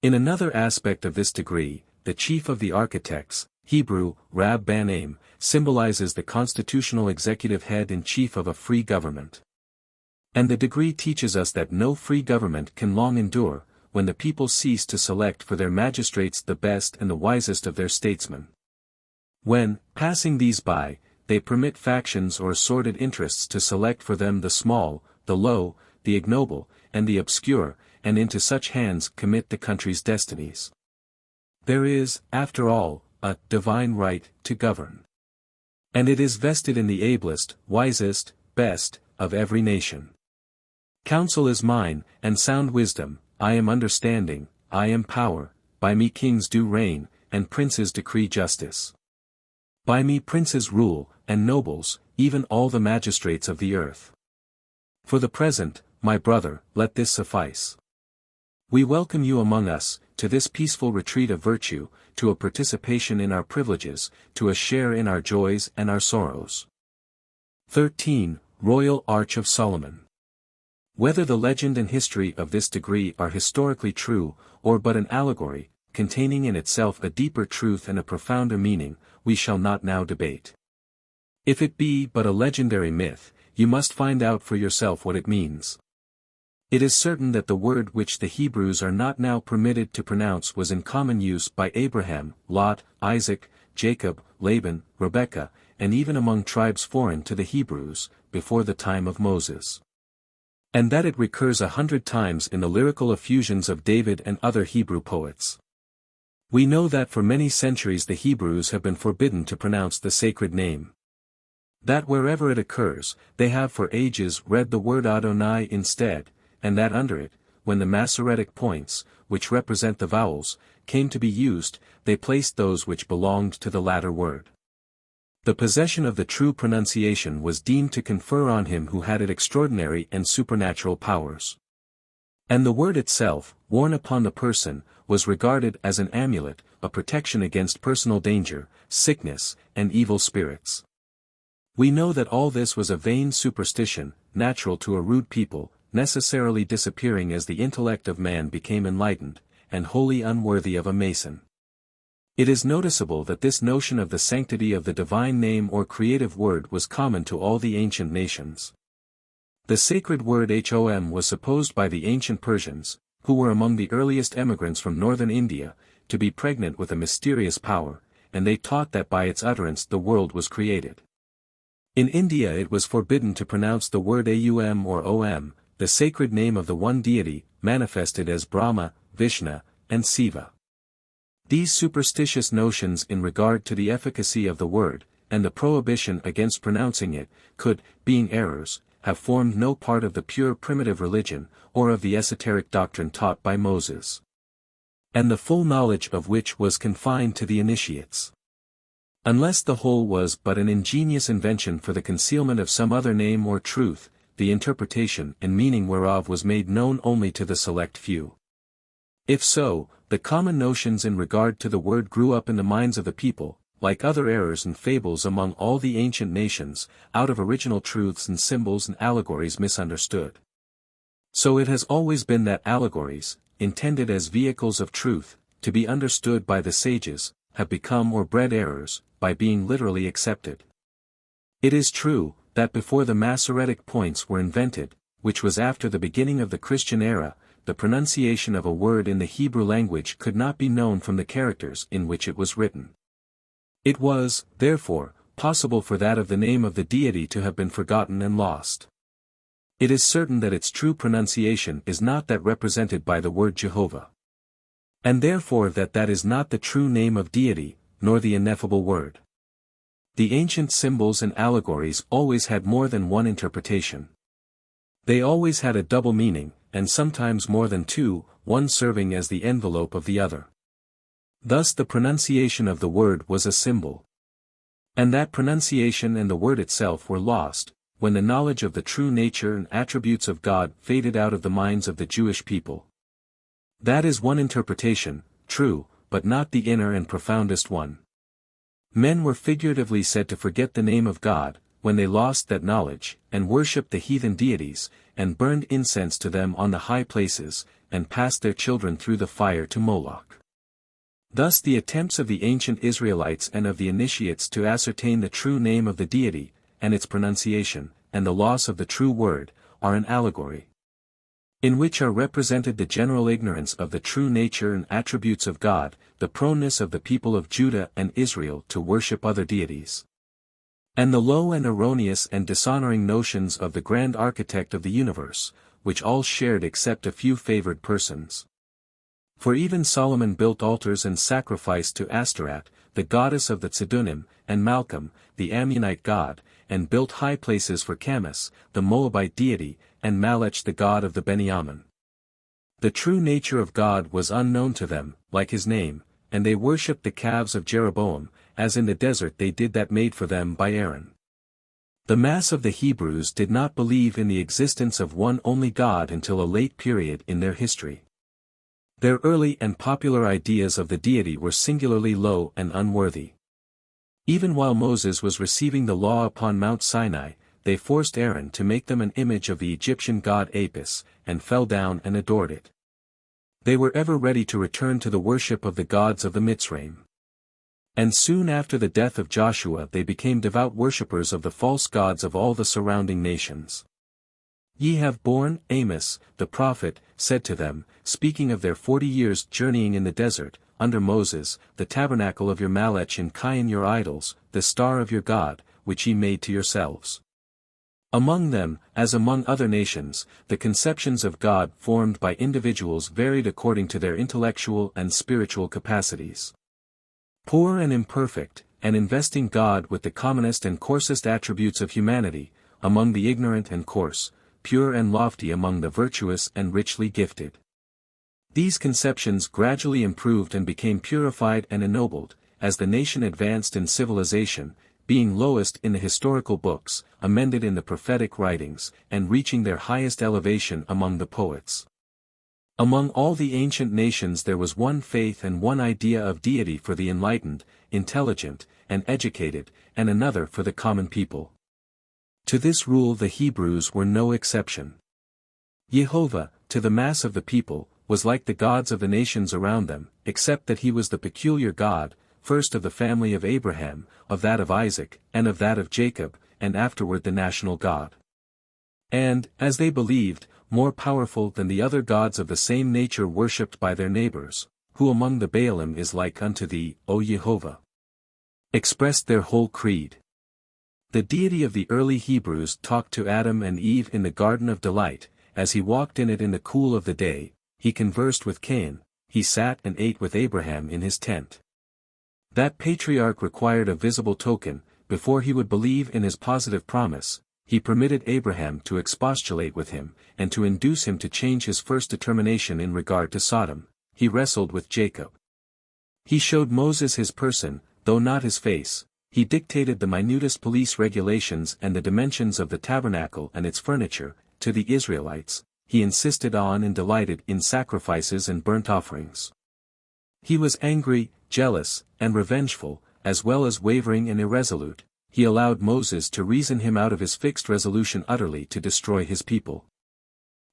In another aspect of this degree, the chief of the architects, Hebrew, Rab Ban-Aim, symbolizes the constitutional executive head and chief of a free government. And the degree teaches us that no free government can long endure, when the people cease to select for their magistrates the best and the wisest of their statesmen. When, passing these by, they permit factions or sordid interests to select for them the small, the low, the ignoble, and the obscure, and into such hands commit the country's destinies. There is, after all, a divine right to govern. And it is vested in the ablest, wisest, best, of every nation. Counsel is mine, and sound wisdom, I am understanding, I am power, by me kings do reign, and princes decree justice. By me princes rule, and nobles, even all the magistrates of the earth. For the present, my brother, let this suffice. We welcome you among us, to this peaceful retreat of virtue, to a participation in our privileges, to a share in our joys and our sorrows. 13. Royal Arch of Solomon. Whether the legend and history of this degree are historically true, or but an allegory, containing in itself a deeper truth and a profounder meaning, we shall not now debate. If it be but a legendary myth, you must find out for yourself what it means. It is certain that the word which the Hebrews are not now permitted to pronounce was in common use by Abraham, Lot, Isaac, Jacob, Laban, Rebekah, and even among tribes foreign to the Hebrews, before the time of Moses. And that it recurs 100 times in the lyrical effusions of David and other Hebrew poets. We know that for many centuries the Hebrews have been forbidden to pronounce the sacred name. That wherever it occurs, they have for ages read the word Adonai instead, and that under it, when the Masoretic points, which represent the vowels, came to be used, they placed those which belonged to the latter word. The possession of the true pronunciation was deemed to confer on him who had it extraordinary and supernatural powers. And the word itself, worn upon the person, was regarded as an amulet, a protection against personal danger, sickness, and evil spirits. We know that all this was a vain superstition, natural to a rude people, necessarily disappearing as the intellect of man became enlightened, and wholly unworthy of a Mason. It is noticeable that this notion of the sanctity of the divine name or creative word was common to all the ancient nations. The sacred word Hom was supposed by the ancient Persians, who were among the earliest emigrants from northern India, to be pregnant with a mysterious power, and they taught that by its utterance the world was created. In India it was forbidden to pronounce the word Aum or Om, the sacred name of the one deity, manifested as Brahma, Vishnu, and Siva. These superstitious notions in regard to the efficacy of the word, and the prohibition against pronouncing it, could, being errors, have formed no part of the pure primitive religion, or of the esoteric doctrine taught by Moses, and the full knowledge of which was confined to the initiates. Unless the whole was but an ingenious invention for the concealment of some other name or truth, the interpretation and meaning whereof was made known only to the select few. If so, the common notions in regard to the word grew up in the minds of the people, like other errors and fables among all the ancient nations, out of original truths and symbols and allegories misunderstood. So it has always been that allegories, intended as vehicles of truth, to be understood by the sages, have become or bred errors, by being literally accepted. It is true, that before the Masoretic points were invented, which was after the beginning of the Christian era, the pronunciation of a word in the Hebrew language could not be known from the characters in which it was written. It was, therefore, possible for that of the name of the deity to have been forgotten and lost. It is certain that its true pronunciation is not that represented by the word Jehovah. And therefore that is not the true name of deity, nor the ineffable word. The ancient symbols and allegories always had more than one interpretation. They always had a double meaning, and sometimes more than two, one serving as the envelope of the other. Thus the pronunciation of the word was a symbol. And that pronunciation and the word itself were lost, when the knowledge of the true nature and attributes of God faded out of the minds of the Jewish people. That is one interpretation, true, but not the inner and profoundest one. Men were figuratively said to forget the name of God, when they lost that knowledge, and worshipped the heathen deities, and burned incense to them on the high places, and passed their children through the fire to Moloch. Thus the attempts of the ancient Israelites and of the initiates to ascertain the true name of the deity, and its pronunciation, and the loss of the true word, are an allegory, in which are represented the general ignorance of the true nature and attributes of God, the proneness of the people of Judah and Israel to worship other deities, and the low and erroneous and dishonoring notions of the grand architect of the universe, which all shared except a few favored persons. For even Solomon built altars and sacrificed to Ashtaroth, the goddess of the Tzedunim, and Malcham, the Ammonite god, and built high places for Chemosh, the Moabite deity, and Malech the god of the Benjamin. The true nature of God was unknown to them, like his name, and they worshipped the calves of Jeroboam, as in the desert they did that made for them by Aaron. The mass of the Hebrews did not believe in the existence of one only God until a late period in their history. Their early and popular ideas of the deity were singularly low and unworthy. Even while Moses was receiving the law upon Mount Sinai, they forced Aaron to make them an image of the Egyptian god Apis, and fell down and adored it. They were ever ready to return to the worship of the gods of the Mitzrayim. And soon after the death of Joshua they became devout worshippers of the false gods of all the surrounding nations. Ye have borne, Amos, the prophet, said to them, speaking of their 40 years journeying in the desert, under Moses, the tabernacle of your Malech and Chian your idols, the star of your God, which ye made to yourselves. Among them, as among other nations, the conceptions of God formed by individuals varied according to their intellectual and spiritual capacities. Poor and imperfect, and investing God with the commonest and coarsest attributes of humanity, among the ignorant and coarse, pure and lofty among the virtuous and richly gifted. These conceptions gradually improved and became purified and ennobled, as the nation advanced in civilization, being lowest in the historical books, amended in the prophetic writings, and reaching their highest elevation among the poets. Among all the ancient nations there was one faith and one idea of deity for the enlightened, intelligent, and educated, and another for the common people. To this rule the Hebrews were no exception. Jehovah, to the mass of the people, was like the gods of the nations around them, except that he was the peculiar God, first of the family of Abraham, of that of Isaac, and of that of Jacob, and afterward the national God. And, as they believed, more powerful than the other gods of the same nature worshipped by their neighbors, who among the Baalim is like unto thee, O Jehovah, expressed their whole creed. The deity of the early Hebrews talked to Adam and Eve in the Garden of Delight, as he walked in it in the cool of the day, he conversed with Cain, he sat and ate with Abraham in his tent. That patriarch required a visible token, before he would believe in his positive promise. He permitted Abraham to expostulate with him, and to induce him to change his first determination in regard to Sodom. He wrestled with Jacob. He showed Moses his person, though not his face. He dictated the minutest police regulations and the dimensions of the tabernacle and its furniture, to the Israelites. He insisted on and delighted in sacrifices and burnt offerings. He was angry, jealous, and revengeful, as well as wavering and irresolute. He allowed Moses to reason him out of his fixed resolution utterly to destroy his people.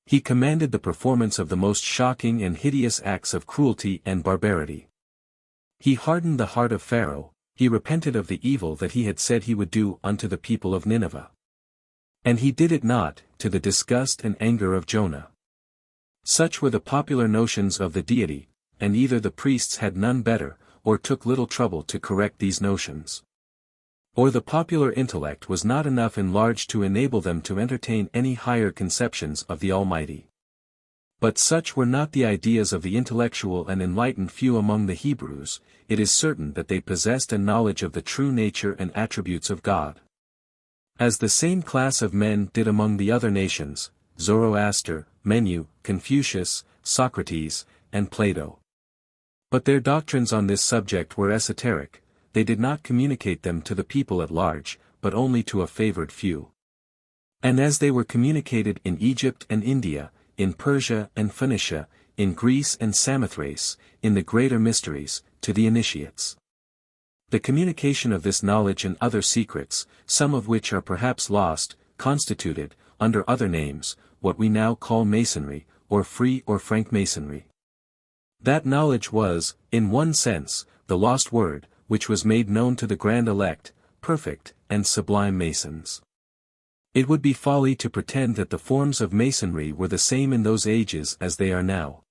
He commanded the performance of the most shocking and hideous acts of cruelty and barbarity. He hardened the heart of Pharaoh. He repented of the evil that he had said he would do unto the people of Nineveh. And he did it not, to the disgust and anger of Jonah. Such were the popular notions of the deity, and either the priests had none better, or took little trouble to correct these notions. Or the popular intellect was not enough enlarged to enable them to entertain any higher conceptions of the Almighty. But such were not the ideas of the intellectual and enlightened few among the Hebrews. It is certain that they possessed a knowledge of the true nature and attributes of God. As the same class of men did among the other nations, Zoroaster, Menu, Confucius, Socrates, and Plato. But their doctrines on this subject were esoteric. They did not communicate them to the people at large, but only to a favored few. And as they were communicated in Egypt and India, in Persia and Phoenicia, in Greece and Samothrace, in the greater mysteries, to the initiates. The communication of this knowledge and other secrets, some of which are perhaps lost, constituted, under other names, what we now call Masonry, or Free or Frank Masonry. That knowledge was, in one sense, the lost word, which was made known to the grand elect, perfect, and sublime Masons. It would be folly to pretend that the forms of Masonry were the same in those ages as they are now.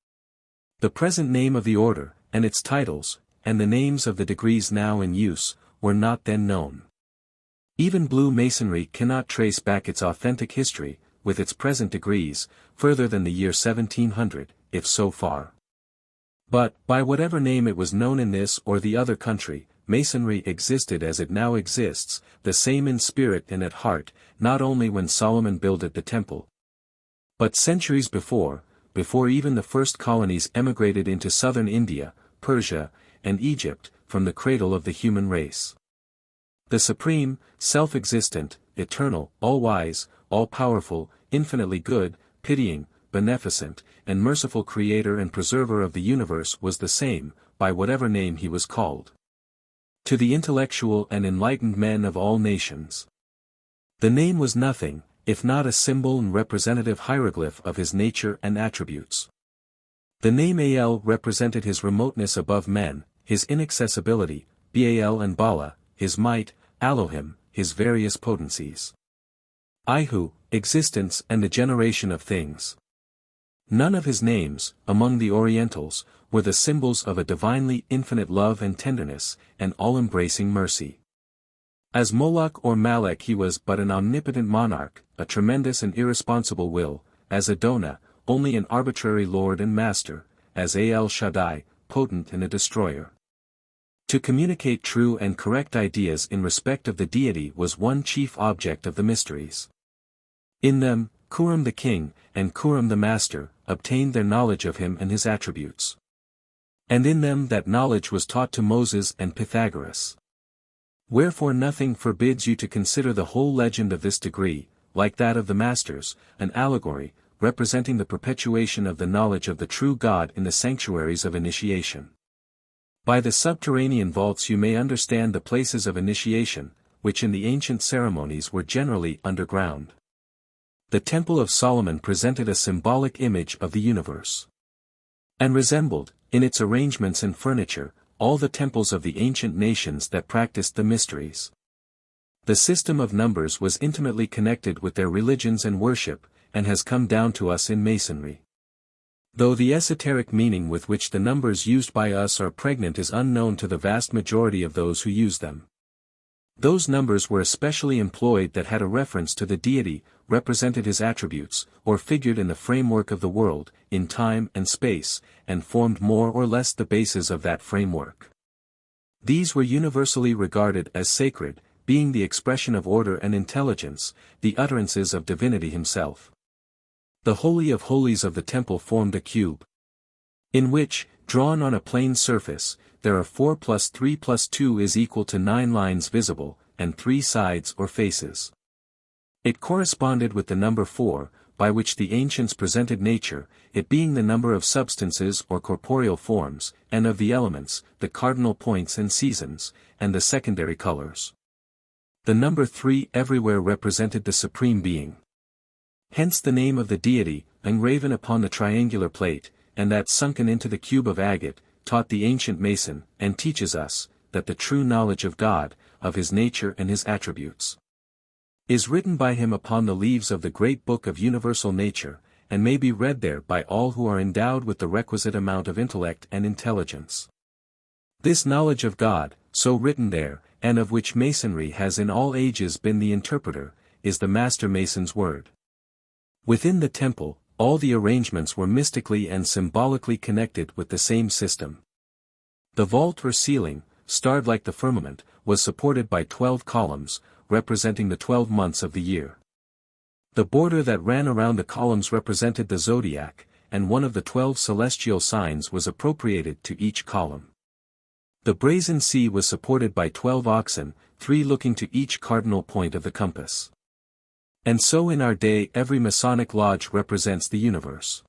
The present name of the order, and its titles, and the names of the degrees now in use, were not then known. Even Blue Masonry cannot trace back its authentic history, with its present degrees, further than the year 1700, if so far. But, by whatever name it was known in this or the other country, Masonry existed as it now exists, the same in spirit and at heart, not only when Solomon builded the temple, but centuries before even the first colonies emigrated into southern India, Persia, and Egypt, from the cradle of the human race. The supreme, self-existent, eternal, all-wise, all-powerful, infinitely good, pitying, beneficent, and merciful creator and preserver of the universe was the same, by whatever name he was called. To the intellectual and enlightened men of all nations, the name was nothing, if not a symbol and representative hieroglyph of his nature and attributes. The name Al represented his remoteness above men, his inaccessibility, Baal and Bala, his might, Elohim, his various potencies. Ihu, existence and the generation of things. None of his names, among the Orientals, were the symbols of a divinely infinite love and tenderness, and all-embracing mercy. As Moloch or Malek he was but an omnipotent monarch, a tremendous and irresponsible will, as Adonai, only an arbitrary lord and master, as El Shaddai, potent and a destroyer. To communicate true and correct ideas in respect of the deity was one chief object of the mysteries. In them, Curum the king, and Curum the master, obtained their knowledge of him and his attributes. And in them that knowledge was taught to Moses and Pythagoras. Wherefore nothing forbids you to consider the whole legend of this degree, like that of the masters, an allegory, representing the perpetuation of the knowledge of the true God in the sanctuaries of initiation. By the subterranean vaults you may understand the places of initiation, which in the ancient ceremonies were generally underground. The Temple of Solomon presented a symbolic image of the universe. And resembled, in its arrangements and furniture, all the temples of the ancient nations that practiced the mysteries. The system of numbers was intimately connected with their religions and worship, and has come down to us in Masonry. Though the esoteric meaning with which the numbers used by us are pregnant is unknown to the vast majority of those who use them. Those numbers were especially employed that had a reference to the deity, represented his attributes, or figured in the framework of the world, in time and space, and formed more or less the basis of that framework. These were universally regarded as sacred, being the expression of order and intelligence, the utterances of divinity himself. The Holy of Holies of the temple formed a cube, in which, drawn on a plane surface, there are 4 plus 3 plus 2 is equal to 9 lines visible, and 3 sides or faces. It corresponded with the number 4, by which the ancients presented nature, it being the number of substances or corporeal forms, and of the elements, the cardinal points and seasons, and the secondary colors. The number 3 everywhere represented the Supreme Being. Hence the name of the deity, engraven upon the triangular plate, and that sunken into the cube of agate, taught the ancient Mason, and teaches us, that the true knowledge of God, of his nature and his attributes, is written by him upon the leaves of the great book of universal nature, and may be read there by all who are endowed with the requisite amount of intellect and intelligence. This knowledge of God, so written there, and of which Masonry has in all ages been the interpreter, is the Master Mason's word. Within the temple, all the arrangements were mystically and symbolically connected with the same system. The vault or ceiling, starred like the firmament, was supported by 12 columns, representing the 12 months of the year. The border that ran around the columns represented the zodiac, and one of the 12 celestial signs was appropriated to each column. The brazen sea was supported by 12 oxen, 3 looking to each cardinal point of the compass. And so in our day every Masonic lodge represents the universe.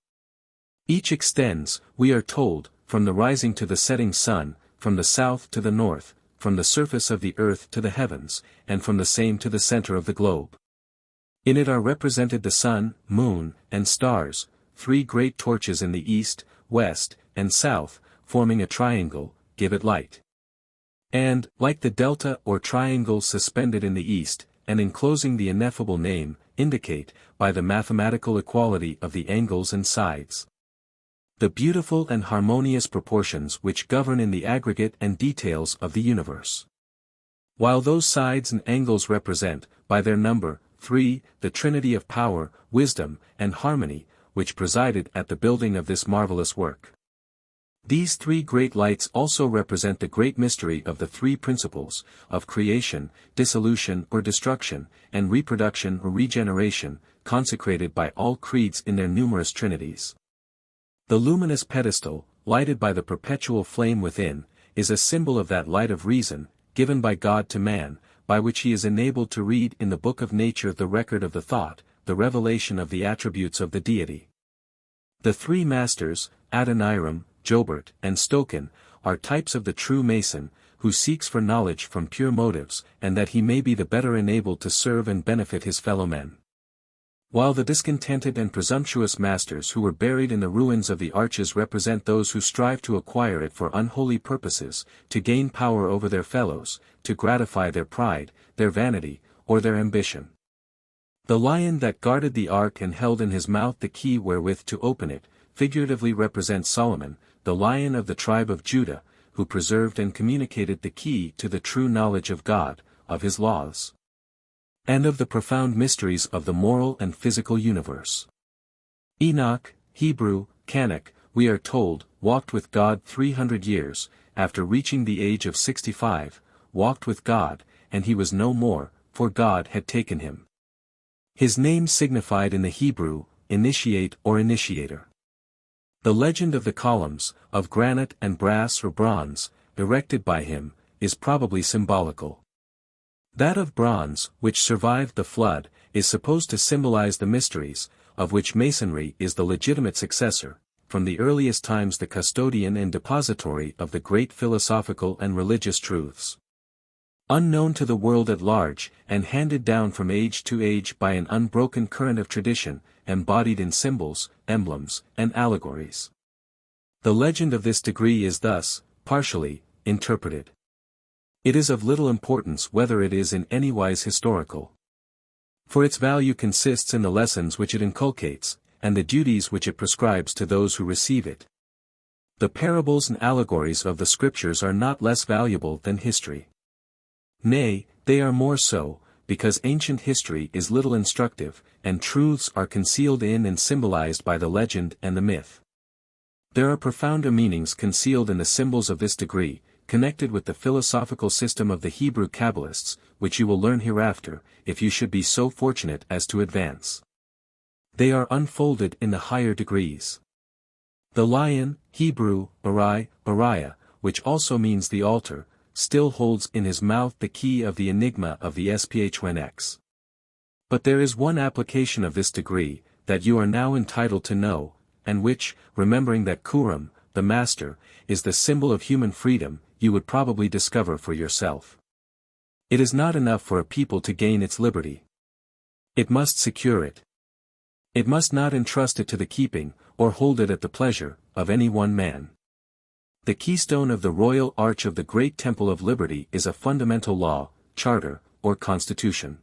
Each extends, we are told, from the rising to the setting sun, from the south to the north, from the surface of the earth to the heavens, and from the same to the center of the globe. In it are represented the sun, moon, and stars, 3 great torches in the east, west, and south, forming a triangle, give it light. And, like the delta or triangle suspended in the east, and enclosing the ineffable name, indicate, by the mathematical equality of the angles and sides, the beautiful and harmonious proportions which govern in the aggregate and details of the universe. While those sides and angles represent, by their number, 3, the Trinity of power, wisdom, and harmony, which presided at the building of this marvelous work. These 3 great lights also represent the great mystery of the 3 principles, of creation, dissolution or destruction, and reproduction or regeneration, consecrated by all creeds in their numerous trinities. The luminous pedestal, lighted by the perpetual flame within, is a symbol of that light of reason, given by God to man, by which he is enabled to read in the book of nature the record of the thought, the revelation of the attributes of the deity. The 3 masters, Adoniram, Jobert, and Stoken, are types of the true Mason, who seeks for knowledge from pure motives, and that he may be the better enabled to serve and benefit his fellow men. While the discontented and presumptuous masters who were buried in the ruins of the arches represent those who strive to acquire it for unholy purposes, to gain power over their fellows, to gratify their pride, their vanity, or their ambition. The lion that guarded the ark and held in his mouth the key wherewith to open it, figuratively represents Solomon, the lion of the tribe of Judah, who preserved and communicated the key to the true knowledge of God, of his laws, and of the profound mysteries of the moral and physical universe. Enoch, Hebrew, Canuck, we are told, walked with God 300 years, after reaching the age of 65, walked with God, and he was no more, for God had taken him. His name signified in the Hebrew, initiate or initiator. The legend of the columns, of granite and brass or bronze, erected by him, is probably symbolical. That of bronze, which survived the flood, is supposed to symbolize the mysteries, of which Masonry is the legitimate successor, from the earliest times the custodian and depository of the great philosophical and religious truths. Unknown to the world at large, and handed down from age to age by an unbroken current of tradition, embodied in symbols, emblems, and allegories. The legend of this degree is thus, partially, interpreted. It is of little importance whether it is in any wise historical. For its value consists in the lessons which it inculcates, and the duties which it prescribes to those who receive it. The parables and allegories of the Scriptures are not less valuable than history. Nay, they are more so, because ancient history is little instructive, and truths are concealed in and symbolized by the legend and the myth. There are profounder meanings concealed in the symbols of this degree, connected with the philosophical system of the Hebrew Kabbalists, which you will learn hereafter, if you should be so fortunate as to advance. They are unfolded in the higher degrees. The lion, Hebrew, Bariah, which also means the altar, still holds in his mouth the key of the enigma of the Sphnx. But there is one application of this degree, that you are now entitled to know, and which, remembering that Kurum, the master, is the symbol of human freedom, you would probably discover for yourself. It is not enough for a people to gain its liberty. It must secure it. It must not entrust it to the keeping, or hold it at the pleasure, of any one man. The keystone of the royal arch of the great Temple of Liberty is a fundamental law, charter, or constitution.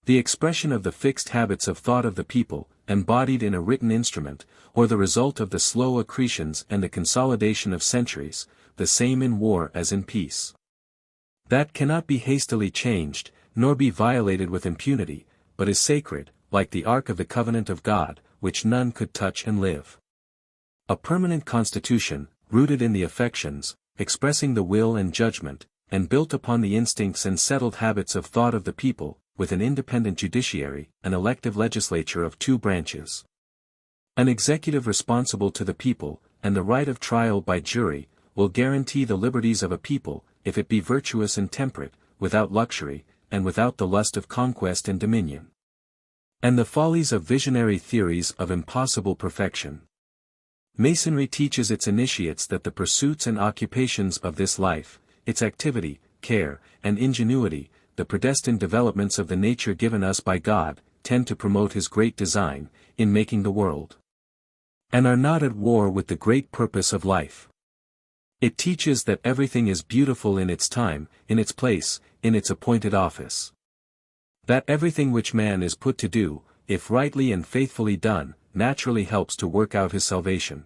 The expression of the fixed habits of thought of the people, embodied in a written instrument, or the result of the slow accretions and the consolidation of centuries, the same in war as in peace. That cannot be hastily changed, nor be violated with impunity, but is sacred, like the Ark of the Covenant of God, which none could touch and live. A permanent constitution, rooted in the affections, expressing the will and judgment, and built upon the instincts and settled habits of thought of the people, with an independent judiciary, an elective legislature of two branches. An executive responsible to the people, and the right of trial by jury, will guarantee the liberties of a people, if it be virtuous and temperate, without luxury, and without the lust of conquest and dominion. And the follies of visionary theories of impossible perfection. Masonry teaches its initiates that the pursuits and occupations of this life, its activity, care, and ingenuity, the predestined developments of the nature given us by God, tend to promote His great design, in making the world. And are not at war with the great purpose of life. It teaches that everything is beautiful in its time, in its place, in its appointed office. That everything which man is put to do, if rightly and faithfully done, naturally helps to work out his salvation.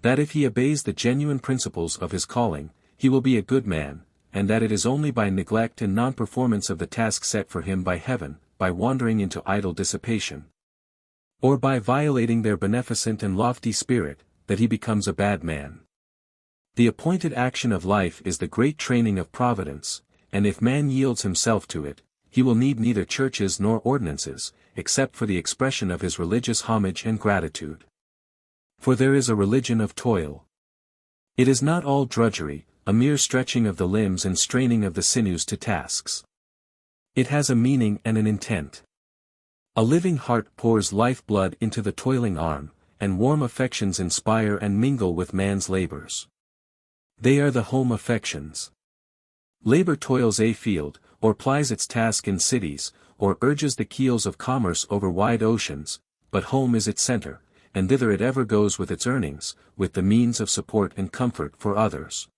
That if he obeys the genuine principles of his calling, he will be a good man, and that it is only by neglect and non-performance of the task set for him by heaven, by wandering into idle dissipation, or by violating their beneficent and lofty spirit, that he becomes a bad man. The appointed action of life is the great training of providence, and if man yields himself to it, he will need neither churches nor ordinances, except for the expression of his religious homage and gratitude. For there is a religion of toil. It is not all drudgery, a mere stretching of the limbs and straining of the sinews to tasks. It has a meaning and an intent. A living heart pours life-blood into the toiling arm, and warm affections inspire and mingle with man's labors. They are the home affections. Labor toils a field, or plies its task in cities, or urges the keels of commerce over wide oceans, but home is its center, and thither it ever goes with its earnings, with the means of support and comfort for others.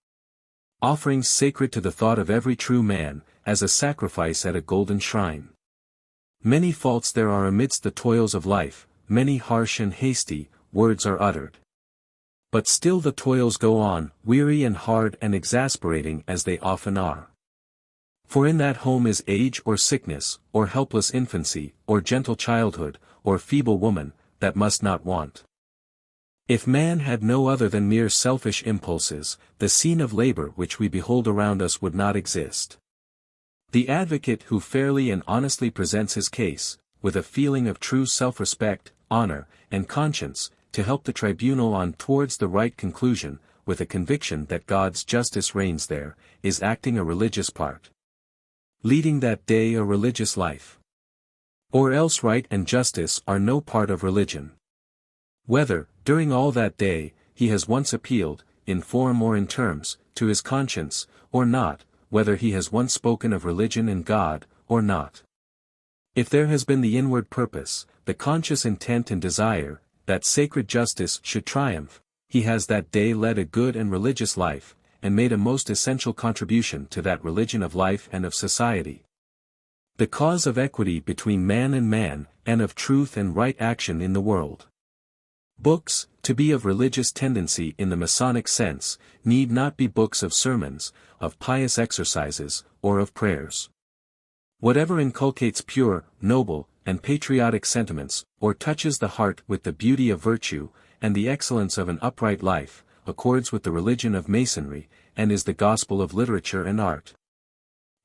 Offerings sacred to the thought of every true man, as a sacrifice at a golden shrine. Many faults there are amidst the toils of life, many harsh and hasty words are uttered. But still the toils go on, weary and hard and exasperating as they often are. For in that home is age or sickness, or helpless infancy, or gentle childhood, or feeble woman, that must not want. If man had no other than mere selfish impulses, the scene of labor which we behold around us would not exist. The advocate who fairly and honestly presents his case, with a feeling of true self-respect, honor, and conscience, to help the tribunal on towards the right conclusion, with a conviction that God's justice reigns there, is acting a religious part. Leading that day a religious life. Or else right and justice are no part of religion. Whether, during all that day, he has once appealed, in form or in terms, to his conscience, or not, whether he has once spoken of religion and God, or not. If there has been the inward purpose, the conscious intent and desire, that sacred justice should triumph, he has that day led a good and religious life, and made a most essential contribution to that religion of life and of society. The cause of equity between man, and of truth and right action in the world. Books, to be of religious tendency in the Masonic sense, need not be books of sermons, of pious exercises, or of prayers. Whatever inculcates pure, noble, and patriotic sentiments, or touches the heart with the beauty of virtue, and the excellence of an upright life, accords with the religion of Masonry, and is the gospel of literature and art.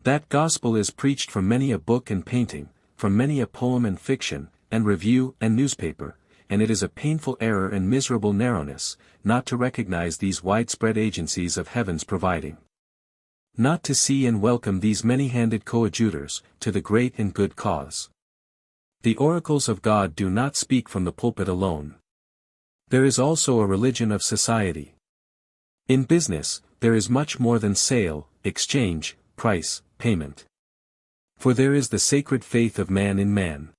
That gospel is preached from many a book and painting, from many a poem and fiction, and review and newspaper, and it is a painful error and miserable narrowness, not to recognize these widespread agencies of heaven's providing. Not to see and welcome these many-handed coadjutors, to the great and good cause. The oracles of God do not speak from the pulpit alone. There is also a religion of society. In business, there is much more than sale, exchange, price, payment. For there is the sacred faith of man in man.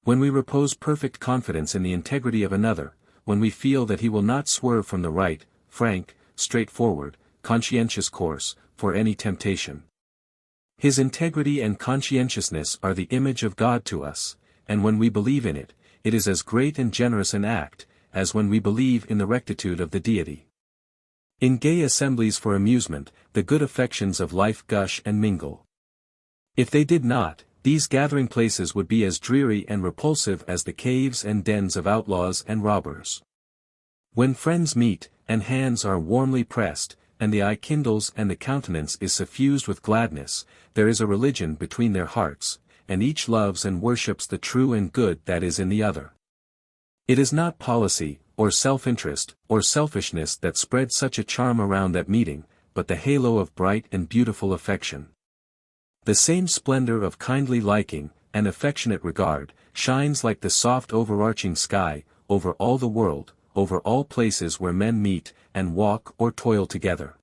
When we repose perfect confidence in the integrity of another, when we feel that he will not swerve from the right, frank, straightforward, conscientious course, for any temptation. His integrity and conscientiousness are the image of God to us, and when we believe in it, it is as great and generous an act, as when we believe in the rectitude of the deity. In gay assemblies for amusement, the good affections of life gush and mingle. If they did not, these gathering places would be as dreary and repulsive as the caves and dens of outlaws and robbers. When friends meet, and hands are warmly pressed, and the eye kindles and the countenance is suffused with gladness, there is a religion between their hearts, and each loves and worships the true and good that is in the other. It is not policy, or self-interest, or selfishness that spread such a charm around that meeting, but the halo of bright and beautiful affection. The same splendor of kindly liking, and affectionate regard, shines like the soft overarching sky, over all the world, over all places where men meet, and walk or toil together.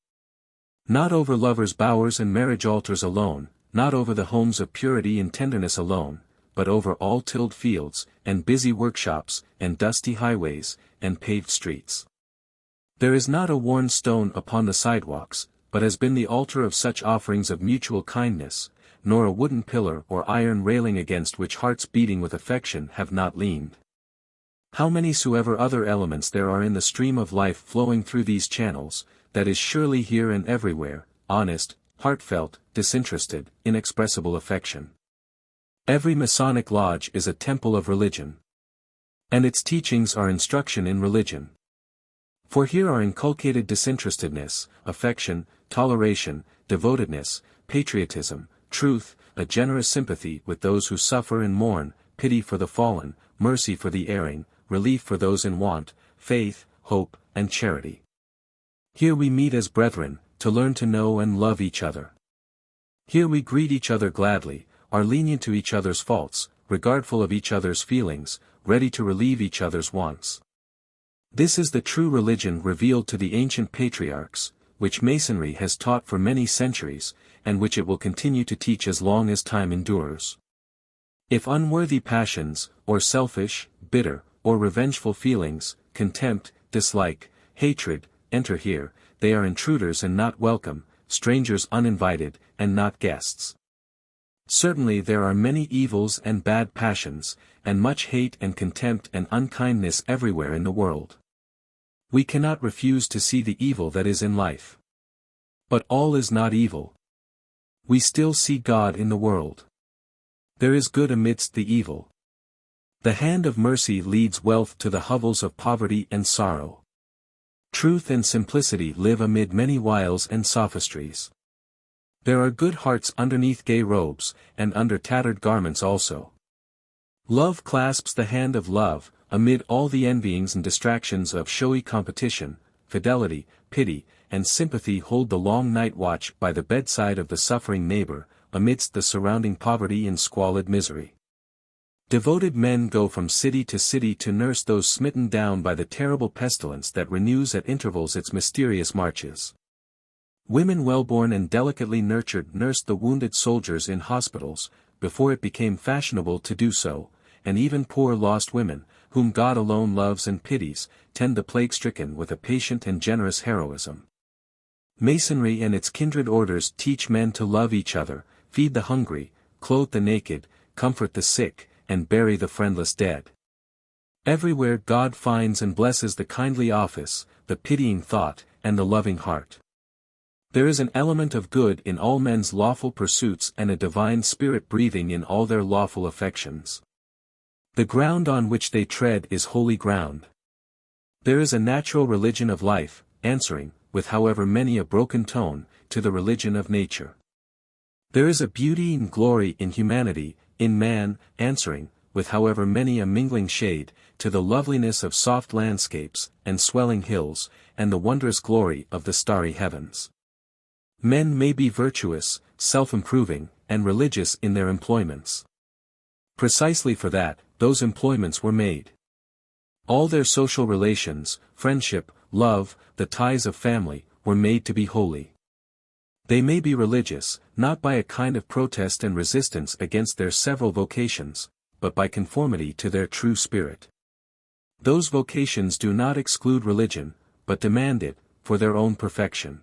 Not over lovers' bowers and marriage altars alone, not over the homes of purity and tenderness alone, but over all tilled fields, and busy workshops, and dusty highways, and paved streets. There is not a worn stone upon the sidewalks, but has been the altar of such offerings of mutual kindness, nor a wooden pillar or iron railing against which hearts beating with affection have not leaned. How many soever other elements there are in the stream of life flowing through these channels, that is surely here and everywhere, honest, heartfelt, disinterested, inexpressible affection. Every Masonic lodge is a temple of religion. And its teachings are instruction in religion. For here are inculcated disinterestedness, affection, toleration, devotedness, patriotism, truth, a generous sympathy with those who suffer and mourn, pity for the fallen, mercy for the erring, relief for those in want, faith, hope, and charity. Here we meet as brethren, to learn to know and love each other. Here we greet each other gladly, are lenient to each other's faults, regardful of each other's feelings, ready to relieve each other's wants. This is the true religion revealed to the ancient patriarchs, which Masonry has taught for many centuries, and which it will continue to teach as long as time endures. If unworthy passions, or selfish, bitter, or revengeful feelings, contempt, dislike, hatred, enter here, they are intruders and not welcome, strangers uninvited, and not guests. Certainly there are many evils and bad passions, and much hate and contempt and unkindness everywhere in the world. We cannot refuse to see the evil that is in life. But all is not evil. We still see God in the world. There is good amidst the evil. The hand of mercy leads wealth to the hovels of poverty and sorrow. Truth and simplicity live amid many wiles and sophistries. There are good hearts underneath gay robes, and under tattered garments also. Love clasps the hand of love, amid all the envyings and distractions of showy competition. Fidelity, pity, and sympathy hold the long night watch by the bedside of the suffering neighbor, amidst the surrounding poverty and squalid misery. Devoted men go from city to nurse those smitten down by the terrible pestilence that renews at intervals its mysterious marches. Women well-born and delicately nurtured nursed the wounded soldiers in hospitals, before it became fashionable to do so, and even poor lost women, whom God alone loves and pities, tend the plague-stricken with a patient and generous heroism. Masonry and its kindred orders teach men to love each other, feed the hungry, clothe the naked, comfort the sick, and bury the friendless dead. Everywhere God finds and blesses the kindly office, the pitying thought, and the loving heart. There is an element of good in all men's lawful pursuits and a divine spirit breathing in all their lawful affections. The ground on which they tread is holy ground. There is a natural religion of life, answering, with however many a broken tone, to the religion of nature. There is a beauty and glory in humanity, in man, answering, with however many a mingling shade, to the loveliness of soft landscapes, and swelling hills, and the wondrous glory of the starry heavens. Men may be virtuous, self-improving, and religious in their employments. Precisely for that, those employments were made. All their social relations, friendship, love, the ties of family, were made to be holy. They may be religious, not by a kind of protest and resistance against their several vocations, but by conformity to their true spirit. Those vocations do not exclude religion, but demand it, for their own perfection.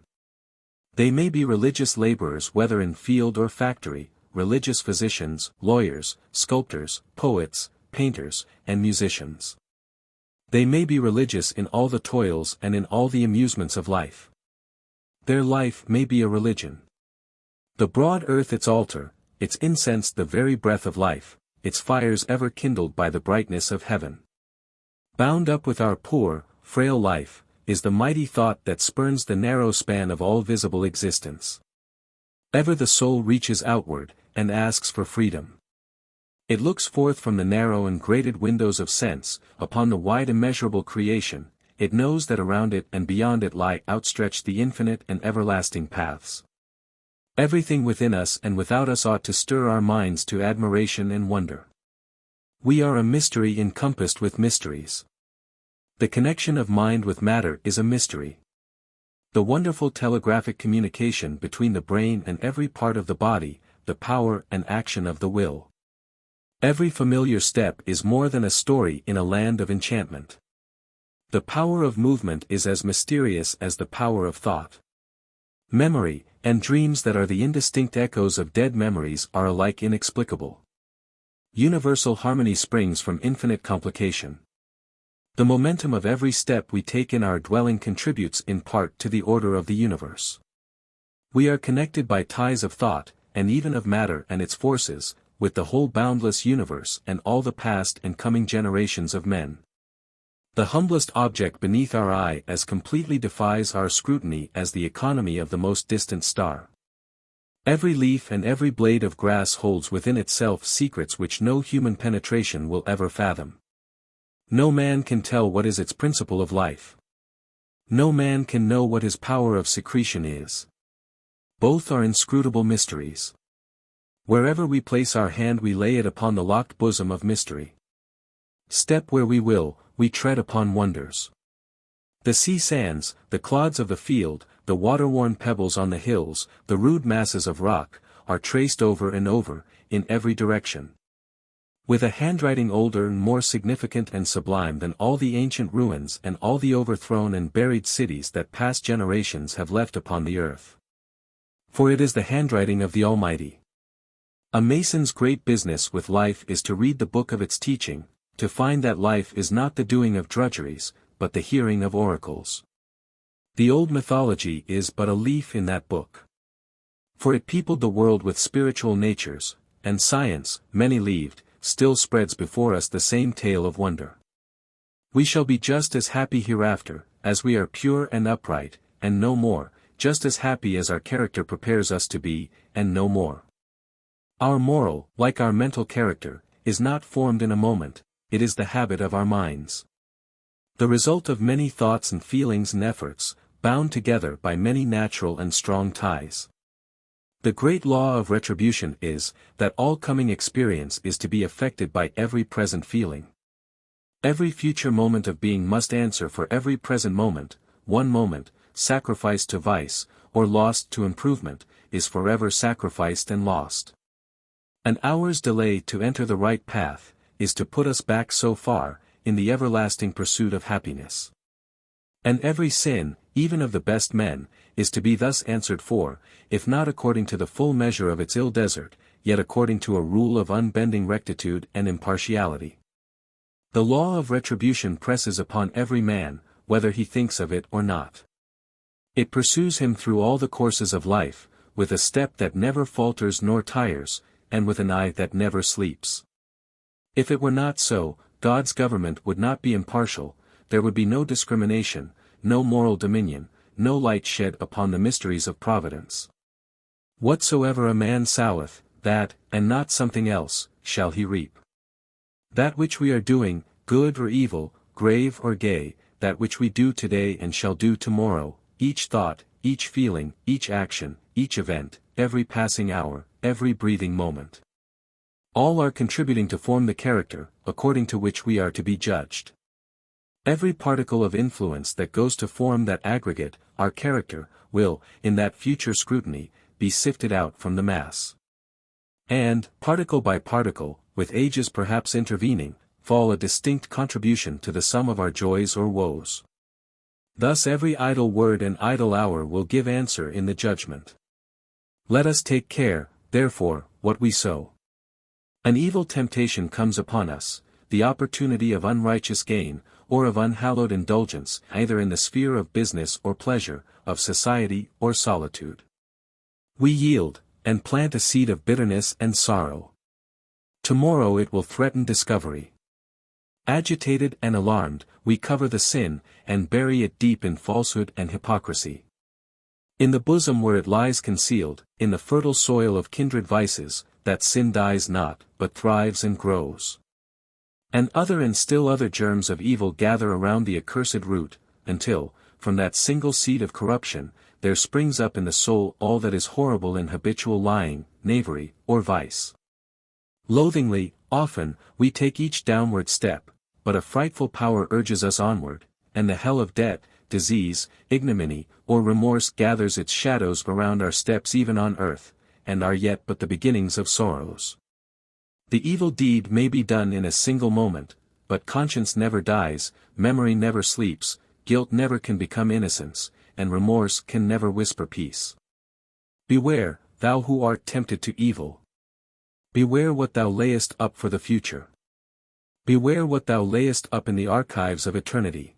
They may be religious laborers whether in field or factory, religious physicians, lawyers, sculptors, poets, painters, and musicians. They may be religious in all the toils and in all the amusements of life. Their life may be a religion. The broad earth its altar, its incense the very breath of life, its fires ever kindled by the brightness of heaven. Bound up with our poor, frail life, is the mighty thought that spurns the narrow span of all visible existence. Ever the soul reaches outward, and asks for freedom. It looks forth from the narrow and grated windows of sense, upon the wide immeasurable creation. It knows that around it and beyond it lie outstretched the infinite and everlasting paths. Everything within us and without us ought to stir our minds to admiration and wonder. We are a mystery encompassed with mysteries. The connection of mind with matter is a mystery. The wonderful telegraphic communication between the brain and every part of the body, the power and action of the will. Every familiar step is more than a story in a land of enchantment. The power of movement is as mysterious as the power of thought. Memory, and dreams that are the indistinct echoes of dead memories are alike inexplicable. Universal harmony springs from infinite complication. The momentum of every step we take in our dwelling contributes in part to the order of the universe. We are connected by ties of thought, and even of matter and its forces, with the whole boundless universe and all the past and coming generations of men. The humblest object beneath our eye as completely defies our scrutiny as the economy of the most distant star. Every leaf and every blade of grass holds within itself secrets which no human penetration will ever fathom. No man can tell what is its principle of life. No man can know what his power of secretion is. Both are inscrutable mysteries. Wherever we place our hand we lay it upon the locked bosom of mystery. Step where we will, we tread upon wonders. The sea sands, the clods of the field, the water-worn pebbles on the hills, the rude masses of rock, are traced over and over, in every direction. With a handwriting older and more significant and sublime than all the ancient ruins and all the overthrown and buried cities that past generations have left upon the earth. For it is the handwriting of the Almighty. A Mason's great business with life is to read the book of its teaching, to find that life is not the doing of drudgeries, but the hearing of oracles. The old mythology is but a leaf in that book. For it peopled the world with spiritual natures, and science, many-leaved, still spreads before us the same tale of wonder. We shall be just as happy hereafter, as we are pure and upright, and no more, just as happy as our character prepares us to be, and no more. Our moral, like our mental character, is not formed in a moment, it is the habit of our minds. The result of many thoughts and feelings and efforts, bound together by many natural and strong ties. The great law of retribution is, that all coming experience is to be affected by every present feeling. Every future moment of being must answer for every present moment. One moment, sacrificed to vice, or lost to improvement, is forever sacrificed and lost. An hour's delay to enter the right path, is to put us back so far, in the everlasting pursuit of happiness. And every sin, even of the best men, is to be thus answered for, if not according to the full measure of its ill desert, yet according to a rule of unbending rectitude and impartiality. The law of retribution presses upon every man, whether he thinks of it or not. It pursues him through all the courses of life, with a step that never falters nor tires, and with an eye that never sleeps. If it were not so, God's government would not be impartial, there would be no discrimination, no moral dominion, no light shed upon the mysteries of providence. Whatsoever a man soweth, that, and not something else, shall he reap. That which we are doing, good or evil, grave or gay, that which we do today and shall do tomorrow, each thought, each feeling, each action, each event, every passing hour, every breathing moment. All are contributing to form the character, according to which we are to be judged. Every particle of influence that goes to form that aggregate, our character, will, in that future scrutiny, be sifted out from the mass. And, particle by particle, with ages perhaps intervening, fall a distinct contribution to the sum of our joys or woes. Thus every idle word and idle hour will give answer in the judgment. Let us take care, therefore, what we sow. An evil temptation comes upon us, the opportunity of unrighteous gain, or of unhallowed indulgence, either in the sphere of business or pleasure, of society or solitude. We yield, and plant a seed of bitterness and sorrow. Tomorrow it will threaten discovery. Agitated and alarmed, we cover the sin, and bury it deep in falsehood and hypocrisy. In the bosom where it lies concealed, in the fertile soil of kindred vices, that sin dies not, but thrives and grows. And other and still other germs of evil gather around the accursed root, until, from that single seed of corruption, there springs up in the soul all that is horrible in habitual lying, knavery, or vice. Loathingly, often, we take each downward step, but a frightful power urges us onward, and the hell of debt, disease, ignominy, or remorse gathers its shadows around our steps even on earth, and are yet but the beginnings of sorrows. The evil deed may be done in a single moment, but conscience never dies, memory never sleeps, guilt never can become innocence, and remorse can never whisper peace. Beware, thou who art tempted to evil. Beware what thou layest up for the future. Beware what thou layest up in the archives of eternity.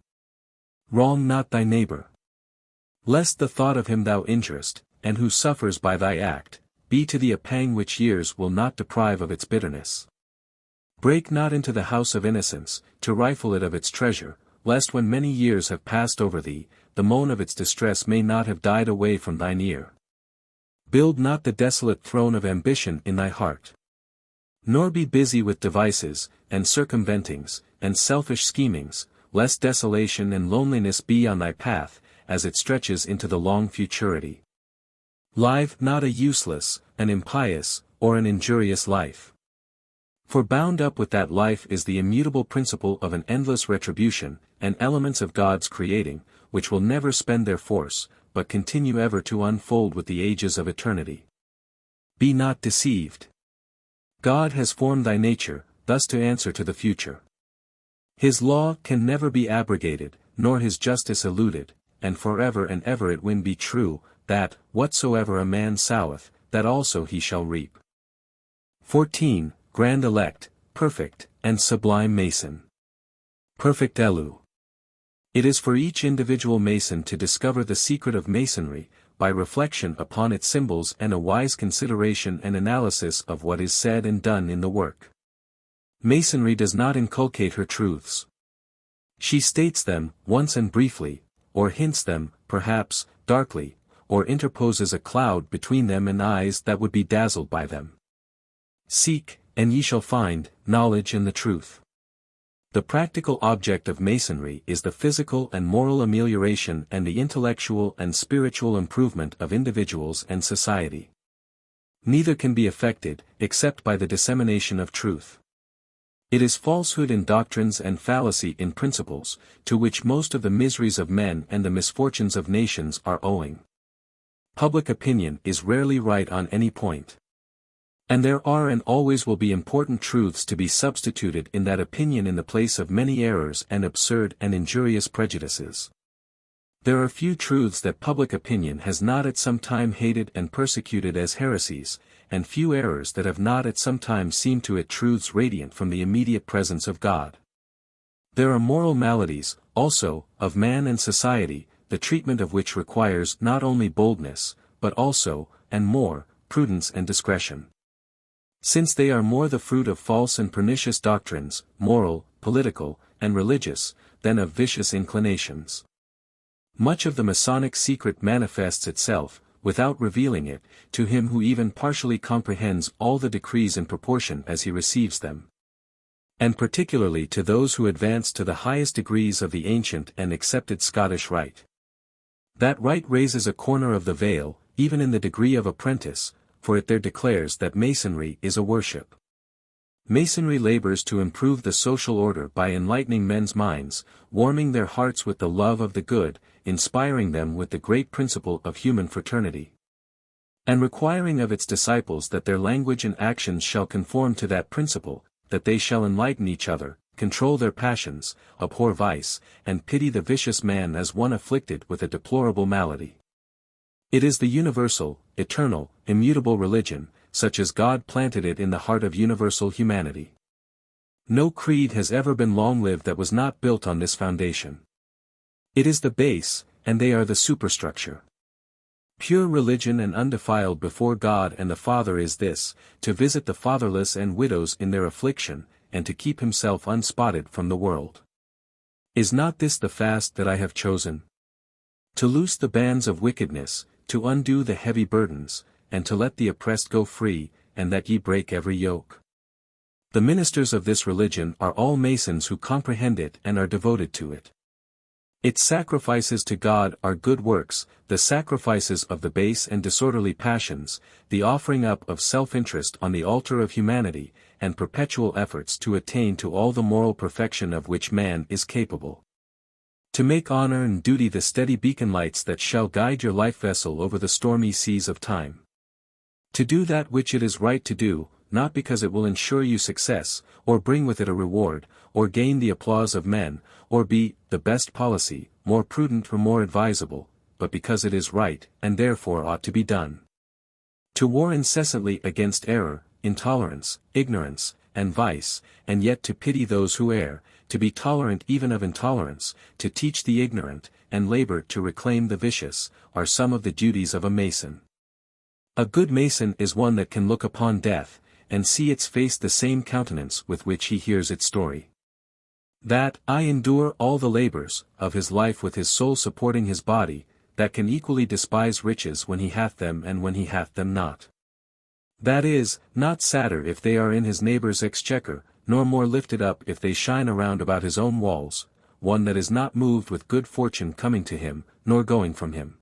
Wrong not thy neighbor. Lest the thought of him thou injurest, and who suffers by thy act, be to thee a pang which years will not deprive of its bitterness. Break not into the house of innocence, to rifle it of its treasure, lest when many years have passed over thee, the moan of its distress may not have died away from thine ear. Build not the desolate throne of ambition in thy heart. Nor be busy with devices, and circumventings, and selfish schemings, lest desolation and loneliness be on thy path, as it stretches into the long futurity. Live not a useless, an impious, or an injurious life. For bound up with that life is the immutable principle of an endless retribution, and elements of God's creating, which will never spend their force, but continue ever to unfold with the ages of eternity. Be not deceived. God has formed thy nature, thus to answer to the future. His law can never be abrogated, nor his justice eluded, and forever and ever it will be true, that, whatsoever a man soweth, that also he shall reap. 14. Grand Elect, Perfect, and Sublime Mason. Perfect Elu. It is for each individual Mason to discover the secret of Masonry, by reflection upon its symbols and a wise consideration and analysis of what is said and done in the work. Masonry does not inculcate her truths. She states them, once and briefly, or hints them, perhaps, darkly, or interposes a cloud between them and eyes that would be dazzled by them. Seek, and ye shall find, knowledge and the truth. The practical object of Masonry is the physical and moral amelioration and the intellectual and spiritual improvement of individuals and society. Neither can be effected, except by the dissemination of truth. It is falsehood in doctrines and fallacy in principles, to which most of the miseries of men and the misfortunes of nations are owing. Public opinion is rarely right on any point. And there are and always will be important truths to be substituted in that opinion in the place of many errors and absurd and injurious prejudices. There are few truths that public opinion has not at some time hated and persecuted as heresies, and few errors that have not at some time seemed to it truths radiant from the immediate presence of God. There are moral maladies, also, of man and society, the treatment of which requires not only boldness, but also, and more, prudence and discretion. Since they are more the fruit of false and pernicious doctrines, moral, political, and religious, than of vicious inclinations. Much of the Masonic secret manifests itself, without revealing it, to him who even partially comprehends all the decrees in proportion as he receives them. And particularly to those who advance to the highest degrees of the ancient and accepted Scottish Rite. That Rite raises a corner of the veil, even in the degree of Apprentice, for it there declares that Masonry is a worship. Masonry labors to improve the social order by enlightening men's minds, warming their hearts with the love of the good, inspiring them with the great principle of human fraternity, and requiring of its disciples that their language and actions shall conform to that principle, that they shall enlighten each other, control their passions, abhor vice, and pity the vicious man as one afflicted with a deplorable malady. It is the universal, eternal, immutable religion, such as God planted it in the heart of universal humanity. No creed has ever been long-lived that was not built on this foundation. It is the base, and they are the superstructure. Pure religion and undefiled before God and the Father is this, to visit the fatherless and widows in their affliction, and to keep himself unspotted from the world. Is not this the fast that I have chosen? To loose the bands of wickedness, to undo the heavy burdens, and to let the oppressed go free, and that ye break every yoke. The ministers of this religion are all Masons who comprehend it and are devoted to it. Its sacrifices to God are good works, the sacrifices of the base and disorderly passions, the offering up of self-interest on the altar of humanity, and perpetual efforts to attain to all the moral perfection of which man is capable. To make honor and duty the steady beacon lights that shall guide your life vessel over the stormy seas of time. To do that which it is right to do, not because it will ensure you success, or bring with it a reward, or gain the applause of men, or be the best policy, more prudent or more advisable, but because it is right, and therefore ought to be done. To war incessantly against error, intolerance, ignorance, and vice, and yet to pity those who err, to be tolerant even of intolerance, to teach the ignorant, and labor to reclaim the vicious, are some of the duties of a Mason. A good Mason is one that can look upon death, and see its face the same countenance with which he hears its story. That I endure all the labors of his life with his soul supporting his body, that can equally despise riches when he hath them and when he hath them not. That is, not sadder if they are in his neighbor's exchequer, nor more lifted up if they shine around about his own walls, one that is not moved with good fortune coming to him, nor going from him.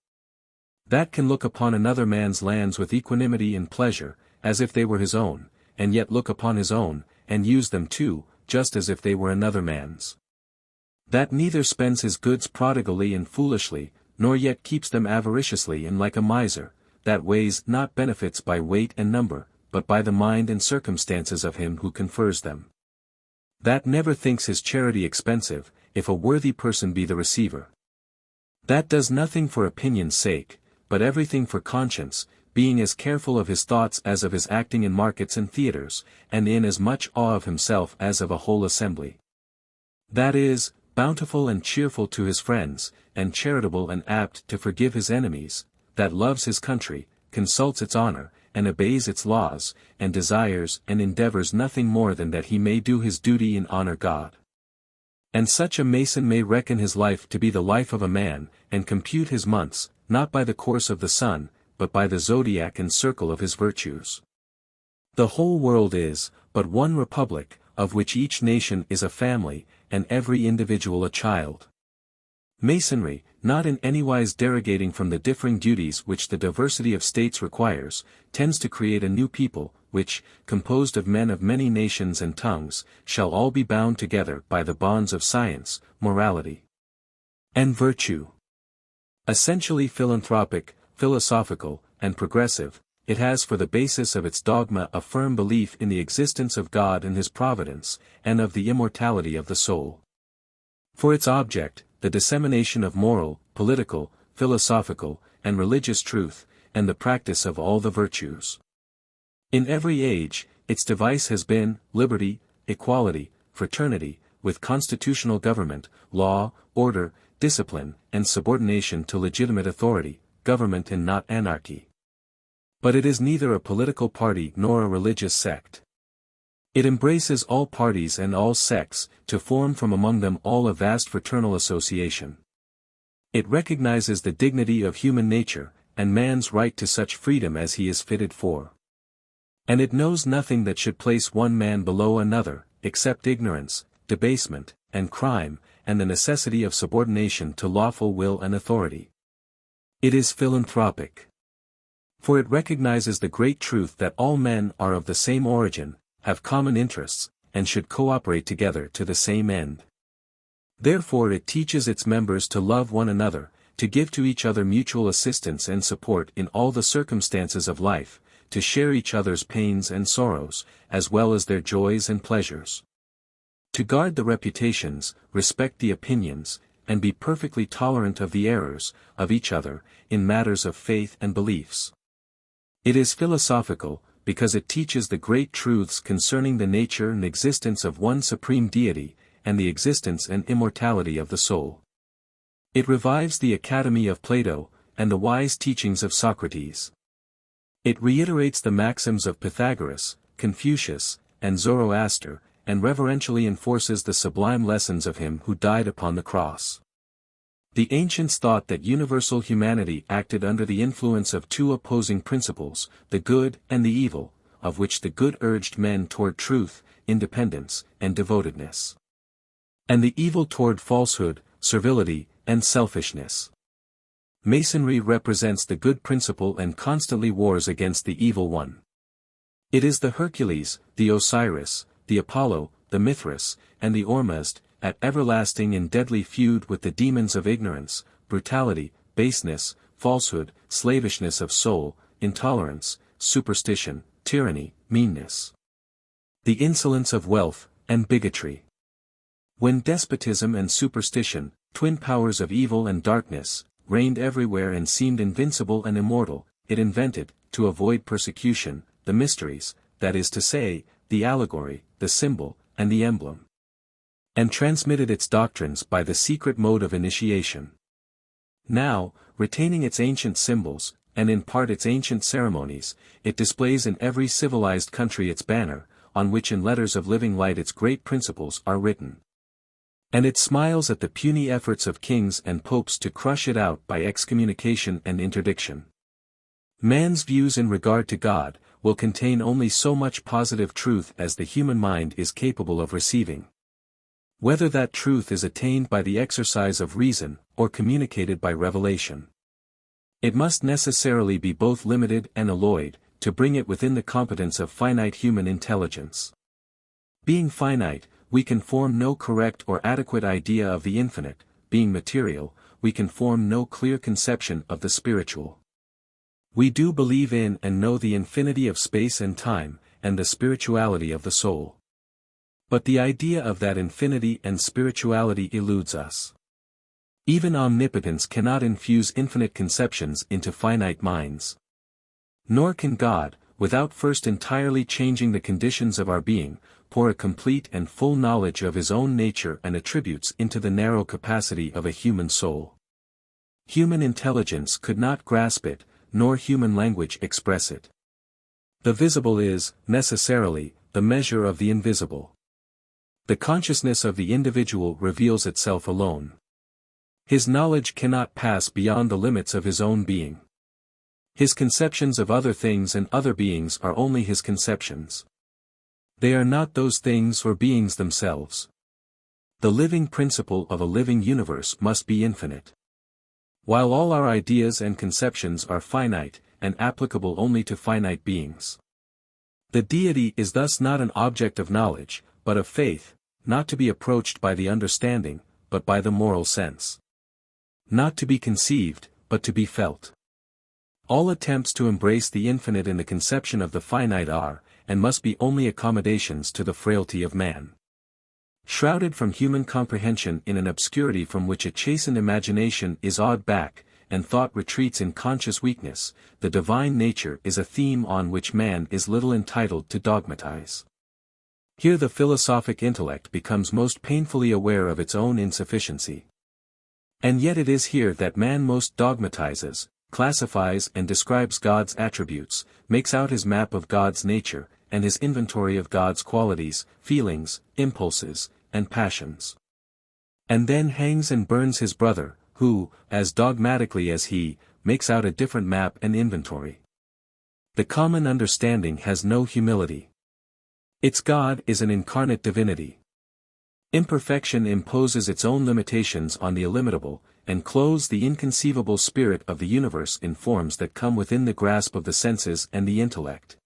That can look upon another man's lands with equanimity and pleasure, as if they were his own, and yet look upon his own, and use them too, just as if they were another man's. That neither spends his goods prodigally and foolishly, nor yet keeps them avariciously and like a miser, that weighs not benefits by weight and number, but by the mind and circumstances of him who confers them. That never thinks his charity expensive, if a worthy person be the receiver. That does nothing for opinion's sake, but everything for conscience, being as careful of his thoughts as of his acting in markets and theatres, and in as much awe of himself as of a whole assembly. That is, bountiful and cheerful to his friends, and charitable and apt to forgive his enemies, that loves his country, consults its honor, and obeys its laws, and desires and endeavors nothing more than that he may do his duty and honor God. And such a Mason may reckon his life to be the life of a man, and compute his months, not by the course of the sun, but by the zodiac and circle of his virtues. The whole world is but one republic, of which each nation is a family, and every individual a child. Masonry, not in anywise derogating from the differing duties which the diversity of states requires, tends to create a new people, which, composed of men of many nations and tongues, shall all be bound together by the bonds of science, morality, and virtue. Essentially philanthropic, philosophical, and progressive, it has for the basis of its dogma a firm belief in the existence of God and his providence, and of the immortality of the soul. For its object, the dissemination of moral, political, philosophical, and religious truth, and the practice of all the virtues. In every age, its device has been liberty, equality, fraternity, with constitutional government, law, order, discipline, and subordination to legitimate authority, government and not anarchy. But it is neither a political party nor a religious sect. It embraces all parties and all sects, to form from among them all a vast fraternal association. It recognizes the dignity of human nature, and man's right to such freedom as he is fitted for. And it knows nothing that should place one man below another, except ignorance, debasement, and crime, and the necessity of subordination to lawful will and authority. It is philanthropic. For it recognizes the great truth that all men are of the same origin, have common interests, and should cooperate together to the same end. Therefore it teaches its members to love one another, to give to each other mutual assistance and support in all the circumstances of life, to share each other's pains and sorrows, as well as their joys and pleasures. To guard the reputations, respect the opinions, and be perfectly tolerant of the errors, of each other, in matters of faith and beliefs. It is philosophical, because it teaches the great truths concerning the nature and existence of one supreme deity, and the existence and immortality of the soul. It revives the academy of Plato, and the wise teachings of Socrates. It reiterates the maxims of Pythagoras, Confucius, and Zoroaster, and reverentially enforces the sublime lessons of him who died upon the cross. The ancients thought that universal humanity acted under the influence of two opposing principles, the good and the evil, of which the good urged men toward truth, independence, and devotedness, and the evil toward falsehood, servility, and selfishness. Masonry represents the good principle and constantly wars against the evil one. It is the Hercules, the Osiris, the Apollo, the Mithras, and the Ormuzd, at everlasting and deadly feud with the demons of ignorance, brutality, baseness, falsehood, slavishness of soul, intolerance, superstition, tyranny, meanness, the insolence of wealth, and bigotry. When despotism and superstition, twin powers of evil and darkness, reigned everywhere and seemed invincible and immortal, it invented, to avoid persecution, the mysteries, that is to say, the allegory, the symbol, and the emblem, and transmitted its doctrines by the secret mode of initiation. Now, retaining its ancient symbols, and in part its ancient ceremonies, it displays in every civilized country its banner, on which in letters of living light its great principles are written. And it smiles at the puny efforts of kings and popes to crush it out by excommunication and interdiction. Man's views in regard to God will contain only so much positive truth as the human mind is capable of receiving. Whether that truth is attained by the exercise of reason, or communicated by revelation, it must necessarily be both limited and alloyed, to bring it within the competence of finite human intelligence. Being finite, we can form no correct or adequate idea of the infinite; being material, we can form no clear conception of the spiritual. We do believe in and know the infinity of space and time, and the spirituality of the soul. But the idea of that infinity and spirituality eludes us. Even omnipotence cannot infuse infinite conceptions into finite minds. Nor can God, without first entirely changing the conditions of our being, pour a complete and full knowledge of his own nature and attributes into the narrow capacity of a human soul. Human intelligence could not grasp it, nor human language express it. The visible is, necessarily, the measure of the invisible. The consciousness of the individual reveals itself alone. His knowledge cannot pass beyond the limits of his own being. His conceptions of other things and other beings are only his conceptions. They are not those things or beings themselves. The living principle of a living universe must be infinite. While all our ideas and conceptions are finite, and applicable only to finite beings. The deity is thus not an object of knowledge, but of faith, not to be approached by the understanding, but by the moral sense. Not to be conceived, but to be felt. All attempts to embrace the infinite in the conception of the finite are, and must be only accommodations to the frailty of man. Shrouded from human comprehension in an obscurity from which a chastened imagination is awed back, and thought retreats in conscious weakness, the divine nature is a theme on which man is little entitled to dogmatize. Here the philosophic intellect becomes most painfully aware of its own insufficiency. And yet it is here that man most dogmatizes, classifies and describes God's attributes, makes out his map of God's nature, and his inventory of God's qualities, feelings, impulses, and passions. And then hangs and burns his brother, who, as dogmatically as he, makes out a different map and inventory. The common understanding has no humility. Its God is an incarnate divinity. Imperfection imposes its own limitations on the illimitable, and clothes the inconceivable spirit of the universe in forms that come within the grasp of the senses and the intellect,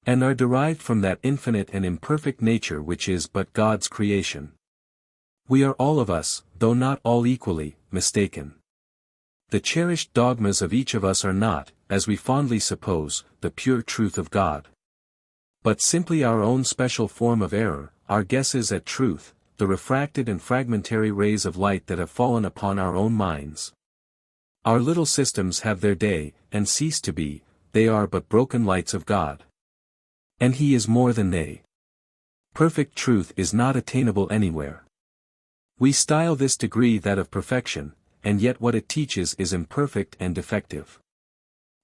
and are derived from that infinite and imperfect nature which is but God's creation. We are all of us, though not all equally, mistaken. The cherished dogmas of each of us are not, as we fondly suppose, the pure truth of God, but simply our own special form of error, our guesses at truth, the refracted and fragmentary rays of light that have fallen upon our own minds. Our little systems have their day, and cease to be, they are but broken lights of God. And He is more than they. Perfect truth is not attainable anywhere. We style this degree that of perfection, and yet what it teaches is imperfect and defective.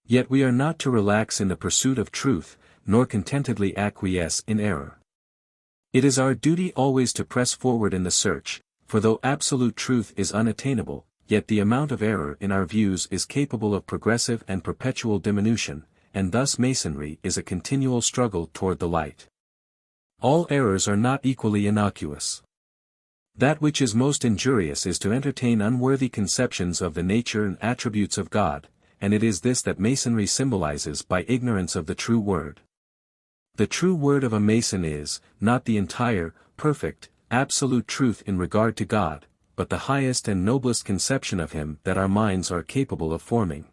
Yet we are not to relax in the pursuit of truth, nor contentedly acquiesce in error. It is our duty always to press forward in the search, for though absolute truth is unattainable, yet the amount of error in our views is capable of progressive and perpetual diminution, and thus Masonry is a continual struggle toward the light. All errors are not equally innocuous. That which is most injurious is to entertain unworthy conceptions of the nature and attributes of God, and it is this that Masonry symbolizes by ignorance of the true word. The true word of a Mason is, not the entire, perfect, absolute truth in regard to God, but the highest and noblest conception of Him that our minds are capable of forming.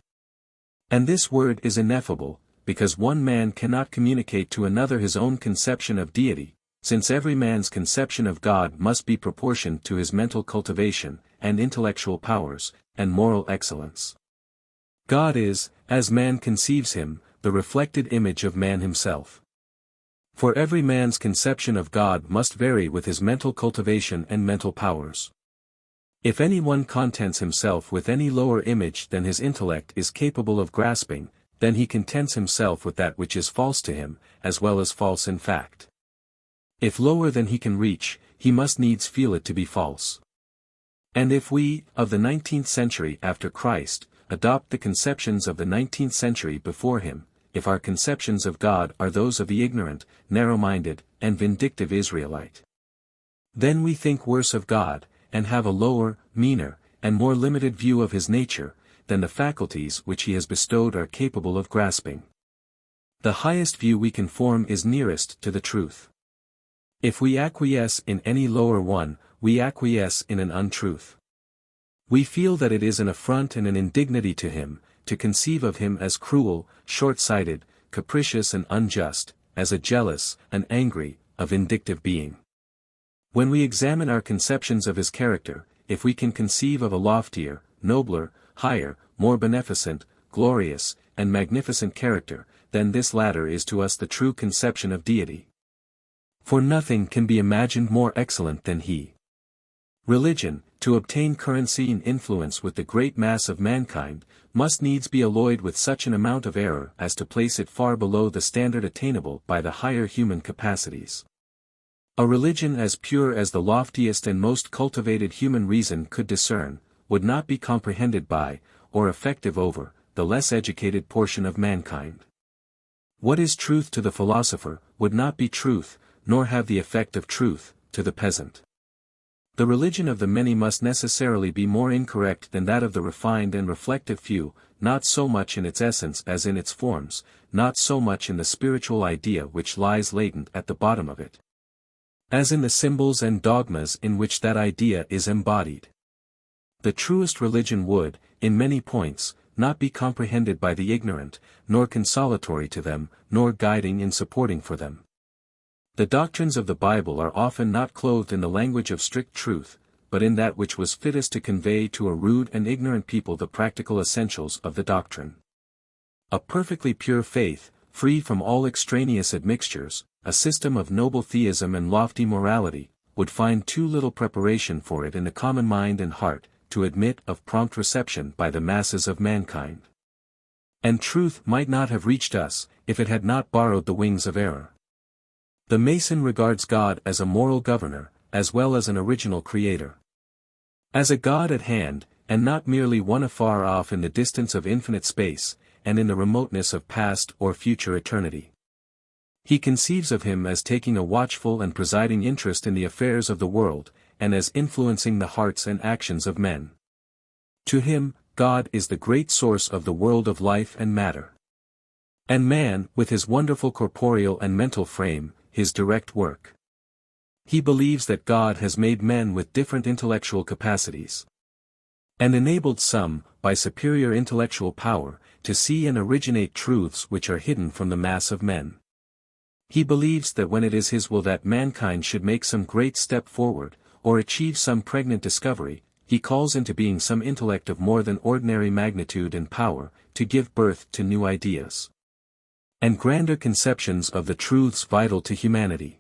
And this word is ineffable, because one man cannot communicate to another his own conception of deity, since every man's conception of God must be proportioned to his mental cultivation, and intellectual powers, and moral excellence. God is, as man conceives Him, the reflected image of man himself. For every man's conception of God must vary with his mental cultivation and mental powers. If anyone contents himself with any lower image than his intellect is capable of grasping, then he contents himself with that which is false to him, as well as false in fact. If lower than he can reach, he must needs feel it to be false. And if we, of the 19th century after Christ, adopt the conceptions of the 19th century before him, if our conceptions of God are those of the ignorant, narrow-minded, and vindictive Israelite, then we think worse of God, and have a lower, meaner, and more limited view of His nature, than the faculties which He has bestowed are capable of grasping. The highest view we can form is nearest to the truth. If we acquiesce in any lower one, we acquiesce in an untruth. We feel that it is an affront and an indignity to Him, to conceive of Him as cruel, short-sighted, capricious and unjust, as a jealous, an angry, a vindictive being. When we examine our conceptions of His character, if we can conceive of a loftier, nobler, higher, more beneficent, glorious, and magnificent character, then this latter is to us the true conception of deity. For nothing can be imagined more excellent than He. Religion, to obtain currency and influence with the great mass of mankind, must needs be alloyed with such an amount of error as to place it far below the standard attainable by the higher human capacities. A religion as pure as the loftiest and most cultivated human reason could discern, would not be comprehended by, or effective over, the less educated portion of mankind. What is truth to the philosopher, would not be truth, nor have the effect of truth, to the peasant. The religion of the many must necessarily be more incorrect than that of the refined and reflective few, not so much in its essence as in its forms, not so much in the spiritual idea which lies latent at the bottom of it, as in the symbols and dogmas in which that idea is embodied. The truest religion would, in many points, not be comprehended by the ignorant, nor consolatory to them, nor guiding in supporting for them. The doctrines of the Bible are often not clothed in the language of strict truth, but in that which was fittest to convey to a rude and ignorant people the practical essentials of the doctrine. A perfectly pure faith, free from all extraneous admixtures, a system of noble theism and lofty morality, would find too little preparation for it in the common mind and heart, to admit of prompt reception by the masses of mankind. And truth might not have reached us, if it had not borrowed the wings of error. The Mason regards God as a moral governor, as well as an original creator. As a God at hand, and not merely one afar off in the distance of infinite space, and in the remoteness of past or future eternity. He conceives of him as taking a watchful and presiding interest in the affairs of the world, and as influencing the hearts and actions of men. To him, God is the great source of the world of life and matter. And man, with his wonderful corporeal and mental frame, his direct work. He believes that God has made men with different intellectual capacities, and enabled some, by superior intellectual power, to see and originate truths which are hidden from the mass of men. He believes that when it is his will that mankind should make some great step forward, or achieve some pregnant discovery, he calls into being some intellect of more than ordinary magnitude and power, to give birth to new ideas and grander conceptions of the truths vital to humanity.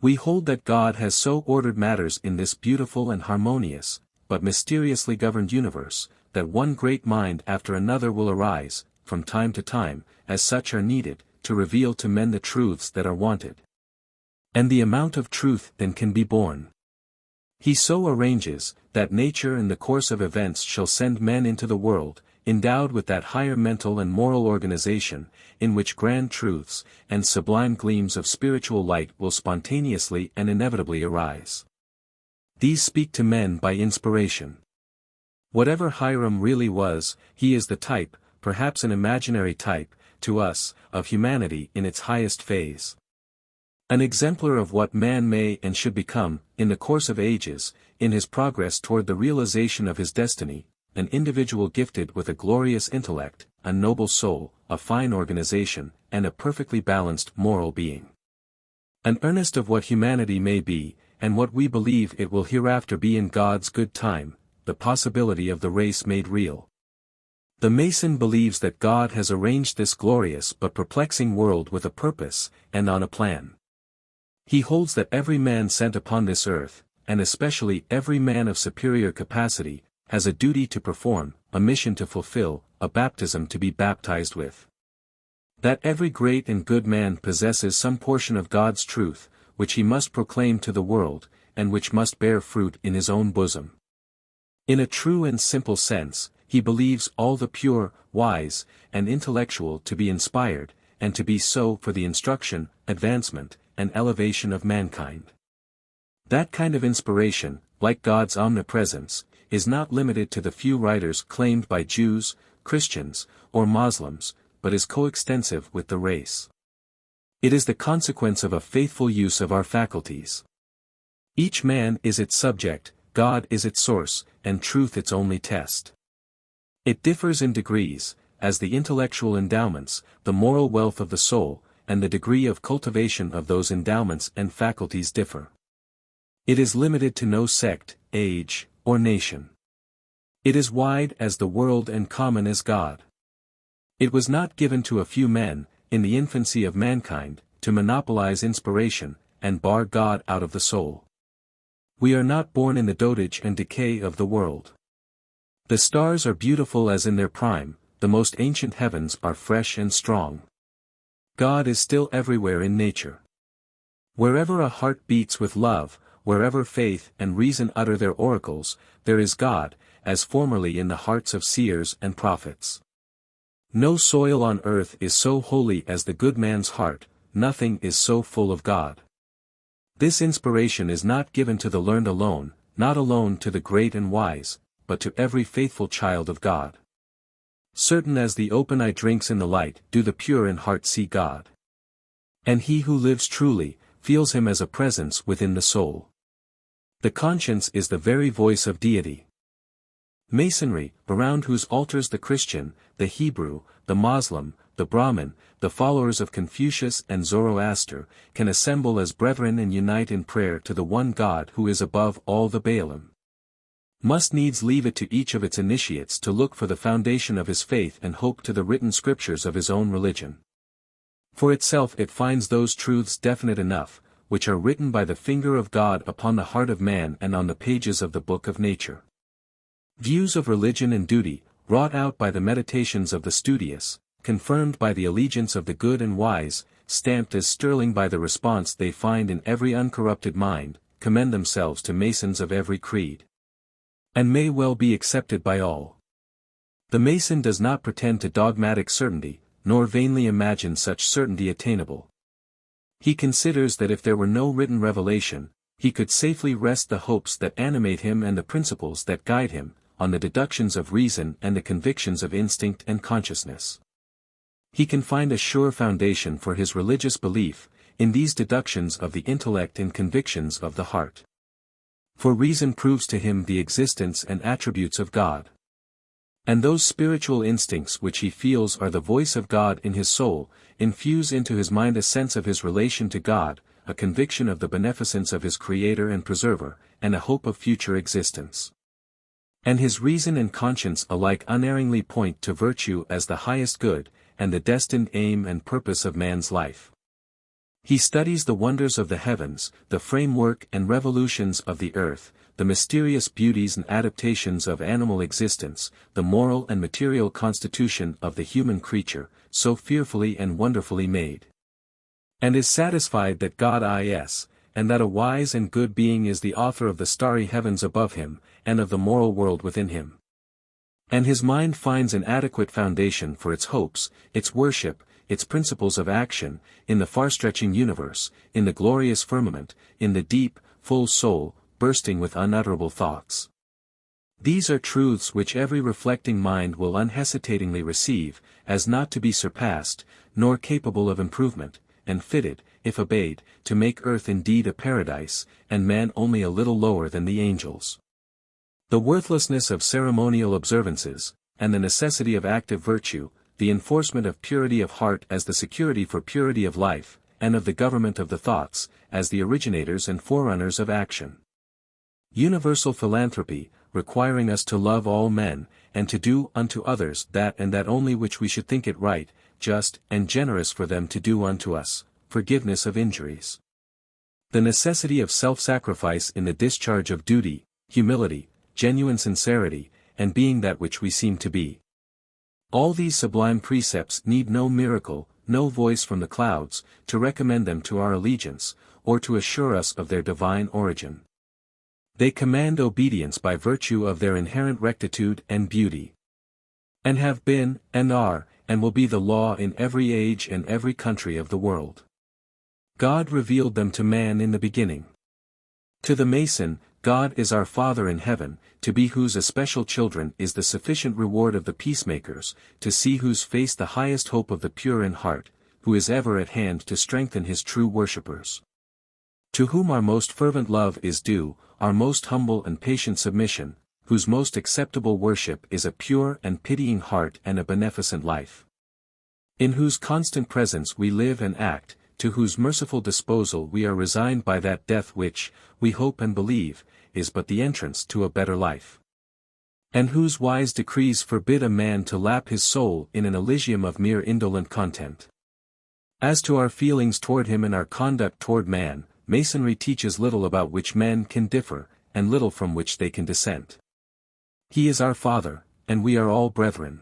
We hold that God has so ordered matters in this beautiful and harmonious, but mysteriously governed universe, that one great mind after another will arise, from time to time, as such are needed, to reveal to men the truths that are wanted. And the amount of truth then can be borne. He so arranges, that nature in the course of events shall send men into the world, endowed with that higher mental and moral organization, in which grand truths, and sublime gleams of spiritual light will spontaneously and inevitably arise. These speak to men by inspiration. Whatever Hiram really was, he is the type, perhaps an imaginary type, to us, of humanity in its highest phase. An exemplar of what man may and should become, in the course of ages, in his progress toward the realization of his destiny, an individual gifted with a glorious intellect, a noble soul, a fine organization, and a perfectly balanced moral being. An earnest of what humanity may be, and what we believe it will hereafter be in God's good time, the possibility of the race made real. The Mason believes that God has arranged this glorious but perplexing world with a purpose, and on a plan. He holds that every man sent upon this earth, and especially every man of superior capacity, has a duty to perform, a mission to fulfill, a baptism to be baptized with. That every great and good man possesses some portion of God's truth, which he must proclaim to the world, and which must bear fruit in his own bosom. In a true and simple sense, he believes all the pure, wise, and intellectual to be inspired, and to be so for the instruction, advancement, and elevation of mankind. That kind of inspiration, like God's omnipresence, is not limited to the few writers claimed by Jews, Christians, or Moslems, but is coextensive with the race. It is the consequence of a faithful use of our faculties. Each man is its subject, God is its source, and truth its only test. It differs in degrees, as the intellectual endowments, the moral wealth of the soul, and the degree of cultivation of those endowments and faculties differ. It is limited to no sect, age, or nation. It is wide as the world and common as God. It was not given to a few men, in the infancy of mankind, to monopolize inspiration, and bar God out of the soul. We are not born in the dotage and decay of the world. The stars are beautiful as in their prime, the most ancient heavens are fresh and strong. God is still everywhere in nature. Wherever a heart beats with love, wherever faith and reason utter their oracles, there is God, as formerly in the hearts of seers and prophets. No soil on earth is so holy as the good man's heart, nothing is so full of God. This inspiration is not given to the learned alone, not alone to the great and wise, but to every faithful child of God. Certain as the open eye drinks in the light, do the pure in heart see God. And he who lives truly, feels him as a presence within the soul. The conscience is the very voice of deity. Masonry, around whose altars the Christian, the Hebrew, the Moslem, the Brahmin, the followers of Confucius and Zoroaster, can assemble as brethren and unite in prayer to the one God who is above all the Baalim, must needs leave it to each of its initiates to look for the foundation of his faith and hope to the written scriptures of his own religion. For itself it finds those truths definite enough, which are written by the finger of God upon the heart of man and on the pages of the book of nature. Views of religion and duty, wrought out by the meditations of the studious, confirmed by the allegiance of the good and wise, stamped as sterling by the response they find in every uncorrupted mind, commend themselves to Masons of every creed, and may well be accepted by all. The Mason does not pretend to dogmatic certainty, nor vainly imagine such certainty attainable. He considers that if there were no written revelation, he could safely rest the hopes that animate him and the principles that guide him, on the deductions of reason and the convictions of instinct and consciousness. He can find a sure foundation for his religious belief, in these deductions of the intellect and convictions of the heart. For reason proves to him the existence and attributes of God. And those spiritual instincts which he feels are the voice of God in his soul, infuse into his mind a sense of his relation to God, a conviction of the beneficence of his Creator and Preserver, and a hope of future existence. And his reason and conscience alike unerringly point to virtue as the highest good, and the destined aim and purpose of man's life. He studies the wonders of the heavens, the framework and revolutions of the earth, the mysterious beauties and adaptations of animal existence, the moral and material constitution of the human creature, so fearfully and wonderfully made. And is satisfied that God is, and that a wise and good being is the author of the starry heavens above him, and of the moral world within him. And his mind finds an adequate foundation for its hopes, its worship, its principles of action, in the far-stretching universe, in the glorious firmament, in the deep, full soul, bursting with unutterable thoughts. These are truths which every reflecting mind will unhesitatingly receive, as not to be surpassed, nor capable of improvement, and fitted, if obeyed, to make earth indeed a paradise, and man only a little lower than the angels. The worthlessness of ceremonial observances, and the necessity of active virtue, the enforcement of purity of heart as the security for purity of life, and of the government of the thoughts, as the originators and forerunners of action. Universal philanthropy, requiring us to love all men, and to do unto others that and that only which we should think it right, just, and generous for them to do unto us, forgiveness of injuries. The necessity of self-sacrifice in the discharge of duty, humility, genuine sincerity, and being that which we seem to be. All these sublime precepts need no miracle, no voice from the clouds, to recommend them to our allegiance, or to assure us of their divine origin. They command obedience by virtue of their inherent rectitude and beauty. And have been, and are, and will be the law in every age and every country of the world. God revealed them to man in the beginning. To the Mason, God is our Father in heaven, to be whose especial children is the sufficient reward of the peacemakers, to see whose face the highest hope of the pure in heart, who is ever at hand to strengthen his true worshippers. To whom our most fervent love is due, our most humble and patient submission, whose most acceptable worship is a pure and pitying heart and a beneficent life. In whose constant presence we live and act, to whose merciful disposal we are resigned by that death which, we hope and believe, is but the entrance to a better life. And whose wise decrees forbid a man to lap his soul in an elysium of mere indolent content. As to our feelings toward him and our conduct toward man, Masonry teaches little about which men can differ, and little from which they can dissent. He is our Father, and we are all brethren.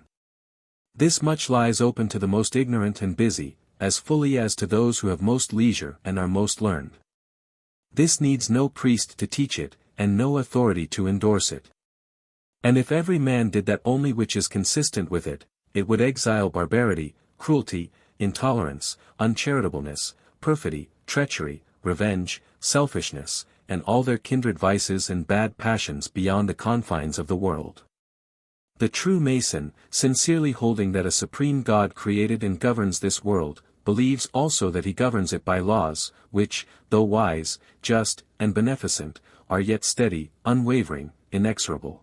This much lies open to the most ignorant and busy, as fully as to those who have most leisure and are most learned. This needs no priest to teach it, and no authority to endorse it. And if every man did that only which is consistent with it, it would exile barbarity, cruelty, intolerance, uncharitableness, perfidy, treachery, revenge, selfishness, and all their kindred vices and bad passions beyond the confines of the world. The true Mason, sincerely holding that a supreme God created and governs this world, believes also that he governs it by laws, which, though wise, just, and beneficent, are yet steady, unwavering, inexorable.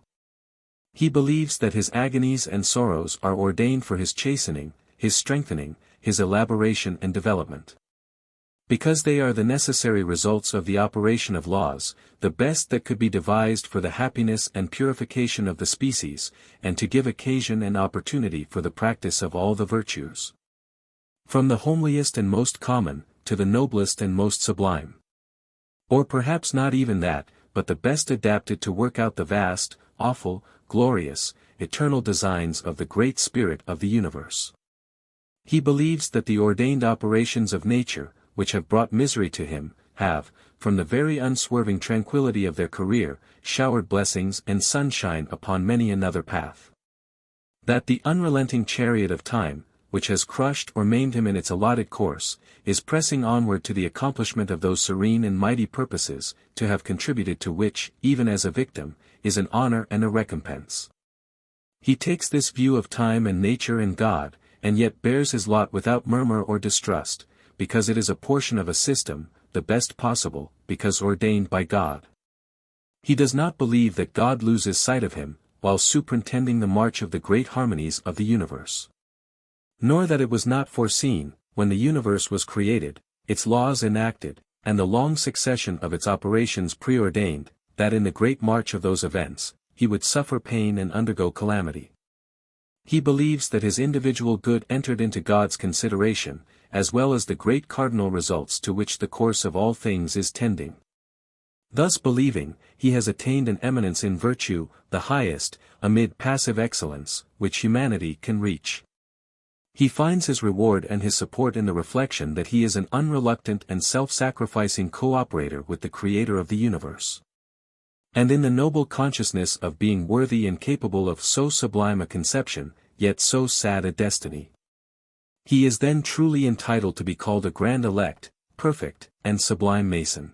He believes that his agonies and sorrows are ordained for his chastening, his strengthening, his elaboration and development. Because they are the necessary results of the operation of laws, the best that could be devised for the happiness and purification of the species, and to give occasion and opportunity for the practice of all the virtues. From the homeliest and most common, to the noblest and most sublime. Or perhaps not even that, but the best adapted to work out the vast, awful, glorious, eternal designs of the Great Spirit of the universe. He believes that the ordained operations of nature, which have brought misery to him, have, from the very unswerving tranquility of their career, showered blessings and sunshine upon many another path. That the unrelenting chariot of time, which has crushed or maimed him in its allotted course, is pressing onward to the accomplishment of those serene and mighty purposes, to have contributed to which, even as a victim, is an honor and a recompense. He takes this view of time and nature and God, and yet bears his lot without murmur or distrust, because it is a portion of a system, the best possible, because ordained by God. He does not believe that God loses sight of him, while superintending the march of the great harmonies of the universe. Nor that it was not foreseen, when the universe was created, its laws enacted, and the long succession of its operations preordained, that in the great march of those events, he would suffer pain and undergo calamity. He believes that his individual good entered into God's consideration, as well as the great cardinal results to which the course of all things is tending. Thus believing, he has attained an eminence in virtue, the highest, amid passive excellence, which humanity can reach. He finds his reward and his support in the reflection that he is an unreluctant and self-sacrificing co-operator with the Creator of the universe. And in the noble consciousness of being worthy and capable of so sublime a conception, yet so sad a destiny. He is then truly entitled to be called a grand elect, perfect, and sublime Mason.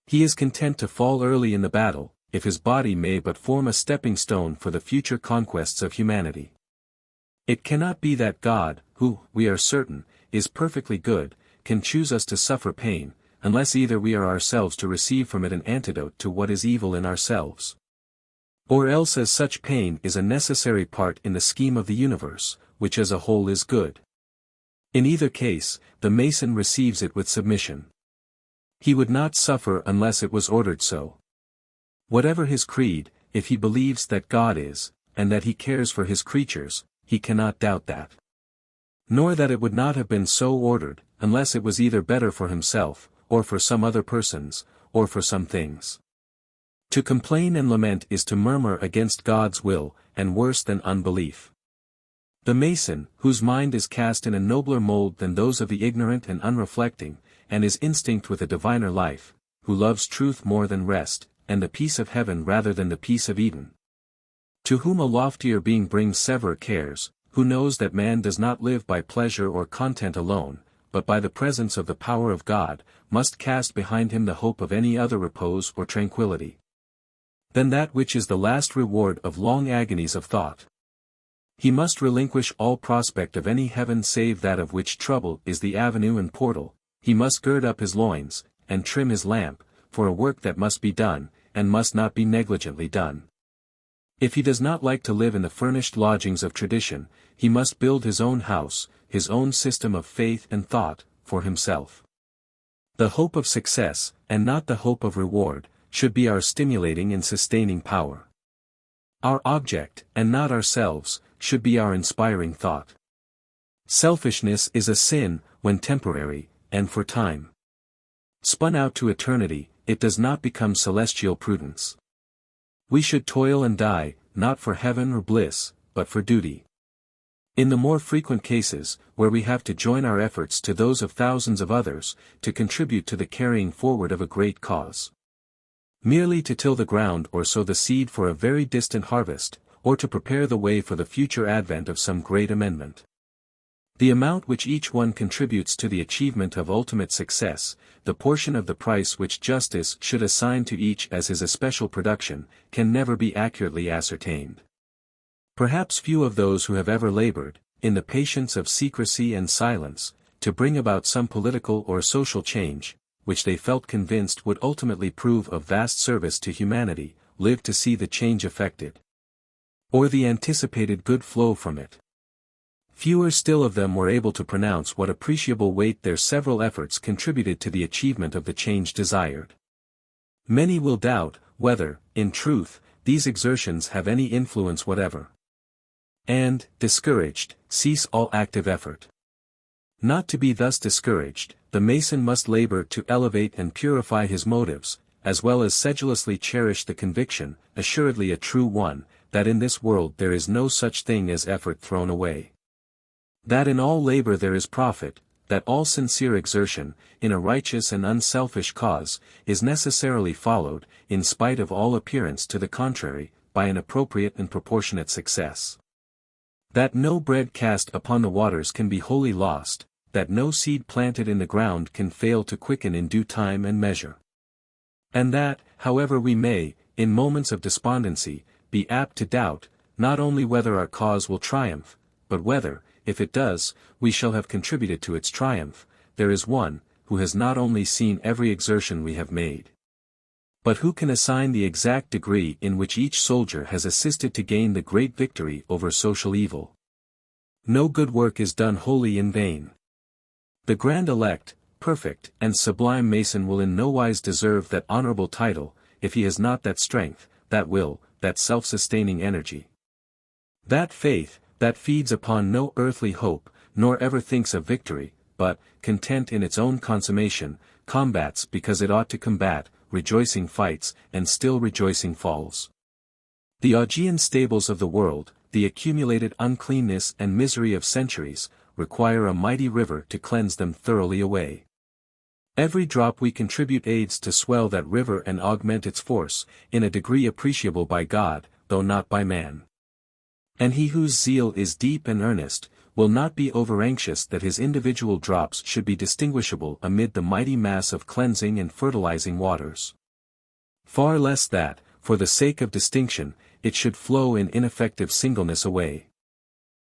He is content to fall early in the battle, if his body may but form a stepping stone for the future conquests of humanity. It cannot be that God, who, we are certain, is perfectly good, can choose us to suffer pain, unless either we are ourselves to receive from it an antidote to what is evil in ourselves. Or else as such pain is a necessary part in the scheme of the universe, which as a whole is good. In either case, the Mason receives it with submission. He would not suffer unless it was ordered so. Whatever his creed, if he believes that God is, and that he cares for his creatures, he cannot doubt that. Nor that it would not have been so ordered, unless it was either better for himself, or for some other persons, or for some things. To complain and lament is to murmur against God's will, and worse than unbelief. The Mason, whose mind is cast in a nobler mold than those of the ignorant and unreflecting, and is instinct with a diviner life, who loves truth more than rest, and the peace of heaven rather than the peace of Eden. To whom a loftier being brings severer cares, who knows that man does not live by pleasure or content alone, but by the presence of the power of God, must cast behind him the hope of any other repose or tranquility than that which is the last reward of long agonies of thought. He must relinquish all prospect of any heaven save that of which trouble is the avenue and portal. He must gird up his loins, and trim his lamp, for a work that must be done, and must not be negligently done. If he does not like to live in the furnished lodgings of tradition, he must build his own house, his own system of faith and thought, for himself. The hope of success, and not the hope of reward, should be our stimulating and sustaining power. Our object, and not ourselves, should be our inspiring thought. Selfishness is a sin, when temporary, and for time. Spun out to eternity, it does not become celestial prudence. We should toil and die, not for heaven or bliss, but for duty. In the more frequent cases, where we have to join our efforts to those of thousands of others, to contribute to the carrying forward of a great cause. Merely to till the ground or sow the seed for a very distant harvest, or to prepare the way for the future advent of some great amendment. The amount which each one contributes to the achievement of ultimate success, the portion of the price which justice should assign to each as his especial production, can never be accurately ascertained. Perhaps few of those who have ever labored, in the patience of secrecy and silence, to bring about some political or social change, which they felt convinced would ultimately prove of vast service to humanity, lived to see the change effected, or the anticipated good flow from it. Fewer still of them were able to pronounce what appreciable weight their several efforts contributed to the achievement of the change desired. Many will doubt, whether, in truth, these exertions have any influence whatever. And, discouraged, cease all active effort. Not to be thus discouraged, the Mason must labor to elevate and purify his motives, as well as sedulously cherish the conviction, assuredly a true one, that in this world there is no such thing as effort thrown away. That in all labor there is profit, that all sincere exertion, in a righteous and unselfish cause, is necessarily followed, in spite of all appearance to the contrary, by an appropriate and proportionate success. That no bread cast upon the waters can be wholly lost, that no seed planted in the ground can fail to quicken in due time and measure. And that, however we may, in moments of despondency, be apt to doubt, not only whether our cause will triumph, but whether, if it does, we shall have contributed to its triumph, there is one, who has not only seen every exertion we have made, but who can assign the exact degree in which each soldier has assisted to gain the great victory over social evil. No good work is done wholly in vain. The grand elect, perfect, and sublime Mason will in no wise deserve that honorable title, if he has not that strength, that will, that self-sustaining energy. That faith, that feeds upon no earthly hope, nor ever thinks of victory, but, content in its own consummation, combats because it ought to combat, rejoicing fights, and still rejoicing falls. The Augean stables of the world, the accumulated uncleanness and misery of centuries, require a mighty river to cleanse them thoroughly away. Every drop we contribute aids to swell that river and augment its force, in a degree appreciable by God, though not by man. And he whose zeal is deep and earnest, will not be over-anxious that his individual drops should be distinguishable amid the mighty mass of cleansing and fertilizing waters. Far less that, for the sake of distinction, it should flow in ineffective singleness away.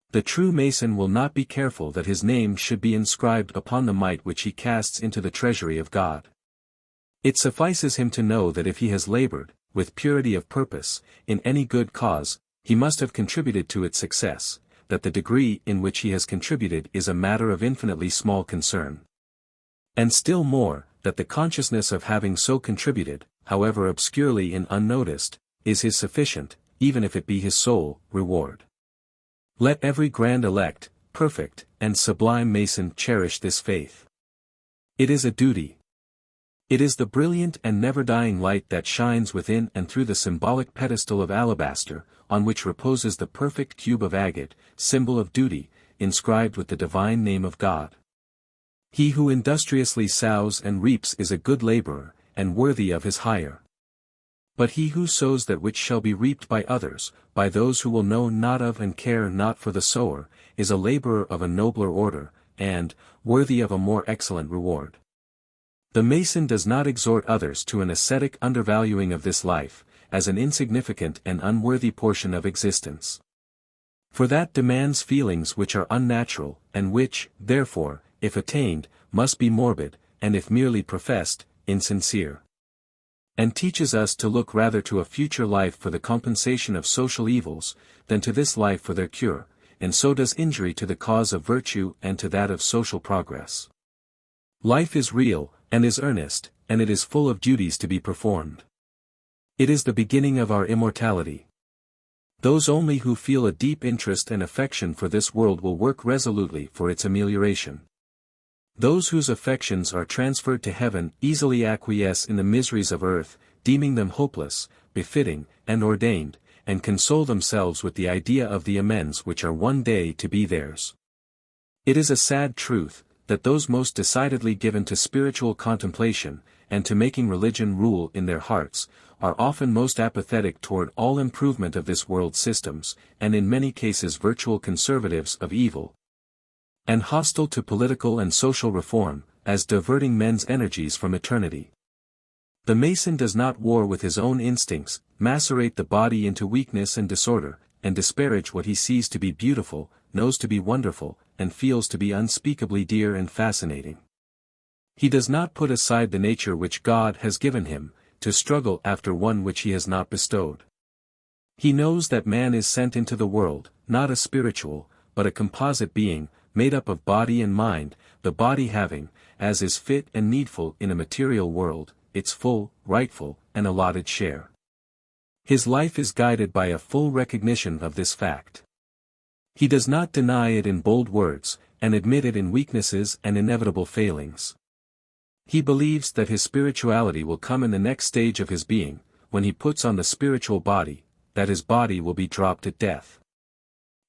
The true Mason will not be careful that his name should be inscribed upon the mite which he casts into the treasury of God. It suffices him to know that if he has labored, with purity of purpose, in any good cause, he must have contributed to its success, that the degree in which he has contributed is a matter of infinitely small concern. And still more, that the consciousness of having so contributed, however obscurely and unnoticed, is his sufficient, even if it be his sole, reward. Let every grand elect, perfect, and sublime Mason cherish this faith. It is a duty. It is the brilliant and never-dying light that shines within and through the symbolic pedestal of alabaster, on which reposes the perfect cube of agate, symbol of duty, inscribed with the divine name of God. He who industriously sows and reaps is a good laborer, and worthy of his hire. But he who sows that which shall be reaped by others, by those who will know not of and care not for the sower, is a laborer of a nobler order, and, worthy of a more excellent reward. The Mason does not exhort others to an ascetic undervaluing of this life, as an insignificant and unworthy portion of existence. For that demands feelings which are unnatural, and which, therefore, if attained, must be morbid, and if merely professed, insincere. And teaches us to look rather to a future life for the compensation of social evils, than to this life for their cure, and so does injury to the cause of virtue and to that of social progress. Life is real, and is earnest, and it is full of duties to be performed. It is the beginning of our immortality. Those only who feel a deep interest and affection for this world will work resolutely for its amelioration. Those whose affections are transferred to heaven easily acquiesce in the miseries of earth, deeming them hopeless, befitting, and ordained, and console themselves with the idea of the amends which are one day to be theirs. It is a sad truth, that those most decidedly given to spiritual contemplation, and to making religion rule in their hearts, are often most apathetic toward all improvement of this world's systems, and in many cases virtual conservatives of evil, and hostile to political and social reform, as diverting men's energies from eternity. The Mason does not war with his own instincts, macerate the body into weakness and disorder, and disparage what he sees to be beautiful, knows to be wonderful, and feels to be unspeakably dear and fascinating. He does not put aside the nature which God has given him, to struggle after one which he has not bestowed. He knows that man is sent into the world, not a spiritual, but a composite being, made up of body and mind, the body having, as is fit and needful in a material world, its full, rightful, and allotted share. His life is guided by a full recognition of this fact. He does not deny it in bold words, and admit it in weaknesses and inevitable failings. He believes that his spirituality will come in the next stage of his being, when he puts on the spiritual body, that his body will be dropped at death.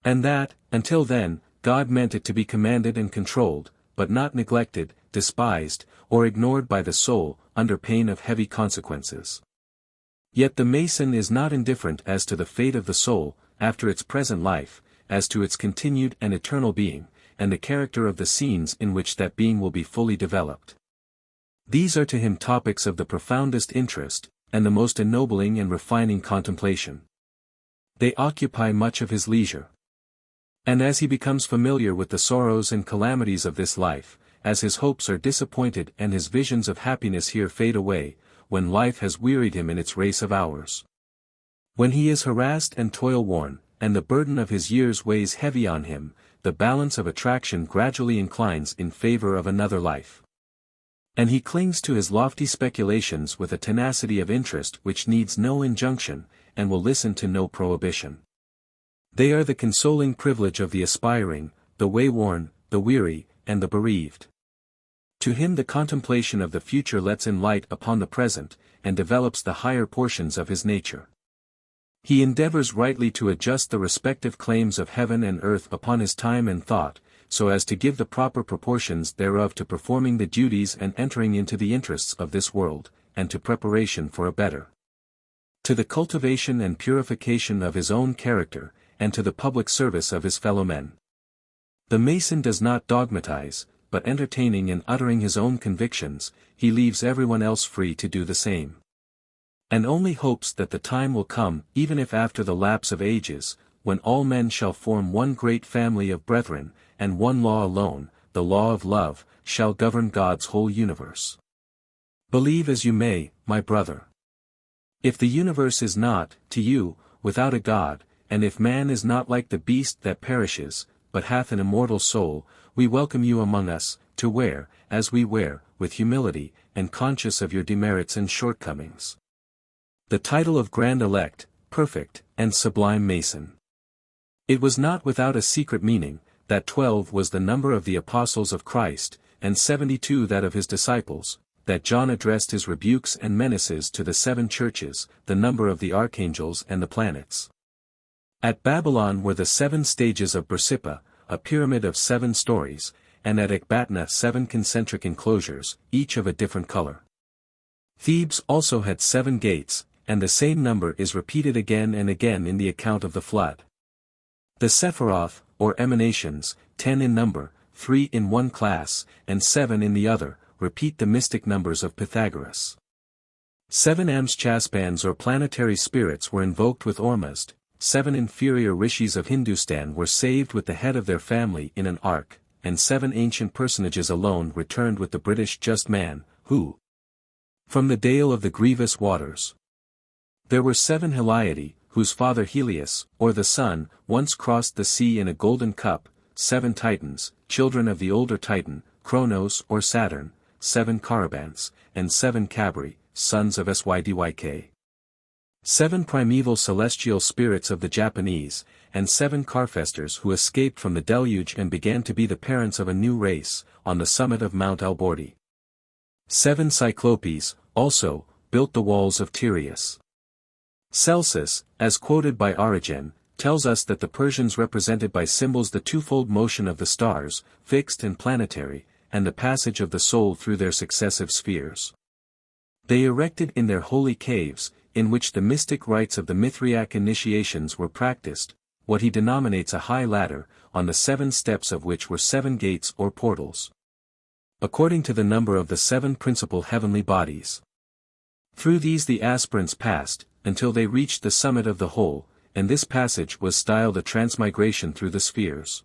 And that, until then, God meant it to be commanded and controlled, but not neglected, despised, or ignored by the soul, under pain of heavy consequences. Yet the Mason is not indifferent as to the fate of the soul, after its present life, as to its continued and eternal being, and the character of the scenes in which that being will be fully developed. These are to him topics of the profoundest interest, and the most ennobling and refining contemplation. They occupy much of his leisure. And as he becomes familiar with the sorrows and calamities of this life, as his hopes are disappointed and his visions of happiness here fade away, when life has wearied him in its race of hours, when he is harassed and toil-worn, and the burden of his years weighs heavy on him, the balance of attraction gradually inclines in favor of another life. And he clings to his lofty speculations with a tenacity of interest which needs no injunction, and will listen to no prohibition. They are the consoling privilege of the aspiring, the wayworn, the weary, and the bereaved. To him the contemplation of the future lets in light upon the present, and develops the higher portions of his nature. He endeavors rightly to adjust the respective claims of heaven and earth upon his time and thought, so as to give the proper proportions thereof to performing the duties and entering into the interests of this world, and to preparation for a better. To the cultivation and purification of his own character, and to the public service of his fellow men. The Mason does not dogmatize, but entertaining and uttering his own convictions, he leaves everyone else free to do the same. And only hopes that the time will come, even if after the lapse of ages, when all men shall form one great family of brethren, and one law alone, the law of love, shall govern God's whole universe. Believe as you may, my brother. If the universe is not, to you, without a God, and if man is not like the beast that perishes, but hath an immortal soul, we welcome you among us, to wear, as we wear, with humility, and conscious of your demerits and shortcomings, the title of Grand Elect, Perfect, and Sublime Mason. It was not without a secret meaning, that 12 was the number of the apostles of Christ, and 72 that of his disciples, that John addressed his rebukes and menaces to the 7 churches, the number of the archangels and the planets. At Babylon were the 7 stages of Bersippa, a pyramid of 7 stories, and at Ecbatana 7 concentric enclosures, each of a different color. Thebes also had 7 gates, and the same number is repeated again and again in the account of the flood. The Sephiroth, or emanations, 10 in number, 3 in one class, and 7 in the other, repeat the mystic numbers of Pythagoras. 7 Amschaspands or planetary spirits were invoked with Ormuzd, 7 inferior rishis of Hindustan were saved with the head of their family in an ark, and 7 ancient personages alone returned with the British just man, who, from the dale of the grievous waters. There were 7 Heliadae, whose father Helios, or the sun, once crossed the sea in a golden cup, 7 Titans, children of the older Titan, Kronos or Saturn, 7 Carabants, and 7 Cabri, sons of Sydyk. 7 primeval celestial spirits of the Japanese, and 7 Carfesters who escaped from the deluge and began to be the parents of a new race, on the summit of Mount Alborti. 7 Cyclopes, also, built the walls of Tyrrheus. Celsus, as quoted by Origen, tells us that the Persians represented by symbols the twofold motion of the stars, fixed and planetary, and the passage of the soul through their successive spheres. They erected in their holy caves, in which the mystic rites of the Mithriac initiations were practiced, what he denominates a high ladder, on the 7 steps of which were 7 gates or portals. According to the number of the 7 principal heavenly bodies. Through these the aspirants passed, until they reached the summit of the whole, and this passage was styled a transmigration through the spheres.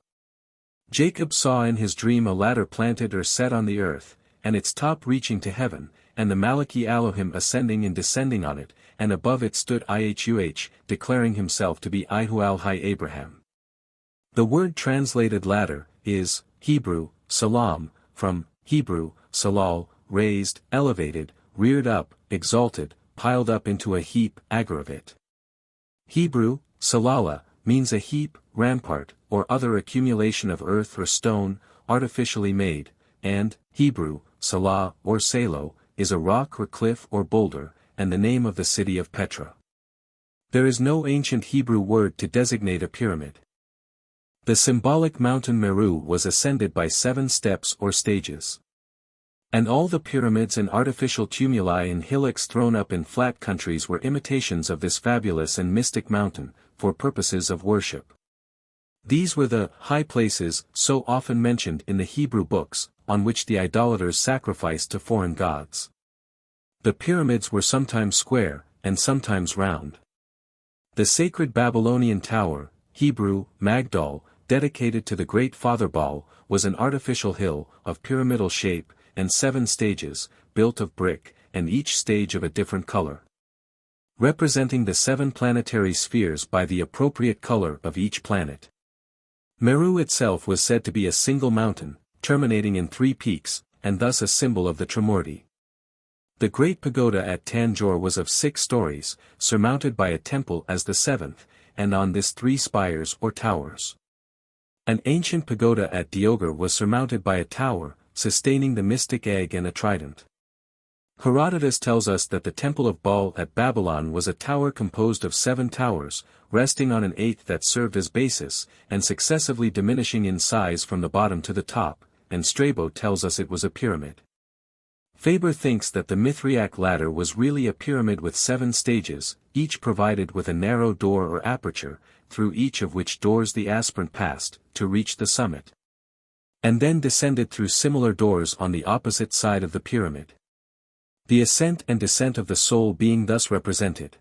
Jacob saw in his dream a ladder planted or set on the earth, and its top reaching to heaven, and the Malachi Elohim ascending and descending on it, and above it stood Ihuh, declaring himself to be Ihualhai Abraham. The word translated ladder, is, Hebrew, salam, from, Hebrew, salal, raised, elevated, reared up, exalted, piled up into a heap, aggravate. Hebrew, salala, means a heap, rampart, or other accumulation of earth or stone, artificially made, and, Hebrew, salah, or salo, is a rock or cliff or boulder, and the name of the city of Petra. There is no ancient Hebrew word to designate a pyramid. The symbolic mountain Meru was ascended by 7 steps or stages. And all the pyramids and artificial tumuli and hillocks thrown up in flat countries were imitations of this fabulous and mystic mountain, for purposes of worship. These were the high places, so often mentioned in the Hebrew books, on which the idolaters sacrificed to foreign gods. The pyramids were sometimes square, and sometimes round. The sacred Babylonian tower, Hebrew, Magdal, dedicated to the great Father Baal, was an artificial hill, of pyramidal shape, and 7 stages, built of brick, and each stage of a different color. Representing the 7 planetary spheres by the appropriate color of each planet. Meru itself was said to be a single mountain, terminating in 3 peaks, and thus a symbol of the Trimurti. The great pagoda at Tanjore was of 6 stories, surmounted by a temple as the 7th, and on this 3 spires or towers. An ancient pagoda at Diogar was surmounted by a tower, sustaining the mystic egg and a trident. Herodotus tells us that the temple of Baal at Babylon was a tower composed of 7 towers, resting on an 8th that served as basis, and successively diminishing in size from the bottom to the top, and Strabo tells us it was a pyramid. Faber thinks that the Mithriac ladder was really a pyramid with 7 stages, each provided with a narrow door or aperture, through each of which doors the aspirant passed, to reach the summit. And then descended through similar doors on the opposite side of the pyramid. The ascent and descent of the soul being thus represented.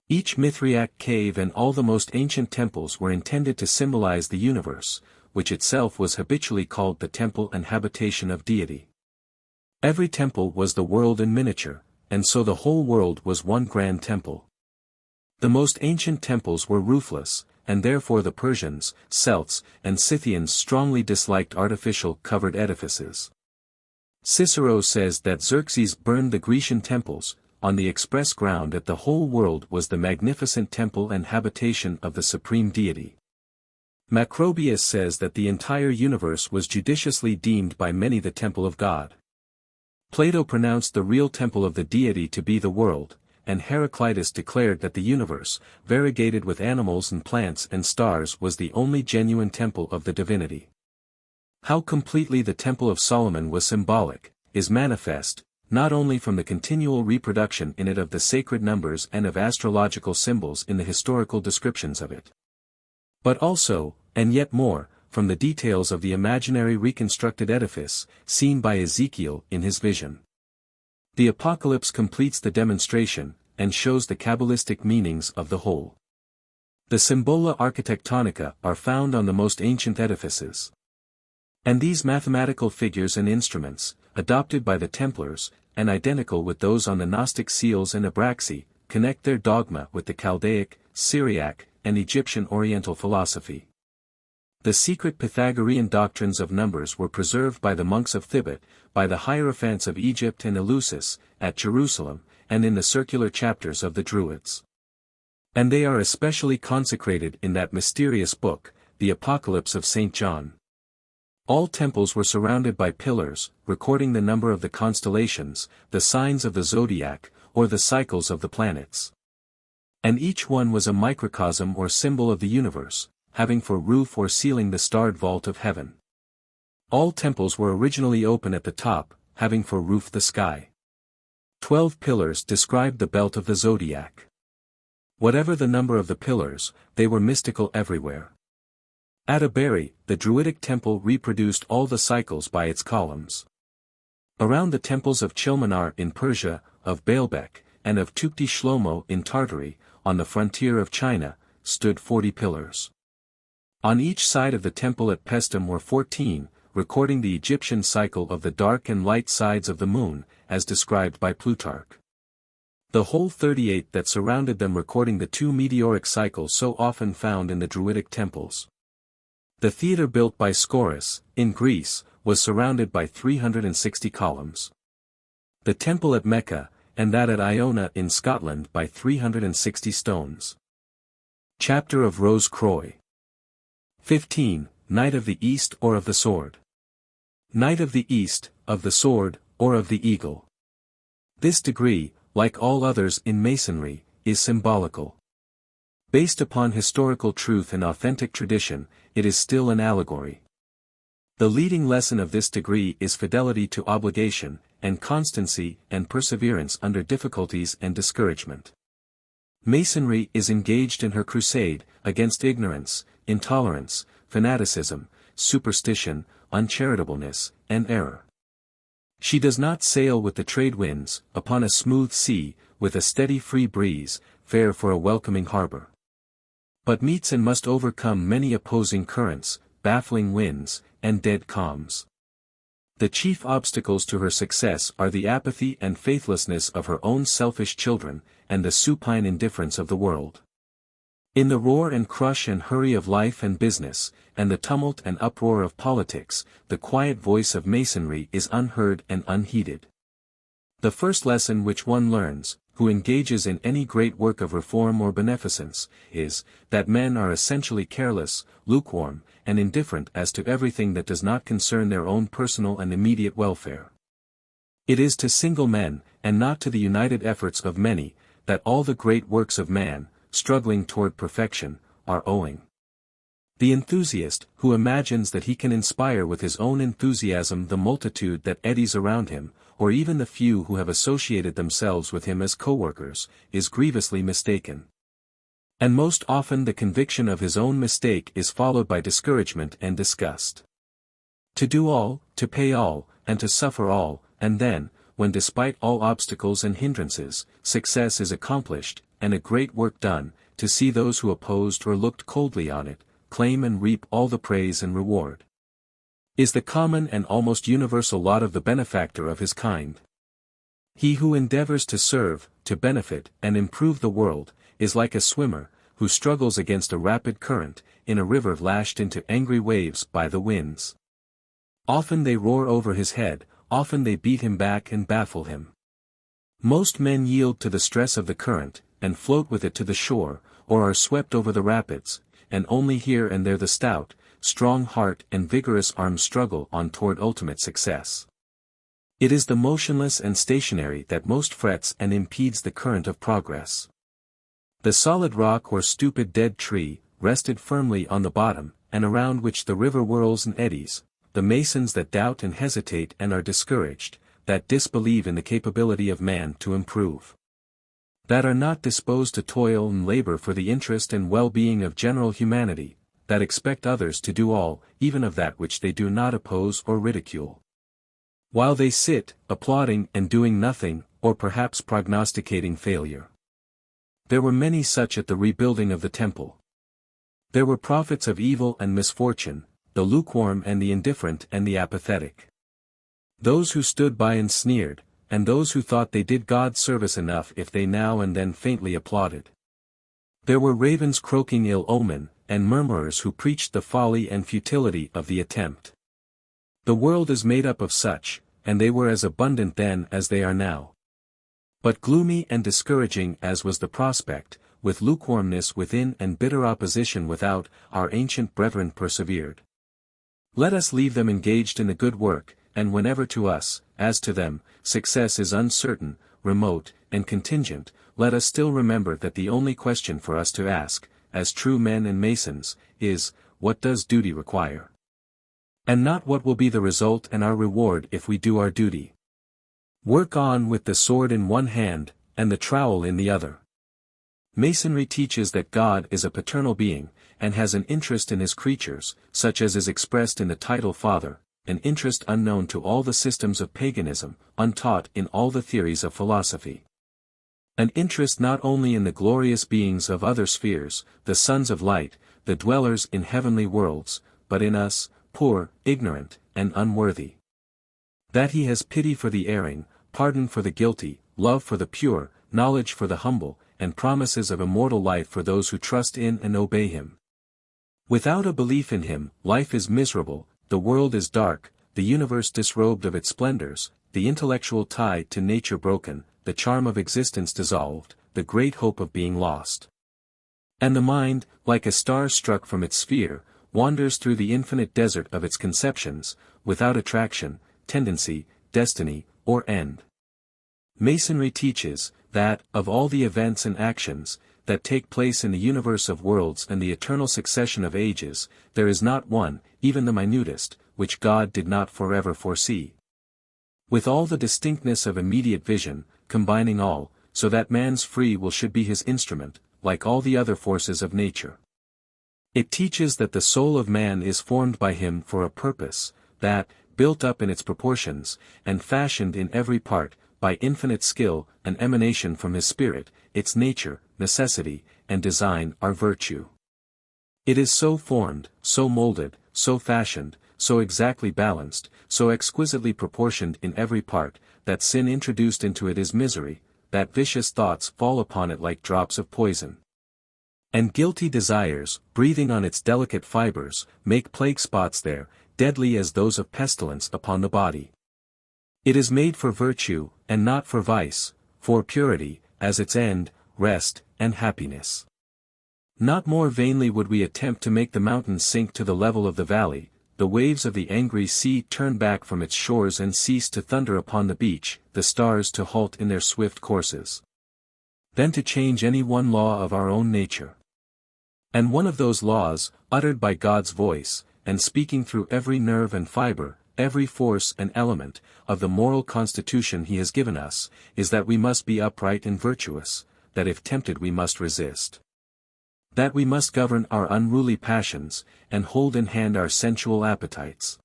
Each Mithriac cave and all the most ancient temples were intended to symbolize the universe, which itself was habitually called the temple and habitation of deity. Every temple was the world in miniature, and so the whole world was one grand temple. The most ancient temples were roofless, and therefore the Persians, Celts, and Scythians strongly disliked artificial covered edifices. Cicero says that Xerxes burned the Grecian temples, on the express ground that the whole world was the magnificent temple and habitation of the supreme deity. Macrobius says that the entire universe was judiciously deemed by many the temple of God. Plato pronounced the real temple of the deity to be the world, and Heraclitus declared that the universe, variegated with animals and plants and stars, was the only genuine temple of the divinity. How completely the Temple of Solomon was symbolic, is manifest, not only from the continual reproduction in it of the sacred numbers and of astrological symbols in the historical descriptions of it, but also, and yet more, from the details of the imaginary reconstructed edifice, seen by Ezekiel in his vision. The Apocalypse completes the demonstration, and shows the Kabbalistic meanings of the whole. The Symbola Architectonica are found on the most ancient edifices. And these mathematical figures and instruments, adopted by the Templars, and identical with those on the Gnostic seals and Abraxi, connect their dogma with the Chaldaic, Syriac, and Egyptian Oriental philosophy. The secret Pythagorean doctrines of numbers were preserved by the monks of Thibet, by the Hierophants of Egypt and Eleusis, at Jerusalem, and in the circular chapters of the Druids. And they are especially consecrated in that mysterious book, the Apocalypse of St. John. All temples were surrounded by pillars, recording the number of the constellations, the signs of the zodiac, or the cycles of the planets. And each one was a microcosm or symbol of the universe, having for roof or ceiling the starred vault of heaven. All temples were originally open at the top, having for roof the sky. 12 pillars described the belt of the zodiac. Whatever the number of the pillars, they were mystical everywhere. At Aberi, the Druidic temple reproduced all the cycles by its columns. Around the temples of Chilmanar in Persia, of Baalbek, and of Tukti Shlomo in Tartary, on the frontier of China, stood 40 pillars. On each side of the temple at Pestum were 14, recording the Egyptian cycle of the dark and light sides of the moon, as described by Plutarch. The whole 38 that surrounded them recording the 2 meteoric cycles so often found in the Druidic temples. The theatre built by Scoras, in Greece, was surrounded by 360 columns. The temple at Mecca, and that at Iona in Scotland by 360 stones. Chapter of Rose Croix. 15. Knight of the East or of the Sword. Knight of the East, of the Sword, or of the Eagle. This degree, like all others in Masonry, is symbolical. Based upon historical truth and authentic tradition, it is still an allegory. The leading lesson of this degree is fidelity to obligation, and constancy and perseverance under difficulties and discouragement. Masonry is engaged in her crusade, against ignorance, intolerance, fanaticism, superstition, uncharitableness, and error. She does not sail with the trade winds, upon a smooth sea, with a steady free breeze, fair for a welcoming harbor. But meets and must overcome many opposing currents, baffling winds, and dead calms. The chief obstacles to her success are the apathy and faithlessness of her own selfish children, and the supine indifference of the world. In the roar and crush and hurry of life and business, and the tumult and uproar of politics, the quiet voice of Masonry is unheard and unheeded. The first lesson which one learns, who engages in any great work of reform or beneficence, is, that men are essentially careless, lukewarm, and indifferent as to everything that does not concern their own personal and immediate welfare. It is to single men, and not to the united efforts of many, that all the great works of man, struggling toward perfection, are owing. The enthusiast, who imagines that he can inspire with his own enthusiasm the multitude that eddies around him, or even the few who have associated themselves with him as co-workers, is grievously mistaken. And most often the conviction of his own mistake is followed by discouragement and disgust. To do all, to pay all, and to suffer all, and then, when despite all obstacles and hindrances, success is accomplished, and a great work done, to see those who opposed or looked coldly on it, claim and reap all the praise and reward, is the common and almost universal lot of the benefactor of his kind. He who endeavors to serve, to benefit, and improve the world, is like a swimmer, who struggles against a rapid current, in a river lashed into angry waves by the winds. Often they roar over his head, often they beat him back and baffle him. Most men yield to the stress of the current, and float with it to the shore, or are swept over the rapids, and only here and there the stout, strong heart and vigorous arm struggle on toward ultimate success. It is the motionless and stationary that most frets and impedes the current of progress. The solid rock or stupid dead tree, rested firmly on the bottom, and around which the river whirls and eddies, the masons that doubt and hesitate and are discouraged, that disbelieve in the capability of man to improve, that are not disposed to toil and labor for the interest and well-being of general humanity, that expect others to do all, even of that which they do not oppose or ridicule. While they sit, applauding and doing nothing, or perhaps prognosticating failure. There were many such at the rebuilding of the temple. There were prophets of evil and misfortune, the lukewarm and the indifferent and the apathetic. Those who stood by and sneered, and those who thought they did God service enough if they now and then faintly applauded. There were ravens croaking ill omen, and murmurers who preached the folly and futility of the attempt. The world is made up of such, and they were as abundant then as they are now. But gloomy and discouraging as was the prospect, with lukewarmness within and bitter opposition without, our ancient brethren persevered. Let us leave them engaged in the good work, and whenever to us, as to them, success is uncertain, remote, and contingent, let us still remember that the only question for us to ask, as true men and Masons, is, what does duty require? And not what will be the result and our reward if we do our duty. Work on with the sword in one hand, and the trowel in the other. Masonry teaches that God is a paternal being, and has an interest in his creatures, such as is expressed in the title Father, an interest unknown to all the systems of paganism, untaught in all the theories of philosophy. An interest not only in the glorious beings of other spheres, the sons of light, the dwellers in heavenly worlds, but in us, poor, ignorant, and unworthy. That he has pity for the erring, pardon for the guilty, love for the pure, knowledge for the humble, and promises of immortal life for those who trust in and obey him. Without a belief in him, life is miserable, the world is dark, the universe disrobed of its splendors, the intellectual tie to nature broken, the charm of existence dissolved, the great hope of being lost. And the mind, like a star struck from its sphere, wanders through the infinite desert of its conceptions, without attraction, tendency, destiny, or end. Masonry teaches, that, of all the events and actions, that take place in the universe of worlds and the eternal succession of ages, there is not one, even the minutest, which God did not forever foresee. With all the distinctness of immediate vision, combining all, so that man's free will should be his instrument, like all the other forces of nature. It teaches that the soul of man is formed by him for a purpose, that, built up in its proportions, and fashioned in every part, by infinite skill, an emanation from his spirit, its nature, necessity, and design are virtue. It is so formed, so molded, so fashioned, so exactly balanced, so exquisitely proportioned in every part, that sin introduced into it is misery, that vicious thoughts fall upon it like drops of poison. And guilty desires, breathing on its delicate fibers, make plague spots there, deadly as those of pestilence upon the body. It is made for virtue, and not for vice, for purity, as its end, rest, and happiness. Not more vainly would we attempt to make the mountains sink to the level of the valley, the waves of the angry sea turn back from its shores and cease to thunder upon the beach, the stars to halt in their swift courses. Than to change any one law of our own nature. And one of those laws, uttered by God's voice, and speaking through every nerve and fiber, every force and element, of the moral constitution he has given us, is that we must be upright and virtuous, that if tempted we must resist. That we must govern our unruly passions, and hold in hand our sensual appetites.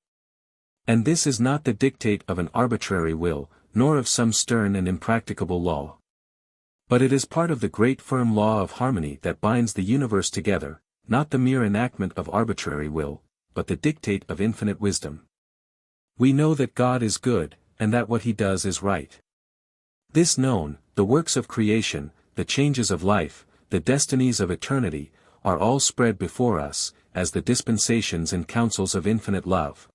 And this is not the dictate of an arbitrary will, nor of some stern and impracticable law. But it is part of the great firm law of harmony that binds the universe together, not the mere enactment of arbitrary will, but the dictate of infinite wisdom. We know that God is good, and that what he does is right. This known, the works of creation, the changes of life, the destinies of eternity, are all spread before us, as the dispensations and counsels of infinite love.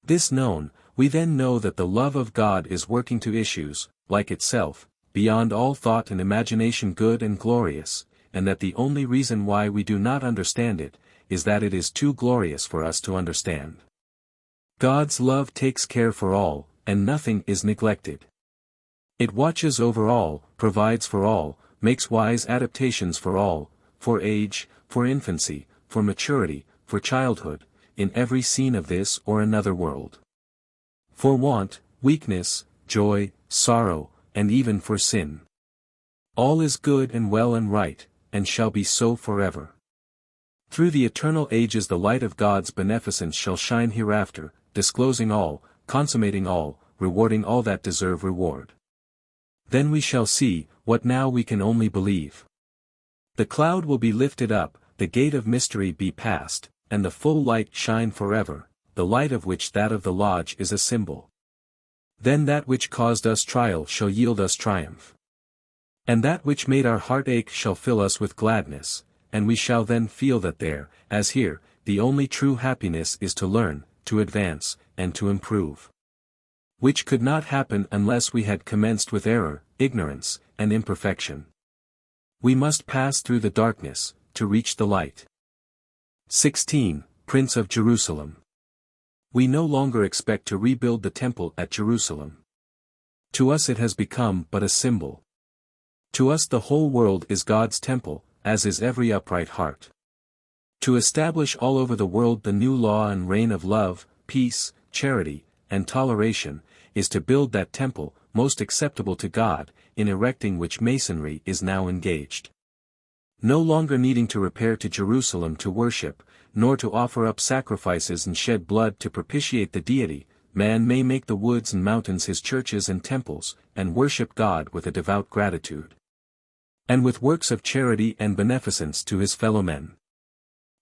This known, we then know that the love of God is working to issues, like itself, beyond all thought and imagination good and glorious, and that the only reason why we do not understand it, is that it is too glorious for us to understand. God's love takes care for all, and nothing is neglected. It watches over all, provides for all, makes wise adaptations for all, for age, for infancy, for maturity, for childhood, in every scene of this or another world. For want, weakness, joy, sorrow, and even for sin. All is good and well and right, and shall be so forever. Through the eternal ages the light of God's beneficence shall shine hereafter, disclosing all, consummating all, rewarding all that deserve reward. Then we shall see, what now we can only believe. The cloud will be lifted up, the gate of mystery be passed, and the full light shine forever, the light of which that of the lodge is a symbol. Then that which caused us trial shall yield us triumph. And that which made our heart ache shall fill us with gladness, and we shall then feel that there, as here, the only true happiness is to learn, to advance, and to improve. which could not happen unless we had commenced with error, ignorance, and imperfection. We must pass through the darkness, to reach the light. 16. Prince of Jerusalem. We no longer expect to rebuild the temple at Jerusalem. To us it has become but a symbol. To us the whole world is God's temple, as is every upright heart. To establish all over the world the new law and reign of love, peace, charity, and toleration, is to build that temple, most acceptable to God, in erecting which Masonry is now engaged. No longer needing to repair to Jerusalem to worship, nor to offer up sacrifices and shed blood to propitiate the deity, man may make the woods and mountains his churches and temples, and worship God with a devout gratitude. And with works of charity and beneficence to his fellow men.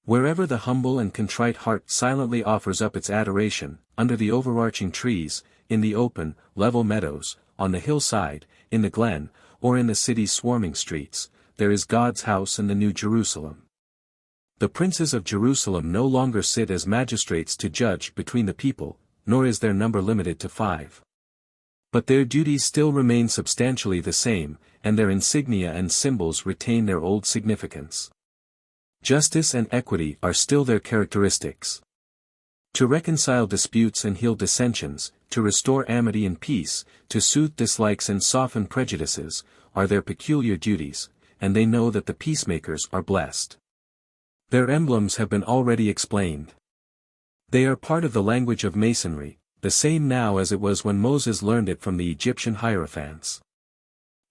Wherever the humble and contrite heart silently offers up its adoration, under the overarching trees, in the open, level meadows, on the hillside, in the glen, or in the city's swarming streets, there is God's house in the New Jerusalem. The princes of Jerusalem no longer sit as magistrates to judge between the people, nor is their number limited to 5. But their duties still remain substantially the same, and their insignia and symbols retain their old significance. Justice and equity are still their characteristics. To reconcile disputes and heal dissensions, to restore amity and peace, to soothe dislikes and soften prejudices, are their peculiar duties, and they know that the peacemakers are blessed. Their emblems have been already explained. They are part of the language of Masonry, the same now as it was when Moses learned it from the Egyptian hierophants.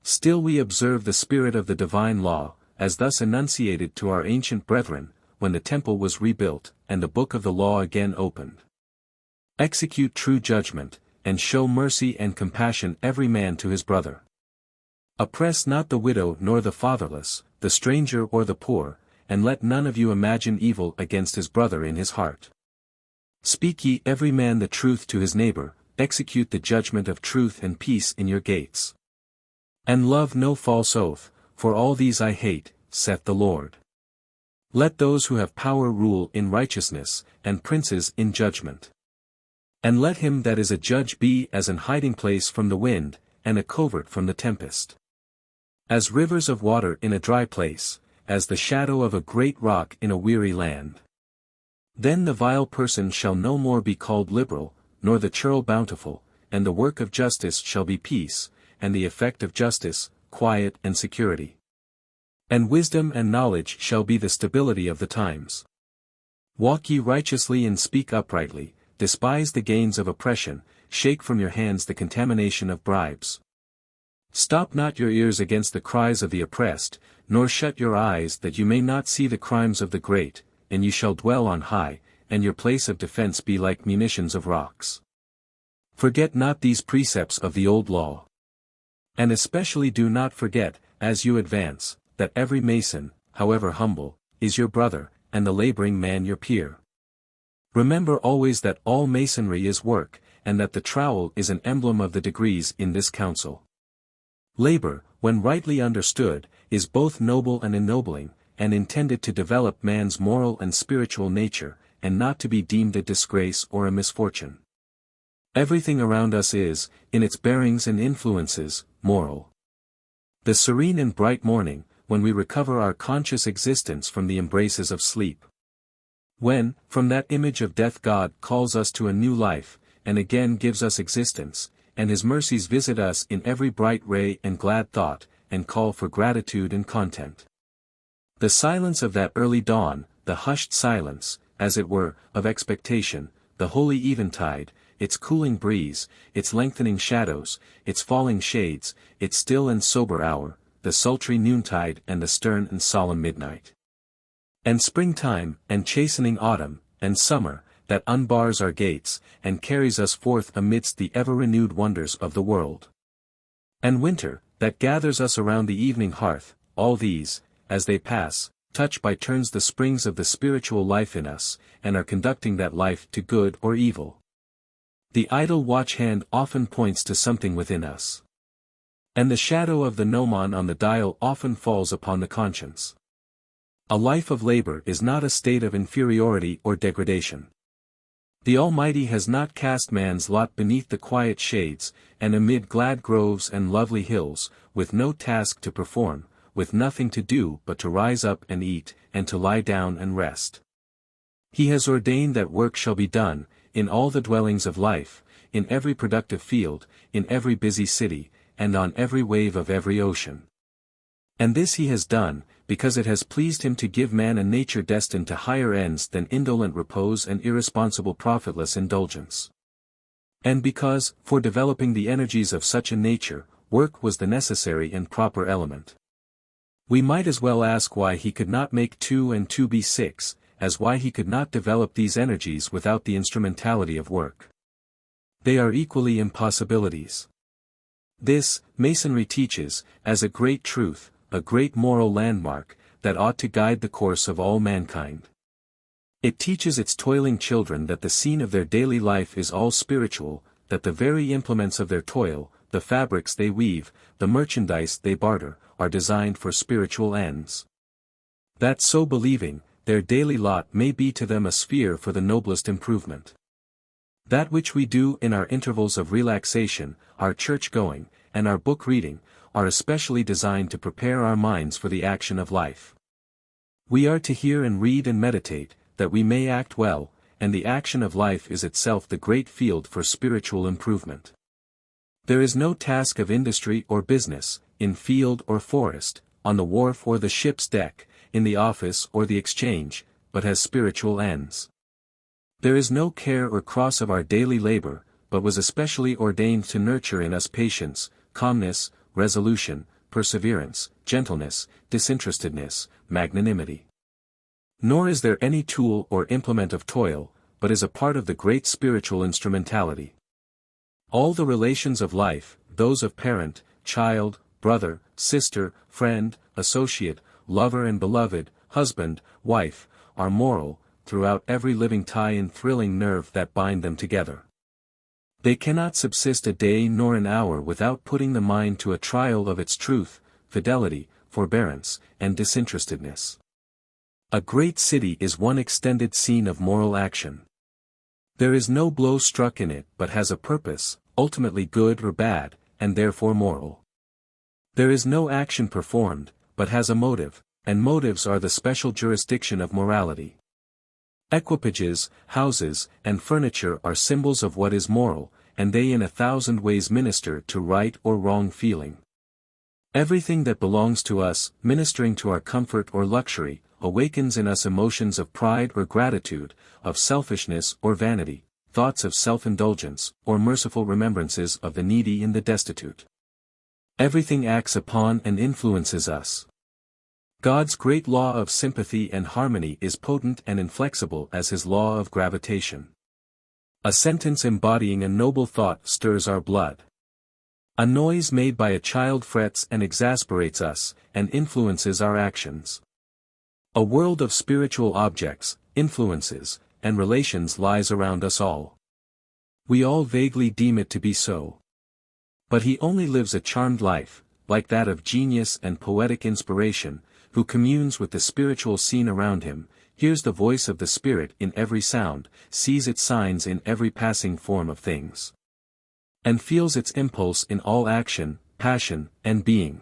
Still we observe the spirit of the divine law, as thus enunciated to our ancient brethren, when the temple was rebuilt, and the book of the law again opened. Execute true judgment, and show mercy and compassion every man to his brother. Oppress not the widow nor the fatherless, the stranger or the poor, and let none of you imagine evil against his brother in his heart. Speak ye every man the truth to his neighbor, execute the judgment of truth and peace in your gates. And love no false oath, for all these I hate, saith the Lord. Let those who have power rule in righteousness, and princes in judgment. And let him that is a judge be as an hiding place from the wind, and a covert from the tempest. As rivers of water in a dry place, as the shadow of a great rock in a weary land. Then the vile person shall no more be called liberal, nor the churl bountiful, and the work of justice shall be peace, and the effect of justice, quiet and security. And wisdom and knowledge shall be the stability of the times. Walk ye righteously and speak uprightly, despise the gains of oppression, shake from your hands the contamination of bribes. Stop not your ears against the cries of the oppressed, nor shut your eyes that you may not see the crimes of the great, and you shall dwell on high, and your place of defense be like munitions of rocks. Forget not these precepts of the old law. And especially do not forget, as you advance, that every Mason, however humble, is your brother, and the laboring man your peer. Remember always that all Masonry is work, and that the trowel is an emblem of the degrees in this council. Labor, when rightly understood, is both noble and ennobling, and intended to develop man's moral and spiritual nature, and not to be deemed a disgrace or a misfortune. Everything around us is, in its bearings and influences, moral. The serene and bright morning, when we recover our conscious existence from the embraces of sleep. When, from that image of death God calls us to a new life, and again gives us existence, and his mercies visit us in every bright ray and glad thought, and call for gratitude and content. The silence of that early dawn, the hushed silence, as it were, of expectation, the holy eventide, its cooling breeze, its lengthening shadows, its falling shades, its still and sober hour, the sultry noontide and the stern and solemn midnight. And springtime, and chastening autumn, and summer, that unbars our gates, and carries us forth amidst the ever-renewed wonders of the world. And winter, that gathers us around the evening hearth, all these, as they pass, touch by turns the springs of the spiritual life in us, and are conducting that life to good or evil. The idle watch hand often points to something within us. And the shadow of the gnomon on the dial often falls upon the conscience. A life of labor is not a state of inferiority or degradation. The Almighty has not cast man's lot beneath the quiet shades, and amid glad groves and lovely hills, with no task to perform, with nothing to do but to rise up and eat, and to lie down and rest. He has ordained that work shall be done, in all the dwellings of life, in every productive field, in every busy city, and on every wave of every ocean. And this he has done, because it has pleased him to give man a nature destined to higher ends than indolent repose and irresponsible profitless indulgence. And because, for developing the energies of such a nature, work was the necessary and proper element. We might as well ask why he could not make 2 and 2 be 6, as why he could not develop these energies without the instrumentality of work. They are equally impossibilities. This, Masonry teaches, as a great truth, a great moral landmark, that ought to guide the course of all mankind. It teaches its toiling children that the scene of their daily life is all spiritual, that the very implements of their toil, the fabrics they weave, the merchandise they barter, are designed for spiritual ends. That so believing, their daily lot may be to them a sphere for the noblest improvement. That which we do in our intervals of relaxation, our church-going, and our book-reading, are especially designed to prepare our minds for the action of life. We are to hear and read and meditate, that we may act well, and the action of life is itself the great field for spiritual improvement. There is no task of industry or business, in field or forest, on the wharf or the ship's deck, in the office or the exchange, but has spiritual ends. There is no care or cross of our daily labor, but was especially ordained to nurture in us patience, calmness, resolution, perseverance, gentleness, disinterestedness, magnanimity. Nor is there any tool or implement of toil, but is a part of the great spiritual instrumentality. All the relations of life, those of parent, child, brother, sister, friend, associate, lover and beloved, husband, wife, are moral, throughout every living tie and thrilling nerve that bind them together. They cannot subsist a day nor an hour without putting the mind to a trial of its truth, fidelity, forbearance, and disinterestedness. A great city is one extended scene of moral action. There is no blow struck in it but has a purpose, ultimately good or bad, and therefore moral. There is no action performed, but has a motive, and motives are the special jurisdiction of morality. Equipages, houses, and furniture are symbols of what is moral, and they in 1,000 ways minister to right or wrong feeling. Everything that belongs to us, ministering to our comfort or luxury, awakens in us emotions of pride or gratitude, of selfishness or vanity, thoughts of self-indulgence, or merciful remembrances of the needy and the destitute. Everything acts upon and influences us. God's great law of sympathy and harmony is potent and inflexible as his law of gravitation. A sentence embodying a noble thought stirs our blood. A noise made by a child frets and exasperates us, and influences our actions. A world of spiritual objects, influences, and relations lies around us all. We all vaguely deem it to be so. But he only lives a charmed life, like that of genius and poetic inspiration, who communes with the spiritual scene around him, hears the voice of the Spirit in every sound, sees its signs in every passing form of things, and feels its impulse in all action, passion, and being.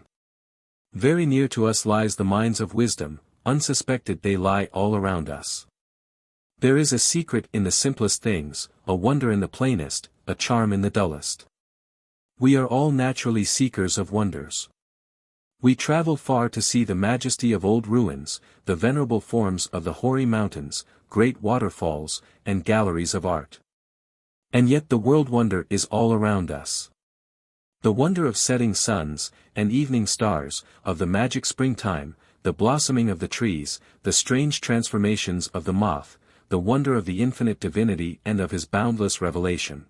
Very near to us lies the mines of wisdom, unsuspected they lie all around us. There is a secret in the simplest things, a wonder in the plainest, a charm in the dullest. We are all naturally seekers of wonders. We travel far to see the majesty of old ruins, the venerable forms of the hoary mountains, great waterfalls, and galleries of art. And yet the world wonder is all around us. The wonder of setting suns, and evening stars, of the magic springtime, the blossoming of the trees, the strange transformations of the moth, the wonder of the infinite divinity and of his boundless revelation.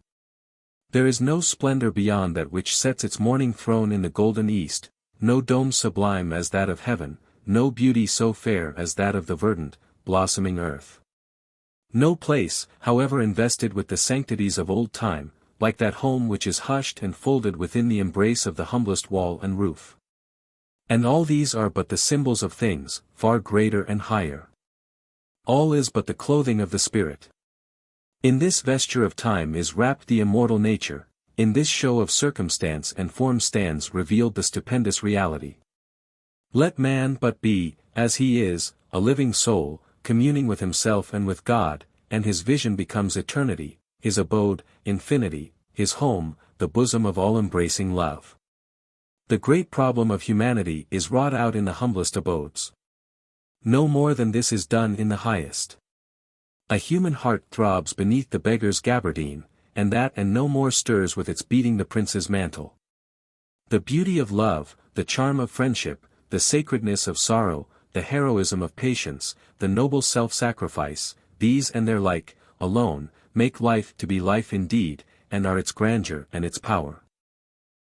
There is no splendor beyond that which sets its morning throne in the golden east, no dome sublime as that of heaven, no beauty so fair as that of the verdant, blossoming earth. No place, however invested with the sanctities of old time, like that home which is hushed and folded within the embrace of the humblest wall and roof. And all these are but the symbols of things, far greater and higher. All is but the clothing of the Spirit. In this vesture of time is wrapped the immortal nature, in this show of circumstance and form stands revealed the stupendous reality. Let man but be, as he is, a living soul, communing with himself and with God, and his vision becomes eternity, his abode, infinity, his home, the bosom of all-embracing love. The great problem of humanity is wrought out in the humblest abodes. No more than this is done in the highest. A human heart throbs beneath the beggar's gabardine, and that and no more stirs with its beating the prince's mantle. The beauty of love, the charm of friendship, the sacredness of sorrow, the heroism of patience, the noble self-sacrifice, these and their like, alone, make life to be life indeed, and are its grandeur and its power.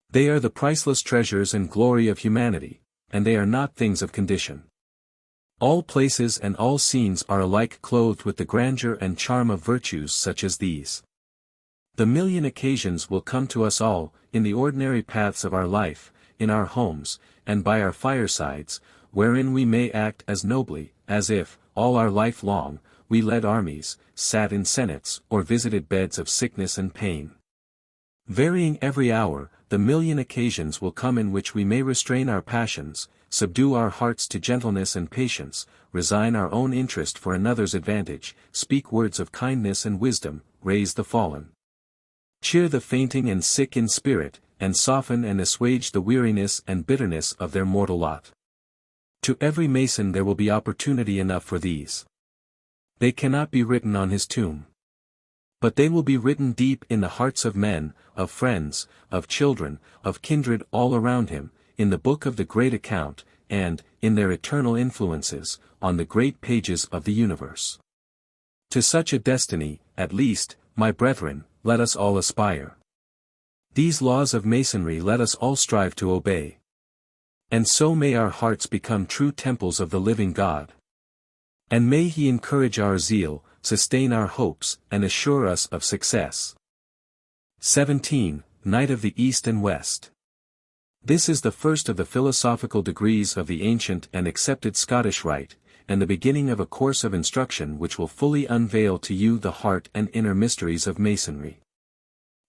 They are the priceless treasures and glory of humanity, and they are not things of condition. All places and all scenes are alike clothed with the grandeur and charm of virtues such as these. The million occasions will come to us all, in the ordinary paths of our life, in our homes, and by our firesides, wherein we may act as nobly, as if, all our life long, we led armies, sat in senates, or visited beds of sickness and pain. Varying every hour, the million occasions will come in which we may restrain our passions, subdue our hearts to gentleness and patience, resign our own interest for another's advantage, speak words of kindness and wisdom, raise the fallen, cheer the fainting and sick in spirit, and soften and assuage the weariness and bitterness of their mortal lot. To every Mason there will be opportunity enough for these. They cannot be written on his tomb. But they will be written deep in the hearts of men, of friends, of children, of kindred all around him, in the book of the great account, and, in their eternal influences, on the great pages of the universe. To such a destiny, at least, my brethren, let us all aspire. These laws of Masonry let us all strive to obey. And so may our hearts become true temples of the living God. And may He encourage our zeal, sustain our hopes, and assure us of success. 17. Knight of the East and West. This is the first of the philosophical degrees of the ancient and accepted Scottish Rite, and the beginning of a course of instruction which will fully unveil to you the heart and inner mysteries of Masonry.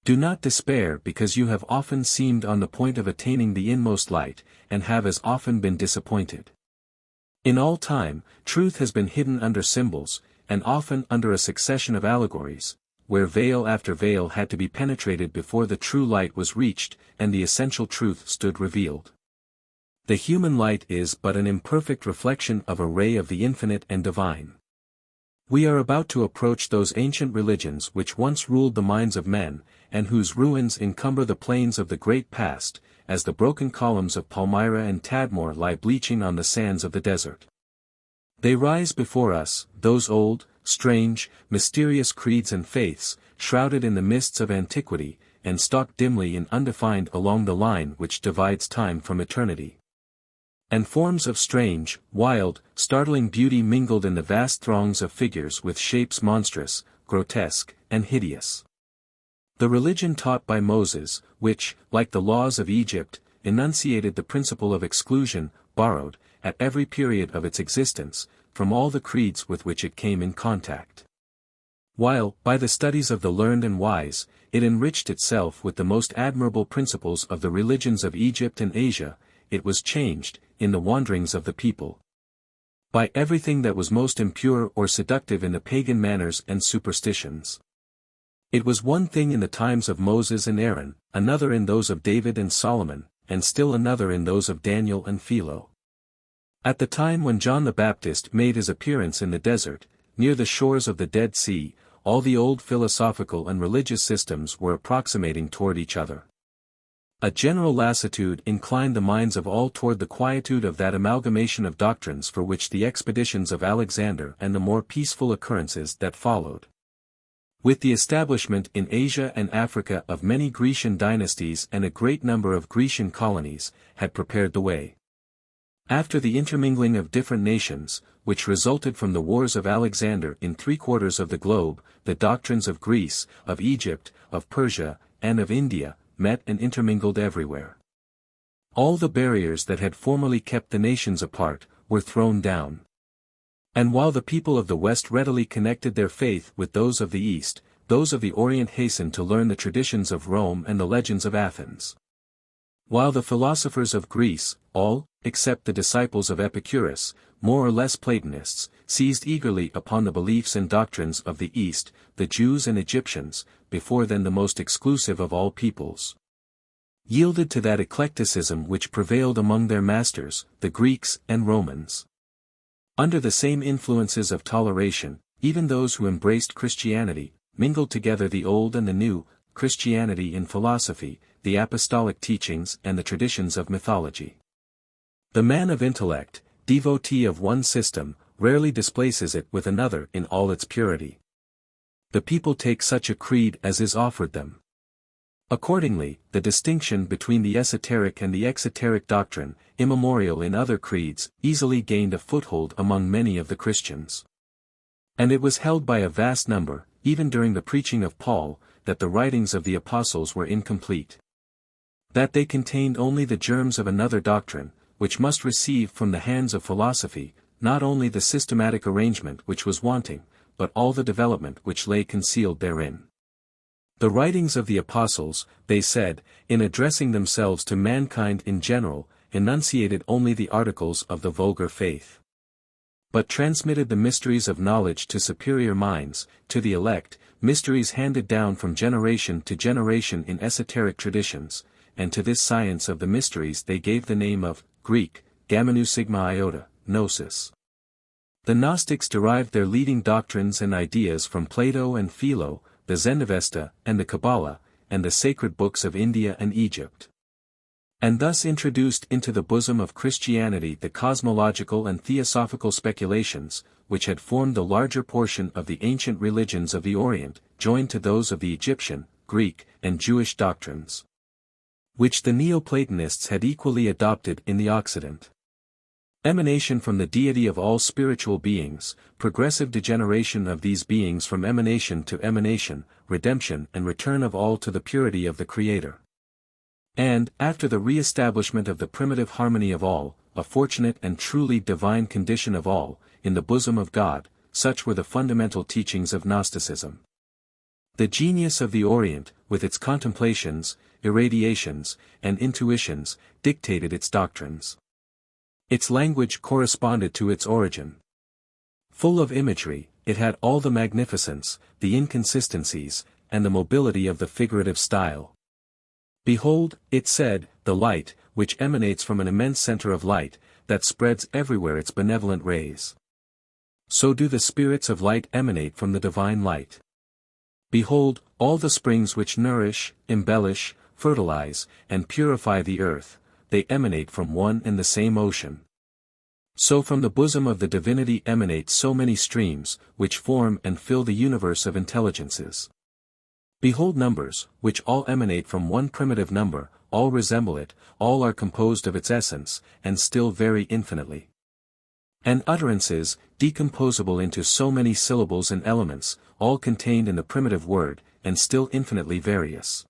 Do not despair because you have often seemed on the point of attaining the inmost light, and have as often been disappointed. In all time, truth has been hidden under symbols, and often under a succession of allegories, where veil after veil had to be penetrated before the true light was reached, and the essential truth stood revealed. The human light is but an imperfect reflection of a ray of the infinite and divine. We are about to approach those ancient religions which once ruled the minds of men, and whose ruins encumber the plains of the great past, as the broken columns of Palmyra and Tadmor lie bleaching on the sands of the desert. They rise before us, those old, strange, mysterious creeds and faiths, shrouded in the mists of antiquity, and stalk dimly and undefined along the line which divides time from eternity. And forms of strange, wild, startling beauty mingled in the vast throngs of figures with shapes monstrous, grotesque, and hideous. The religion taught by Moses, which, like the laws of Egypt, enunciated the principle of exclusion, borrowed, at every period of its existence, from all the creeds with which it came in contact. While, by the studies of the learned and wise, it enriched itself with the most admirable principles of the religions of Egypt and Asia, it was changed, in the wanderings of the people, by everything that was most impure or seductive in the pagan manners and superstitions. It was one thing in the times of Moses and Aaron, another in those of David and Solomon, and still another in those of Daniel and Philo. At the time when John the Baptist made his appearance in the desert, near the shores of the Dead Sea, all the old philosophical and religious systems were approximating toward each other. A general lassitude inclined the minds of all toward the quietude of that amalgamation of doctrines for which the expeditions of Alexander and the more peaceful occurrences that followed, with the establishment in Asia and Africa of many Grecian dynasties and a great number of Grecian colonies, had prepared the way. After the intermingling of different nations, which resulted from the wars of Alexander in 3/4 of the globe, the doctrines of Greece, of Egypt, of Persia, and of India, met and intermingled everywhere. All the barriers that had formerly kept the nations apart, were thrown down. And while the people of the West readily connected their faith with those of the East, those of the Orient hastened to learn the traditions of Rome and the legends of Athens. While the philosophers of Greece, all, except the disciples of Epicurus, more or less Platonists, seized eagerly upon the beliefs and doctrines of the East, the Jews and Egyptians, before then the most exclusive of all peoples, yielded to that eclecticism which prevailed among their masters, the Greeks and Romans. Under the same influences of toleration, even those who embraced Christianity, mingled together the old and the new, Christianity in philosophy, the apostolic teachings and the traditions of mythology. The man of intellect, devotee of one system, rarely displaces it with another in all its purity. The people take such a creed as is offered them. Accordingly, the distinction between the esoteric and the exoteric doctrine, immemorial in other creeds, easily gained a foothold among many of the Christians. And it was held by a vast number, even during the preaching of Paul, that the writings of the apostles were incomplete. That they contained only the germs of another doctrine, which must receive from the hands of philosophy, not only the systematic arrangement which was wanting, but all the development which lay concealed therein. The writings of the apostles, they said, in addressing themselves to mankind in general, enunciated only the articles of the vulgar faith, but transmitted the mysteries of knowledge to superior minds, to the elect, mysteries handed down from generation to generation in esoteric traditions, and to this science of the mysteries they gave the name of, Greek, gamma sigma iota, gnosis. The Gnostics derived their leading doctrines and ideas from Plato and Philo, the Zendavesta and the Kabbalah, and the sacred books of India and Egypt. And thus introduced into the bosom of Christianity the cosmological and theosophical speculations, which had formed the larger portion of the ancient religions of the Orient, joined to those of the Egyptian, Greek, and Jewish doctrines, which the Neoplatonists had equally adopted in the Occident. Emanation from the deity of all spiritual beings, progressive degeneration of these beings from emanation to emanation, redemption and return of all to the purity of the Creator. And, after the re-establishment of the primitive harmony of all, a fortunate and truly divine condition of all, in the bosom of God, such were the fundamental teachings of Gnosticism. The genius of the Orient, with its contemplations, irradiations, and intuitions, dictated its doctrines. Its language corresponded to its origin. Full of imagery, it had all the magnificence, the inconsistencies, and the mobility of the figurative style. Behold, it said, the light, which emanates from an immense center of light, that spreads everywhere its benevolent rays. So do the spirits of light emanate from the divine light. Behold, all the springs which nourish, embellish, fertilize, and purify the earth, they emanate from one and the same ocean. So from the bosom of the divinity emanate so many streams, which form and fill the universe of intelligences. Behold numbers, which all emanate from one primitive number, all resemble it, all are composed of its essence, and still vary infinitely. And utterances, decomposable into so many syllables and elements, all contained in the primitive word, and still infinitely various.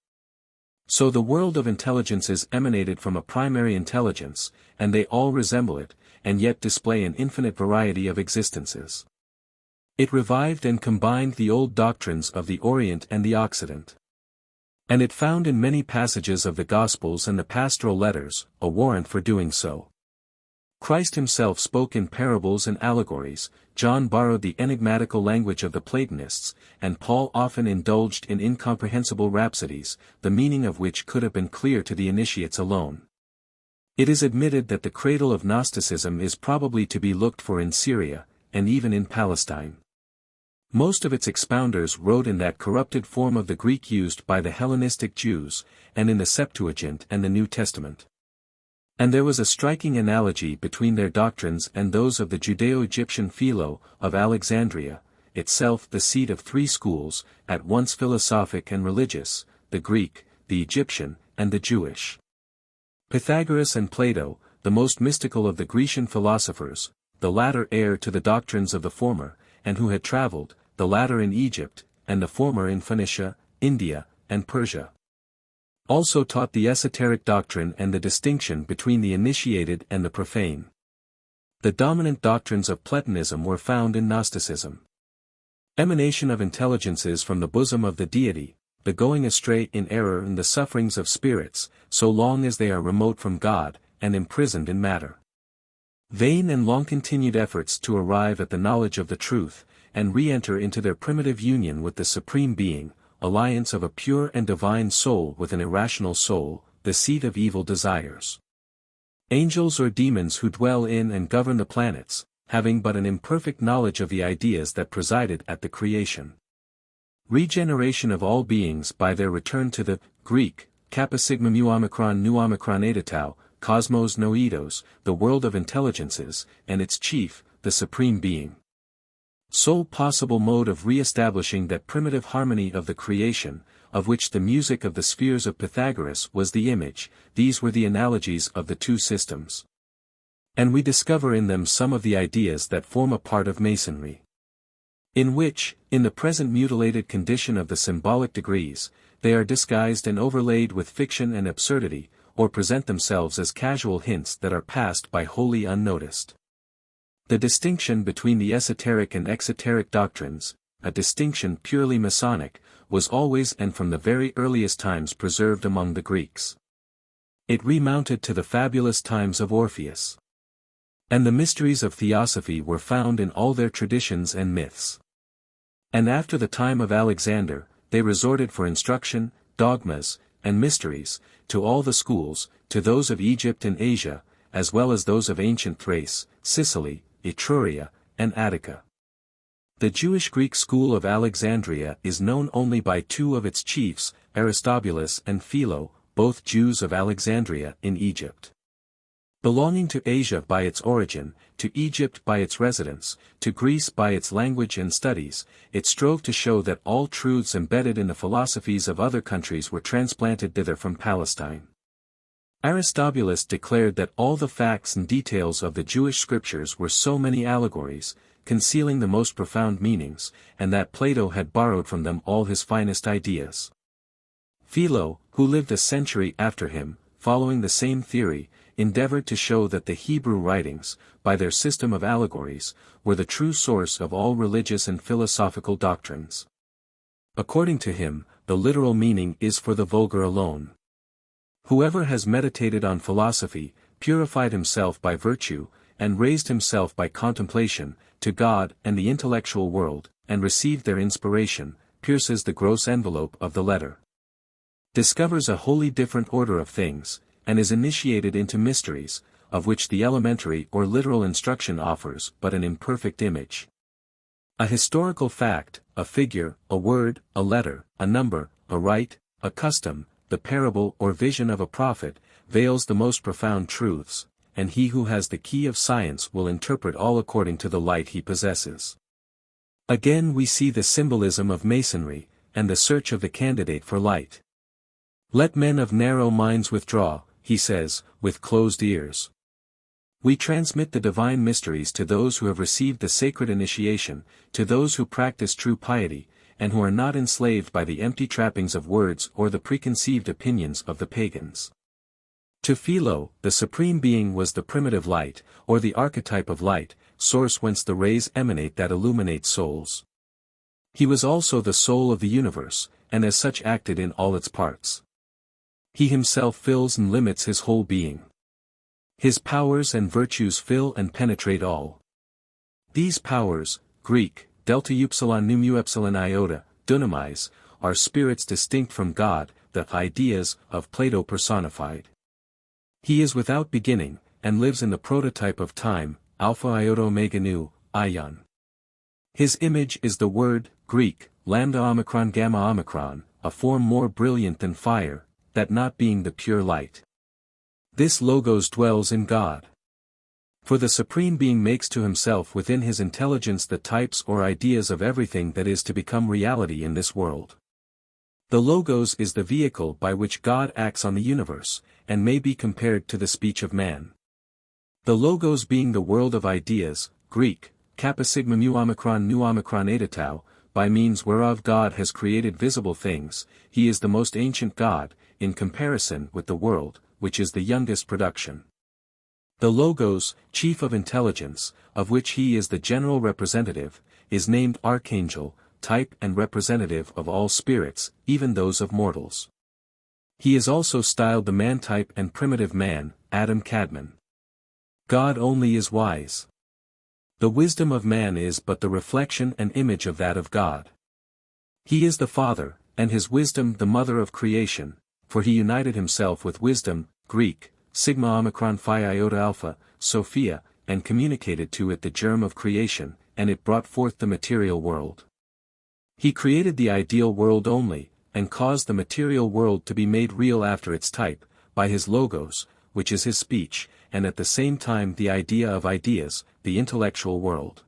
So the world of intelligences emanated from a primary intelligence, and they all resemble it, and yet display an infinite variety of existences. It revived and combined the old doctrines of the Orient and the Occident. And it found in many passages of the Gospels and the pastoral letters, a warrant for doing so. Christ himself spoke in parables and allegories, John borrowed the enigmatical language of the Platonists, and Paul often indulged in incomprehensible rhapsodies, the meaning of which could have been clear to the initiates alone. It is admitted that the cradle of Gnosticism is probably to be looked for in Syria, and even in Palestine. Most of its expounders wrote in that corrupted form of the Greek used by the Hellenistic Jews, and in the Septuagint and the New Testament. And there was a striking analogy between their doctrines and those of the Judeo-Egyptian Philo, of Alexandria, itself the seat of three schools, at once philosophic and religious, the Greek, the Egyptian, and the Jewish. Pythagoras and Plato, the most mystical of the Grecian philosophers, the latter heir to the doctrines of the former, and who had traveled, the latter in Egypt, and the former in Phoenicia, India, and Persia. Also taught the esoteric doctrine and the distinction between the initiated and the profane. The dominant doctrines of Platonism were found in Gnosticism. Emanation of intelligences from the bosom of the deity, the going astray in error and the sufferings of spirits, so long as they are remote from God, and imprisoned in matter. Vain and long-continued efforts to arrive at the knowledge of the truth, and re-enter into their primitive union with the Supreme Being, alliance of a pure and divine soul with an irrational soul, the seat of evil desires. Angels or demons who dwell in and govern the planets, having but an imperfect knowledge of the ideas that presided at the creation. Regeneration of all beings by their return to the Greek, kappa sigma mu omicron nu omicron eta tau, cosmos noedos, the world of intelligences, and its chief, the Supreme Being. Sole possible mode of re-establishing that primitive harmony of the creation, of which the music of the spheres of Pythagoras was the image, these were the analogies of the two systems. And we discover in them some of the ideas that form a part of Masonry. In which, in the present mutilated condition of the symbolic degrees, they are disguised and overlaid with fiction and absurdity, or present themselves as casual hints that are passed by wholly unnoticed. The distinction between the esoteric and exoteric doctrines, a distinction purely Masonic, was always and from the very earliest times preserved among the Greeks. It remounted to the fabulous times of Orpheus. And the mysteries of theosophy were found in all their traditions and myths. And after the time of Alexander, they resorted for instruction, dogmas, and mysteries, to all the schools, to those of Egypt and Asia, as well as those of ancient Thrace, Sicily, Etruria, and Attica. The Jewish Greek school of Alexandria is known only by two of its chiefs, Aristobulus and Philo, both Jews of Alexandria in Egypt. Belonging to Asia by its origin, to Egypt by its residence, to Greece by its language and studies, it strove to show that all truths embedded in the philosophies of other countries were transplanted thither from Palestine. Aristobulus declared that all the facts and details of the Jewish scriptures were so many allegories, concealing the most profound meanings, and that Plato had borrowed from them all his finest ideas. Philo, who lived a century after him, following the same theory, endeavored to show that the Hebrew writings, by their system of allegories, were the true source of all religious and philosophical doctrines. According to him, the literal meaning is for the vulgar alone. Whoever has meditated on philosophy, purified himself by virtue, and raised himself by contemplation, to God and the intellectual world, and received their inspiration, pierces the gross envelope of the letter, discovers a wholly different order of things, and is initiated into mysteries, of which the elementary or literal instruction offers but an imperfect image. A historical fact, a figure, a word, a letter, a number, a rite, a custom, the parable or vision of a prophet, veils the most profound truths, and he who has the key of science will interpret all according to the light he possesses. Again we see the symbolism of Masonry, and the search of the candidate for light. Let men of narrow minds withdraw, he says, with closed ears. We transmit the divine mysteries to those who have received the sacred initiation, to those who practice true piety, and who are not enslaved by the empty trappings of words or the preconceived opinions of the pagans. To Philo, the Supreme Being was the primitive light, or the archetype of light, source whence the rays emanate that illuminate souls. He was also the soul of the universe, and as such acted in all its parts. He himself fills and limits his whole being. His powers and virtues fill and penetrate all. These powers, Greek, delta upsilon nu mu epsilon iota, dunamis, are spirits distinct from God, the ideas of Plato personified. He is without beginning, and lives in the prototype of time, alpha iota omega nu, ion. His image is the word, Greek, lambda omicron gamma omicron, a form more brilliant than fire, that not being the pure light. This logos dwells in God. For the Supreme Being makes to himself within his intelligence the types or ideas of everything that is to become reality in this world. The logos is the vehicle by which God acts on the universe, and may be compared to the speech of man. The logos being the world of ideas, Greek, kappa sigma mu omicron nu omicron eta tau, by means whereof God has created visible things, he is the most ancient God, in comparison with the world, which is the youngest production. The Logos, chief of intelligence, of which he is the general representative, is named Archangel, type and representative of all spirits, even those of mortals. He is also styled the man-type and primitive man, Adam Kadmon. God only is wise. The wisdom of man is but the reflection and image of that of God. He is the Father, and his wisdom the mother of creation, for he united himself with wisdom, Greek, sigma omicron phi iota alpha, Sophia, and communicated to it the germ of creation, and it brought forth the material world. He created the ideal world only, and caused the material world to be made real after its type, by his logos, which is his speech, and at the same time the idea of ideas, the intellectual world.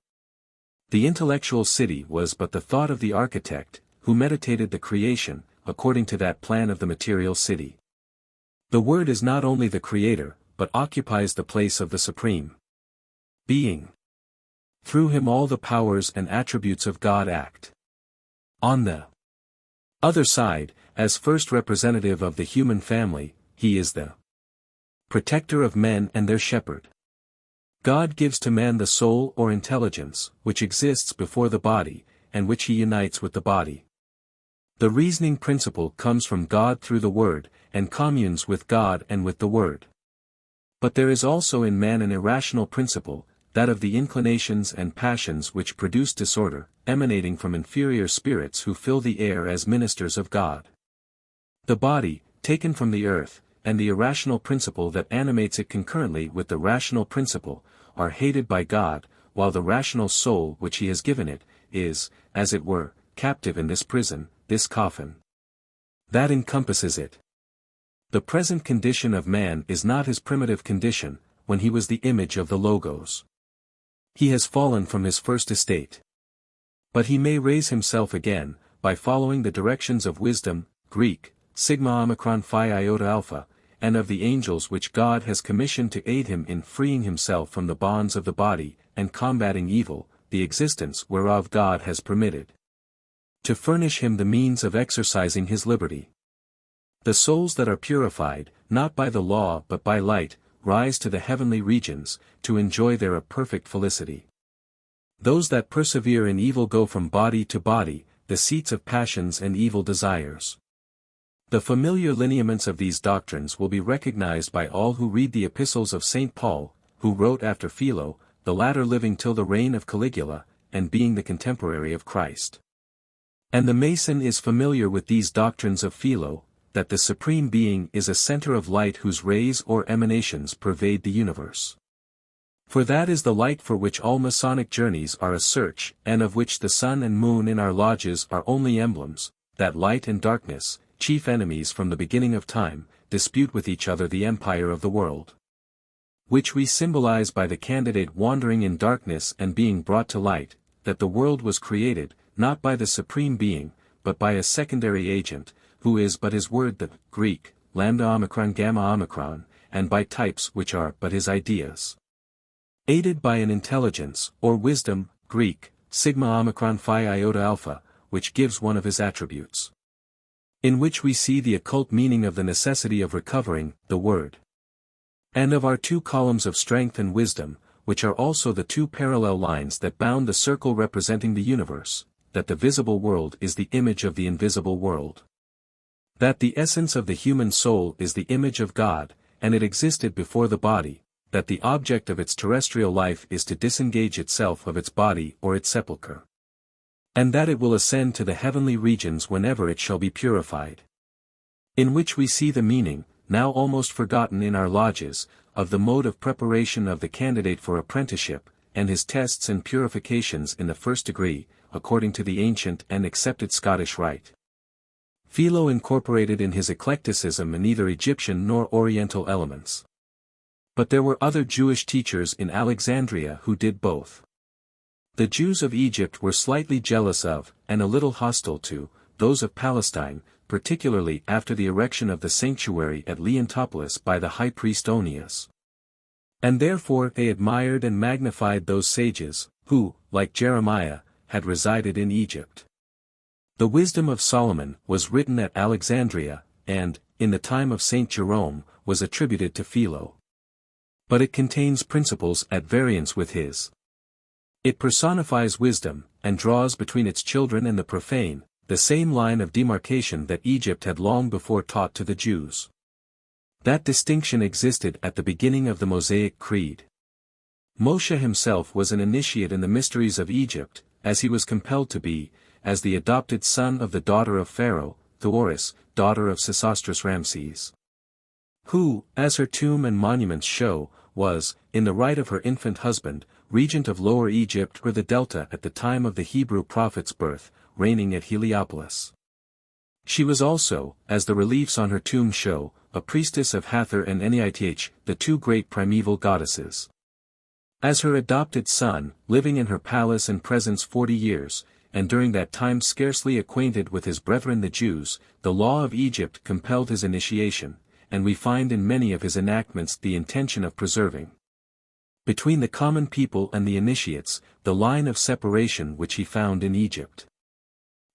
The intellectual city was but the thought of the architect, who meditated the creation, according to that plan of the material city. The Word is not only the Creator, but occupies the place of the Supreme Being. Through him all the powers and attributes of God act. On the other side, as first representative of the human family, he is the protector of men and their shepherd. God gives to man the soul or intelligence, which exists before the body, and which he unites with the body. The reasoning principle comes from God through the Word, and communes with God and with the Word. But there is also in man an irrational principle, that of the inclinations and passions which produce disorder, emanating from inferior spirits who fill the air as ministers of God. The body, taken from the earth, and the irrational principle that animates it concurrently with the rational principle, are hated by God, while the rational soul which he has given it, is, as it were, captive in this prison, this coffin that encompasses it. The present condition of man is not his primitive condition, when he was the image of the Logos. He has fallen from his first estate. But he may raise himself again, by following the directions of wisdom, Greek, sigma omicron phi iota alpha, and of the angels which God has commissioned to aid him in freeing himself from the bonds of the body, and combating evil, the existence whereof God has permitted, to furnish him the means of exercising his liberty. The souls that are purified, not by the law but by light, rise to the heavenly regions, to enjoy there a perfect felicity. Those that persevere in evil go from body to body, the seats of passions and evil desires. The familiar lineaments of these doctrines will be recognized by all who read the epistles of St. Paul, who wrote after Philo, the latter living till the reign of Caligula, and being the contemporary of Christ. And the Mason is familiar with these doctrines of Philo, that the Supreme Being is a center of light whose rays or emanations pervade the universe. For that is the light for which all Masonic journeys are a search, and of which the sun and moon in our lodges are only emblems, that light and darkness, chief enemies from the beginning of time, dispute with each other the empire of the world. Which we symbolize by the candidate wandering in darkness and being brought to light, that the world was created, not by the Supreme Being, but by a secondary agent, who is but his word the Greek, lambda omicron gamma omicron, and by types which are but his ideas. Aided by an intelligence, or wisdom, Greek, sigma omicron phi iota alpha, which gives one of his attributes. In which we see the occult meaning of the necessity of recovering the Word. And of our two columns of strength and wisdom, which are also the two parallel lines that bound the circle representing the universe, that the visible world is the image of the invisible world. That the essence of the human soul is the image of God, and it existed before the body, that the object of its terrestrial life is to disengage itself of its body or its sepulchre. And that it will ascend to the heavenly regions whenever it shall be purified. In which we see the meaning, now almost forgotten in our lodges, of the mode of preparation of the candidate for apprenticeship, and his tests and purifications in the first degree, according to the ancient and accepted Scottish Rite. Philo incorporated in his eclecticism neither Egyptian nor Oriental elements. But there were other Jewish teachers in Alexandria who did both. The Jews of Egypt were slightly jealous of, and a little hostile to, those of Palestine, particularly after the erection of the sanctuary at Leontopolis by the high priest Onias. And therefore they admired and magnified those sages, who, like Jeremiah, had resided in Egypt. The Wisdom of Solomon was written at Alexandria, and, in the time of Saint Jerome, was attributed to Philo. But it contains principles at variance with his. It personifies wisdom, and draws between its children and the profane, the same line of demarcation that Egypt had long before taught to the Jews. That distinction existed at the beginning of the Mosaic Creed. Moshe himself was an initiate in the mysteries of Egypt, as he was compelled to be, as the adopted son of the daughter of Pharaoh, Thoris, daughter of Sesostris Ramses. Who, as her tomb and monuments show, was, in the right of her infant husband, regent of Lower Egypt or the Delta at the time of the Hebrew prophet's birth, reigning at Heliopolis. She was also, as the reliefs on her tomb show, a priestess of Hathor and Enneith, the two great primeval goddesses. As her adopted son, living in her palace and presence 40 years, and during that time scarcely acquainted with his brethren the Jews, the law of Egypt compelled his initiation, and we find in many of his enactments the intention of preserving, between the common people and the initiates, the line of separation which he found in Egypt.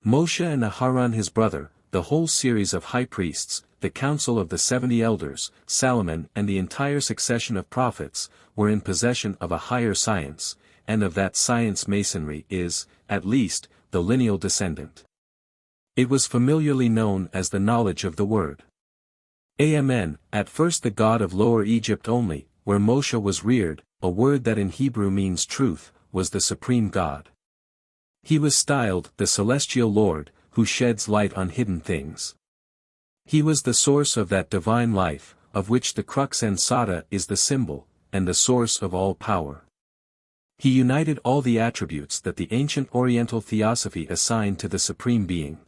Moshe and Aharon his brother, the whole series of high priests, the council of the 70 elders, Solomon and the entire succession of prophets, were in possession of a higher science, and of that science Masonry is, at least, the lineal descendant. It was familiarly known as the knowledge of the word. Amen, at first the god of Lower Egypt only, where Moshe was reared, a word that in Hebrew means truth, was the supreme god. He was styled the celestial Lord, who sheds light on hidden things. He was the source of that divine life, of which the CROIX and Sada is the symbol, and the source of all power. He united all the attributes that the ancient Oriental theosophy assigned to the Supreme Being.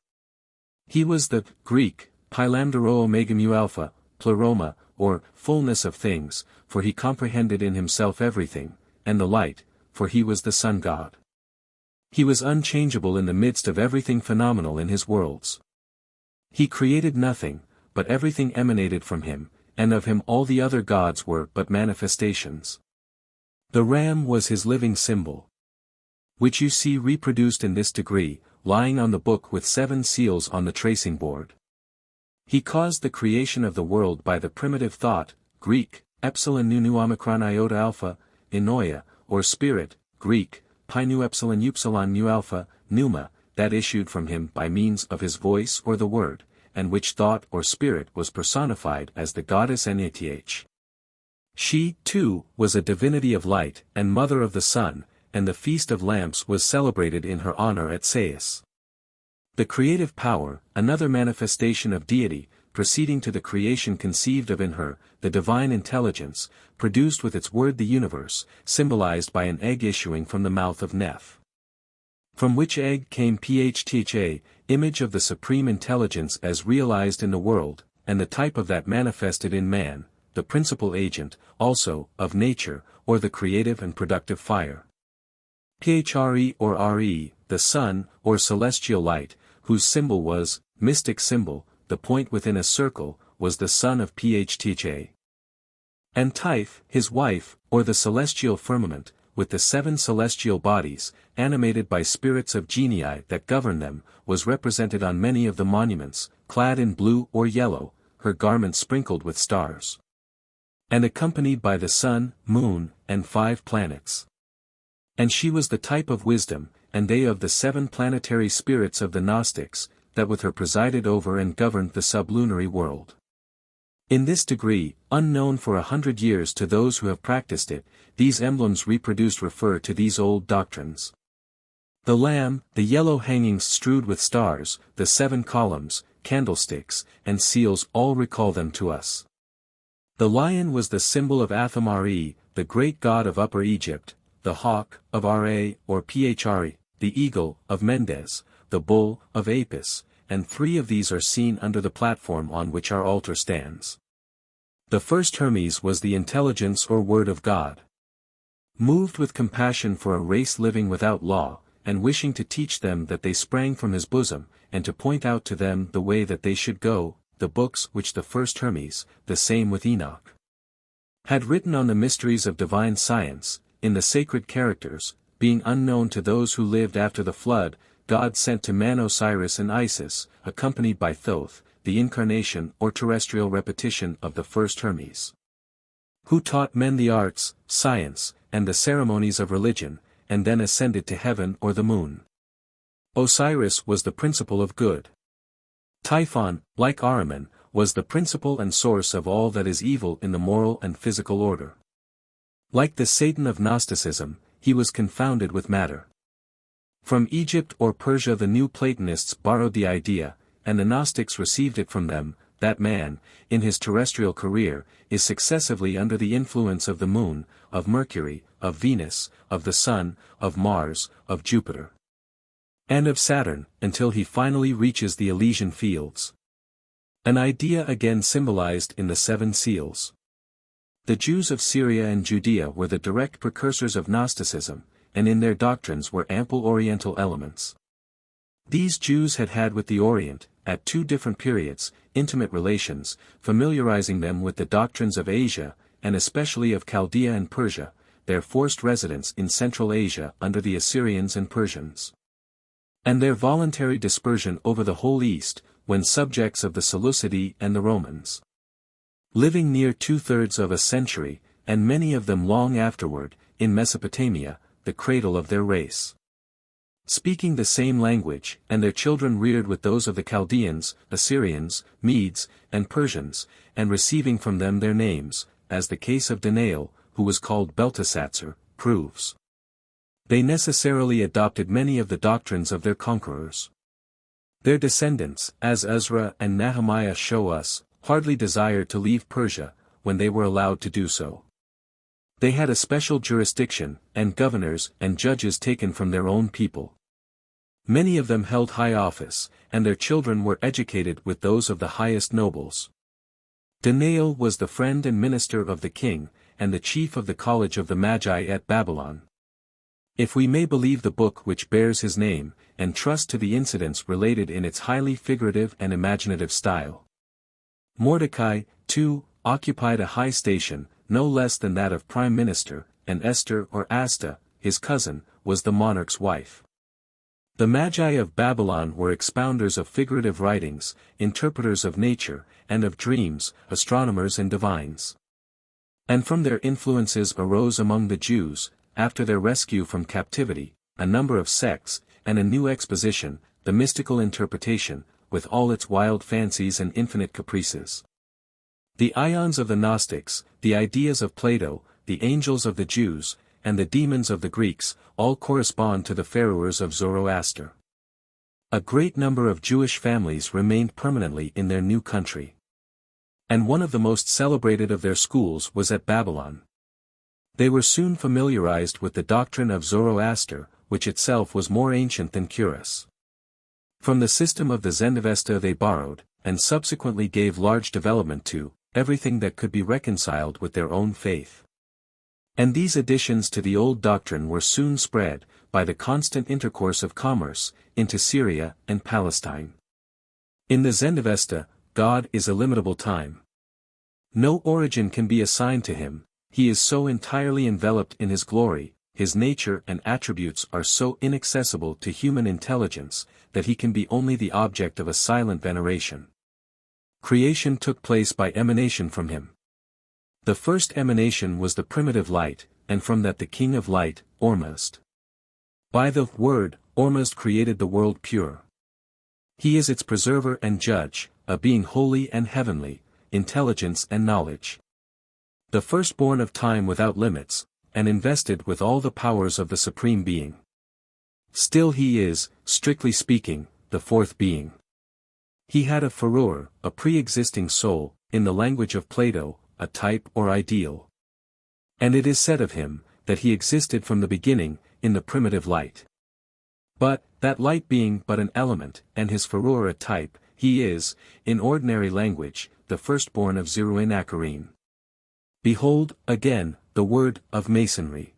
He was the Greek, Pylamdero Omega Mu Alpha, Pleroma, or fullness of things, for he comprehended in himself everything, and the light, for he was the sun god. He was unchangeable in the midst of everything phenomenal in his worlds. He created nothing, but everything emanated from him, and of him all the other gods were but manifestations. The ram was his living symbol, which you see reproduced in this degree, lying on the book with 7 seals on the tracing board. He caused the creation of the world by the primitive thought, Greek, epsilon nu omicron iota alpha, enoia, or spirit, Greek, pi nu epsilon upsilon nu alpha, pneuma, that issued from him by means of his voice or the word, and which thought or spirit was personified as the goddess Enneith. She, too, was a divinity of light and mother of the sun, and the Feast of Lamps was celebrated in her honor at Sais. The creative power, another manifestation of deity, proceeding to the creation conceived of in her, the divine intelligence, produced with its word the universe, symbolized by an egg issuing from the mouth of Neph. From which egg came Phtha, image of the supreme intelligence as realized in the world, and the type of that manifested in man, the principal agent, also, of nature, or the creative and productive fire. Phre or Re, the sun, or celestial light, whose symbol was, mystic symbol, the point within a circle, was the son of Phtha. And Typh, his wife, or the celestial firmament, with the 7 celestial bodies, animated by spirits of genii that govern them, was represented on many of the monuments, clad in blue or yellow, her garments sprinkled with stars, and accompanied by the sun, moon, and 5 planets. And she was the type of wisdom, and they of the 7 planetary spirits of the Gnostics, that with her presided over and governed the sublunary world. In this degree, unknown for 100 years to those who have practiced it, these emblems reproduced refer to these old doctrines. The lamb, the yellow hangings strewed with stars, the 7 columns, candlesticks, and seals all recall them to us. The lion was the symbol of Atham-Re, the great god of Upper Egypt, the hawk, of Ra or Phre, the eagle, of Mendes, the bull, of Apis, and 3 of these are seen under the platform on which our altar stands. The first Hermes was the intelligence or word of God. Moved with compassion for a race living without law, and wishing to teach them that they sprang from his bosom, and to point out to them the way that they should go, the books which the first Hermes, the same with Enoch, had written on the mysteries of divine science, in the sacred characters, being unknown to those who lived after the flood, God sent to man Osiris and Isis, accompanied by Thoth, the incarnation or terrestrial repetition of the first Hermes, who taught men the arts, science, and the ceremonies of religion, and then ascended to heaven or the moon. Osiris was the principle of good. Typhon, like Ahriman, was the principle and source of all that is evil in the moral and physical order. Like the Satan of Gnosticism, he was confounded with matter. From Egypt or Persia the New Platonists borrowed the idea, and the Gnostics received it from them, that man, in his terrestrial career, is successively under the influence of the moon, of Mercury, of Venus, of the Sun, of Mars, of Jupiter, and of Saturn, until he finally reaches the Elysian fields. An idea again symbolized in the seven seals. The Jews of Syria and Judea were the direct precursors of Gnosticism, and in their doctrines were ample Oriental elements. These Jews had had with the Orient, at two different periods, intimate relations, familiarizing them with the doctrines of Asia, and especially of Chaldea and Persia, their forced residence in Central Asia under the Assyrians and Persians, and their voluntary dispersion over the whole East, when subjects of the Seleucidae and the Romans. Living near 2/3 of a century, and many of them long afterward, in Mesopotamia, the cradle of their race. Speaking the same language, and their children reared with those of the Chaldeans, Assyrians, Medes, and Persians, and receiving from them their names, as the case of Danael, who was called Belteshazzar, proves. They necessarily adopted many of the doctrines of their conquerors. Their descendants, as Ezra and Nehemiah show us, hardly desired to leave Persia, when they were allowed to do so. They had a special jurisdiction, and governors and judges taken from their own people. Many of them held high office, and their children were educated with those of the highest nobles. Danael was the friend and minister of the king, and the chief of the college of the Magi at Babylon. If we may believe the book which bears his name, and trust to the incidents related in its highly figurative and imaginative style. Mordecai, too, occupied a high station, no less than that of prime minister, and Esther or Asta, his cousin, was the monarch's wife. The Magi of Babylon were expounders of figurative writings, interpreters of nature, and of dreams, astronomers and divines. And from their influences arose among the Jews, after their rescue from captivity, a number of sects, and a new exposition, the mystical interpretation, with all its wild fancies and infinite caprices. The ions of the Gnostics, the ideas of Plato, the angels of the Jews, and the demons of the Greeks, all correspond to the Pharaohs of Zoroaster. A great number of Jewish families remained permanently in their new country. And one of the most celebrated of their schools was at Babylon. They were soon familiarized with the doctrine of Zoroaster, which itself was more ancient than CROIX. From the system of the Zendavesta they borrowed, and subsequently gave large development to, everything that could be reconciled with their own faith. And these additions to the old doctrine were soon spread, by the constant intercourse of commerce, into Syria and Palestine. In the Zendavesta, God is illimitable time. No origin can be assigned to him, he is so entirely enveloped in his glory, his nature and attributes are so inaccessible to human intelligence, that he can be only the object of a silent veneration. Creation took place by emanation from him. The first emanation was the primitive light, and from that the king of light, Ormuzd. By the word, Ormuzd created the world pure. He is its preserver and judge, a being holy and heavenly, intelligence and knowledge. The firstborn of time without limits, and invested with all the powers of the Supreme Being. Still he is, strictly speaking, the fourth being. He had a furor, a pre-existing soul, in the language of Plato, a type or ideal. And it is said of him, that he existed from the beginning, in the primitive light. But, that light being but an element, and his furor a type, he is, in ordinary language, the firstborn of Zeruin. Behold, again, the word of Masonry.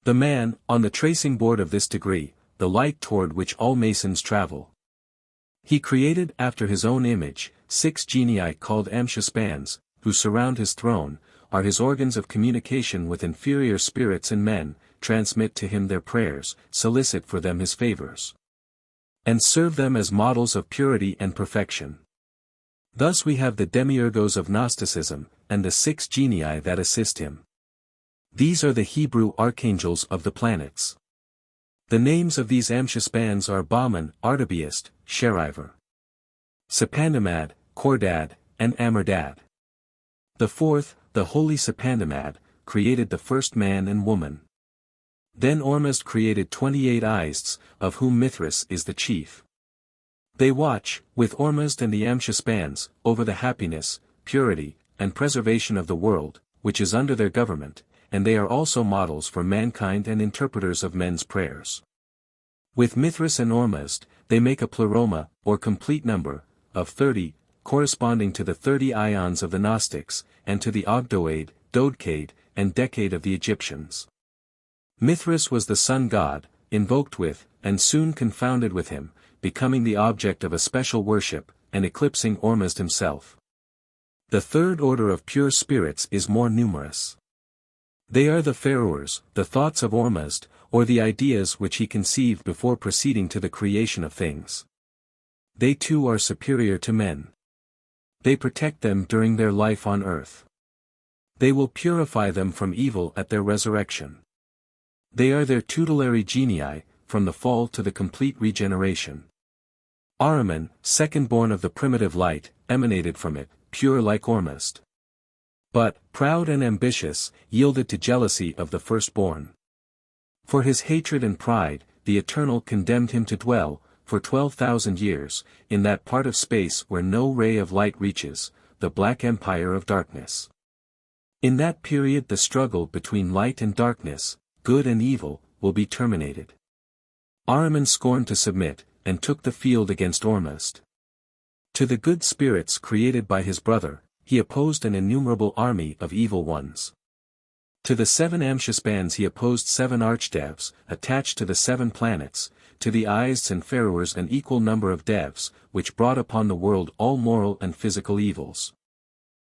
The man, on the tracing board of this degree, the light toward which all Masons travel. He created after his own image, 6 genii called Amshaspans, who surround his throne, are his organs of communication with inferior spirits and men, transmit to him their prayers, solicit for them his favors, and serve them as models of purity and perfection. Thus we have the demiurgos of Gnosticism, and the 6 genii that assist him. These are the Hebrew archangels of the planets. The names of these Amshaspands are Bahman, Artabiest, Sheriver, Sapandamad, Cordad, and Amerdad. The fourth, the holy Sapandamad, created the first man and woman. Then Ormuzd created 28 Ists, of whom Mithras is the chief. They watch, with Ormuzd and the Amshaspans, over the happiness, purity, and preservation of the world, which is under their government, and they are also models for mankind and interpreters of men's prayers. With Mithras and Ormuzd, they make a pleroma, or complete number, of 30, corresponding to the 30 ions of the Gnostics, and to the Ogdoad, Dodecade, and Decade of the Egyptians. Mithras was the sun god, invoked with, and soon confounded with him, becoming the object of a special worship, and eclipsing Ormuzd himself. The third order of pure spirits is more numerous. They are the Faroers, the thoughts of Ormuzd, or the ideas which he conceived before proceeding to the creation of things. They too are superior to men. They protect them during their life on earth. They will purify them from evil at their resurrection. They are their tutelary genii, from the fall to the complete regeneration. Ahriman, second-born of the primitive light, emanated from it, pure like Ormuzd. But, proud and ambitious, yielded to jealousy of the firstborn. For his hatred and pride, the Eternal condemned him to dwell, for 12,000 years, in that part of space where no ray of light reaches, the black empire of darkness. In that period the struggle between light and darkness, good and evil, will be terminated. Ahriman scorned to submit, and took the field against Ormuzd. To the good spirits created by his brother, he opposed an innumerable army of evil ones. To the 7 Amshaspans he opposed 7 archdevs, attached to the 7 planets, to the Ists and Faroers an equal number of devs, which brought upon the world all moral and physical evils.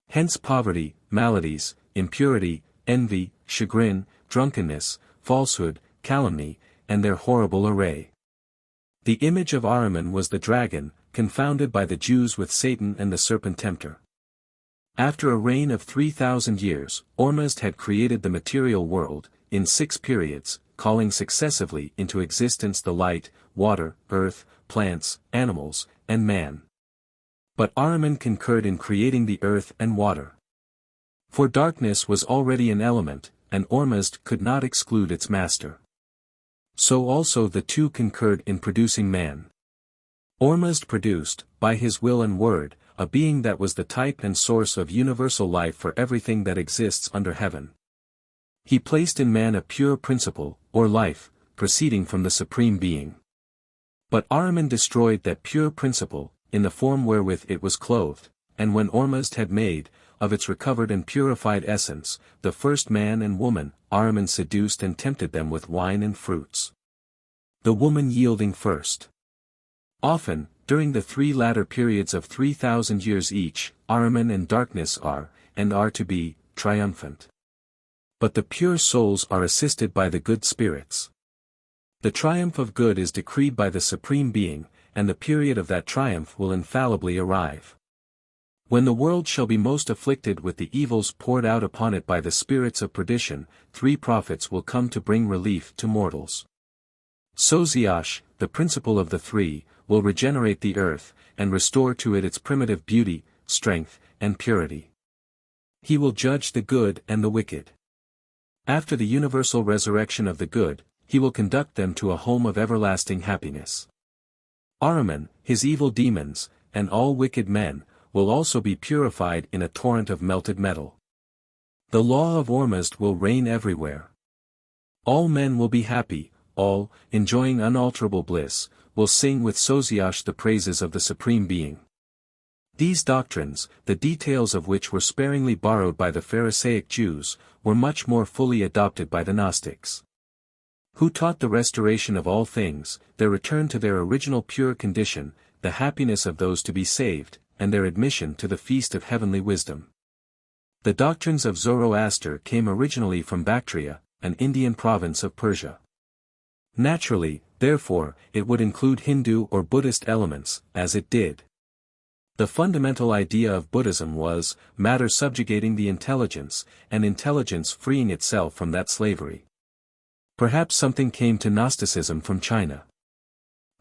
Hence poverty, maladies, impurity, envy, chagrin, drunkenness, falsehood, calumny, and their horrible array. The image of Ahriman was the dragon, confounded by the Jews with Satan and the serpent tempter. After a reign of 3,000 years, Ormuzd had created the material world, in 6 periods, calling successively into existence the light, water, earth, plants, animals, and man. But Ahriman concurred in creating the earth and water. For darkness was already an element, and Ormuzd could not exclude its master. So also the two concurred in producing man. Ormuzd produced, by his will and word, a being that was the type and source of universal life for everything that exists under heaven. He placed in man a pure principle, or life, proceeding from the Supreme Being. But Ahriman destroyed that pure principle, in the form wherewith it was clothed, and when Ormuzd had made, of its recovered and purified essence, the first man and woman, Ahriman seduced and tempted them with wine and fruits. The woman yielding first. Often, during the 3 latter periods of 3,000 years each, Ahriman and darkness are, and are to be, triumphant. But the pure souls are assisted by the good spirits. The triumph of good is decreed by the Supreme Being, and the period of that triumph will infallibly arrive. When the world shall be most afflicted with the evils poured out upon it by the spirits of perdition, 3 prophets will come to bring relief to mortals. Sosiash, the principal of the 3, will regenerate the earth, and restore to it its primitive beauty, strength, and purity. He will judge the good and the wicked. After the universal resurrection of the good, he will conduct them to a home of everlasting happiness. Ahriman, his evil demons, and all wicked men, will also be purified in a torrent of melted metal. The law of Ormuzd will reign everywhere. All men will be happy, all, enjoying unalterable bliss, will sing with Sosiash the praises of the Supreme Being. These doctrines, the details of which were sparingly borrowed by the Pharisaic Jews, were much more fully adopted by the Gnostics, who taught the restoration of all things, their return to their original pure condition, the happiness of those to be saved, and their admission to the feast of heavenly wisdom. The doctrines of Zoroaster came originally from Bactria, an Indian province of Persia. Naturally, therefore, it would include Hindu or Buddhist elements, as it did. The fundamental idea of Buddhism was, matter subjugating the intelligence, and intelligence freeing itself from that slavery. Perhaps something came to Gnosticism from China.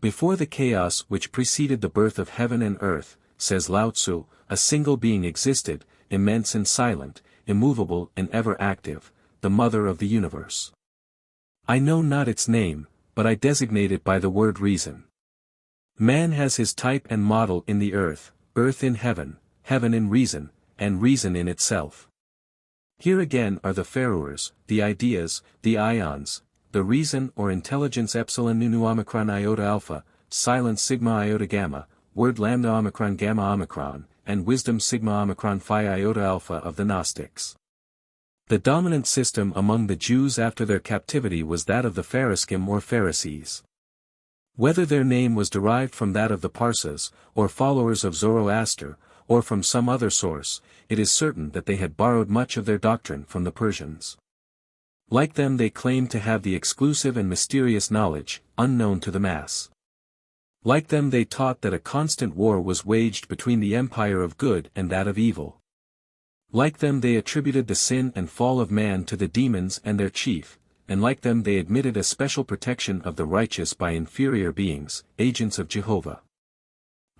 Before the chaos which preceded the birth of heaven and earth, says Lao Tzu, a single being existed, immense and silent, immovable and ever active, the mother of the universe. I know not its name, but I designate it by the word reason. Man has his type and model in the earth in heaven, heaven in reason, and reason in itself. Here again are the fervours, the ideas, the ions, the reason or intelligence epsilon nu omicron iota alpha, silence sigma iota gamma, word lambda omicron gamma omicron, and wisdom sigma omicron phi iota alpha of the Gnostics. The dominant system among the Jews after their captivity was that of the Phariskim or Pharisees. Whether their name was derived from that of the Parsas, or followers of Zoroaster, or from some other source, it is certain that they had borrowed much of their doctrine from the Persians. Like them they claimed to have the exclusive and mysterious knowledge, unknown to the mass. Like them they taught that a constant war was waged between the empire of good and that of evil. Like them they attributed the sin and fall of man to the demons and their chief, and like them they admitted a special protection of the righteous by inferior beings, agents of Jehovah.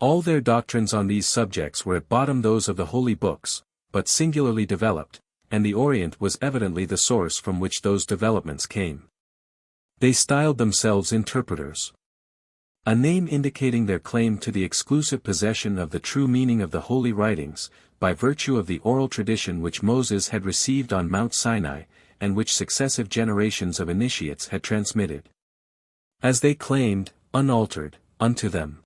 All their doctrines on these subjects were at bottom those of the holy books, but singularly developed, and the Orient was evidently the source from which those developments came. They styled themselves interpreters. A name indicating their claim to the exclusive possession of the true meaning of the holy writings, by virtue of the oral tradition which Moses had received on Mount Sinai, and which successive generations of initiates had transmitted. As they claimed, unaltered, unto them.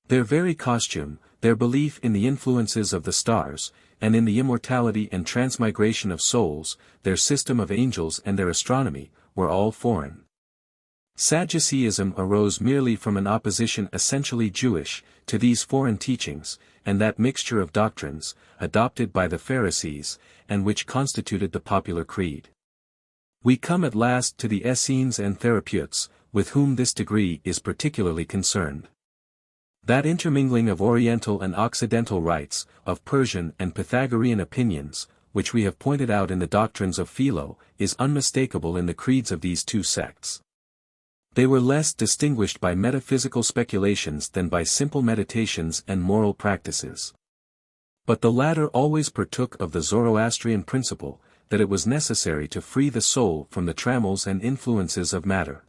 Their very costume, their belief in the influences of the stars, and in the immortality and transmigration of souls, their system of angels and their astronomy, were all foreign. Sadduceeism arose merely from an opposition essentially Jewish, to these foreign teachings, and that mixture of doctrines, adopted by the Pharisees, and which constituted the popular creed. We come at last to the Essenes and Therapeutes, with whom this degree is particularly concerned. That intermingling of Oriental and Occidental rites, of Persian and Pythagorean opinions, which we have pointed out in the doctrines of Philo, is unmistakable in the creeds of these two sects. They were less distinguished by metaphysical speculations than by simple meditations and moral practices. But the latter always partook of the Zoroastrian principle, that it was necessary to free the soul from the trammels and influences of matter,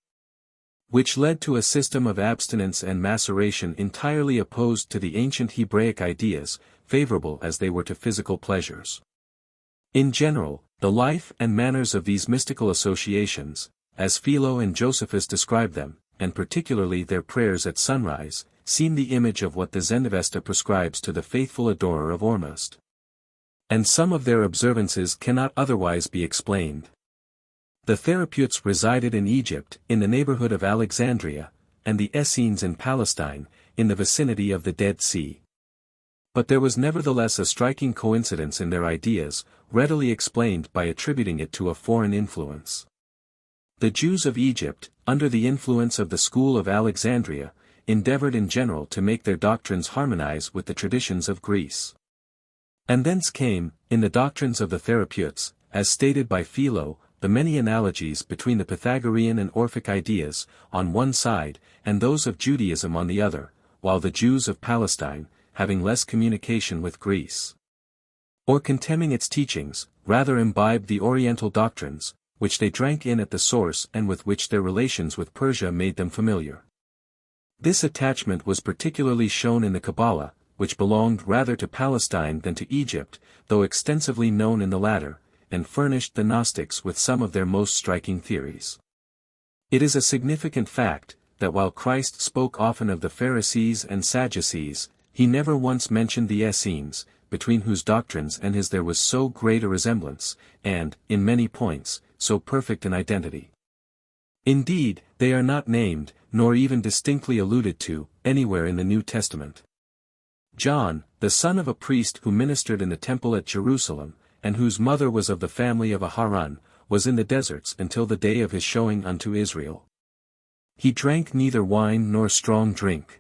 which led to a system of abstinence and maceration entirely opposed to the ancient Hebraic ideas, favorable as they were to physical pleasures. In general, the life and manners of these mystical associations, as Philo and Josephus describe them, and particularly their prayers at sunrise, seem the image of what the Zendavesta prescribes to the faithful adorer of Ormuzd. And some of their observances cannot otherwise be explained. The Therapeutes resided in Egypt, in the neighborhood of Alexandria, and the Essenes in Palestine, in the vicinity of the Dead Sea. But there was nevertheless a striking coincidence in their ideas, readily explained by attributing it to a foreign influence. The Jews of Egypt, under the influence of the school of Alexandria, endeavored in general to make their doctrines harmonize with the traditions of Greece. And thence came, in the doctrines of the Therapeutes, as stated by Philo, the many analogies between the Pythagorean and Orphic ideas, on one side, and those of Judaism on the other, while the Jews of Palestine, having less communication with Greece, or contemning its teachings, rather imbibed the Oriental doctrines, which they drank in at the source and with which their relations with Persia made them familiar. This attachment was particularly shown in the Kabbalah, which belonged rather to Palestine than to Egypt, though extensively known in the latter, and furnished the Gnostics with some of their most striking theories. It is a significant fact, that while Christ spoke often of the Pharisees and Sadducees, he never once mentioned the Essenes, between whose doctrines and his there was so great a resemblance, and, in many points, so perfect an identity. Indeed, they are not named, nor even distinctly alluded to, anywhere in the New Testament. John, the son of a priest who ministered in the temple at Jerusalem, and whose mother was of the family of Aharon, was in the deserts until the day of his showing unto Israel. He drank neither wine nor strong drink.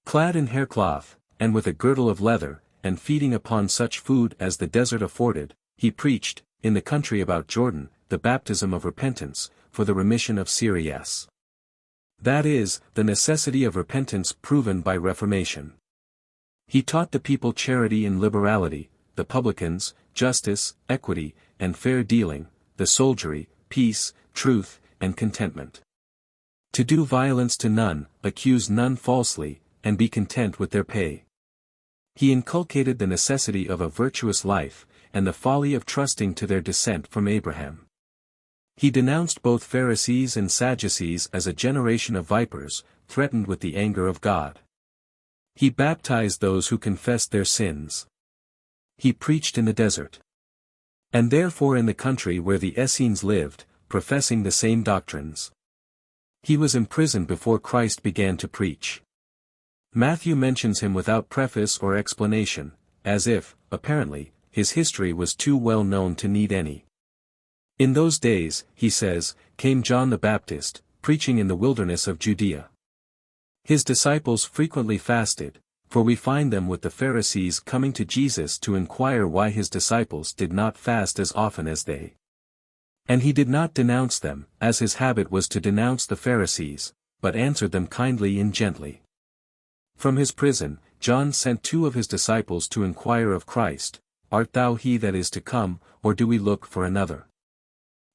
Clad in haircloth, and with a girdle of leather, and feeding upon such food as the desert afforded, he preached, in the country about Jordan, the baptism of repentance, for the remission of CROIX. That is, the necessity of repentance proven by reformation. He taught the people charity and liberality, the publicans, justice, equity, and fair dealing, the soldiery, peace, truth, and contentment. To do violence to none, accuse none falsely, and be content with their pay. He inculcated the necessity of a virtuous life, and the folly of trusting to their descent from Abraham. He denounced both Pharisees and Sadducees as a generation of vipers, threatened with the anger of God. He baptized those who confessed their sins. He preached in the desert. And therefore in the country where the Essenes lived, professing the same doctrines. He was imprisoned before Christ began to preach. Matthew mentions him without preface or explanation, as if, apparently, his history was too well known to need any. In those days, he says, came John the Baptist, preaching in the wilderness of Judea. His disciples frequently fasted, for we find them with the Pharisees coming to Jesus to inquire why his disciples did not fast as often as they. And he did not denounce them, as his habit was to denounce the Pharisees, but answered them kindly and gently. From his prison, John sent 2 of his disciples to inquire of Christ, Art thou he that is to come, or do we look for another?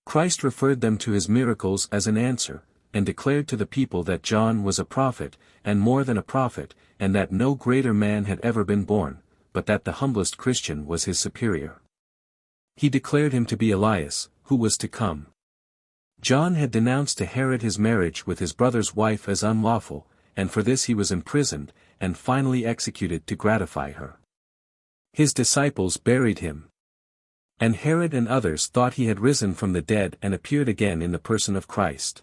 Christ referred them to his miracles as an answer, and declared to the people that John was a prophet, and more than a prophet, and that no greater man had ever been born, but that the humblest Christian was his superior. He declared him to be Elias, who was to come. John had denounced to Herod his marriage with his brother's wife as unlawful, and for this he was imprisoned, and finally executed to gratify her. His disciples buried him. And Herod and others thought he had risen from the dead and appeared again in the person of Christ.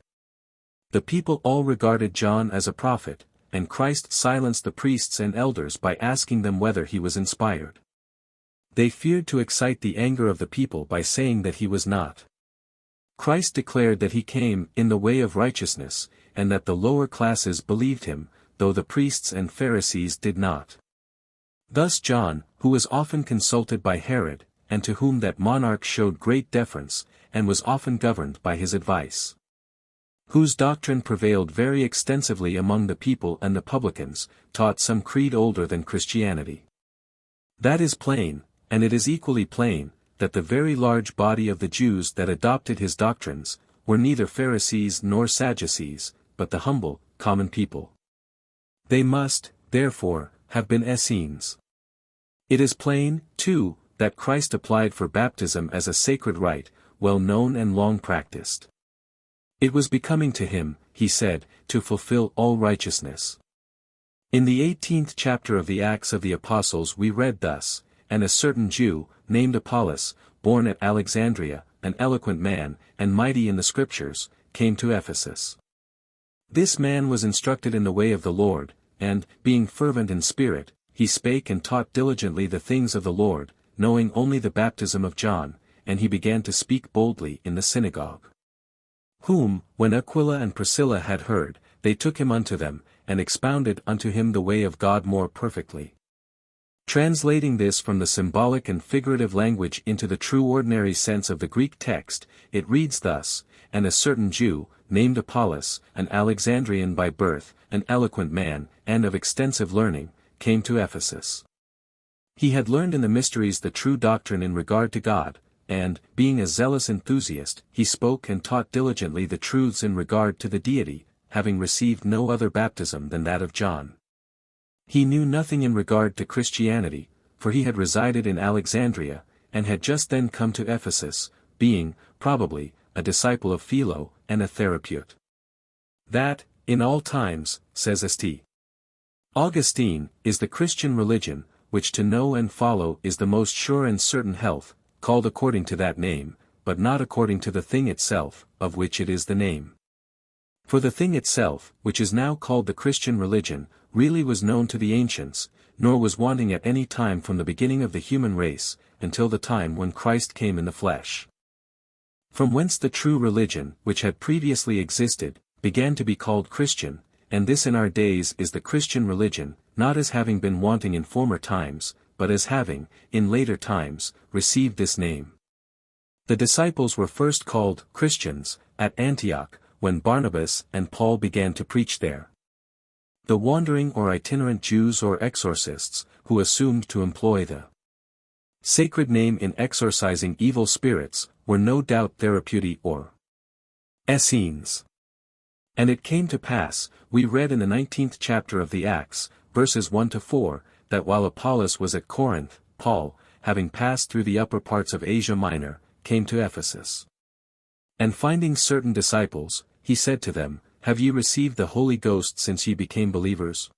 The people all regarded John as a prophet, and Christ silenced the priests and elders by asking them whether he was inspired. They feared to excite the anger of the people by saying that he was not. Christ declared that he came in the way of righteousness, and that the lower classes believed him, though the priests and Pharisees did not. Thus John, who was often consulted by Herod, and to whom that monarch showed great deference, and was often governed by his advice, whose doctrine prevailed very extensively among the people and the publicans, taught some creed older than Christianity. That is plain, and it is equally plain, that the very large body of the Jews that adopted his doctrines, were neither Pharisees nor Sadducees, but the humble, common people. They must, therefore, have been Essenes. It is plain, too, that Christ applied for baptism as a sacred rite, well known and long practiced. It was becoming to him, he said, to fulfill all righteousness. In the 18th chapter of the Acts of the Apostles we read thus, And a certain Jew, named Apollos, born at Alexandria, an eloquent man, and mighty in the Scriptures, came to Ephesus. This man was instructed in the way of the Lord, and, being fervent in spirit, he spake and taught diligently the things of the Lord, knowing only the baptism of John, and he began to speak boldly in the synagogue. Whom, when Aquila and Priscilla had heard, they took him unto them, and expounded unto him the way of God more perfectly. Translating this from the symbolic and figurative language into the true ordinary sense of the Greek text, it reads thus, And a certain Jew, named Apollos, an Alexandrian by birth, an eloquent man, and of extensive learning, came to Ephesus. He had learned in the mysteries the true doctrine in regard to God, and, being a zealous enthusiast, he spoke and taught diligently the truths in regard to the deity, having received no other baptism than that of John. He knew nothing in regard to Christianity, for he had resided in Alexandria, and had just then come to Ephesus, being, probably, a disciple of Philo, and a therapeut. That, in all times, says St. Augustine, is the Christian religion, which to know and follow is the most sure and certain health, called according to that name, but not according to the thing itself, of which it is the name. For the thing itself, which is now called the Christian religion, really was known to the ancients, nor was wanting at any time from the beginning of the human race, until the time when Christ came in the flesh. From whence the true religion, which had previously existed, began to be called Christian, and this in our days is the Christian religion, not as having been wanting in former times, but as having, in later times, received this name. The disciples were first called Christians at Antioch, when Barnabas and Paul began to preach there. The wandering or itinerant Jews or exorcists, who assumed to employ the sacred name in exorcising evil spirits, were no doubt therapeuti or Essenes. And it came to pass, we read in the 19th chapter of the Acts, verses 1-4, that while Apollos was at Corinth, Paul, having passed through the upper parts of Asia Minor, came to Ephesus. And finding certain disciples, he said to them, Have ye received the Holy Ghost since ye became believers?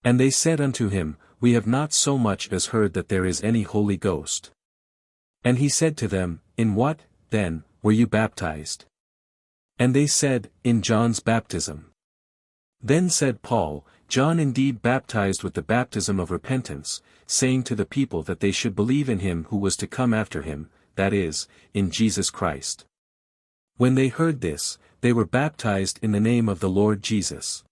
And they said unto him, We have not so much as heard that there is any Holy Ghost. And he said to them, In what, then, were you baptized? And they said, In John's baptism. Then said Paul, John indeed baptized with the baptism of repentance, saying to the people that they should believe in him who was to come after him, that is, in Jesus Christ. When they heard this, they were baptized in the name of the Lord Jesus.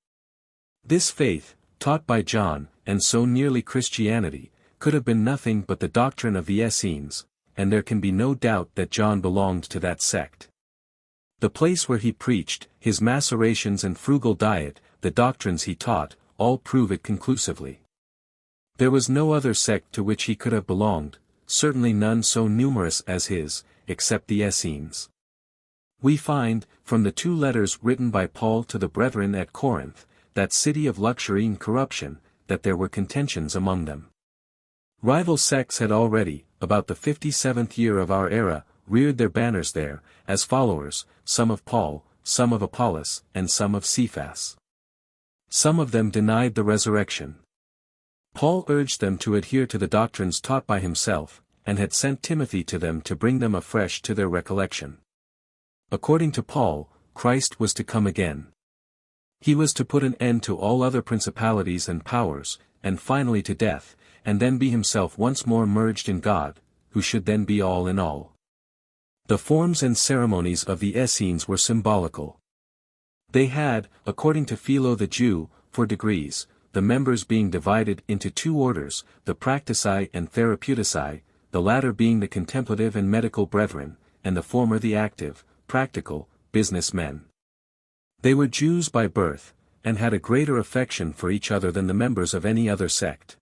This faith, taught by John, and so nearly Christianity, could have been nothing but the doctrine of the Essenes, and there can be no doubt that John belonged to that sect. The place where he preached, his macerations and frugal diet, the doctrines he taught, all prove it conclusively. There was no other sect to which he could have belonged, certainly none so numerous as his, except the Essenes. We find, from the 2 letters written by Paul to the brethren at Corinth, that city of luxury and corruption, that there were contentions among them. Rival sects had already, about the 57th year of our era, reared their banners there, as followers, some of Paul, some of Apollos, and some of Cephas. Some of them denied the resurrection. Paul urged them to adhere to the doctrines taught by himself, and had sent Timothy to them to bring them afresh to their recollection. According to Paul, Christ was to come again. He was to put an end to all other principalities and powers, and finally to death, and then be himself once more merged in God, who should then be all in all. The forms and ceremonies of the Essenes were symbolical. They had, according to Philo the Jew, 4 degrees, the members being divided into 2 orders, the practici and therapeutici, the latter being the contemplative and medical brethren, and the former the active, practical, business men. They were Jews by birth, and had a greater affection for each other than the members of any other sect.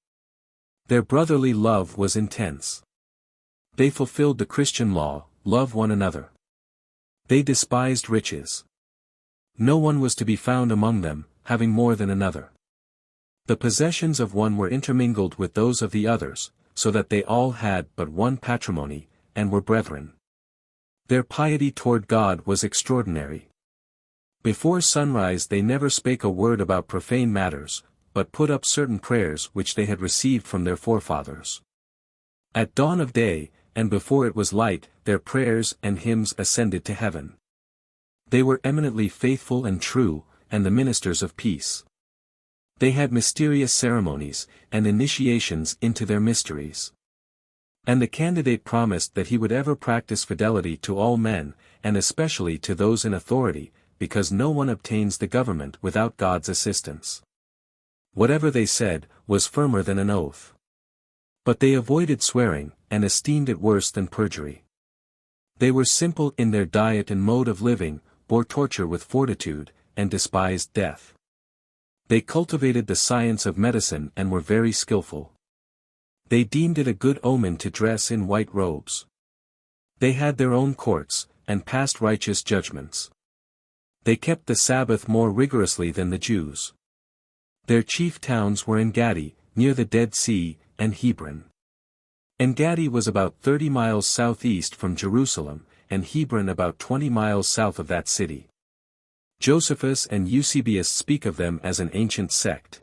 Their brotherly love was intense. They fulfilled the Christian law, love one another. They despised riches. No one was to be found among them, having more than another. The possessions of one were intermingled with those of the others, so that they all had but one patrimony, and were brethren. Their piety toward God was extraordinary. Before sunrise they never spake a word about profane matters, but put up certain prayers which they had received from their forefathers. At dawn of day, and before it was light, their prayers and hymns ascended to heaven. They were eminently faithful and true, and the ministers of peace. They had mysterious ceremonies, and initiations into their mysteries. And the candidate promised that he would ever practice fidelity to all men, and especially to those in authority, because no one obtains the government without God's assistance. Whatever they said, was firmer than an oath. But they avoided swearing, and esteemed it worse than perjury. They were simple in their diet and mode of living, bore torture with fortitude, and despised death. They cultivated the science of medicine and were very skillful. They deemed it a good omen to dress in white robes. They had their own courts, and passed righteous judgments. They kept the Sabbath more rigorously than the Jews. Their chief towns were Engadi, near the Dead Sea, and Hebron. Engadi was about 30 miles southeast from Jerusalem, and Hebron about 20 miles south of that city. Josephus and Eusebius speak of them as an ancient sect.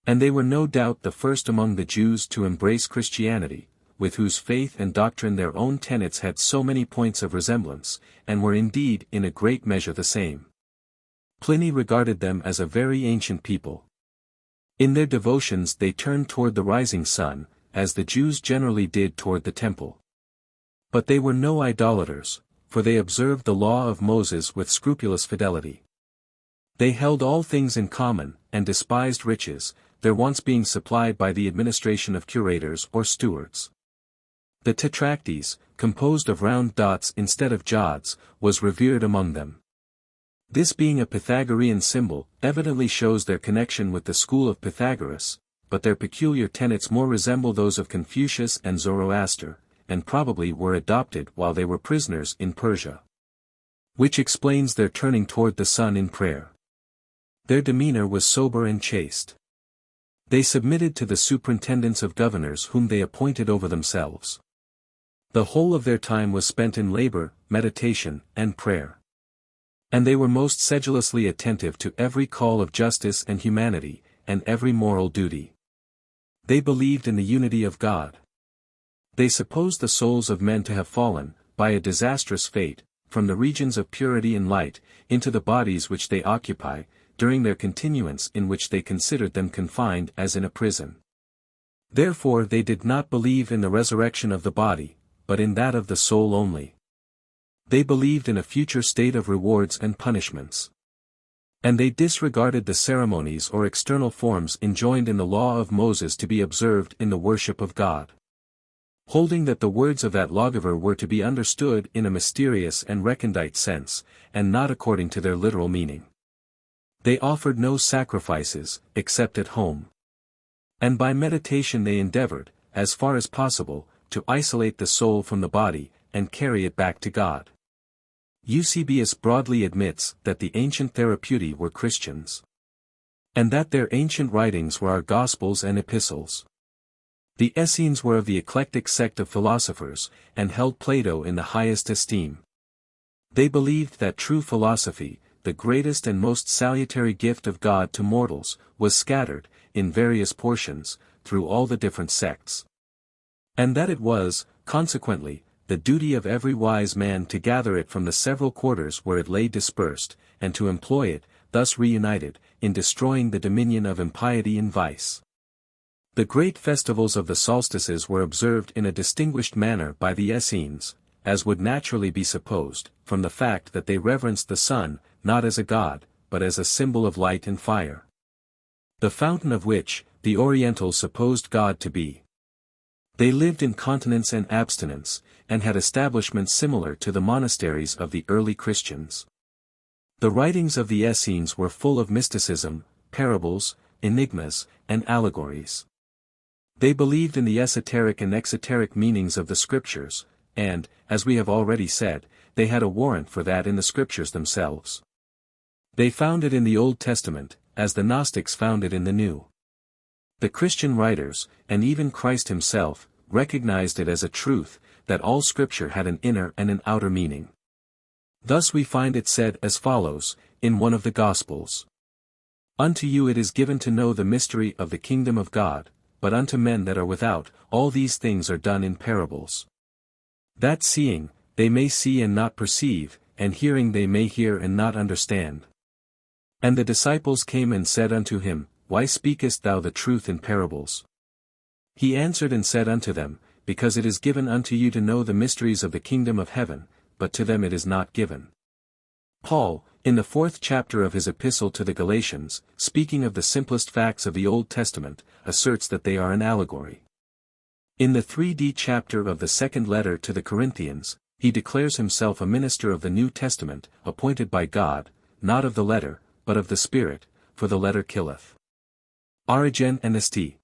And they were no doubt the first among the Jews to embrace Christianity, with whose faith and doctrine their own tenets had so many points of resemblance, and were indeed in a great measure the same. Pliny regarded them as a very ancient people. In their devotions they turned toward the rising sun, as the Jews generally did toward the temple. But they were no idolaters, for they observed the law of Moses with scrupulous fidelity. They held all things in common, and despised riches, their wants being supplied by the administration of curators or stewards. The tetractys, composed of round dots instead of jods, was revered among them. This being a Pythagorean symbol, evidently shows their connection with the school of Pythagoras, but their peculiar tenets more resemble those of Confucius and Zoroaster, and probably were adopted while they were prisoners in Persia. Which explains their turning toward the sun in prayer. Their demeanor was sober and chaste. They submitted to the superintendence of governors whom they appointed over themselves. The whole of their time was spent in labor, meditation, and prayer. And they were most sedulously attentive to every call of justice and humanity, and every moral duty. They believed in the unity of God. They supposed the souls of men to have fallen, by a disastrous fate, from the regions of purity and light, into the bodies which they occupy, during their continuance in which they considered them confined as in a prison. Therefore they did not believe in the resurrection of the body, but in that of the soul only. They believed in a future state of rewards and punishments. And they disregarded the ceremonies or external forms enjoined in the law of Moses to be observed in the worship of God. Holding that the words of that lawgiver were to be understood in a mysterious and recondite sense, and not according to their literal meaning. They offered no sacrifices, except at home. And by meditation they endeavored, as far as possible, to isolate the soul from the body, and carry it back to God. Eusebius broadly admits that the ancient Therapeutae were Christians. And that their ancient writings were our Gospels and Epistles. The Essenes were of the eclectic sect of philosophers, and held Plato in the highest esteem. They believed that true philosophy, the greatest and most salutary gift of God to mortals, was scattered, in various portions, through all the different sects. And that it was, consequently, the duty of every wise man to gather it from the several quarters where it lay dispersed, and to employ it, thus reunited, in destroying the dominion of impiety and vice. The great festivals of the solstices were observed in a distinguished manner by the Essenes, as would naturally be supposed, from the fact that they reverenced the sun, not as a god, but as a symbol of light and fire. The fountain of which, the Orientals supposed God to be. They lived in continence and abstinence, and had establishments similar to the monasteries of the early Christians. The writings of the Essenes were full of mysticism, parables, enigmas, and allegories. They believed in the esoteric and exoteric meanings of the scriptures, and, as we have already said, they had a warrant for that in the scriptures themselves. They found it in the Old Testament, as the Gnostics found it in the New. The Christian writers, and even Christ himself, recognized it as a truth, that all scripture had an inner and an outer meaning. Thus we find it said as follows, in one of the Gospels. Unto you it is given to know the mystery of the kingdom of God, but unto men that are without, all these things are done in parables. That seeing, they may see and not perceive, and hearing they may hear and not understand. And the disciples came and said unto him, Why speakest thou the truth in parables? He answered and said unto them, Because it is given unto you to know the mysteries of the kingdom of heaven, but to them it is not given. Paul, in the 4th chapter of his epistle to the Galatians, speaking of the simplest facts of the Old Testament, asserts that they are an allegory. In the 3d chapter of the 2nd letter to the Corinthians, he declares himself a minister of the New Testament, appointed by God, not of the letter, but of the Spirit, for the letter killeth. Origen and St.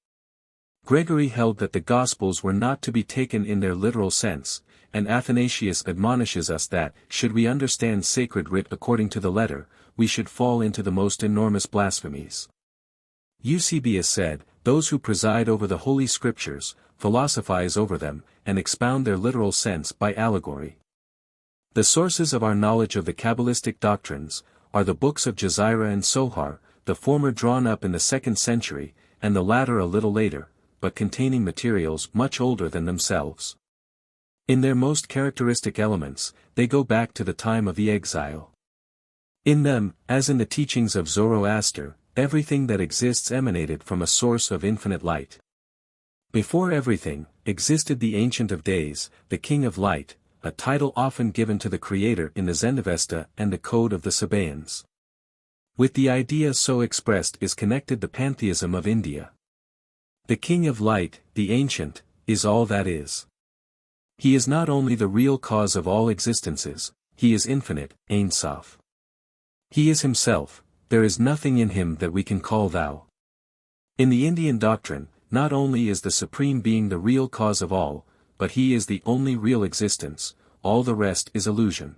Gregory held that the Gospels were not to be taken in their literal sense, and Athanasius admonishes us that, should we understand sacred writ according to the letter, we should fall into the most enormous blasphemies. Eusebius said, Those who preside over the Holy Scriptures, philosophize over them, and expound their literal sense by allegory. The sources of our knowledge of the Kabbalistic doctrines, are the books of Jezira and Sohar, the former drawn up in the 2nd century, and the latter a little later, but containing materials much older than themselves. In their most characteristic elements, they go back to the time of the exile. In them, as in the teachings of Zoroaster, everything that exists emanated from a source of infinite light. Before everything, existed the Ancient of Days, the King of Light, a title often given to the Creator in the Zendavesta and the Code of the Sabaeans. With the idea so expressed is connected the pantheism of India. The King of Light, the Ancient, is all that is. He is not only the real cause of all existences, he is infinite, Ein Sof. He is himself, there is nothing in him that we can call thou. In the Indian doctrine, not only is the Supreme Being the real cause of all, but he is the only real existence, all the rest is illusion.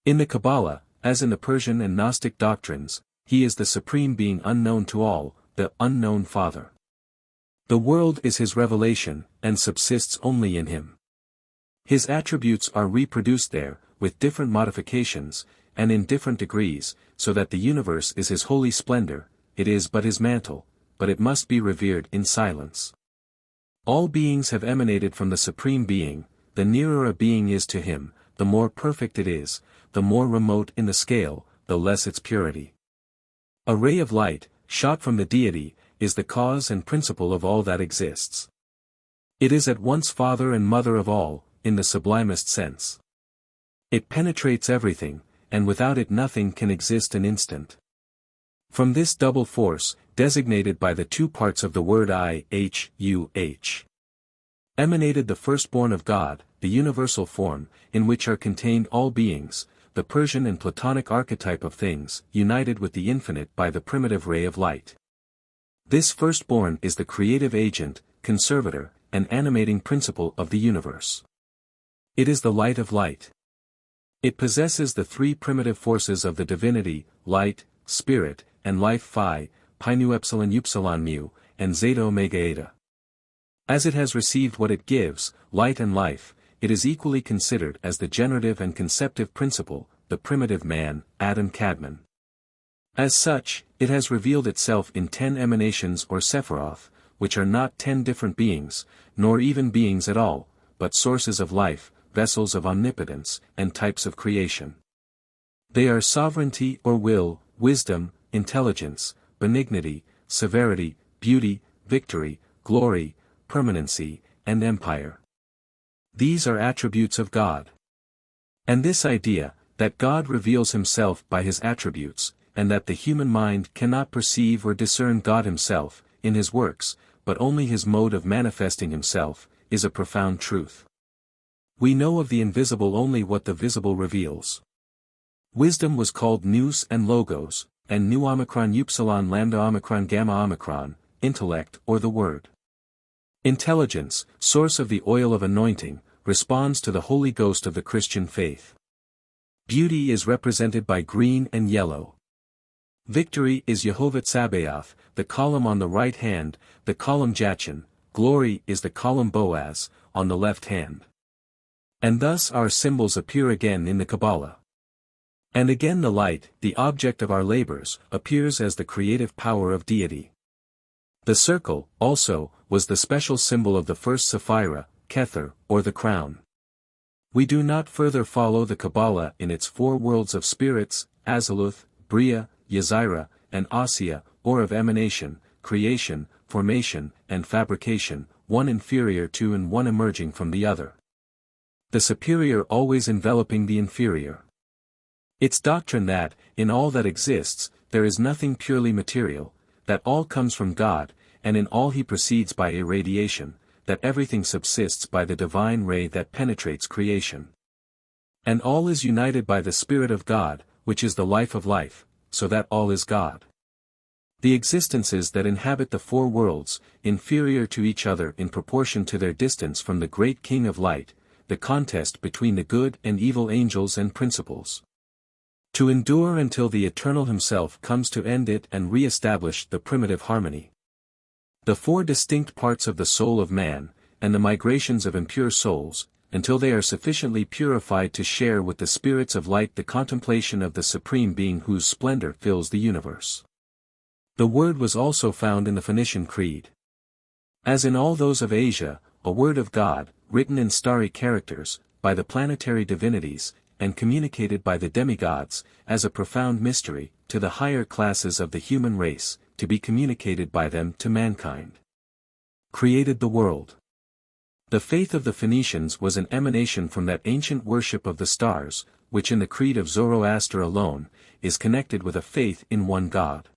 In the Kabbalah, as in the Persian and Gnostic doctrines, he is the Supreme Being unknown to all, the unknown Father. The world is his revelation, and subsists only in him. His attributes are reproduced there, with different modifications, and in different degrees, so that the universe is his holy splendor, it is but his mantle, but it must be revered in silence. All beings have emanated from the Supreme Being, the nearer a being is to him, the more perfect it is, the more remote in the scale, the less its purity. A ray of light, shot from the deity, is the cause and principle of all that exists. It is at once father and mother of all, in the sublimest sense. It penetrates everything, and without it nothing can exist an instant. From this double force, designated by the two parts of the word I-H-U-H, emanated the firstborn of God, the universal form, in which are contained all beings, the Persian and Platonic archetype of things, united with the infinite by the primitive ray of light. This firstborn is the creative agent, conservator, and animating principle of the universe. It is the light of light. It possesses the three primitive forces of the divinity, light, spirit, and life phi, pi nu epsilon upsilon mu, and zeta omega eta. As it has received what it gives, light and life, it is equally considered as the generative and conceptive principle, the primitive man, Adam Kadmon. As such, it has revealed itself in 10 emanations or sephiroth, which are not 10 different beings, nor even beings at all, but sources of life, vessels of omnipotence, and types of creation. They are sovereignty or will, wisdom, intelligence, benignity, severity, beauty, victory, glory, permanency, and empire. These are attributes of God. And this idea, that God reveals himself by his attributes, and that the human mind cannot perceive or discern God himself, in his works, but only his mode of manifesting himself, is a profound truth. We know of the invisible only what the visible reveals. Wisdom was called nous and logos, and nu omicron upsilon lambda omicron gamma omicron, intellect or the word. Intelligence, source of the oil of anointing, responds to the Holy Ghost of the Christian faith. Beauty is represented by green and yellow. Victory is Yehovah Tsabaoth, the column on the right hand, the column Jachin, glory is the column Boaz, on the left hand. And thus our symbols appear again in the Kabbalah. And again the light, the object of our labors, appears as the creative power of deity. The circle, also, was the special symbol of the first Sephira, Kether, or the crown. We do not further follow the Kabbalah in its 4 worlds of spirits, Azaluth, Bria, Yazira, and Asiya, or of emanation, creation, formation, and fabrication, one inferior to and one emerging from the other. The superior always enveloping the inferior. Its doctrine that, in all that exists, there is nothing purely material, that all comes from God, and in all he proceeds by irradiation, that everything subsists by the divine ray that penetrates creation. And all is united by the Spirit of God, which is the life of life, so that all is God. The existences that inhabit the 4 worlds, inferior to each other in proportion to their distance from the great King of Light, the contest between the good and evil angels and principles. To endure until the Eternal himself comes to end it and re-establish the primitive harmony. The 4 distinct parts of the soul of man, and the migrations of impure souls, until they are sufficiently purified to share with the spirits of light the contemplation of the Supreme Being whose splendor fills the universe. The word was also found in the Phoenician Creed. As in all those of Asia, a word of God, written in starry characters, by the planetary divinities, and communicated by the demigods, as a profound mystery, to the higher classes of the human race, to be communicated by them to mankind. Created the world. The faith of the Phoenicians was an emanation from that ancient worship of the stars, which in the creed of Zoroaster alone, is connected with a faith in one God.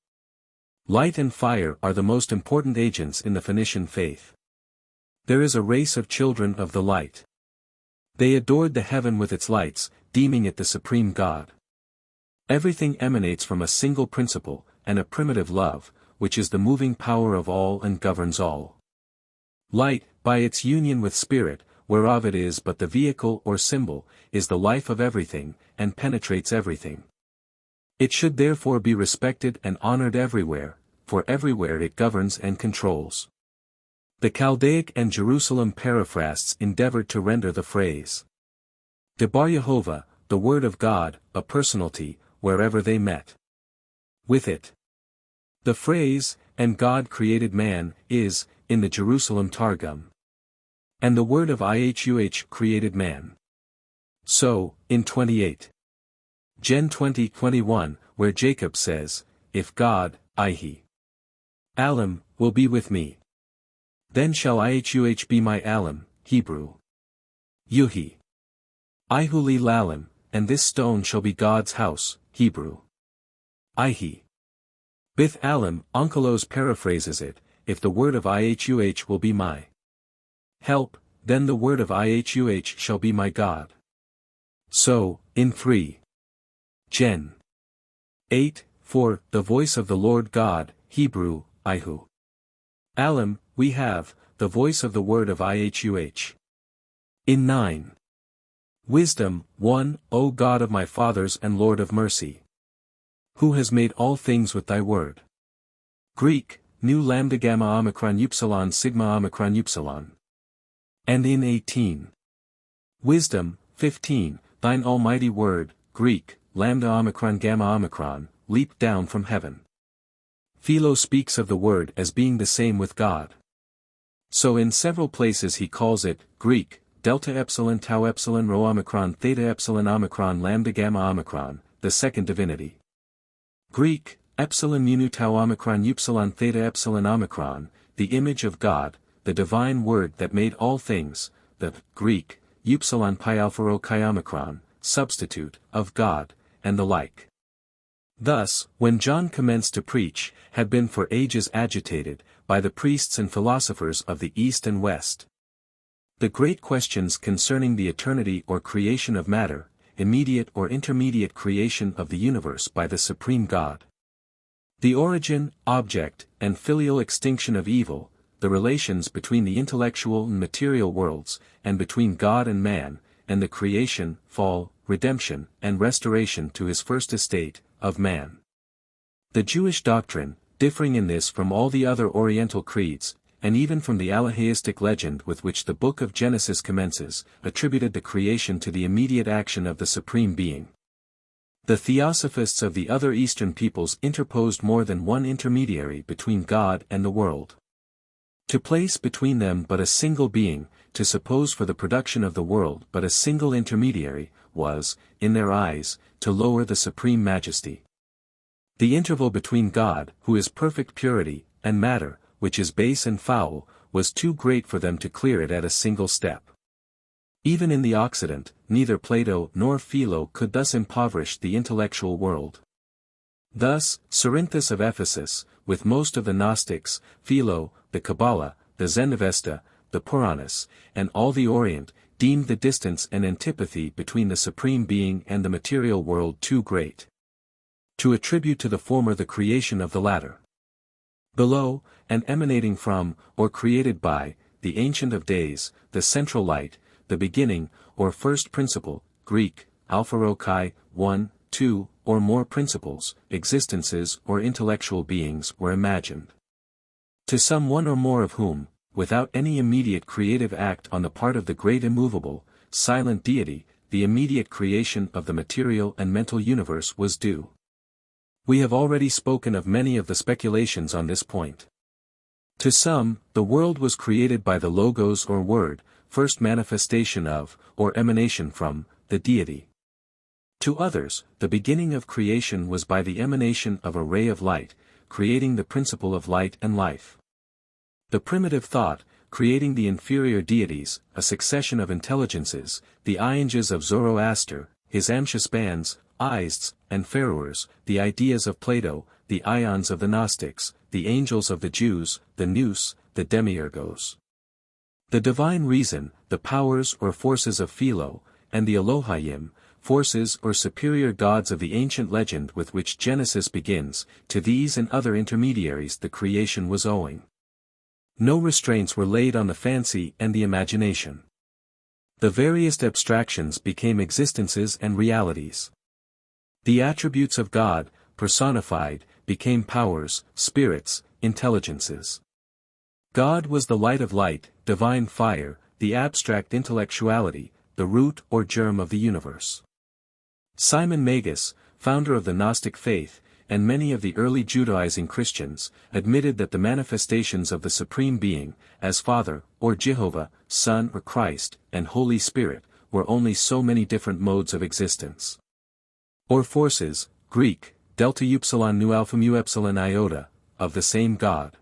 Light and fire are the most important agents in the Phoenician faith. There is a race of children of the light. They adored the heaven with its lights, deeming it the supreme God. Everything emanates from a single principle, and a primitive love, which is the moving power of all and governs all. Light, by its union with spirit, whereof it is but the vehicle or symbol, is the life of everything, and penetrates everything. It should therefore be respected and honored everywhere, for everywhere it governs and controls. The Chaldaic and Jerusalem paraphrasts endeavored to render the phrase Debar Yehovah, the word of God, a personality, wherever they met with it. The phrase, and God created man, is, in the Jerusalem Targum. And the word of Ihuh created man. So, in 28. Gen 20:21, where Jacob says, if God, Ihi Alam, will be with me, then shall Ihuh be my Alam, Hebrew. Yuhi Ihuli Lalim, and this stone shall be God's house, Hebrew. Ihi Bith Alam, Onkelos paraphrases it, if the word of Ihuh will be my help, then the word of Ihuh shall be my God. So, in 3. Gen. 8, 4, the voice of the Lord God, Hebrew, Ihu Alam, we have, the voice of the word of Ihuh. In 9. Wisdom, 1, O God of my fathers and Lord of mercy, who has made all things with thy word. Greek, Nu lambda gamma omicron upsilon sigma omicron upsilon. And in 18. Wisdom, 15, thine almighty word, Greek, lambda omicron gamma omicron, leaped down from heaven. Philo speaks of the word as being the same with God. So in several places he calls it, Greek, delta epsilon tau epsilon rho omicron theta epsilon omicron lambda gamma omicron, the second divinity. Greek, epsilon mu tau omicron upsilon theta epsilon omicron, the image of God, the divine word that made all things, the Greek, upsilon pi alpha rho chi omicron, substitute, of God, and the like. Thus, when John commenced to preach, had been for ages agitated, by the priests and philosophers of the East and West. The great questions concerning the eternity or creation of matter, immediate or intermediate creation of the universe by the supreme God. The origin, object, and filial extinction of evil, the relations between the intellectual and material worlds, and between God and man, and the creation, fall, redemption, and restoration to his first estate, of man. The Jewish doctrine, differing in this from all the other Oriental creeds, and even from the Alahaistic legend with which the book of Genesis commences, attributed the creation to the immediate action of the Supreme Being. The Theosophists of the other Eastern peoples interposed more than one intermediary between God and the world. To place between them but a single being, to suppose for the production of the world but a single intermediary, was, in their eyes, to lower the supreme majesty. The interval between God, who is perfect purity, and matter, which is base and foul, was too great for them to clear it at a single step. Even in the Occident, neither Plato nor Philo could thus impoverish the intellectual world. Thus, Cerinthus of Ephesus, with most of the Gnostics, Philo, the Kabbalah, the Zendavesta, the Puranas, and all the Orient, deemed the distance and antipathy between the Supreme Being and the material world too great to attribute to the former the creation of the latter. Below, and emanating from, or created by, the Ancient of Days, the central light, the beginning, or first principle, Greek, alpha rho chi, 1, 2, or more principles, existences or intellectual beings were imagined. To some one or more of whom, without any immediate creative act on the part of the great immovable, silent deity, the immediate creation of the material and mental universe was due. We have already spoken of many of the speculations on this point. To some, the world was created by the Logos or Word, first manifestation of, or emanation from, the deity. To others, the beginning of creation was by the emanation of a ray of light, creating the principle of light and life. The primitive thought, creating the inferior deities, a succession of intelligences, the Ianges of Zoroaster, his Amshaspans, Ists, and Pharaohs, the ideas of Plato, the Ions of the Gnostics, the angels of the Jews, the Nous, the Demiurgos. The divine reason, the powers or forces of Philo, and the Elohim, forces or superior gods of the ancient legend with which Genesis begins, to these and other intermediaries the creation was owing. No restraints were laid on the fancy and the imagination. The various abstractions became existences and realities. The attributes of God, personified, became powers, spirits, intelligences. God was the light of light, divine fire, the abstract intellectuality, the root or germ of the universe. Simon Magus, founder of the Gnostic faith, and many of the early Judaizing Christians, admitted that the manifestations of the Supreme Being, as Father, or Jehovah, Son or Christ, and Holy Spirit, were only so many different modes of existence. Or forces, Greek, delta upsilon nu alpha mu epsilon iota, of the same God.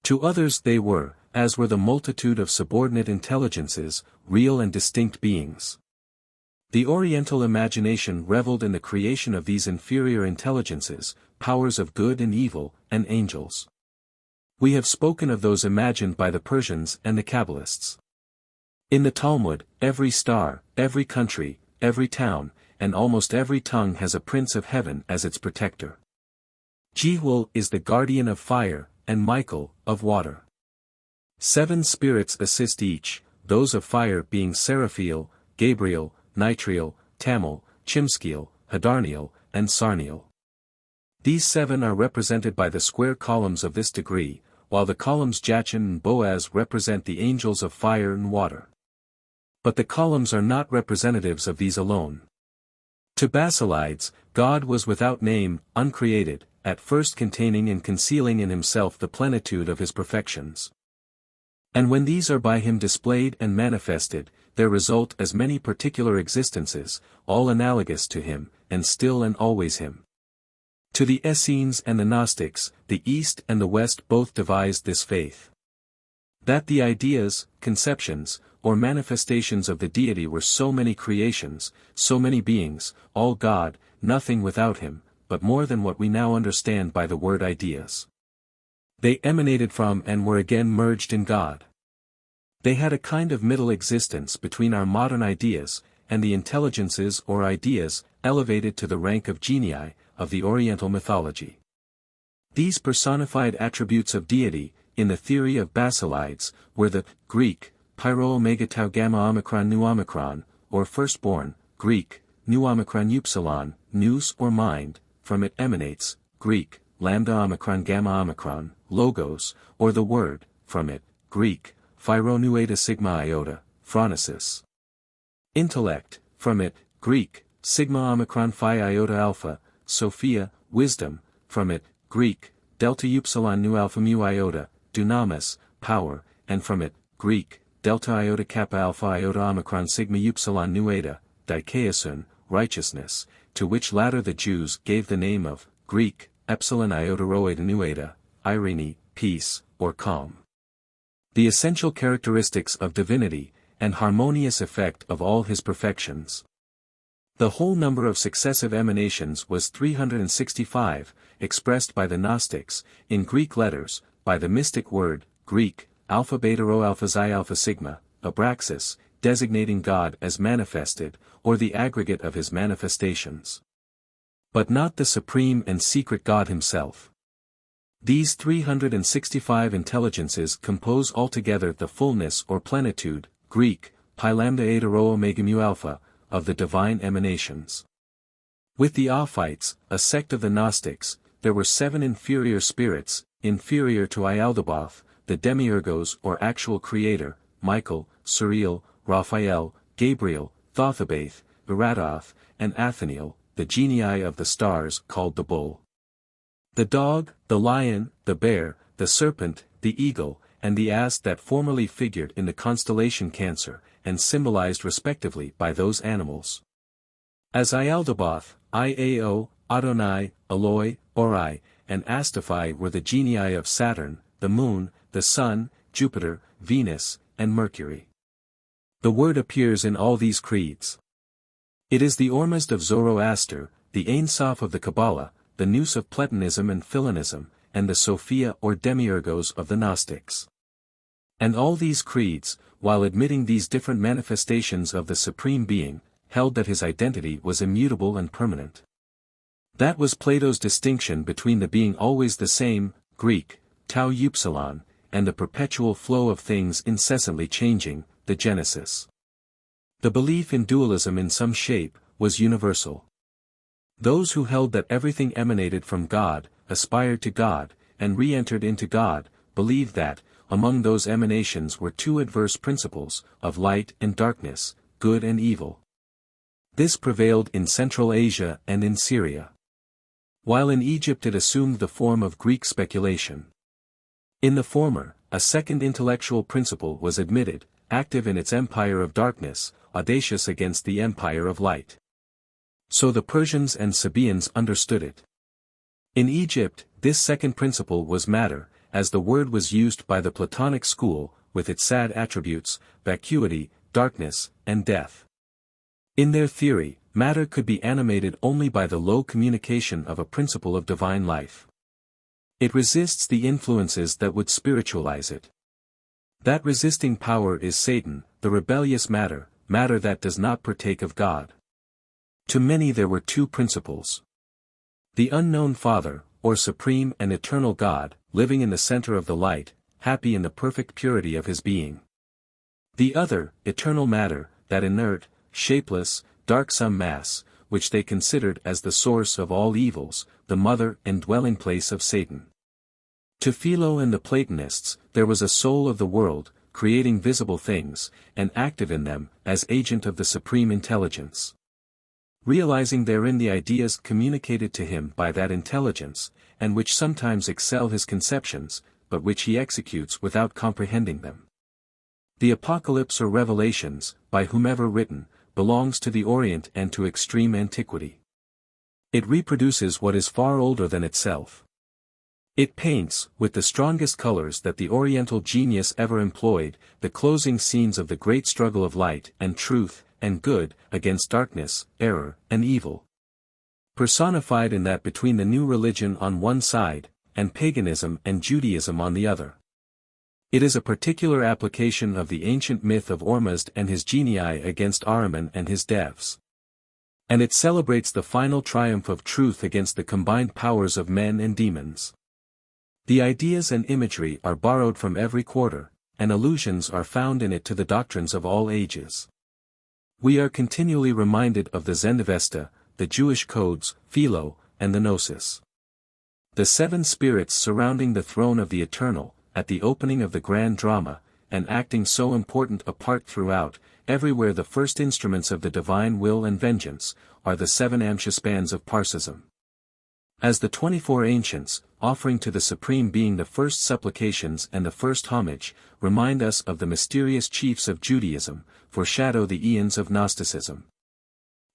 To others they were, as were the multitude of subordinate intelligences, real and distinct beings. The Oriental imagination reveled in the creation of these inferior intelligences, powers of good and evil, and angels. We have spoken of those imagined by the Persians and the Kabbalists. In the Talmud, every star, every country, every town, and almost every tongue has a prince of heaven as its protector. Jehul is the guardian of fire, and Michael, of water. 7 spirits assist each, those of fire being Seraphiel, Gabriel, Nitriel, Tamil, Chimskiel, Hadarniel, and Sarniel. These 7 are represented by the square columns of this degree, while the columns Jachin and Boaz represent the angels of fire and water. But the columns are not representatives of these alone. To Basilides, God was without name, uncreated, at first containing and concealing in himself the plenitude of his perfections. And when these are by him displayed and manifested, there result as many particular existences, all analogous to him, and still and always him. To the Essenes and the Gnostics, the East and the West both devised this faith. That the ideas, conceptions, or manifestations of the deity were so many creations, so many beings, all God, nothing without him, but more than what we now understand by the word ideas. They emanated from and were again merged in God. They had a kind of middle existence between our modern ideas, and the intelligences or ideas, elevated to the rank of genii, of the Oriental mythology. These personified attributes of deity, in the theory of Basilides, were the Greek, Pyro Omega Tau Gamma Omicron Nu Omicron, or firstborn, Greek, Nu Omicron Upsilon, nous or mind, from it emanates, Greek, Lambda Omicron Gamma Omicron, Logos, or the Word, from it, Greek, Phi Nu Eta Sigma Iota, Phronesis. Intellect, from it, Greek, Sigma Omicron Phi Iota Alpha, Sophia, Wisdom, from it, Greek, Delta Upsilon Nu Alpha Mu Iota, Dunamis, Power, and from it, Greek, Delta Iota Kappa Alpha Iota Omicron Sigma Upsilon Nu Eta, Dikaiosun, Righteousness, to which latter the Jews gave the name of, Greek, Epsilon Iota Rho Eta Nu Eta, Irene, peace, or calm. The essential characteristics of divinity, and harmonious effect of all his perfections. The whole number of successive emanations was 365, expressed by the Gnostics, in Greek letters, by the mystic word, Greek, Alpha Beta Rho Alpha Xi Alpha Sigma, Abraxas, designating God as manifested, or the aggregate of his manifestations. But not the supreme and secret God himself. These 365 intelligences compose altogether the fullness or plenitude, Greek, Pi Lambda Eta Rho Omega Mu Alpha, of the divine emanations. With the Ophites, a sect of the Gnostics, there were 7 inferior spirits, inferior to Ialdabaoth, the demiurgos or actual creator, Michael, Suriel, Raphael, Gabriel, Thothebath, Iradath, and Athaniel, the genii of the stars called the bull. The dog, the lion, the bear, the serpent, the eagle, and the ass that formerly figured in the constellation Cancer, and symbolized respectively by those animals. As Ialdabaoth, Iao, Adonai, Eloi, Ori, and Astaphi were the genii of Saturn, the moon, the sun, Jupiter, Venus, and Mercury. The word appears in all these creeds. It is the Ormuzd of Zoroaster, the Ein Sof of the Kabbalah, the Nous of Platonism and Philonism, and the Sophia or Demiurgos of the Gnostics. And all these creeds, while admitting these different manifestations of the Supreme Being, held that his identity was immutable and permanent. That was Plato's distinction between the being always the same, Greek, tau upsilon, and the perpetual flow of things incessantly changing, the Genesis. The belief in dualism in some shape, was universal. Those who held that everything emanated from God, aspired to God, and re-entered into God, believed that, among those emanations were two adverse principles, of light and darkness, good and evil. This prevailed in Central Asia and in Syria. While in Egypt it assumed the form of Greek speculation. In the former, a second intellectual principle was admitted, active in its empire of darkness, audacious against the empire of light. So the Persians and Sabaeans understood it. In Egypt, this second principle was matter, as the word was used by the Platonic school, with its sad attributes, vacuity, darkness, and death. In their theory, matter could be animated only by the low communication of a principle of divine life. It resists the influences that would spiritualize it. That resisting power is Satan, the rebellious matter that does not partake of God. To many there were two principles. The unknown Father, or supreme and eternal God, living in the center of the light, happy in the perfect purity of his being. The other, eternal matter, that inert, shapeless, darksome mass, which they considered as the source of all evils, the mother and dwelling place of Satan. To Philo and the Platonists, there was a soul of the world, creating visible things, and active in them, as agent of the supreme intelligence. Realizing therein the ideas communicated to him by that intelligence, and which sometimes excel his conceptions, but which he executes without comprehending them. The Apocalypse or Revelations, by whomever written, belongs to the Orient and to extreme antiquity. It reproduces what is far older than itself. It paints, with the strongest colors that the Oriental genius ever employed, the closing scenes of the great struggle of light and truth and good against darkness, error, and evil. Personified in that between the new religion on one side, and paganism and Judaism on the other. It is a particular application of the ancient myth of Ormuzd and his genii against Ahriman and his devs. And it celebrates the final triumph of truth against the combined powers of men and demons. The ideas and imagery are borrowed from every quarter, and allusions are found in it to the doctrines of all ages. We are continually reminded of the Zendavesta, the Jewish codes, Philo, and the Gnosis. The seven spirits surrounding the throne of the Eternal, at the opening of the grand drama, and acting so important a part throughout, everywhere the first instruments of the divine will and vengeance, are the seven Amshaspans of Parsism. As the 24 ancients, offering to the Supreme Being the first supplications and the first homage, remind us of the mysterious chiefs of Judaism, foreshadow the eons of Gnosticism.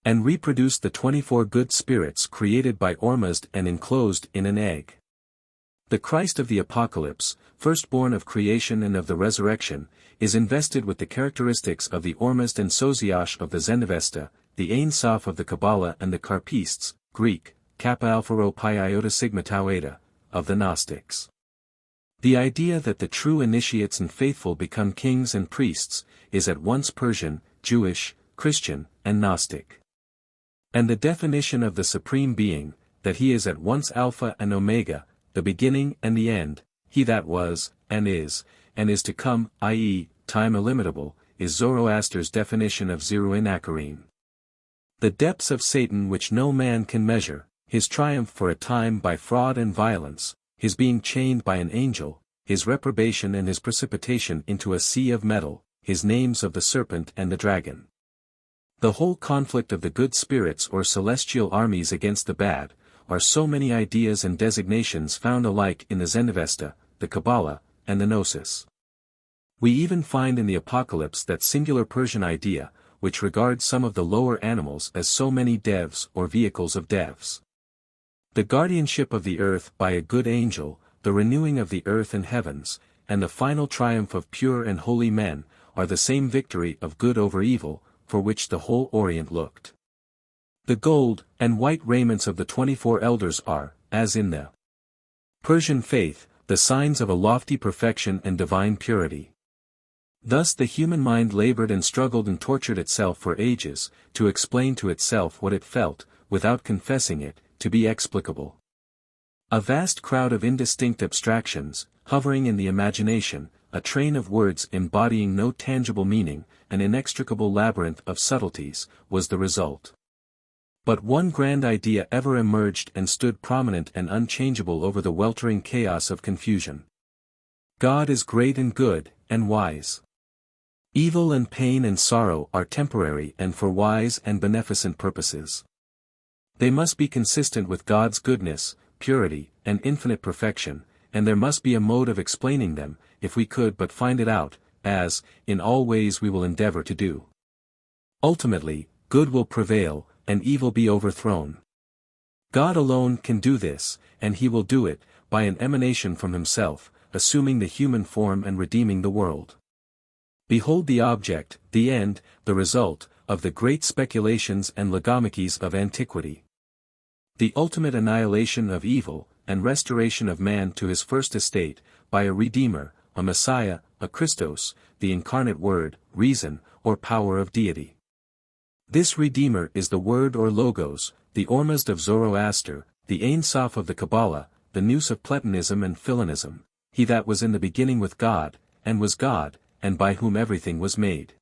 And reproduce the 24 good spirits created by Ormuzd and enclosed in an egg. The Christ of the Apocalypse, firstborn of creation and of the resurrection, is invested with the characteristics of the Ormuzd and Sosiash of the Zendavesta, the Ein Sof of the Kabbalah and the Karpists, Greek, Kappa Alpha Rho Pi Iota Sigma Tau Eta, of the Gnostics. The idea that the true initiates and faithful become kings and priests, is at once Persian, Jewish, Christian, and Gnostic. And the definition of the Supreme Being, that he is at once Alpha and Omega, the beginning and the end, he that was, and is to come, i.e., time illimitable, is Zoroaster's definition of Zeruin Akarim. The depths of Satan which no man can measure, his triumph for a time by fraud and violence, his being chained by an angel, his reprobation and his precipitation into a sea of metal, his names of the serpent and the dragon. The whole conflict of the good spirits or celestial armies against the bad, are so many ideas and designations found alike in the Zendavesta, the Kabbalah, and the Gnosis. We even find in the Apocalypse that singular Persian idea, which regards some of the lower animals as so many devs or vehicles of devs. The guardianship of the earth by a good angel, the renewing of the earth and heavens, and the final triumph of pure and holy men, are the same victory of good over evil, for which the whole Orient looked. The gold and white raiments of the 24 elders are, as in the Persian faith, the signs of a lofty perfection and divine purity. Thus the human mind labored and struggled and tortured itself for ages, to explain to itself what it felt, without confessing it, to be explicable. A vast crowd of indistinct abstractions, hovering in the imagination, a train of words embodying no tangible meaning, an inextricable labyrinth of subtleties, was the result. But one grand idea ever emerged and stood prominent and unchangeable over the weltering chaos of confusion. God is great and good, and wise. Evil and pain and sorrow are temporary and for wise and beneficent purposes. They must be consistent with God's goodness, purity, and infinite perfection, and there must be a mode of explaining them, if we could but find it out, as, in all ways we will endeavor to do. Ultimately, good will prevail, and evil be overthrown. God alone can do this, and he will do it, by an emanation from himself, assuming the human form and redeeming the world. Behold the object, the end, the result, of the great speculations and logomachies of antiquity. The ultimate annihilation of evil, and restoration of man to his first estate, by a Redeemer, a Messiah, a Christos, the incarnate Word, reason, or power of deity. This Redeemer is the Word or Logos, the Ormazd of Zoroaster, the Ein Sof of the Kabbalah, the Nous of Platonism and Philonism, he that was in the beginning with God, and was God, and by whom everything was made.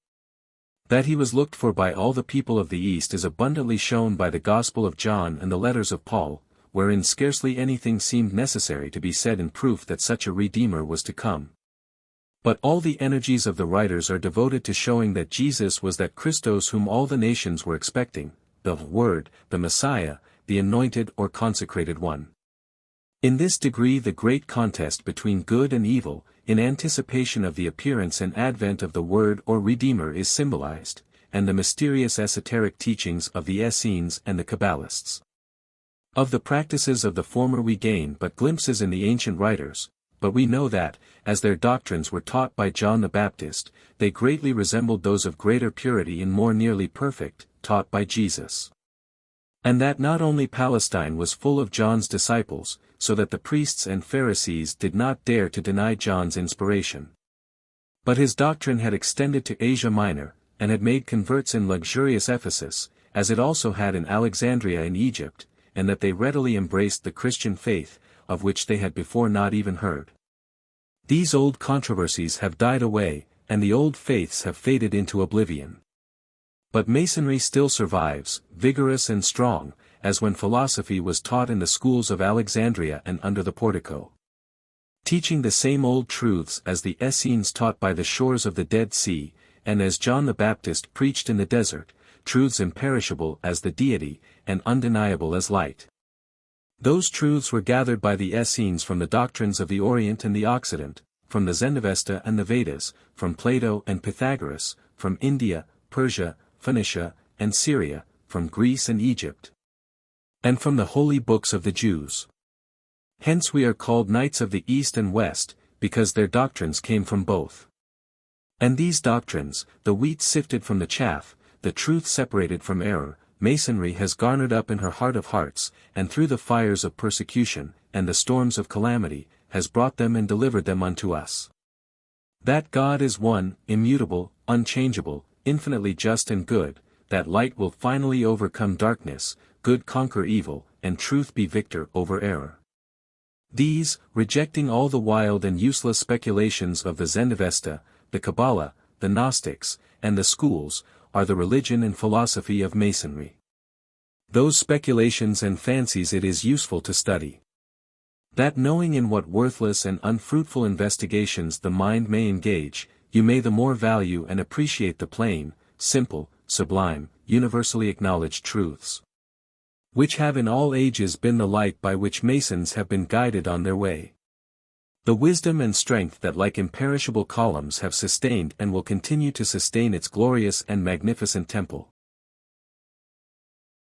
That he was looked for by all the people of the East is abundantly shown by the Gospel of John and the letters of Paul, wherein scarcely anything seemed necessary to be said in proof that such a Redeemer was to come. But all the energies of the writers are devoted to showing that Jesus was that Christos whom all the nations were expecting, the Word, the Messiah, the Anointed or Consecrated One. In this degree the great contest between good and evil, in anticipation of the appearance and advent of the Word or Redeemer is symbolized, and the mysterious esoteric teachings of the Essenes and the Kabbalists. Of the practices of the former we gain but glimpses in the ancient writers, but we know that, as their doctrines were taught by John the Baptist, they greatly resembled those of greater purity and more nearly perfect, taught by Jesus. And that not only Palestine was full of John's disciples, so that the priests and Pharisees did not dare to deny John's inspiration. But his doctrine had extended to Asia Minor, and had made converts in luxurious Ephesus, as it also had in Alexandria in Egypt, and that they readily embraced the Christian faith, of which they had before not even heard. These old controversies have died away, and the old faiths have faded into oblivion. But Masonry still survives, vigorous and strong, as when philosophy was taught in the schools of Alexandria and under the portico. Teaching the same old truths as the Essenes taught by the shores of the Dead Sea, and as John the Baptist preached in the desert, truths imperishable as the deity, and undeniable as light. Those truths were gathered by the Essenes from the doctrines of the Orient and the Occident, from the Zendavesta and the Vedas, from Plato and Pythagoras, from India, Persia, Phoenicia, and Syria, from Greece and Egypt, and from the holy books of the Jews. Hence we are called Knights of the East and West, because their doctrines came from both. And these doctrines, the wheat sifted from the chaff, the truth separated from error, Masonry has garnered up in her heart of hearts, and through the fires of persecution, and the storms of calamity, has brought them and delivered them unto us. That God is one, immutable, unchangeable, infinitely just and good, that light will finally overcome darkness, good conquer evil, and truth be victor over error. These, rejecting all the wild and useless speculations of the Zendavesta, the Kabbalah, the Gnostics, and the schools, are the religion and philosophy of Masonry. Those speculations and fancies it is useful to study. That knowing in what worthless and unfruitful investigations the mind may engage, you may the more value and appreciate the plain, simple, sublime, universally acknowledged truths, which have in all ages been the light by which Masons have been guided on their way. The wisdom and strength that like imperishable columns have sustained and will continue to sustain its glorious and magnificent temple.